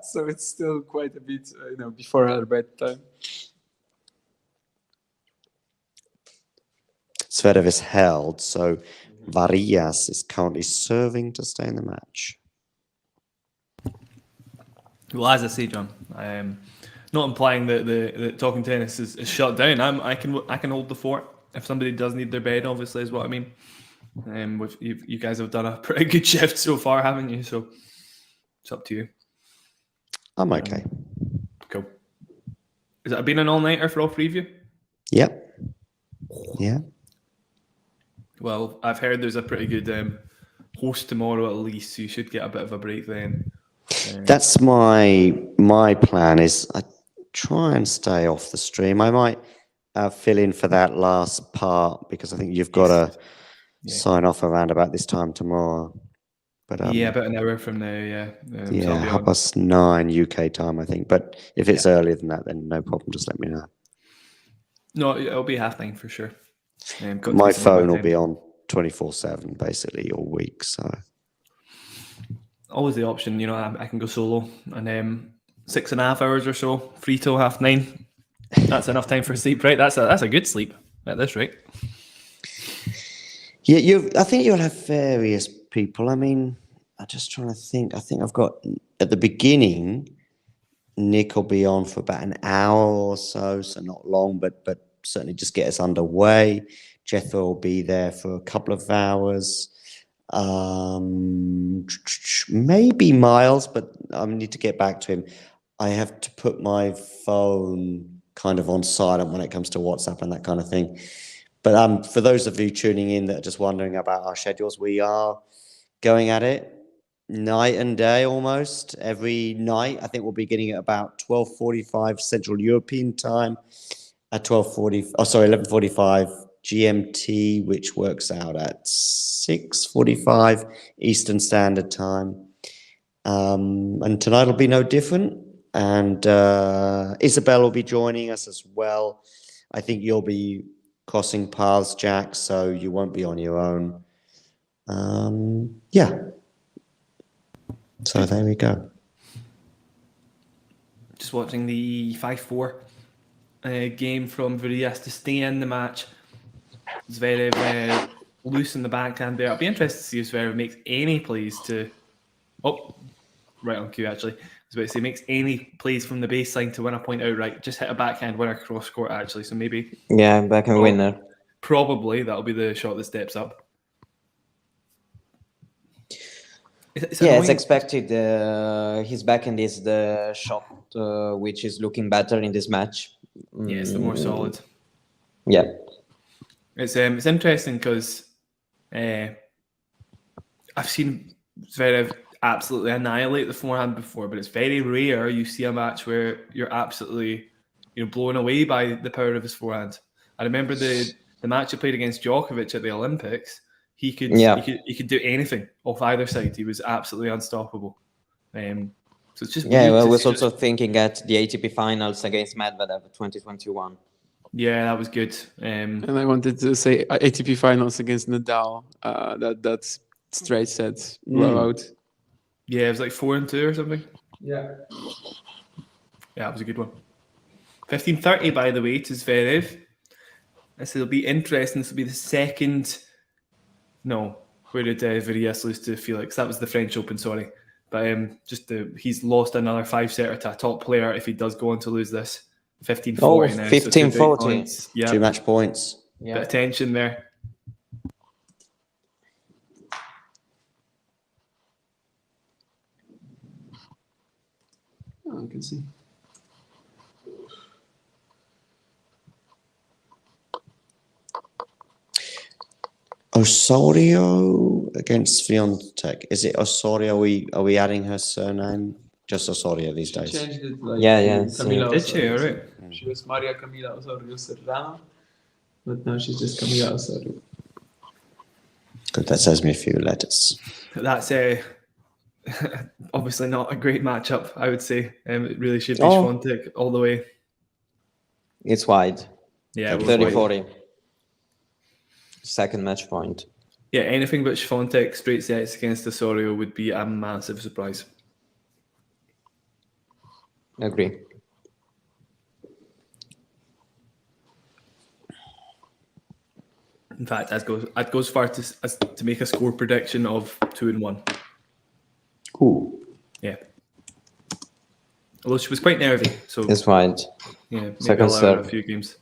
So it's still quite a bit, before our bedtime. Zverev is held, so Varillas is currently serving to stay in the match. Well, as I say, John, not implying that the talking tennis is shut down. I can hold the fort if somebody does need their bed. Obviously, is what I mean. You guys have done a pretty good shift so far, haven't you? So it's up to you. I'm okay. Cool. Has it been an all-nighter for all three of you? Yep. Yeah. Well, I've heard there's a pretty good host tomorrow at least, so you should get a bit of a break then. That's my plan. Is I try and stay off the stream. I might fill in for that last part because I think you've got to sign off around about this time tomorrow. But about an hour from now. Yeah. Yeah, 9:30 UK time, I think. But if it's earlier than that, then no problem. Just let me know. No, it'll be 9:30 for sure. My phone will be on 24/7 basically all week. So always the option, I can go solo and 6.5 hours or so, free till 9:30. That's enough time for sleep, right? That's a good sleep at this rate. Yeah, I think you'll have various people. I mean, I'm just trying to think. I think I've got at the beginning, Nick will be on for about an hour or so not long, but certainly just get us underway. Jethro will be there for a couple of hours. Maybe Miles, but I need to get back to him. I have to put my phone kind of on silent when it comes to WhatsApp and that kind of thing. But for those of you tuning in that are just wondering about our schedules, we are going at it night and day almost every night. I think we'll be getting at about 12:45 Central European time, at 11:45 GMT, which works out at 6:45 Eastern Standard Time. And tonight will be no different. And Isabel will be joining us as well. I think you'll be crossing paths, Jack, so you won't be on your own. So there we go. Just watching the 5-4 game from Varillas to stay in the match. Zverev loose in the backhand there. I'll be interested to see if Zverev makes any plays to... Oh, right on cue, actually. I was about to say, makes any plays from the baseline to win a point outright. Just hit a backhand winner cross court, actually. So maybe... Yeah, backhand winner. Probably that'll be the shot that steps up. It's expected. His backhand is the shot which is looking better in this match. Yeah, it's the more solid. Yeah. It's interesting because I've seen Zverev absolutely annihilate the forehand before, but it's very rare you see a match where you're absolutely blown away by the power of his forehand. I remember the match he played against Djokovic at the Olympics. He could do anything off either side. He was absolutely unstoppable. So it's just I was also thinking at the ATP finals against Medvedev 2021. Yeah, that was good. And I wanted to say ATP finals against Nadal. That's straight sets blowout. Yeah, it was like 4-2 or something. Yeah, it was a good one. 15:30, by the way, to Zverev. This will be interesting. This will be the second. No, where did Varillas lose to Felix? That was the French Open, sorry. But he's lost another 5-setter to a top player if he does go on to lose this. 15-40 now. 15-40. Yeah. 2 match points. Yeah. Bit of tension there. I can see. Osorio against Swiatek. Is it Osorio? Are we adding her surname? Just Osorio these days. Changed it Camila Did she? All right. She was Maria Camila Osorio Serrano, but now she's just Camila Osorio. Good, that saves me a few letters. That's obviously not a great matchup, I would say. It really should be Swiatek all the way. It's wide. Yeah, 30-40. Second match point. Yeah, anything but Swiatek straight sets against Osorio would be a massive surprise. Agree. In fact, I'd go as far as to make a score prediction of 2-1. Ooh. Yeah. Although she was quite nervy, so That's right. yeah, maybe Second allow her a serve. few games.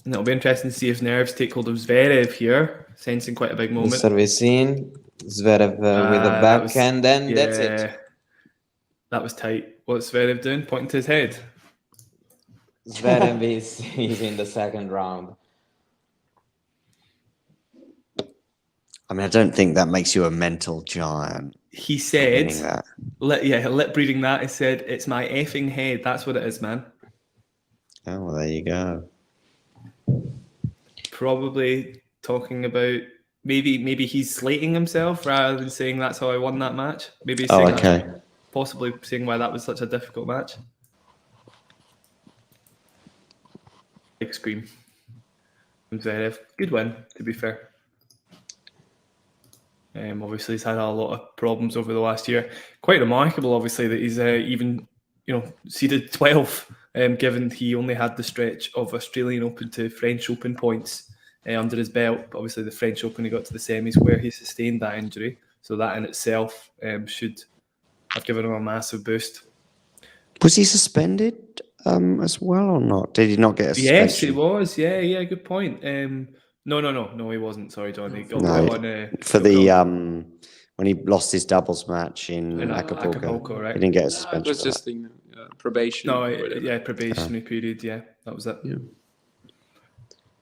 And it'll be interesting to see if nerves take hold of Zverev here, sensing quite a big moment. Service in, Zverev with the backhand, and that's it. That was tight. What's Zverev doing? Pointing to his head. Zverev is in the second round. I mean, I don't think that makes you a mental giant. He said, Meaning that. lip reading that, he said, "It's my effing head. That's what it is, man." Oh, well, there you go. Probably talking about maybe he's slating himself rather than saying that's how I won that match. Maybe he's saying that, possibly saying why that was such a difficult match. Big scream from Zverev. Good win, to be fair. Obviously, he's had a lot of problems over the last year. Quite remarkable, obviously, that he's even seeded 12th, given he only had the stretch of Australian Open to French Open points under his belt. But obviously, the French Open, he got to the semis where he sustained that injury. So that in itself should have given him a massive boost. Was he suspended as well or not? Did he not get a suspension? Yes, he was. Yeah, good point. No, he wasn't. Sorry, John. He got on for the when he lost his doubles match in Acapulco, right? He didn't get a suspension. It was just probation. No, probationary period. Yeah, that was it. Yeah.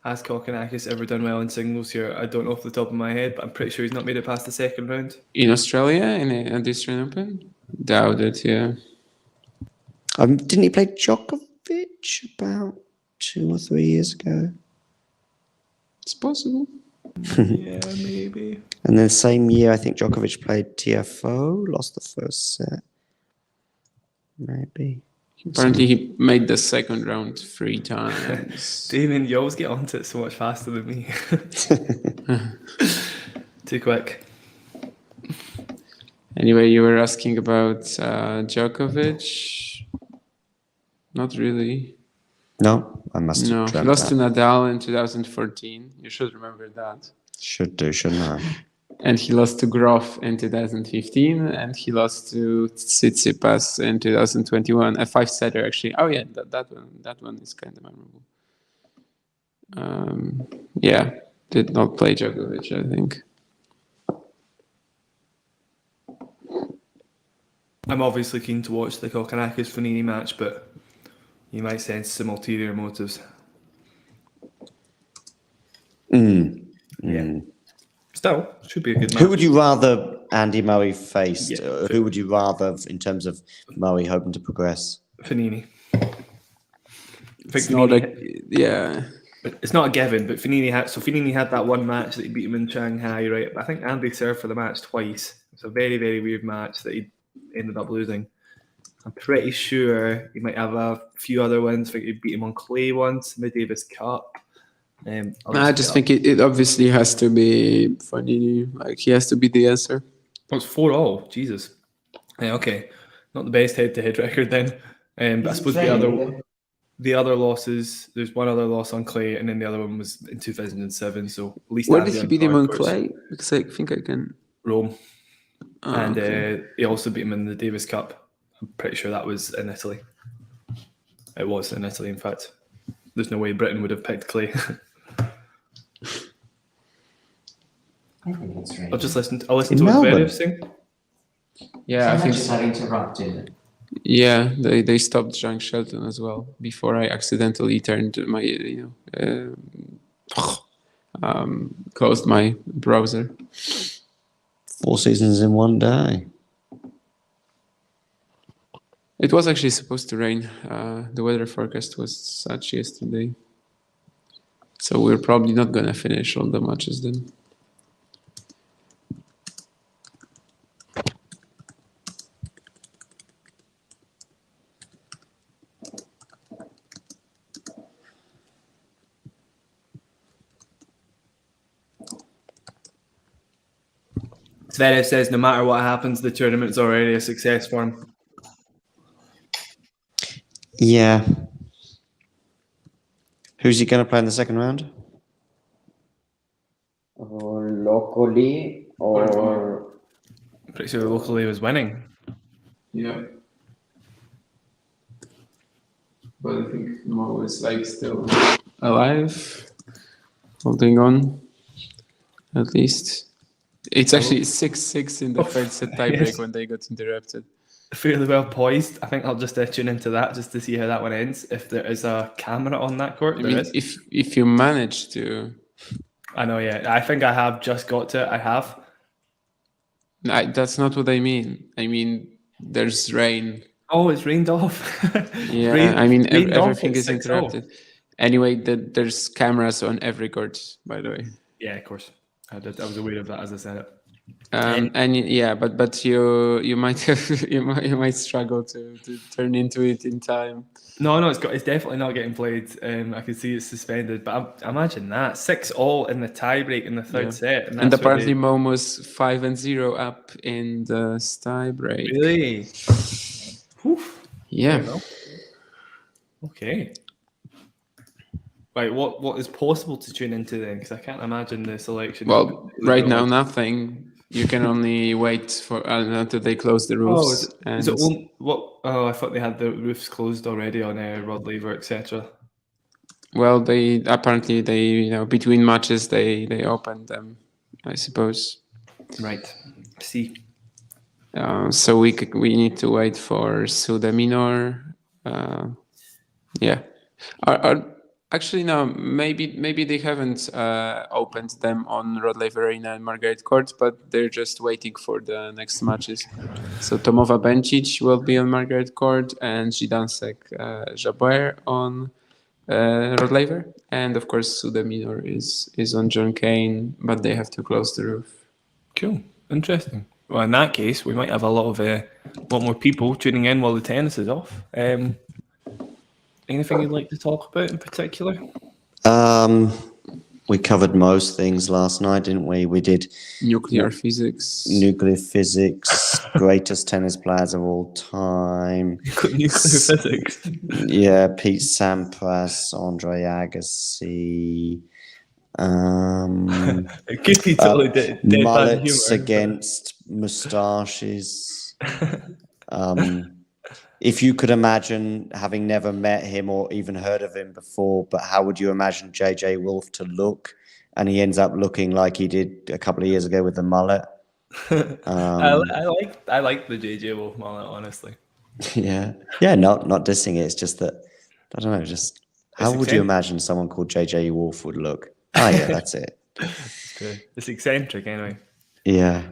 Has Kokkinakis ever done well in singles here? I don't know off the top of my head, but I'm pretty sure he's not made it past the second round. In Australia, in the Australian Open? Doubt it, yeah. Didn't he play Djokovic about 2 or 3 years ago? It's possible. Yeah, maybe. And then same year, I think Djokovic played TFO, lost the first set. Maybe. Apparently, he made the second round 3 times. Damien, you always get onto it so much faster than me. Too quick. Anyway, you were asking about Djokovic. Not really. No, I must have No, he dreamt lost to that. Nadal in 2014. You should remember that. Should do, shouldn't I? And he lost to Groff in 2015, and he lost to Tsitsipas in 2021. A 5-setter, actually. Oh yeah, that one is kind of memorable. Yeah, did not play Djokovic, I think. I'm obviously keen to watch the Kokkinakis-Fognini match, but you might sense some ulterior motives. Yeah. Still, should be a good match. Who would you rather Andy Murray faced? Yeah. Who would you rather, in terms of Murray hoping to progress? Fognini. It's not yeah. It's not a given, but Fognini had that one match that he beat him in Shanghai, right? I think Andrey served for the match twice. It's a very, very weird match that he ended up losing. I'm pretty sure he might have a few other wins. I think he beat him on clay once in the Davis Cup. I just think it obviously has to be Fognini. Like, he has to be the answer. Oh, it's 4-all. Jesus. Yeah, okay. Not the best head-to-head record then. But I suppose the other losses, there's one other loss on clay, and then the other one was in 2007. So at least Where did he beat him on clay? Because I think I can. Rome. And okay. he also beat him in the Davis Cup. I'm pretty sure that was in Italy. It was in Italy, in fact. There's no way Britain would have picked clay. I think that's right. I'll listen to what Zverev saying. Yeah, I think Matches are interrupted. Yeah, they stopped Zhang Shelton as well before I accidentally turned my closed my browser. 4 seasons in one day. It was actually supposed to rain. The weather forecast was such yesterday, so we're probably not gonna finish all the matches then. Zverev says no matter what happens, the tournament's already a success for him. Yeah. Who's he going to play in the second round? Or locally, or Pretty sure locally was winning. Yeah. But I think Mo is like still alive, holding on, at least. It's actually 6-6 in the third set tiebreak Yes. when they got interrupted. Fairly well poised. I think I'll just tune into that just to see how that one ends. If there is a camera on that court, I there mean, is. if you manage to, I know, yeah. I think I have just got to it. I have. that's not what I mean. I mean, there's rain. Oh, it's rained off. Yeah, I mean, rained off everything at is 6-0. interrupted. Anyway, there's cameras on every court, by the way. Yeah, of course. I was aware of that as I said it. And yeah, but you might have you might struggle to turn into it in time. No, it's definitely not getting played. I can see it's suspended, but I imagine that 6-6 in the tiebreak in the third Yeah. set, And that's where apparently Mom was 5-0 up in the tiebreak. really. Oof. Yeah. There you go. Okay. Right, what is possible to tune into then? Because I can't imagine the selection. Well, right now nothing. You can only wait for until they close the roofs. Is it I thought they had the roofs closed already on Rod Laver, etc. Well, they apparently between matches they opened them, I suppose. Right. See. So we need to wait for Suda Minor. Yeah. Actually, no. Maybe they haven't opened them on Rod Laver Arena and Margaret Court, but they're just waiting for the next matches. So Tomova Bencic will be on Margaret Court and Zidansek Jabeur on Rod Laver, and of course Suda Minor is on John Cain, but they have to close the roof. Cool. Interesting. Well, in that case, we might have a lot more people tuning in while the tennis is off. Anything you'd like to talk about in particular? We covered most things last night, didn't we? We did Nuclear physics. nuclear physics, greatest tennis players of all time. Nuclear physics. Yeah, Pete Sampras, Andrey Agassi. It could be totally dead Mullets humor. against moustaches. If you could imagine, having never met him or even heard of him before, but how would you imagine JJ Wolf to look? And he ends up looking like he did a couple of years ago with the mullet. I like the JJ Wolf mullet, honestly. Yeah, not dissing it. It's just that I don't know. Just how would you imagine someone called JJ Wolf would look? Oh yeah, that's it. It's eccentric, anyway. Yeah.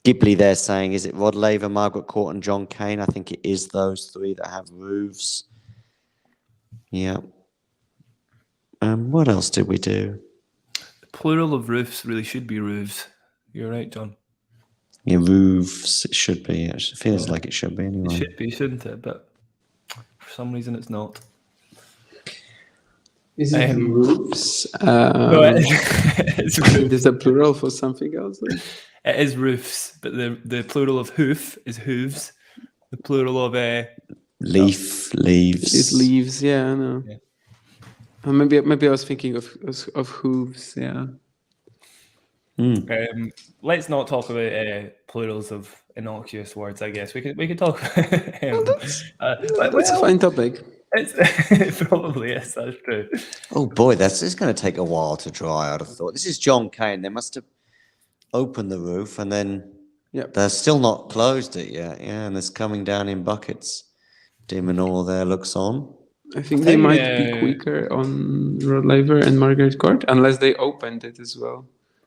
Ghibli there saying, is it Rod Laver, Margaret Court, and John Cain? I think it is those three that have roofs. Yeah. What else did we do? The plural of roofs really should be roofs. You're right, John. Yeah, roofs. It should be. It feels like it should be anyway. It should be, shouldn't it? But for some reason, it's not. Is it roofs? No, it's roofs. There's a plural for something else. It is roofs, but the plural of hoof is hooves. The plural of leaves. Is leaves. Yeah, I know. Yeah. Maybe I was thinking of hooves. Yeah. Let's not talk about plurals of innocuous words. I guess we could talk. That's a fine topic. It probably is. That's true. Oh boy, this is going to take a while to dry. I'd have thought. This is John Cain. They must have opened the roof and then they're still not closed it yet. Yeah, and it's coming down in buckets. De Minaur there looks on. I think they might be quicker on Rod Laver and Margaret Court unless they opened it as well.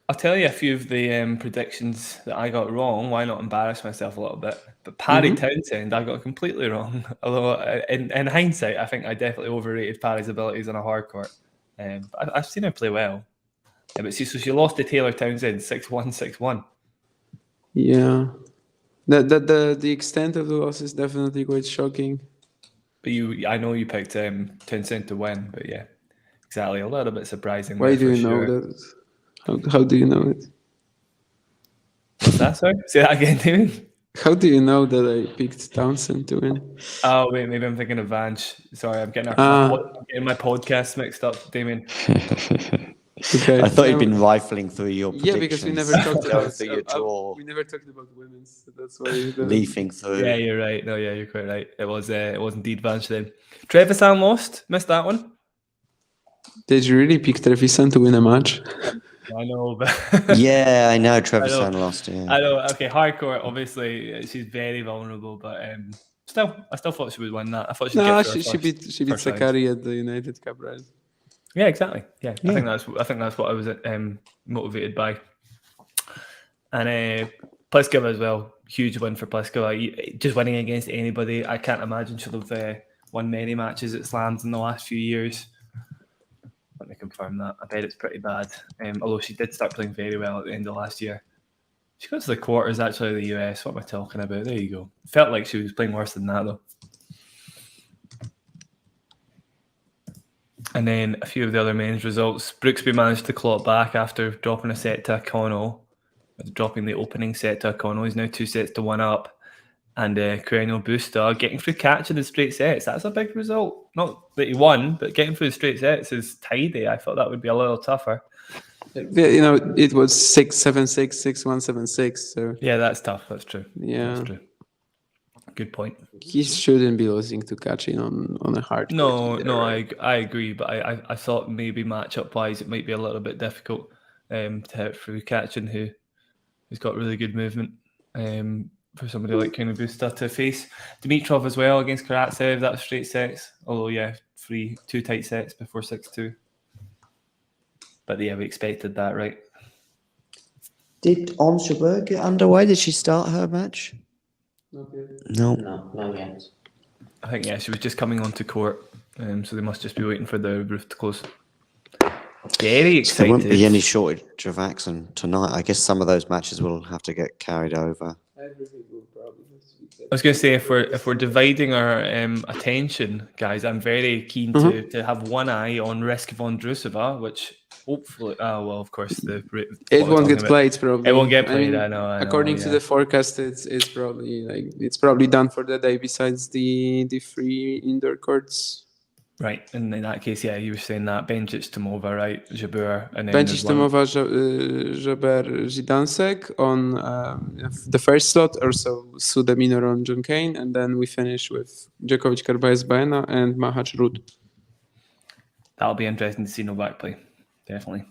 I'll tell you a few of the predictions that I got wrong. Why not embarrass myself a little bit? But Parry Townsend, I got completely wrong. Although in hindsight, I think I definitely overrated Parry's abilities on a hard court. But I've seen her play well. But see, so she lost to Taylor Townsend 6-1, 6-1. Yeah, the extent of the loss is definitely quite shocking. But I know you picked Townsend to win. But yeah, exactly, a little bit surprising. Why do you know that? How do you know it? What's that, sorry? Say that again, Damien. How do you know that I picked Townsend to win? Oh, wait, maybe I'm thinking of Vange. Sorry, I'm getting my podcast mixed up, Damien. Okay. I thought you'd been rifling through your Yeah, predictions. because we never talked Going about through your draw, we never talked about women's, so that's why. leafing through. Yeah, you're right. No, yeah, you're quite right. It was indeed Vange then. Trevisan lost. Missed that one. Did you really pick Trevisan to win a match? I know, but Yeah, I know. I Trevisan know. lost. Yeah. I know. Okay, hardcore. Obviously, she's very vulnerable, but I still thought she would win that. I thought she'd No, get she beat first round. Sakari at the United Cup, right? Yeah, exactly. Yeah, I think that's what I was motivated by. And Pliskova as well, huge win for Pliskova. Just winning against anybody, I can't imagine she'll have won many matches at Slams in the last few years. Let me confirm that. I bet it's pretty bad. Although she did start playing very well at the end of last year. She got to the quarters actually of the US. What am I talking about? There you go. Felt like she was playing worse than that though. And then a few of the other men's results. Brooksby managed to claw it back after dropping a set to Akono. Dropping the opening set to Akono. He's now 2-1 up. And Krajinović getting through catching the straight sets. That's a big result. Not that he won, but getting through the straight sets is tidy. I thought that would be a little tougher. You know, it was 6-7-6, 6-1, 7-6. So Yeah, that's tough. That's true. yeah, That's true. Good point. he shouldn't be losing to Kachin on a hard. No, court no, either. I agree, but I thought maybe matchup wise it might be a little bit difficult to hit through Kachin, who's got really good movement. For somebody like Krajinović to face. Dimitrov as well against Karatsev, that was straight sets. Although yeah, 2 tight sets before 6-2. But yeah, we expected that, right? Did Ons Jabeur get underway? Did she start her match? No. No, not yet. I think yeah, she was just coming onto court, so they must just be waiting for the roof to close. Very So there won't excited. be any shortage of action tonight. I guess some of those matches will have to get carried over. I was going to say if we're dividing our attention, guys, I'm very keen to have one eye on Risk von Drusova, which hopefully, of course, It won't get played probably. It won't get played. mean, I know. According to the forecast, it's probably done for the day. Besides the 3 indoor courts. Right, and in that case, yeah, you were saying that Bencic, Tomova, right, Jabeur, and then Bencic, Tomova, Jabeur, Zidansek on the first slot, also Suda Minor on John Kane, and then we finish with Djokovic-Carballés Baena and Mahac Rud. That'll be interesting to see Novak play, definitely.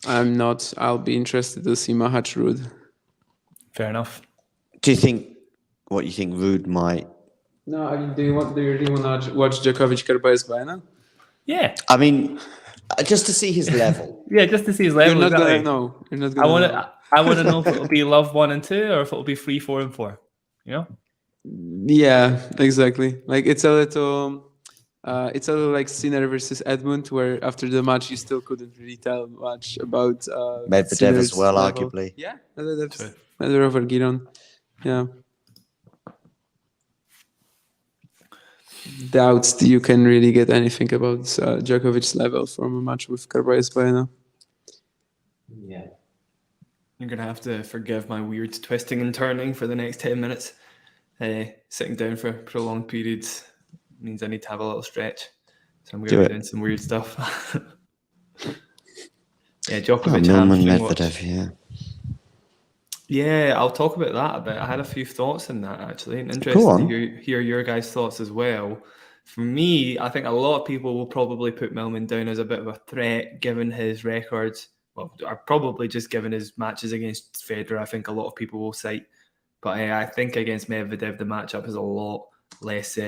I'm not. I'll be interested to see Mahac Rud. Fair enough. Do you think Rude might? No, I mean, do you really want to watch Djokovic-Carballés Baena? Yeah. I mean, just to see his level. Yeah, just to see his level. You're not exactly. gonna know. You're not gonna know. I want to know if it'll be love 1 and 2 or if it'll be 3, 4, and 4. You know? Yeah, exactly. Like it's a little like Sinner versus Edmund, where after the match you still couldn't really tell much about Medvedev Sinner's as well, level. arguably. Yeah, Medvedev over Giron. Yeah. Doubts you can really get anything about Djokovic's level from a match with Carballés Baena. Yeah. You're going to have to forgive my weird twisting and turning for the next 10 minutes. Sitting down for prolonged periods means I need to have a little stretch. So I'm going to be doing some weird stuff. Yeah, Djokovic Millman, hamstring Medvedev, yeah. Yeah, I'll talk about that a bit. I had a few thoughts on that actually, and interested to hear your guys' thoughts as well. For me, I think a lot of people will probably put Millman down as a bit of a threat given his records. Well, or probably just given his matches against Federer. I think a lot of people will cite. But I think against Medvedev, the matchup is a lot less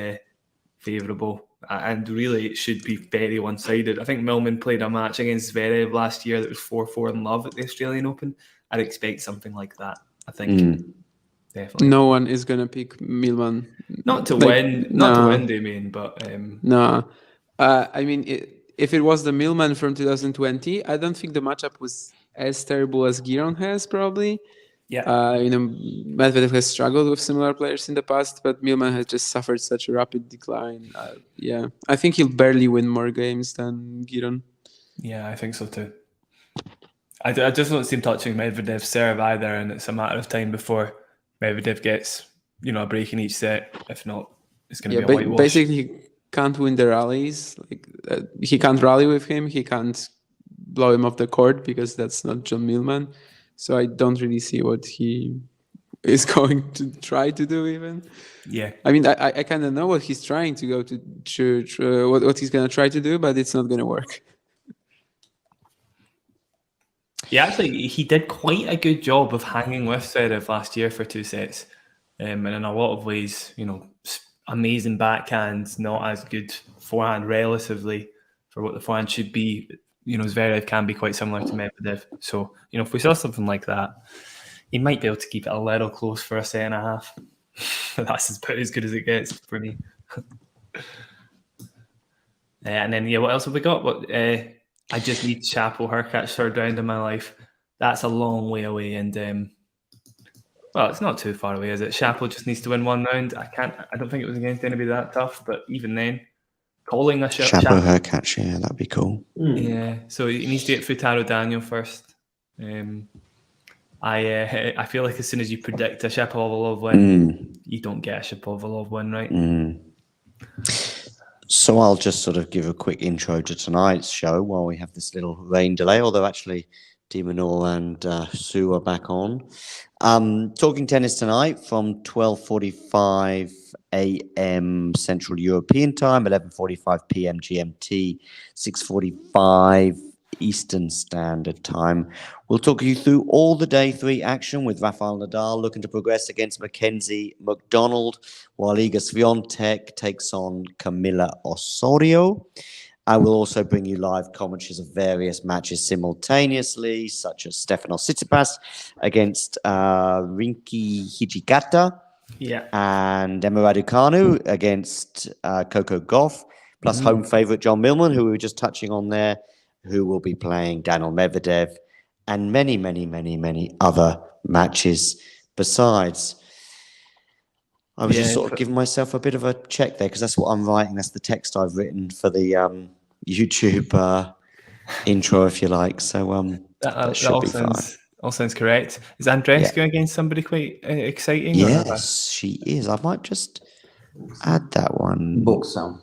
favourable. And really, it should be very one-sided. I think Millman played a match against Zverev last year that was 4-4 in love at the Australian Open. I'd expect something like that. I think definitely. No one is gonna pick Millman. Not to win, Damien, but no. I mean, if it was the Millman from 2020, I don't think the matchup was as terrible as Giron has probably. Yeah. Medvedev has struggled with similar players in the past, but Millman has just suffered such a rapid decline. Yeah, I think he'll barely win more games than Giron. Yeah, I think so too. I just don't see him touching Medvedev's serve either, and it's a matter of time before Medvedev gets, a break in each set. If not, it's going to be a whitewash. Basically, he can't win the rallies. He can't rally with him. He can't blow him off the court because that's not John Millman. So I don't really see what he is going to try to do even. Yeah. I mean, I kind of know what he's trying to go to church, what he's going to try to do, but it's not going to work. Yeah, actually, he did quite a good job of hanging with Zverev last year for 2 sets. And in a lot of ways, amazing backhand, not as good forehand relatively for what the forehand should be. Zverev can be quite similar to Medvedev. So, if we saw something like that, he might be able to keep it a little close for a set and a half. That's about as good as it gets for me. And then, what else have we got? I just need Chapo Hurkacz third round in my life. That's a long way away, and it's not too far away, is it? Chapo just needs to win one round. I don't think it was against anybody that tough, but even then, calling a Chapo Hurkacz, yeah, that'd be cool. Yeah, so he needs to get through Taro Daniel first. I feel like as soon as you predict a Shapovalov win, you don't get a Shapovalov win, right? So I'll just sort of give a quick intro to tonight's show while we have this little rain delay, although actually de Minaur and Sue are back on. Talking tennis tonight from 12:45 a.m. Central European Time, 11:45 p.m. GMT, 6:45 Eastern Standard Time. We'll talk you through all the day 3 action with Rafael Nadal looking to progress against Mackenzie McDonald, while Iga Swiatek takes on Camila Osorio. I will also bring you live commentaries of various matches simultaneously, such as Stefanos Tsitsipas against Rinky Hijikata and Emma Raducanu against Coco Gauff, plus home favourite John Millman, who we were just touching on there, who will be playing Daniil Medvedev, and many, many, many, many other matches besides. I was just sort of giving myself a bit of a check there, because that's what I'm writing. That's the text I've written for the YouTube intro, if you like. So that should be fine. All sounds correct. Is Andrey going against somebody quite exciting? Yes, she is. I might just add that one. Buxa.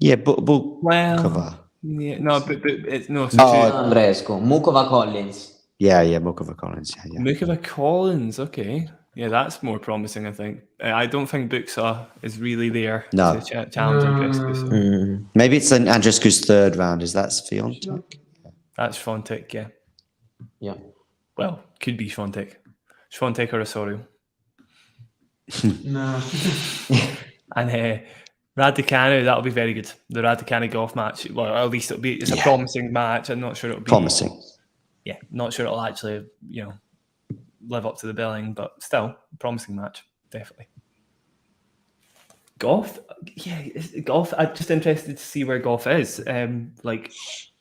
Yeah, Bukova. Yeah, no, but it's no. Andreescu. Mukova Collins. Yeah, Mukova Collins. Yeah. Mukova Collins. Okay, yeah, that's more promising. I think. I don't think Buxa is really there to challenge Andreescu. So. Maybe it's an Andreescu's third round. Is that Swiatek? That's Swiatek. Yeah. Yeah. Well, could be Swiatek or Osorio. No. And Raducanu, that'll be very good. The Raducanu Gauff match. Well, at least it's a promising match. I'm not sure it'll be promising. Yeah, not sure it'll actually, live up to the billing, but still, promising match, definitely. Gauff, Gauff. I'm just interested to see where Gauff is.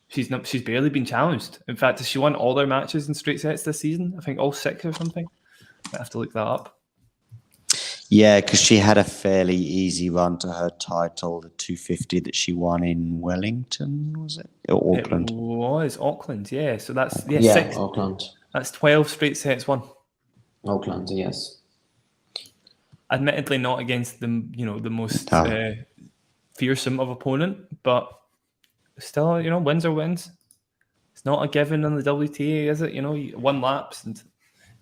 She's barely been challenged. In fact, she won all their matches in straight sets this season. I think all 6 or something. I have to look that up. Yeah, because she had a fairly easy run to her title, the 250 that she won in Wellington, was it? Or Auckland? It was Auckland, yeah. So that's 6. Auckland. That's 12 straight sets won. Auckland, yes. Admittedly, not against the most fearsome of opponent, but still, wins are wins. It's not a given in the WTA, is it? You 1 laps and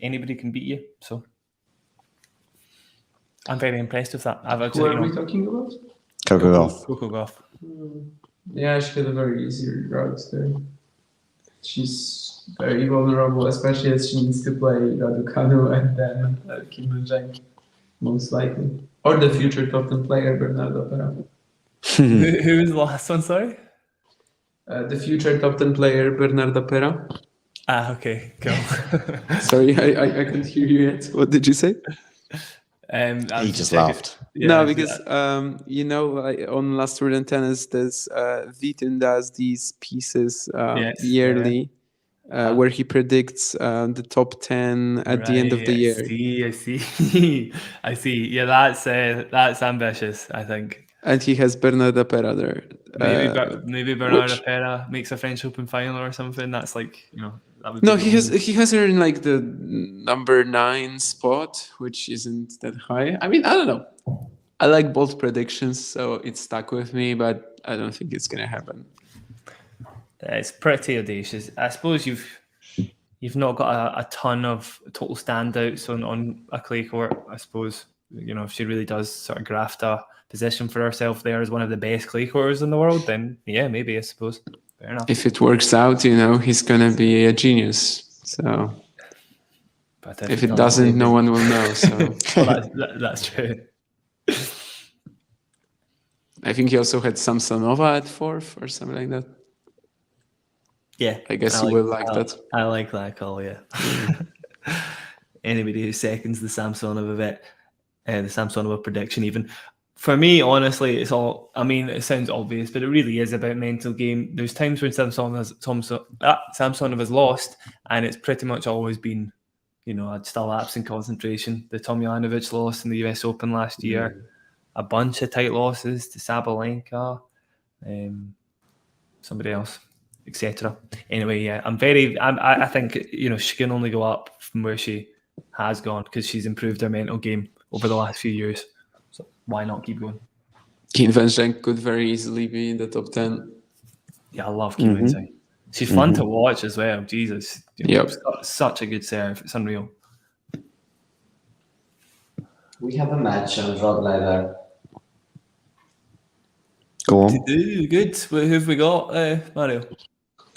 anybody can beat you. So I'm very impressed with that. Who are we talking about? Coco Gauff. Yeah, she had a very easy route there. She's very vulnerable, especially as she needs to play Raducanu and then Kim Min-jae, most likely. Or the future top 10 player, Bernardo Pera. Who was the last one, sorry? The future top 10 player, Bernardo Pera. Okay, cool. Sorry, I can't hear you yet. What did you say? He just laughed. Yeah, no, because on Last Word in Tennis, there's Vitin does these pieces yearly, where he predicts the top 10 at the end of the year. I see. Yeah, that's ambitious, I think. And he has Bernardo Pera there. Maybe Bernardo Pera makes a French Open final or something. That's That would No, be he has her in like the number 9 spot, which isn't that high. I mean, I don't know. I like both predictions, so it stuck with me, but I don't think it's gonna happen. It's pretty audacious. I suppose you've not got a ton of total standouts on a clay court. I suppose, you know, if she really does sort of graft a position for herself there as one of the best clay courts in the world, then yeah, maybe, I suppose. Fair enough. If it works out, you know, he's gonna be a genius. So But if it doesn't, no one will know. So well, that's true. I think he also had Samsonova at 4th or something like that. Yeah, I guess you will like that. I like that call, yeah. Anybody who seconds the Samsonova bet, the Samsonova prediction even. For me, honestly, it's all, I mean, it sounds obvious, but it really is about mental game. There's times when Samsonova's lost, and it's pretty much always been, you know, a still lapse in concentration. The Thiem-Rublev loss in the US Open last year, a bunch of tight losses to Sabalenka, somebody else, etc. Anyway, yeah, I think, you know, she can only go up from where she has gone because she's improved her mental game over the last few years. So why not keep going? Kim Van could very easily be in the top 10. Yeah, I love Kim Van. She's fun to watch as well. Jesus. Yep. She's got such a good serve. It's unreal. We have a match on Rod. Go on. Good. Who have we got, Mario?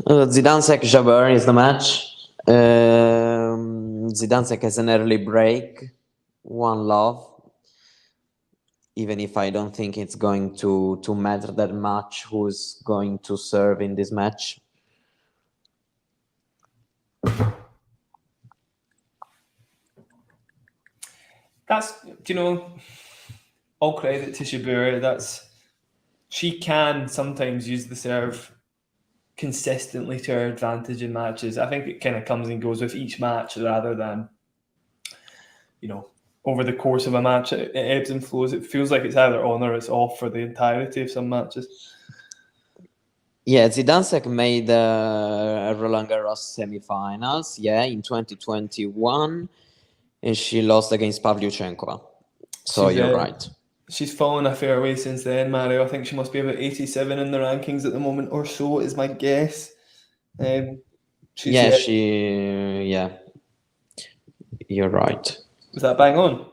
Zidansek Jabeur is the match. Zidansek has an early break, 1-love. Even if I don't think it's going to matter that much who's going to serve in this match. That's, you know, all credit to Jabeur. She can sometimes use the serve consistently to her advantage in matches. I think it kind of comes and goes with each match rather than, you know, over the course of a match, it ebbs and flows. It feels like it's either on or it's off for the entirety of some matches. Yeah, Zidansek made Roland Garros semifinals, in 2021, and she lost against Pavlyuchenkova. So you're right. She's fallen a fair way since then, Mario. I think she must be about 87 in the rankings at the moment or so, is my guess. You're right. Was that bang on?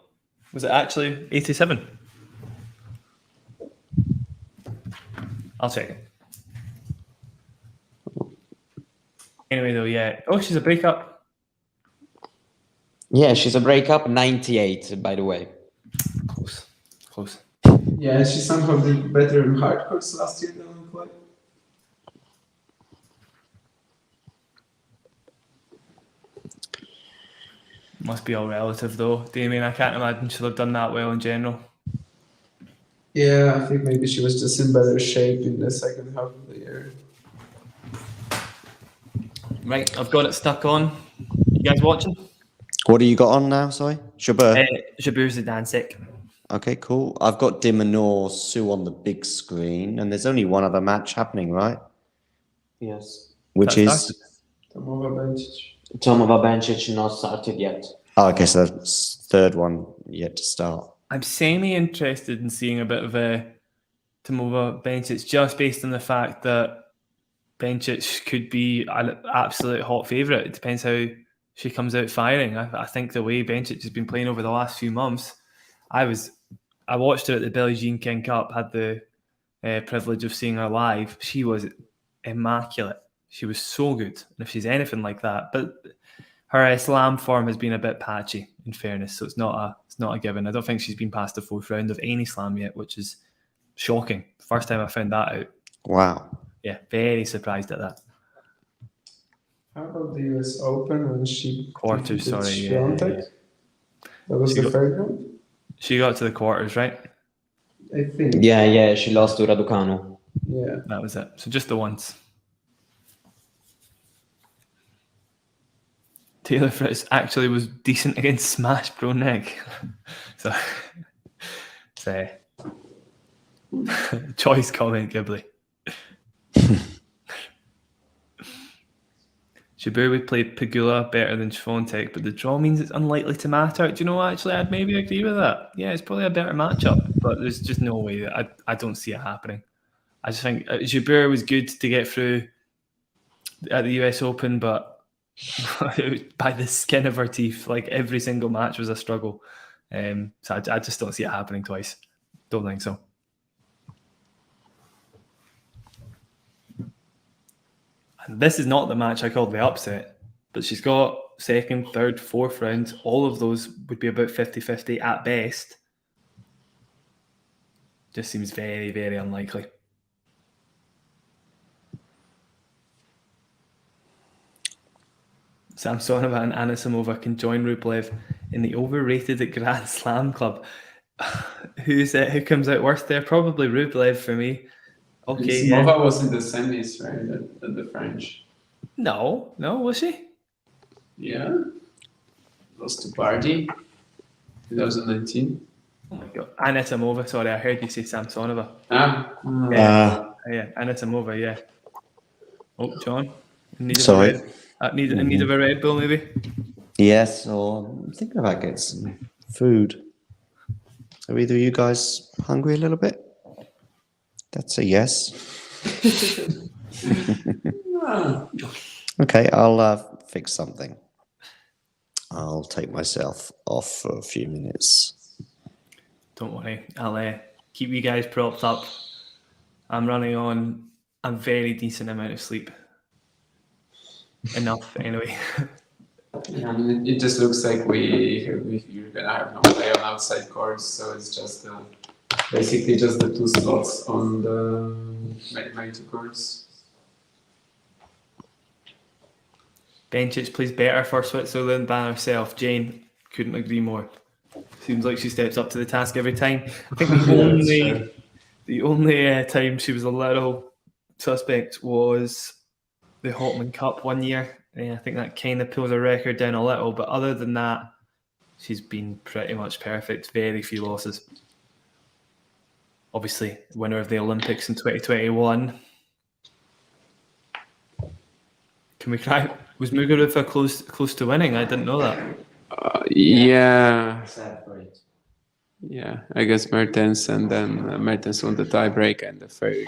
Was it actually 87? I'll check it. Anyway, though, yeah. Oh, she's a breakup. Yeah, she's a breakup, 98, by the way. Close. Yeah, she somehow did better in hard courts last year than on clay. Must be all relative, though. Damien, I can't imagine she'll have done that well in general. Yeah, I think maybe she was just in better shape in the second half of the year. Right, I've got it stuck on. You guys watching? What do you got on now? Sorry, Jabeur. Jabeur Zidansek. Okay, cool. I've got de Minaur Sue on the big screen, and there's only one other match happening, right? Yes. Which is Tomova Bencic not started yet. Oh, okay, so that's third one yet to start. I'm semi-interested in seeing a bit of a Tomova Bencic just based on the fact that Bencic could be an absolute hot favourite. It depends how she comes out firing. I think the way Bencic has been playing over the last few months, I watched her at the Billie Jean King Cup, had the privilege of seeing her live. She was immaculate. She was so good. And if she's anything like that, but her slam form has been a bit patchy, in fairness. So it's not a given. I don't think she's been past the fourth round of any slam yet, which is shocking. First time I found that out. Wow. Yeah, very surprised at that. How about the US Open when she Quarters, sorry. Yeah. That was the third round? She got to the quarters, right? I think. Yeah, she lost to Raducanu. Yeah. That was it. So just the once. Taylor Fritz actually was decent against Smash Pro Nick. So choice comment, Ghibli. Jabeur would play Pegula better than Swiatek, but the draw means it's unlikely to matter. Do you know what? Actually, I'd maybe agree with that. Yeah, it's probably a better matchup, but there's just no way that I don't see it happening. I just think Jabeur was good to get through at the US Open, but by the skin of her teeth, like every single match was a struggle. So I just don't see it happening twice. Don't think so. And this is not the match I called the upset, but she's got second, third, fourth rounds. All of those would be about 50-50 at best. Just seems very, very unlikely. Samsonova and Anisimova can join Rublev in the overrated Grand Slam club. Who comes out worst there? Probably Rublev for me. Okay, Anisimova was in the semis, right? At the French. No, was she? Yeah. Lost to Barty, 2019. Oh my god, Anisimova. Sorry, I heard you say Samsonova. Yeah, Anisimova. Yeah. Oh, John. Sorry. Need of a Red Bull, maybe? Yes, or I'm thinking about getting some food. Are either of you guys hungry a little bit? That's a yes. Okay, I'll fix something. I'll take myself off for a few minutes. Don't worry, I'll keep you guys propped up. I'm running on a very decent amount of sleep. Enough, anyway. Yeah, I mean, it just looks like you're gonna have no play on outside courts, so it's just basically just the 2 slots on the main 2 courts. Bencic plays better for Switzerland than herself. Jane, couldn't agree more. Seems like she steps up to the task every time. I think the only time she was a little suspect was the Hopman Cup one year. I think that kind of pulls her record down a little, but other than that, she's been pretty much perfect. Very few losses. Obviously, winner of the Olympics in 2021. Can we cry? Was Muguruza close to winning? I didn't know that. Yeah. Yeah, I guess Mertens, and then Mertens won the tiebreak and the third.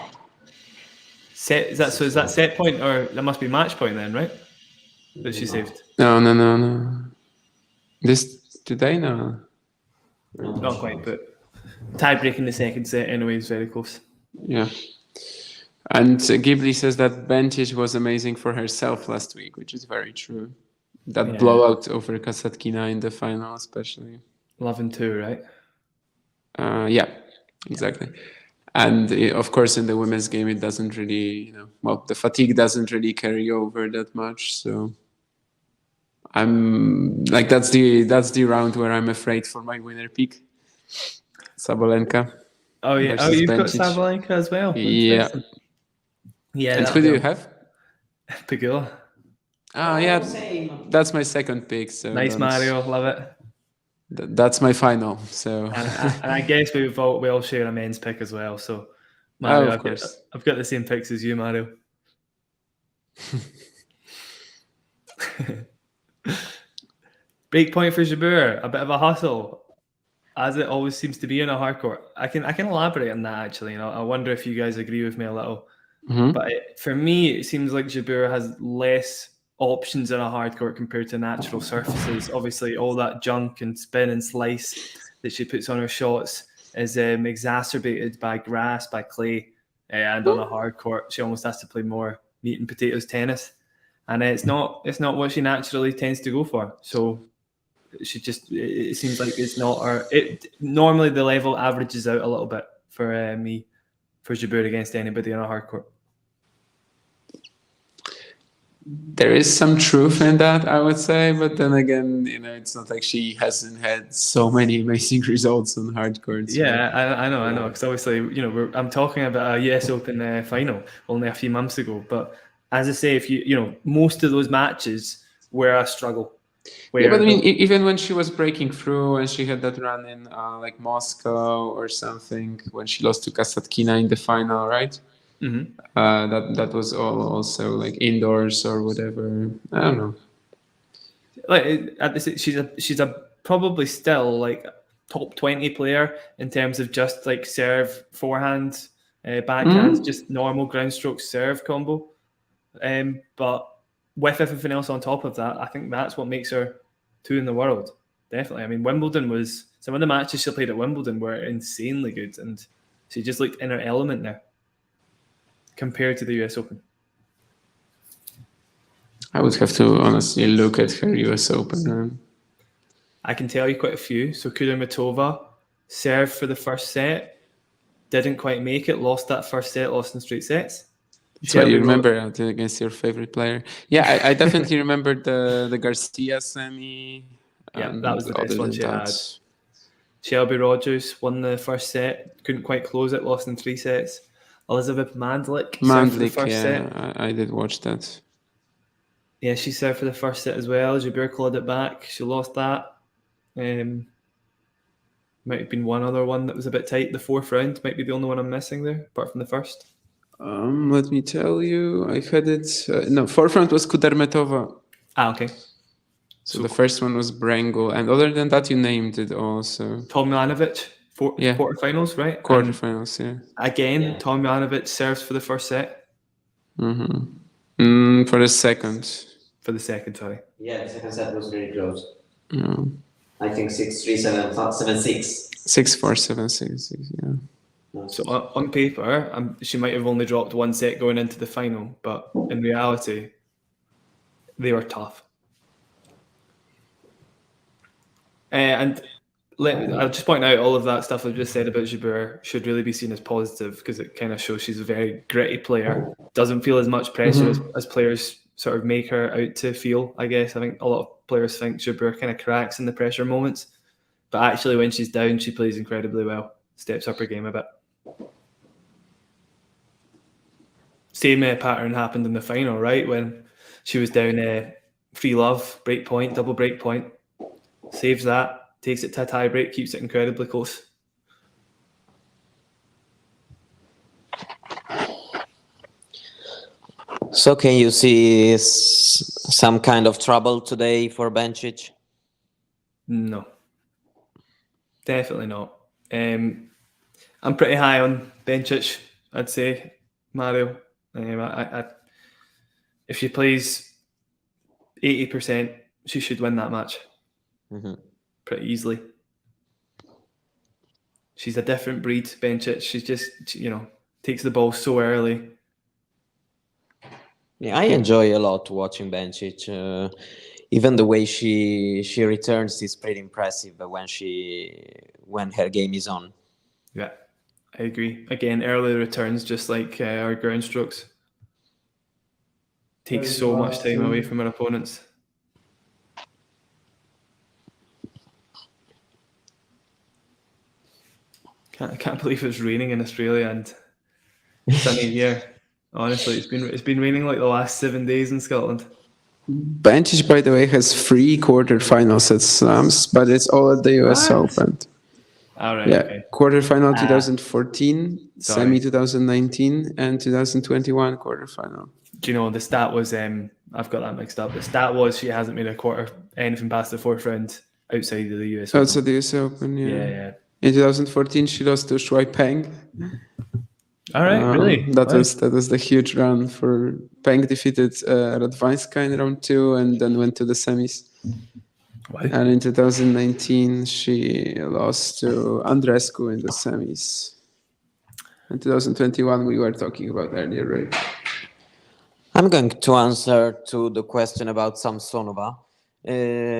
Is that set point, or that must be match point then, right? That she saved. No. This today, no. Not quite, but tiebreak in the second set anyway is very close. Yeah. And Ghibli says that Bencic was amazing for herself last week, which is very true. That blowout over Kasatkina in the final, especially. 11-2, right? Yeah, exactly. And of course, in the women's game, it doesn't really, the fatigue doesn't really carry over that much. So I'm like, that's the round where I'm afraid for my winner pick, Sabalenka. Oh yeah, you've got Sabalenka as well. Yeah. Yeah. And who do you have? Pegula. Oh yeah, that's my second pick. So nice, Mario, love it. That's my final. So and I guess we all share a men's pick as well. So Mario, of course. I've got the same picks as you, Mario. Break point for Jabeur, a bit of a hustle, as it always seems to be in a hard court. I can elaborate on that actually. I wonder if you guys agree with me a little. Mm-hmm. But for me, it seems like Jabeur has less options in a hard court compared to natural surfaces. Obviously, all that junk and spin and slice that she puts on her shots is exacerbated by grass, by clay, and on a hard court, she almost has to play more meat and potatoes tennis, and it's not what she naturally tends to go for. So she just, it seems like it's not her. Normally the level averages out a little bit for me for Jabeur against anybody on a hard court. There is some truth in that, I would say, but then again, it's not like she hasn't had so many amazing results on hard courts. Yeah, I know, because obviously, I'm talking about a US Open final only a few months ago, but as I say, if most of those matches were a struggle. Yeah, but I mean, even when she was breaking through and she had that run in like Moscow or something, when she lost to Kasatkina in the final, right? That was all also like indoors or whatever. I don't know. Like she's a probably still like top 20 player in terms of just like serve, forehand, backhand, just normal ground stroke serve combo. But with everything else on top of that, I think that's what makes her 2 in the world. Definitely. I mean, Wimbledon was some of the matches she played at Wimbledon were insanely good, and she just looked in her element now compared to the US Open. I would have to honestly look at her US Open. I can tell you quite a few. So Kudermetova served for the first set, didn't quite make it, lost that first set, lost in straight sets. That's what you remember against your favorite player. Yeah, I definitely remember the Garcia semi. Yeah, that was the best one she had. Shelby Rogers won the first set, couldn't quite close it, lost in 3 sets. Elizabeth Mandlik served for the first set. I did watch that. Yeah, she served for the first set as well. Jabeur clawed it back. She lost that. Might have been one other one that was a bit tight. The 4th round might be the only one I'm missing there, apart from the first. Let me tell you, I had it. No, 4th round was Kudermetova. Okay. So the first one was Brangle, and other than that, you named it also. Tomljanovic, quarterfinals, right? Quarterfinals, yeah. Again, Tomljanovic serves for the first set. For the second. For the second, sorry. Yeah, the second set was very close. No. I think 6-3, 7-6. 6-4, 7-6, yeah. So on paper, she might have only dropped 1 set going into the final, but in reality, they were tough. And I'll just point out all of that stuff I've just said about Jabeur should really be seen as positive, because it kind of shows she's a very gritty player. Doesn't feel as much pressure as players sort of make her out to feel, I guess. I think a lot of players think Jabeur kind of cracks in the pressure moments. But actually, when she's down, she plays incredibly well. Steps up her game a bit. Same pattern happened in the final, right? When she was down 3-love, break point, double break point. Saves that, takes it to a tie break, keeps it incredibly close. So can you see some kind of trouble today for Bencic? No. Definitely not. I'm pretty high on Bencic, I'd say, Mario. If she plays 80%, she should win that match. Pretty easily. She's a different breed, Bencic. She's just, takes the ball so early. Yeah, I enjoy a lot watching Bencic. Even the way she returns is pretty impressive when her game is on. Yeah, I agree. Again, early returns, just like our ground strokes. Takes so much time away from our opponents. I can't believe it's raining in Australia and sunny here. Honestly, it's been raining like the last 7 days in Scotland. Bencic, by the way, has 3 quarterfinals at slams, but it's all at the US Open. All right. Yeah, Okay. Quarterfinal 2014, semi 2019, and 2021 quarterfinal. Do you know the stat was? I've got that mixed up. The stat was she hasn't made anything past the 4th round outside of the US Open. Outside the US Open, yeah. Yeah. In 2014, she lost to Shuai Peng. All right, really? That was the huge run for Peng. Defeated Radwanska in round 2 and then went to the semis. Wow. And in 2019, she lost to Andreescu in the semis. In 2021, we were talking about earlier, right? I'm going to answer to the question about Samsonova.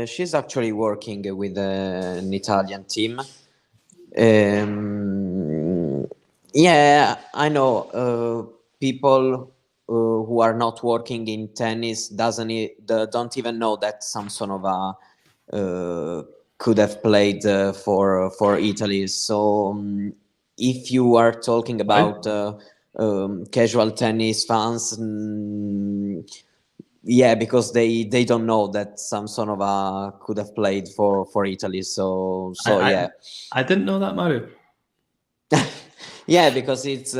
She's actually working with an Italian team. Yeah, I know people who are not working in tennis don't even know that Samsonova could have played for Italy. So if you are talking about casual tennis fans, yeah, because they don't know that Samsonova could have played for Italy. So yeah. I didn't know that, Mario. Yeah, because it's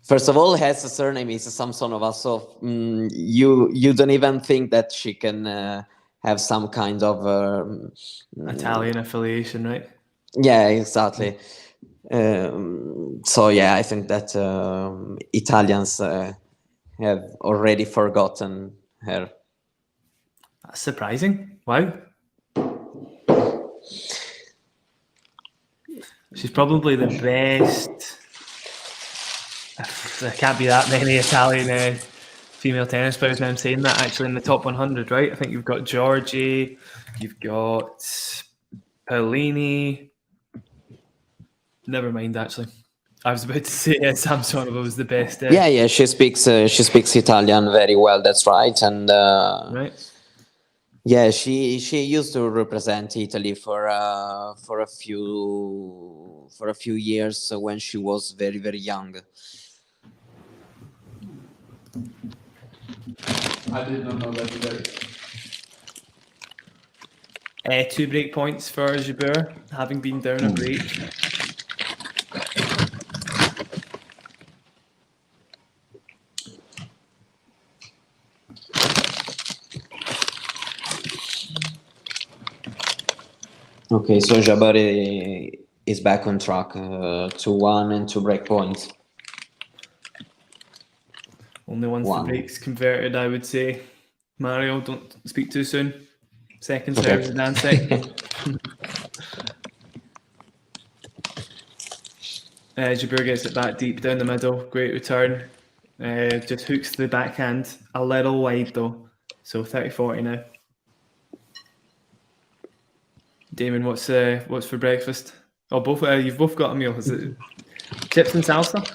first of all, has a surname is Samsonova, so you don't even think that she can have some kind of Italian affiliation, right? yeah, exactly. So yeah, I think that Italians have already forgotten her. That's surprising. Wow. She's probably the best. There can't be that many Italian female tennis players now. I'm saying that actually in the top 100, right? I think you've got Giorgi, you've got Paolini. Never mind, actually. I was about to say Samsonova was the best. Yeah, she speaks Italian very well. That's right, and right. Yeah, she used to represent Italy for a few years when she was very, very young. I did not know that today. 2 break points for Jabeur, having been down a break. Okay, so Jabeur is back on track, 2-1 and 2 break points. Only once the break's converted, I would say. Mario, don't speak too soon. Second serve, dancing. Jabeur gets it back deep down the middle. Great return. Just hooks the backhand a little wide though. So 30-40 now. Damon, what's for breakfast? Oh, both you've both got a meal. Is it chips and salsa?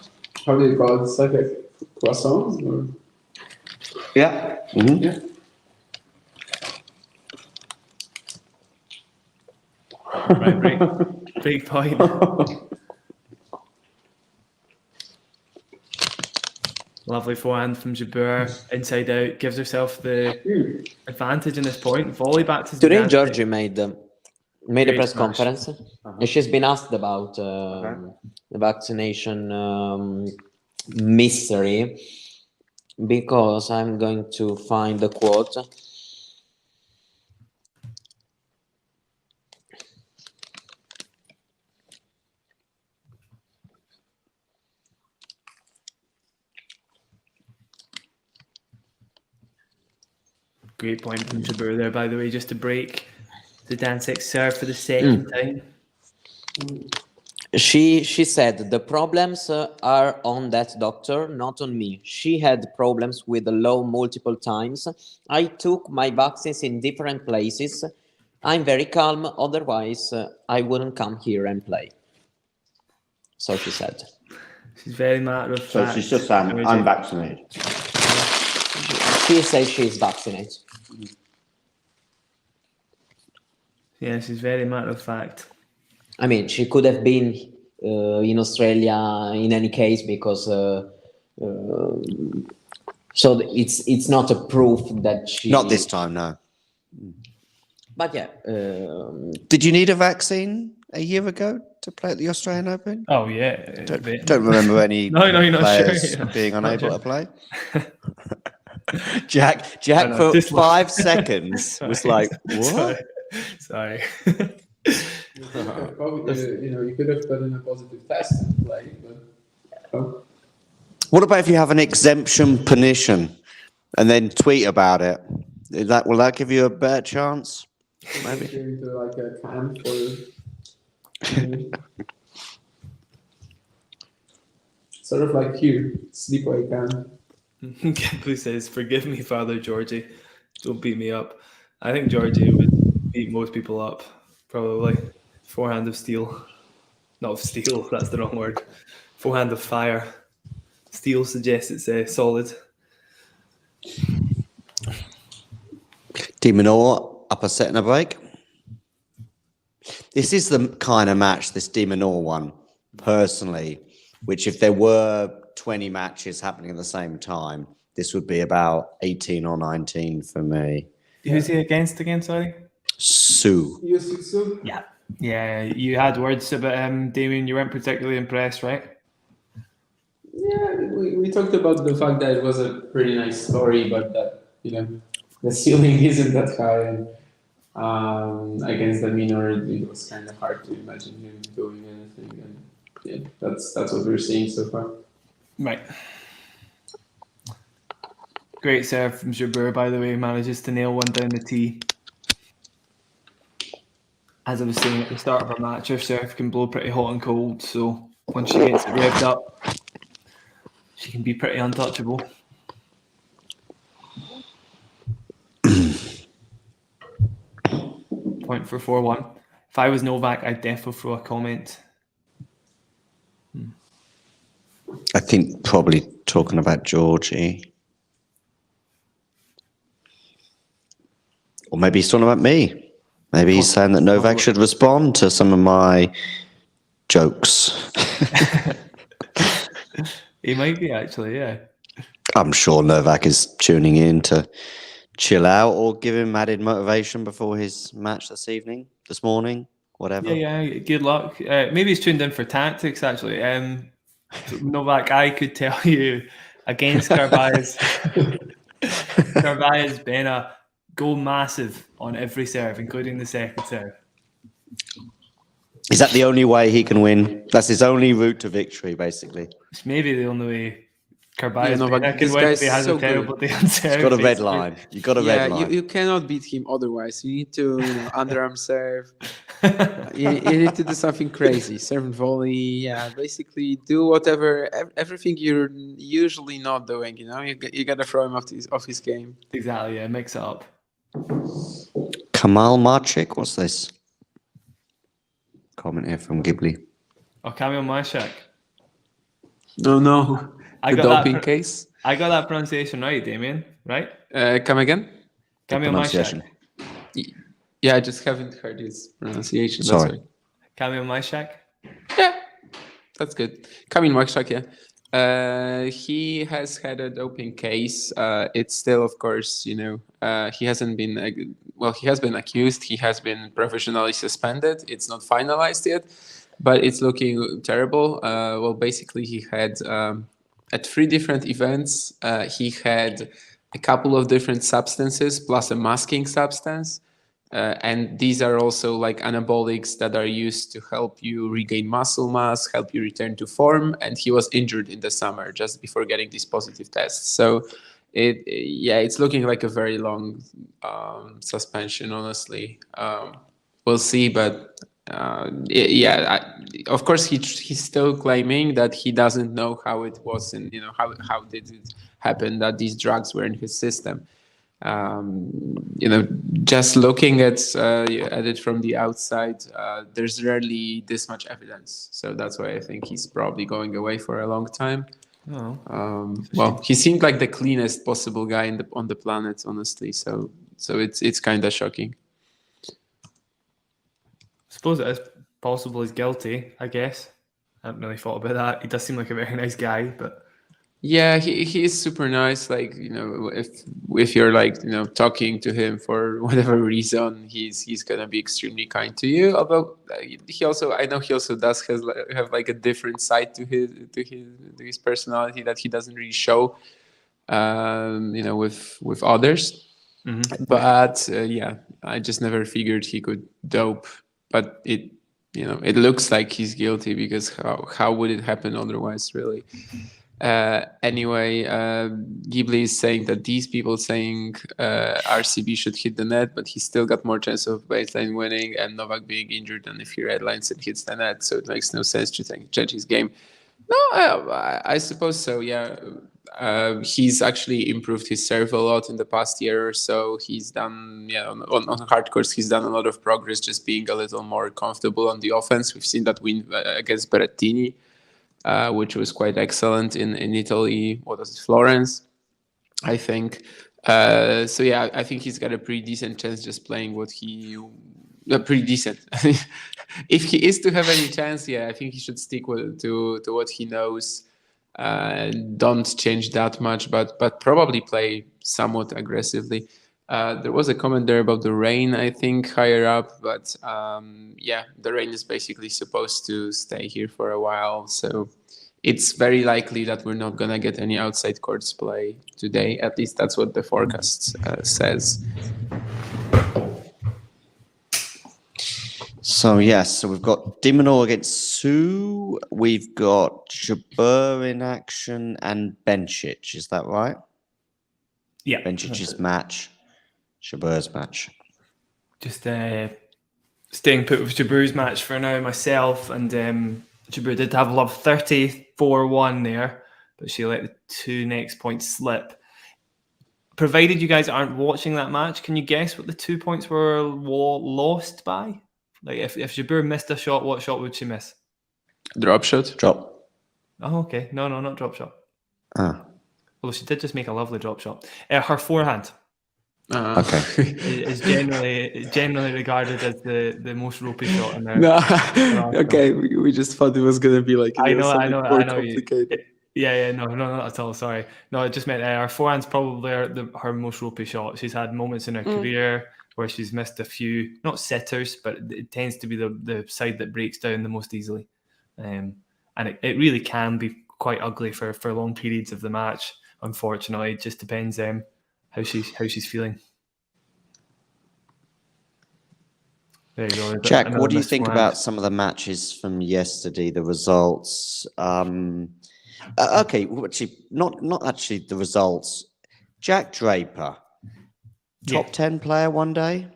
How do you call it? It's like a croissants? Or? Yeah. Mm-hmm. Yeah. Right, break point. Lovely forehand from Jabeur, inside out, gives herself the advantage in this point. Volley back to today. Giorgi made a press conference, and she's been asked about the vaccination mystery, because I'm going to find the quote. Great point from Jabeur there, by the way, just to break the Dancek serve for the second time. She said the problems are on that doctor, not on me. She had problems with the law multiple times. I took my vaccines in different places. I'm very calm, otherwise I wouldn't come here and play. So she said. She's very matter of fact. So she's just saying, I'm vaccinated. She says she's vaccinated. Yeah, she's very matter of fact. I mean, she could have been in Australia in any case, because so it's not a proof that she. Not this time, no. But yeah. Did you need a vaccine a year ago to play at the Australian Open? Oh yeah. Don't remember any players being unable to play. Jack for 5 seconds was like, what? Sorry. You could have gotten a positive test and played, but What about if you have an exemption petition and then tweet about it? Will that give you a better chance? Maybe. Into like a camp for sort of like you, sleepaway camp. Who says, "Forgive me, Father Georgie, don't beat me up." I think Georgie would beat most people up, probably. Forehand of steel. Not of steel, that's the wrong word. Forehand of fire. Steel suggests it's solid. De Minaur up a set and a break. This is the kind of match, this De Minaur one, personally, which if there were 20 matches happening at the same time, this would be about 18 or 19 for me. Who's he against again, sorry? Sue. Yeah. Yeah, you had words about him, Damien. You weren't particularly impressed, right? we talked about the fact that it was a pretty nice story, but that the ceiling isn't that high. And against the minor, it was kind of hard to imagine him doing anything. And yeah, that's what we're seeing so far. Right. Great serve from Jabeur, by the way, manages to nail one down the tee. As I was saying at the start of a match, her serve can blow pretty hot and cold, so once she gets it revved up, she can be pretty untouchable. Point for 4-1. If I was Novak, I'd definitely throw a comment. I think probably talking about Georgie. Or maybe he's talking about me. Maybe he's saying that Novak should respond to some of my jokes. He might be, actually, yeah. I'm sure Novak is tuning in to chill out or give him added motivation before his match this morning, whatever. Yeah, good luck. Maybe he's tuned in for tactics, actually. Novak, I could tell you against Carballés Baena, go massive on every serve, including the second serve. Is that the only way he can win? That's his only route to victory, basically. It's maybe the only way Carballés Baena can win if he has a terrible day on serve. He's got a red line. You've got a red line. You cannot beat him otherwise. You need to underarm serve. you need to do something crazy. Serve and volley. Yeah, basically do everything you're usually not doing. You got to throw him off his game. Exactly. Yeah, mix it up. Kamal Marchik, what's this? Comment here from Ghibli. Oh, Kamil Mashak. No. I the got doping case. I got that pronunciation right, Damien. Right? Come again? Kamil Mashak. Yeah, I just haven't heard his pronunciation. Sorry. That's right. Kamil Mashak. Yeah, that's good. Kamil Mashak, yeah. He has had a doping case. It's still, of course, he hasn't been, he has been accused. He has been professionally suspended. It's not finalized yet, but it's looking terrible. Basically, he had, at 3 different events, he had a couple of different substances plus a masking substance. And these are also like anabolics that are used to help you regain muscle mass, help you return to form. And he was injured in the summer just before getting these positive tests. So it's looking like a very long suspension, honestly. We'll see, but of course he's still claiming that he doesn't know how it was and how did it happen that these drugs were in his system. Just looking at it from the outside, there's rarely this much evidence. So that's why I think he's probably going away for a long time. He seemed like the cleanest possible guy on the planet, honestly. So it's kind of shocking. I suppose it is possible he's guilty, I guess. I haven't really thought about that. He does seem like a very nice guy, but... Yeah, he is super nice. Like, if you're like, talking to him for whatever reason, he's gonna be extremely kind to you. Although I know he also does have like a different side to his personality that he doesn't really show, with others. Mm-hmm. But I just never figured he could dope. But it looks like he's guilty because how would it happen otherwise, really? Anyway, Ghibli is saying that these people saying RCB should hit the net, but he still got more chance of baseline winning and Novak being injured than if he redlines and hits the net. So it makes no sense to judge his game. No, I suppose so. Yeah, he's actually improved his serve a lot in the past year or so. He's done, on hard courts, he's done a lot of progress, just being a little more comfortable on the offense. We've seen that win against Berrettini. Which was quite excellent in Italy. What was it, Florence, I think. I think he's got a pretty decent chance just playing pretty decent. If he is to have any chance, I think he should stick to what he knows. Don't change that much, but probably play somewhat aggressively. There was a comment there about the rain, I think, higher up, but the rain is basically supposed to stay here for a while. So it's very likely that we're not gonna get any outside courts play today. At least that's what the forecast says. So yes, so we've got de Minaur against Su. We've got Jabeur in action and Bencic. Is that right? Yeah. Bencic's match, Jabeur's match. Just staying put with Jabeur's match for now myself, and Jabeur did have love 34-1 there, but she let the 2 next points slip. Provided you guys aren't watching that match, can you guess what the 2 points were lost by? Like if Jabeur missed a shot, what shot would she miss? Drop shot. Drop. Oh, okay. No, not drop shot. Ah. Although she did just make a lovely drop shot. Her forehand. Okay. is generally regarded as the most ropey shot in there. No, okay. We just thought it was gonna be like I know. complicated. Yeah, no, not at all. Sorry, no, it just meant her forehand's probably her most ropey shot. She's had moments in her career where she's missed a few, not sitters, but it tends to be the side that breaks down the most easily, and it really can be quite ugly for long periods of the match. Unfortunately, it just depends how she's feeling. There you go. Jack, what do you think about some of the matches from yesterday? The results. Okay, actually, not actually the results. Jack Draper, top 10 player one day.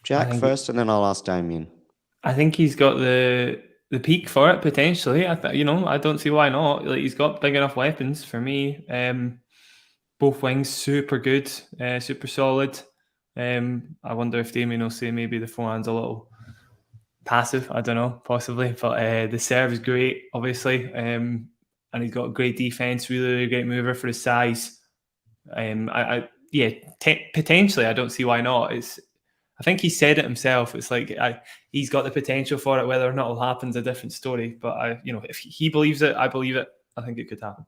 Jack first, and then I'll ask Damien. I think he's got the peak for it potentially. I don't see why not. Like, he's got big enough weapons for me. Both wings super good, super solid. I wonder if Damien will say maybe the forehand's a little passive. I don't know, possibly, but the serve is great, obviously. And he's got a great defense, really great mover for his size. Potentially, I don't see why not. I think he said it himself. It's like he's got the potential for it. Whether or not it'll happen is a different story. But if he believes it, I believe it. I think it could happen.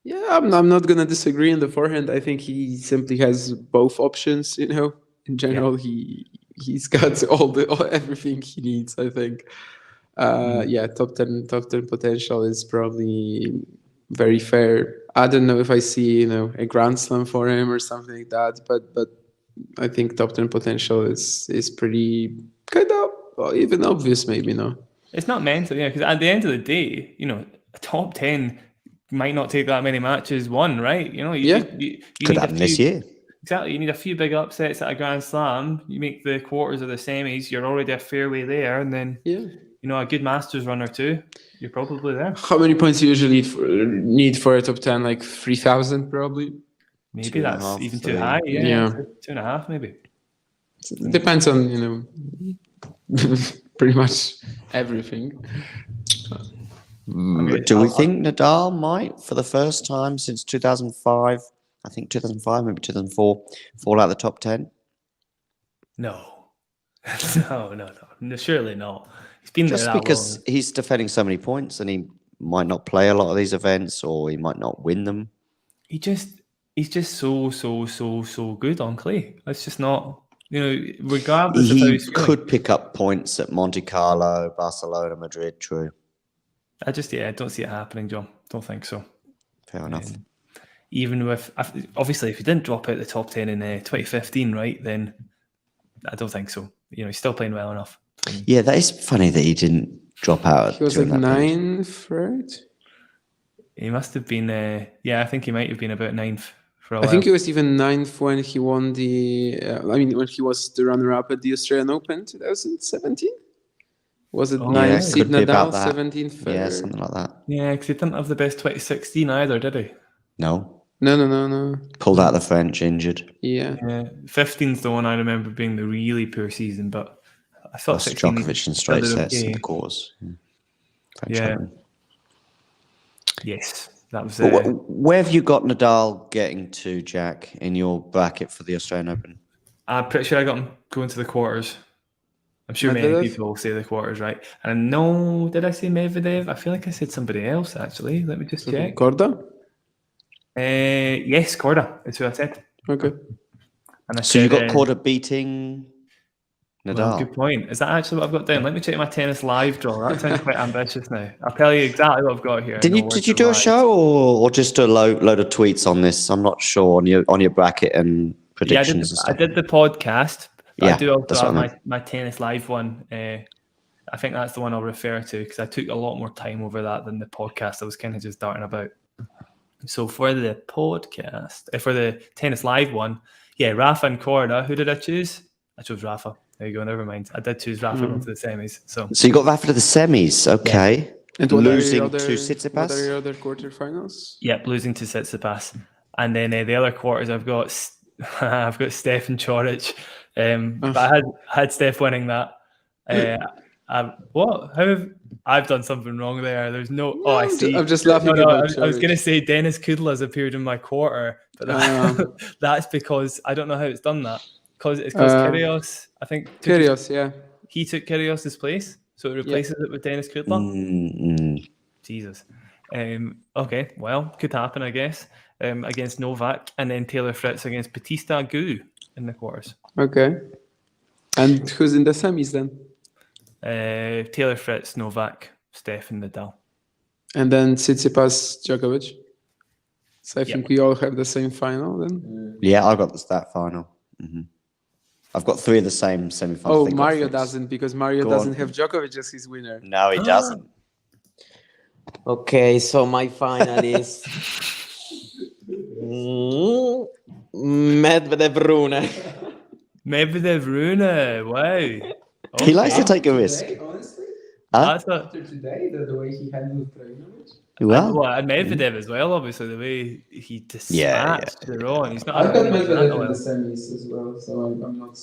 Yeah, I'm not gonna disagree on the forehand. I think he simply has both options. In general, he's got everything he needs. I think. Top 10 potential is probably very fair. I don't know if I see a Grand Slam for him or something like that, but I think top 10 potential is pretty kind of even obvious, maybe. No, it's not meant to, because at the end of the day, a top 10 might not take that many matches won, right? You could happen this year. Exactly, you need a few big upsets at a Grand Slam. You make the quarters or the semis, you're already a fair way there, and then a good Masters run or two, you're probably there. How many points you usually need for a top 10? Like 3,000 probably? Maybe that's even too high. Yeah. 2.5 maybe. It depends on, pretty much everything. Do we think Nadal might, for the first time since 2005, I think 2005, maybe 2004, fall out of the top 10? No, surely not. He's been there just that because long. He's defending so many points, and he might not play a lot of these events, or he might not win them. He's just so good on clay. It's just not, regardless of how he's feeling. Could pick up points at Monte Carlo, Barcelona, Madrid. True. I don't see it happening, John. Don't think so. Fair enough. Even with, obviously, if he didn't drop out the top 10 in 2015, right, then I don't think so. He's still playing well enough. Yeah, that is funny that he didn't drop out. He was like 9th, right? He must have been, I think he might have been about 9th for a while. I think he was even 9th when he won when he was the runner-up at the Australian Open 2017. Was it 9th seed Nadal, 17th Federer? Yeah, something like that. Yeah, because he didn't have the best 2016 either, did he? No. No. Pulled out the French, injured. Yeah. 15's the one I remember being the really poor season, but I thought Djokovic in straight sets in the quarters. Yes, that was. Where have you got Nadal getting to, Jack, in your bracket for the Australian Open? I'm pretty sure I got him going to the quarters. I'm sure Medvedev? many people will say the quarters, right? And no, did I say Medvedev? I feel like I said somebody else, actually. Let me just check. Korda? Yes, Korda. That's who I said. Okay. And So you got Korda beating Nadal. Good point. Is that actually what I've got down? Let me check my tennis live draw. That sounds quite ambitious now. I'll tell you exactly what I've got here. Did you do a show or just a load of tweets on this? I'm not sure on your bracket and predictions and stuff. I did the podcast. But I do that's also what I have my tennis live one. I think that's the one I'll refer to because I took a lot more time over that than the podcast. I was kind of just darting about. So for the podcast, for the tennis live one, Rafa and Corda. Who did I choose? I chose Rafa. There you go. Never mind. I did choose Rafa into the semis. So you got Rafa to the semis. Okay. Yeah. And losing to Tsitsipas. What are your other quarterfinals? Yep, losing to Tsitsipas. And then the other quarters, I've got Steph and Chorich. But I had Steph winning that. I've done something wrong there. There's no. Oh, I see. I'm just laughing. I was going to say Dennis Kudla's appeared in my quarter, but that's because I don't know how it's done that. Because Kyrgios, I think. Kyrgios, He took Kyrgios's place, so it replaces it with Dennis Kudla. Jesus. Okay, well, could happen, I guess. Against Novak, and then Taylor Fritz against Bautista Agut in the quarters. Okay. And who's in the semis then? Taylor Fritz, Novak, Steph, and Nadal. And then Tsitsipas, Djokovic. So I think we all have the same final then. Yeah, I got that final. Mm-hmm. I've got 3 of the same semi-finals. Oh, Mario doesn't, because Mario doesn't have Djokovic as his winner. No, he doesn't. Okay, so my final is Medvedev Rune. Medvedev Rune, wow. Okay. He likes to take a risk. Honestly, after today, the way he handled Krajinović. And Medvedev as well, obviously, the way he dispatched Ron. He's not. I've got Medvedev in the semis as well, so I'm not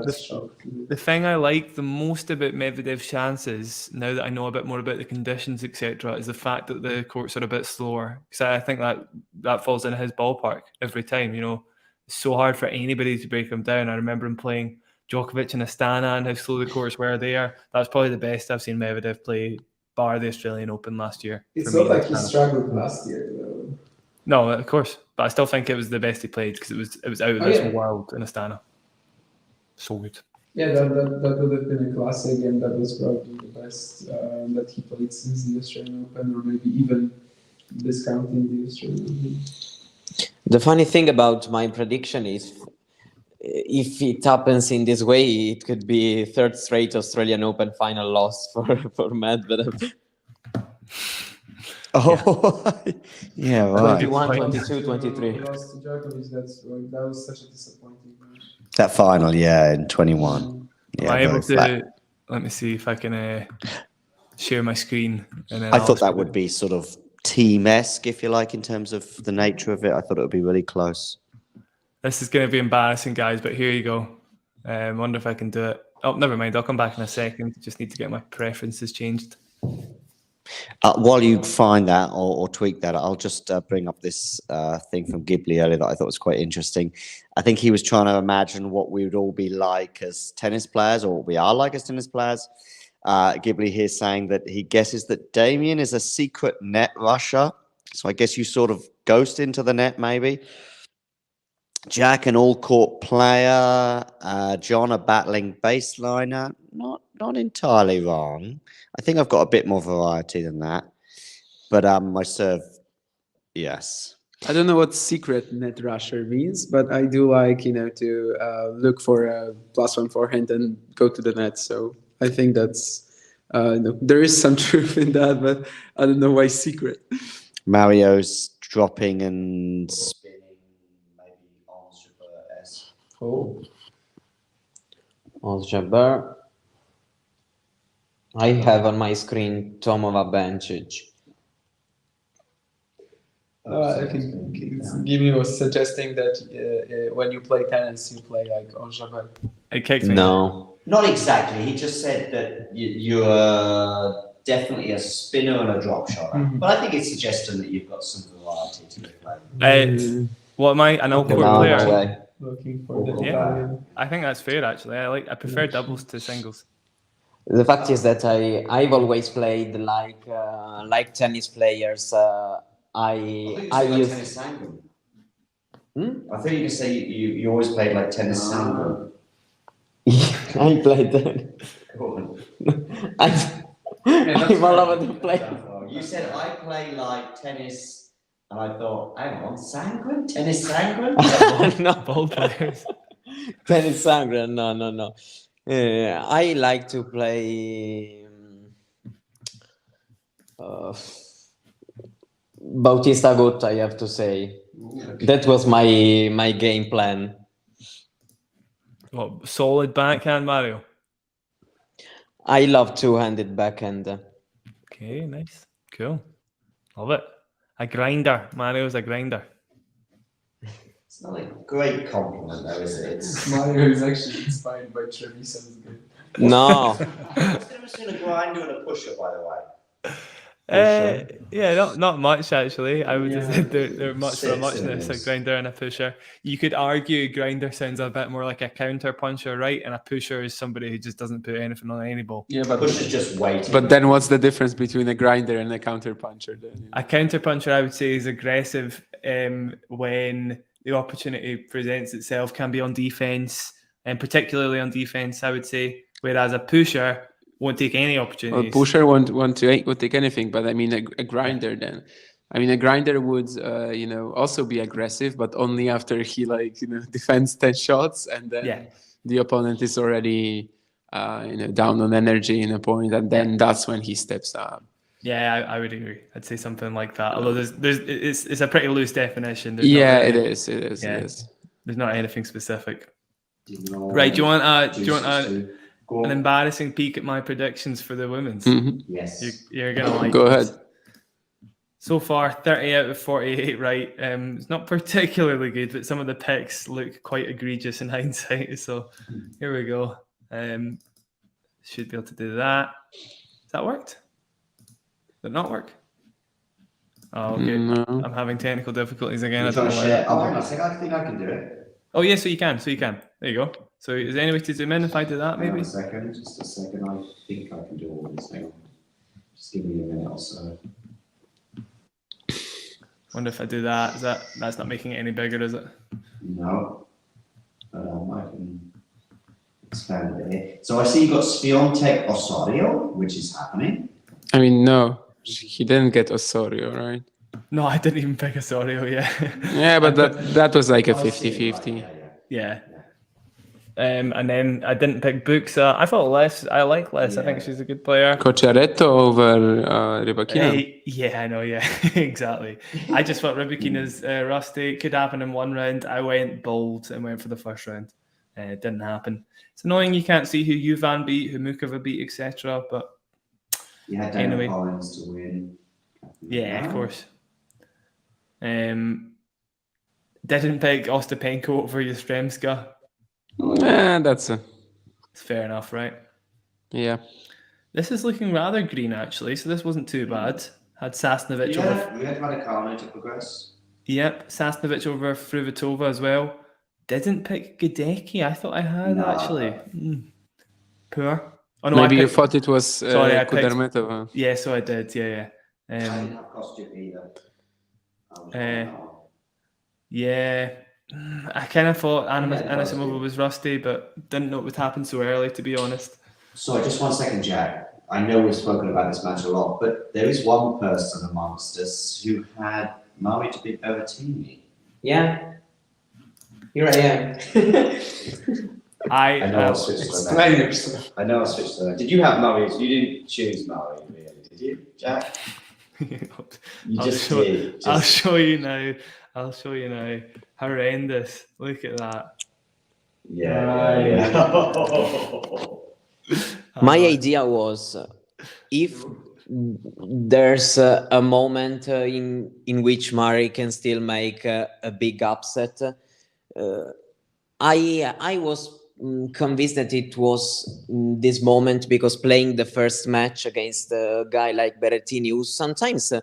that shocked. The thing I like the most about Medvedev's chances, now that I know a bit more about the conditions, etc., is the fact that the courts are a bit slower. Because I think that falls in his ballpark every time. It's so hard for anybody to break him down. I remember him playing Djokovic and Astana and how slow the courts were there. That's probably the best I've seen Medvedev play, bar the Australian Open last year. It's not like he struggled last year, though. No, of course. But I still think it was the best he played because it was out of this world in Astana. So good. Yeah, that would have been a classic, and that was probably the best that he played since the Australian Open, or maybe even discounting the Australian Open. The funny thing about my prediction is, if it happens in this way, it could be 3rd straight Australian Open final loss for Medvedev. Oh, yeah, right. 21, 22, 23. Lost to Djokovic, that was such a disappointing match. That final, in 21. Am I able to? Let me see if I can share my screen. And then I thought that would be sort of team-esque, if you like, in terms of the nature of it. I thought it would be really close. This is going to be embarrassing, guys, but here you go. I wonder if I can do it. Oh, never mind. I'll come back in a second. Just need to get my preferences changed. While you find that or tweak that, I'll just bring up this thing from Ghibli earlier that I thought was quite interesting. I think he was trying to imagine what we would all be like as tennis players, or what we are like as tennis players. Ghibli here saying that he guesses that Damien is a secret net rusher. So I guess you sort of ghost into the net, maybe. Jack, an all-court player. John, a battling baseliner. Not entirely wrong. I think I've got a bit more variety than that. But my serve, yes. I don't know what secret net rusher means, but I do like, to look for a +1 forehand and go to the net. So I think that's, there is some truth in that, but I don't know why secret. Mario's dropping and spinning, maybe on Super S. Oh. On Jabber. I have on my screen Tomova Bencic. I think Gimi was suggesting that when you play tennis, you play like on Jabber. It kicked me. No. Not exactly. He just said that you're definitely a spinner and a drop shotter. Mm-hmm. But I think it's suggesting that you've got some variety to play. What am I? An all-court player? Looking for the I think that's fair, actually. I prefer doubles to singles. The fact is that I've always played like tennis players. I use tennis angle. I thought you could say you always played like tennis angle. I played that. I'm all over the place. You said I play like tennis, and I thought, hang on, Sangren? Tennis Sangren? No, Ball players. tennis sangre. No. I like to play Bautista Agut, I have to say. That was my game plan. Well, solid backhand, Mario. I love two-handed backhand. Okay, nice. Cool. Love it. A grinder. Mario's a grinder. It's not a great compliment, though, is it? It's Mario is actually inspired by Trevisan's game. No. What's the difference between a grinder and a pusher, by the way? Yeah, not much actually. I would just say they're much for a Six muchness, a innings. grinder and a pusher. You could argue a grinder sounds a bit more like a counter puncher, right? And a pusher is somebody who just doesn't put anything on any ball. Yeah, but Pusher's just waiting. but then what's the difference between a grinder and a counter puncher? Then? A counter puncher, I would say, is aggressive when the opportunity presents itself, can be on defense, and particularly on defense, I would say. Whereas a pusher won't take any opportunities. Well, pusher won't take anything, but I mean a grinder then. I mean a grinder would also be aggressive, but only after he defends 10 shots and then the opponent is already down on energy in a point, and then that's when he steps up. Yeah, I would agree. I'd say something like that. Although it's a pretty loose definition. It is. There's not anything specific. Right? Do you want an embarrassing peek at my predictions for the women's? Mm-hmm. Yes. You're gonna like. Go this. ahead. So far, 30 out of 48 right. It's not particularly good, but some of the picks look quite egregious in hindsight. So here we go. Should be able to do that. Has that worked? Did it not work? Oh, okay. No. I'm having technical difficulties again. I Trying don't to know share. why. Oh, hang on a second. I think I can do it. Oh, yeah, so you can. There you go. So is there any way to zoom in if I do that, Hang on maybe? a second. Just a second. I think I can do all this. Hang on. Just give me a minute or so. Wonder if I do that. That's not making it any bigger, is it? No. I can expand it here. So I see you've got Swiatek Osorio, which is happening. I mean, no, he didn't get Osorio, right? No, I didn't even pick Osorio, yeah. Yeah, but that was like a I see it, 50-50. right, Yeah. And then I didn't pick Buxa. I thought Les. I like Les. I think Yeah. she's a good player. Cocciaretto over Rybakina. Yeah, I know. Yeah, exactly. I just thought Rybakina's rusty. Could happen in one round. I went bold and went for the first round. It didn't happen. It's annoying you can't see who Juvan beat, who Mukova beat, etc. But You had Daniel anyway. Collins to win. yeah, of course. Didn't pick Ostapenko over Yastremska. That's It's fair enough, right? yeah. This is looking rather green, actually, so this wasn't too bad. Had Sasnovich You over... had Raducanu to progress. Yep, Sasnovich over Fruhvirtova as well. Didn't pick Gadecki. I thought I had, No. actually. Poor. Oh, no, Maybe I you picked... thought it was Sorry, I picked- Kudermetova. Yeah, so I did, yeah. I didn't have Kostyuk either. Yeah. I kind of thought Anisimova was rusty, but didn't know it would happen so early, to be honest. Sorry, just 1 second, Jack. I know we've spoken about this match a lot, but there is one person amongst us who had Murray to beat Berrettini. Yeah. Here I am. I know I I switched to Explain that. yourself. I know I switched to that. Did you have Murray? You didn't choose Murray, really, did you, Jack? You I'll just show- did. I'll Just- show you now. Horrendous. Look at that. Yeah. My idea was if there's a moment in which Murray can still make a big upset, I was convinced that it was this moment because playing the first match against a guy like Berrettini, who sometimes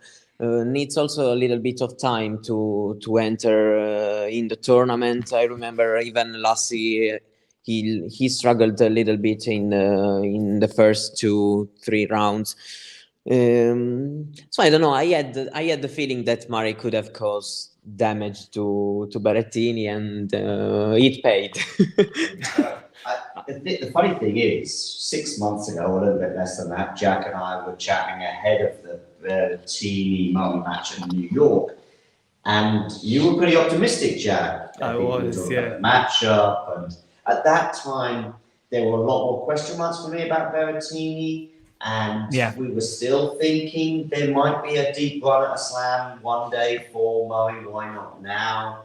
needs also a little bit of time to enter in the tournament. I remember even last year he struggled a little bit in the first 2-3 rounds. So I don't know. I had the feeling that Murray could have caused damage to Berrettini, and it paid. The funny thing is, 6 months ago, or a little bit less than that, Jack and I were chatting ahead of the Berrettini-Murray match in New York, and you were pretty optimistic, Jack. I was, yeah. The matchup, and at that time, there were a lot more question marks for me about Berrettini, and we were still thinking there might be a deep run at a slam one day for Murray. Why not now?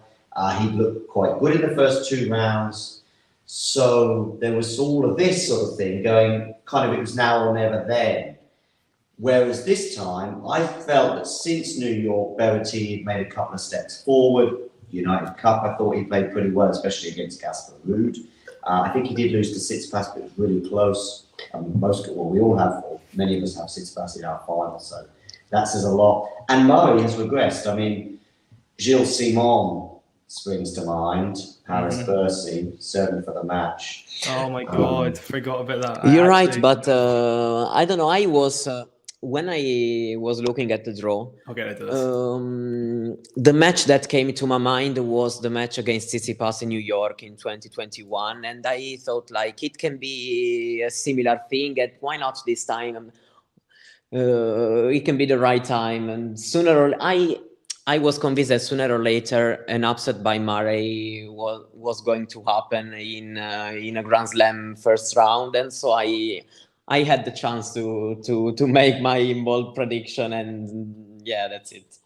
He looked quite good in the first 2 rounds. So there was all of this sort of thing going, kind of it was now or never then. Whereas this time, I felt that since New York, Berrettini had made a couple of steps forward. United Cup, I thought he played pretty well, especially against Casper Ruud. I think he did lose to Tsitsipas, but it was really close. We all have, or many of us have Tsitsipas in our final, so that says a lot. And Murray has regressed. I mean, Gilles Simon springs to mind, Paris Bercy, certainly for the match. Oh my God, forgot about that. You're right, but I don't know. I was when I was looking at the draw. Okay, the match that came to my mind was the match against Tsitsipas in New York in 2021, and I thought like it can be a similar thing. And why not this time? It can be the right time, and I was convinced that sooner or later an upset by Murray was going to happen in a Grand Slam first round, and so I had the chance to make my bold prediction, and yeah, that's it.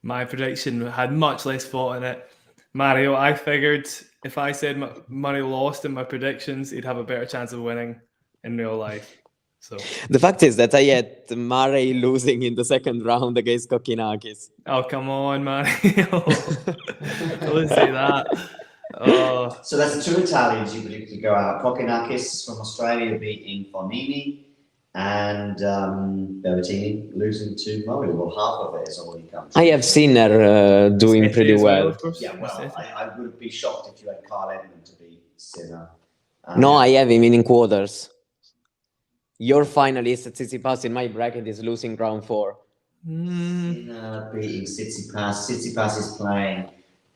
My prediction had much less thought in it. Mario, I figured if I said Murray lost in my predictions, he'd have a better chance of winning in real life. So the fact is that I had Murray losing in the second round against Kokkinakis. Oh, come on, Mario. Don't say that. Oh. So that's 2 Italians you predicted to go out. Kokkinakis from Australia beating Fognini, and Berrettini losing to Murray. Well, half of it is already come. I have seen her doing pretty well. Yeah, well, I would be shocked if you had Carl Edmund to beat Sinner. No, I have him in quarters. Your finalist at Tsitsipas in my bracket is losing round 4. Sinner beating Tsitsipas. Tsitsipas is playing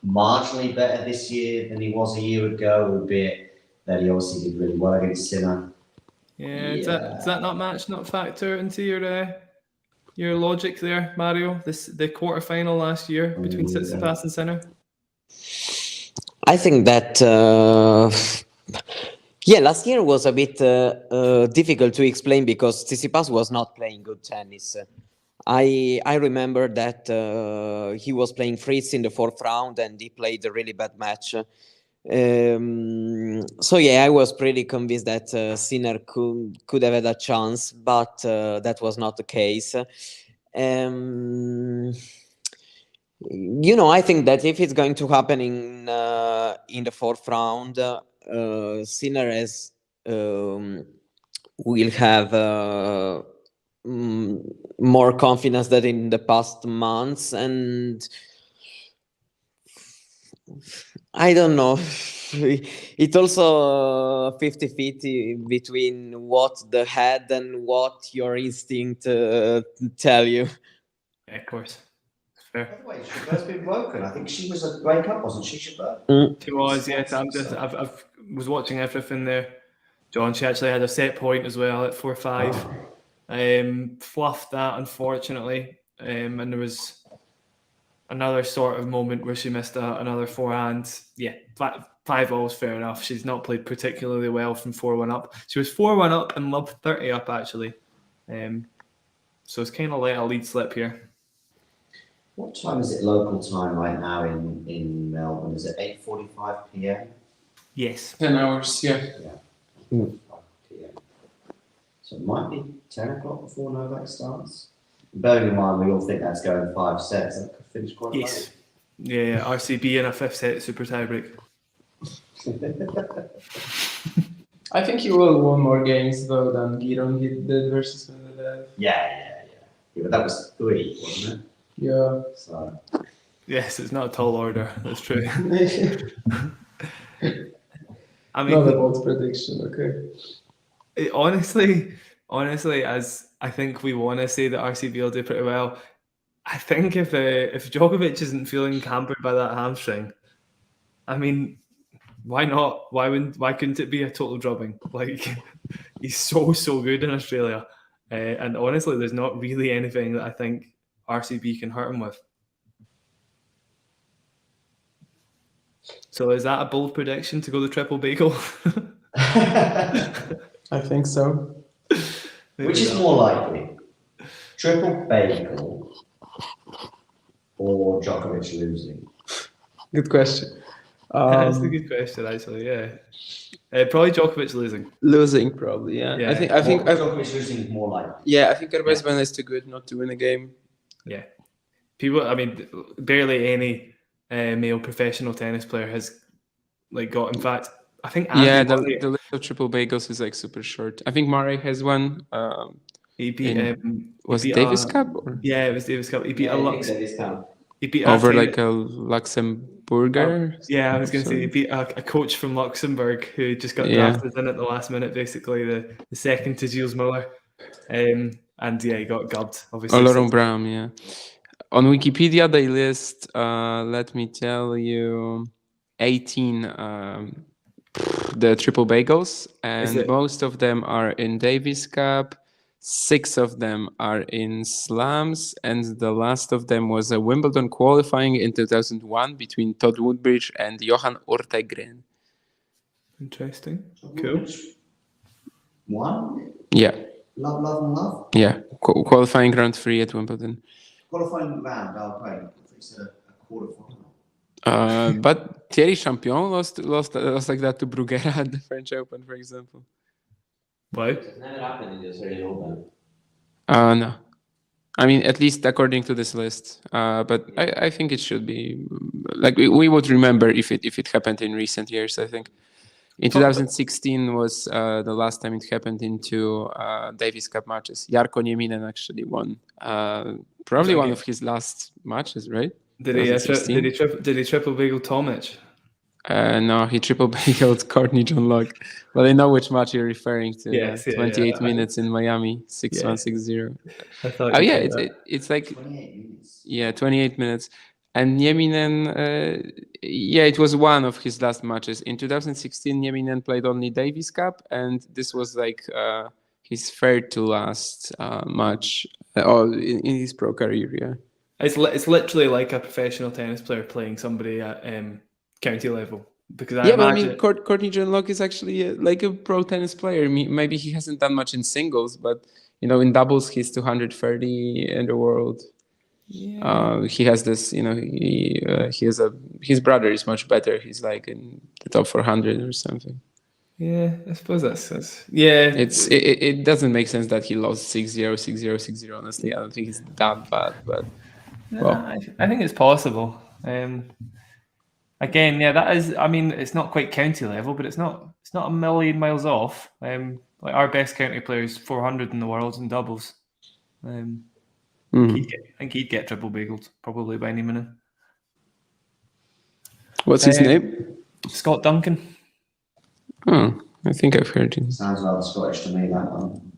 marginally better this year than he was a year ago, albeit that he obviously did really well against Sinner. Yeah, does that not factor into your logic there, Mario? The quarterfinal last year between Tsitsipas and Sinner. I think that last year was a bit difficult to explain because Tsitsipas was not playing good tennis. I remember that he was playing Fritz in the 4th round and he played a really bad match. So yeah, I was pretty convinced that Sinner could have had a chance, but that was not the case. I think that if it's going to happen in the 4th round, Sinner will have more confidence than in the past months, and I don't know. It's also 50-50 between what the head and what your instinct tell you. Yeah, of course. Fair. By the way, Chabert's been broken. I think she was a breakup, wasn't she, Chabert? She was, yes. I was watching everything there, John. She actually had a set point as well at 4-5. Fluffed that, unfortunately. And there was another sort of moment where she missed another forehand. Yeah, 5-all is fair enough. She's not played particularly well from 4-1 up. She was 4-1 up and love 30 up, actually. So it's kind of let a lead slip here. What time is it local time right now in Melbourne? Is it 8:45 p.m.? Yes. 10 hours, yeah. PM. So it might be 10 o'clock before Novak starts. Bearing in mind, we all think that's going 5 sets. That could finish quite late. Yeah, RCB in a 5th set super tiebreak. I think he will win more games though than Giron did versus Medvedev. Yeah, but that was 3, wasn't it? Yeah. So. Yes, it's not a tall order. That's true. I mean, not a bold prediction. Okay. Honestly, as I think we want to say that RCB will do pretty well. I think if Djokovic isn't feeling hampered by that hamstring, I mean, why not? Why couldn't it be a total drubbing? Like, he's so good in Australia, and honestly, there's not really anything that I think RCB can hurt him with. So is that a bold prediction to go the triple bagel? I think so. Which is more likely, triple bagel or Djokovic losing? Good question. That's a good question, actually. Yeah, probably Djokovic losing. Losing, probably. Yeah. I think Djokovic losing is more likely. Yeah, I think Carballés Baena is too good not to win a game. Yeah, people. I mean, barely any male professional tennis player has got. In fact, I think Andrey the list of triple bagels is like super short. I think Murray has one. He beat was it Davis Cup? Or? Yeah, it was Davis Cup. He beat He beat over like a Luxembourger. Yeah, I was going to say he beat a coach from Luxembourg who just got drafted in at the last minute, basically the second to Gilles Muller, and he got gubbed. Obviously, Laurent Brown. Yeah. On Wikipedia, they list. Let me tell you, 18 the triple bagels, and most of them are in Davis Cup. 6 of them are in slams, and the last of them was a Wimbledon qualifying in 2001 between Todd Woodbridge and Johan Ortegren. Interesting. Cool. One? Yeah. Love. Yeah. Qualifying round 3 at Wimbledon. Qualifying round, okay. It's a quarterfinal. But Thierry Champion lost like that to Bruguera at the French Open, for example. Why? It's never happened in the Australian Open. No. I mean, at least according to this list. But I think it should be like we would remember if it happened in recent years. I think in 2016 was the last time it happened in 2 Davis Cup matches. Jarko Nieminen actually won. Probably one of his last matches, right? Did he triple bagel Tomic? No, he triple bageled Courtney John Locke. Well, I know which match you're referring to. Yes, 28 minutes in Miami, 6-1, 6-0. It's like 28 minutes. 28 minutes. And Nieminen, it was one of his last matches. In 2016, Nieminen played only Davis Cup, and this was like his third to last match in his pro career. Yeah, it's literally like a professional tennis player playing somebody at county level. Because but I mean, Courtney John Locke is actually like a pro tennis player. Maybe he hasn't done much in singles, but in doubles he's 230 in the world. Yeah. He has this, he has his brother is much better. He's like in the top 400 or something. Yeah, I suppose that's yeah. It doesn't make sense that he lost 6-0, 6-0, 6-0. Honestly, I don't think it's that bad, but I think it's possible. Again, that is. I mean, it's not quite county level, but it's not a million miles off. Like our best county player is 400 in the world in doubles. I think he'd get triple bageled probably by Nieminen. What's his name? Scott Duncan. Oh, I think I've heard him. Sounds like Scottish to me, that one.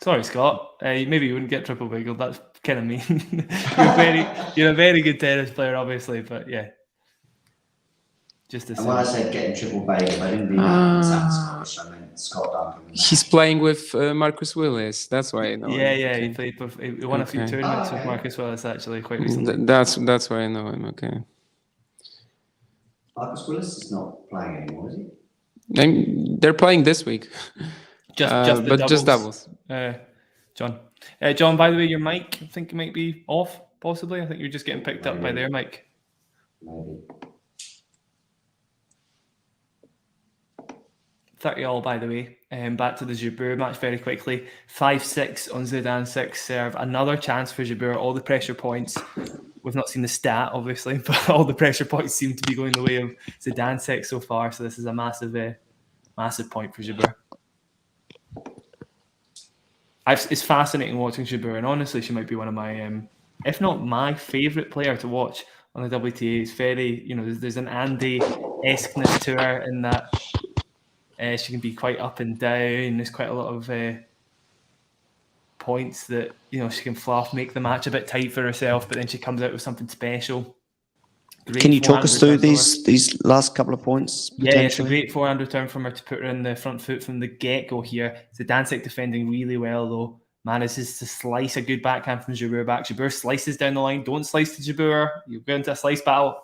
Sorry, Scott. Maybe you wouldn't get triple bageled. That's kind of mean. You're a very good tennis player, obviously, but yeah. And when I said getting triple bagel, I didn't mean that exact Scottish. I meant Scott Duncan. He's playing with Marcus Willis. That's why I know. Yeah. He won a few tournaments with Marcus Willis actually quite recently. That's why I know him. Okay. Marcus Willis is not playing anymore, is he? They're playing this week. Just doubles. John. John, by the way, your mic, I think, might be off, possibly. I think you're just getting picked up by their mic. Maybe. 30-all, by the way. Back to the Jabeur match very quickly. 5-6 on Zidane 6 serve. Another chance for Jabeur. All the pressure points. We've not seen the stat, obviously, but all the pressure points seem to be going the way of Zidane 6 so far. So this is a massive point for Jabeur. It's fascinating watching Jabeur, and honestly, she might be one of my, if not my favourite player to watch on the WTA. It's very, there's an Andy-esqueness to her in that she can be quite up and down. There's quite a lot of points that she can fluff, make the match a bit tight for herself, but then she comes out with something special. Can you talk us through forehand return these last couple of points? Yeah, it's a great forehand return from her to put her in the front foot from the get-go here. Zidansek defending really well, though. Manages to slice a good backhand from Jabeur back. Jabeur slices down the line. Don't slice to Jabeur. You go into a slice battle.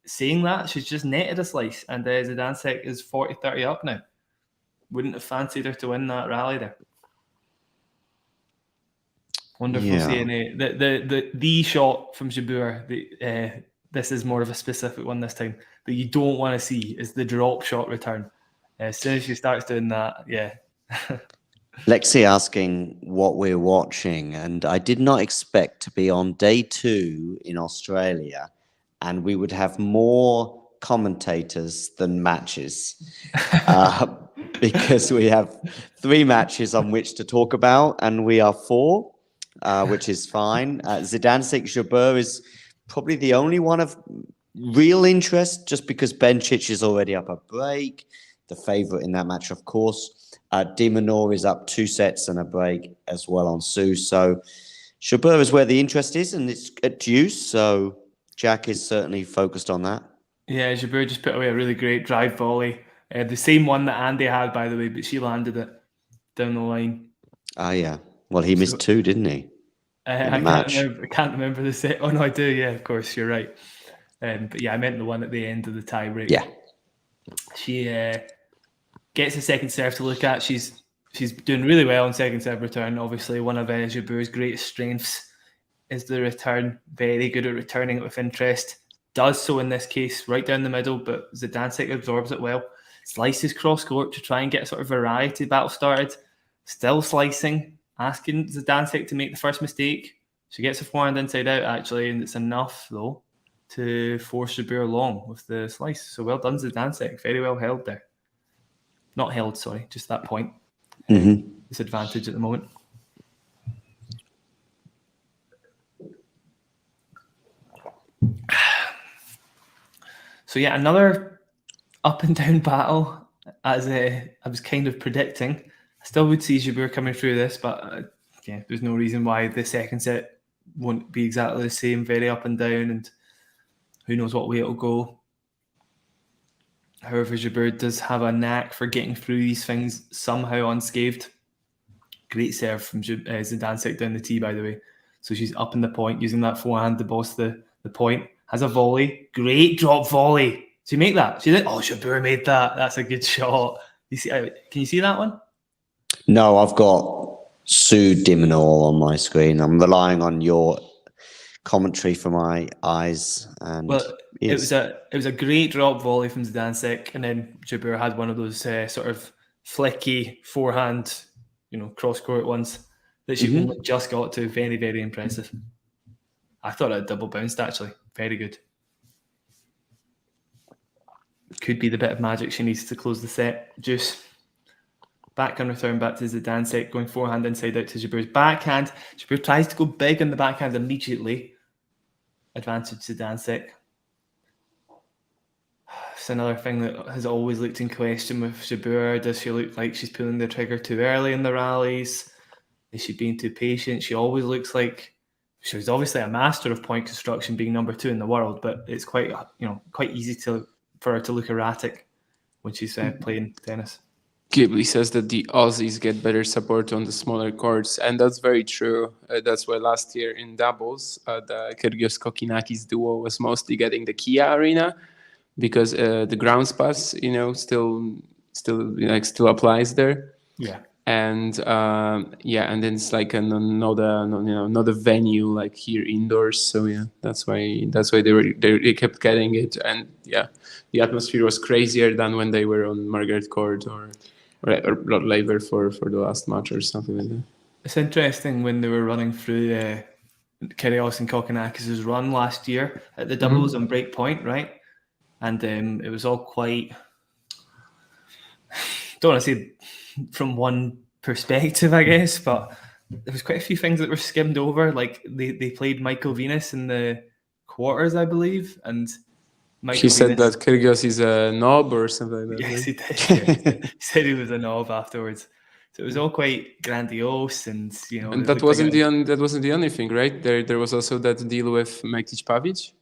Saying that, she's just netted a slice. And Zidansek is 40-30 up now. Wouldn't have fancied her to win that rally there. Wonderful seeing the shot from Jabeur. This is more of a specific one this time that you don't want to see is the drop shot return. As soon as she starts doing that, yeah. Lexi asking what we're watching, and I did not expect to be on day 2 in Australia, and we would have more commentators than matches, because we have 3 matches on which to talk about, and we are 4, which is fine. Zidansek Jabeur is probably the only one of real interest, just because Bencic is already up a break, the favourite in that match, of course. De Minaur is up 2 sets and a break as well on Su. So Jabeur is where the interest is, and it's at deuce. So Jack is certainly focused on that. Yeah, Jabeur just put away a really great drive volley. The same one that Andy had, by the way, but she landed it down the line. Ah, yeah. Well, he missed 2, didn't he? I can't remember the set. Oh, no, I do. Yeah, of course, you're right. But yeah, I meant the one at the end of the tie break. Yeah. She gets a second serve to look at. She's doing really well on second serve return. Obviously, one of Jabeur's greatest strengths is the return. Very good at returning it with interest. Does so in this case, right down the middle, but Zidansek absorbs it well. Slices cross court to try and get sort of variety battle started. Still slicing, asking Zidansek to make the first mistake. She gets a forehand inside out, actually, and it's enough, though, to force Jabeur long with the slice. So well done, Zidansek. Very well held there. Not held, sorry, just that point. Disadvantage at the moment. So yeah, another up and down battle, as I was kind of predicting. I still would see Jabeur coming through this, but yeah, there's no reason why the second set won't be exactly the same, very up and down, and who knows what way it'll go. However, Jabeur does have a knack for getting through these things somehow unscathed. Great serve from Zidansek down the tee, by the way. So she's up in the point, using that forehand to boss the point. Has a volley. Great drop volley. Did you make that? She did. Oh, Jabeur made that. That's a good shot. You see? Can you see that one? No, I've got Su De Minaur on my screen. I'm relying on your commentary for my eyes. And well, it was a great drop volley from Zidansek, and then Jabeur had one of those sort of flicky forehand, cross court ones that she only just got to. Very, very impressive. I thought it double bounced actually. Very good. Could be the bit of magic she needs to close the set. Juice. Backhand return back to Zidansek, going forehand inside out to Jabeur's backhand. Jabeur tries to go big on the backhand immediately. Advantage Zidansek. It's another thing that has always looked in question with Jabeur. Does she look like she's pulling the trigger too early in the rallies? Is she being too patient? She always looks like she's obviously a master of point construction, being number 2 in the world, but it's quite easy for her to look erratic when she's playing tennis. Ghibli says that the Aussies get better support on the smaller courts, and that's very true. That's why last year in doubles, the Kyrgios-Kokinakis duo was mostly getting the Kia Arena, because the ground spots, still applies there. Yeah. And and then it's like another venue like here indoors. So yeah, that's why they kept getting it. And yeah, the atmosphere was crazier than when they were on Margaret Court or Laver for the last match or something like that. It's interesting when they were running through Kyrgios and Kokonakis' run last year at the doubles on Breakpoint, right? And it was all quite, don't want to say from one perspective, I guess, but there was quite a few things that were skimmed over. Like they played Michael Venus in the quarters, I believe, and he said that Kyrgios is a knob or something like that. Yes, he did. Yeah. He said he was a knob afterwards. So it was all quite grandiose, and And that wasn't the only thing, right? There was also that deal with Mektic Pavic.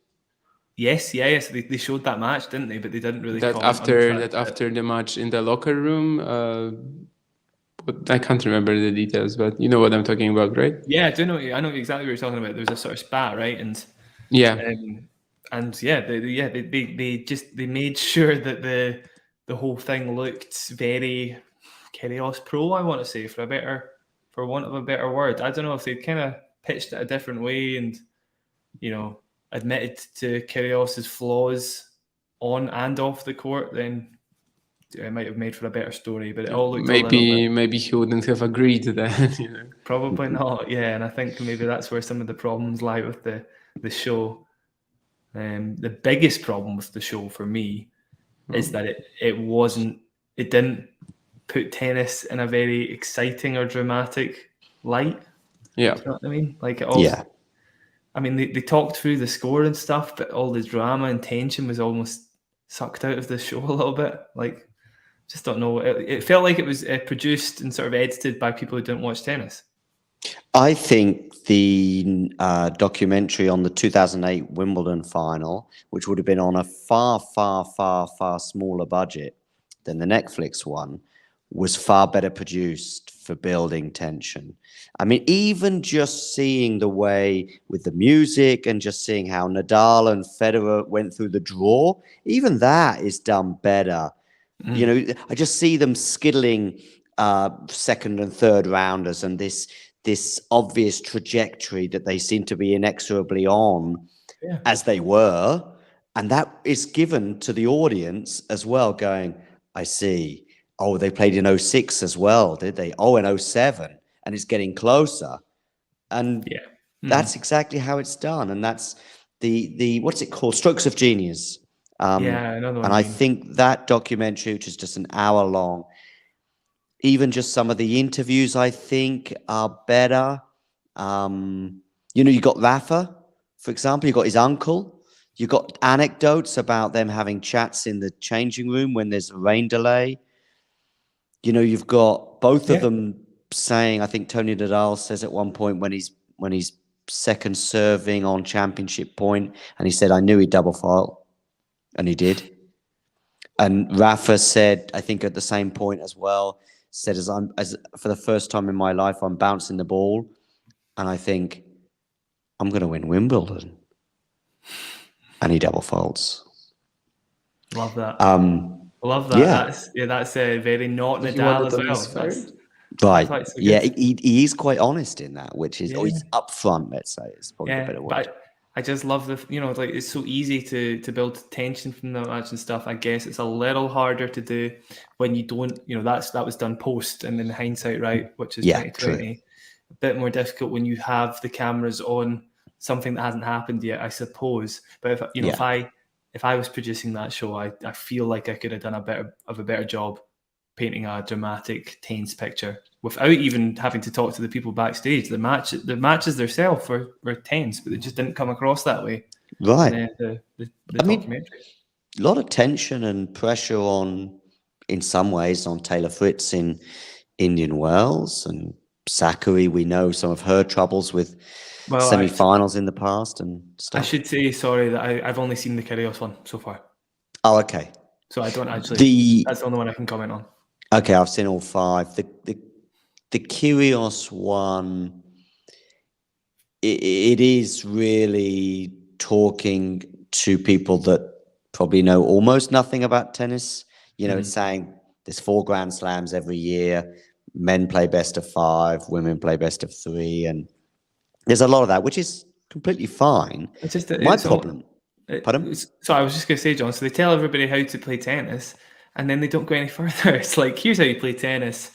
Yes, they showed that match, didn't they? But they didn't really That comment on after the fact the match in the locker room, but I can't remember the details, but you know what I'm talking about, right? Yeah, I know exactly what you're talking about. There was a sort of spat, right? And Yeah. They made sure that the whole thing looked very Kyrgios pro, I want to say, for want of a better word. I don't know if they kind of pitched it a different way and, you know, admitted to Kyrgios's flaws on and off the court, then it might have made for a better story. But it all looked maybe he wouldn't have agreed then. You know? Probably not, yeah. And I think maybe that's where some of the problems lie with the show. The biggest problem with the show for me is that it didn't put tennis in a very exciting or dramatic light. Yeah. Do you know what I mean? Like it all. Yeah. I mean, they talked through the score and stuff, but all the drama and tension was almost sucked out of the show a little bit. Like, just don't know. It felt like it was produced and sort of edited by people who didn't watch tennis. I think the documentary on the 2008 Wimbledon final, which would have been on a far, far, far, far smaller budget than the Netflix one, was far better produced for building tension. I mean, even just seeing the way with the music and just seeing how Nadal and Federer went through the draw, even that is done better. You know, I just see them skiddling second and third rounders and this obvious trajectory that they seem to be inexorably on as they were. And that is given to the audience as well, going, I see. Oh, they played in 06 as well, did they? Oh, in 07. And it's getting closer. And that's exactly how it's done. And that's the what's it called? Strokes of Genius. Another one. And I think that documentary, which is just an hour long, even just some of the interviews, I think, are better. You know, you got Rafa, for example, you got his uncle. You got anecdotes about them having chats in the changing room when there's a rain delay. You know, you've got both of them saying, I think Tony Nadal says at one point when he's second serving on championship point, and he said, I knew he'd double fault, and he did. And Rafa said, I think at the same point as well, said, as for the first time in my life, I'm bouncing the ball, and I think I'm going to win Wimbledon, and he double faults. Love that. Love that. Yeah. That's very not Nadal as well. Right. Yeah, he is quite honest in that, which is he's upfront, let's say. It's probably a better word. But I just love like it's so easy to build tension from the match and stuff. I guess it's a little harder to do when you don't, that was done post and in hindsight, right? Which is 2020. True. A bit more difficult when you have the cameras on something that hasn't happened yet, I suppose. But if I was producing that show, I feel like I could have done a better job painting a dramatic, tense picture without even having to talk to the people backstage. The matches themselves were tense, but they just didn't come across that way. Right. The documentary. A lot of tension and pressure in some ways, on Taylor Fritz in Indian Wells, and Sakkari. We know some of her troubles with semi-finals in the past and stuff. I should say, sorry, that I've only seen the Kyrgios one so far. Oh, okay. So I don't actually. That's the only one I can comment on. Okay, I've seen all 5. The Kyrgios one, it is really talking to people that probably know almost nothing about tennis. It's saying there's 4 Grand Slams every year. Men play best of 5, women play best of 3, and there's a lot of that, which is completely fine. It's just problem. Pardon? So I was just going to say, John, so they tell everybody how to play tennis, and then they don't go any further. It's like, here's how you play tennis.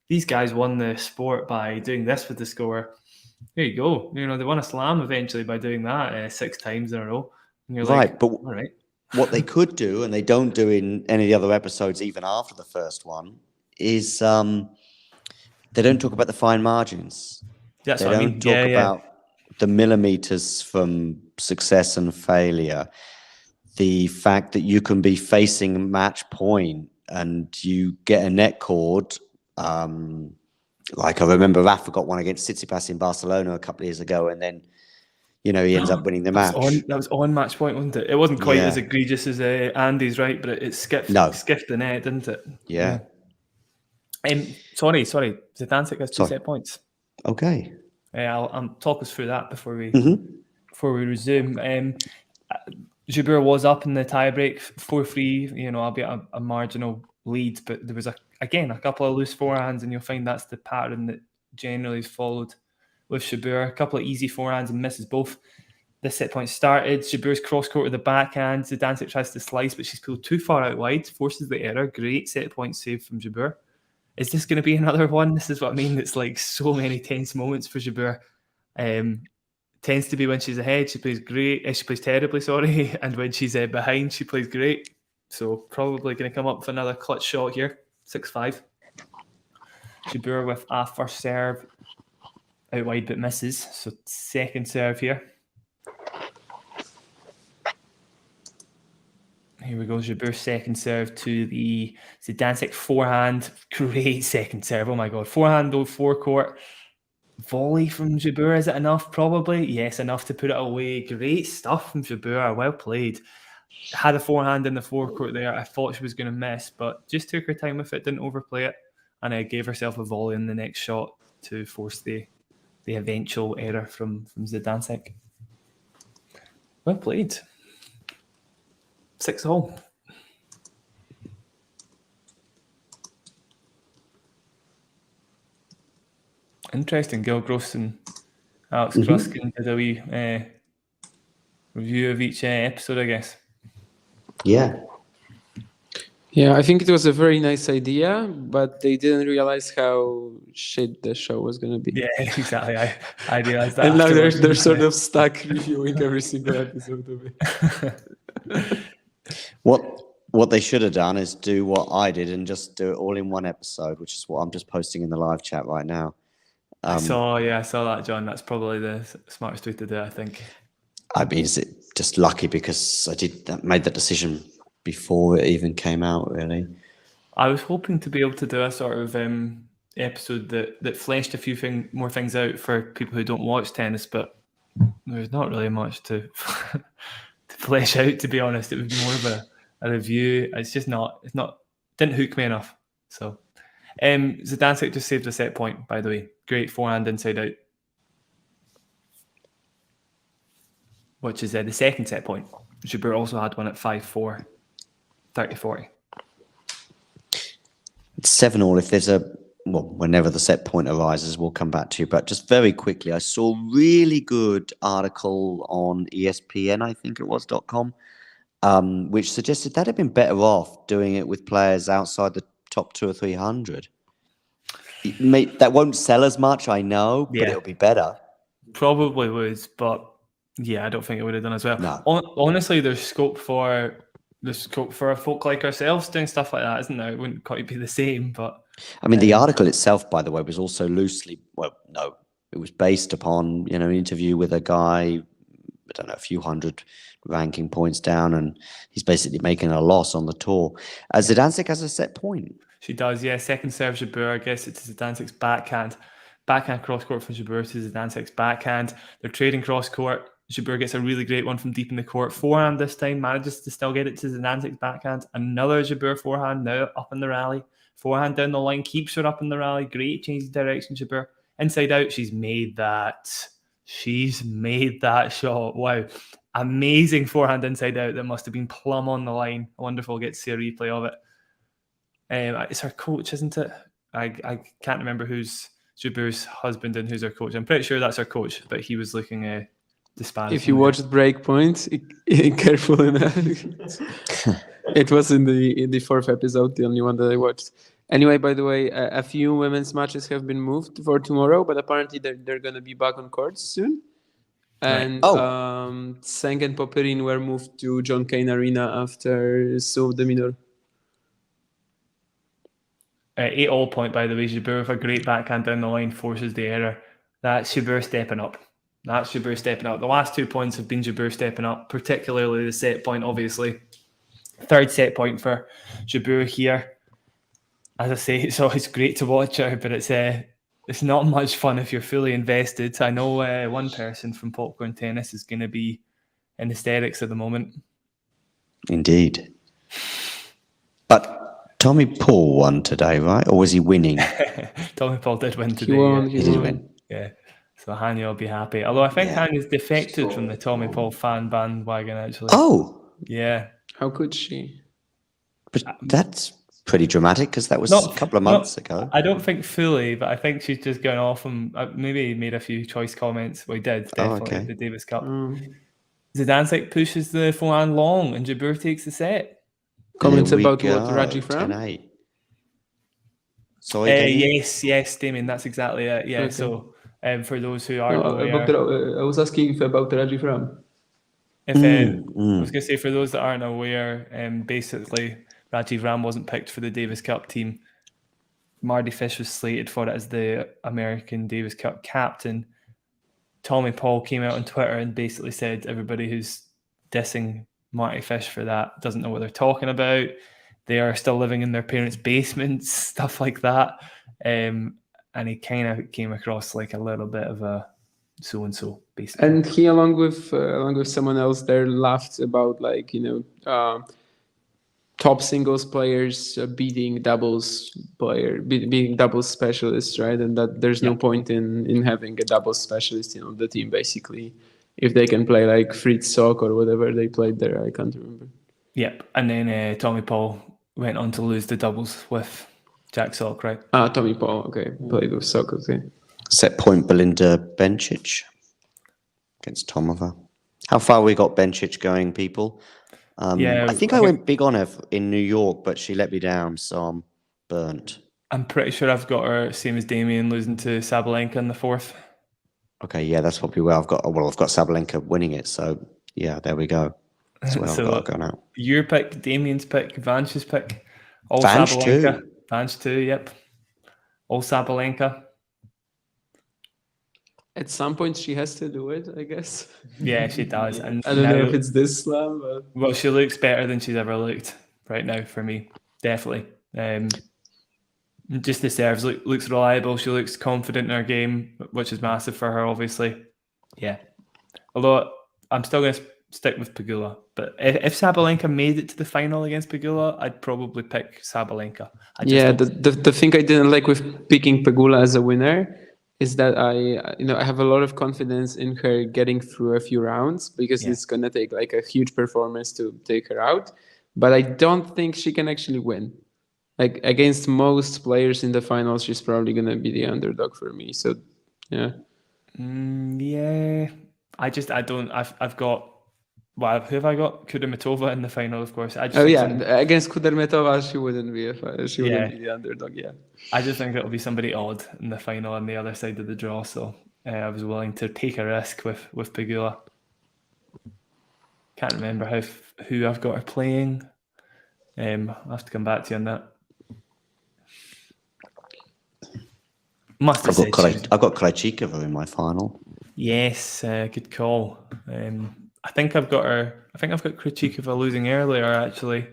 These guys won the sport by doing this with the score. There you go. They won a slam eventually by doing that 6 times in a row. And you're right, like, but all right. What they could do, and they don't do in any of the other episodes, even after the first one, is they don't talk about the fine margins. That's they what I don't mean. talk about the millimeters from success and failure. The fact that you can be facing match point and you get a net cord. Like I remember Rafa got one against Tsitsipas in Barcelona a couple of years ago, and then he ends up winning the match. That was on match point, wasn't it? It wasn't quite as egregious as Andy's, right? But it skipped the net, didn't it? Yeah. Sorry. Zidansek has 2 set points. Okay. I'll talk us through that before we resume. Jabeur was up in the tiebreak 4-3, albeit a marginal lead, but there was a couple of loose forehands, and you'll find that's the pattern that generally is followed with Jabeur. A couple of easy forehands and misses both. This set point started. Jabeur's cross court with the backhand. Zidansek tries to slice, but she's pulled too far out wide, forces the error. Great set point save from Jabeur. Is this going to be another one? This is what I mean. It's like so many tense moments for Jabeur. Tends to be when she's ahead, she plays great. She plays terribly, sorry. And when she's behind, she plays great. So probably going to come up with another clutch shot here. 6-5. Jabeur with a first serve out wide but misses. So second serve here. Here we go. Jabeur's second serve to the Zidansek forehand. Great second serve. Oh my God. Forehand though, forecourt. Volley from Jabeur. Is it enough? Probably. Yes, enough to put it away. Great stuff from Jabeur. Well played. Had a forehand in the forecourt there. I thought she was going to miss, but just took her time with it, didn't overplay it, and gave herself a volley in the next shot to force the eventual error from Zidansek. Well played. 6-all. Interesting. Gil Gross and Alex Kruskin did a wee review of each episode, I guess. Yeah. Yeah, I think it was a very nice idea, but they didn't realize how shit the show was going to be. Yeah, exactly. I realized that. And now they're sort of stuck reviewing every single episode of it. What they should have done is do what I did and just do it all in one episode, which is what I'm just posting in the live chat right now. I saw that, John. That's probably the smartest way to do it, I think. I mean, is it just lucky because I made that decision before it even came out, really? I was hoping to be able to do a sort of episode that fleshed a few more things out for people who don't watch tennis, but there's not really much to flesh out, to be honest. It was more of a review. It's just didn't hook me enough. So Zidansek just saved a set point, by the way. Great forehand inside out, which is the second set point. Jabeur also had one at 5-4, 30-40. It's 7-all. If there's whenever the set point arises, we'll come back to you. But just very quickly, I saw a really good article on ESPN, I think it was .com, which suggested that had been better off doing it with players outside the top 200 or 300. That won't sell as much, I know, but it'll be better. Probably would, but yeah, I don't think it would have done as well. No. Honestly, there's scope for a folk like ourselves doing stuff like that, isn't there? It wouldn't quite be the same, but I mean, the article itself, by the way, was also it was based upon an interview with a guy, I don't know, a few hundred ranking points down, and he's basically making a loss on the tour. Zidansek has a set point. She does, yeah. Second serve Jabeur, I guess it's Zidansek's backhand. Backhand cross-court from Jabeur to Zidansek's backhand. They're trading cross-court. Jabeur gets a really great one from deep in the court. Forehand this time, manages to still get it to Zidansek's backhand. Another Jabeur forehand now up in the rally. Forehand down the line, keeps her up in the rally. Great change of direction, Jabeur. Inside out, she's made that shot. Wow. Amazing forehand inside out that must have been plumb on the line. I wonder if we'll get to see a replay of it. It's her coach, isn't it? I can't remember who's Jabeur's husband and who's her coach. I'm pretty sure that's her coach, but he was looking disparaging. If you watched Breakpoint, careful in that. It was in the fourth episode, the only one that I watched. Anyway, by the way, a few women's matches have been moved for tomorrow, but apparently they're going to be back on courts soon. And Tseng and Popyrin were moved to John Cain Arena after Sauve de Mineur. 8-all point, by the way. Jabeur with a great backhand down the line forces the error. That's Jabeur stepping up. The last 2 points have been Jabeur stepping up, particularly the set point, obviously. Third set point for Jabeur here. As I say, it's always great to watch her, but it's it's not much fun if you're fully invested. I know one person from Popcorn Tennis is going to be in hysterics at the moment. Indeed. But Tommy Paul won today, right? Or was he winning? Tommy Paul did win today. He did win. Yeah. So Hanya will be happy. Although I think Hanya's defected from the Tommy Paul fan bandwagon, actually. Oh! Yeah. How could she? But that's pretty dramatic because that was a couple of months ago. I don't think fully, but I think she's just gone off and maybe made a few choice comments. Well, he did, definitely, at the Davis Cup. Zidansek pushes the forehand long and Jabeur takes the set. Comments about what, Rajiv Ram? Sorry, yes, Damien, that's exactly it. Yeah, okay. So for those who aren't aware... I was asking about Rajiv Ram. I was going to say, for those that aren't aware, basically, Rajiv Ram wasn't picked for the Davis Cup team. Mardy Fish was slated for it as the American Davis Cup captain. Tommy Paul came out on Twitter and basically said everybody who's dissing Marty Fish for that doesn't know what they're talking about. They are still living in their parents' basements, stuff like that. And he kind of came across like a little bit of a so-and-so, basically. And he, along with someone else there, laughed about top singles players beating doubles being doubles specialists, right? And that there's no point in having a doubles specialist on the team, basically, if they can play like Fritz Sock or whatever they played there. I can't remember. Yep. And then Tommy Paul went on to lose the doubles with Jack Sock, right? Tommy Paul, okay. Played with Sock, okay. Set point Belinda Bencic against Tomova. How far we got Bencic going, people? I think I went big on her in New York, but she let me down, so I'm burnt. I'm pretty sure I've got her same as Damien, losing to Sabalenka in the fourth. Okay, yeah, that's probably where I've got Sabalenka winning it, so yeah, there we go. That's where I've got to go now. Your pick, Damien's pick, Vance's pick, all Vance Sabalenka. too. Vance too, yep. All Sabalenka. At some point, she has to do it, I guess. Yeah, she does. And I don't know if it's this slam, but... Well, she looks better than she's ever looked right now for me, definitely. Just the serves looks reliable. She looks confident in her game, which is massive for her, obviously. Yeah. Although I'm still going to stick with Pegula. But if Sabalenka made it to the final against Pegula, I'd probably pick Sabalenka. The thing I didn't like with picking Pegula as a winner is that I have a lot of confidence in her getting through a few rounds because it's going to take like a huge performance to take her out. But I don't think she can actually win. Like against most players in the finals, she's probably going to be the underdog for me. So, yeah. Yeah. I've got... Well, who have I got? Kudermetova in the final, of course. Against Kudermetova, she wouldn't be the underdog. Yeah, I just think it'll be somebody odd in the final on the other side of the draw. So I was willing to take a risk with Pegula. Can't remember who I've got her playing. I'll have to come back to you on that. I've got Krajicikova in my final. Yes, good call. I think I've got Krajicikova losing earlier, actually.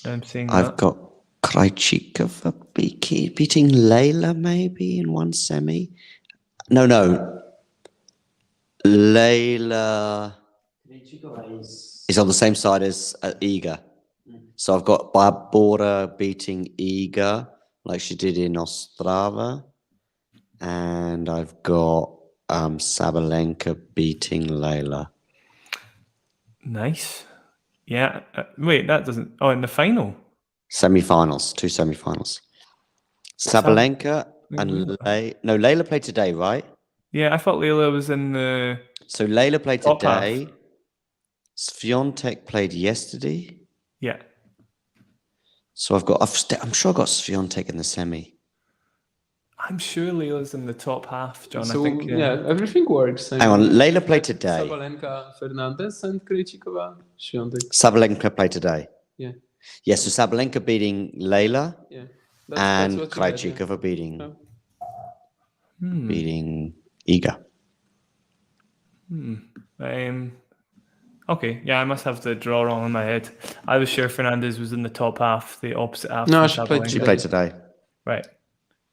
I'm seeing that. I've got Krajicikova beating Leylah maybe in one semi. No. Leylah is on the same side as Iga. So I've got Barbora beating Iga like she did in Ostrava. And I've got Sabalenka beating Leylah. Nice. Yeah. Wait, that doesn't... Oh, in the final? Semi-finals. 2 semi-finals. Sabalenka and Leylah... No, Leylah played today, right? Yeah, I thought Leylah was in the... So Leylah played today. Swiatek played yesterday. Yeah. So I'm sure I've got Swiatek in the semi. I'm sure Leylah's in the top half, John. So, I think. Everything works. Hang on, Leylah played today. Sabalenka, Fernandez, and Krejcikova, Swiatek. Sabalenka played today. Yeah. Yeah, so Sabalenka beating Leylah. Yeah. And Krajicikova beating Iga. Okay, yeah, I must have the draw wrong in my head. I was sure Fernandez was in the top half, the opposite half. No, she played today. Right.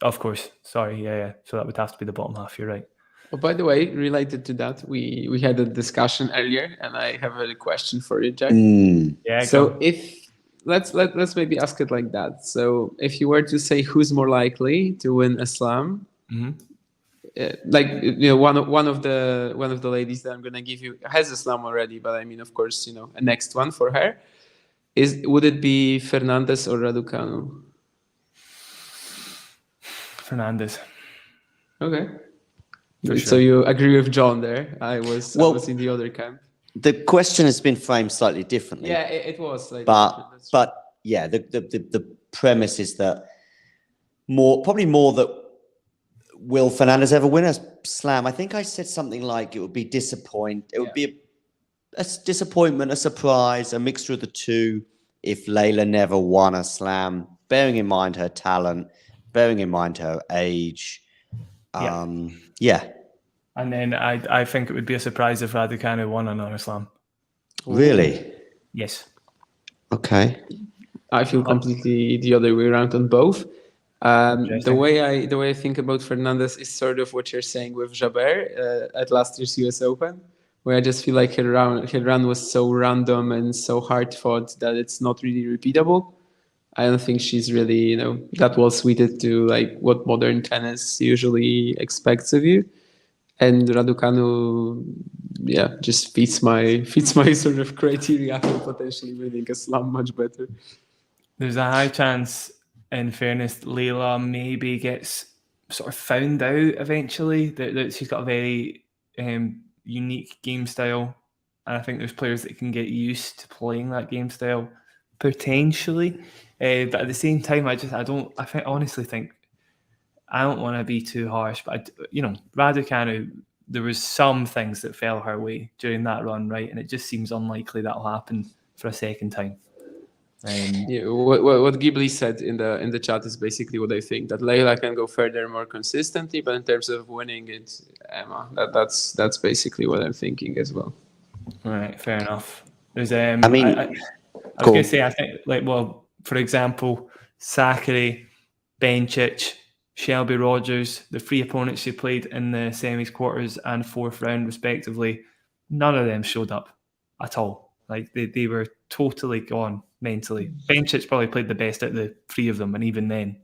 Of course. Sorry. Yeah. So that would have to be the bottom half. You're right. Oh, by the way, related to that, we had a discussion earlier, and I have a question for you, Jack. Yeah. So if let's maybe ask it like that. So if you were to say who's more likely to win a slam, like one of the ladies that I'm gonna give you has a slam already, but I mean, of course, a next one for her would it be Fernandez or Raducanu? Fernandez. Okay. For So sure. you agree with John there? I was in the other camp. The question has been framed slightly differently. Yeah, it was. Slightly but different. yeah, the premise is that probably more that will Fernandez ever win a slam? I think I said something like it would be It would be a disappointment, a surprise, a mixture of the two if Leylah never won a slam, bearing in mind her talent, bearing in mind her age. Yeah. And then I think it would be a surprise if Raducanu won another slam. Really? Yes. Okay. I feel completely the other way around on both. The way I think about Fernandez is sort of what you're saying with Jabeur at last year's US Open, where I just feel like her run was so random and so hard fought that it's not really repeatable. I don't think she's really that well suited to like what modern tennis usually expects of you. And Raducanu, just fits my sort of criteria for potentially winning a slam much better. There's a high chance, in fairness, Leylah maybe gets sort of found out eventually. That she's got a very unique game style, and I think there's players that can get used to playing that game style potentially. But at the same time, I honestly think I don't want to be too harsh, but Raducanu, there was some things that fell her way during that run, right? And it just seems unlikely that'll happen for a second time. What Ghibli said in the chat is basically what I think, that Leylah can go further more consistently, but in terms of winning it, Emma, that's basically what I'm thinking as well. All right, fair enough. There's I was going to say, I think, for example, Sakkari, Bencic, Shelby Rogers, the three opponents she played in the semis, quarters, and fourth round, respectively, none of them showed up at all. Like they were totally gone mentally. Bencic probably played the best out of the three of them, and even then,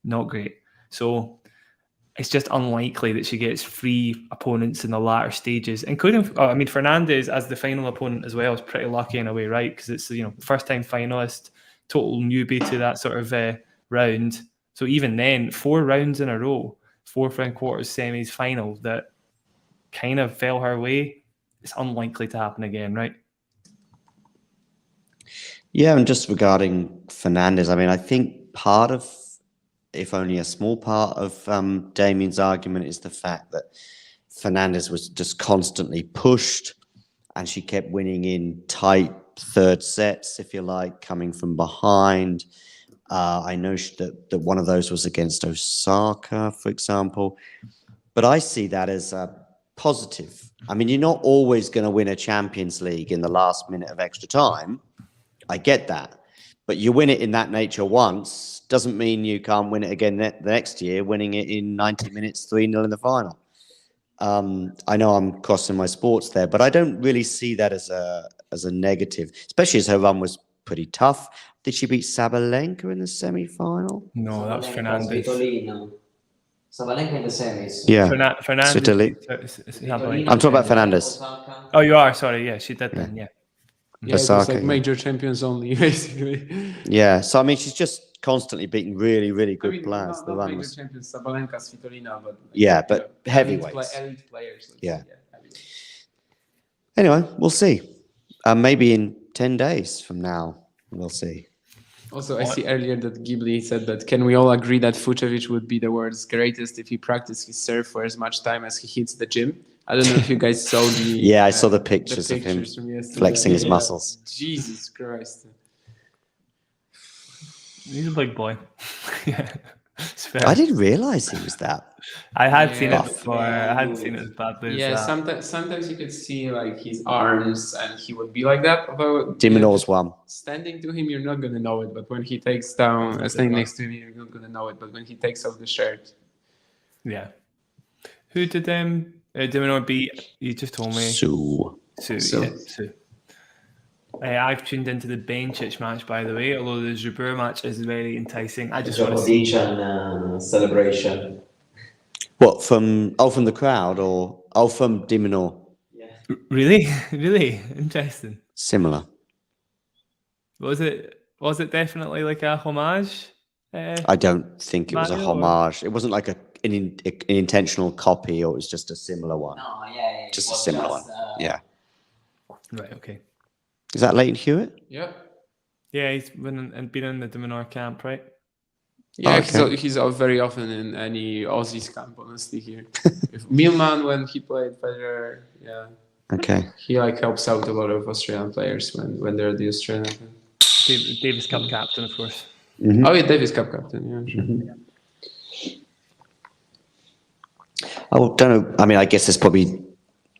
not great. So it's just unlikely that she gets three opponents in the latter stages, including, Fernandez as the final opponent as well is pretty lucky in a way, right? Because it's first-time finalist, total newbie to that sort of round. So even then, 4 rounds in a row, fourth round, quarters, semis, final, that kind of fell her way. It's unlikely to happen again, right? Yeah, and just regarding Fernandez, I think part of, if only a small part of Damien's argument is the fact that Fernandez was just constantly pushed and she kept winning in tight third sets, if you like, coming from behind. I know that one of those was against Osaka, for example. But I see that as a positive. You're not always going to win a Champions League in the last minute of extra time. I get that. But you win it in that nature once doesn't mean you can't win it again the next year, winning it in 90 minutes, 3-0 in the final. I know I'm crossing my sports there, but I don't really see that as a negative, especially as her run was pretty tough. Did she beat Sabalenka in the semi-final? No, that was Fernandez. Sabalenka in the semis. Yeah. Fernandez. I'm talking about Fernandez. Oh, you are? Sorry. Yeah, she did then, yeah. Yeah, it was like major champions only, basically. Yeah, so she's just constantly beating really, really good players. Not major champions, Sabalenka, Svitolina, but but heavyweights. Elite players. Yeah. Anyway, we'll see. Maybe in 10 days from now, we'll see. Also, I see earlier that Ghibli said that can we all agree that Fucsovics would be the world's greatest if he practiced his serve for as much time as he hits the gym? I don't know if you guys saw the... Yeah, I saw the pictures of him flexing his muscles. Jesus Christ. He's a big boy. Yeah. It's fair. I didn't realize he was that. I had seen it Yeah. before. I hadn't seen it as badly Yeah, as that. sometimes you could see like his arms, and he would be like that. Although De Minaur's one. standing to him, you're not gonna know it. But when he takes down, standing next to him, you're not gonna know it. But when he takes off the shirt, Yeah. Who did De Minaur beat? You just told me. So Sue. I've tuned into the Bencic match, by the way, although the Jabeur match is very enticing. I just want to see. Djokovic celebration. what from the crowd or from De Minaur? Really? Really? Interesting. Similar. Was it definitely like a homage? I don't think it was a Manuel, or- homage. It wasn't like an intentional copy, or it was just a similar one. No, yeah, Just a similar one. Yeah. Right, okay. Is that Leighton Hewitt? yeah, Yeah, he's been in the De Minaur camp, right? yeah, Okay. he's very often in any Aussies camp. Honestly, here, if Milman when he played Federer, yeah, Okay. he like helps out a lot of Australian players when they're at the Australian Open. Davis Cup captain, of course. Mhm. Oh, yeah, Davis Cup captain. Yeah, sure. I don't know. I mean, I guess there's probably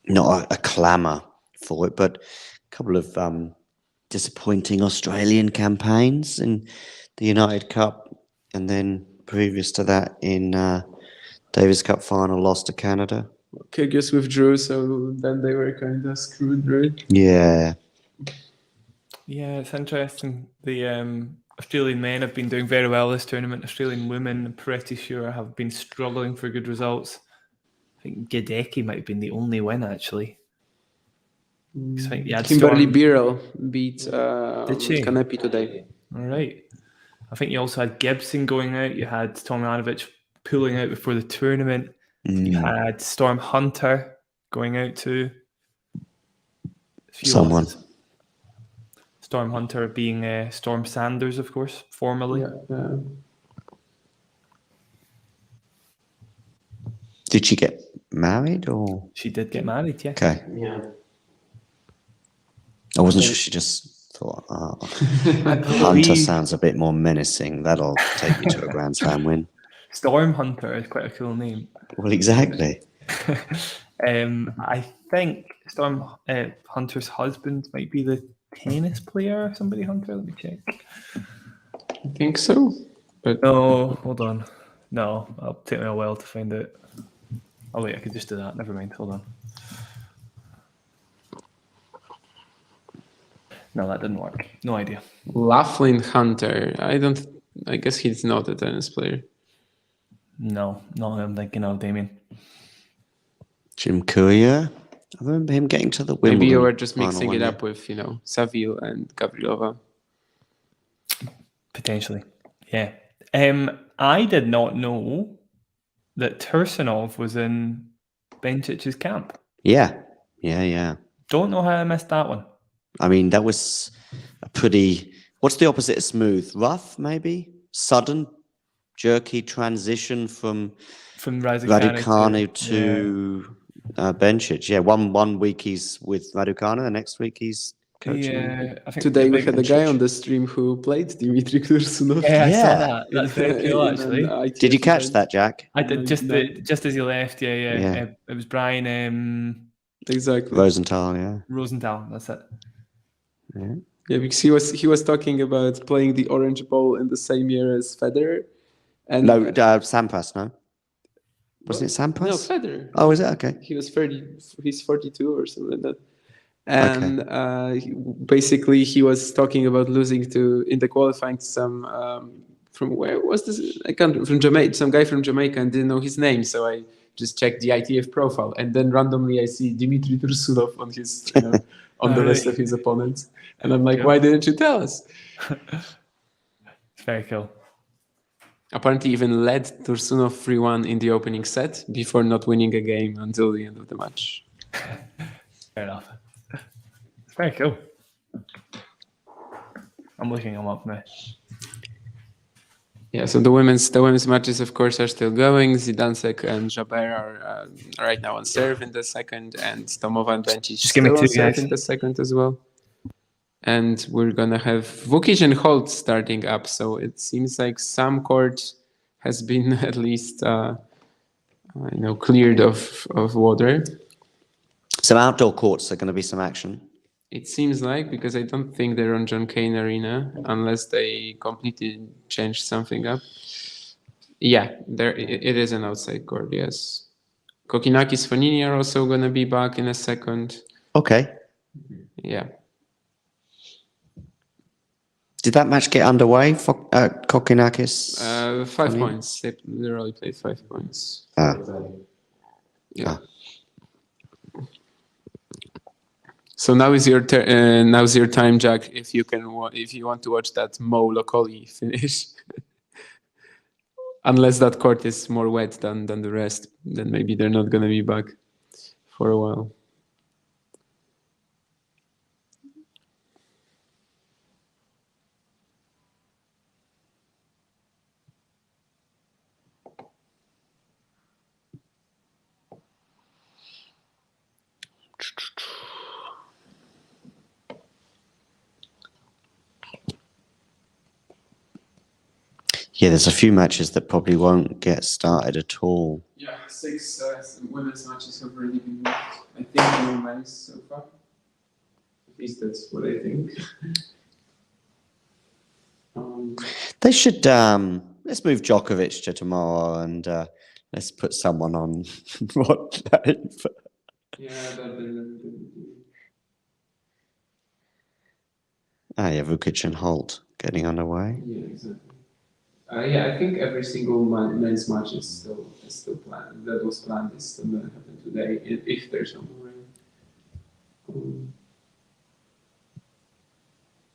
not a clamour for it, but a couple of disappointing Australian campaigns in the United Cup, and then previous to that in Davis Cup final, lost to Canada. Kyrgyz withdrew, so then they were kind of screwed, right? Yeah. Yeah, it's interesting. The Australian men have been doing very well this tournament. Australian women, I'm pretty sure, have been struggling for good results. I think Gadecki might have been the only win, actually. 'Cause I think you had Kimberly Storm- Birrell beat Did she? Kanepi today. All right. I think you also had Gibson going out. You had Thiem-Rublev pulling out before the tournament. You had Storm Hunter going out too. A few Someone. others. Storm Hunter being Storm Sanders, of course, formerly. Yeah. Did she get married or? She did get married, yeah. Okay. Yeah. I wasn't sure. She just thought, Hunter sounds a bit more menacing. That'll take you to a Grand Slam win. Storm Hunter is quite a cool name. Well, exactly. I think Storm Hunter's husband might be the tennis player or somebody, Hunter. Let me check. I think so. But No, hold on. No, it'll take me a while to find out. Oh wait, I could just do that. Never mind. Hold on. No, that didn't work. No idea. Laughlin Hunter. I guess he's not a tennis player. No, not what I'm thinking of, Damien. Jim Courier. I remember him getting to the Wimbledon. Maybe you were just final mixing one it year. up with, Saville and Gavrilova. Potentially. Yeah. I did not know that Tursunov was in Bencic's camp. Yeah. Don't know how I missed that one. I mean, that was a pretty. What's the opposite of smooth? Rough, maybe? Sudden, jerky transition from Raducanu to Bencic. Yeah, one week he's with Raducanu, the next week he's coaching. Yeah, I think Today we big had a guy Bencic. on the stream who played Dimitri Tursunov. Yeah, I Yeah. saw that. That's very cool, actually. Did you catch that, Jack? I did just as he left. Yeah. Yeah. It was Brian Exactly. Rosenthal, yeah. Rosenthal. That's it. Yeah, because he was talking about playing the Orange Bowl in the same year as Federer. And No, Sampras, no? Wasn't it Sampras? No, Federer. Oh, is it? Okay. He was 30. He's 42 or something like that. And basically, he was talking about losing in the qualifying to some from where was this? I can't from Jamaica. Some guy from Jamaica, and didn't know his name, so I just checked the ITF profile, and then randomly I see Dimitri Tursunov on his on the list of his opponents, and I'm like, why didn't you tell us? It's very cool. Apparently, even led Tursunov 3-1 in the opening set before not winning a game until the end of the match. Fair enough. It's very cool. I'm looking him up now. Yeah, so the women's matches, of course, are still going. Zidansek and Jabeur are right now on serve in the second, and Tomova and Bencic Just give me still on two, serve guys. in the second as well. And we're gonna have Vukic and Holt starting up. So it seems like some court has been at least cleared of water. Some outdoor courts are going to be some action. It seems like, because I don't think they're on John Cain Arena unless they completely change something up. Yeah, it is an outside court, yes. Kokinakis, Fognini are also going to be back in a second. Okay. Yeah. Did that match get underway for Kokinakis? 5 points. They literally played 5 points. Yeah. So now is your now's your time, Jack. If you want to watch that Mo Lokoli finish, unless that court is more wet than the rest, then maybe they're not gonna be back for a while. Yeah, there's a few matches that probably won't get started at all. Yeah, 6 women's matches have already been moved. I think no men's so far. At least that's what I think. They should let's move Djokovic to tomorrow and let's put someone on what live. Yeah, Yeah, Vukic and Holt getting underway. Yeah, exactly. Yeah, I think every single men's match is still planned. That was planned is still going to happen today if there's no more rain.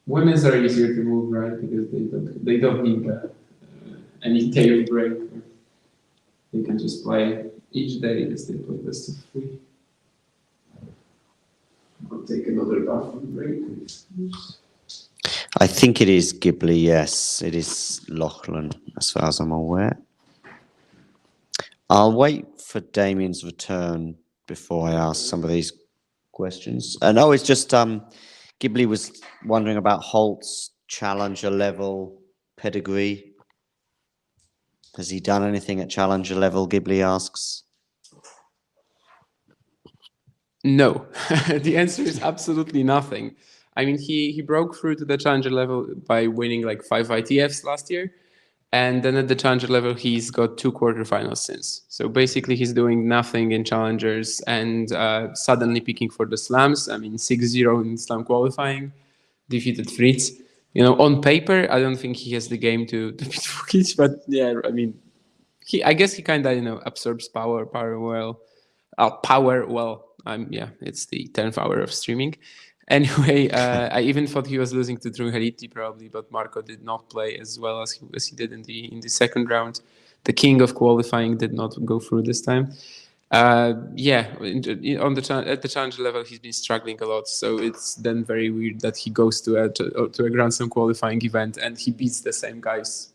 Women's are easier to move, right? Because they don't need any day of break. They can just play each day as they play best of 3. I'll take another bathroom break. I think it is Ghibli, yes. It is Lachlan, as far as I'm aware. I'll wait for Damien's return before I ask some of these questions. No, it's just Ghibli was wondering about Holt's challenger level pedigree. Has he done anything at challenger level, Ghibli asks? No. The answer is absolutely nothing. I mean, he broke through to the challenger level by winning like 5 ITFs last year. And then at the challenger level, he's got 2 quarterfinals since. So basically, he's doing nothing in challengers and suddenly picking for the slams. I mean, 6-0 in slam qualifying, defeated Fritz. On paper, I don't think he has the game to beat Vukic. But yeah, I mean, I guess he kind of, absorbs power well. Yeah, it's the 10th hour of streaming. Anyway, I even thought he was losing to Trungelliti probably, but Marco did not play as well as he did in the second round. The king of qualifying did not go through this time. At the challenger level, he's been struggling a lot. So it's then very weird that he goes to a Grand Slam qualifying event and he beats the same guys,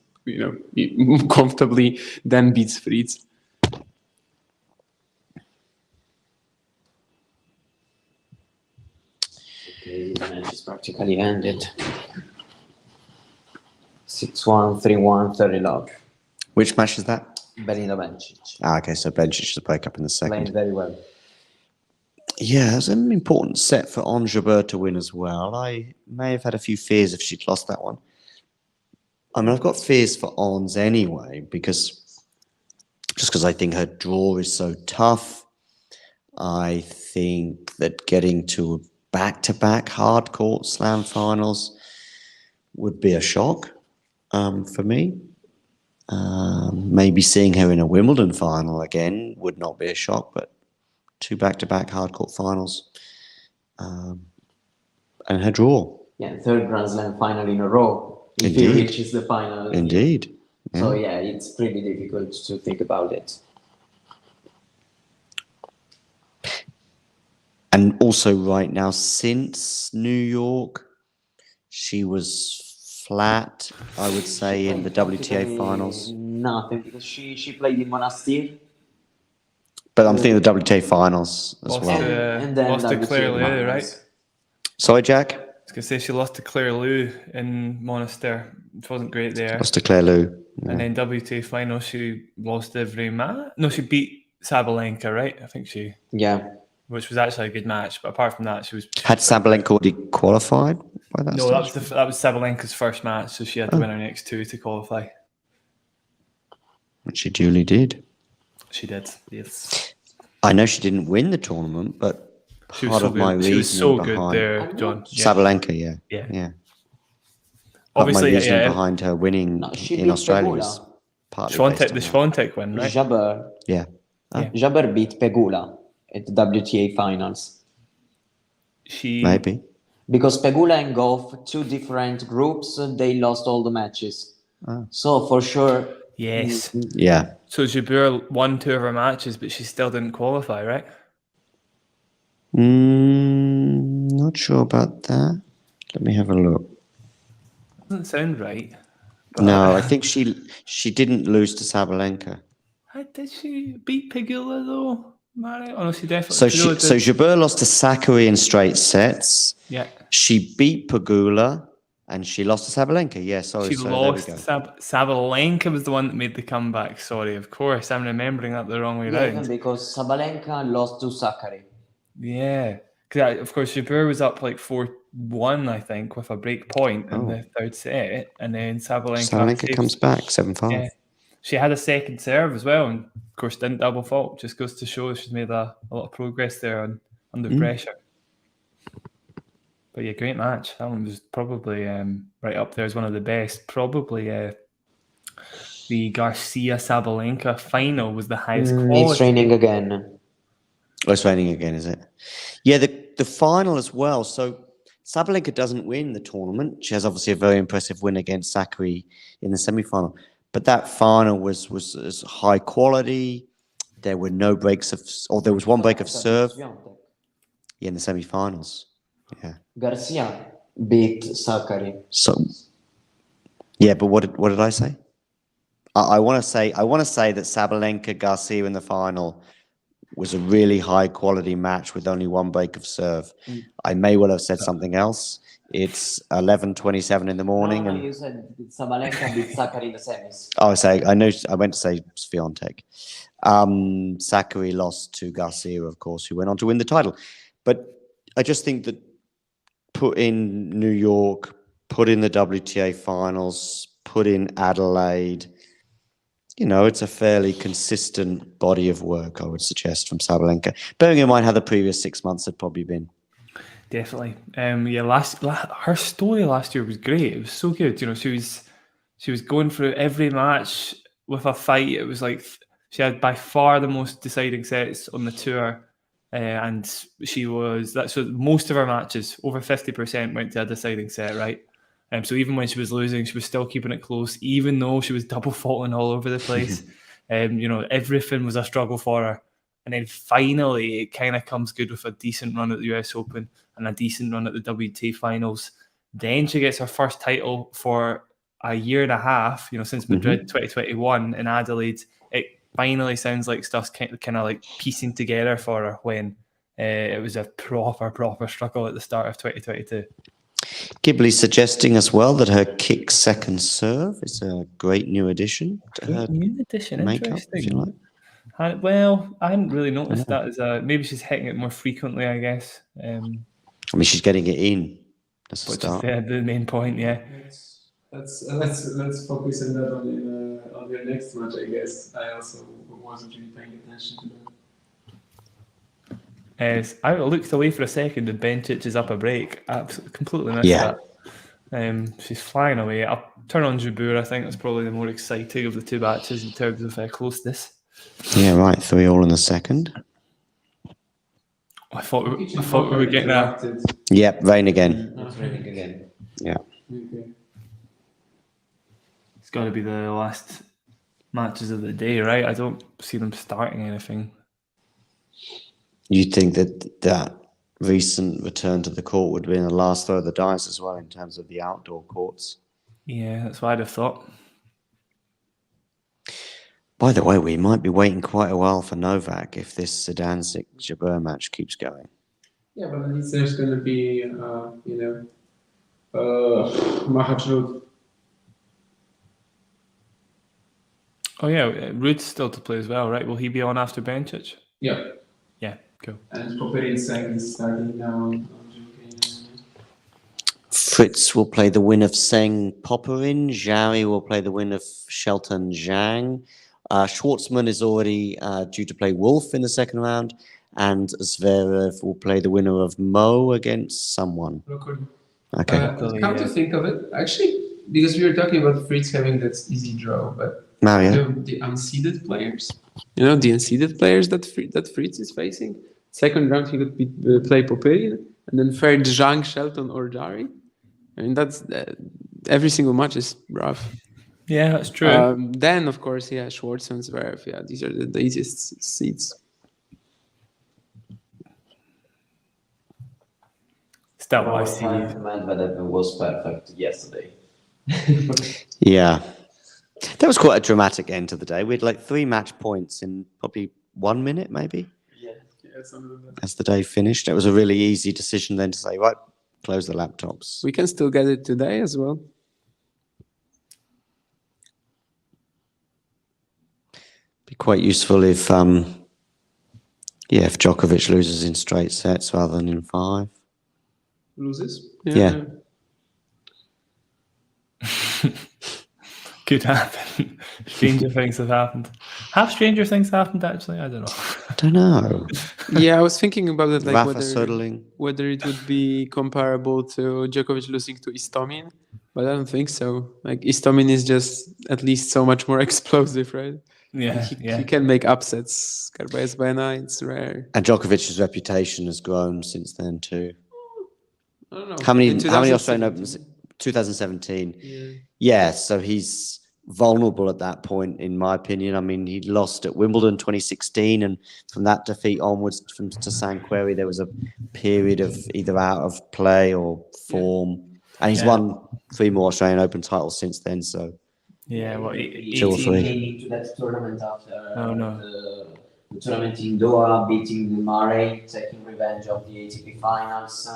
comfortably, then beats Fritz. The match is practically ended. 6-1, 3-1, 30 love. Which match is that? Belinda Bencic. Okay, so Bencic is the breakup in the second. Playing very well. Yeah, it's an important set for Ons Jabeur to win as well. I may have had a few fears if she'd lost that one. I mean, I've got fears for Ons anyway, because I think her draw is so tough. I think that getting to back-to-back hard court slam finals would be a shock for me. Maybe seeing her in a Wimbledon final again would not be a shock, but 2 back-to-back hard court finals and her draw. Yeah, 3rd Grand Slam final in a row. If Indeed. he reaches the final. Indeed. Yeah. So yeah, it's pretty difficult to think about it. And also right now, since New York, she was flat, I would say, in the WTA finals. Nothing, because she played in Monastir. But I'm thinking the WTA finals as well. And then lost to Claire Leu, right? Sorry, Jack? gonna say she lost to Claire Liu in Monastir, which wasn't great there. Lost to Claire Liu. And then WTA final, she lost every match. No, she beat Sabalenka, right? I think she. Yeah. Which was actually a good match, but apart from that, she was. Had Sabalenka already qualified by that No, stage? that was Sabalenka's first match, so she had to win her next two to qualify. Which she duly did. She did, yes. I know she didn't win the tournament, but She was part so of my good. reasoning She was so behind good there, John. Yeah. Sabalenka, yeah. Yeah. Obviously, my reasoning yeah. behind her winning she in beat Australia Pegula. is partly Swiatek, based the on that. Swiatek win, right? Jabber. Yeah. Jabber beat Pegula at the WTA finals. Maybe. Because Pegula and Goff, two different groups, they lost all the matches. So for sure. Yes. Yeah. So Jabeur won two of her matches, but she still didn't qualify, right? Not sure about that. Let me have a look. Doesn't sound right. No, I think she didn't lose to Sabalenka. Did she beat Pegula though, Mario? Oh no, she definitely. So Jabeur lost to Sakkari in straight sets. Yeah. She beat Pegula and she lost to Sabalenka. Yeah, sorry. She so lost. there we go. Sabalenka was the one that made the comeback. Sorry, of course, I'm remembering that the wrong way round. Because Sabalenka lost to Sakkari. Yeah, because of course Jabeur was up like 4-1, I think, with a break point in the third set, and then Sabalenka comes back 7-5. Yeah, she had a second serve as well, and of course didn't double fault. Just goes to show she's made a lot of progress there under pressure. But yeah, great match. That one was probably right up there as one of the best. Probably the Garcia-Sabalenka final was the highest quality. It's raining again. Oh, it's raining again, is it? Yeah, the final as well. So Sabalenka doesn't win the tournament. She has obviously a very impressive win against Sakkari in the semi-final. But that final was high quality. There were no breaks there was one break of serve. Yeah, in the semi-finals. Yeah. Garcia beat Sakkari. So, yeah, but what did I say? I want to say that Sabalenka Garcia in the final was a really high quality match with only one break of serve. I may well have said something else. It's 11:27 in the morning. No, and you said Sabalenka beat Sakkari in the semis. Oh, I went to say Swiatek. Sakkari lost to Garcia, of course, who went on to win the title. But I just think that put in New York, put in the WTA finals, put in Adelaide, it's a fairly consistent body of work, I would suggest, from Sabalenka. Bearing in mind how the previous 6 months had probably been. Definitely. Her story last year was great. It was so good. She was going through every match with a fight. It was like she had by far the most deciding sets on the tour. And so most of her matches, over 50%, went to a deciding set, right? So even when she was losing, she was still keeping it close, even though she was double faulting all over the place. Everything was a struggle for her. And then finally, it kind of comes good with a decent run at the US Open and a decent run at the WTA finals. Then she gets her first title for a year and a half, since Madrid 2021 in Adelaide. It finally sounds like stuff's kind of like piecing together for her when it was a proper struggle at the start of 2022. Ghibli suggesting as well that her kick second serve is a great new addition to her makeup, interesting. if you like. I hadn't really noticed that as maybe she's hitting it more frequently, I guess. She's getting it in. That's a which start. is the main point, yeah. Let's focus on that on your next match, I guess. I also wasn't really paying attention to that. I looked away for a second and Bencic is up a break. I completely missed that. She's flying away. I'll turn on Jabeur. I think that's probably the more exciting of the two matches in terms of closeness. Yeah, right. 3-3 in the second. I thought we were getting that. Yep, rain again. It's raining again. Yeah. Okay. It's got to be the last matches of the day, right? I don't see them starting anything. You'd think that recent return to the court would have been the last throw of the dice as well in terms of the outdoor courts. Yeah, that's what I'd have thought. By the way, we might be waiting quite a while for Novak if this Zidansek-Jabeur match keeps going. Yeah, but at least there's going to be, Mahachrud. Oh yeah, Rude's still to play as well, right? Will he be on after Bencic? Yeah. Yeah, cool. And Popperin second starting now. Fritz will play the win of Seng Popperin. Zhari will play the win of Shelton Zhang. Schwartzman is already due to play Wolf in the second round. And Zverev will play the winner of Mo against someone. Okay. Come to think of it, actually, because we were talking about Fritz having that easy draw, but Mario? the unseeded players, the unseeded players that Fritz is facing. Second round, he could play Popperin, and then third, Zhang, Shelton, or Jari. I mean, that's every single match is rough. Yeah, that's true. Then, of course, Schwartzman, Zverev. Yeah, these are the easiest seeds. Still, I see. Medvedev was perfect yesterday. Yeah. That was quite a dramatic end to the day. We had like 3 match points in probably 1 minute, maybe. Yeah, something like that. As the day finished, it was a really easy decision then to say, right, close the laptops. We can still get it today as well. Be quite useful if Djokovic loses in straight sets rather than in 5. Loses? Yeah. Could happen. Stranger things have happened. Have stranger things happened, actually? I don't know. I don't know. Yeah, I was thinking about it, like whether it would be comparable to Djokovic losing to Istomin, but I don't think so. Like, Istomin is just at least so much more explosive, right? Yeah, he can make upsets. Carballés Baena, it's rare. And Djokovic's reputation has grown since then too. I don't know. How many Australian Opens? 2017. Yeah, so he's vulnerable at that point, in my opinion. I mean, he lost at Wimbledon 2016, and from that defeat onwards to San Queri, there was a period of either out of play or form. And he's won 3 more Australian Open titles since then, so... Yeah, well, he came into that tournament after the tournament in Doha, beating Murray, taking revenge of the ATP finals.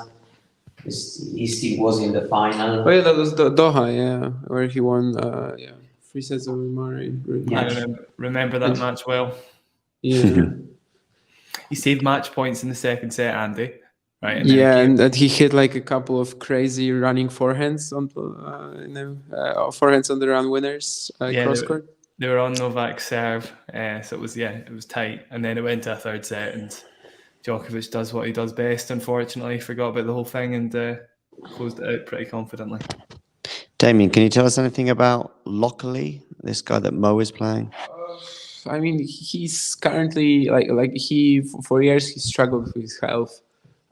He still was in the final. Oh yeah, that was Doha, where he won 3 sets over Murray. I remember that match well. Yeah. He saved match points in the second set, Andy. Right. And he hit like a couple of crazy running forehands on forehands on the round winners cross court. They were on Novak's serve, so it was tight, and then it went to a third set, and Djokovic does what he does best. Unfortunately, forgot about the whole thing and closed it out pretty confidently. Damien, can you tell us anything about Lockley, this guy that Mo is playing? I mean, he's currently like he for years he struggled with his health.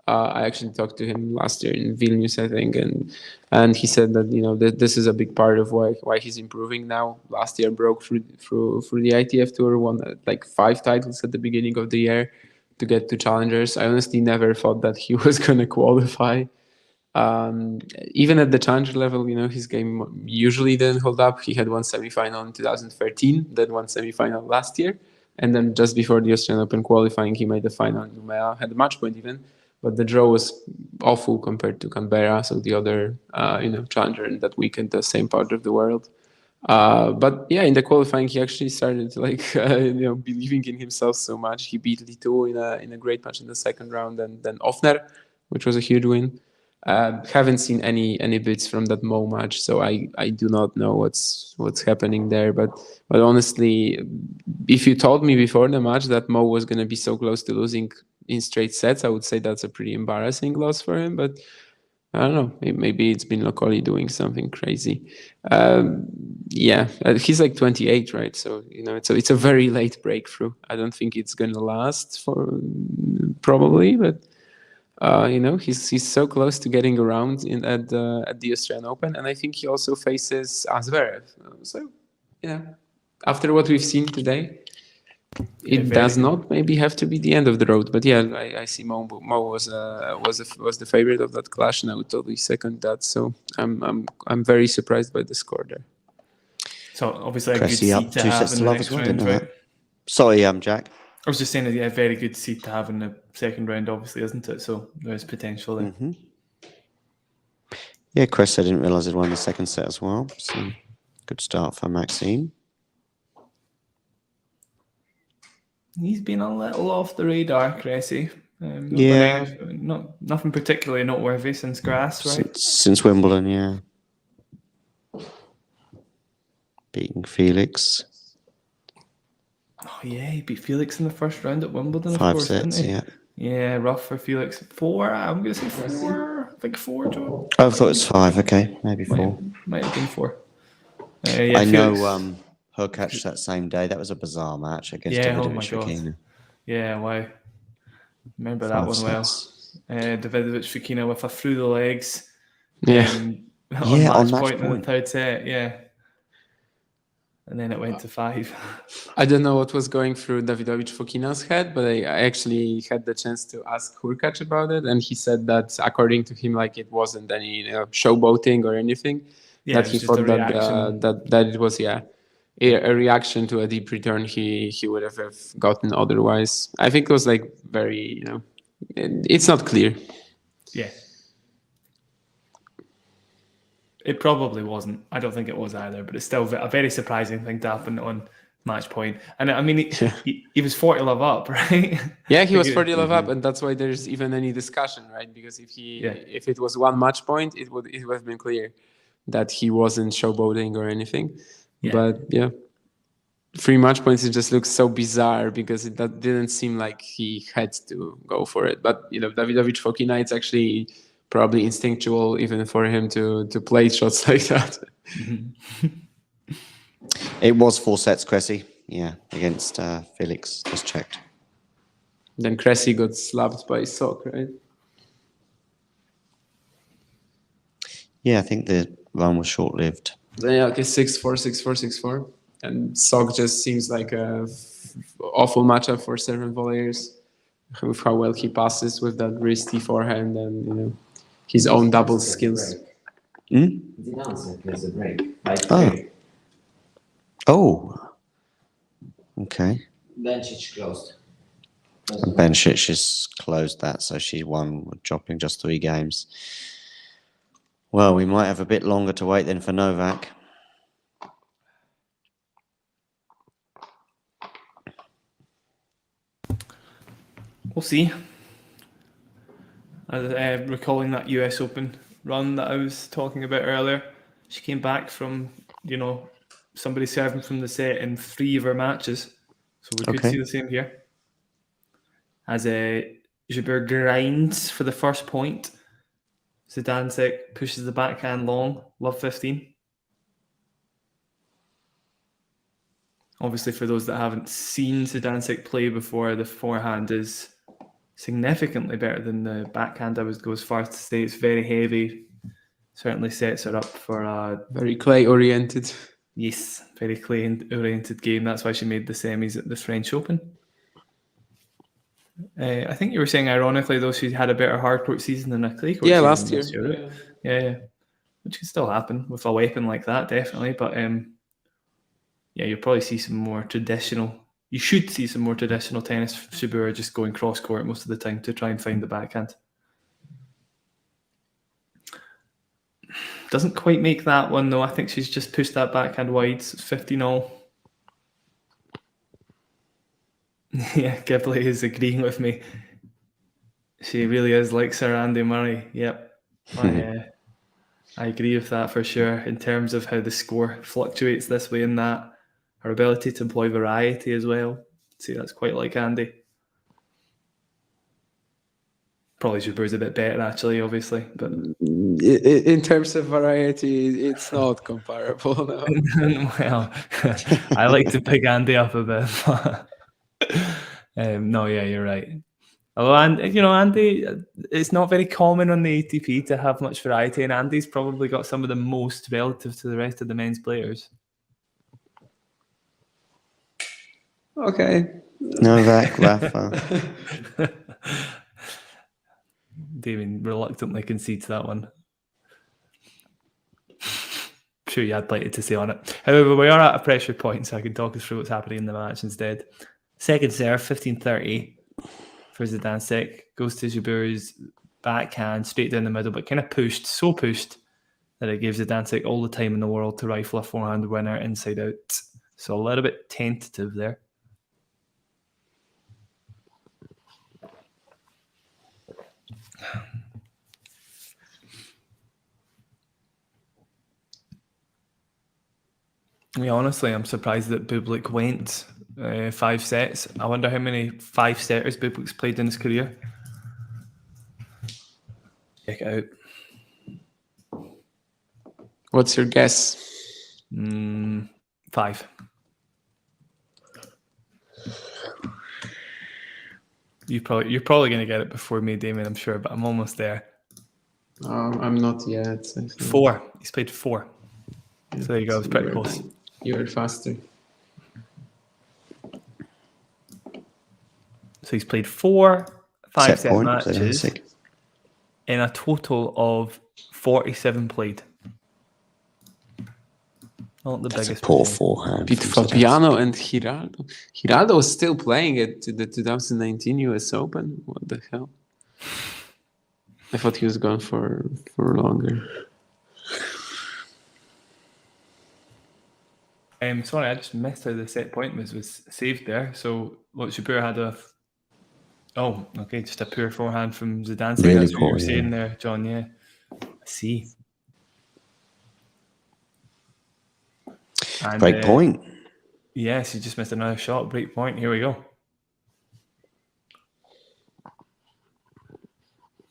I actually talked to him last year in Vilnius, I think, and he said that this is a big part of why he's improving now. Last year broke through the ITF Tour, won like 5 titles at the beginning of the year to get to challengers. I honestly never thought that he was going to qualify. Even at the challenger level, his game usually didn't hold up. He had one semifinal in 2013, then one semifinal last year, and then just before the Australian Open qualifying, he made the final in Numea, had a match point even. But the draw was awful compared to Canberra, so the other, challenger in that weekend, the same part of the world. But yeah, in the qualifying, he actually started believing in himself so much. He beat Litu in a great match in the second round, and then Offner, which was a huge win. Haven't seen any bits from that Mo match, so I do not know what's happening there. But honestly, if you told me before the match that Mo was going to be so close to losing in straight sets, I would say that's a pretty embarrassing loss for him. But I don't know, maybe it's been Lockley doing something crazy. He's like 28, right? So it's a very late breakthrough. I don't think it's going to last for probably, but. He's so close to getting around at the Australian Open, and I think he also faces Zverev. So, after what we've seen today, it does not maybe have to be the end of the road. But yeah, I see Mo was the favorite of that clash, and I would totally second that. So I'm very surprised by the score there. So obviously a good seed to have in the next round, right? Sorry, Jack. I was just saying that, very good seed to have in the second round, obviously, isn't it? So there's potential there. Mm-hmm. Yeah, Chris, I didn't realise he'd won the second set as well. So good start for Maxime. He's been a little off the radar, Cressy. Nothing particularly noteworthy since grass, right? Since Wimbledon, yeah. Beating Felix. Oh yeah, he beat Felix in the first round at Wimbledon. 5 of course, sets, didn't he? yeah. Yeah, rough for Felix. 4. I'm gonna say 4. I think 4, Joe. Oh, I thought it was 5. Okay, maybe 4. Might have been 4. I know Hurkacz that same day. That was a bizarre match against Davidovich-Fokina. Yeah, wow. Remember 5 that one sets. well. Davidovich-Fokina with a through the legs. Yeah. On match point in the third set. Yeah. And then it went to 5. I don't know what was going through Davidovich-Fokina's head, but I actually had the chance to ask Hurkacz about it, and he said that according to him, like it wasn't any showboating or anything. Yeah, that he thought that it was a reaction to a deep return he would have gotten otherwise. I think it was like very it's not clear. Yeah. It probably wasn't. I don't think it was either, but it's still a very surprising thing to happen on match point. And I mean, he was 40-love up, right? Yeah, he was 40-love up, and that's why there's even any discussion, right? Because if it was one match point, it would have been clear that he wasn't showboating or anything. Yeah. But yeah, 3 match points, it just looks so bizarre because that didn't seem like he had to go for it. But Davidovich-Fokina, it's actually probably instinctual even for him to play shots like that. It was 4 sets, Cressy. Yeah, against Felix. Just checked. Then Cressy got slapped by Sok, right? Yeah, I think the run was short-lived. Yeah, okay, 6-4, 6-4, 6-4. And Sok just seems like a awful matchup for servant volleyers with how well he passes with that wristy forehand and, his own double skills. The answer is a break. Oh. Okay. Bencic closed. Bencic has closed that, so she won, dropping just 3 games. Well, we might have a bit longer to wait then for Novak. We'll see. Recalling that US Open run that I was talking about earlier, she came back from, somebody serving from the set in 3 of her matches. So we could see the same here. As Jabeur grinds for the first point, Zidansek pushes the backhand long, love 15. Obviously, for those that haven't seen Zidansek play before, the forehand is significantly better than the backhand. I would go as far as to say it's very heavy. Certainly sets her up for very clay-oriented. Yes, very clay-oriented game. That's why she made the semis at the French Open. I think you were saying, ironically, though, she had a better hardcourt season than a clay court season last year. Right? Yeah. Which can still happen with a weapon like that, definitely. But you'll probably see some more traditional. You should see some more traditional tennis. Jabeur just going cross court most of the time to try and find the backhand. Doesn't quite make that one though. I think she's just pushed that backhand wide. So it's 50-all. Yeah, Gibley is agreeing with me. She really is like Sir Andy Murray. Yep. I agree with that for sure in terms of how the score fluctuates this way and that. Her ability to employ variety as well. See, that's quite like Andy. Probably Jabeur's a bit better, actually, obviously. But in terms of variety, it's not comparable. No. Well, I like to pick Andy up a bit. No, yeah, you're right. Although, Andy, it's not very common on the ATP to have much variety, and Andy's probably got some of the most relative to the rest of the men's players. Okay. Novak, Rafa. David reluctantly concedes that one. I'm sure you had plenty to say on it. However, we are at a pressure point, so I can talk us through what's happening in the match instead. Second serve, 15-30 for Zidansek. Goes to Jabeur's backhand, straight down the middle, but kind of pushed, so pushed that it gives Zidansek all the time in the world to rifle a forehand winner inside out. So a little bit tentative there. Yeah, honestly, I'm surprised that Bublik went 5 sets. I wonder how many 5-setters Bublik's played in his career. Check it out. What's your guess? 5. You're probably going to get it before me, Damien, I'm sure, but I'm almost there. I'm not yet. 4. He's played 4. Yeah, so there you go. It's pretty close. You were faster. So he's played 4 5-set point, matches in a total of 47 played. Not the biggest. Poor forehand. Beat Fabiano and Giraldo. Giraldo was still playing at the 2019 US Open. What the hell? I thought he was gone for longer. Sorry, I just missed how the set point was saved there. So what Jabeur had a... Oh, okay, just a poor forehand from Zidansek. Really That's what you poor, were saying there, John, yeah. I see. And, Break point. Yes, he just missed another shot. Break point. Here we go.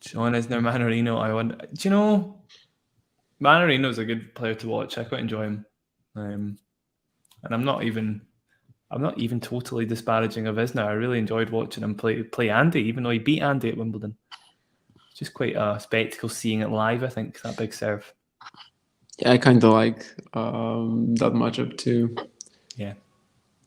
John Isner-Mannarino. I wonder. Do you know, Mannarino's a good player to watch. I quite enjoy him. And I'm not even totally disparaging of Isner. I really enjoyed watching him play Andy, even though he beat Andy at Wimbledon. It's just quite a spectacle seeing it live, I think, that big serve. Yeah, I kind of like that matchup too. Yeah.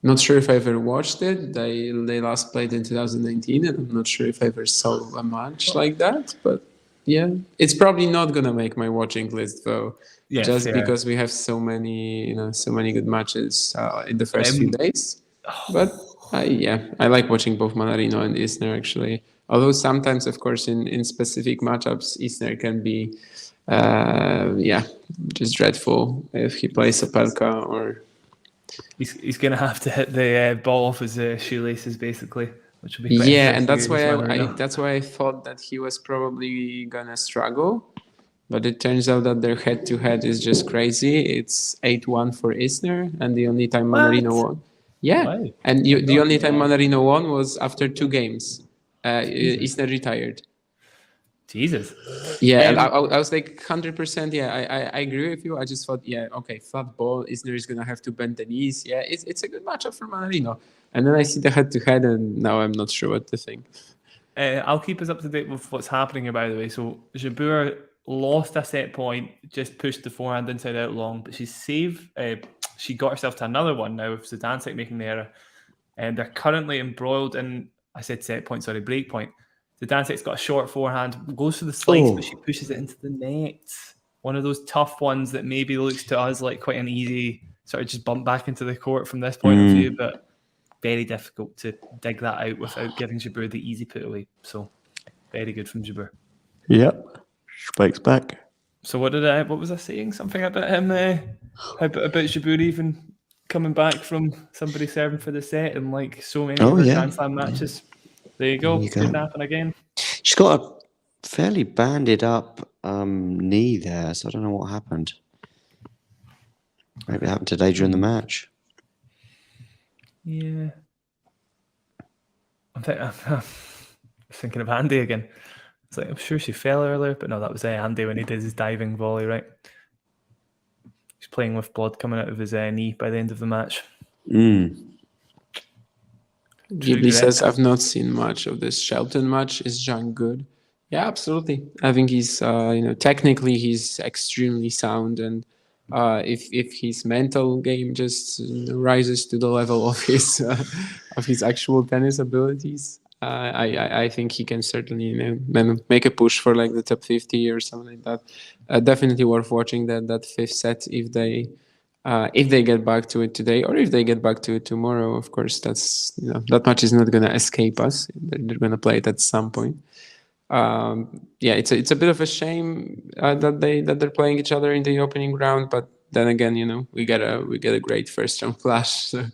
Not sure if I ever watched it. They last played in 2019, and I'm not sure if I ever saw a match like that. But yeah, it's probably not gonna make my watching list though. Yeah, just fair. because we have so many good matches in the first few days. But I like watching both Mannarino and Isner actually. Although sometimes, of course, in specific matchups, Isner can be, just dreadful if he plays Opelka or. He's going to have to hit the ball off his shoelaces, basically, which will be quite and that's interesting. that's why I thought that he was probably gonna struggle. But it turns out that their head-to-head is just crazy. It's 8-1 for Isner, and the only time Mannarino won. Yeah, Wow. And the only time Mannarino won was after 2 games. Isner retired. Jesus. Yeah, I was like 100%. Yeah, I agree with you. I just thought, flat ball. Isner is gonna have to bend the knees. Yeah, it's a good matchup for Mannarino. And then I see the head-to-head, and now I'm not sure what to think. I'll keep us up to date with what's happening here, by the way. So Jabeur lost a set point, just pushed the forehand inside out long, but she got herself to another one now with Zidansek making the error. And they're currently embroiled in, I said set point, sorry, break point. Zidansek's got a short forehand, goes for the slice, but she pushes it into the net. One of those tough ones that maybe looks to us like quite an easy sort of just bump back into the court from this point of view, but very difficult to dig that out without giving Jabeur the easy put away. So very good from Jabeur. Yep. Spikes back. So what was I saying? Something about him about Jabeur even coming back from somebody serving for the set and like so many Grand Slam matches. There you go. Didn't happen again. She's got a fairly banded up knee there, so I don't know what happened. Maybe it happened today during the match. Yeah. I'm thinking of Andy again. It's like, I'm sure she fell earlier, but no, that was Andy when he did his diving volley, right? He's playing with blood coming out of his knee by the end of the match. Ghibli says, I've not seen much of this Shelton match. Is Zhang good? Yeah, absolutely. I think he's, technically he's extremely sound. And if his mental game just rises to the level of his actual tennis abilities, I think he can certainly make a push for like the top 50 or something like that. Definitely worth watching that fifth set if they get back to it today or if they get back to it tomorrow. Of course, that's that match is not going to escape us. They're going to play it at some point. it's a bit of a shame that they're playing each other in the opening round, but then again, we get a great first round clash. So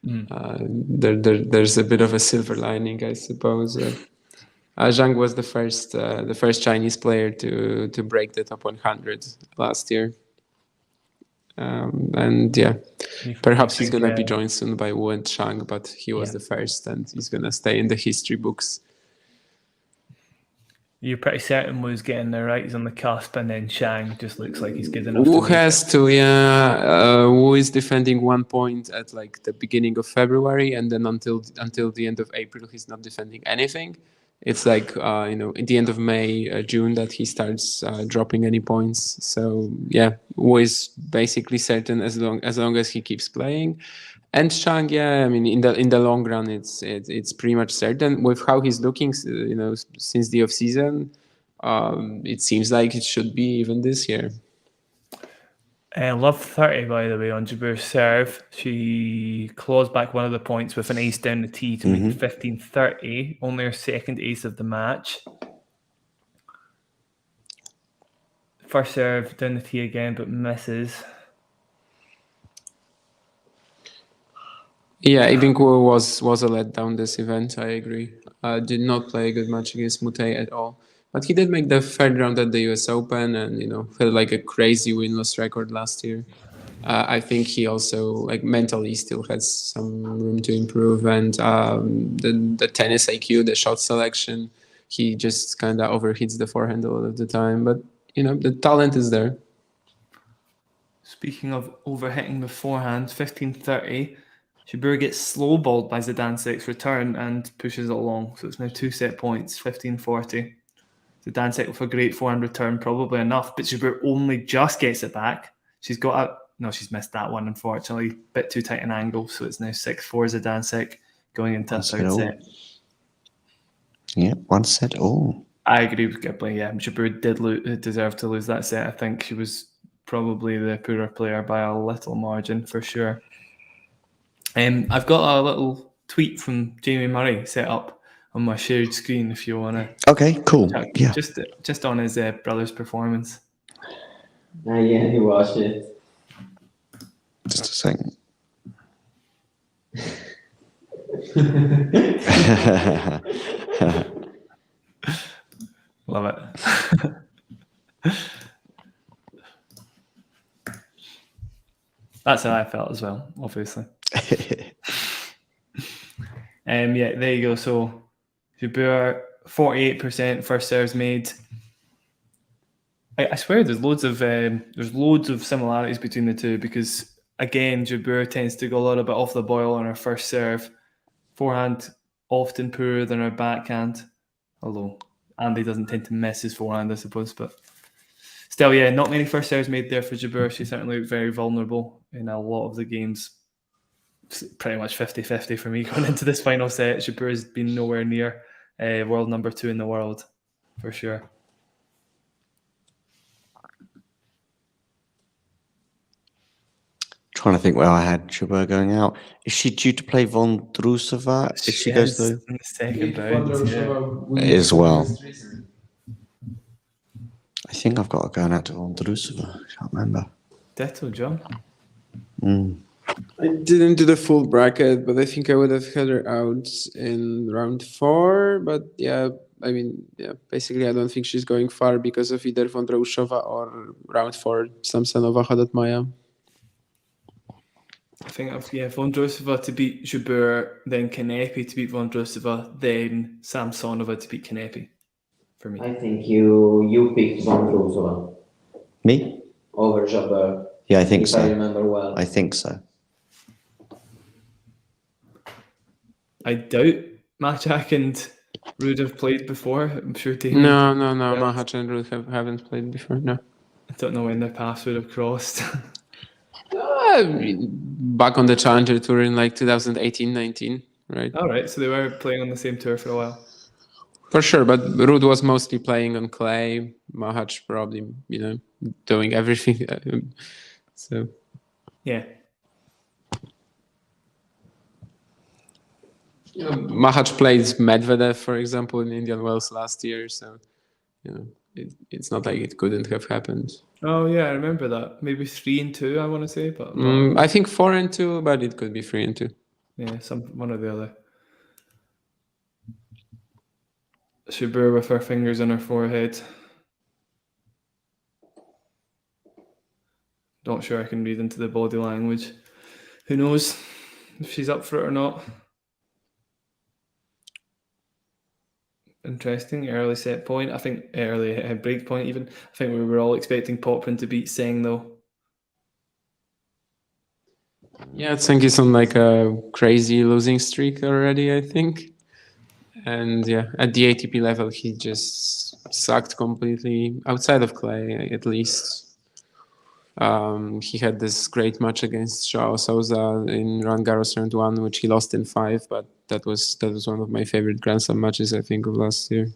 there's a bit of a silver lining, I suppose. Zhang was the first Chinese player to break the top 100 last year. And perhaps he's gonna be joined soon by Wu and Chang, but he was the first, and he's gonna stay in the history books. You're pretty certain Wu's getting there, right? He's on the cusp, and then Chang just looks like he's good enough. Wu has to, Wu is defending 1 point at like the beginning of February, and then until the end of April, he's not defending anything. It's like in the end of May, June that he starts dropping any points. So Wu is basically certain as long as he keeps playing. And Chang, in the long run, it's pretty much certain with how he's looking. Since the off season, it seems like it should be even this year. Love 30, by the way, on Jabur's serve. She claws back one of the points with an ace down the tee to make 15-30. Only her second ace of the match. First serve down the tee again, but misses. Yeah, I think Wu was a letdown this event. I agree. Did not play a good match against Mute at all. But he did make the third round at the US Open and, felt like a crazy win-loss record last year. I think he also, mentally still has some room to improve. And the tennis IQ, the shot selection, he just kind of overhits the forehand a lot of the time. But, the talent is there. Speaking of overhitting the forehand, 15-30. Jabeur gets slow-balled by Zidansek's return and pushes it along. So it's now 2 set points, 15-40. Zidansek with a great forehand return, probably enough, but Jabeur only just gets it back. She's she's missed that one, unfortunately. Bit too tight an angle, so it's now 6-4 Zidansek going into a third set. Yeah, 1 set all. I agree with Ghibli, yeah. Jabeur did deserve to lose that set. I think she was probably the poorer player by a little margin, for sure. I've got a little tweet from Jamie Murray set up on my shared screen if you want to. Okay, cool. Yeah. Just on his brother's performance. He watched it. Just a second. Love it. That's how I felt as well, obviously. There you go. So Jabeur 48% first serves made. I swear there's loads of similarities between the two because again Jabeur tends to go a little bit off the boil on her first serve. Forehand often poorer than her backhand, although Andy doesn't tend to miss his forehand, I suppose, but still, not many first serves made there for Jabeur. She certainly looked very vulnerable in a lot of the games. Pretty much 50-50 for me going into this final set. Jabeur has been nowhere near world number 2 in the world, for sure. Trying to think where I had Jabeur going out. Is she due to play Vondrousova if she goes through? In the second round, as well. I think I've got her going out to Vondrousova. I can't remember. Ditto, John. I didn't do the full bracket, but I think I would have had her out in round 4. But basically I don't think she's going far because of either Vondrousova or round 4 Samsonova Khodotmaya. I think Vondrousova to beat Jabeur, then Kanepi to beat Vondrousova, then Samsonova to beat Kanepi. For me, I think you picked Vondrousova. Me? Over Jabeur. Yeah, I think if so. I remember well. I think so. I doubt Machak and Rude have played before. I'm sure they No. Machak and Rude haven't played before. No. I don't know when their paths would have crossed. Back on the Challenger Tour in 2018-19, right? All right, so they were playing on the same tour for a while. For sure, but Rude was mostly playing on clay. Machak probably, doing everything. So, yeah. Machac played Medvedev, for example, in Indian Wells last year, so it's not like it couldn't have happened. Oh yeah, I remember that. Maybe 3-2, I want to say, but I think 4-2, but it could be 3-2. Yeah, one or the other. Jabeur with her fingers on her forehead. Not sure I can read into the body language. Who knows if she's up for it or not. Interesting early set point. I think early break point even. I think we were all expecting Poprin to beat Seng though. Yeah, Seng is on like a crazy losing streak already, I think. And yeah, at the ATP level, he just sucked completely, outside of clay at least. He had this great match against João Sousa in Roland Garros round 1, which he lost in 5, but that was one of my favorite Grand Slam matches, I think, of last year.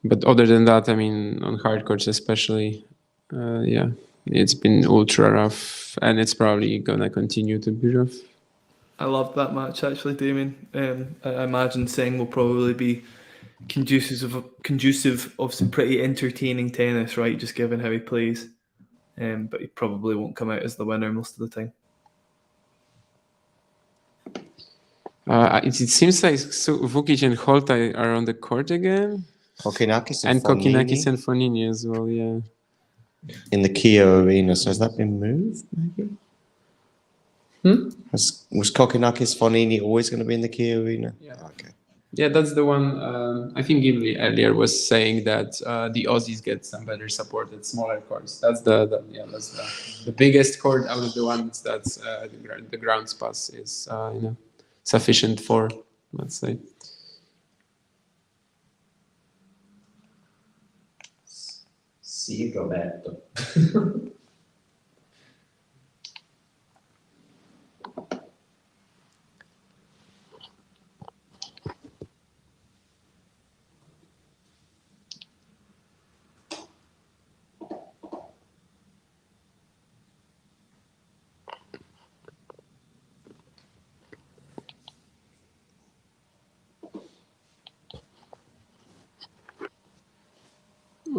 But other than that, I mean, on hard courts especially, yeah, it's been ultra rough, and it's probably gonna continue to be rough. I loved that match actually, Damien. I imagine Seng will probably be conducive of some pretty entertaining tennis, right? Just given how he plays. But he probably won't come out as the winner most of the time. It seems like Vukic and Holta are on the court again. Kokinakis and Fonini as well, yeah. In the Kia Arena. So has that been moved, maybe? Was Kokinakis Fonini always going to be in the Kia Arena? Yeah. Okay. Yeah, that's the one. I think Gimli earlier was saying that the Aussies get some better support at smaller courts. That's the biggest court out of the ones that's the ground space is sufficient for, let's say. See, Roberto.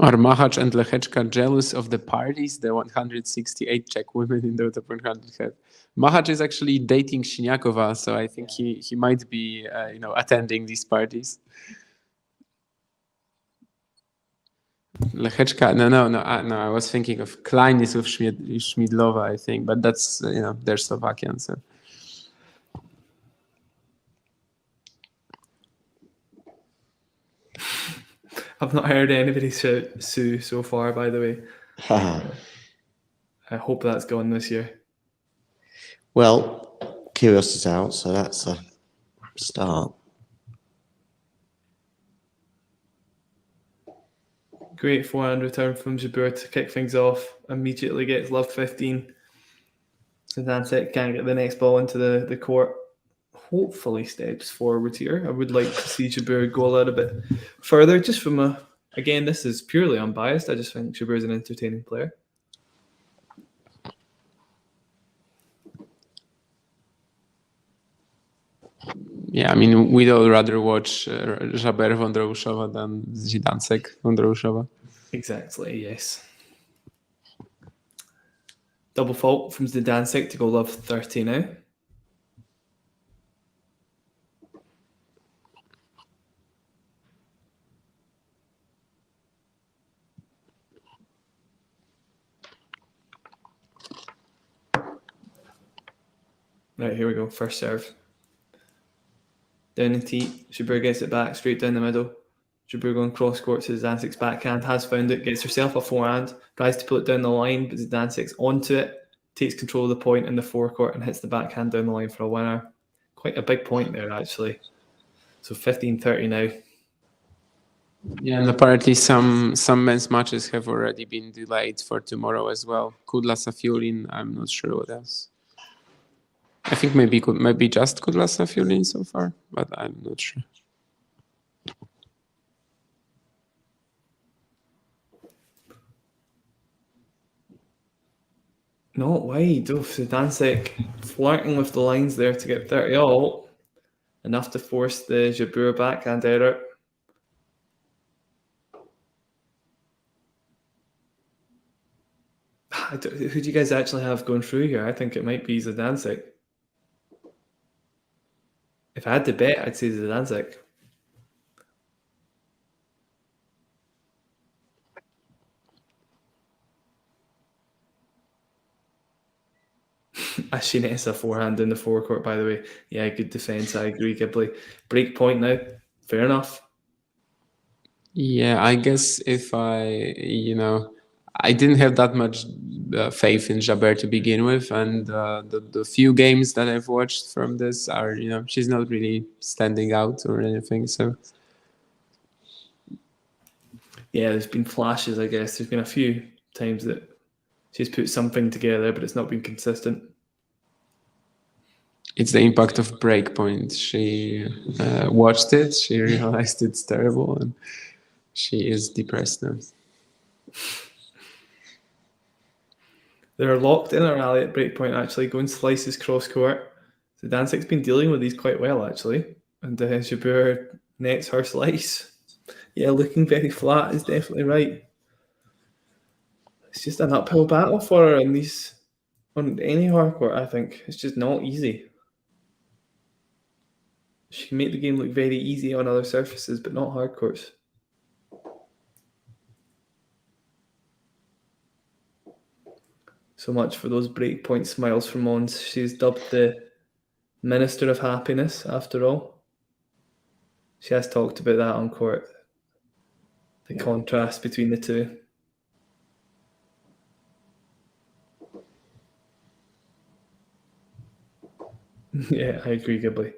Are Machac and Lechečka jealous of the parties the 168 Czech women in the top 100 have? Machac is actually dating Siniakova, so I think he might be attending these parties. Lechečka, no. I was thinking of Klein is with Schmidlova, I think, but that's they're Slovakian, so. I've not heard anybody shout Sue so far, by the way. I hope that's gone this year. Well, Kyrgios is out, so that's a start. Great forehand return from Jabeur to kick things off. Immediately gets love 15. Zidansek can't get the next ball into the court. Hopefully steps forward here. I would like to see Jabeur go a little bit further, just from again, this is purely unbiased. I just think Jabeur is an entertaining player. Yeah, I mean, we'd all rather watch Jabeur Vondrousova than Zidansek Vondrousova. Exactly, yes. Double fault from Zidansek to go love 30 now. Right, here we go. First serve. Down in tee. Jabeur gets it back straight down the middle. Jabeur going cross court to Zidansek's backhand. Has found it. Gets herself a forehand. Tries to pull it down the line, but Zidansek's onto it. Takes control of the point in the forecourt and hits the backhand down the line for a winner. Quite a big point there, actually. So 15-30 now. Yeah, and apparently some men's matches have already been delayed for tomorrow as well. Kudla Safiullin, I'm not sure what else. I think maybe just Kudla Safiullin so far, but I'm not sure. Not wide. Zidansek flirting with the lines there to get 30 all. enough to force the Jabeur backhand error. Who do you guys actually have going through here? I think it might be Zidansek. If I had to bet, I'd say Zidansek. Ashinesa forehand in the forecourt, by the way. Yeah, good defense. I agree, Ghibli. Break point now. Fair enough. Yeah, I guess if I didn't have that much faith in Jabeur to begin with, and the few games that I've watched from this are, she's not really standing out or anything. So yeah, there's been flashes, I guess. There's been a few times that she's put something together, but it's not been consistent. It's the impact of breakpoint. She watched it, she realized it's terrible, and she is depressed now. They're locked in a rally at breakpoint, actually, going slices cross-court. Zidansek's been dealing with these quite well, actually. And Jabeur nets her slice. Yeah, looking very flat is definitely right. It's just an uphill battle for her on any hardcourt, I think. It's just not easy. She can make the game look very easy on other surfaces, but not hardcourts. So much for those breakpoint smiles from Mons. She's dubbed the Minister of Happiness, after all. She has talked about that on court. The contrast between the two. Yeah, I agree, Ghibli.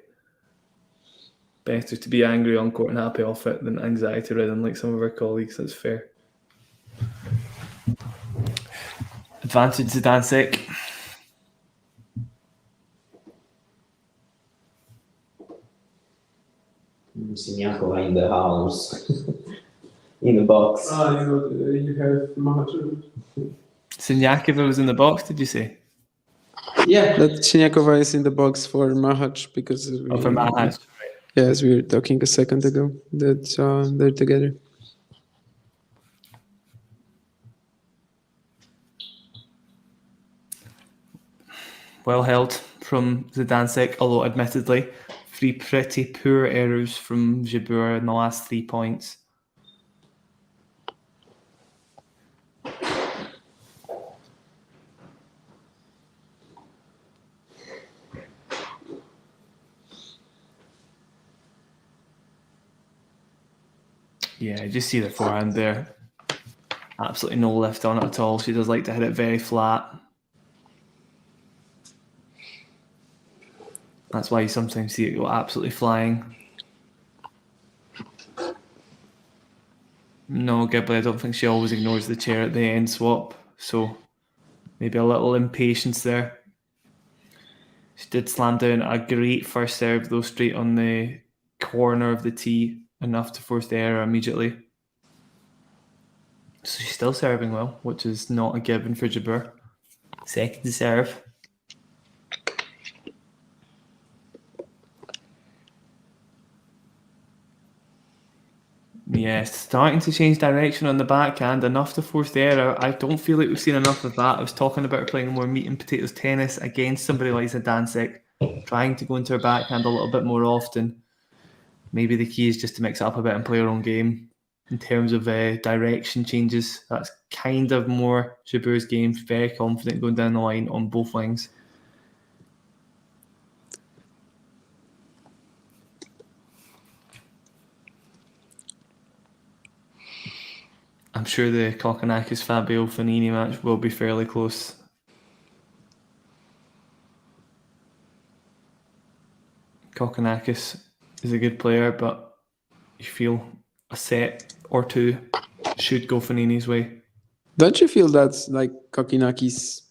Better to be angry on court and happy off it than anxiety-ridden like some of our colleagues. That's fair. Advantage Zidansek. Siniakova in the house. In the box. You have Mahajan. Siniakova was in the box, did you say? Yeah, that Siniakova is in the box for Mahaj because For Mahaj. Yeah, as we were talking a second ago, that they're together. Well held from Zidansek, although admittedly, 3 pretty poor errors from Jabeur in the last 3 points. Yeah, just see the forehand there. Absolutely no lift on it at all. She does like to hit it very flat. That's why you sometimes see it go absolutely flying. No, Ghibli, I don't think she always ignores the chair at the end swap. So maybe a little impatience there. She did slam down a great first serve, though, straight on the corner of the tee. Enough to force the error immediately. So she's still serving well, which is not a given for Jabeur. Second serve. Yeah, starting to change direction on the backhand, enough to force the error. I don't feel like we've seen enough of that. I was talking about her playing more meat and potatoes tennis against somebody like Zidansek, trying to go into her backhand a little bit more often. Maybe the key is just to mix it up a bit and play her own game. In terms of direction changes, that's kind of more Jabeur's game. Very confident going down the line on both wings. I'm sure the Kokkinakis-Fabio Fognini match will be fairly close. Kokkinakis is a good player, but you feel a set or two should go Fognini's way. Don't you feel that's like Kokkinakis,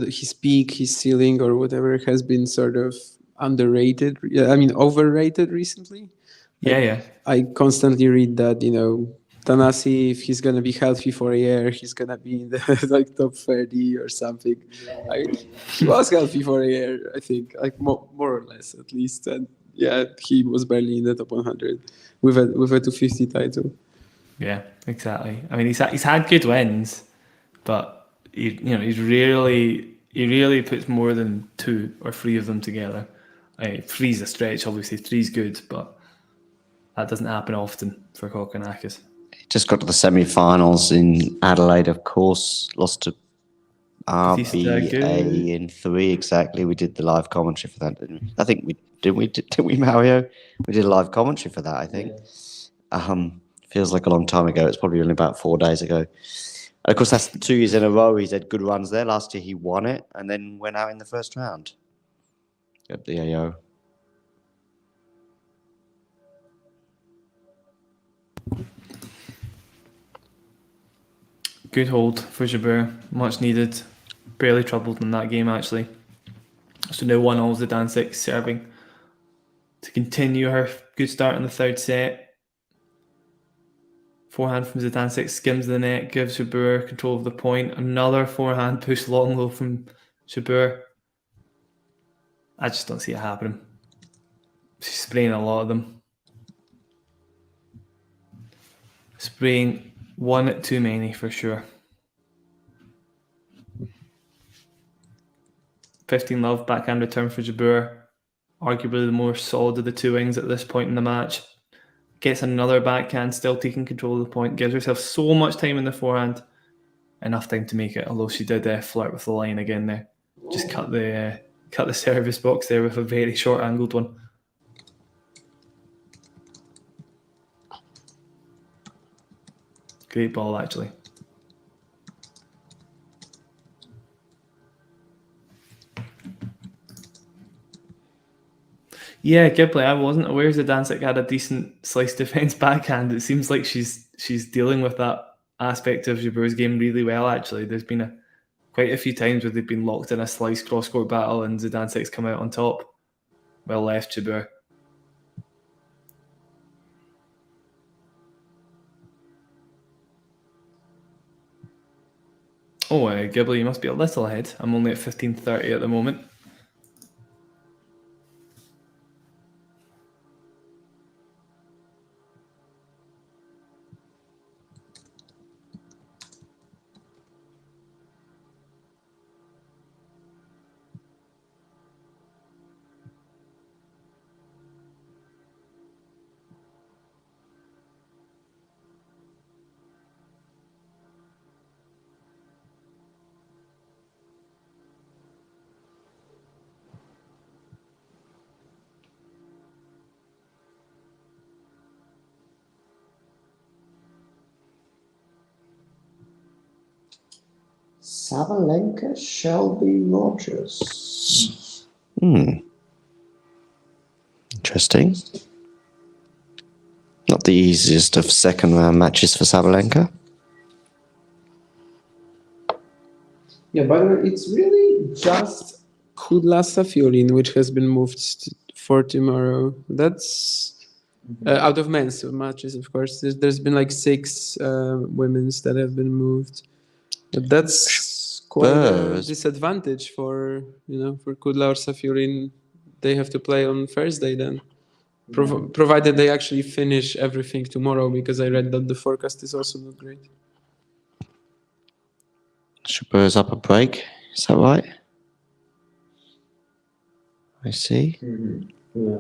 his peak, his ceiling, or whatever has been sort of underrated? I mean, overrated recently. Yeah. I constantly read that Tanasi, if he's gonna be healthy for a year, he's gonna be in the top 30 or something. He was healthy for a year, I think, more or less at least. And yeah, he was barely in the top 100 with a 250 title. Yeah, exactly. I mean, he's had good wins, but he really puts more than 2 or 3 of them together. 3's a stretch, obviously. 3's good, but that doesn't happen often for Kokkinakis. He just got to the semi-finals in Adelaide, of course. Lost to RBA in 3, exactly. We did the live commentary for that, didn't we? I think didn't we, Mario? We did a live commentary for that, I think. Feels like a long time ago. It's probably only about 4 days ago. And of course, that's 2 years in a row. He's had good runs there. Last year, he won it and then went out in the first round. Yep, the AO. Good hold for Jabeur. Much needed. Barely troubled in that game, actually. So now 1-0 Zidansek serving to continue her good start in the third set. Forehand from Zidansek skims the net, gives Jabeur control of the point. Another forehand push long low from Jabeur. I just don't see it happening. She's spraying a lot of them. Spraying one too many for sure. 15-love backhand return for Jabeur. Arguably the more solid of the 2 wings at this point in the match. Gets another backhand, still taking control of the point. Gives herself so much time in the forehand. Enough time to make it, although she did flirt with the line again there. Just cut the service box there with a very short angled one. Great ball, actually. Yeah, Ghibli, I wasn't aware Zidansek had a decent slice defense backhand. It seems like she's dealing with that aspect of Jabeur's game really well, actually. There's been quite a few times where they've been locked in a slice cross-court battle and Zidansek's come out on top. Well left, Jabeur. Oh, Ghibli, you must be a little ahead. I'm only at 15:30 at the moment. Sabalenka, Shelby Rogers. Interesting. Not the easiest of second round matches for Sabalenka. Yeah, by the way, it's really just Kudla-Safiullin which has been moved for tomorrow. That's out of men's matches, of course. There's been like 6 women's that have been moved. But that's quite a disadvantage for Kudla or Safiullin. They have to play on Thursday then, provided they actually finish everything tomorrow, because I read that the forecast is also not great. Jabeur's up a break. Is that right? I see. Yeah.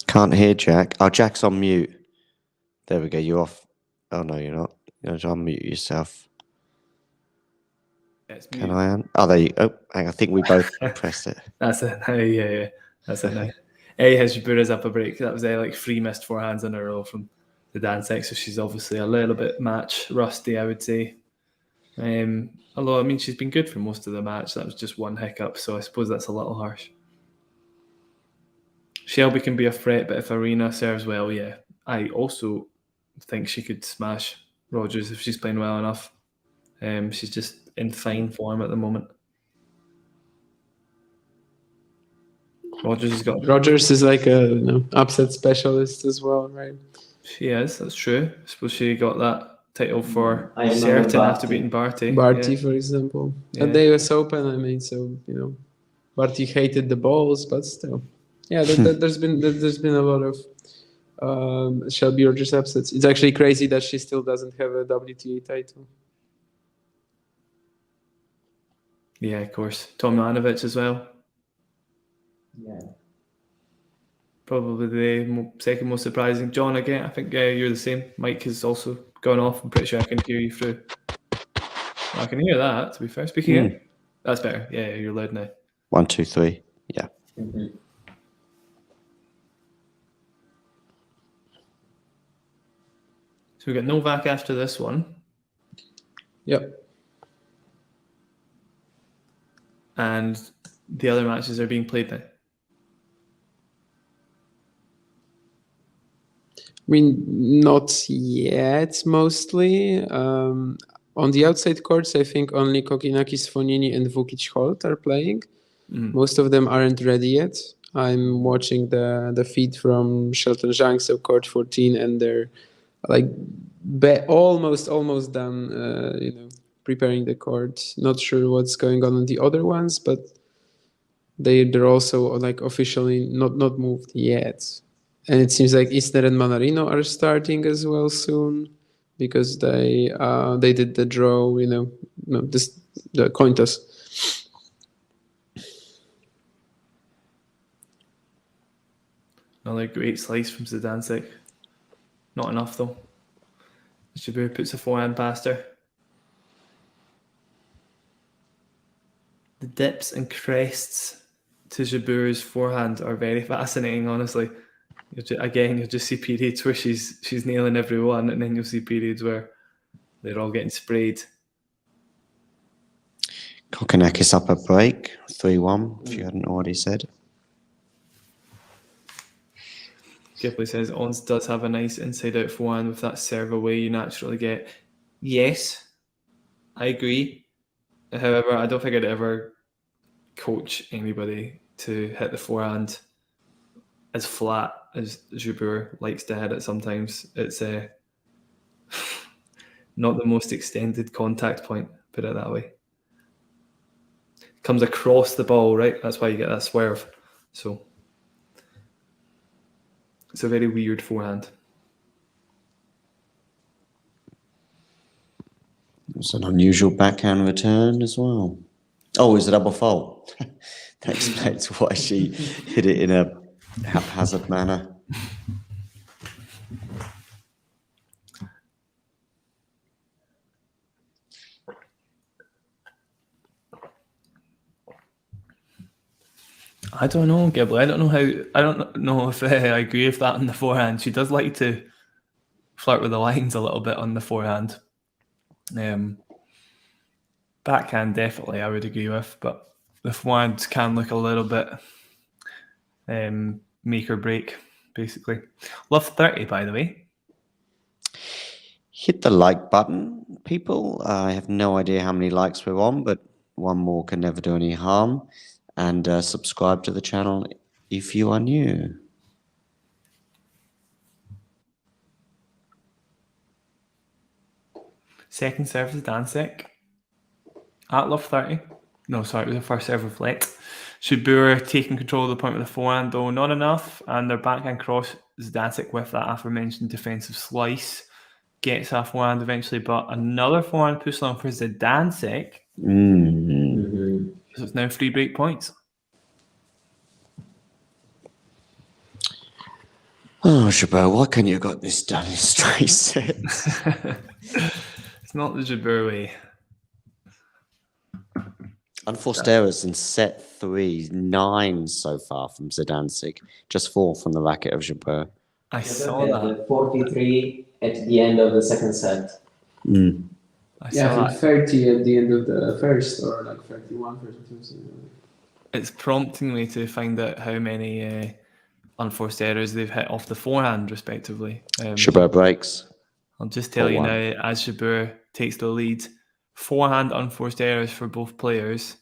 Can't hear Jack. Oh, Jack's on mute. There we go. You're off. Oh, no, you're not. You have to unmute yourself. Can I? Oh, there you go. Oh, I think we both pressed it. That's it. Yeah. That's it now. Has Jabeur's up a break. That was like 3 missed forehands in a row from Zidansek, so she's obviously a little bit match rusty, I would say. Although, I mean, she's been good for most of the match. That was just one hiccup, so I suppose that's a little harsh. Shelby can be a threat, but if Arena serves well, yeah. I also think she could smash Rogers if she's playing well enough. She's just in fine form at the moment. Rogers is like a upset specialist as well, right? She is, that's true. I suppose she got that title for certain after beating Barty. For example. Yeah. At the US Open, I mean, so, Barty hated the balls, but still, yeah. There's been a lot of Shelby Rogers upsets. It's actually crazy that she still doesn't have a WTA title. Yeah, of course. Thiem-Rublev as well. Yeah. Probably the second most surprising. John, again, I think you're the same. Mike has also gone off. I'm pretty sure I can hear you through. I can hear that, to be fair. Speaking in. That's better. Yeah, you're loud now. 1, 2, 3. Yeah. Mm-hmm. So we got Novak after this one. Yep. And the other matches are being played now. I mean, not yet, mostly. On the outside courts, I think only Kokinakis, Fognini, and Vukic Holt are playing. Most of them aren't ready yet. I'm watching the feed from Shelton Zhang, so court 14, and they're like almost done, preparing the court. Not sure what's going on the other ones, but they're also like officially not moved yet. And it seems like Isner and Manarino are starting as well soon because they did the draw, the coin toss. Another great slice from Zidansek. Not enough though. Jabeur puts a forehand past her. The dips and crests to Jabeur's forehand are very fascinating, honestly. You'll just see periods where she's nailing everyone, and then you'll see periods where they're all getting sprayed. Kokonakis up a break, 3-1, if you hadn't already said. Kipley says, Ons does have a nice inside-out forehand with that serve away you naturally get. Yes, I agree. However, I don't think I'd ever coach anybody to hit the forehand as flat as Jabeur likes to hit it sometimes. It's not the most extended contact point, put it that way. Comes across the ball, right? That's why you get that swerve. So it's a very weird forehand. It's an unusual backhand return as well. Oh, it's a double fault. That explains why she hit it in a haphazard manner. I don't know, Gibley. I don't know if I agree with that on the forehand. She does like to flirt with the lines a little bit on the forehand. Backhand, definitely, I would agree with, but the forehand can look a little bit make or break, basically. Love 30, by the way. Hit the like button, people. I have no idea how many likes we're on, but one more can never do any harm. And subscribe to the channel if you are new. Second serve to Dancek. At love 30. No, sorry, it was the first serve reflect. Jabeur taking control of the point with the forehand, though not enough. And their backhand cross is Dancek with that aforementioned defensive slice. Gets that forehand eventually, but another forehand push long for Zidansek. So it's now 3 break points. Oh, Jabeur, why can't you have got this done in straight sets? It's not the Jabeur way. Unforced errors in set 3, 9 so far from Zidansek, just 4 from the racket of Jabeur. I saw that. 43 at the end of the second set. I saw that. 30 at the end of the first, or like 31, 32. It's prompting me to find out how many unforced errors they've hit off the forehand, respectively. Jabeur breaks. I'll just tell you now, as Jabeur takes the lead, forehand unforced errors for both players.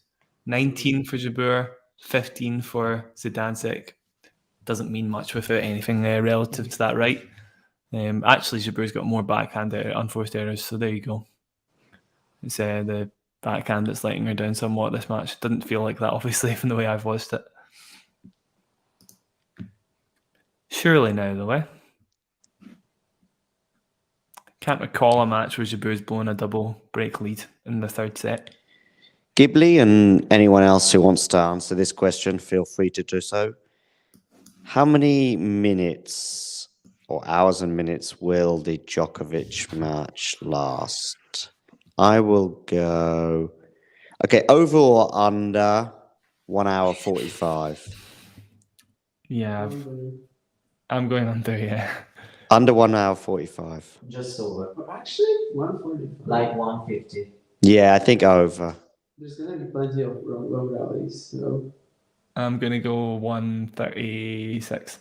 19 for Jabeur, 15 for Zidansek. Doesn't mean much without anything relative to that, right? Actually, Jabeur's got more backhand unforced errors, so there you go. It's the backhand that's letting her down somewhat this match. Didn't feel like that, obviously, from the way I've watched it. Surely now, though, eh? Can't recall a match where Jabeur's blown a double break lead in the third set. Ghibli and anyone else who wants to answer this question, feel free to do so. How many minutes or hours and minutes will the Djokovic match last? I will go... Okay, over or under 1 hour 45? Yeah, I'm going under, yeah. Under 1 hour 45. Just over. Actually, 145. Like 150. Yeah, I think over. There's gonna be plenty of long rallies, so I'm going to go 136.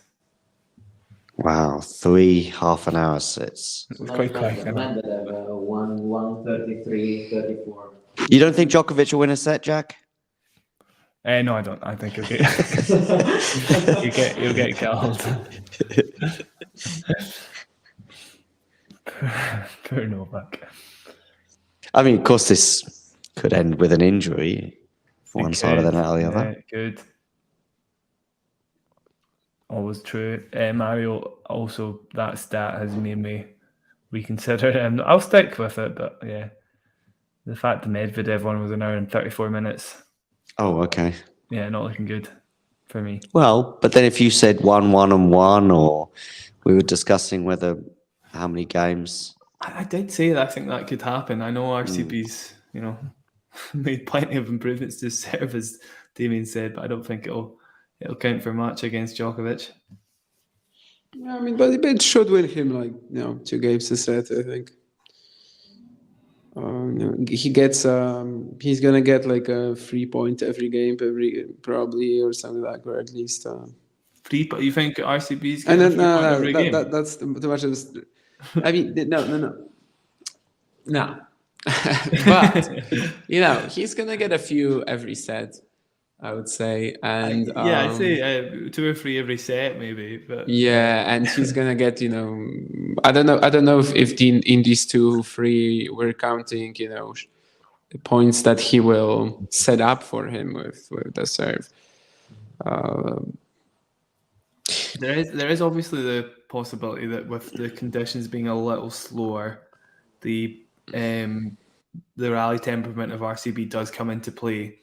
Wow, 3 half-an-hour sets. It was quite quick. 133, 34. You don't think Djokovic will win a set, Jack? No, I don't. I think he'll get he'll get killed. Poor Novak. I mean, of course, this could end with an injury for one side of the net or the other. Yeah, good. Always true. Mario, also, that stat has made me reconsider him. I'll stick with it, but yeah. The fact the Medvedev one was an hour and 34 minutes. Oh, okay. Yeah, not looking good for me. Well, but then if you said 1-1-1, or we were discussing how many games. I did say that I think that could happen. I know RCB's, made plenty of improvements to serve, as Damien said, but I don't think it'll count for much against Djokovic. yeah, I mean, but it should win him 2 games a set, I think. He gets he's gonna get like a 3 point every game, probably, or something like, or at least 3. But you think RCB's and getting then 3 point every game? That's too much of I mean, no. But he's gonna get a few every set, I would say, and I'd say 2 or 3 every set, maybe. But yeah, and he's gonna get I don't know if in these 2, 3 we're counting the points that he will set up for him with the serve. There is obviously the possibility that with the conditions being a little slower, the rally temperament of RCB does come into play.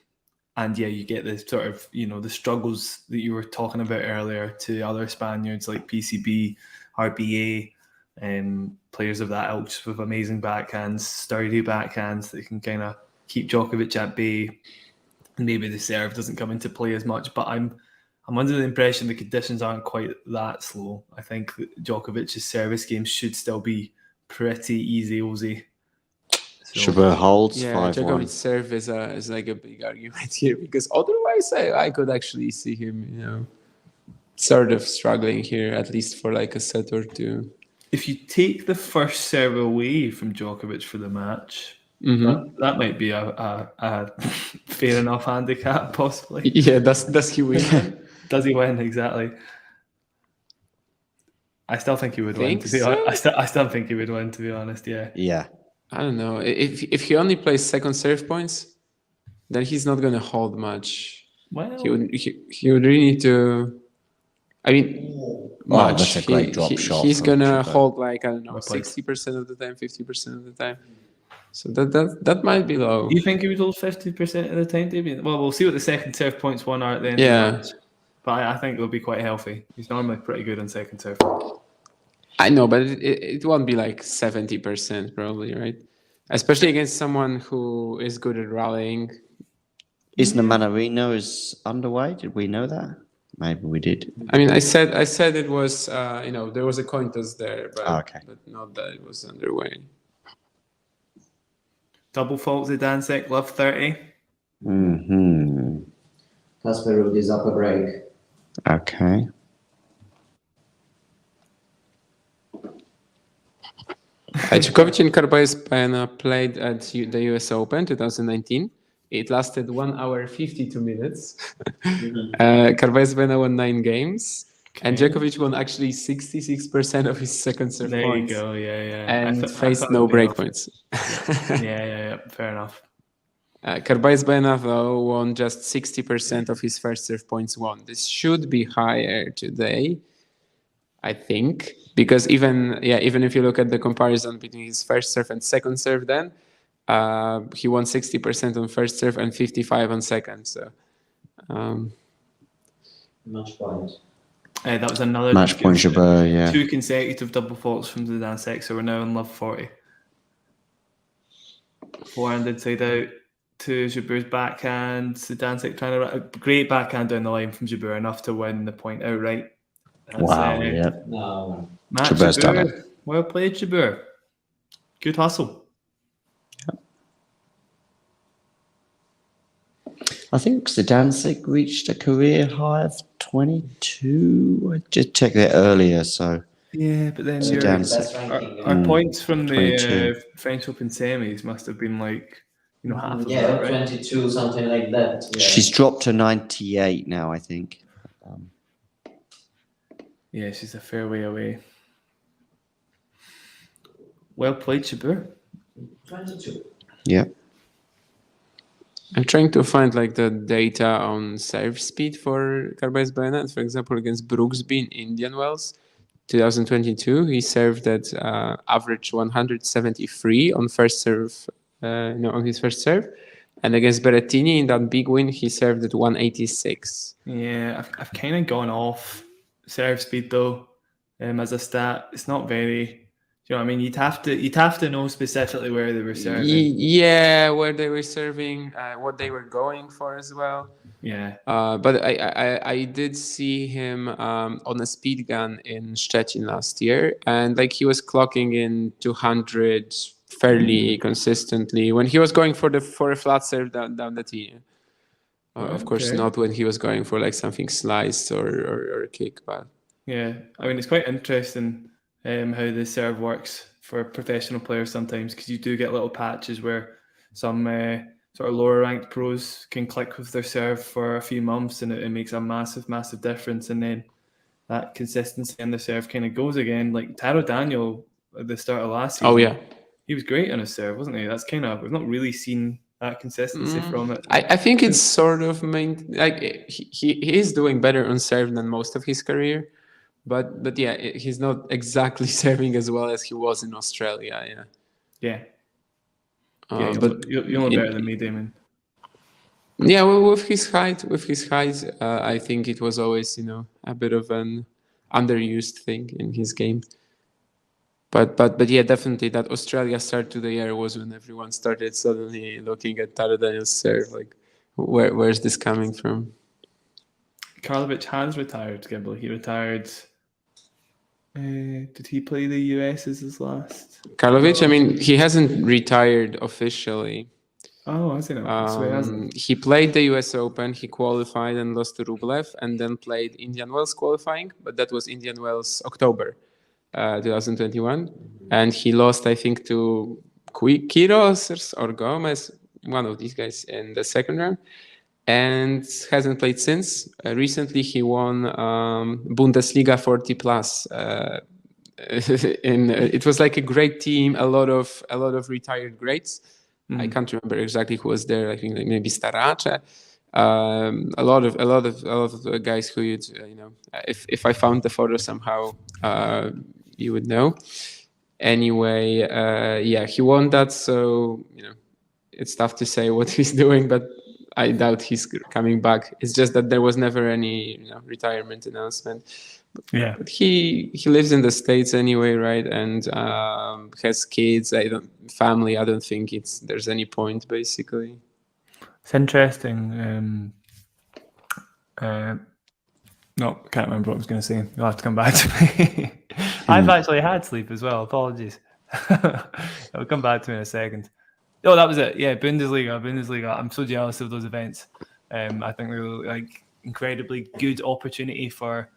And yeah, you get this sort of, the struggles that you were talking about earlier to other Spaniards like PCB, RBA, players of that ilk with amazing backhands, sturdy backhands that can kind of keep Djokovic at bay. Maybe the serve doesn't come into play as much, but I'm under the impression the conditions aren't quite that slow. I think Djokovic's service game should still be pretty easy. Jabeur holds 5-1. Djokovic's serve is like a big argument here, because otherwise I could actually see him, sort of struggling here, at least for like a set or 2. If you take the first serve away from Djokovic for the match, that might be a fair enough handicap, possibly. Yeah, does he win? Does he win? Exactly. I still think he would win. I still think he would win, to be honest. Yeah. Yeah. I don't know. If he only plays second serve points, then he's not going to hold much. Well, he would really need to. I mean, much. That's a great drop shot. He's going to hold 60% of the time, 50% of the time. So that might be low. You think he would hold 50% of the time, Damien? Well, we'll see what the second serve points won are at the end Yeah. of the match. But I think it'll be quite healthy. He's normally pretty good on second serve. I know, but it won't be 70% probably, right? Especially against someone who is good at rallying. Isn't Manarino is underway? Did we know that? Maybe we did. I mean, I said it was, there was a coin toss there, but, okay. But not that it was underway. Double fault Zidansek, love 30. Casper Ruud is up a break. Okay. Djokovic and Carballés Baena played at the US Open 2019. It lasted 1 hour 52 minutes. Carballés Baena won 9 games. Okay. And Djokovic won actually 66% of his second serve points. There you go, yeah. And faced no break points. yeah, fair enough. Carballés Baena, though, won just 60% of his first serve points won. This should be higher today, I think, because even if you look at the comparison between his first serve and second serve, then he won 60% on first serve and 55% on second. So, Match point. That was another Match point, Jabeur, yeah. 2 consecutive double faults from Zidansek, so we're now in love 40. Forehand inside out to Jabeur's backhand. Zidansek trying to a great backhand down the line from Jabeur, enough to win the point outright. Wow, yeah. No. Matt Jabeur's done it. Jabeur. Well played, Jabeur. Good hustle. I think Zidansek reached a career high of 22. I just checked it earlier, so. Yeah, but then Zidansek. our points from the 22. French Open semis must have been like, half of Yeah, that, right? 22, something like that. Yeah. She's dropped to 98 now, I think. Yeah, she's a fair way away. Well played, Jabeur. 22. Yeah. I'm trying to find like the data on serve speed for Carballés Baena. For example, against Brooksby in Indian Wells, 2022, he served at average 173 on first serve, on his first serve, and against Berrettini in that big win, he served at 186. Yeah, I've kind of gone off serve speed though, as a stat. It's not very. You know what I mean? You'd have to know specifically where they were serving. Yeah, where they were serving, what they were going for as well. Yeah. But I did see him on a speed gun in Szczecin last year, and like he was clocking in 200 fairly consistently when he was going for a flat serve down the tee. Of course, not when he was going for like something sliced or a kick, but yeah, I mean it's quite interesting. How the serve works for professional players sometimes, because you do get little patches where some sort of lower ranked pros can click with their serve for a few months and it makes a massive difference, and then that consistency in the serve kind of goes again. Like Taro Daniel at the start of last season. Oh yeah, he was great on his serve, wasn't he? That's kind of, we've not really seen that consistency from it. I think it's sort of like he is doing better on serve than most of his career. But yeah, he's not exactly serving as well as he was in Australia. Yeah. But you'll know better than me, Damon. Yeah, well, with his height, I think it was always a bit of an underused thing in his game. But yeah, definitely that Australia start to the year was when everyone started suddenly looking at Taro Daniel's serve, like where's this coming from? Karlovic has retired, Gimble. He retired. Did he play the US as his last? Karlovic, I mean, he hasn't retired officially. Oh, has he not? So he hasn't. He played the US Open, he qualified and lost to Rublev, and then played Indian Wells qualifying, but that was Indian Wells October 2021. And he lost, I think, to Quiros or Gomez, one of these guys in the second round. And hasn't played since. Recently, he won Bundesliga 40 plus. It was like a great team, a lot of retired greats. I can't remember exactly who was there. I think like maybe Starace. A lot of guys who you'd if I found the photo somehow, you would know. Anyway, yeah, he won that. So it's tough to say what he's doing, but I doubt he's coming back. It's just that there was never any retirement announcement. Yeah, but he lives in the States anyway, right? And has kids. Family. I don't think there's any point basically. It's interesting. No, can't remember what I was going to say. You'll have to come back to me. I've actually had sleep as well. Apologies. It'll come back to me in a second. Oh, that was it. Yeah, Bundesliga. I'm so jealous of those events. I think they're like incredibly good opportunity for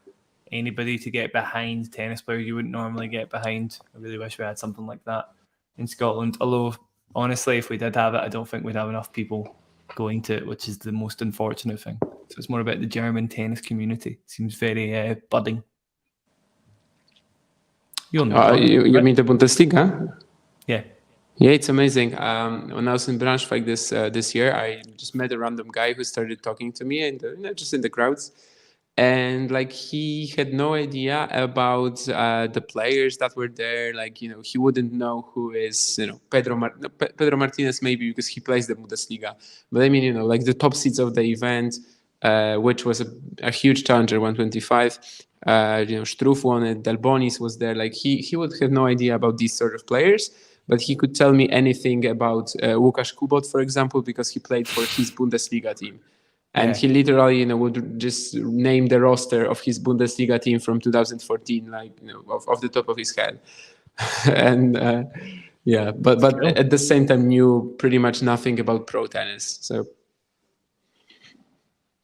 anybody to get behind tennis players you wouldn't normally get behind. I really wish we had something like that in Scotland. Although, honestly, if we did have it, I don't think we'd have enough people going to it, which is the most unfortunate thing. So it's more about the German tennis community. Seems very budding. You'll know. You mean the Bundesliga? Yeah. Yeah, it's amazing. When I was in Braunschweig this year, I just met a random guy who started talking to me, and just in the crowds, and like he had no idea about the players that were there. Like he wouldn't know who is Pedro Martinez, maybe because he plays the Bundesliga, but I mean like the top seeds of the event, which was a huge challenger, 125. Struff won it. Delbonis was there. Like he would have no idea about these sort of players. But he could tell me anything about Łukasz Kubot, for example, because he played for his Bundesliga team. And he literally, would just name the roster of his Bundesliga team from 2014, like, off the top of his head. And but at the same time knew pretty much nothing about pro tennis. So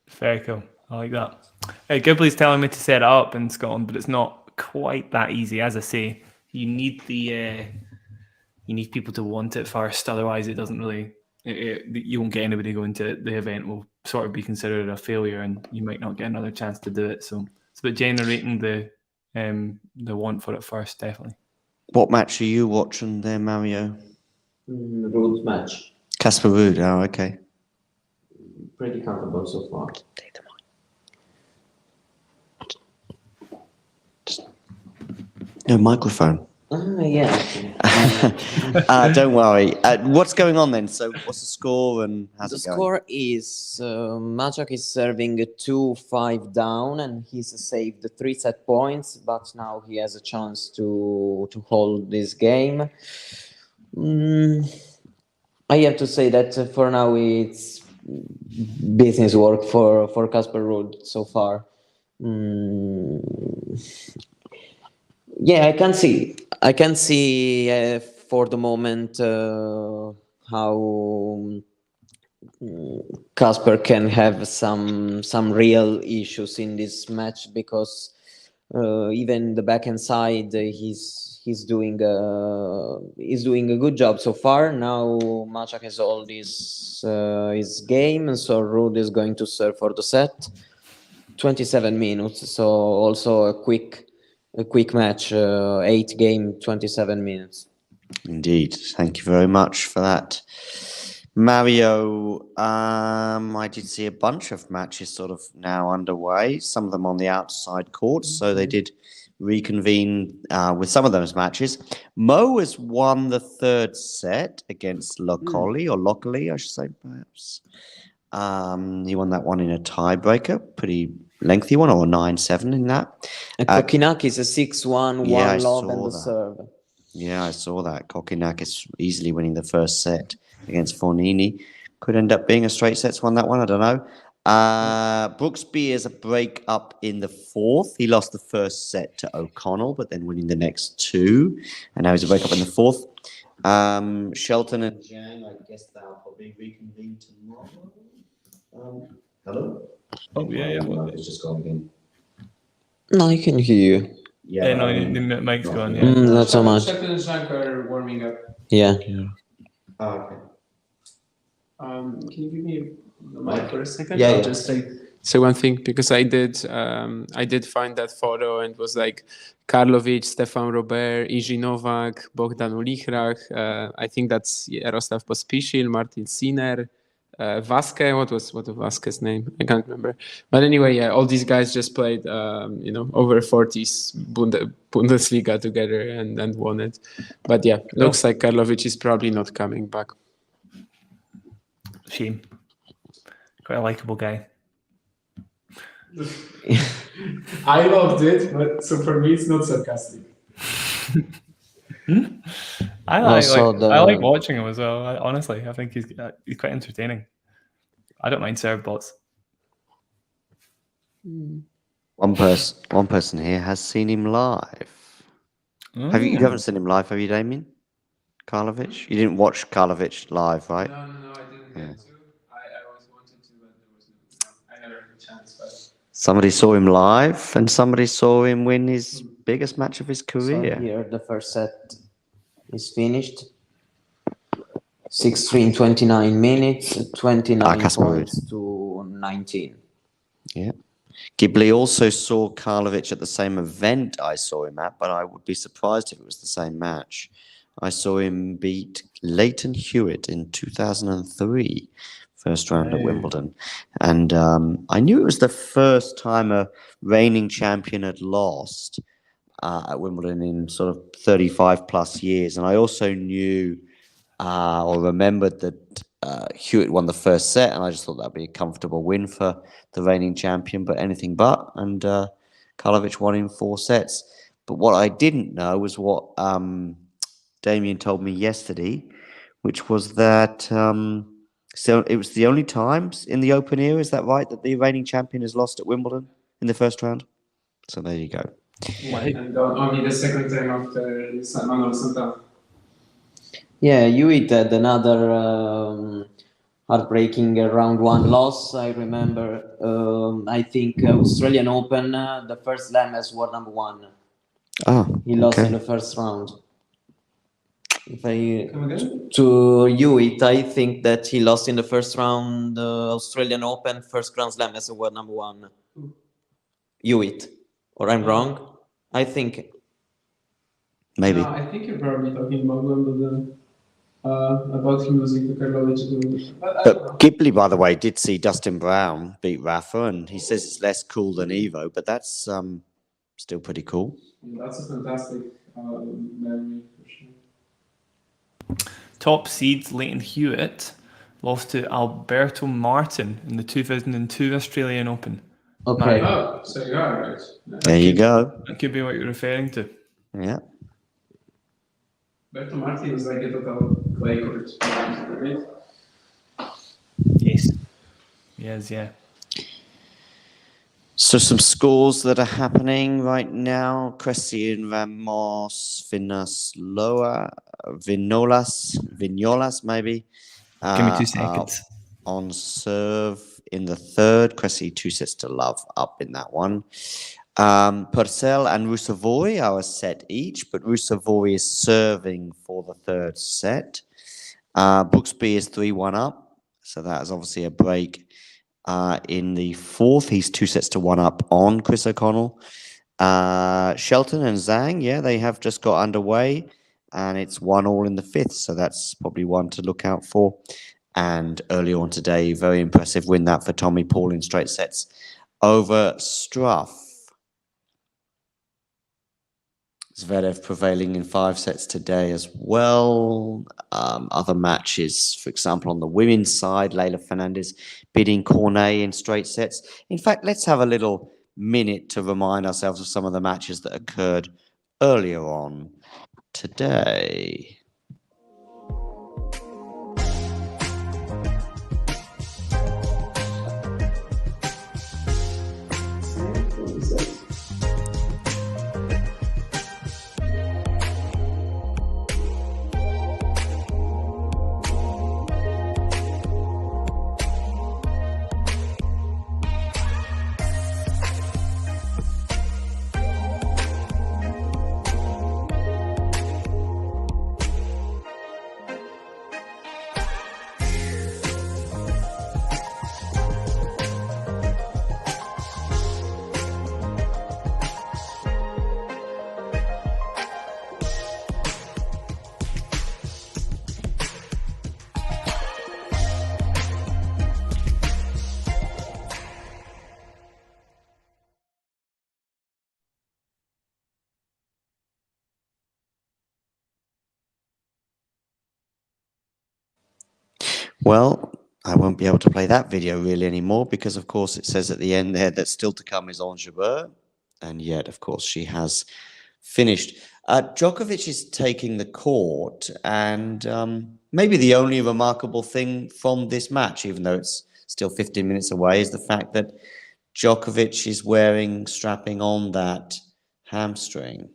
very cool. I like that. Ghibli's telling me to set it up in Scotland, but it's not quite that easy. As I say, you need you need people to want it first. Otherwise, it doesn't really. You won't get anybody going to it. The event will sort of be considered a failure, and you might not get another chance to do it. So it's about generating the want for it first, definitely. What match are you watching there, Mario? Rude's match. Casper Ruud. Oh, okay. Pretty comfortable so far. No microphone. Yeah. Don't worry. What's going on then? So what's the score and how's The it going? score is Maciek is serving 2-5 down, and he's saved 3 set points, but now he has a chance to hold this game. I have to say that for now it's business work for Casper Ruud so far. Yeah, I can see for the moment how Casper can have some real issues in this match, because even the backhand side he's doing a good job so far. Now Maciek has all his game, and so Ruud is going to serve for the set. 27 minutes, so also a quick match, 8 game, 27 minutes. Indeed. Thank you very much for that. Mario, I did see a bunch of matches sort of now underway, some of them on the outside courts, so they did reconvene with some of those matches. Mo has won the third set against Lockley, I should say, perhaps. He won that one in a tiebreaker, pretty lengthy one, or 9-7 in that. Kokkinakis is 6-1, one love and the serve. Yeah, I saw that. Kokkinakis easily winning the first set against Fornini. Could end up being a straight sets won that one, I don't know. Brooksby is a break up in the fourth. He lost the first set to O'Connell, but then winning the next 2. And now he's a break up in the fourth. Shelton and Jang, I guess they'll probably reconvene tomorrow. Hello? Oh, yeah. It's just gone again. No, I can hear you. Yeah, no, the mic's gone, yeah. Not so much. Shelton and Zhang are warming up. Yeah. Oh, okay. Can you give me the mic for a second? Yeah, I'll yeah. just say one thing, because I did find that photo, and it was like Karlovic, Stefan Robert, Iji Novak, Bogdan Ulichrach. I think that's Jaroslav Pospisil, Martin Sinner, Vasquez. What was Vasquez's name? I can't remember. But anyway, yeah, all these guys just played, over 40s Bundesliga together and won it. But yeah, looks like Karlovic is probably not coming back. Shame. Quite a likable guy. I loved it, but so for me it's not sarcastic. I like watching him as well. Honestly, I think he's quite entertaining. I don't mind serve bots. One person here has seen him live. You haven't seen him live, have you, Damien? Karlovic? You didn't watch Karlovic live, right? No, I didn't get to. I always wanted to, but there was no. I never had a chance. But Somebody saw him live, and somebody saw him win his biggest match of his career. So here the first set is finished. 6-3 in 29 minutes, 29 points to 19. Yeah. Ghibli also saw Karlovic at the same event I saw him at, but I would be surprised if it was the same match. I saw him beat Leighton Hewitt in 2003, first round at Wimbledon. And I knew it was the first time a reigning champion had lost at Wimbledon in sort of 35 plus years. And I also knew or remembered that Hewitt won the first set, and I just thought that'd be a comfortable win for the reigning champion, but anything but. And Karlovic won in 4 sets. But what I didn't know was what Damien told me yesterday, which was that so it was the only times in the Open era, is that right, that the reigning champion has lost at Wimbledon in the first round? So there you go. Yeah, and only the second time after Manuel Santana. Yeah, Hewitt had another heartbreaking round 1 loss. I remember, I think Australian Open, the first slam as world number 1. He lost in the first round. To Hewitt, I think that he lost in the first round, Australian Open, first Grand Slam as a world number 1. Hewitt, or I'm wrong? I think. Maybe. No, I think you're probably talking about Wimbledon. About him losing to Karlovic. But Ghibli, by the way, did see Dustin Brown beat Rafa, and he says it's less cool than Evo, but that's still pretty cool. That's a fantastic memory for sure. Top seeds Leighton Hewitt lost to Alberto Martin in the 2002 Australian Open. Okay. Oh, so you are right. There you go. That could be what you're referring to. Yeah. Alberto Martin is like a total clay court, right? Yes. Yes, yeah. So some scores that are happening right now. Christian Ramos, Vignolas, maybe. Give me 2 seconds. On serve in the third. Cressy 2-love up in that one. Purcell and Ruusuvuori are a set each, but Ruusuvuori is serving for the third set. Brooksby is 3-1 up, so that is obviously a break. In the fourth, he's 2-1 up on Chris O'Connell. Shelton and Zhang, yeah, they have just got underway, and it's 1-1 in the fifth, so that's probably one to look out for. And earlier on today, very impressive win that for Tommy Paul in straight sets over Struff. Zverev prevailing in 5 sets today as well. Other matches, for example, on the women's side, Leylah Fernandez beating Cornet in straight sets. In fact, let's have a little minute to remind ourselves of some of the matches that occurred earlier on today. Well, I won't be able to play that video really anymore because, of course, it says at the end there that still to come is Ons Jabeur. And yet, of course, she has finished. Djokovic is taking the court, and maybe the only remarkable thing from this match, even though it's still 15 minutes away, is the fact that Djokovic is strapping on that hamstring.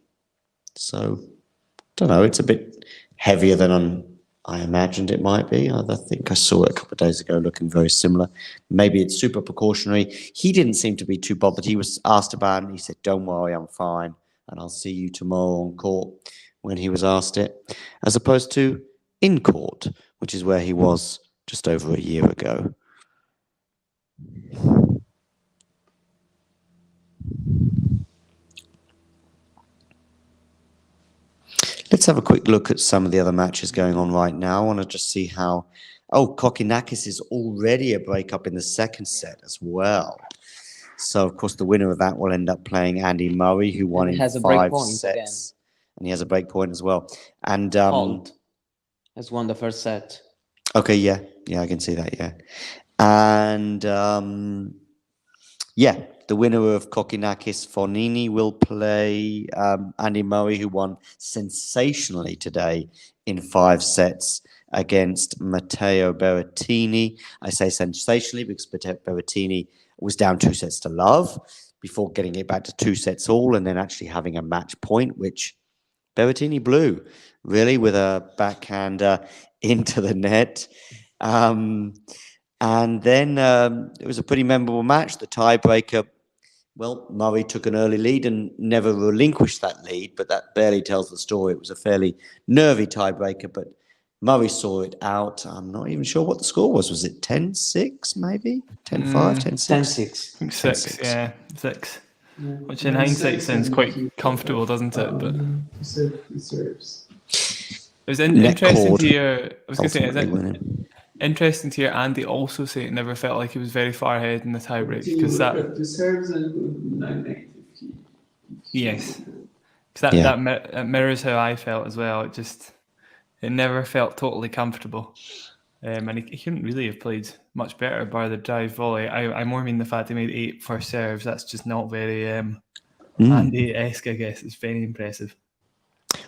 So, I don't know, it's a bit heavier than I imagined it might be. I think I saw it a couple of days ago looking very similar. Maybe it's super precautionary. He didn't seem to be too bothered. He was asked about it and he said, "Don't worry, I'm fine. And I'll see you tomorrow on court," when he was asked it, as opposed to in court, which is where he was just over a year ago. Let's Let's have a quick look at some of the other matches going on right now. I want to just see how... Oh, Kokkinakis is already a breakup in the second set as well. So, of course, the winner of that will end up playing Andy Murray, who won in 5 sets. Again. And he has a break point as well. And Holt has won the first set. Okay, yeah, I can see that, yeah. And, yeah, the winner of Kokkinakis Fognini will play Andy Murray, who won sensationally today in 5 sets against Matteo Berrettini. I say sensationally because Matteo Berrettini was down 2 sets to love before getting it back to 2 sets all and then actually having a match point, which Berrettini blew, really, with a backhander into the net. And then it was a pretty memorable match. The tiebreaker, well, Murray took an early lead and never relinquished that lead, but that barely tells the story. It was a fairly nervy tiebreaker, but Murray saw it out. I'm not even sure what the score was. Was it 10-6 maybe? 10-5, 10-6? 10-6. 6, yeah, 6. Which in hindsight sounds quite comfortable, doesn't it? But it was interesting to hear. I was going to say, interesting to hear Andy also say it never felt like he was very far ahead in the tiebreak because that. Yes, because that mirrors how I felt as well. It never felt totally comfortable. And he couldn't really have played much better bar the drive volley. I more mean the fact he made 8 first serves. That's just not very Andy-esque, I guess. It's very impressive.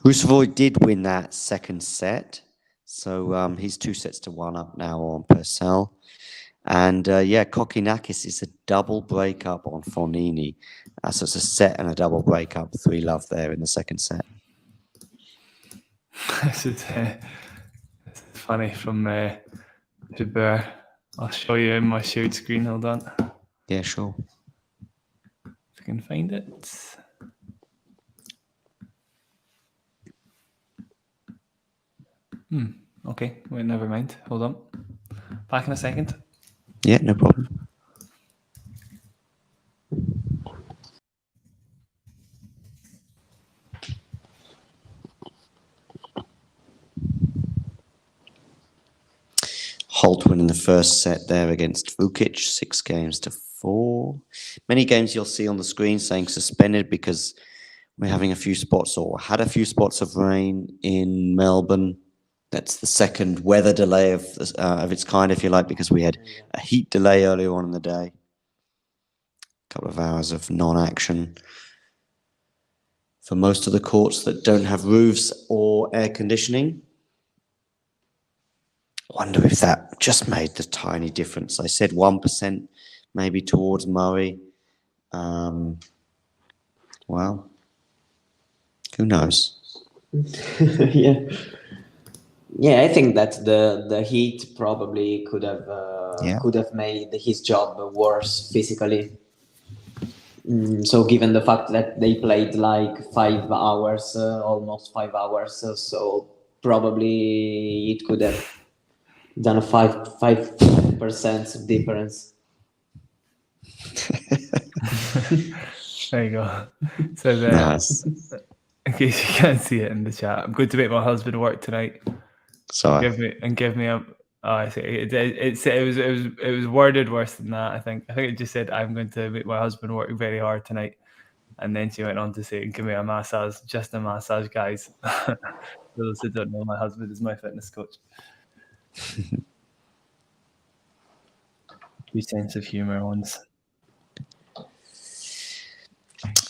Rusevoy did win that second set. So he's 2-1 up now on Purcell. And Kokkinakis is a double breakup on Fognini. So it's a set and a double breakup. 3-love there in the second set. It's funny from Jabeur. I'll show you in my shared screen. Hold on. Yeah, sure. If I can find it. Okay, wait, never mind. Hold on. Back in a second. Yeah, no problem. Holt winning the first set there against Vukic, 6-4. Many games you'll see on the screen saying suspended because we're having a few spots or had a few spots of rain in Melbourne. That's the second weather delay of its kind, if you like, because we had a heat delay earlier on in the day. A couple of hours of non-action for most of the courts that don't have roofs or air conditioning. Wonder if that just made the tiny difference. I said 1% maybe towards Murray. Well, who knows? Yeah, I think that the heat probably could have made his job worse physically. So given the fact that they played like 5 hours, almost 5 hours, so probably it could have done a 5% difference. There you go. So nice. In case you can't see it in the chat, I'm going to make my husband work tonight. Sorry. Give me a. Oh, I see. It was worded worse than that. I think it just said I'm going to make my husband work very hard tonight, and then she went on to say, "Give me a massage, just a massage, guys." For those who don't know, my husband is my fitness coach. Good sense of humor, Ons.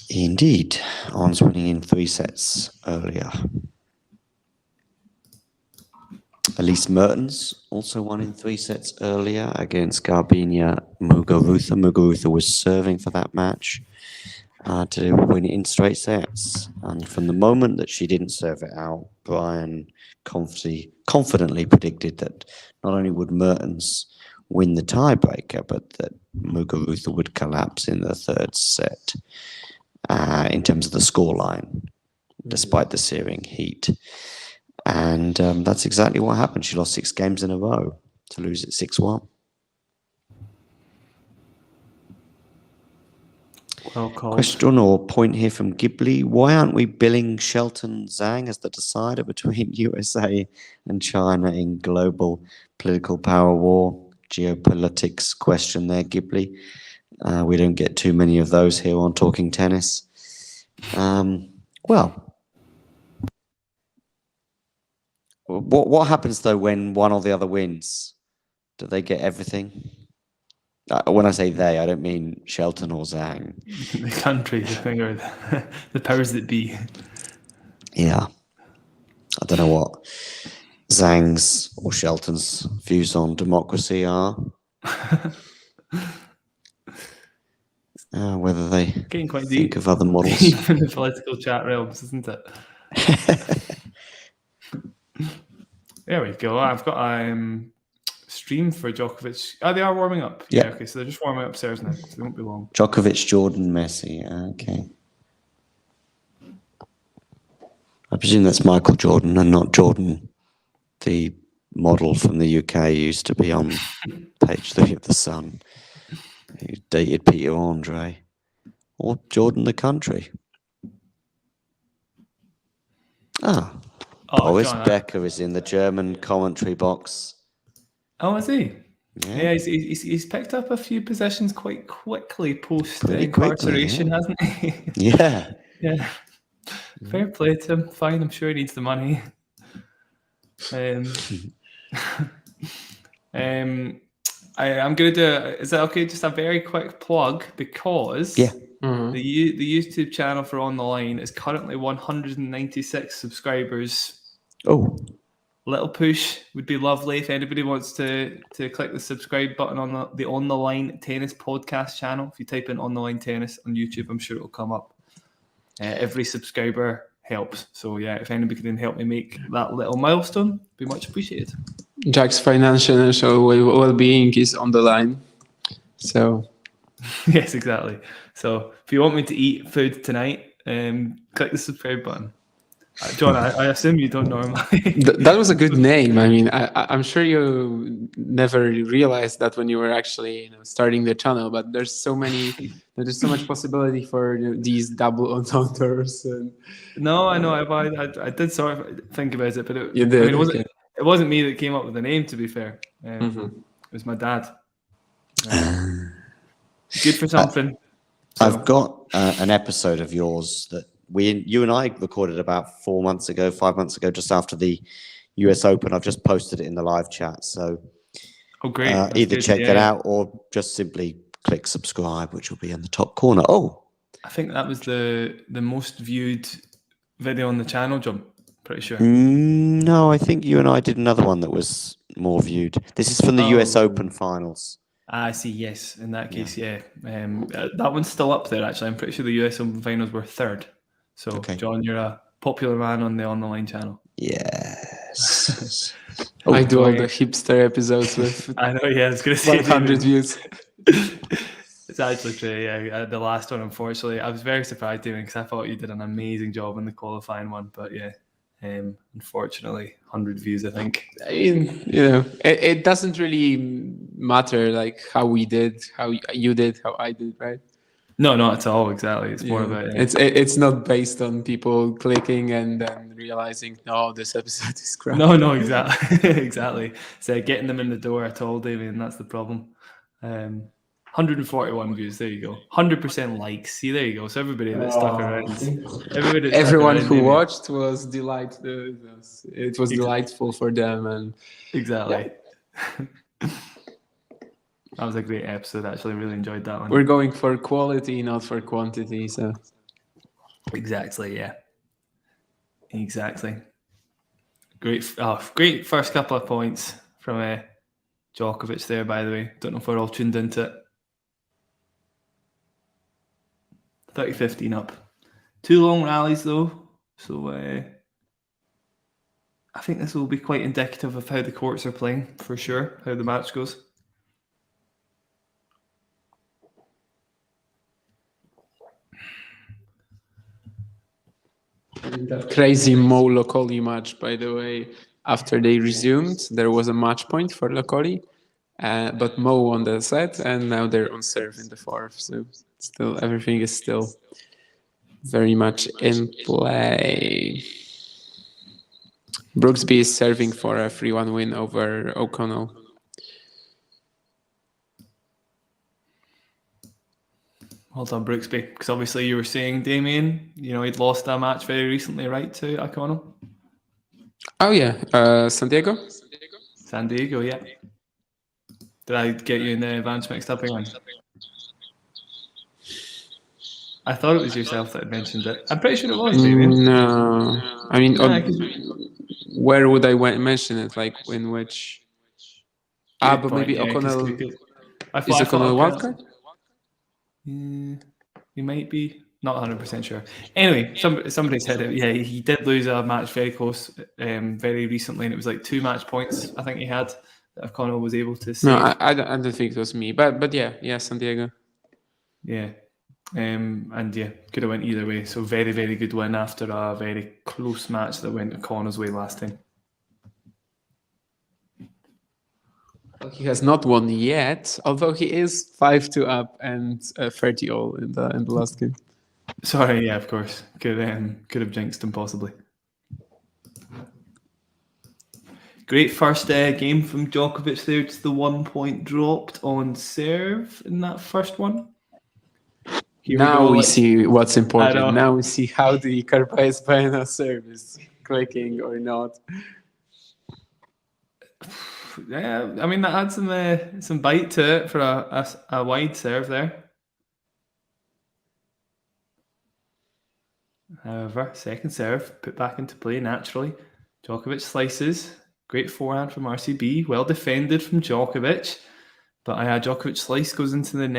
Indeed, Ons winning in 3 sets earlier. Elise Mertens also won in 3 sets earlier against Garbiñe Muguruza. Muguruza was serving for that match to win it in straight sets. And from the moment that she didn't serve it out, Brian confidently predicted that not only would Mertens win the tiebreaker, but that Muguruza would collapse in the 3rd set in terms of the scoreline, despite the searing heat. And that's exactly what happened. She lost 6 games in a row to lose at 6-1. Well called. Question or point here from Ghibli. Why aren't we billing Shelton Zhang as the decider between USA and China in global political power war? Geopolitics question there, Ghibli. We don't get too many of those here on Talking Tennis. Well, what happens though when one or the other wins? Do they get everything? When I say they, I don't mean Shelton or Zhang. The country, the thing, or the powers that be. Yeah. I don't know what Zhang's or Shelton's views on democracy are. Whether they Getting quite think deep. of other models. Deep in the political chat realms, isn't it? There we go. I've got stream for Djokovic. Oh, they are warming up. Yeah. Okay, so they're just warming upstairs now, so they won't be long. Djokovic, Jordan, Messi. Okay. I presume that's Michael Jordan and not Jordan, the model from the UK who used to be on page 3 of The Sun, who dated Peter Andre. Or Jordan the country. Boris John, Becker is in the German commentary box. Oh, is he? Yeah. Yeah, he's picked up a few positions quite quickly post Pretty quickly, incarceration, yeah. hasn't he? Yeah. Yeah. Fair play to him. Fine, I'm sure he needs the money. I'm going to do, is that okay? Just a very quick plug, because Yeah. the YouTube channel for On The Line is currently 196 subscribers. Oh. Little push would be lovely if anybody wants to click the subscribe button on the On The Line Tennis podcast channel. If you type in On The Line Tennis on YouTube, I'm sure it'll come up. Every subscriber helps. So yeah, if anybody can help me make that little milestone, it'd be much appreciated. Jack's financial well-being is on the line. So Yes, exactly. So if you want me to eat food tonight, click the subscribe button. John, I assume you don't normally. That was a good name. I mean, I'm sure you never realized that when you were actually starting the channel. But there's so much possibility for these double entendres. No, I know. I did sort of think about it, but You did. It wasn't me that came up with the name. To be fair, it was my dad. Good for something. I've got an episode of yours that you and I recorded about 5 months ago, just after the US Open. I've just posted it in the live chat. So great. Either check that out or just simply click subscribe, which will be in the top corner. Oh, I think that was the most viewed video on the channel, John. Pretty sure. No, I think you and I did another one that was more viewed. This is from the US Open finals. I see. Yes, in that case, yeah. That one's still up there. Actually, I'm pretty sure the US Open finals were 3rd. So, okay. John, you're a popular man on the On The Line channel. Yes. I do all the hipster episodes with. I know. Yeah, I was going to say 100 views. It's actually true. Yeah, the last one, unfortunately, I was very surprised doing because I thought you did an amazing job in the qualifying one, but yeah. Unfortunately, 100 views, I think. I mean, it doesn't really matter like how we did, how you did, how I did, right? No, not at all. Exactly. It's more about it's not based on people clicking and then realizing, no, this episode is crap. No, exactly, exactly. So getting them in the door at all, David, and that's the problem. 141 views. There you go. 100% likes. See, there you go. So everybody that stuck around, everyone who watched was delighted. It was delightful for them, and exactly. Yeah. That was a great episode. Actually, really enjoyed that one. We're going for quality, not for quantity. So exactly, yeah. Exactly. Great first couple of points from Djokovic there. By the way, don't know if we're all tuned into it. 30-15 up. 2 long rallies though, so I think this will be quite indicative of how the courts are playing for sure. How the match goes. That crazy Mo Lokoli match, by the way, after they resumed, there was a match point for Lokoli, but Mo won the set, and now they're on serve in the fourth. So still, everything is still very much in play. Brooksby is serving for a 3-1 win over O'Connell. Well done, Brooksby. Because obviously you were saying, Damien, he'd lost a match very recently, right, to O'Connell? Oh, yeah. San Diego? San Diego, yeah. Did I get you in the advance mixed up again? I thought it was yourself that had mentioned it. I'm pretty sure it was, Damien. No. I mean, where would I mention it? Like, in which... but maybe O'Connell... Is O'Connell a wildcard? You might be. Not 100% sure. Anyway, somebody said it. Yeah, he did lose a match very close very recently, and it was like 2 match points, I think he had, that O'Connell was able to save. No, I don't think it was me. But yeah, San Diego. Yeah. And yeah, could have went either way. So very, very good win after a very close match that went O'Connor's way last time. He has not won yet, although he is 5-2 up and 30-all in the last game. Sorry, yeah, of course. Could have jinxed him possibly. Great first game from Djokovic there. Just the 1 point dropped on serve in that first one. Now we see what's important. Now we see how the Carballés Baena serve is clicking or not. Yeah, I mean, that had some bite to it for a wide serve there. However, second serve put back into play naturally. Djokovic slices. Great forehand from RCB. Well defended from Djokovic. But Djokovic slice goes into the net.